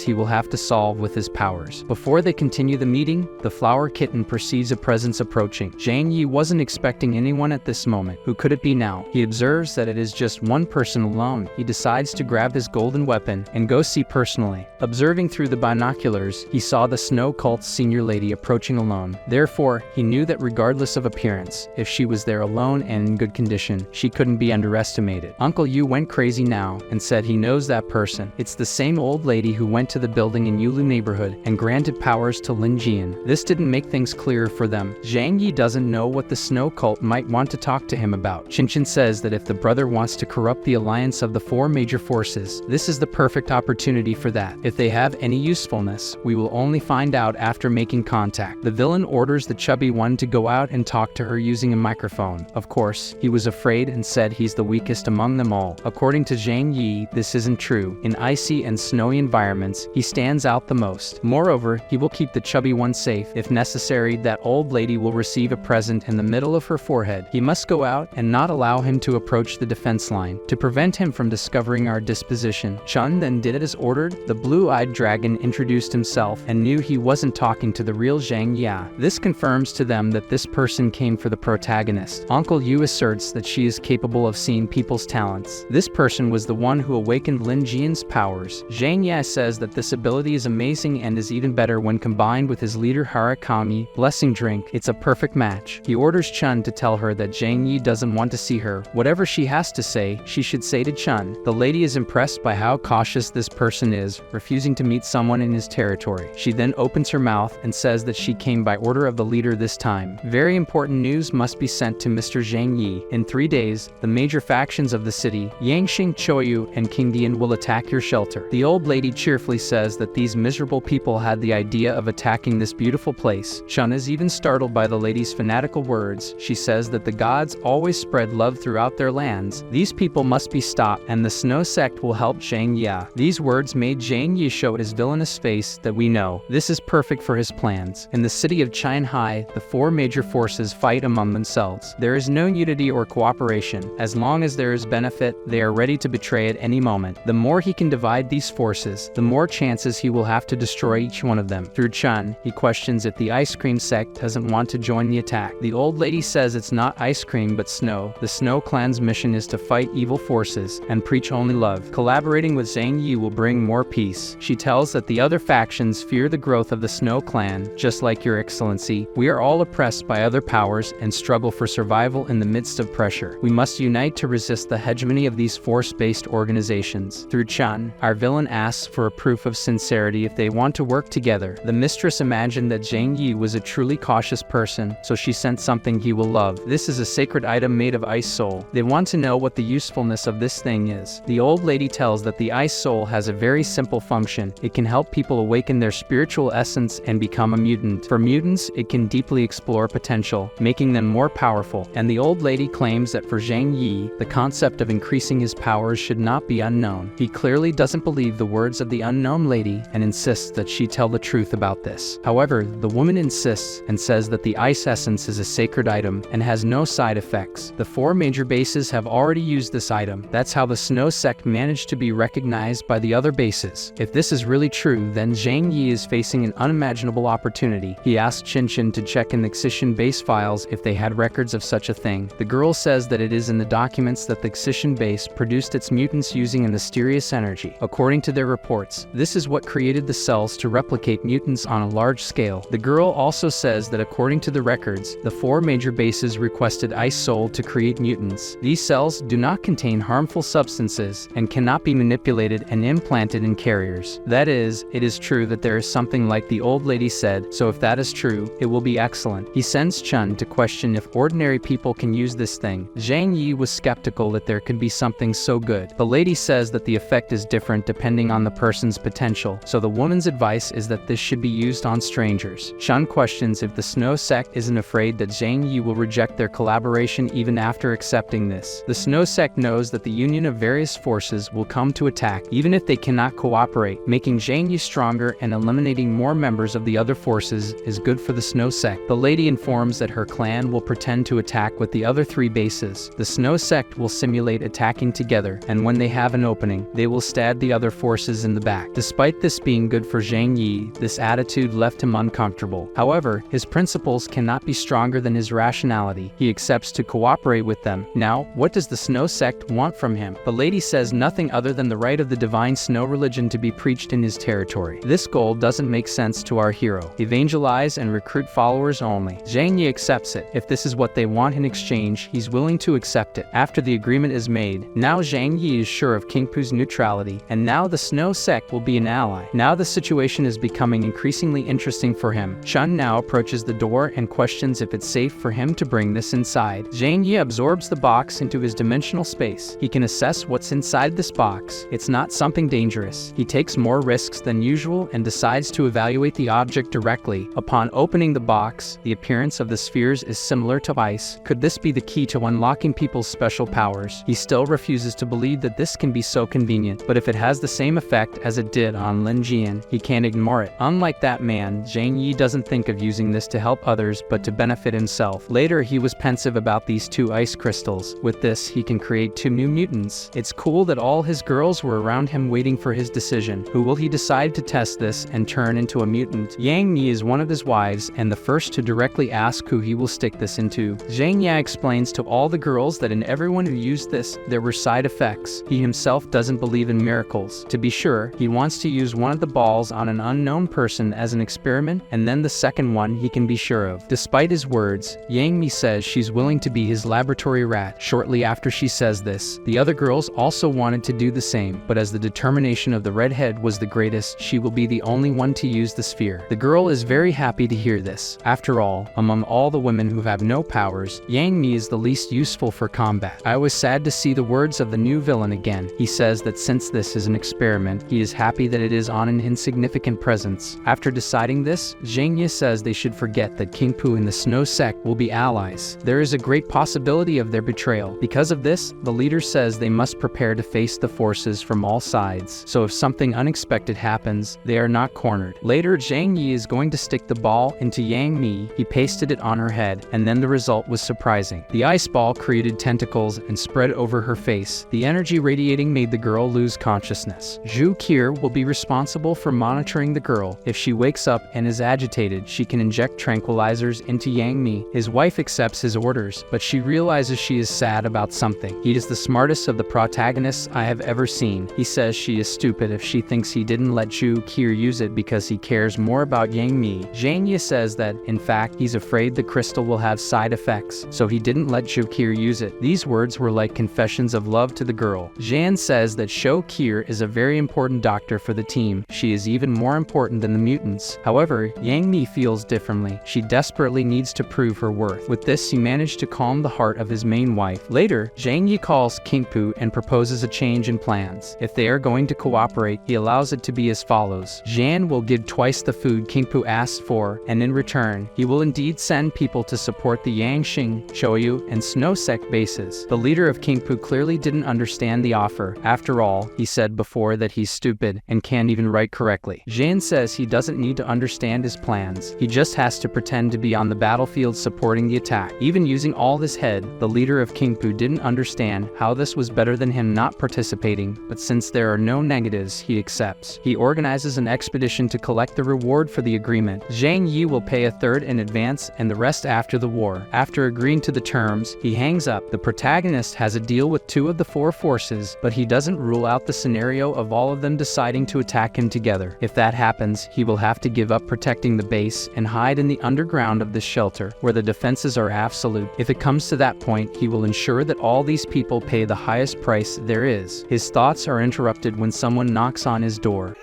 he will have to solve with his powers. Before they continue the meeting, the flower kitten perceives a presence approaching. Zhang Yi wasn't expecting anyone at this moment. Who could it be now? He observes that it is just one person alone. He decides to grab his golden weapon and go see personally. Observing through the binoculars, he saw the Snow Cult's senior lady approaching alone. Therefore, he knew that regardless of appearance, if she was there alone and in good condition, she couldn't be underestimated. Uncle Yu went crazy now and said he knows that person. It's the same old lady who went to the building in Yulu neighborhood and granted powers to Lin Jian. This didn't make things clearer for them. Zhang Yi doesn't know what the Snow Cult might want to talk to him about. Qinchin says that if the brother wants to corrupt the alliance of the four major forces, this is the perfect opportunity for that. If they have any usefulness, we will only find out after making contact. The villain orders the chubby one to go out and talk to her using a microphone. Of course, he was afraid and said he's the weakest among them all. According to Zhang Yi, this isn't true. In icy and snowy environments, he stands out the most. Moreover, he will keep the chubby one safe. If necessary, that old lady will receive a present in the middle of her forehead. He must go out and not allow him to approach the defense line, to prevent him from discovering our disposition. Chun then did as ordered. The blue-eyed dragon introduced himself and knew he wasn't talking to the real Zhang Yi. This confirmed confirms to them that this person came for the protagonist. Uncle Yu asserts that she is capable of seeing people's talents. This person was the one who awakened Lin Jian's powers. Zhang Yi says that this ability is amazing and is even better when combined with his leader Harakami, Blessing Drink. It's a perfect match. He orders Chun to tell her that Zhang Yi doesn't want to see her. Whatever she has to say, she should say to Chun. The lady is impressed by how cautious this person is, refusing to meet someone in his territory. She then opens her mouth and says that she came by order of the leader this time. Very important news must be sent to Mr. Zhang Yi. In 3 days, the major factions of the city, Yangxing, Choyu, and Qingdian will attack your shelter. The old lady cheerfully says that these miserable people had the idea of attacking this beautiful place. Chun is even startled by the lady's fanatical words. She says that the gods always spread love throughout their lands. These people must be stopped, and the Snow Sect will help Zhang Yi. These words made Zhang Yi show his villainous face that we know. This is perfect for his plans. In the city of Qinghai, the 4 major forces fight among themselves. There is no unity or cooperation. As long as there is benefit, they are ready to betray at any moment. The more he can divide these forces, the more chances he will have to destroy each one of them. Through Chun, he questions if the ice cream sect doesn't want to join the attack. The old lady says it's not ice cream but snow. The Snow Clan's mission is to fight evil forces and preach only love. Collaborating with Zhang Yi will bring more peace. She tells that the other factions fear the growth of the Snow Clan. Just like your excellency, we are all oppressed by other powers and struggle for survival in the midst of pressure. We must unite to resist the hegemony of these force-based organizations. Through Chun, our villain asks for a proof of sincerity if they want to work together. The mistress imagined that Zhang Yi was a truly cautious person, so she sent something he will love. This is a sacred item made of ice soul. They want to know what the usefulness of this thing is. The old lady tells that the ice soul has a very simple function. It can help people awaken their spiritual essence and become a mutant. For mutants, it can deeply explore potential, making them more powerful. And the old lady claims that for Zhang Yi, the concept of increasing his powers should not be unknown. He clearly doesn't believe the words of the unknown lady and insists that she tell the truth about this. However, the woman insists and says that the ice essence is a sacred item and has no side effects. The 4 major bases have already used this item. That's how the Snow Sect managed to be recognized by the other bases. If this is really true, then Zhang Yi is facing an unimaginable opportunity. He asks Qinshan to check in the Xishan base files if they had records of such a thing. The girl says that it is in the documents that the Xishan base produced its mutants using a mysterious energy. According to their reports, this is what created the cells to replicate mutants on a large scale. The girl also says that according to the records, the 4 major bases requested Ice Soul to create mutants. These cells do not contain harmful substances and cannot be manipulated and implanted in carriers. That is, it is true that there is something like the old lady said, so if that is true, it will be excellent. He sends Chun to question if ordinary people can use this thing. Zhang Yi was skeptical that there could be something so good. The lady says that the effect is different depending on the person's potential, so the woman's advice is that this should be used on strangers. Chun questions if the Snow Sect isn't afraid that Zhang Yi will reject their collaboration even after accepting this. The Snow Sect knows that the union of various forces will come to attack even if they cannot cooperate. Making Zhang Yi stronger and eliminating more members of the other forces is good for the Snow Sect. The lady informs that her clan will pretend to attack with the other 3 bases. The Snow Sect will simulate attacking together, and when they have an opening, they will stab the other forces in the back. Despite this being good for Zhang Yi, this attitude left him uncomfortable. However, his principles cannot be stronger than his rationality. He accepts to cooperate with them. Now, what does the Snow Sect want from him? The lady says nothing other than the right of the divine snow religion to be preached in his territory. This goal doesn't make sense to our hero. Evangelize and recruit followers only. Zhang Yi accepts it. If this is what they want in exchange, he's willing to accept it. After the agreement is made, now Zhang Yi is sure of Qingpu's neutrality, and now the Snow Sect will be an ally. Now the situation is becoming increasingly interesting for him. Chun now approaches the door and questions if it's safe for him to bring this inside. Zhang Yi absorbs the box into his dimensional space. He can assess what's inside this box. It's not something dangerous. He takes more risks than usual and decides to evaluate the object directly. Upon opening the box, the appearance of the spheres is similar to ice. Could this be the key to unlocking people's special powers? He still refuses to believe that this can be so convenient, but if it has the same effect as it did on Lin Jian, he can't ignore it. Unlike that man, Zhang Yi doesn't think of using this to help others but to benefit himself. Later, he was pensive about these 2 ice crystals. With this, he can create 2 new mutants. It's cool that all his girls were around him waiting for his decision. Who will he decide to test this and turn into a mutant? Yang Yi is one of his wives and the the first to directly ask who he will stick this into. Zhang Yi explains to all the girls that in everyone who used this, there were side effects. He himself doesn't believe in miracles. To be sure, he wants to use one of the balls on an unknown person as an experiment, and then the second one he can be sure of. Despite his words, Yang Mi says she's willing to be his laboratory rat. Shortly after she says this, the other girls also wanted to do the same, but as the determination of the redhead was the greatest, she will be the only one to use the sphere. The girl is very happy to hear this. After all, among all the women who have no powers, Yang Mi is the least useful for combat. I was sad to see the words of the new villain again. He says that since this is an experiment, he is happy that it is on an insignificant presence. After deciding this, Zhang Yi says they should forget that King Pu and the Snow Sect will be allies. There is a great possibility of their betrayal. Because of this, the leader says they must prepare to face the forces from all sides, so if something unexpected happens, they are not cornered. Later, Zhang Yi is going to stick the ball into Yang Mi. He pasted it on her head, and then the result was surprising. The ice ball created tentacles and spread over her face. The energy radiating made the girl lose consciousness. Zhu Qi will be responsible for monitoring the girl. If she wakes up and is agitated, she can inject tranquilizers into Yang Mi. His wife accepts his orders, but she realizes she is sad about something. He is the smartest of the protagonists I have ever seen. He says she is stupid if she thinks he didn't let Zhu Qi use it because he cares more about Yang Mi. Zhang Yi says that, in fact, he's afraid the crystal will have side effects, so he didn't let Zhu Qi use it. These words were like confessions of love to the girl. Zhan says that Shou Qi is a very important doctor for the team. She is even more important than the mutants. However, Yang Mi feels differently. She desperately needs to prove her worth. With this, he managed to calm the heart of his main wife. Later, Zhang Yi calls King Pu and proposes a change in plans. If they are going to cooperate, he allows it to be as follows. Zhan will give twice the food King Pu asks for, and in return, he will indeed send people to support the Yangxing, Shoyu, and Snow Sect bases. The leader of King Pu clearly didn't understand the offer. After all, he said before that he's stupid and can't even write correctly. Zhan says he doesn't need to understand his plans. He just has to pretend to be on the battlefield supporting the attack. Even using all his head, the leader of King Pu didn't understand how this was better than him not participating, but since there are no negatives, he accepts. He organizes an expedition to collect the reward for the agreement. Zhang Yi will pay a third in advance and the rest after the war. After agreeing to the terms, he hangs up. The protagonist has a deal with 2 of the 4 forces, but he doesn't rule out the scenario of all of them deciding to attack him together. If that happens, he will have to give up protecting the base and hide in the underground of this shelter, where the defenses are absolute. If it comes to that point, he will ensure that all these people pay the highest price there is. His thoughts are interrupted when someone knocks on his door.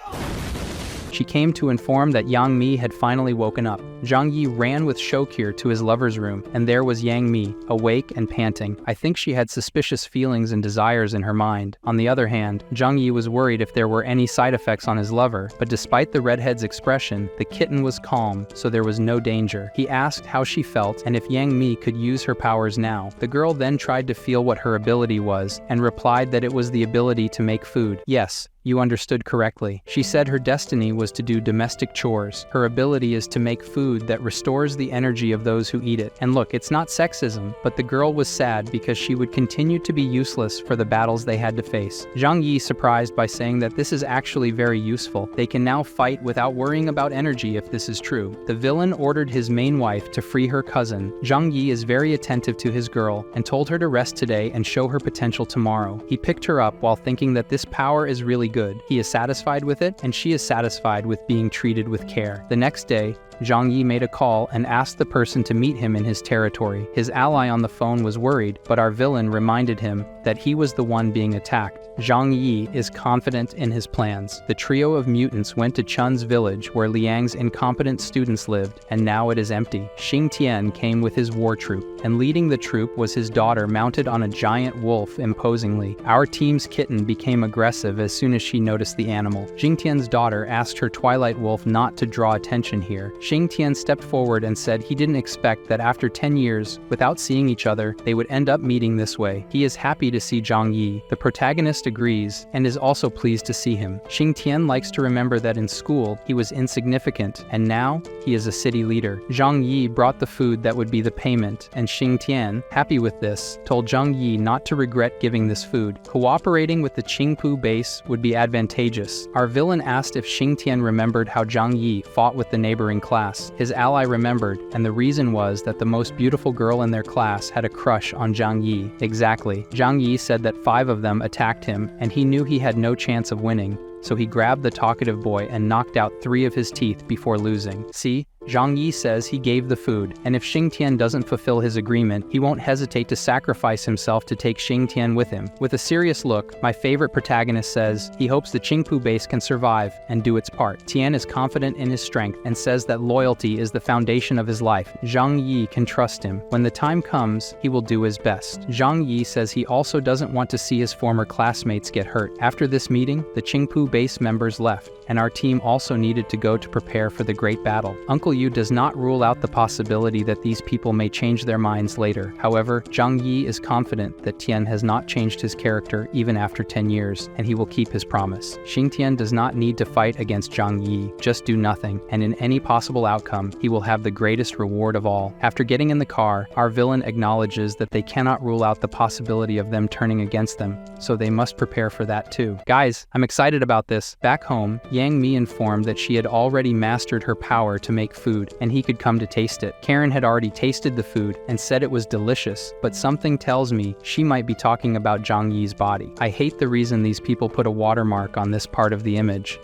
She came to inform that Yang Mi had finally woken up. Zhang Yi ran with Shokir to his lover's room, and there was Yang Mi, awake and panting. I think she had suspicious feelings and desires in her mind. On the other hand, Zhang Yi was worried if there were any side effects on his lover, but despite the redhead's expression, the kitten was calm, so there was no danger. He asked how she felt and if Yang Mi could use her powers now. The girl then tried to feel what her ability was, and replied that it was the ability to make food. Yes, you understood correctly. She said her destiny was to do domestic chores. Her ability is to make food that restores the energy of those who eat it. And look, it's not sexism, but the girl was sad because she would continue to be useless for the battles they had to face. Zhang Yi surprised by saying that this is actually very useful. They can now fight without worrying about energy if this is true. The villain ordered his main wife to free her cousin. Zhang Yi is very attentive to his girl and told her to rest today and show her potential tomorrow. He picked her up while thinking that this power is really good. He is satisfied with it, and she is satisfied with being treated with care. The next day, Zhang Yi made a call and asked the person to meet him in his territory. His ally on the phone was worried, but our villain reminded him that he was the one being attacked. Zhang Yi is confident in his plans. The trio of mutants went to Chun's village where Liang's incompetent students lived, and now it is empty. Xing Tian came with his war troop, and leading the troop was his daughter mounted on a giant wolf imposingly. Our team's kitten became aggressive as soon as she noticed the animal. Xing Tian's daughter asked her Twilight Wolf not to draw attention here. Xing Tian stepped forward and said he didn't expect that after 10 years, without seeing each other, they would end up meeting this way. He is happy to see Zhang Yi. The protagonist agrees and is also pleased to see him. Xing Tian likes to remember that in school he was insignificant and now he is a city leader. Zhang Yi brought the food that would be the payment, and Xing Tian, happy with this, told Zhang Yi not to regret giving this food. Cooperating with the Qingpu base would be advantageous. Our villain asked if Xing Tian remembered how Zhang Yi fought with the neighboring class. His ally remembered, and the reason was that the most beautiful girl in their class had a crush on Zhang Yi. Exactly. Zhang Yi said that 5 of them attacked him, and he knew he had no chance of winning, so he grabbed the talkative boy and knocked out 3 of his teeth before losing. See? Zhang Yi says he gave the food, and if Xing Tian doesn't fulfill his agreement, he won't hesitate to sacrifice himself to take Xing Tian with him. With a serious look, my favorite protagonist says he hopes the Qingpu base can survive and do its part. Tian is confident in his strength and says that loyalty is the foundation of his life. Zhang Yi can trust him. When the time comes, he will do his best. Zhang Yi says he also doesn't want to see his former classmates get hurt. After this meeting, the Qingpu base members left, and our team also needed to go to prepare for the great battle. Uncle Yu does not rule out the possibility that these people may change their minds later. However, Zhang Yi is confident that Tian has not changed his character even after 10 years, and he will keep his promise. Xing Tian does not need to fight against Zhang Yi, just do nothing, and in any possible outcome, he will have the greatest reward of all. After getting in the car, our villain acknowledges that they cannot rule out the possibility of them turning against them, so they must prepare for that too. Guys, I'm excited about this. Back home, Yang Mi informed that she had already mastered her power to make food, and he could come to taste it. Karen had already tasted the food and said it was delicious, but something tells me she might be talking about Zhang Yi's body. I hate the reason these people put a watermark on this part of the image.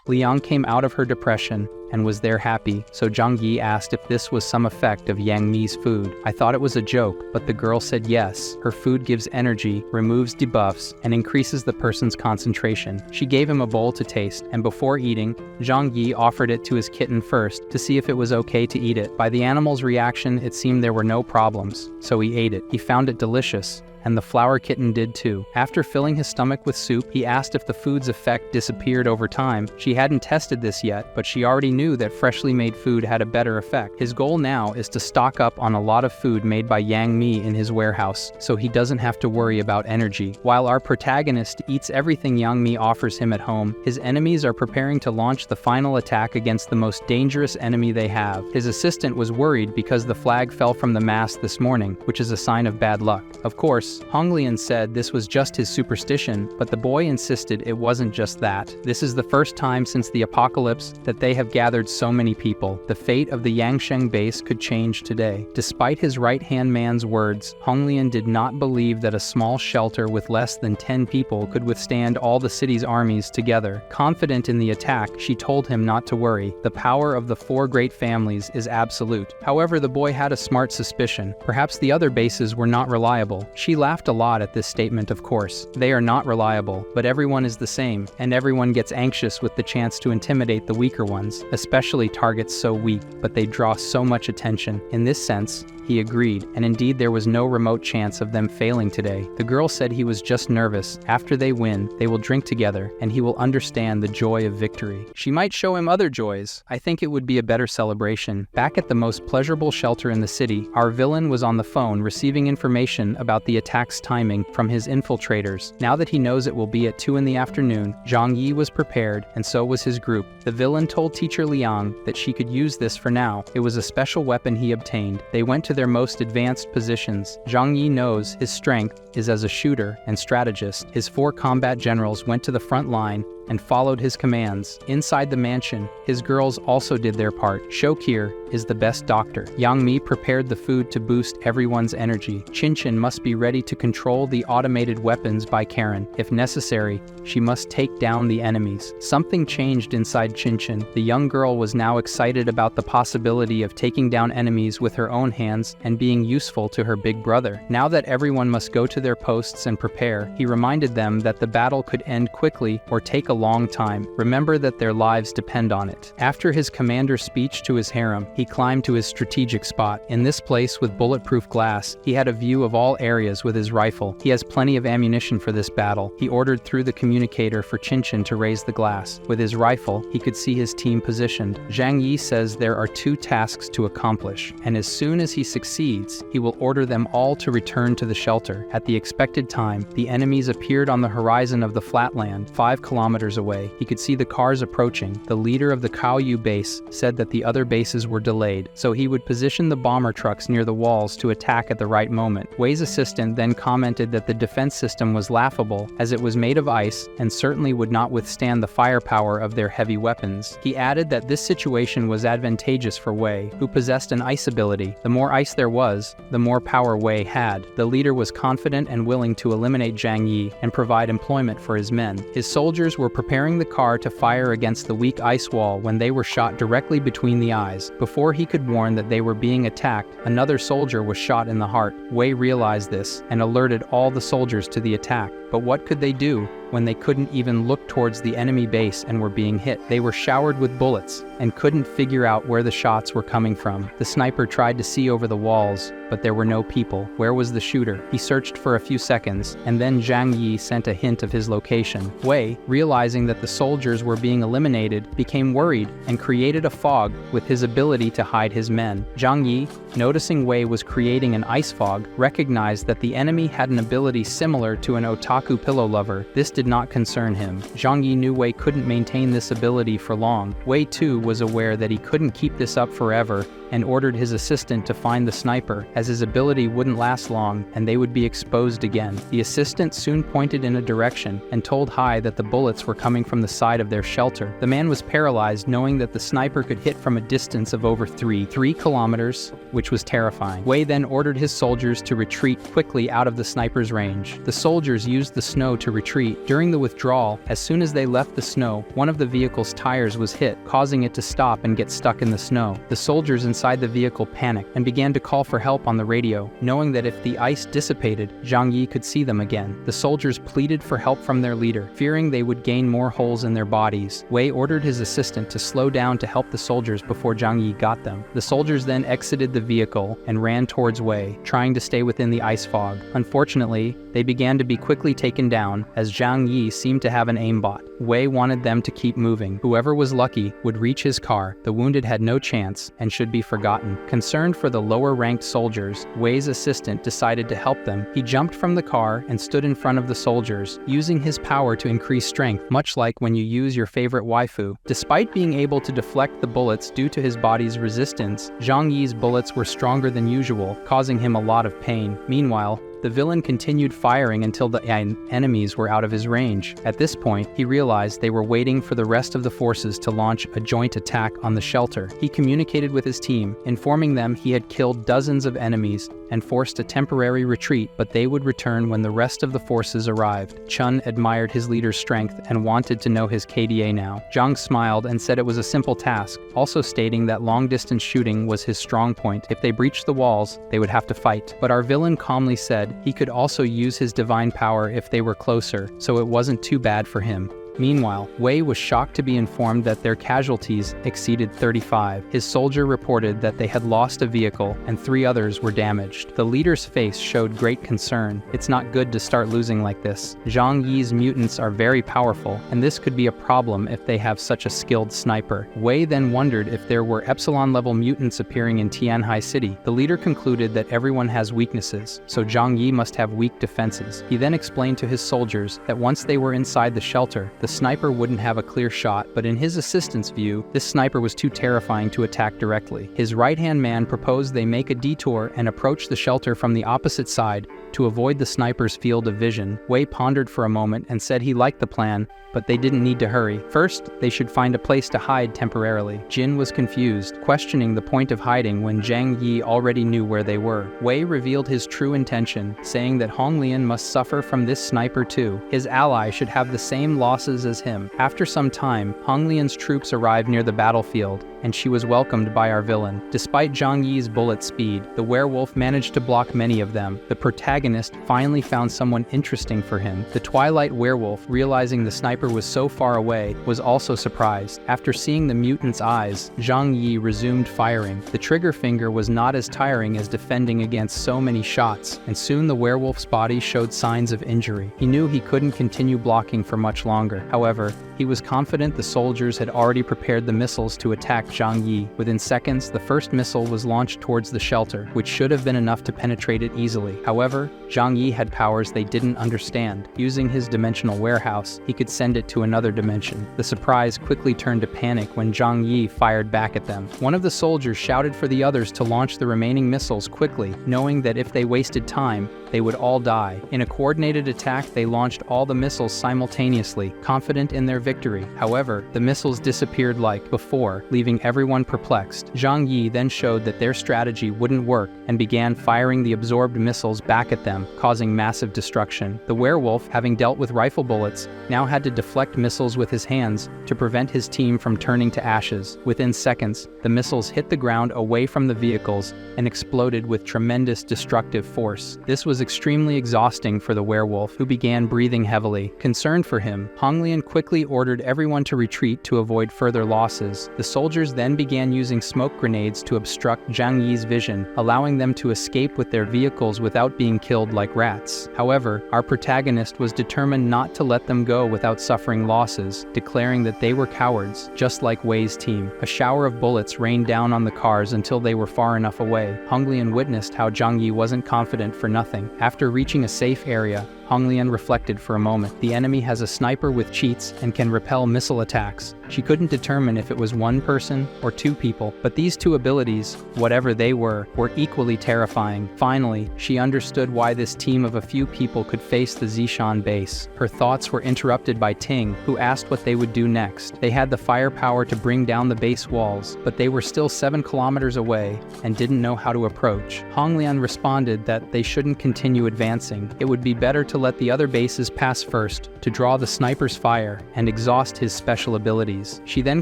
Liang came out of her depression and was there happy, so Zhang Yi asked if this was some effect of Yang Mi's food. I thought it was a joke, but the girl said yes. Her food gives energy, removes debuffs, and increases the person's concentration. She gave him a bowl to taste, and before eating, Zhang Yi offered it to his kitten first to see if it was okay to eat it. By the animal's reaction, it seemed there were no problems, so he ate it. He found it delicious, and the flower kitten did too. After filling his stomach with soup, he asked if the food's effect disappeared over time. She hadn't tested this yet, but she already knew that freshly made food had a better effect. His goal now is to stock up on a lot of food made by Yang Mi in his warehouse, so he doesn't have to worry about energy. While our protagonist eats everything Yang Mi offers him at home, his enemies are preparing to launch the final attack against the most dangerous enemy they have. His assistant was worried because the flag fell from the mast this morning, which is a sign of bad luck. Of course, Honglian said this was just his superstition, but the boy insisted it wasn't just that. This is the first time since the apocalypse that they have gathered so many people. The fate of the Yangsheng base could change today. Despite his right-hand man's words, Honglian did not believe that a small shelter with less than 10 people could withstand all the city's armies together. Confident in the attack, she told him not to worry. The power of the 4 great families is absolute. However, the boy had a smart suspicion. Perhaps the other bases were not reliable. She laughed a lot at this statement, of course. They are not reliable, but everyone is the same, and everyone gets anxious with the chance to intimidate the weaker ones, especially targets so weak, but they draw so much attention. In this sense, he agreed, and indeed there was no remote chance of them failing today. The girl said he was just nervous. After they win, they will drink together, and he will understand the joy of victory. She might show him other joys. I think it would be a better celebration. Back at the most pleasurable shelter in the city, our villain was on the phone receiving information about the attack's timing from his infiltrators. Now that he knows it will be at 2 in the afternoon, Zhang Yi was prepared, and so was his group. The villain told teacher Liang that she could use this for now. It was a special weapon he obtained. They went to their most advanced positions. Zhang Yi knows his strength is as a shooter and strategist. His 4 combat generals went to the front line and followed his commands. Inside the mansion, his girls also did their part. Shokir is the best doctor. Yang Mi prepared the food to boost everyone's energy. Chinchin must be ready to control the automated weapons by Karen. If necessary, she must take down the enemies. Something changed inside Chinchin. The young girl was now excited about the possibility of taking down enemies with her own hands and being useful to her big brother. Now that everyone must go to their posts and prepare, he reminded them that the battle could end quickly or take a long time. Remember that their lives depend on it. After his commander's speech to his harem, he climbed to his strategic spot. In this place with bulletproof glass, he had a view of all areas with his rifle. He has plenty of ammunition for this battle. He ordered through the communicator for Chinchin to raise the glass. With his rifle, he could see his team positioned. Zhang Yi says there are 2 tasks to accomplish, and as soon as he succeeds, he will order them all to return to the shelter. At the expected time, the enemies appeared on the horizon of the flatland, 5 kilometers away. He could see the cars approaching. The leader of the Kaoyu base said that the other bases were delayed, so he would position the bomber trucks near the walls to attack at the right moment. Wei's assistant then commented that the defense system was laughable, as it was made of ice and certainly would not withstand the firepower of their heavy weapons. He added that this situation was advantageous for Wei, who possessed an ice ability. The more ice there was, the more power Wei had. The leader was confident and willing to eliminate Zhang Yi and provide employment for his men. His soldiers were preparing the car to fire against the weak ice wall when they were shot directly between the eyes. Before he could warn that they were being attacked, another soldier was shot in the heart. Wei realized this and alerted all the soldiers to the attack. But what could they do when they couldn't even look towards the enemy base and were being hit? They were showered with bullets and couldn't figure out where the shots were coming from. The sniper tried to see over the walls, but there were no people. Where was the shooter? He searched for a few seconds, and then Zhang Yi sent a hint of his location. Wei, realizing that the soldiers were being eliminated, became worried and created a fog with his ability to hide his men. Zhang Yi, noticing Wei was creating an ice fog, recognized that the enemy had an ability similar to an otaku pillow lover. This did not concern him. Zhang Yi knew Wei couldn't maintain this ability for long. Wei too was aware that he couldn't keep this up forever and ordered his assistant to find the sniper, as his ability wouldn't last long and they would be exposed again. The assistant soon pointed in a direction and told Hai that the bullets were coming from the side of their shelter. The man was paralyzed, knowing that the sniper could hit from a distance of over 3 kilometers, which was terrifying. Wei then ordered his soldiers to retreat quickly out of the sniper's range. The soldiers used the snow to retreat. During the withdrawal, as soon as they left the snow, one of the vehicle's tires was hit, causing it to stop and get stuck in the snow. The soldiers inside the vehicle panicked and began to call for help on the radio, knowing that if the ice dissipated, Zhang Yi could see them again. The soldiers pleaded for help from their leader, fearing they would gain more holes in their bodies. Wei ordered his assistant to slow down to help the soldiers before Zhang Yi got them. The soldiers then exited the vehicle and ran towards Wei, trying to stay within the ice fog. Unfortunately, they began to be quickly taken down, as Zhang Yi seemed to have an aimbot. Wei wanted them to keep moving. Whoever was lucky would reach his car. The wounded had no chance and should be forgotten. Concerned for the lower-ranked soldiers, Wei's assistant decided to help them. He jumped from the car and stood in front of the soldiers, using his power to increase strength, much like when you use your favorite waifu. Despite being able to deflect the bullets due to his body's resistance, Zhang Yi's bullets were stronger than usual, causing him a lot of pain. Meanwhile, the villain continued firing until the enemies were out of his range. At this point, he realized they were waiting for the rest of the forces to launch a joint attack on the shelter. He communicated with his team, informing them he had killed dozens of enemies and forced a temporary retreat, but they would return when the rest of the forces arrived. Chun admired his leader's strength and wanted to know his KDA now. Zhang smiled and said it was a simple task, also stating that long-distance shooting was his strong point. If they breached the walls, they would have to fight. But our villain calmly said he could also use his divine power if they were closer, so it wasn't too bad for him. Meanwhile, Wei was shocked to be informed that their casualties exceeded 35. His soldier reported that they had lost a vehicle and 3 others were damaged. The leader's face showed great concern. It's not good to start losing like this. Zhang Yi's mutants are very powerful, and this could be a problem if they have such a skilled sniper. Wei then wondered if there were Epsilon-level mutants appearing in Tianhai City. The leader concluded that everyone has weaknesses, so Zhang Yi must have weak defenses. He then explained to his soldiers that once they were inside the shelter, the sniper wouldn't have a clear shot, but in his assistant's view, this sniper was too terrifying to attack directly. His right-hand man proposed they make a detour and approach the shelter from the opposite side to avoid the sniper's field of vision. Wei pondered for a moment and said he liked the plan, but they didn't need to hurry. First, they should find a place to hide temporarily. Jin was confused, questioning the point of hiding when Zhang Yi already knew where they were. Wei revealed his true intention, saying that Honglian must suffer from this sniper too. His ally should have the same losses as him. After some time, Honglian's troops arrived near the battlefield, and she was welcomed by our villain. Despite Zhang Yi's bullet speed, the werewolf managed to block many of them. The protagonist finally found someone interesting for him. The Twilight werewolf, realizing the sniper was so far away, was also surprised. After seeing the mutant's eyes, Zhang Yi resumed firing. The trigger finger was not as tiring as defending against so many shots, and soon the werewolf's body showed signs of injury. He knew he couldn't continue blocking for much longer. However, he was confident the soldiers had already prepared the missiles to attack Zhang Yi. Within seconds, the first missile was launched towards the shelter, which should have been enough to penetrate it easily. However, Zhang Yi had powers they didn't understand. Using his dimensional warehouse, he could send it to another dimension. The surprise quickly turned to panic when Zhang Yi fired back at them. One of the soldiers shouted for the others to launch the remaining missiles quickly, knowing that if they wasted time, they would all die. In a coordinated attack, they launched all the missiles simultaneously, confident in their victory. However, the missiles disappeared like before, leaving everyone perplexed. Zhang Yi then showed that their strategy wouldn't work and began firing the absorbed missiles back at them, causing massive destruction. The werewolf, having dealt with rifle bullets, now had to deflect missiles with his hands to prevent his team from turning to ashes. Within seconds, the missiles hit the ground away from the vehicles and exploded with tremendous destructive force. This was extremely exhausting for the werewolf, who began breathing heavily. Concerned for him, Honglian quickly ordered everyone to retreat to avoid further losses. The soldiers then began using smoke grenades to obstruct Zhang Yi's vision, allowing them to escape with their vehicles without being killed like rats. However, our protagonist was determined not to let them go without suffering losses, declaring that they were cowards, just like Wei's team. A shower of bullets rained down on the cars until they were far enough away. Honglian witnessed how Zhang Yi wasn't confident for nothing. After reaching a safe area, Honglian reflected for a moment. The enemy has a sniper with cheats and can repel missile attacks. She couldn't determine if it was one person or two people, but these two abilities, whatever they were equally terrifying. Finally, she understood why this team of a few people could face the Zishan base. Her thoughts were interrupted by Ting, who asked what they would do next. They had the firepower to bring down the base walls, but they were still 7 kilometers away and didn't know how to approach. Honglian responded that they shouldn't continue advancing. It would be better to let the other bases pass first, to draw the sniper's fire and exhaust his special abilities. She then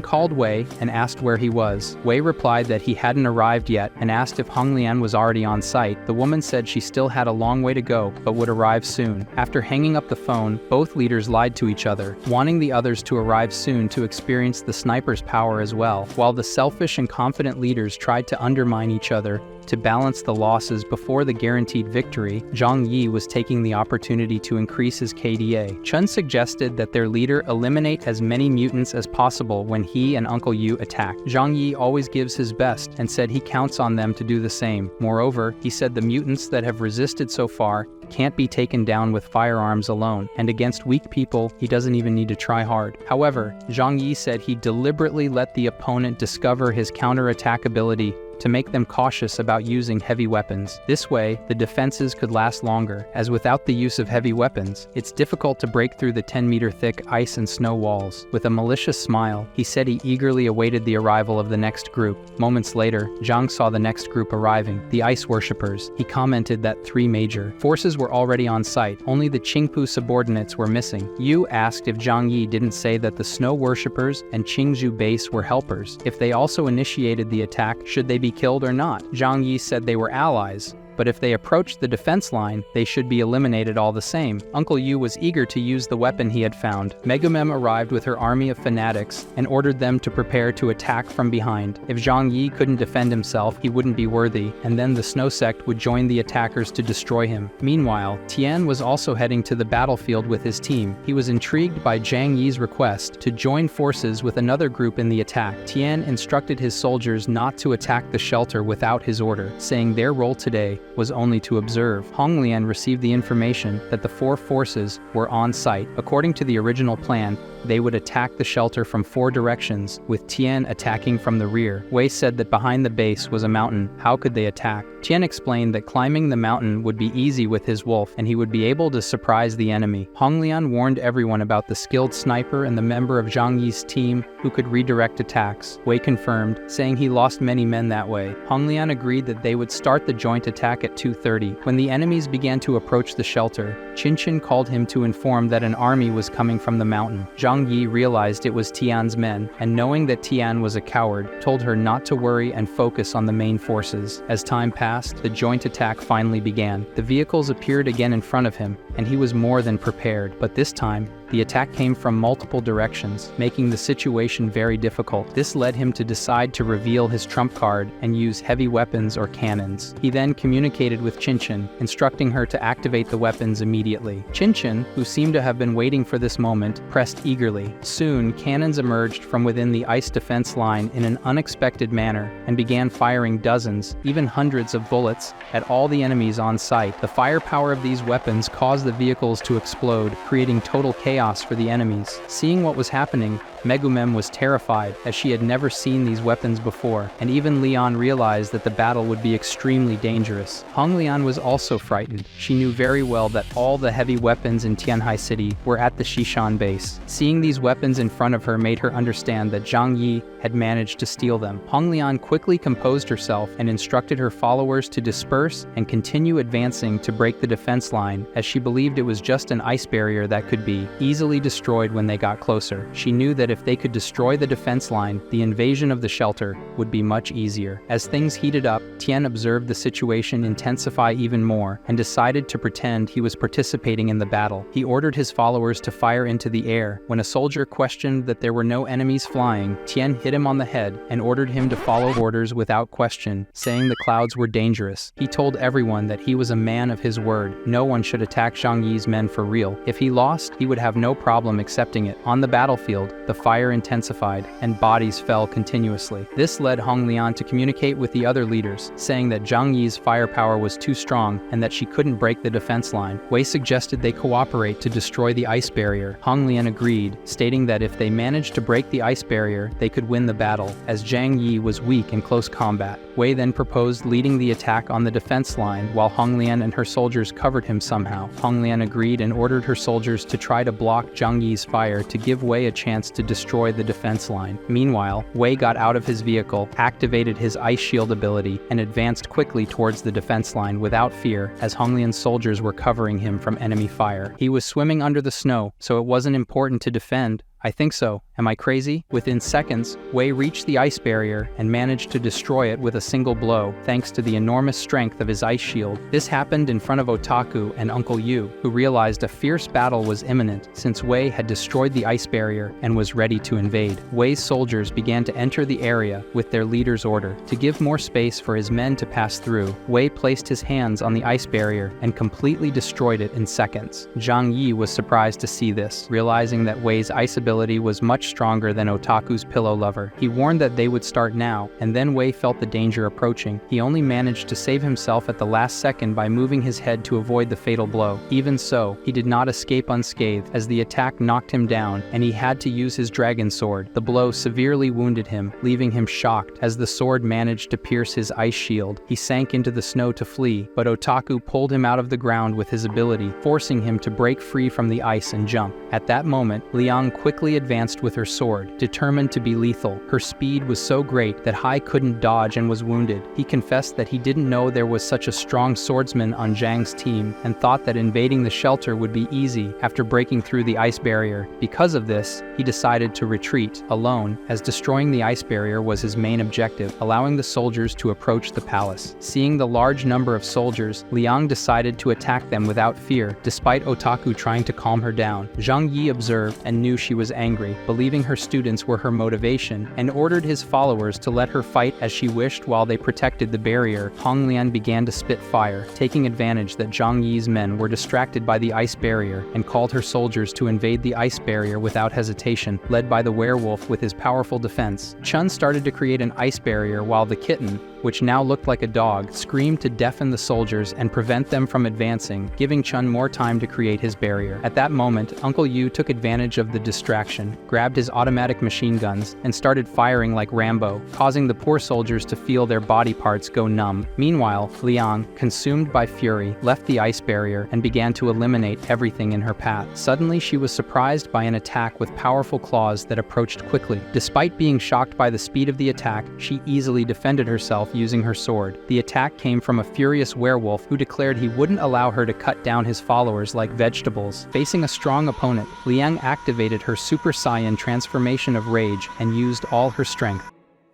called Wei and asked where he was. Wei replied that he hadn't arrived yet and asked if Honglian was already on site. The woman said she still had a long way to go, but would arrive soon. After hanging up the phone, both leaders lied to each other, wanting the others to arrive soon to experience the sniper's power as well. While the selfish and confident leaders tried to undermine each other to balance the losses before the guaranteed victory, Zhang Yi was taking the opportunity to increase his KDA. Chun suggested that their leader eliminate as many mutants as possible when he and Uncle Yu attack. Zhang Yi always gives his best and said he counts on them to do the same. Moreover, he said the mutants that have resisted so far can't be taken down with firearms alone, and against weak people, he doesn't even need to try hard. However, Zhang Yi said he deliberately let the opponent discover his counterattack ability to make them cautious about using heavy weapons. This way, the defenses could last longer, as without the use of heavy weapons, it's difficult to break through the 10-meter-thick ice and snow walls. With a malicious smile, he said he eagerly awaited the arrival of the next group. Moments later, Zhang saw the next group arriving, the ice worshippers. He commented that 3 major forces were already on site, only the Qingpu subordinates were missing. Yu asked if Zhang Yi didn't say that the snow worshippers and Qingzhou base were helpers. If they also initiated the attack, should they be killed or not? Zhang Yi said they were allies, but if they approached the defense line, they should be eliminated all the same. Uncle Yu was eager to use the weapon he had found. Megumem arrived with her army of fanatics and ordered them to prepare to attack from behind. If Zhang Yi couldn't defend himself, he wouldn't be worthy, and then the Snow Sect would join the attackers to destroy him. Meanwhile, Tian was also heading to the battlefield with his team. He was intrigued by Zhang Yi's request to join forces with another group in the attack. Tian instructed his soldiers not to attack the shelter without his order, saying their role today was only to observe. Honglian received the information that the 4 forces were on site. According to the original plan, they would attack the shelter from 4 directions, with Tian attacking from the rear. Wei said that behind the base was a mountain. How could they attack? Tian explained that climbing the mountain would be easy with his wolf, and he would be able to surprise the enemy. Honglian warned everyone about the skilled sniper and the member of Zhang Yi's team who could redirect attacks. Wei confirmed, saying he lost many men that way. Honglian agreed that they would start the joint attack o'clock at 2:30. When the enemies began to approach the shelter, Chen called him to inform that an army was coming from the mountain. Zhang Yi realized it was Tian's men, and knowing that Tian was a coward, told her not to worry and focus on the main forces. As time passed, the joint attack finally began. The vehicles appeared again in front of him, and he was more than prepared. But this time, the attack came from multiple directions, making the situation very difficult. This led him to decide to reveal his trump card and use heavy weapons or cannons. He then communicated with Chen, instructing her to activate the weapons immediately. Chen, who seemed to have been waiting for this moment, pressed eagerly. Soon, cannons emerged from within the ice defense line in an unexpected manner and began firing dozens, even hundreds of bullets at all the enemies on site. The firepower of these weapons caused the vehicles to explode, creating total chaos for the enemies. Seeing what was happening, Megumem was terrified, as she had never seen these weapons before, and even Lian realized that the battle would be extremely dangerous. Hong Lian was also frightened. She knew very well that all the heavy weapons in Tianhai City were at the Shishan base. Seeing these weapons in front of her made her understand that Zhang Yi had managed to steal them. Hong Lian quickly composed herself and instructed her followers to disperse and continue advancing to break the defense line, as she believed it was just an ice barrier that could be easily destroyed when they got closer. She knew that if they could destroy the defense line, the invasion of the shelter would be much easier. As things heated up, Tian observed the situation intensify even more and decided to pretend he was participating in the battle. He ordered his followers to fire into the air. When a soldier questioned that there were no enemies flying, Tian hit him on the head and ordered him to follow orders without question, saying the clouds were dangerous. He told everyone that he was a man of his word. No one should attack Zhang Yi's men for real. If he lost, he would have no problem accepting it. On the battlefield, the fire intensified, and bodies fell continuously. This led Hong Lian to communicate with the other leaders, saying that Zhang Yi's firepower was too strong and that she couldn't break the defense line. Wei suggested they cooperate to destroy the ice barrier. Hong Lian agreed, stating that if they managed to break the ice barrier, they could win the battle, as Zhang Yi was weak in close combat. Wei then proposed leading the attack on the defense line while Hong Lian and her soldiers covered him somehow. Hong Lian agreed and ordered her soldiers to try to block Zhang Yi's fire to give Wei a chance to destroy the defense line. Meanwhile, Wei got out of his vehicle, activated his ice shield ability, and advanced quickly towards the defense line without fear, as Hong Lian's soldiers were covering him from enemy fire. He was swimming under the snow, so it wasn't important to defend. I think so. Am I crazy? Within seconds, Wei reached the ice barrier and managed to destroy it with a single blow, thanks to the enormous strength of his ice shield. This happened in front of Otaku and Uncle Yu, who realized a fierce battle was imminent since Wei had destroyed the ice barrier and was ready to invade. Wei's soldiers began to enter the area with their leader's order. To give more space for his men to pass through, Wei placed his hands on the ice barrier and completely destroyed it in seconds. Zhang Yi was surprised to see this, realizing that Wei's ice ability was much stronger than Otaku's pillow lover. He warned that they would start now, and then Wei felt the danger approaching. He only managed to save himself at the last second by moving his head to avoid the fatal blow. Even so, he did not escape unscathed, as the attack knocked him down, and he had to use his dragon sword. The blow severely wounded him, leaving him shocked. As the sword managed to pierce his ice shield, he sank into the snow to flee, but Otaku pulled him out of the ground with his ability, forcing him to break free from the ice and jump. At that moment, Liang quickly advanced with her sword, determined to be lethal. Her speed was so great that Hai couldn't dodge and was wounded. He confessed that he didn't know there was such a strong swordsman on Zhang's team and thought that invading the shelter would be easy after breaking through the ice barrier. Because of this, he decided to retreat alone, as destroying the ice barrier was his main objective, allowing the soldiers to approach the palace. Seeing the large number of soldiers, Liang decided to attack them without fear, despite Otaku trying to calm her down. Zhang Yi observed and knew she was angry, believing her students were her motivation, and ordered his followers to let her fight as she wished while they protected the barrier. Hong Lian began to spit fire, taking advantage that Zhang Yi's men were distracted by the ice barrier, and called her soldiers to invade the ice barrier without hesitation, led by the werewolf with his powerful defense. Chun started to create an ice barrier while the kitten, which now looked like a dog, screamed to deafen the soldiers and prevent them from advancing, giving Chun more time to create his barrier. At that moment, Uncle Yu took advantage of the distraction, grabbed his automatic machine guns, and started firing like Rambo, causing the poor soldiers to feel their body parts go numb. Meanwhile, Liang, consumed by fury, left the ice barrier and began to eliminate everything in her path. Suddenly, she was surprised by an attack with powerful claws that approached quickly. Despite being shocked by the speed of the attack, she easily defended herself using her sword. The attack came from a furious werewolf who declared he wouldn't allow her to cut down his followers like vegetables. Facing a strong opponent, Liang activated her Super Saiyan transformation of rage and used all her strength.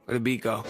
Where'd the beat go?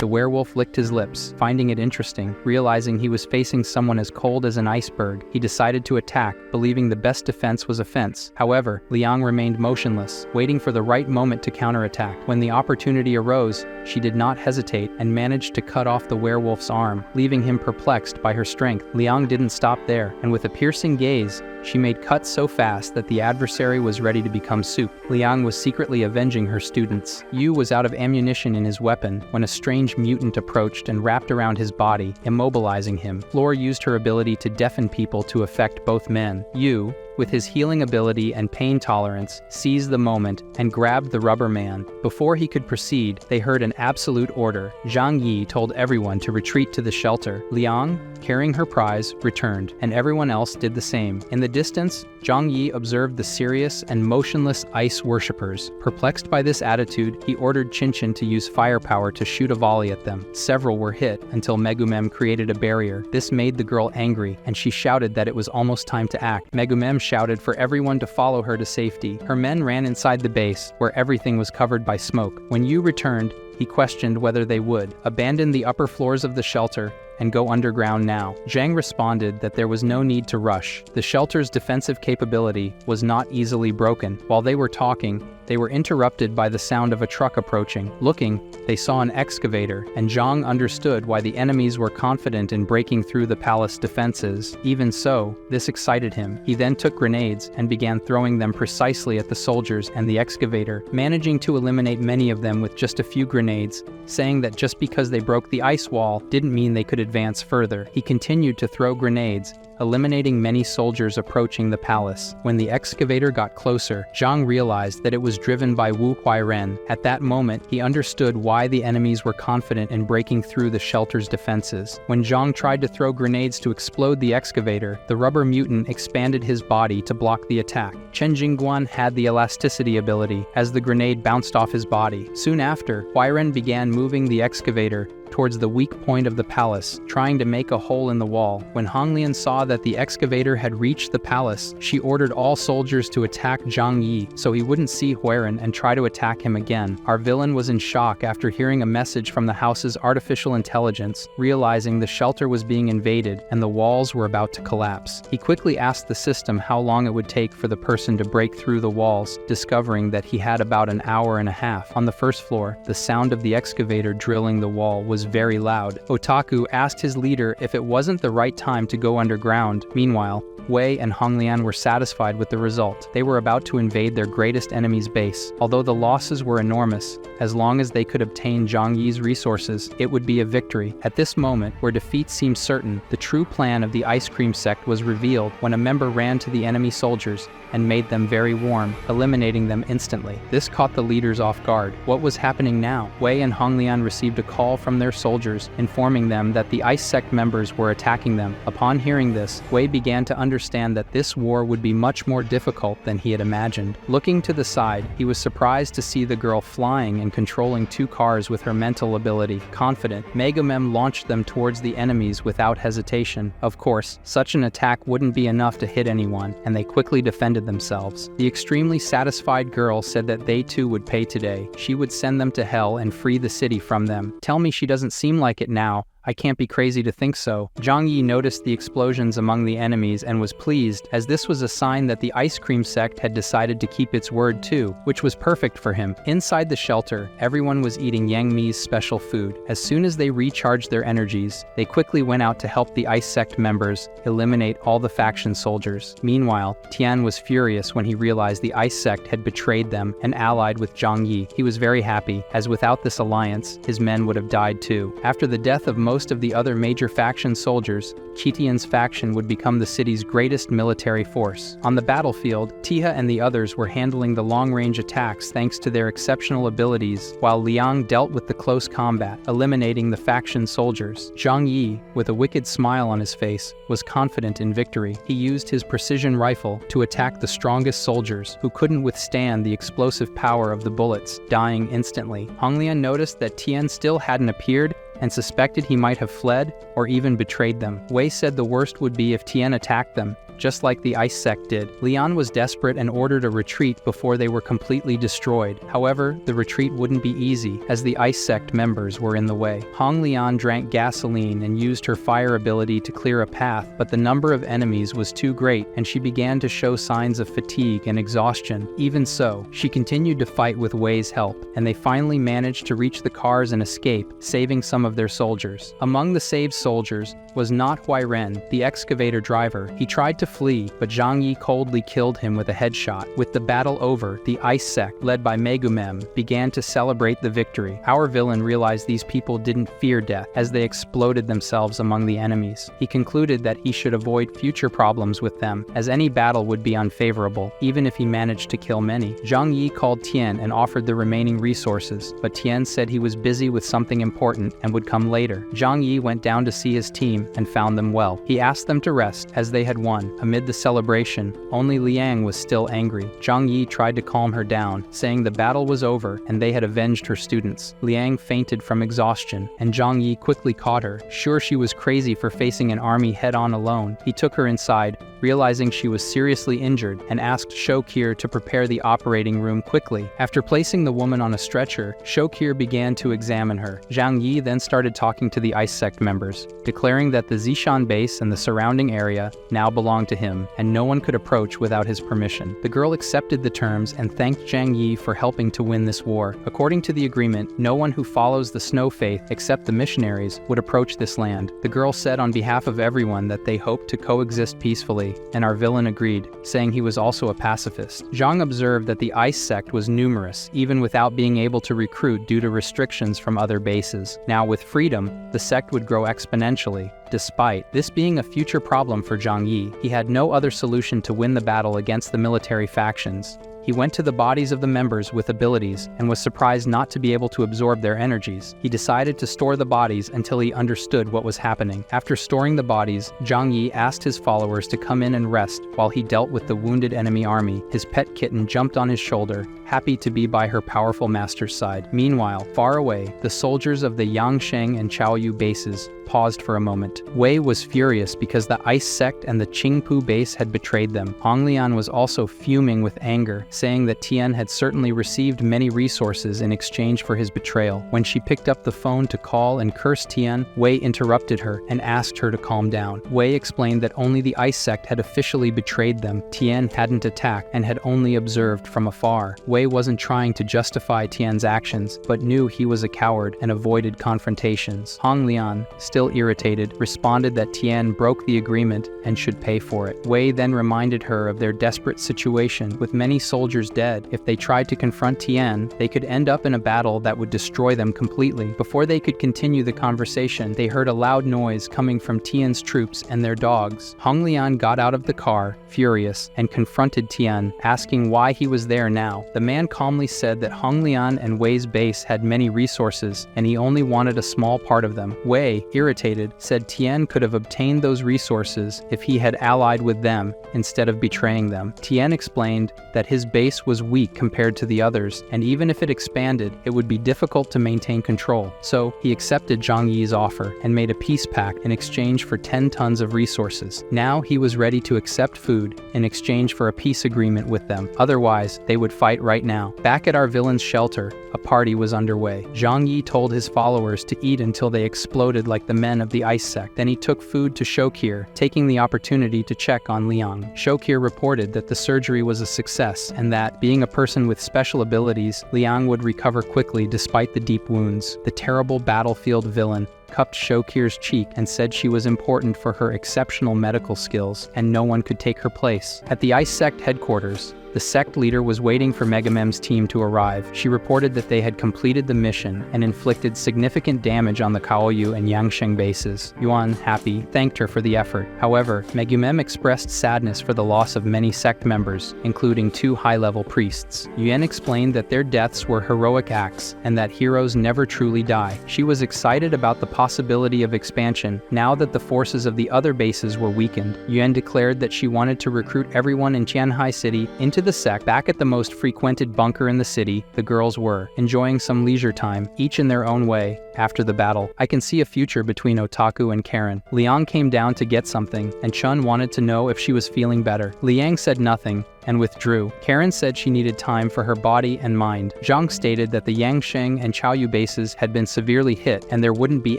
The werewolf licked his lips, finding it interesting. Realizing he was facing someone as cold as an iceberg, he decided to attack, believing the best defense was offense. However, Liang remained motionless, waiting for the right moment to counterattack. When the opportunity arose, she did not hesitate and managed to cut off the werewolf's arm, leaving him perplexed by her strength. Liang didn't stop there, and with a piercing gaze, she made cuts so fast that the adversary was ready to become soup. Liang was secretly avenging her students. Yu was out of ammunition in his weapon when a strange mutant approached and wrapped around his body, immobilizing him. Floor used her ability to deafen people to affect both men. Yu, with his healing ability and pain tolerance, seized the moment and grabbed the rubber man. Before he could proceed, they heard an absolute order. Zhang Yi told everyone to retreat to the shelter. Liang, carrying her prize, returned, and everyone else did the same. In the distance, Zhang Yi observed the serious and motionless ice worshippers. Perplexed by this attitude, he ordered Chinchin to use firepower to shoot a volley at them. Several were hit until Megumem created a barrier. This made the girl angry, and she shouted that it was almost time to act. Megumem shouted for everyone to follow her to safety. Her men ran inside the base, where everything was covered by smoke. When Yu returned, he questioned whether they would abandon the upper floors of the shelter and go underground now. Zhang responded that there was no need to rush. The shelter's defensive capability was not easily broken. While they were talking, they were interrupted by the sound of a truck approaching. Looking, they saw an excavator, and Zhang understood why the enemies were confident in breaking through the palace defenses. Even so, this excited him. He then took grenades and began throwing them precisely at the soldiers and the excavator, managing to eliminate many of them with just a few grenades, saying that just because they broke the ice wall didn't mean they could advance further. He continued to throw grenades, eliminating many soldiers approaching the palace. When the excavator got closer, Zhang realized that it was driven by Wu Huairen. At that moment, he understood why the enemies were confident in breaking through the shelter's defenses. When Zhang tried to throw grenades to explode the excavator, the rubber mutant expanded his body to block the attack. Chen Jingguan had the elasticity ability, as the grenade bounced off his body. Soon after, Huairen began moving the excavator towards the weak point of the palace, trying to make a hole in the wall. When Honglian saw that the excavator had reached the palace, she ordered all soldiers to attack Zhang Yi so he wouldn't see Huairen and try to attack him again. Our villain was in shock after hearing a message from the house's artificial intelligence, realizing the shelter was being invaded and the walls were about to collapse. He quickly asked the system how long it would take for the person to break through the walls, discovering that he had about an hour and a half. On the first floor, the sound of the excavator drilling the wall was very loud. Otaku asked his leader if it wasn't the right time to go underground. Meanwhile, Wei and Honglian were satisfied with the result. They were about to invade their greatest enemy's base. Although the losses were enormous, as long as they could obtain Zhang Yi's resources, it would be a victory. At this moment, where defeat seemed certain, the true plan of the ice cream sect was revealed when a member ran to the enemy soldiers and made them very warm, eliminating them instantly. This caught the leaders off guard. What was happening now? Wei and Honglian received a call from their soldiers, informing them that the ice sect members were attacking them. Upon hearing this, Wei began to understand that this war would be much more difficult than he had imagined. Looking to the side, he was surprised to see the girl flying and controlling two cars with her mental ability. Confident, Megumem launched them towards the enemies without hesitation. Of course, such an attack wouldn't be enough to hit anyone, and they quickly defended themselves. The extremely satisfied girl said that they too would pay today. She would send them to hell and free the city from them. Tell me she doesn't seem like it now. I can't be crazy to think so. Zhang Yi noticed the explosions among the enemies and was pleased, as this was a sign that the ice cream sect had decided to keep its word too, which was perfect for him. Inside the shelter, everyone was eating Yang Mi's special food. As soon as they recharged their energies, they quickly went out to help the ice sect members eliminate all the faction soldiers. Meanwhile, Tian was furious when he realized the ice sect had betrayed them and allied with Zhang Yi. He was very happy, as without this alliance, his men would have died too. After the death of most of the other major faction soldiers, Qitian's faction would become the city's greatest military force. On the battlefield, Tiha and the others were handling the long-range attacks thanks to their exceptional abilities, while Liang dealt with the close combat, eliminating the faction soldiers. Zhang Yi, with a wicked smile on his face, was confident in victory. He used his precision rifle to attack the strongest soldiers, who couldn't withstand the explosive power of the bullets, dying instantly. Honglian noticed that Tian still hadn't appeared and suspected he might have fled or even betrayed them. Wei said the worst would be if Tian attacked them, just like the ice sect did. Lian was desperate and ordered a retreat before they were completely destroyed. However, the retreat wouldn't be easy, as the ice sect members were in the way. Hong Lian drank gasoline and used her fire ability to clear a path, but the number of enemies was too great, and she began to show signs of fatigue and exhaustion. Even so, she continued to fight with Wei's help, and they finally managed to reach the cars and escape, saving some of their soldiers. Among the saved soldiers was not Huairen, the excavator driver. He tried to flee, but Zhang Yi coldly killed him with a headshot. With the battle over, the ice sect, led by Megumem, began to celebrate the victory. Our villain realized these people didn't fear death, as they exploded themselves among the enemies. He concluded that he should avoid future problems with them, as any battle would be unfavorable, even if he managed to kill many. Zhang Yi called Tian and offered the remaining resources, but Tian said he was busy with something important and would come later. Zhang Yi went down to see his team and found them well. He asked them to rest, as they had won. Amid the celebration, only Liang was still angry. Zhang Yi tried to calm her down, saying the battle was over and they had avenged her students. Liang fainted from exhaustion, and Zhang Yi quickly caught her. Sure, she was crazy for facing an army head-on alone. He took her inside, realizing she was seriously injured, and asked Shokir to prepare the operating room quickly. After placing the woman on a stretcher, Shokir began to examine her. Zhang Yi then started talking to the ice sect members, declaring that the Zishan base and the surrounding area now belonged to him, and no one could approach without his permission. The girl accepted the terms and thanked Zhang Yi for helping to win this war. According to the agreement, no one who follows the snow faith, except the missionaries, would approach this land. The girl said on behalf of everyone that they hoped to coexist peacefully, and our villain agreed, saying he was also a pacifist. Zhang observed that the ice sect was numerous, even without being able to recruit due to restrictions from other bases. Now with freedom, the sect would grow exponentially. Despite this being a future problem for Zhang Yi, he had no other solution to win the battle against the military factions. He went to the bodies of the members with abilities and was surprised not to be able to absorb their energies. He decided to store the bodies until he understood what was happening. After storing the bodies, Zhang Yi asked his followers to come in and rest while he dealt with the wounded enemy army. His pet kitten jumped on his shoulder, happy to be by her powerful master's side. Meanwhile, far away, the soldiers of the Yangsheng and Chaoyu bases paused for a moment. Wei was furious because the ice sect and the Qingpu base had betrayed them. Honglian was also fuming with anger, saying that Tian had certainly received many resources in exchange for his betrayal. When she picked up the phone to call and curse Tian, Wei interrupted her and asked her to calm down. Wei explained that only the ice sect had officially betrayed them. Tian hadn't attacked and had only observed from afar. Wei wasn't trying to justify Tian's actions, but knew he was a coward and avoided confrontations. Honglian, still irritated, responded that Tian broke the agreement and should pay for it. Wei then reminded her of their desperate situation, with many soldiers dead. If they tried to confront Tian, they could end up in a battle that would destroy them completely. Before they could continue the conversation, they heard a loud noise coming from Tian's troops and their dogs. Honglian got out of the car, furious, and confronted Tian, asking why he was there now. The man calmly said that Honglian and Wei's base had many resources, and he only wanted a small part of them. Wei, irritated, said Tian could have obtained those resources if he had allied with them instead of betraying them. Tian explained that his base was weak compared to the others, and even if it expanded, it would be difficult to maintain control. So he accepted Zhang Yi's offer and made a peace pact in exchange for 10 tons of resources. Now he was ready to accept food in exchange for a peace agreement with them. Otherwise, they would fight right now. Back at our villain's shelter, a party was underway. Zhang Yi told his followers to eat until they exploded like the men of the ice sect. Then he took food to Shokir, taking the opportunity to check on Liang. Shokir reported that the surgery was a success and that, being a person with special abilities, Liang would recover quickly despite the deep wounds. The terrible battlefield villain cupped Shokir's cheek and said she was important for her exceptional medical skills and no one could take her place. At the ice sect headquarters, the sect leader was waiting for Megamem's team to arrive. She reported that they had completed the mission and inflicted significant damage on the Kaoyu and Yangsheng bases. Yuan, happy, thanked her for the effort. However, Megumem expressed sadness for the loss of many sect members, including 2 high-level priests. Yuan explained that their deaths were heroic acts and that heroes never truly die. She was excited about the possibility of expansion now that the forces of the other bases were weakened. Yuan declared that she wanted to recruit everyone in Qianhai City into the sect. Back at the most frequented bunker in the city, the girls were enjoying some leisure time, each in their own way, after the battle. I can see a future between Otaku and Karen. Liang came down to get something, and Chun wanted to know if she was feeling better. Liang said nothing and withdrew. Karen said she needed time for her body and mind. Zhang stated that the Yangsheng and Chaoyu bases had been severely hit and there wouldn't be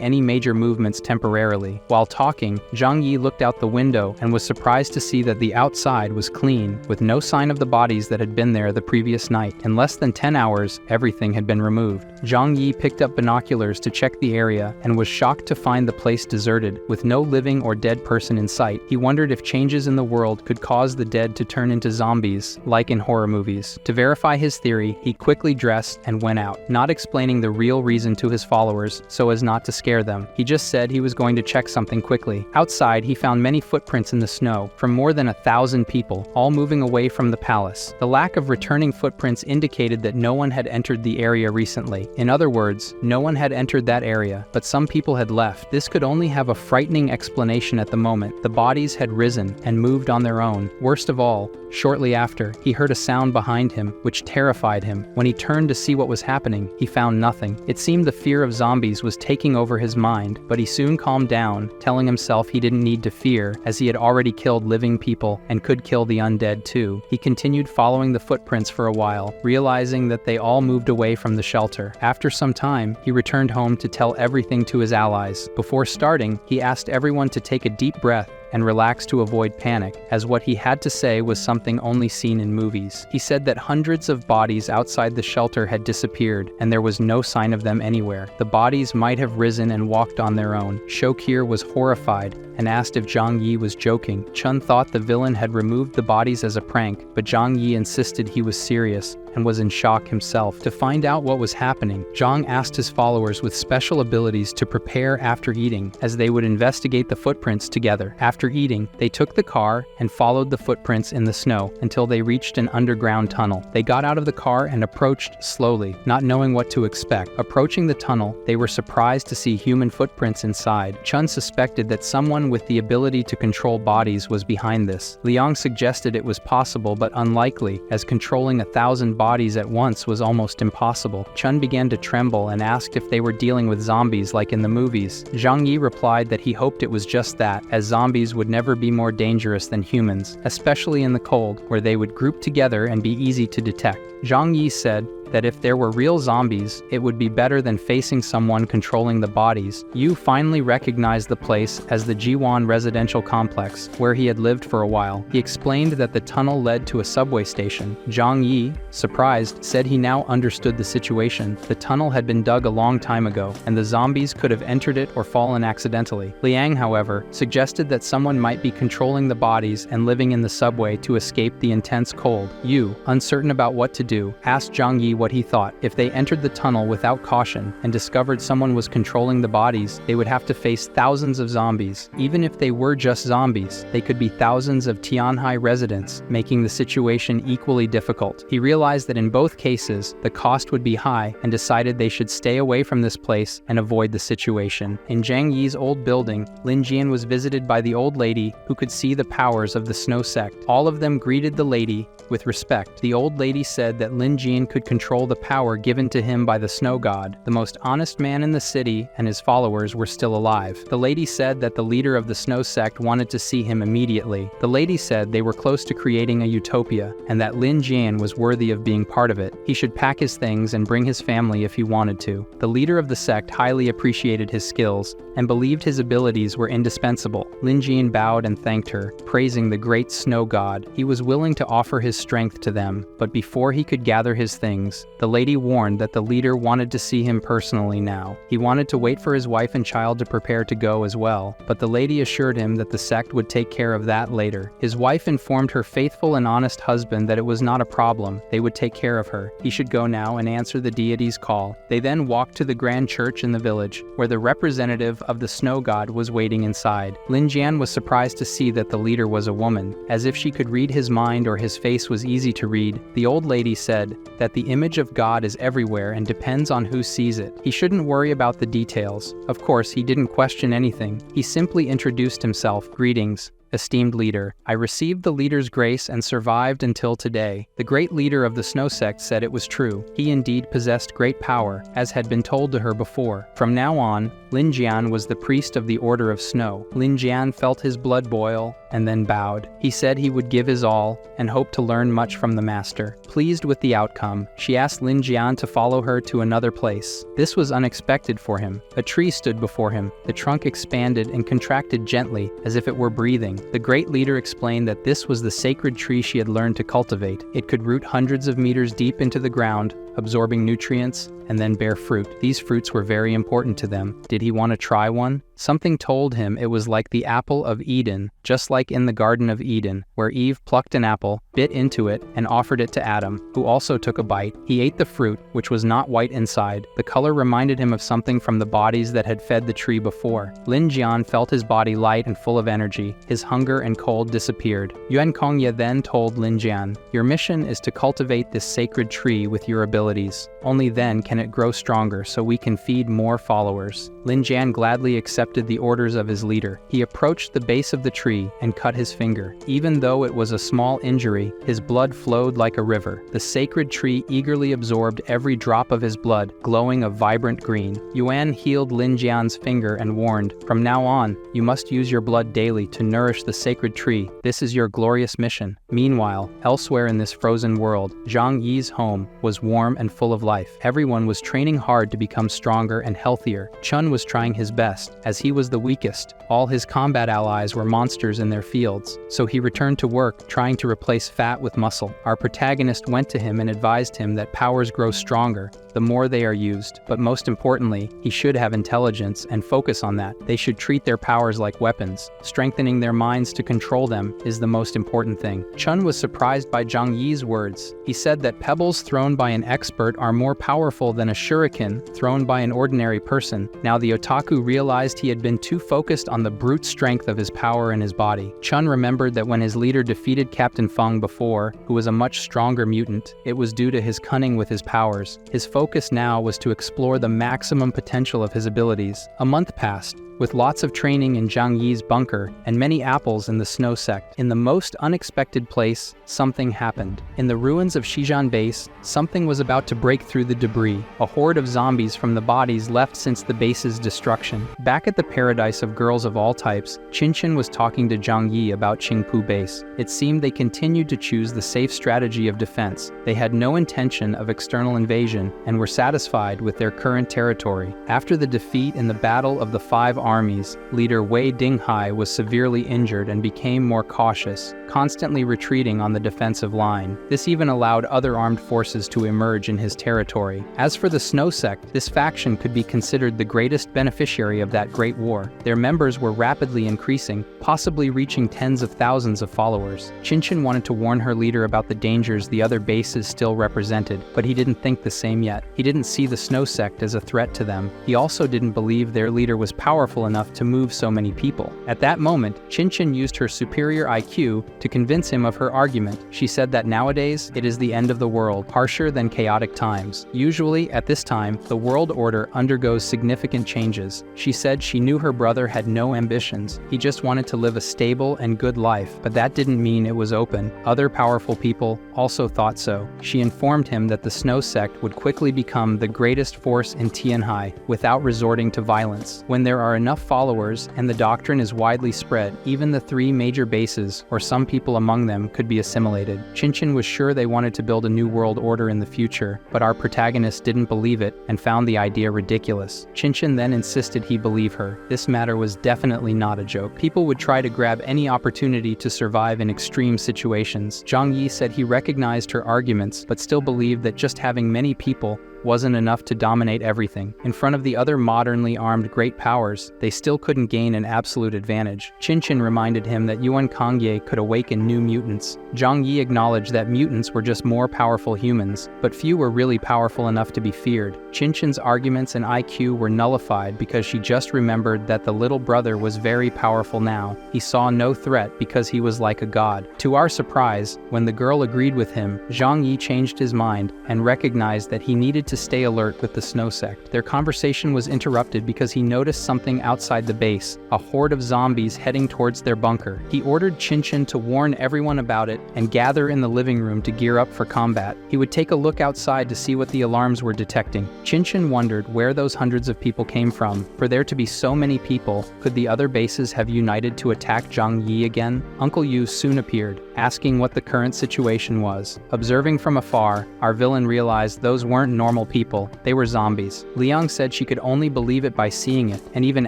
any major movements temporarily. While talking, Zhang Yi looked out the window and was surprised to see that the outside was clean, with no sign of the bodies that had been there the previous night. In less than 10 hours, everything had been removed. Zhang Yi picked up binoculars to check the area and was shocked to find the place deserted, with no living or dead person in sight. He wondered if changes in the world could cause the dead to turn into zombies, like in horror movies. To verify his theory, he quickly dressed and went out, not explaining the real reason to his followers so as not to scare them. He just said he was going to check something quickly. Outside, he found many footprints in the snow from more than 1,000 people, all moving away from the palace. The lack of returning footprints indicated that no one had entered the area recently. In other words, no one had entered that area, but some people had left. This could only have a frightening explanation at the moment. The bodies had risen and moved on their own. Worst of all, shortly after, he heard a sound behind him, which terrified him. When he turned to see what was happening, he found nothing. It seemed the fear of zombies was taking over his mind, but he soon calmed down, telling himself he didn't need to fear, as he had already killed living people and could kill the undead too. He continued following the footprints for a while, realizing that they all moved away from the shelter. After some time, he returned home to tell everything to his allies. Before starting, he asked everyone to take a deep breath and relax to avoid panic, as what he had to say was something only seen in movies. He said that hundreds of bodies outside the shelter had disappeared, and there was no sign of them anywhere. The bodies might have risen and walked on their own. Shokir was horrified and asked if Zhang Yi was joking. Chun thought the villain had removed the bodies as a prank, but Zhang Yi insisted he was serious and was in shock himself. To find out what was happening, Zhang asked his followers with special abilities to prepare after eating, as they would investigate the footprints together. After eating, they took the car and followed the footprints in the snow until they reached an underground tunnel. They got out of the car and approached slowly, not knowing what to expect. Approaching the tunnel, they were surprised to see human footprints inside. Chun suspected that someone with the ability to control bodies was behind this. Liang suggested it was possible but unlikely, as controlling 1,000 bodies at once was almost impossible. Chun began to tremble and asked if they were dealing with zombies like in the movies. Zhang Yi replied that he hoped it was just that, as zombies would never be more dangerous than humans, especially in the cold, where they would group together and be easy to detect. Zhang Yi said that if there were real zombies, it would be better than facing someone controlling the bodies. Yu finally recognized the place as the Jiwan residential complex, where he had lived for a while. He explained that the tunnel led to a subway station. Zhang Yi, surprised, said he now understood the situation. The tunnel had been dug a long time ago, and the zombies could have entered it or fallen accidentally. Liang, however, suggested that someone might be controlling the bodies and living in the subway to escape the intense cold. Yu, uncertain about what to do, asked Zhang Yi what he thought. If they entered the tunnel without caution and discovered someone was controlling the bodies, they would have to face thousands of zombies. Even if they were just zombies, they could be thousands of Tianhai residents, making the situation equally difficult. He realized that in both cases, the cost would be high and decided they should stay away from this place and avoid the situation. In Zhang Yi's old building, Lin Jian was visited by the old lady who could see the powers of the snow sect. All of them greeted the lady with respect. The old lady said that Lin Jian could control the power given to him by the snow god. The most honest man in the city and his followers were still alive. The lady said that the leader of the snow sect wanted to see him immediately. The lady said they were close to creating a utopia and that Lin Jian was worthy of being part of it. He should pack his things and bring his family if he wanted to. The leader of the sect highly appreciated his skills and believed his abilities were indispensable. Lin Jian bowed and thanked her, praising the great snow god. He was willing to offer his strength to them, but before he could gather his things, the lady warned that the leader wanted to see him personally now. He wanted to wait for his wife and child to prepare to go as well, but the lady assured him that the sect would take care of that later. His wife informed her faithful and honest husband that it was not a problem, they would take care of her. He should go now and answer the deity's call. They then walked to the grand church in the village, where the representative of the snow god was waiting inside. Lin Jian was surprised to see that the leader was a woman. As if she could read his mind or his face was easy to read, the old lady said that the image of God is everywhere and depends on who sees it. He shouldn't worry about the details. Of course, he didn't question anything. He simply introduced himself. Greetings, Esteemed leader, I received the leader's grace and survived until today. The great leader of the snow sect said it was true. He indeed possessed great power, as had been told to her before. From now on, Lin Jian was the priest of the Order of Snow. Lin Jian felt his blood boil, and then bowed. He said he would give his all, and hoped to learn much from the master. Pleased with the outcome, she asked Lin Jian to follow her to another place. This was unexpected for him. A tree stood before him. The trunk expanded and contracted gently, as if it were breathing. The great leader explained that this was the sacred tree she had learned to cultivate. It could root hundreds of meters deep into the ground, absorbing nutrients, and then bear fruit. These fruits were very important to them. Did he want to try one? Something told him it was like the apple of Eden, just like in the Garden of Eden, where Eve plucked an apple, bit into it, and offered it to Adam, who also took a bite. He ate the fruit, which was not white inside. The color reminded him of something from the bodies that had fed the tree before. Lin Jian felt his body light and full of energy. His hunger and cold disappeared. Yuan Kongye then told Lin Jian, "Your mission is to cultivate this sacred tree with your abilities. Only then can it grow stronger so we can feed more followers." Lin Jian gladly accepted the orders of his leader. He approached the base of the tree and cut his finger. Even though it was a small injury, his blood flowed like a river. The sacred tree eagerly absorbed every drop of his blood, glowing a vibrant green. Yuan healed Lin Jian's finger and warned, "From now on, you must use your blood daily to nourish the sacred tree. This is your glorious mission." Meanwhile, elsewhere in this frozen world, Zhang Yi's home was warm and full of life. Everyone was training hard to become stronger and healthier. Chun was trying his best, as he was the weakest. All his combat allies were monsters in their fields, so he returned to work, trying to replace fat with muscle. Our protagonist went to him and advised him that powers grow stronger the more they are used, but most importantly, he should have intelligence and focus on that. They should treat their powers like weapons. Strengthening their minds to control them is the most important thing. Chun was surprised by Zhang Yi's words. He said that pebbles thrown by an expert are more powerful than a shuriken thrown by an ordinary person. Now the otaku realized he had been too focused on the brute strength of his power in his body. Chun remembered that when his leader defeated Captain Feng before, who was a much stronger mutant, it was due to his cunning with his powers. His focus now was to explore the maximum potential of his abilities. A month passed, with lots of training in Zhang Yi's bunker and many apples in the snow sect. In the most unexpected place, something happened. In the ruins of Shijan Base, something was about to break through the debris, a horde of zombies from the bodies left since the base's destruction. Back at the paradise of girls of all types, Qinchin was talking to Zhang Yi about Qingpu Base. It seemed they continued to choose the safe strategy of defense. They had no intention of external invasion and were satisfied with their current territory. After the defeat in the Battle of the Five Armies, leader Wei Dinghai was severely injured and became more cautious, constantly retreating on the defensive line. This even allowed other armed forces to emerge in his territory. As for the Snow Sect, this faction could be considered the greatest beneficiary of that great war. Their members were rapidly increasing, possibly reaching tens of thousands of followers. Qinchin wanted to warn her leader about the dangers the other bases still represented, but he didn't think the same yet. He didn't see the Snow Sect as a threat to them. He also didn't believe their leader was powerful enough to move so many people. At that moment, Qinchin used her superior IQ to convince him of her argument. She said that nowadays, it is the end of the world, harsher than chaotic times. Usually, at this time, the world order undergoes significant changes. She said she knew her brother had no ambitions. He just wanted to live a stable and good life, but that didn't mean it was open. Other powerful people also thought so. She informed him that the Snow Sect would quickly become the greatest force in Tianhai without resorting to violence. When there are enough followers and the doctrine is widely spread, even the three major bases, or some people among them, could be assimilated. Qinchin was sure they wanted to build a new world order in the future, but our protagonist didn't believe it and found the idea ridiculous. Qinchin then insisted he believe her. This matter was definitely not a joke. People would try to grab any opportunity to survive in extreme situations. Zhang Yi said he recognized her arguments, but still believed that just having many people wasn't enough to dominate everything. In front of the other modernly armed great powers, they still couldn't gain an absolute advantage. Qinchin reminded him that Yuan Kongye could awaken new mutants. Zhang Yi acknowledged that mutants were just more powerful humans, but few were really powerful enough to be feared. Qinchin's arguments and IQ were nullified because she just remembered that the little brother was very powerful now. He saw no threat because he was like a god. To our surprise, when the girl agreed with him, Zhang Yi changed his mind and recognized that he needed needed to stay alert with the snow sect. Their conversation was interrupted because he noticed something outside the base, a horde of zombies heading towards their bunker. He ordered Chinchin to warn everyone about it and gather in the living room to gear up for combat. He would take a look outside to see what the alarms were detecting. Chinchin wondered where those hundreds of people came from. For there to be so many people, could the other bases have united to attack Zhang Yi again? Uncle Yu soon appeared, asking what the current situation was. Observing from afar, our villain realized those weren't normal people, they were zombies. Liang said she could only believe it by seeing it, and even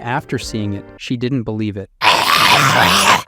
after seeing it, she didn't believe it.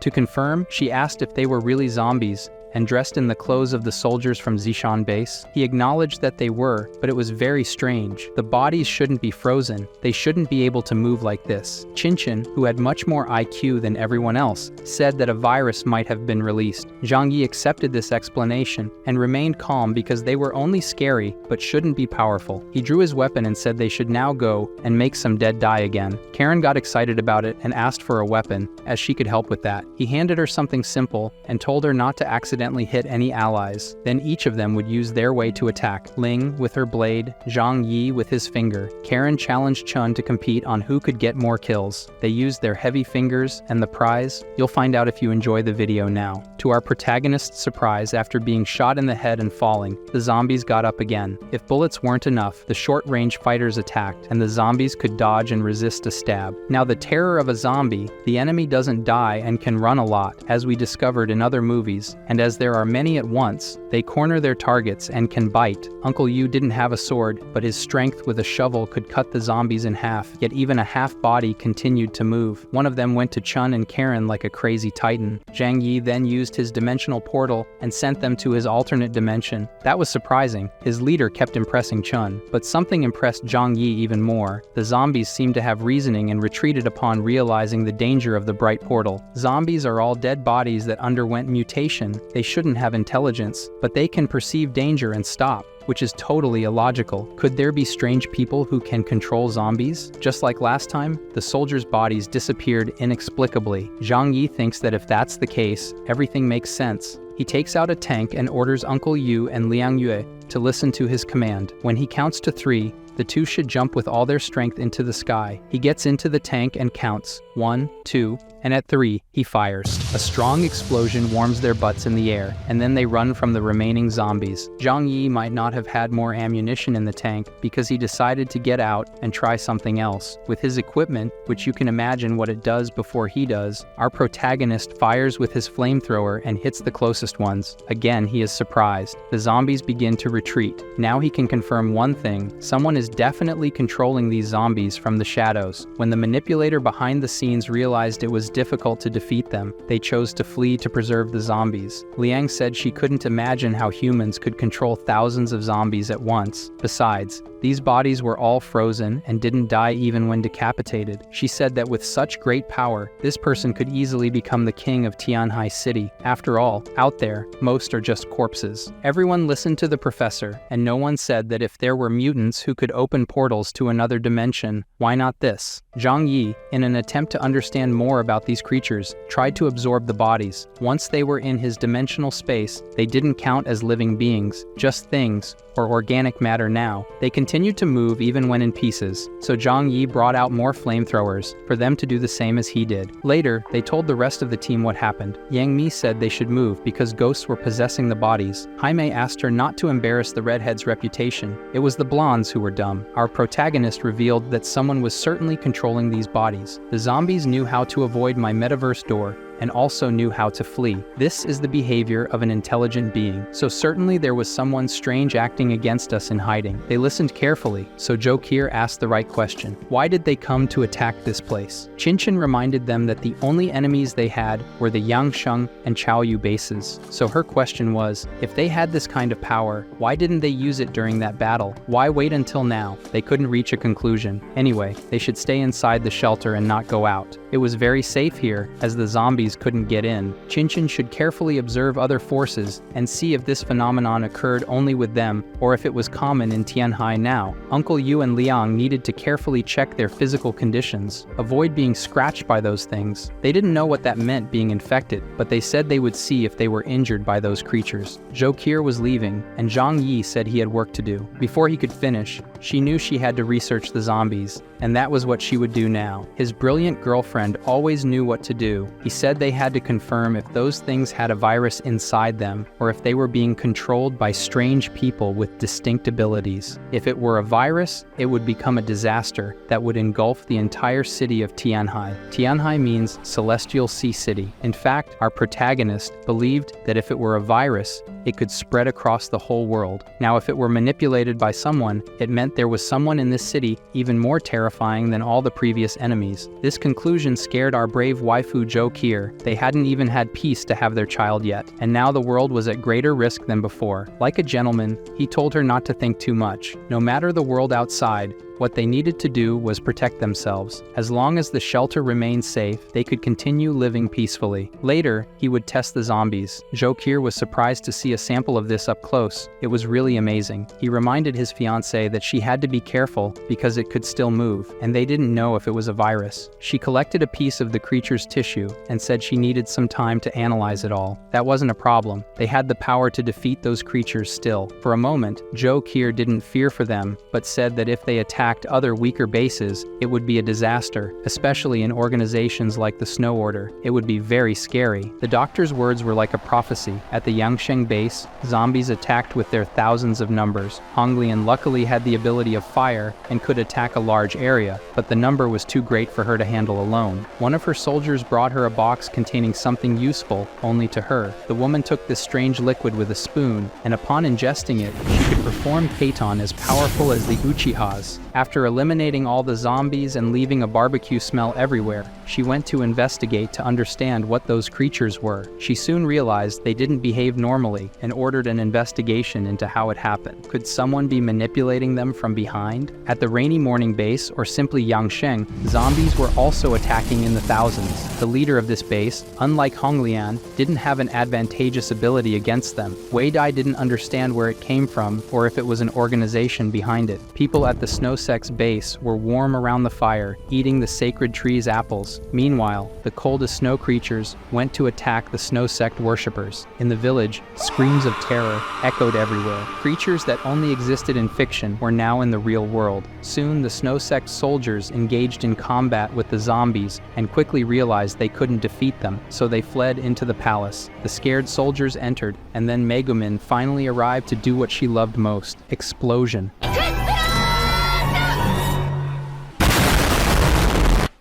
To confirm, she asked if they were really zombies, and dressed in the clothes of the soldiers from Zishan base. He acknowledged that they were, but it was very strange. The bodies shouldn't be frozen. They shouldn't be able to move like this. Chinchin, who had much more IQ than everyone else, said that a virus might have been released. Zhang Yi accepted this explanation and remained calm because they were only scary, but shouldn't be powerful. He drew his weapon and said they should now go and make some dead die again. Karen got excited about it and asked for a weapon, as she could help with that. He handed her something simple and told her not to accidentally hit any allies. Then each of them would use their way to attack. Ling with her blade, Zhang Yi with his finger. Karen challenged Chun to compete on who could get more kills. They used their heavy fingers, and the prize? You'll find out if you enjoy the video now. To our protagonist's surprise, after being shot in the head and falling, the zombies got up again. If bullets weren't enough, the short-range fighters attacked, and the zombies could dodge and resist a stab. Now the terror of a zombie, the enemy doesn't die and can run a lot, as we discovered in other movies, and as there are many at once, they corner their targets and can bite. Uncle Yu didn't have a sword, but his strength with a shovel could cut the zombies in half, yet even a half body continued to move. One of them went to Chun and Karen like a crazy titan. Zhang Yi then used his dimensional portal and sent them to his alternate dimension. That was surprising. His leader kept impressing Chun, but something impressed Zhang Yi even more. The zombies seemed to have reasoning and retreated upon realizing the danger of the bright portal. Zombies are all dead bodies that underwent mutation. They shouldn't have intelligence, but they can perceive danger and stop, which is totally illogical. Could there be strange people who can control zombies? Just like last time, the soldiers' bodies disappeared inexplicably. Zhang Yi thinks that if that's the case, everything makes sense. He takes out a tank and orders Uncle Yu and Liang Yue to listen to his command. When he counts to 3, the two should jump with all their strength into the sky. He gets into the tank and counts 1, 2, and at 3, he fires. A strong explosion warms their butts in the air, and then they run from the remaining zombies. Zhang Yi might not have had more ammunition in the tank because he decided to get out and try something else. With his equipment, which you can imagine what it does before he does, our protagonist fires with his flamethrower and hits the closest ones. Again, he is surprised. The zombies begin to retreat. Now he can confirm one thing: someone is definitely controlling these zombies from the shadows. When the manipulator behind the scenes realized it was difficult to defeat them, they chose to flee to preserve the zombies. Liang said she couldn't imagine how humans could control thousands of zombies at once. Besides, these bodies were all frozen and didn't die even when decapitated. She said that with such great power, this person could easily become the king of Tianhai City. After all, out there, most are just corpses. Everyone listened to the professor, and no one said that if there were mutants who could open portals to another dimension, why not this? Zhang Yi, in an attempt to understand more about these creatures, tried to absorb the bodies. Once they were in his dimensional space, they didn't count as living beings, just things, or organic matter now. They continued to move even when in pieces, so Zhang Yi brought out more flamethrowers for them to do the same as he did. Later, they told the rest of the team what happened. Yang Mi said they should move because ghosts were possessing the bodies. Jaime asked her not to embarrass the redhead's reputation. It was the blondes who were dumb. Our protagonist revealed that someone was certainly controlling these bodies. The zombies knew how to avoid my metaverse door, and also knew how to flee. This is the behavior of an intelligent being. So certainly there was someone strange acting against us in hiding. They listened carefully, so Jokir asked the right question. Why did they come to attack this place? Chinchin reminded them that the only enemies they had were the Yangsheng and Chaoyu bases. So her question was, if they had this kind of power, why didn't they use it during that battle? Why wait until now? They couldn't reach a conclusion. Anyway, they should stay inside the shelter and not go out. It was very safe here, as the zombies zombies couldn't get in. Chinchin should carefully observe other forces and see if this phenomenon occurred only with them or if it was common in Tianhai now. Uncle Yu and Liang needed to carefully check their physical conditions, avoid being scratched by those things. They didn't know what that meant, being infected, but they said they would see if they were injured by those creatures. Zhou Qi was leaving, and Zhang Yi said he had work to do. Before he could finish, she knew she had to research the zombies, and that was what she would do now. His brilliant girlfriend always knew what to do. He said they had to confirm if those things had a virus inside them, or if they were being controlled by strange people with distinct abilities. If it were a virus, it would become a disaster that would engulf the entire city of Tianhai. Tianhai means Celestial Sea City. In fact, our protagonist believed that if it were a virus, it could spread across the whole world. Now, if it were manipulated by someone, it meant there was someone in this city even more terrifying than all the previous enemies. This conclusion scared our brave waifu Zhou Qi. They hadn't even had peace to have their child yet, and now the world was at greater risk than before. Like a gentleman, he told her not to think too much. No matter the world outside, what they needed to do was protect themselves. As long as the shelter remained safe, they could continue living peacefully. Later, he would test the zombies. Zhou Qi was surprised to see a sample of this up close. It was really amazing. He reminded his fiancée that she had to be careful because it could still move, and they didn't know if it was a virus. She collected a piece of the creature's tissue and said she needed some time to analyze it all. That wasn't a problem. They had the power to defeat those creatures still. For a moment, Zhou Qi didn't fear for them, but said that if they attacked other weaker bases, it would be a disaster, especially in organizations like the Snow Order. It would be very scary. The doctor's words were like a prophecy. At the Yangsheng base, zombies attacked with their thousands of numbers. Honglian luckily had the ability of fire and could attack a large area, but the number was too great for her to handle alone. One of her soldiers brought her a box containing something useful only to her. The woman took this strange liquid with a spoon, and upon ingesting it, she could perform Keiton as powerful as the Uchihas. After eliminating all the zombies and leaving a barbecue smell everywhere, she went to investigate to understand what those creatures were. She soon realized they didn't behave normally and ordered an investigation into how it happened. Could someone be manipulating them from behind? At the Rainy Morning base, or simply Yangsheng, zombies were also attacking in the thousands. The leader of this base, unlike Honglian, didn't have an advantageous ability against them. Wei Dai didn't understand where it came from or if it was an organization behind it. People at the Snow Sect's base were warm around the fire, eating the sacred tree's apples. Meanwhile, the coldest snow creatures went to attack the Snow Sect worshippers. In the village, screams of terror echoed everywhere. Creatures that only existed in fiction were now in the real world. Soon, the Snow Sect soldiers engaged in combat with the zombies and quickly realized they couldn't defeat them, so they fled into the palace. The scared soldiers entered, and then Megumin finally arrived to do what she loved most: explosion.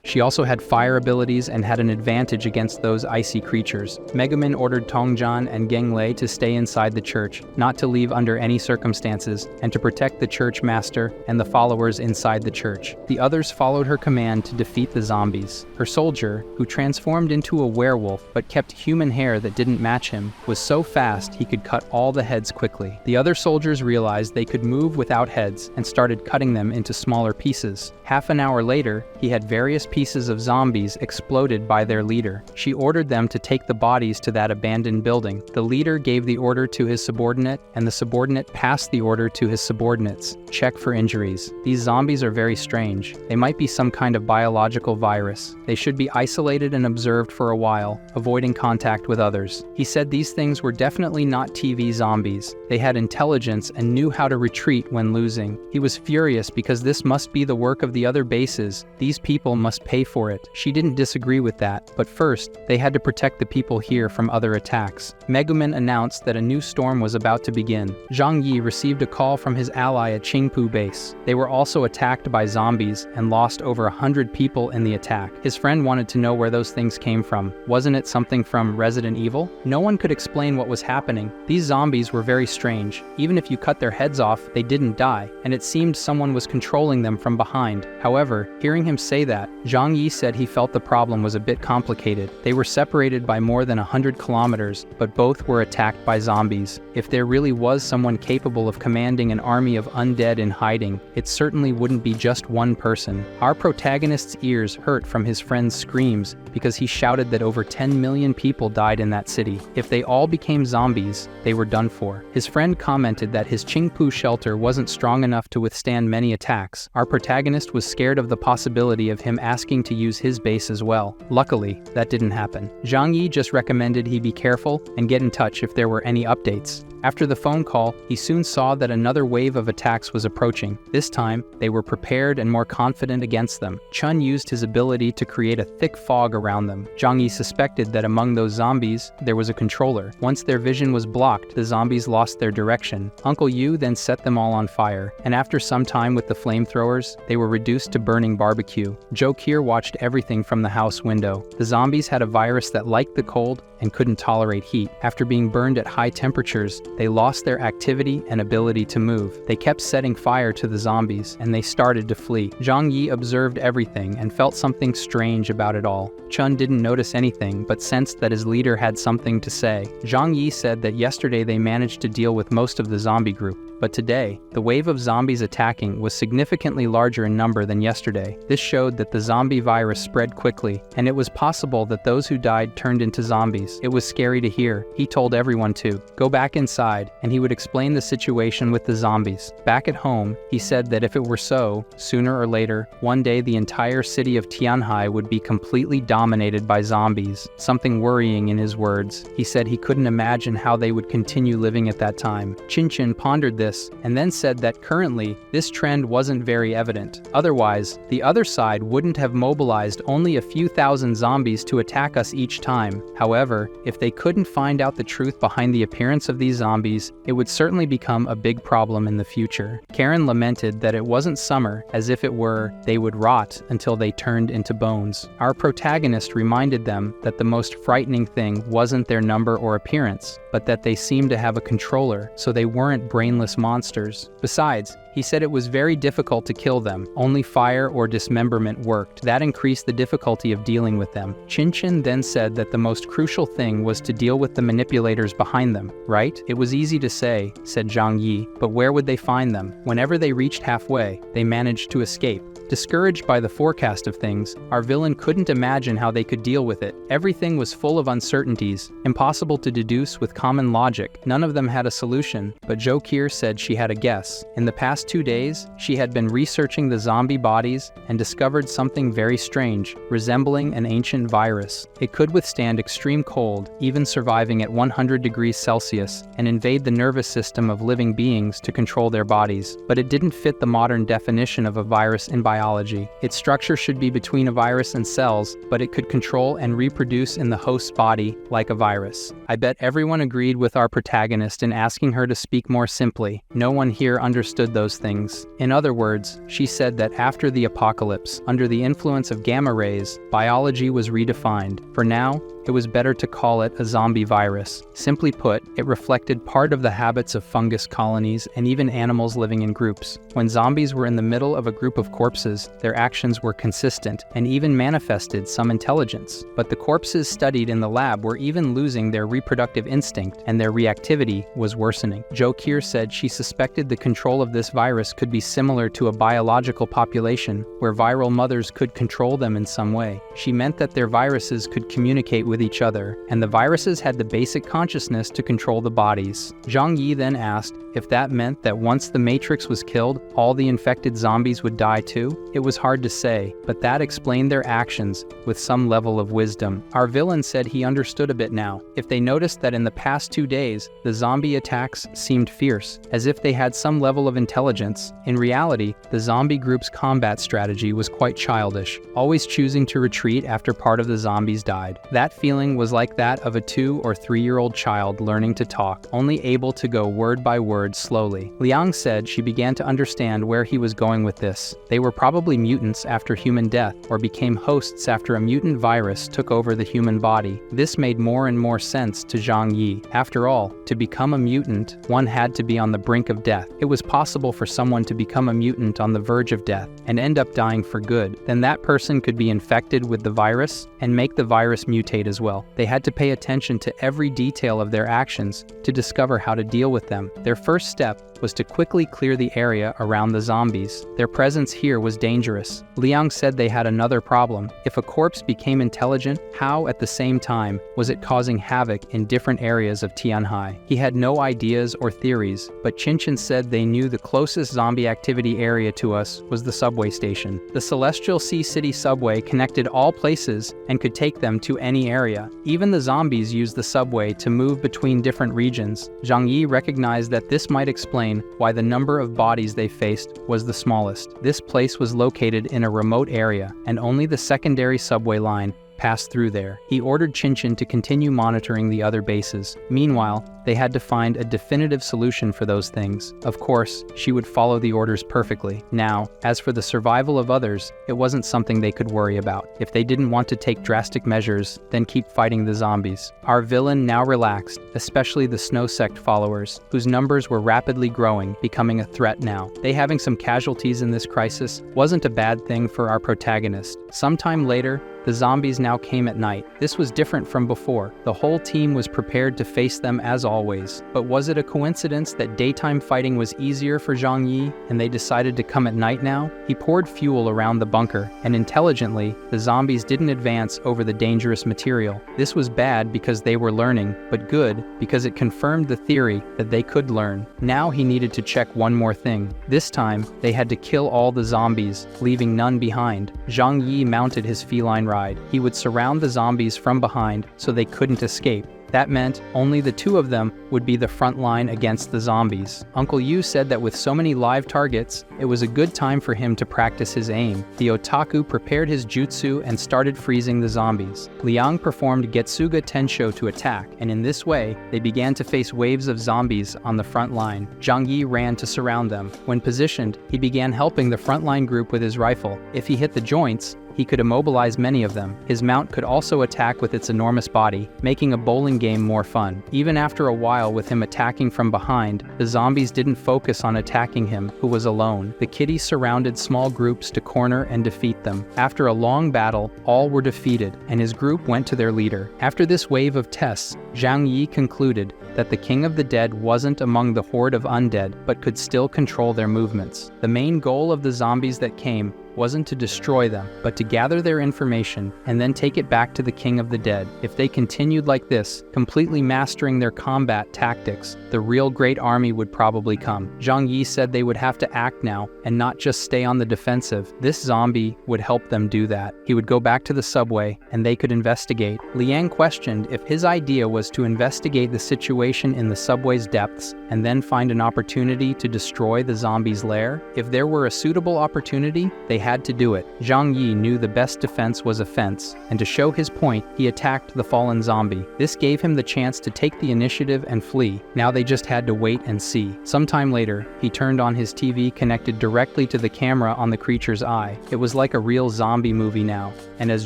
She also had fire abilities and had an advantage against those icy creatures. Megumin ordered Tongjian and Genglei to stay inside the church, not to leave under any circumstances, and to protect the church master and the followers inside the church. The others followed her command to defeat the zombies. Her soldier, who transformed into a werewolf but kept human hair that didn't match him, was so fast he could cut all the heads quickly. The other soldiers realized they could move without heads and started cutting them into smaller pieces. Half an hour later, he had various pieces of zombies exploded by their leader. She ordered them to take the bodies to that abandoned building. The leader gave the order to his subordinate, and the subordinate passed the order to his subordinates. Check for injuries. These zombies are very strange. They might be some kind of biological virus. They should be isolated and observed for a while, avoiding contact with others. He said these things were definitely not TV zombies. They had intelligence and knew how to retreat when losing. He was furious because this must be the work of the other bases. These people must pay for it. She didn't disagree with that, but first, they had to protect the people here from other attacks. Megumin announced that a new storm was about to begin. Zhang Yi received a call from his ally at Qingpu base. They were also attacked by zombies and lost over 100 people in the attack. His friend wanted to know where those things came from. Wasn't it something from Resident Evil? No one could explain what was happening. These zombies were very strange. Even if you cut their heads off, they didn't die, and it seemed someone was controlling them from behind. However, hearing him say that, Zhang Zhang Yi said he felt the problem was a bit complicated. They were separated by more than 100 kilometers, but both were attacked by zombies. If there really was someone capable of commanding an army of undead in hiding, it certainly wouldn't be just one person. Our protagonist's ears hurt from his friend's screams because he shouted that over 10 million people died in that city. If they all became zombies, they were done for. His friend commented that his Qingpu shelter wasn't strong enough to withstand many attacks. Our protagonist was scared of the possibility of him asking to use his base as well. Luckily, that didn't happen. Zhang Yi just recommended he be careful and get in touch if there were any updates. After the phone call, he soon saw that another wave of attacks was approaching. This time, they were prepared and more confident against them. Chun used his ability to create a thick fog around them. Zhang Yi suspected that among those zombies, there was a controller. Once their vision was blocked, the zombies lost their direction. Uncle Yu then set them all on fire, and after some time with the flamethrowers, they were reduced to burning barbecue. Joe Kier watched everything from the house window. The zombies had a virus that liked the cold and couldn't tolerate heat. After being burned at high temperatures, they lost their activity and ability to move. They kept setting fire to the zombies, and they started to flee. Zhang Yi observed everything and felt something strange about it all. Chun didn't notice anything, but sensed that his leader had something to say. Zhang Yi said that yesterday they managed to deal with most of the zombie group, but today, the wave of zombies attacking was significantly larger in number than yesterday. This showed that the zombie virus spread quickly, and it was possible that those who died turned into zombies. It was scary to hear. He told everyone to go back inside, and he would explain the situation with the zombies. Back at home, he said that if it were so, sooner or later, one day the entire city of Tianhai would be completely dominated by zombies. Something worrying in his words. He said he couldn't imagine how they would continue living at that time. Chin pondered this and then said that currently, this trend wasn't very evident. Otherwise, the other side wouldn't have mobilized only a few thousand zombies to attack us each time. However, if they couldn't find out the truth behind the appearance of these zombies, it would certainly become a big problem in the future. Karen lamented that it wasn't summer, as if it were, they would rot until they turned into bones. Our protagonist reminded them that the most frightening thing wasn't their number or appearance, but that they seemed to have a controller, so they weren't brainless monsters. Besides, he said it was very difficult to kill them. Only fire or dismemberment worked. That increased the difficulty of dealing with them. Chin then said that the most crucial thing was to deal with the manipulators behind them, right? It was easy to say, said Zhang Yi, but where would they find them? Whenever they reached halfway, they managed to escape. Discouraged by the forecast of things, our villain couldn't imagine how they could deal with it. Everything was full of uncertainties, impossible to deduce with common logic. None of them had a solution, but Joe Kier said she had a guess. In the past 2 days, she had been researching the zombie bodies and discovered something very strange, resembling an ancient virus. It could withstand extreme cold, even surviving at 100 degrees Celsius, and invade the nervous system of living beings to control their bodies. But it didn't fit the modern definition of a virus in biology. Its structure should be between a virus and cells, but it could control and reproduce in the host's body like a virus. I bet everyone agreed with our protagonist in asking her to speak more simply. No one here understood those things. In other words, she said that after the apocalypse, under the influence of gamma rays, biology was redefined. For now, it was better to call it a zombie virus. Simply put, it reflected part of the habits of fungus colonies and even animals living in groups. When zombies were in the middle of a group of corpses, their actions were consistent and even manifested some intelligence. But the corpses studied in the lab were even losing their reproductive instinct, and their reactivity was worsening. Joe Kier said she suspected the control of this virus could be similar to a biological population, where viral mothers could control them in some way. She meant that their viruses could communicate with each other, and the viruses had the basic consciousness to control the bodies. Zhang Yi then asked if that meant that once the Matrix was killed, all the infected zombies would die too. It was hard to say, but that explained their actions with some level of wisdom. Our villain said he understood a bit now. If they noticed that in the past 2 days, the zombie attacks seemed fierce, as if they had some level of intelligence, in reality, the zombie group's combat strategy was quite childish, always choosing to retreat after part of the zombies died. That feeling was like that of a 2 or 3-year-old child learning to talk, only able to go word by word words slowly. Liang said she began to understand where he was going with this. They were probably mutants after human death, or became hosts after a mutant virus took over the human body. This made more and more sense to Zhang Yi. After all, to become a mutant, one had to be on the brink of death. It was possible for someone to become a mutant on the verge of death and end up dying for good. Then that person could be infected with the virus and make the virus mutate as well. They had to pay attention to every detail of their actions to discover how to deal with them. Their first step was to quickly clear the area around the zombies. Their presence here was dangerous. Liang said they had another problem. If a corpse became intelligent, how at the same time was it causing havoc in different areas of Tianhai? He had no ideas or theories, but Qinchin said they knew the closest zombie activity area to us was the subway station. The Celestial Sea City subway connected all places and could take them to any area. Even the zombies used the subway to move between different regions. Zhang Yi recognized that this might explain why the number of bodies they faced was the smallest. This place was located in a remote area, and only the secondary subway line passed through there. He ordered Qinchin to continue monitoring the other bases. Meanwhile, they had to find a definitive solution for those things. Of course, she would follow the orders perfectly. Now, as for the survival of others, it wasn't something they could worry about. If they didn't want to take drastic measures, then keep fighting the zombies. Our villain now relaxed, especially the Snow Sect followers, whose numbers were rapidly growing, becoming a threat now. They having some casualties in this crisis wasn't a bad thing for our protagonist. Sometime later, the zombies now came at night. This was different from before. The whole team was prepared to face them as always. But was it a coincidence that daytime fighting was easier for Zhang Yi, and they decided to come at night now? He poured fuel around the bunker, and intelligently, the zombies didn't advance over the dangerous material. This was bad because they were learning, but good because it confirmed the theory that they could learn. Now he needed to check one more thing. This time, they had to kill all the zombies, leaving none behind. Zhang Yi mounted his feline ride. He would surround the zombies from behind so they couldn't escape. That meant only the two of them would be the front line against the zombies. Uncle Yu said that with so many live targets, it was a good time for him to practice his aim. The otaku prepared his jutsu and started freezing the zombies. Liang performed Getsuga Tensho to attack, and in this way, they began to face waves of zombies on the front line. Zhang Yi ran to surround them. When positioned, he began helping the frontline group with his rifle. If he hit the joints, he could immobilize many of them. His mount could also attack with its enormous body, making a bowling game more fun. Even after a while with him attacking from behind, the zombies didn't focus on attacking him, who was alone. The kitty surrounded small groups to corner and defeat them. After a long battle, all were defeated, and his group went to their leader. After this wave of tests, Zhang Yi concluded that the King of the Dead wasn't among the horde of undead, but could still control their movements. The main goal of the zombies that came wasn't to destroy them, but to gather their information and then take it back to the King of the Dead. If they continued like this, completely mastering their combat tactics, the real great army would probably come. Zhang Yi said they would have to act now and not just stay on the defensive. This zombie would help them do that. He would go back to the subway and they could investigate. Liang questioned if his idea was to investigate the situation in the subway's depths and then find an opportunity to destroy the zombie's lair. If there were a suitable opportunity, they had to do it. Zhang Yi knew the best defense was offense, and to show his point, he attacked the fallen zombie. This gave him the chance to take the initiative and flee. Now they just had to wait and see. Sometime later, he turned on his TV connected directly to the camera on the creature's eye. It was like a real zombie movie now, and as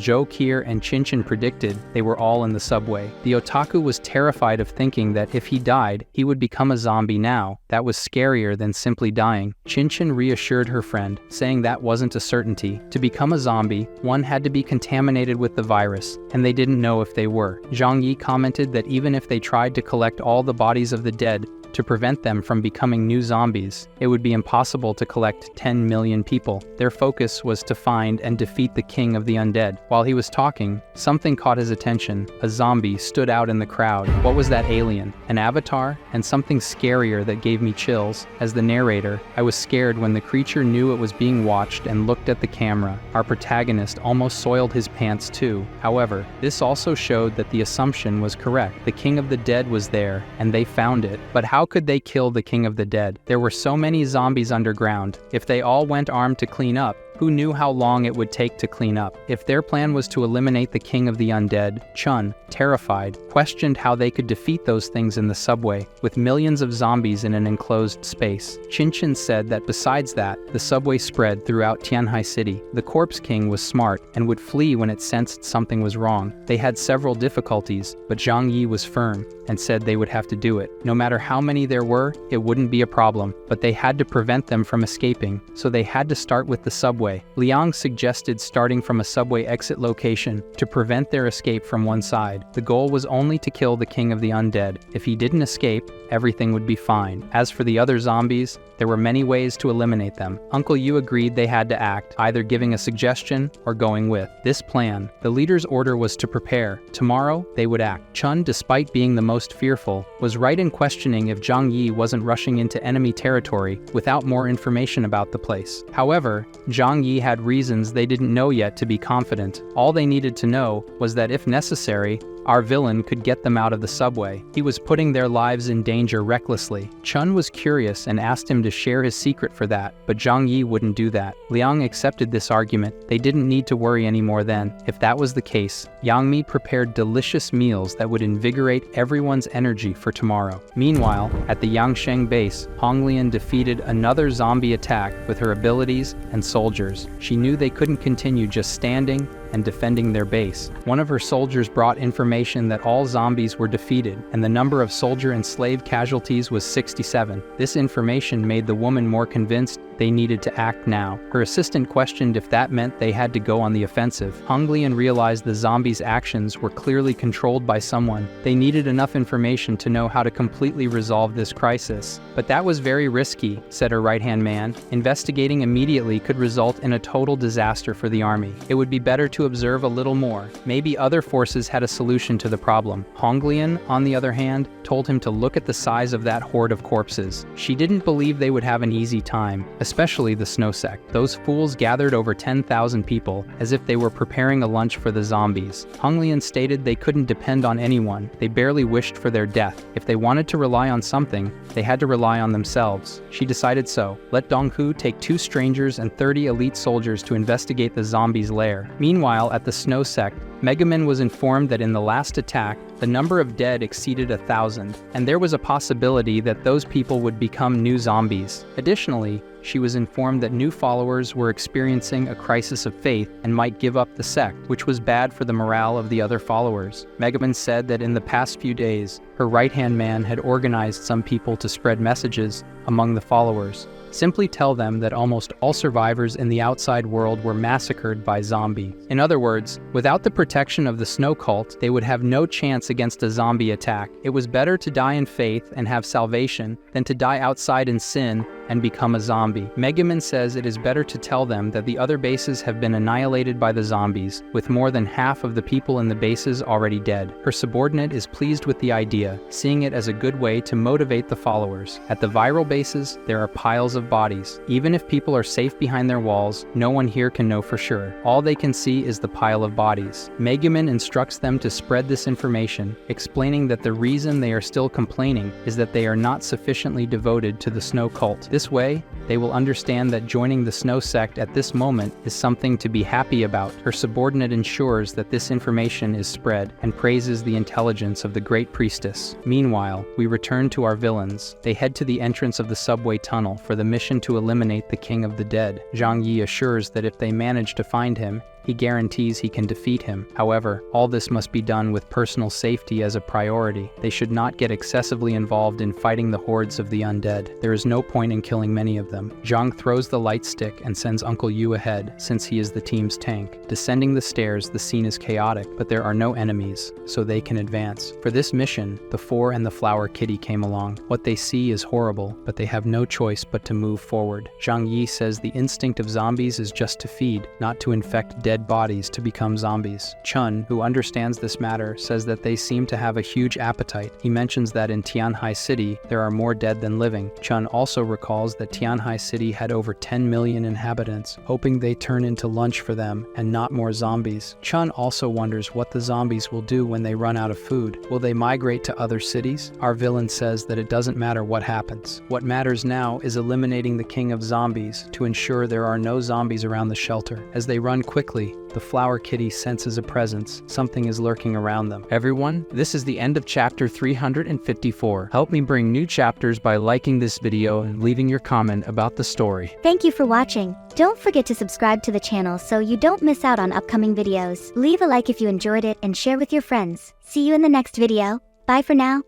Zhou Kier and Qinchin predicted, they were all in the subway. The otaku was terrified of thinking that if he died, he would become a zombie now. That was scarier than simply dying. Qinchin reassured her friend, saying that wasn't a certainty. To become a zombie, one had to be contaminated with the virus, and they didn't know if they were. Zhang Yi commented that even if they tried to collect all the bodies of the dead to prevent them from becoming new zombies, it would be impossible to collect 10 million people. Their focus was to find and defeat the King of the Undead. While he was talking, something caught his attention. A zombie stood out in the crowd. What was that alien? An avatar? And something scarier that gave me chills. As the narrator, I was scared when the creature knew it was being watched and looked at the camera. Our protagonist almost soiled his pants too. However, this also showed that the assumption was correct. The King of the Dead was there, and they found it. But how could they kill the King of the Dead? There were so many zombies underground. If they all went armed to clean up, Who knew how long it would take to clean up? If their plan was to eliminate the king of the undead, Chun, terrified, questioned how they could defeat those things in the subway, with millions of zombies in an enclosed space. Chinchin said that besides that, the subway spread throughout Tianhai City. The Corpse King was smart and would flee when it sensed something was wrong. They had several difficulties, but Zhang Yi was firm and said they would have to do it. No matter how many there were, it wouldn't be a problem, but they had to prevent them from escaping, so they had to start with the subway. Liang suggested starting from a subway exit location to prevent their escape from one side. The goal was only to kill the king of the undead. If he didn't escape, everything would be fine. As for the other zombies, there were many ways to eliminate them. Uncle Yu agreed they had to act, either giving a suggestion or going with this plan. The leader's order was to prepare. Tomorrow, they would act. Chun, despite being the most fearful, was right in questioning if Zhang Yi wasn't rushing into enemy territory without more information about the place. However, Zhang Yi had reasons they didn't know yet to be confident. All they needed to know was that if necessary, our villain could get them out of the subway. He was putting their lives in danger recklessly. Chun was curious and asked him to share his secret for that, but Zhang Yi wouldn't do that. Liang accepted this argument. They didn't need to worry anymore then. If that was the case, Yang Mi prepared delicious meals that would invigorate everyone's energy for tomorrow. Meanwhile, at the Yangsheng base, Honglian defeated another zombie attack with her abilities and soldiers. She knew they couldn't continue just standing and defending their base. One of her soldiers brought information that all zombies were defeated, and the number of soldier and slave casualties was 67. This information made the woman more convinced they needed to act now. Her assistant questioned if that meant they had to go on the offensive. Honglian realized the zombies' actions were clearly controlled by someone. They needed enough information to know how to completely resolve this crisis. But that was very risky, said her right-hand man. Investigating immediately could result in a total disaster for the army. It would be better to observe a little more. Maybe other forces had a solution to the problem. Honglian, on the other hand, told him to look at the size of that horde of corpses. She didn't believe they would have an easy time, especially the snow sect. Those fools gathered over 10,000 people, as if they were preparing a lunch for the zombies. Honglian stated they couldn't depend on anyone. They barely wished for their death. If they wanted to rely on something, they had to rely on themselves. She decided so. Let Donghu take 2 strangers and 30 elite soldiers to investigate the zombies' lair. Meanwhile, at the snow sect, Megumin was informed that in the last attack, the number of dead exceeded 1,000, and there was a possibility that those people would become new zombies. Additionally, she was informed that new followers were experiencing a crisis of faith and might give up the sect, which was bad for the morale of the other followers. Megumin said that in the past few days, her right-hand man had organized some people to spread messages among the followers. Simply tell them that almost all survivors in the outside world were massacred by zombies. In other words, without the protection of the snow cult, they would have no chance against a zombie attack. It was better to die in faith and have salvation than to die outside in sin and become a zombie. Megumin says it is better to tell them that the other bases have been annihilated by the zombies, with more than half of the people in the bases already dead. Her subordinate is pleased with the idea, seeing it as a good way to motivate the followers. At the viral bases, there are piles of bodies. Even if people are safe behind their walls, no one here can know for sure. All they can see is the pile of bodies. Megumin instructs them to spread this information, explaining that the reason they are still complaining is that they are not sufficiently devoted to the snow cult. This way, they will understand that joining the snow sect at this moment is something to be happy about. Her subordinate ensures that this information is spread and praises the intelligence of the great priestess. Meanwhile, we return to our villains. They head to the entrance of the subway tunnel for the mission to eliminate the king of the dead. Zhang Yi assures that if they manage to find him, he guarantees he can defeat him. However, all this must be done with personal safety as a priority. They should not get excessively involved in fighting the hordes of the undead. There is no point in killing many of them. Zhang throws the light stick and sends Uncle Yu ahead, since he is the team's tank. Descending the stairs, the scene is chaotic, but there are no enemies, so they can advance. For this mission, the Four and the Flower Kitty came along. What they see is horrible, but they have no choice but to move forward. Zhang Yi says the instinct of zombies is just to feed, not to infect dead dead bodies to become zombies. Chun, who understands this matter, says that they seem to have a huge appetite. He mentions that in Tianhai City, there are more dead than living. Chun also recalls that Tianhai City had over 10 million inhabitants, hoping they turn into lunch for them and not more zombies. Chun also wonders what the zombies will do when they run out of food. Will they migrate to other cities? Our villain says that it doesn't matter what happens. What matters now is eliminating the king of zombies to ensure there are no zombies around the shelter. As they run quickly, the flower kitty senses a presence. Something is lurking around them. Everyone, this is the end of chapter 354. Help me bring new chapters by liking this video and leaving your comment about the story. Thank you for watching. Don't forget to subscribe to the channel so you don't miss out on upcoming videos. Leave a like if you enjoyed it and share with your friends. See you in the next video. Bye for now.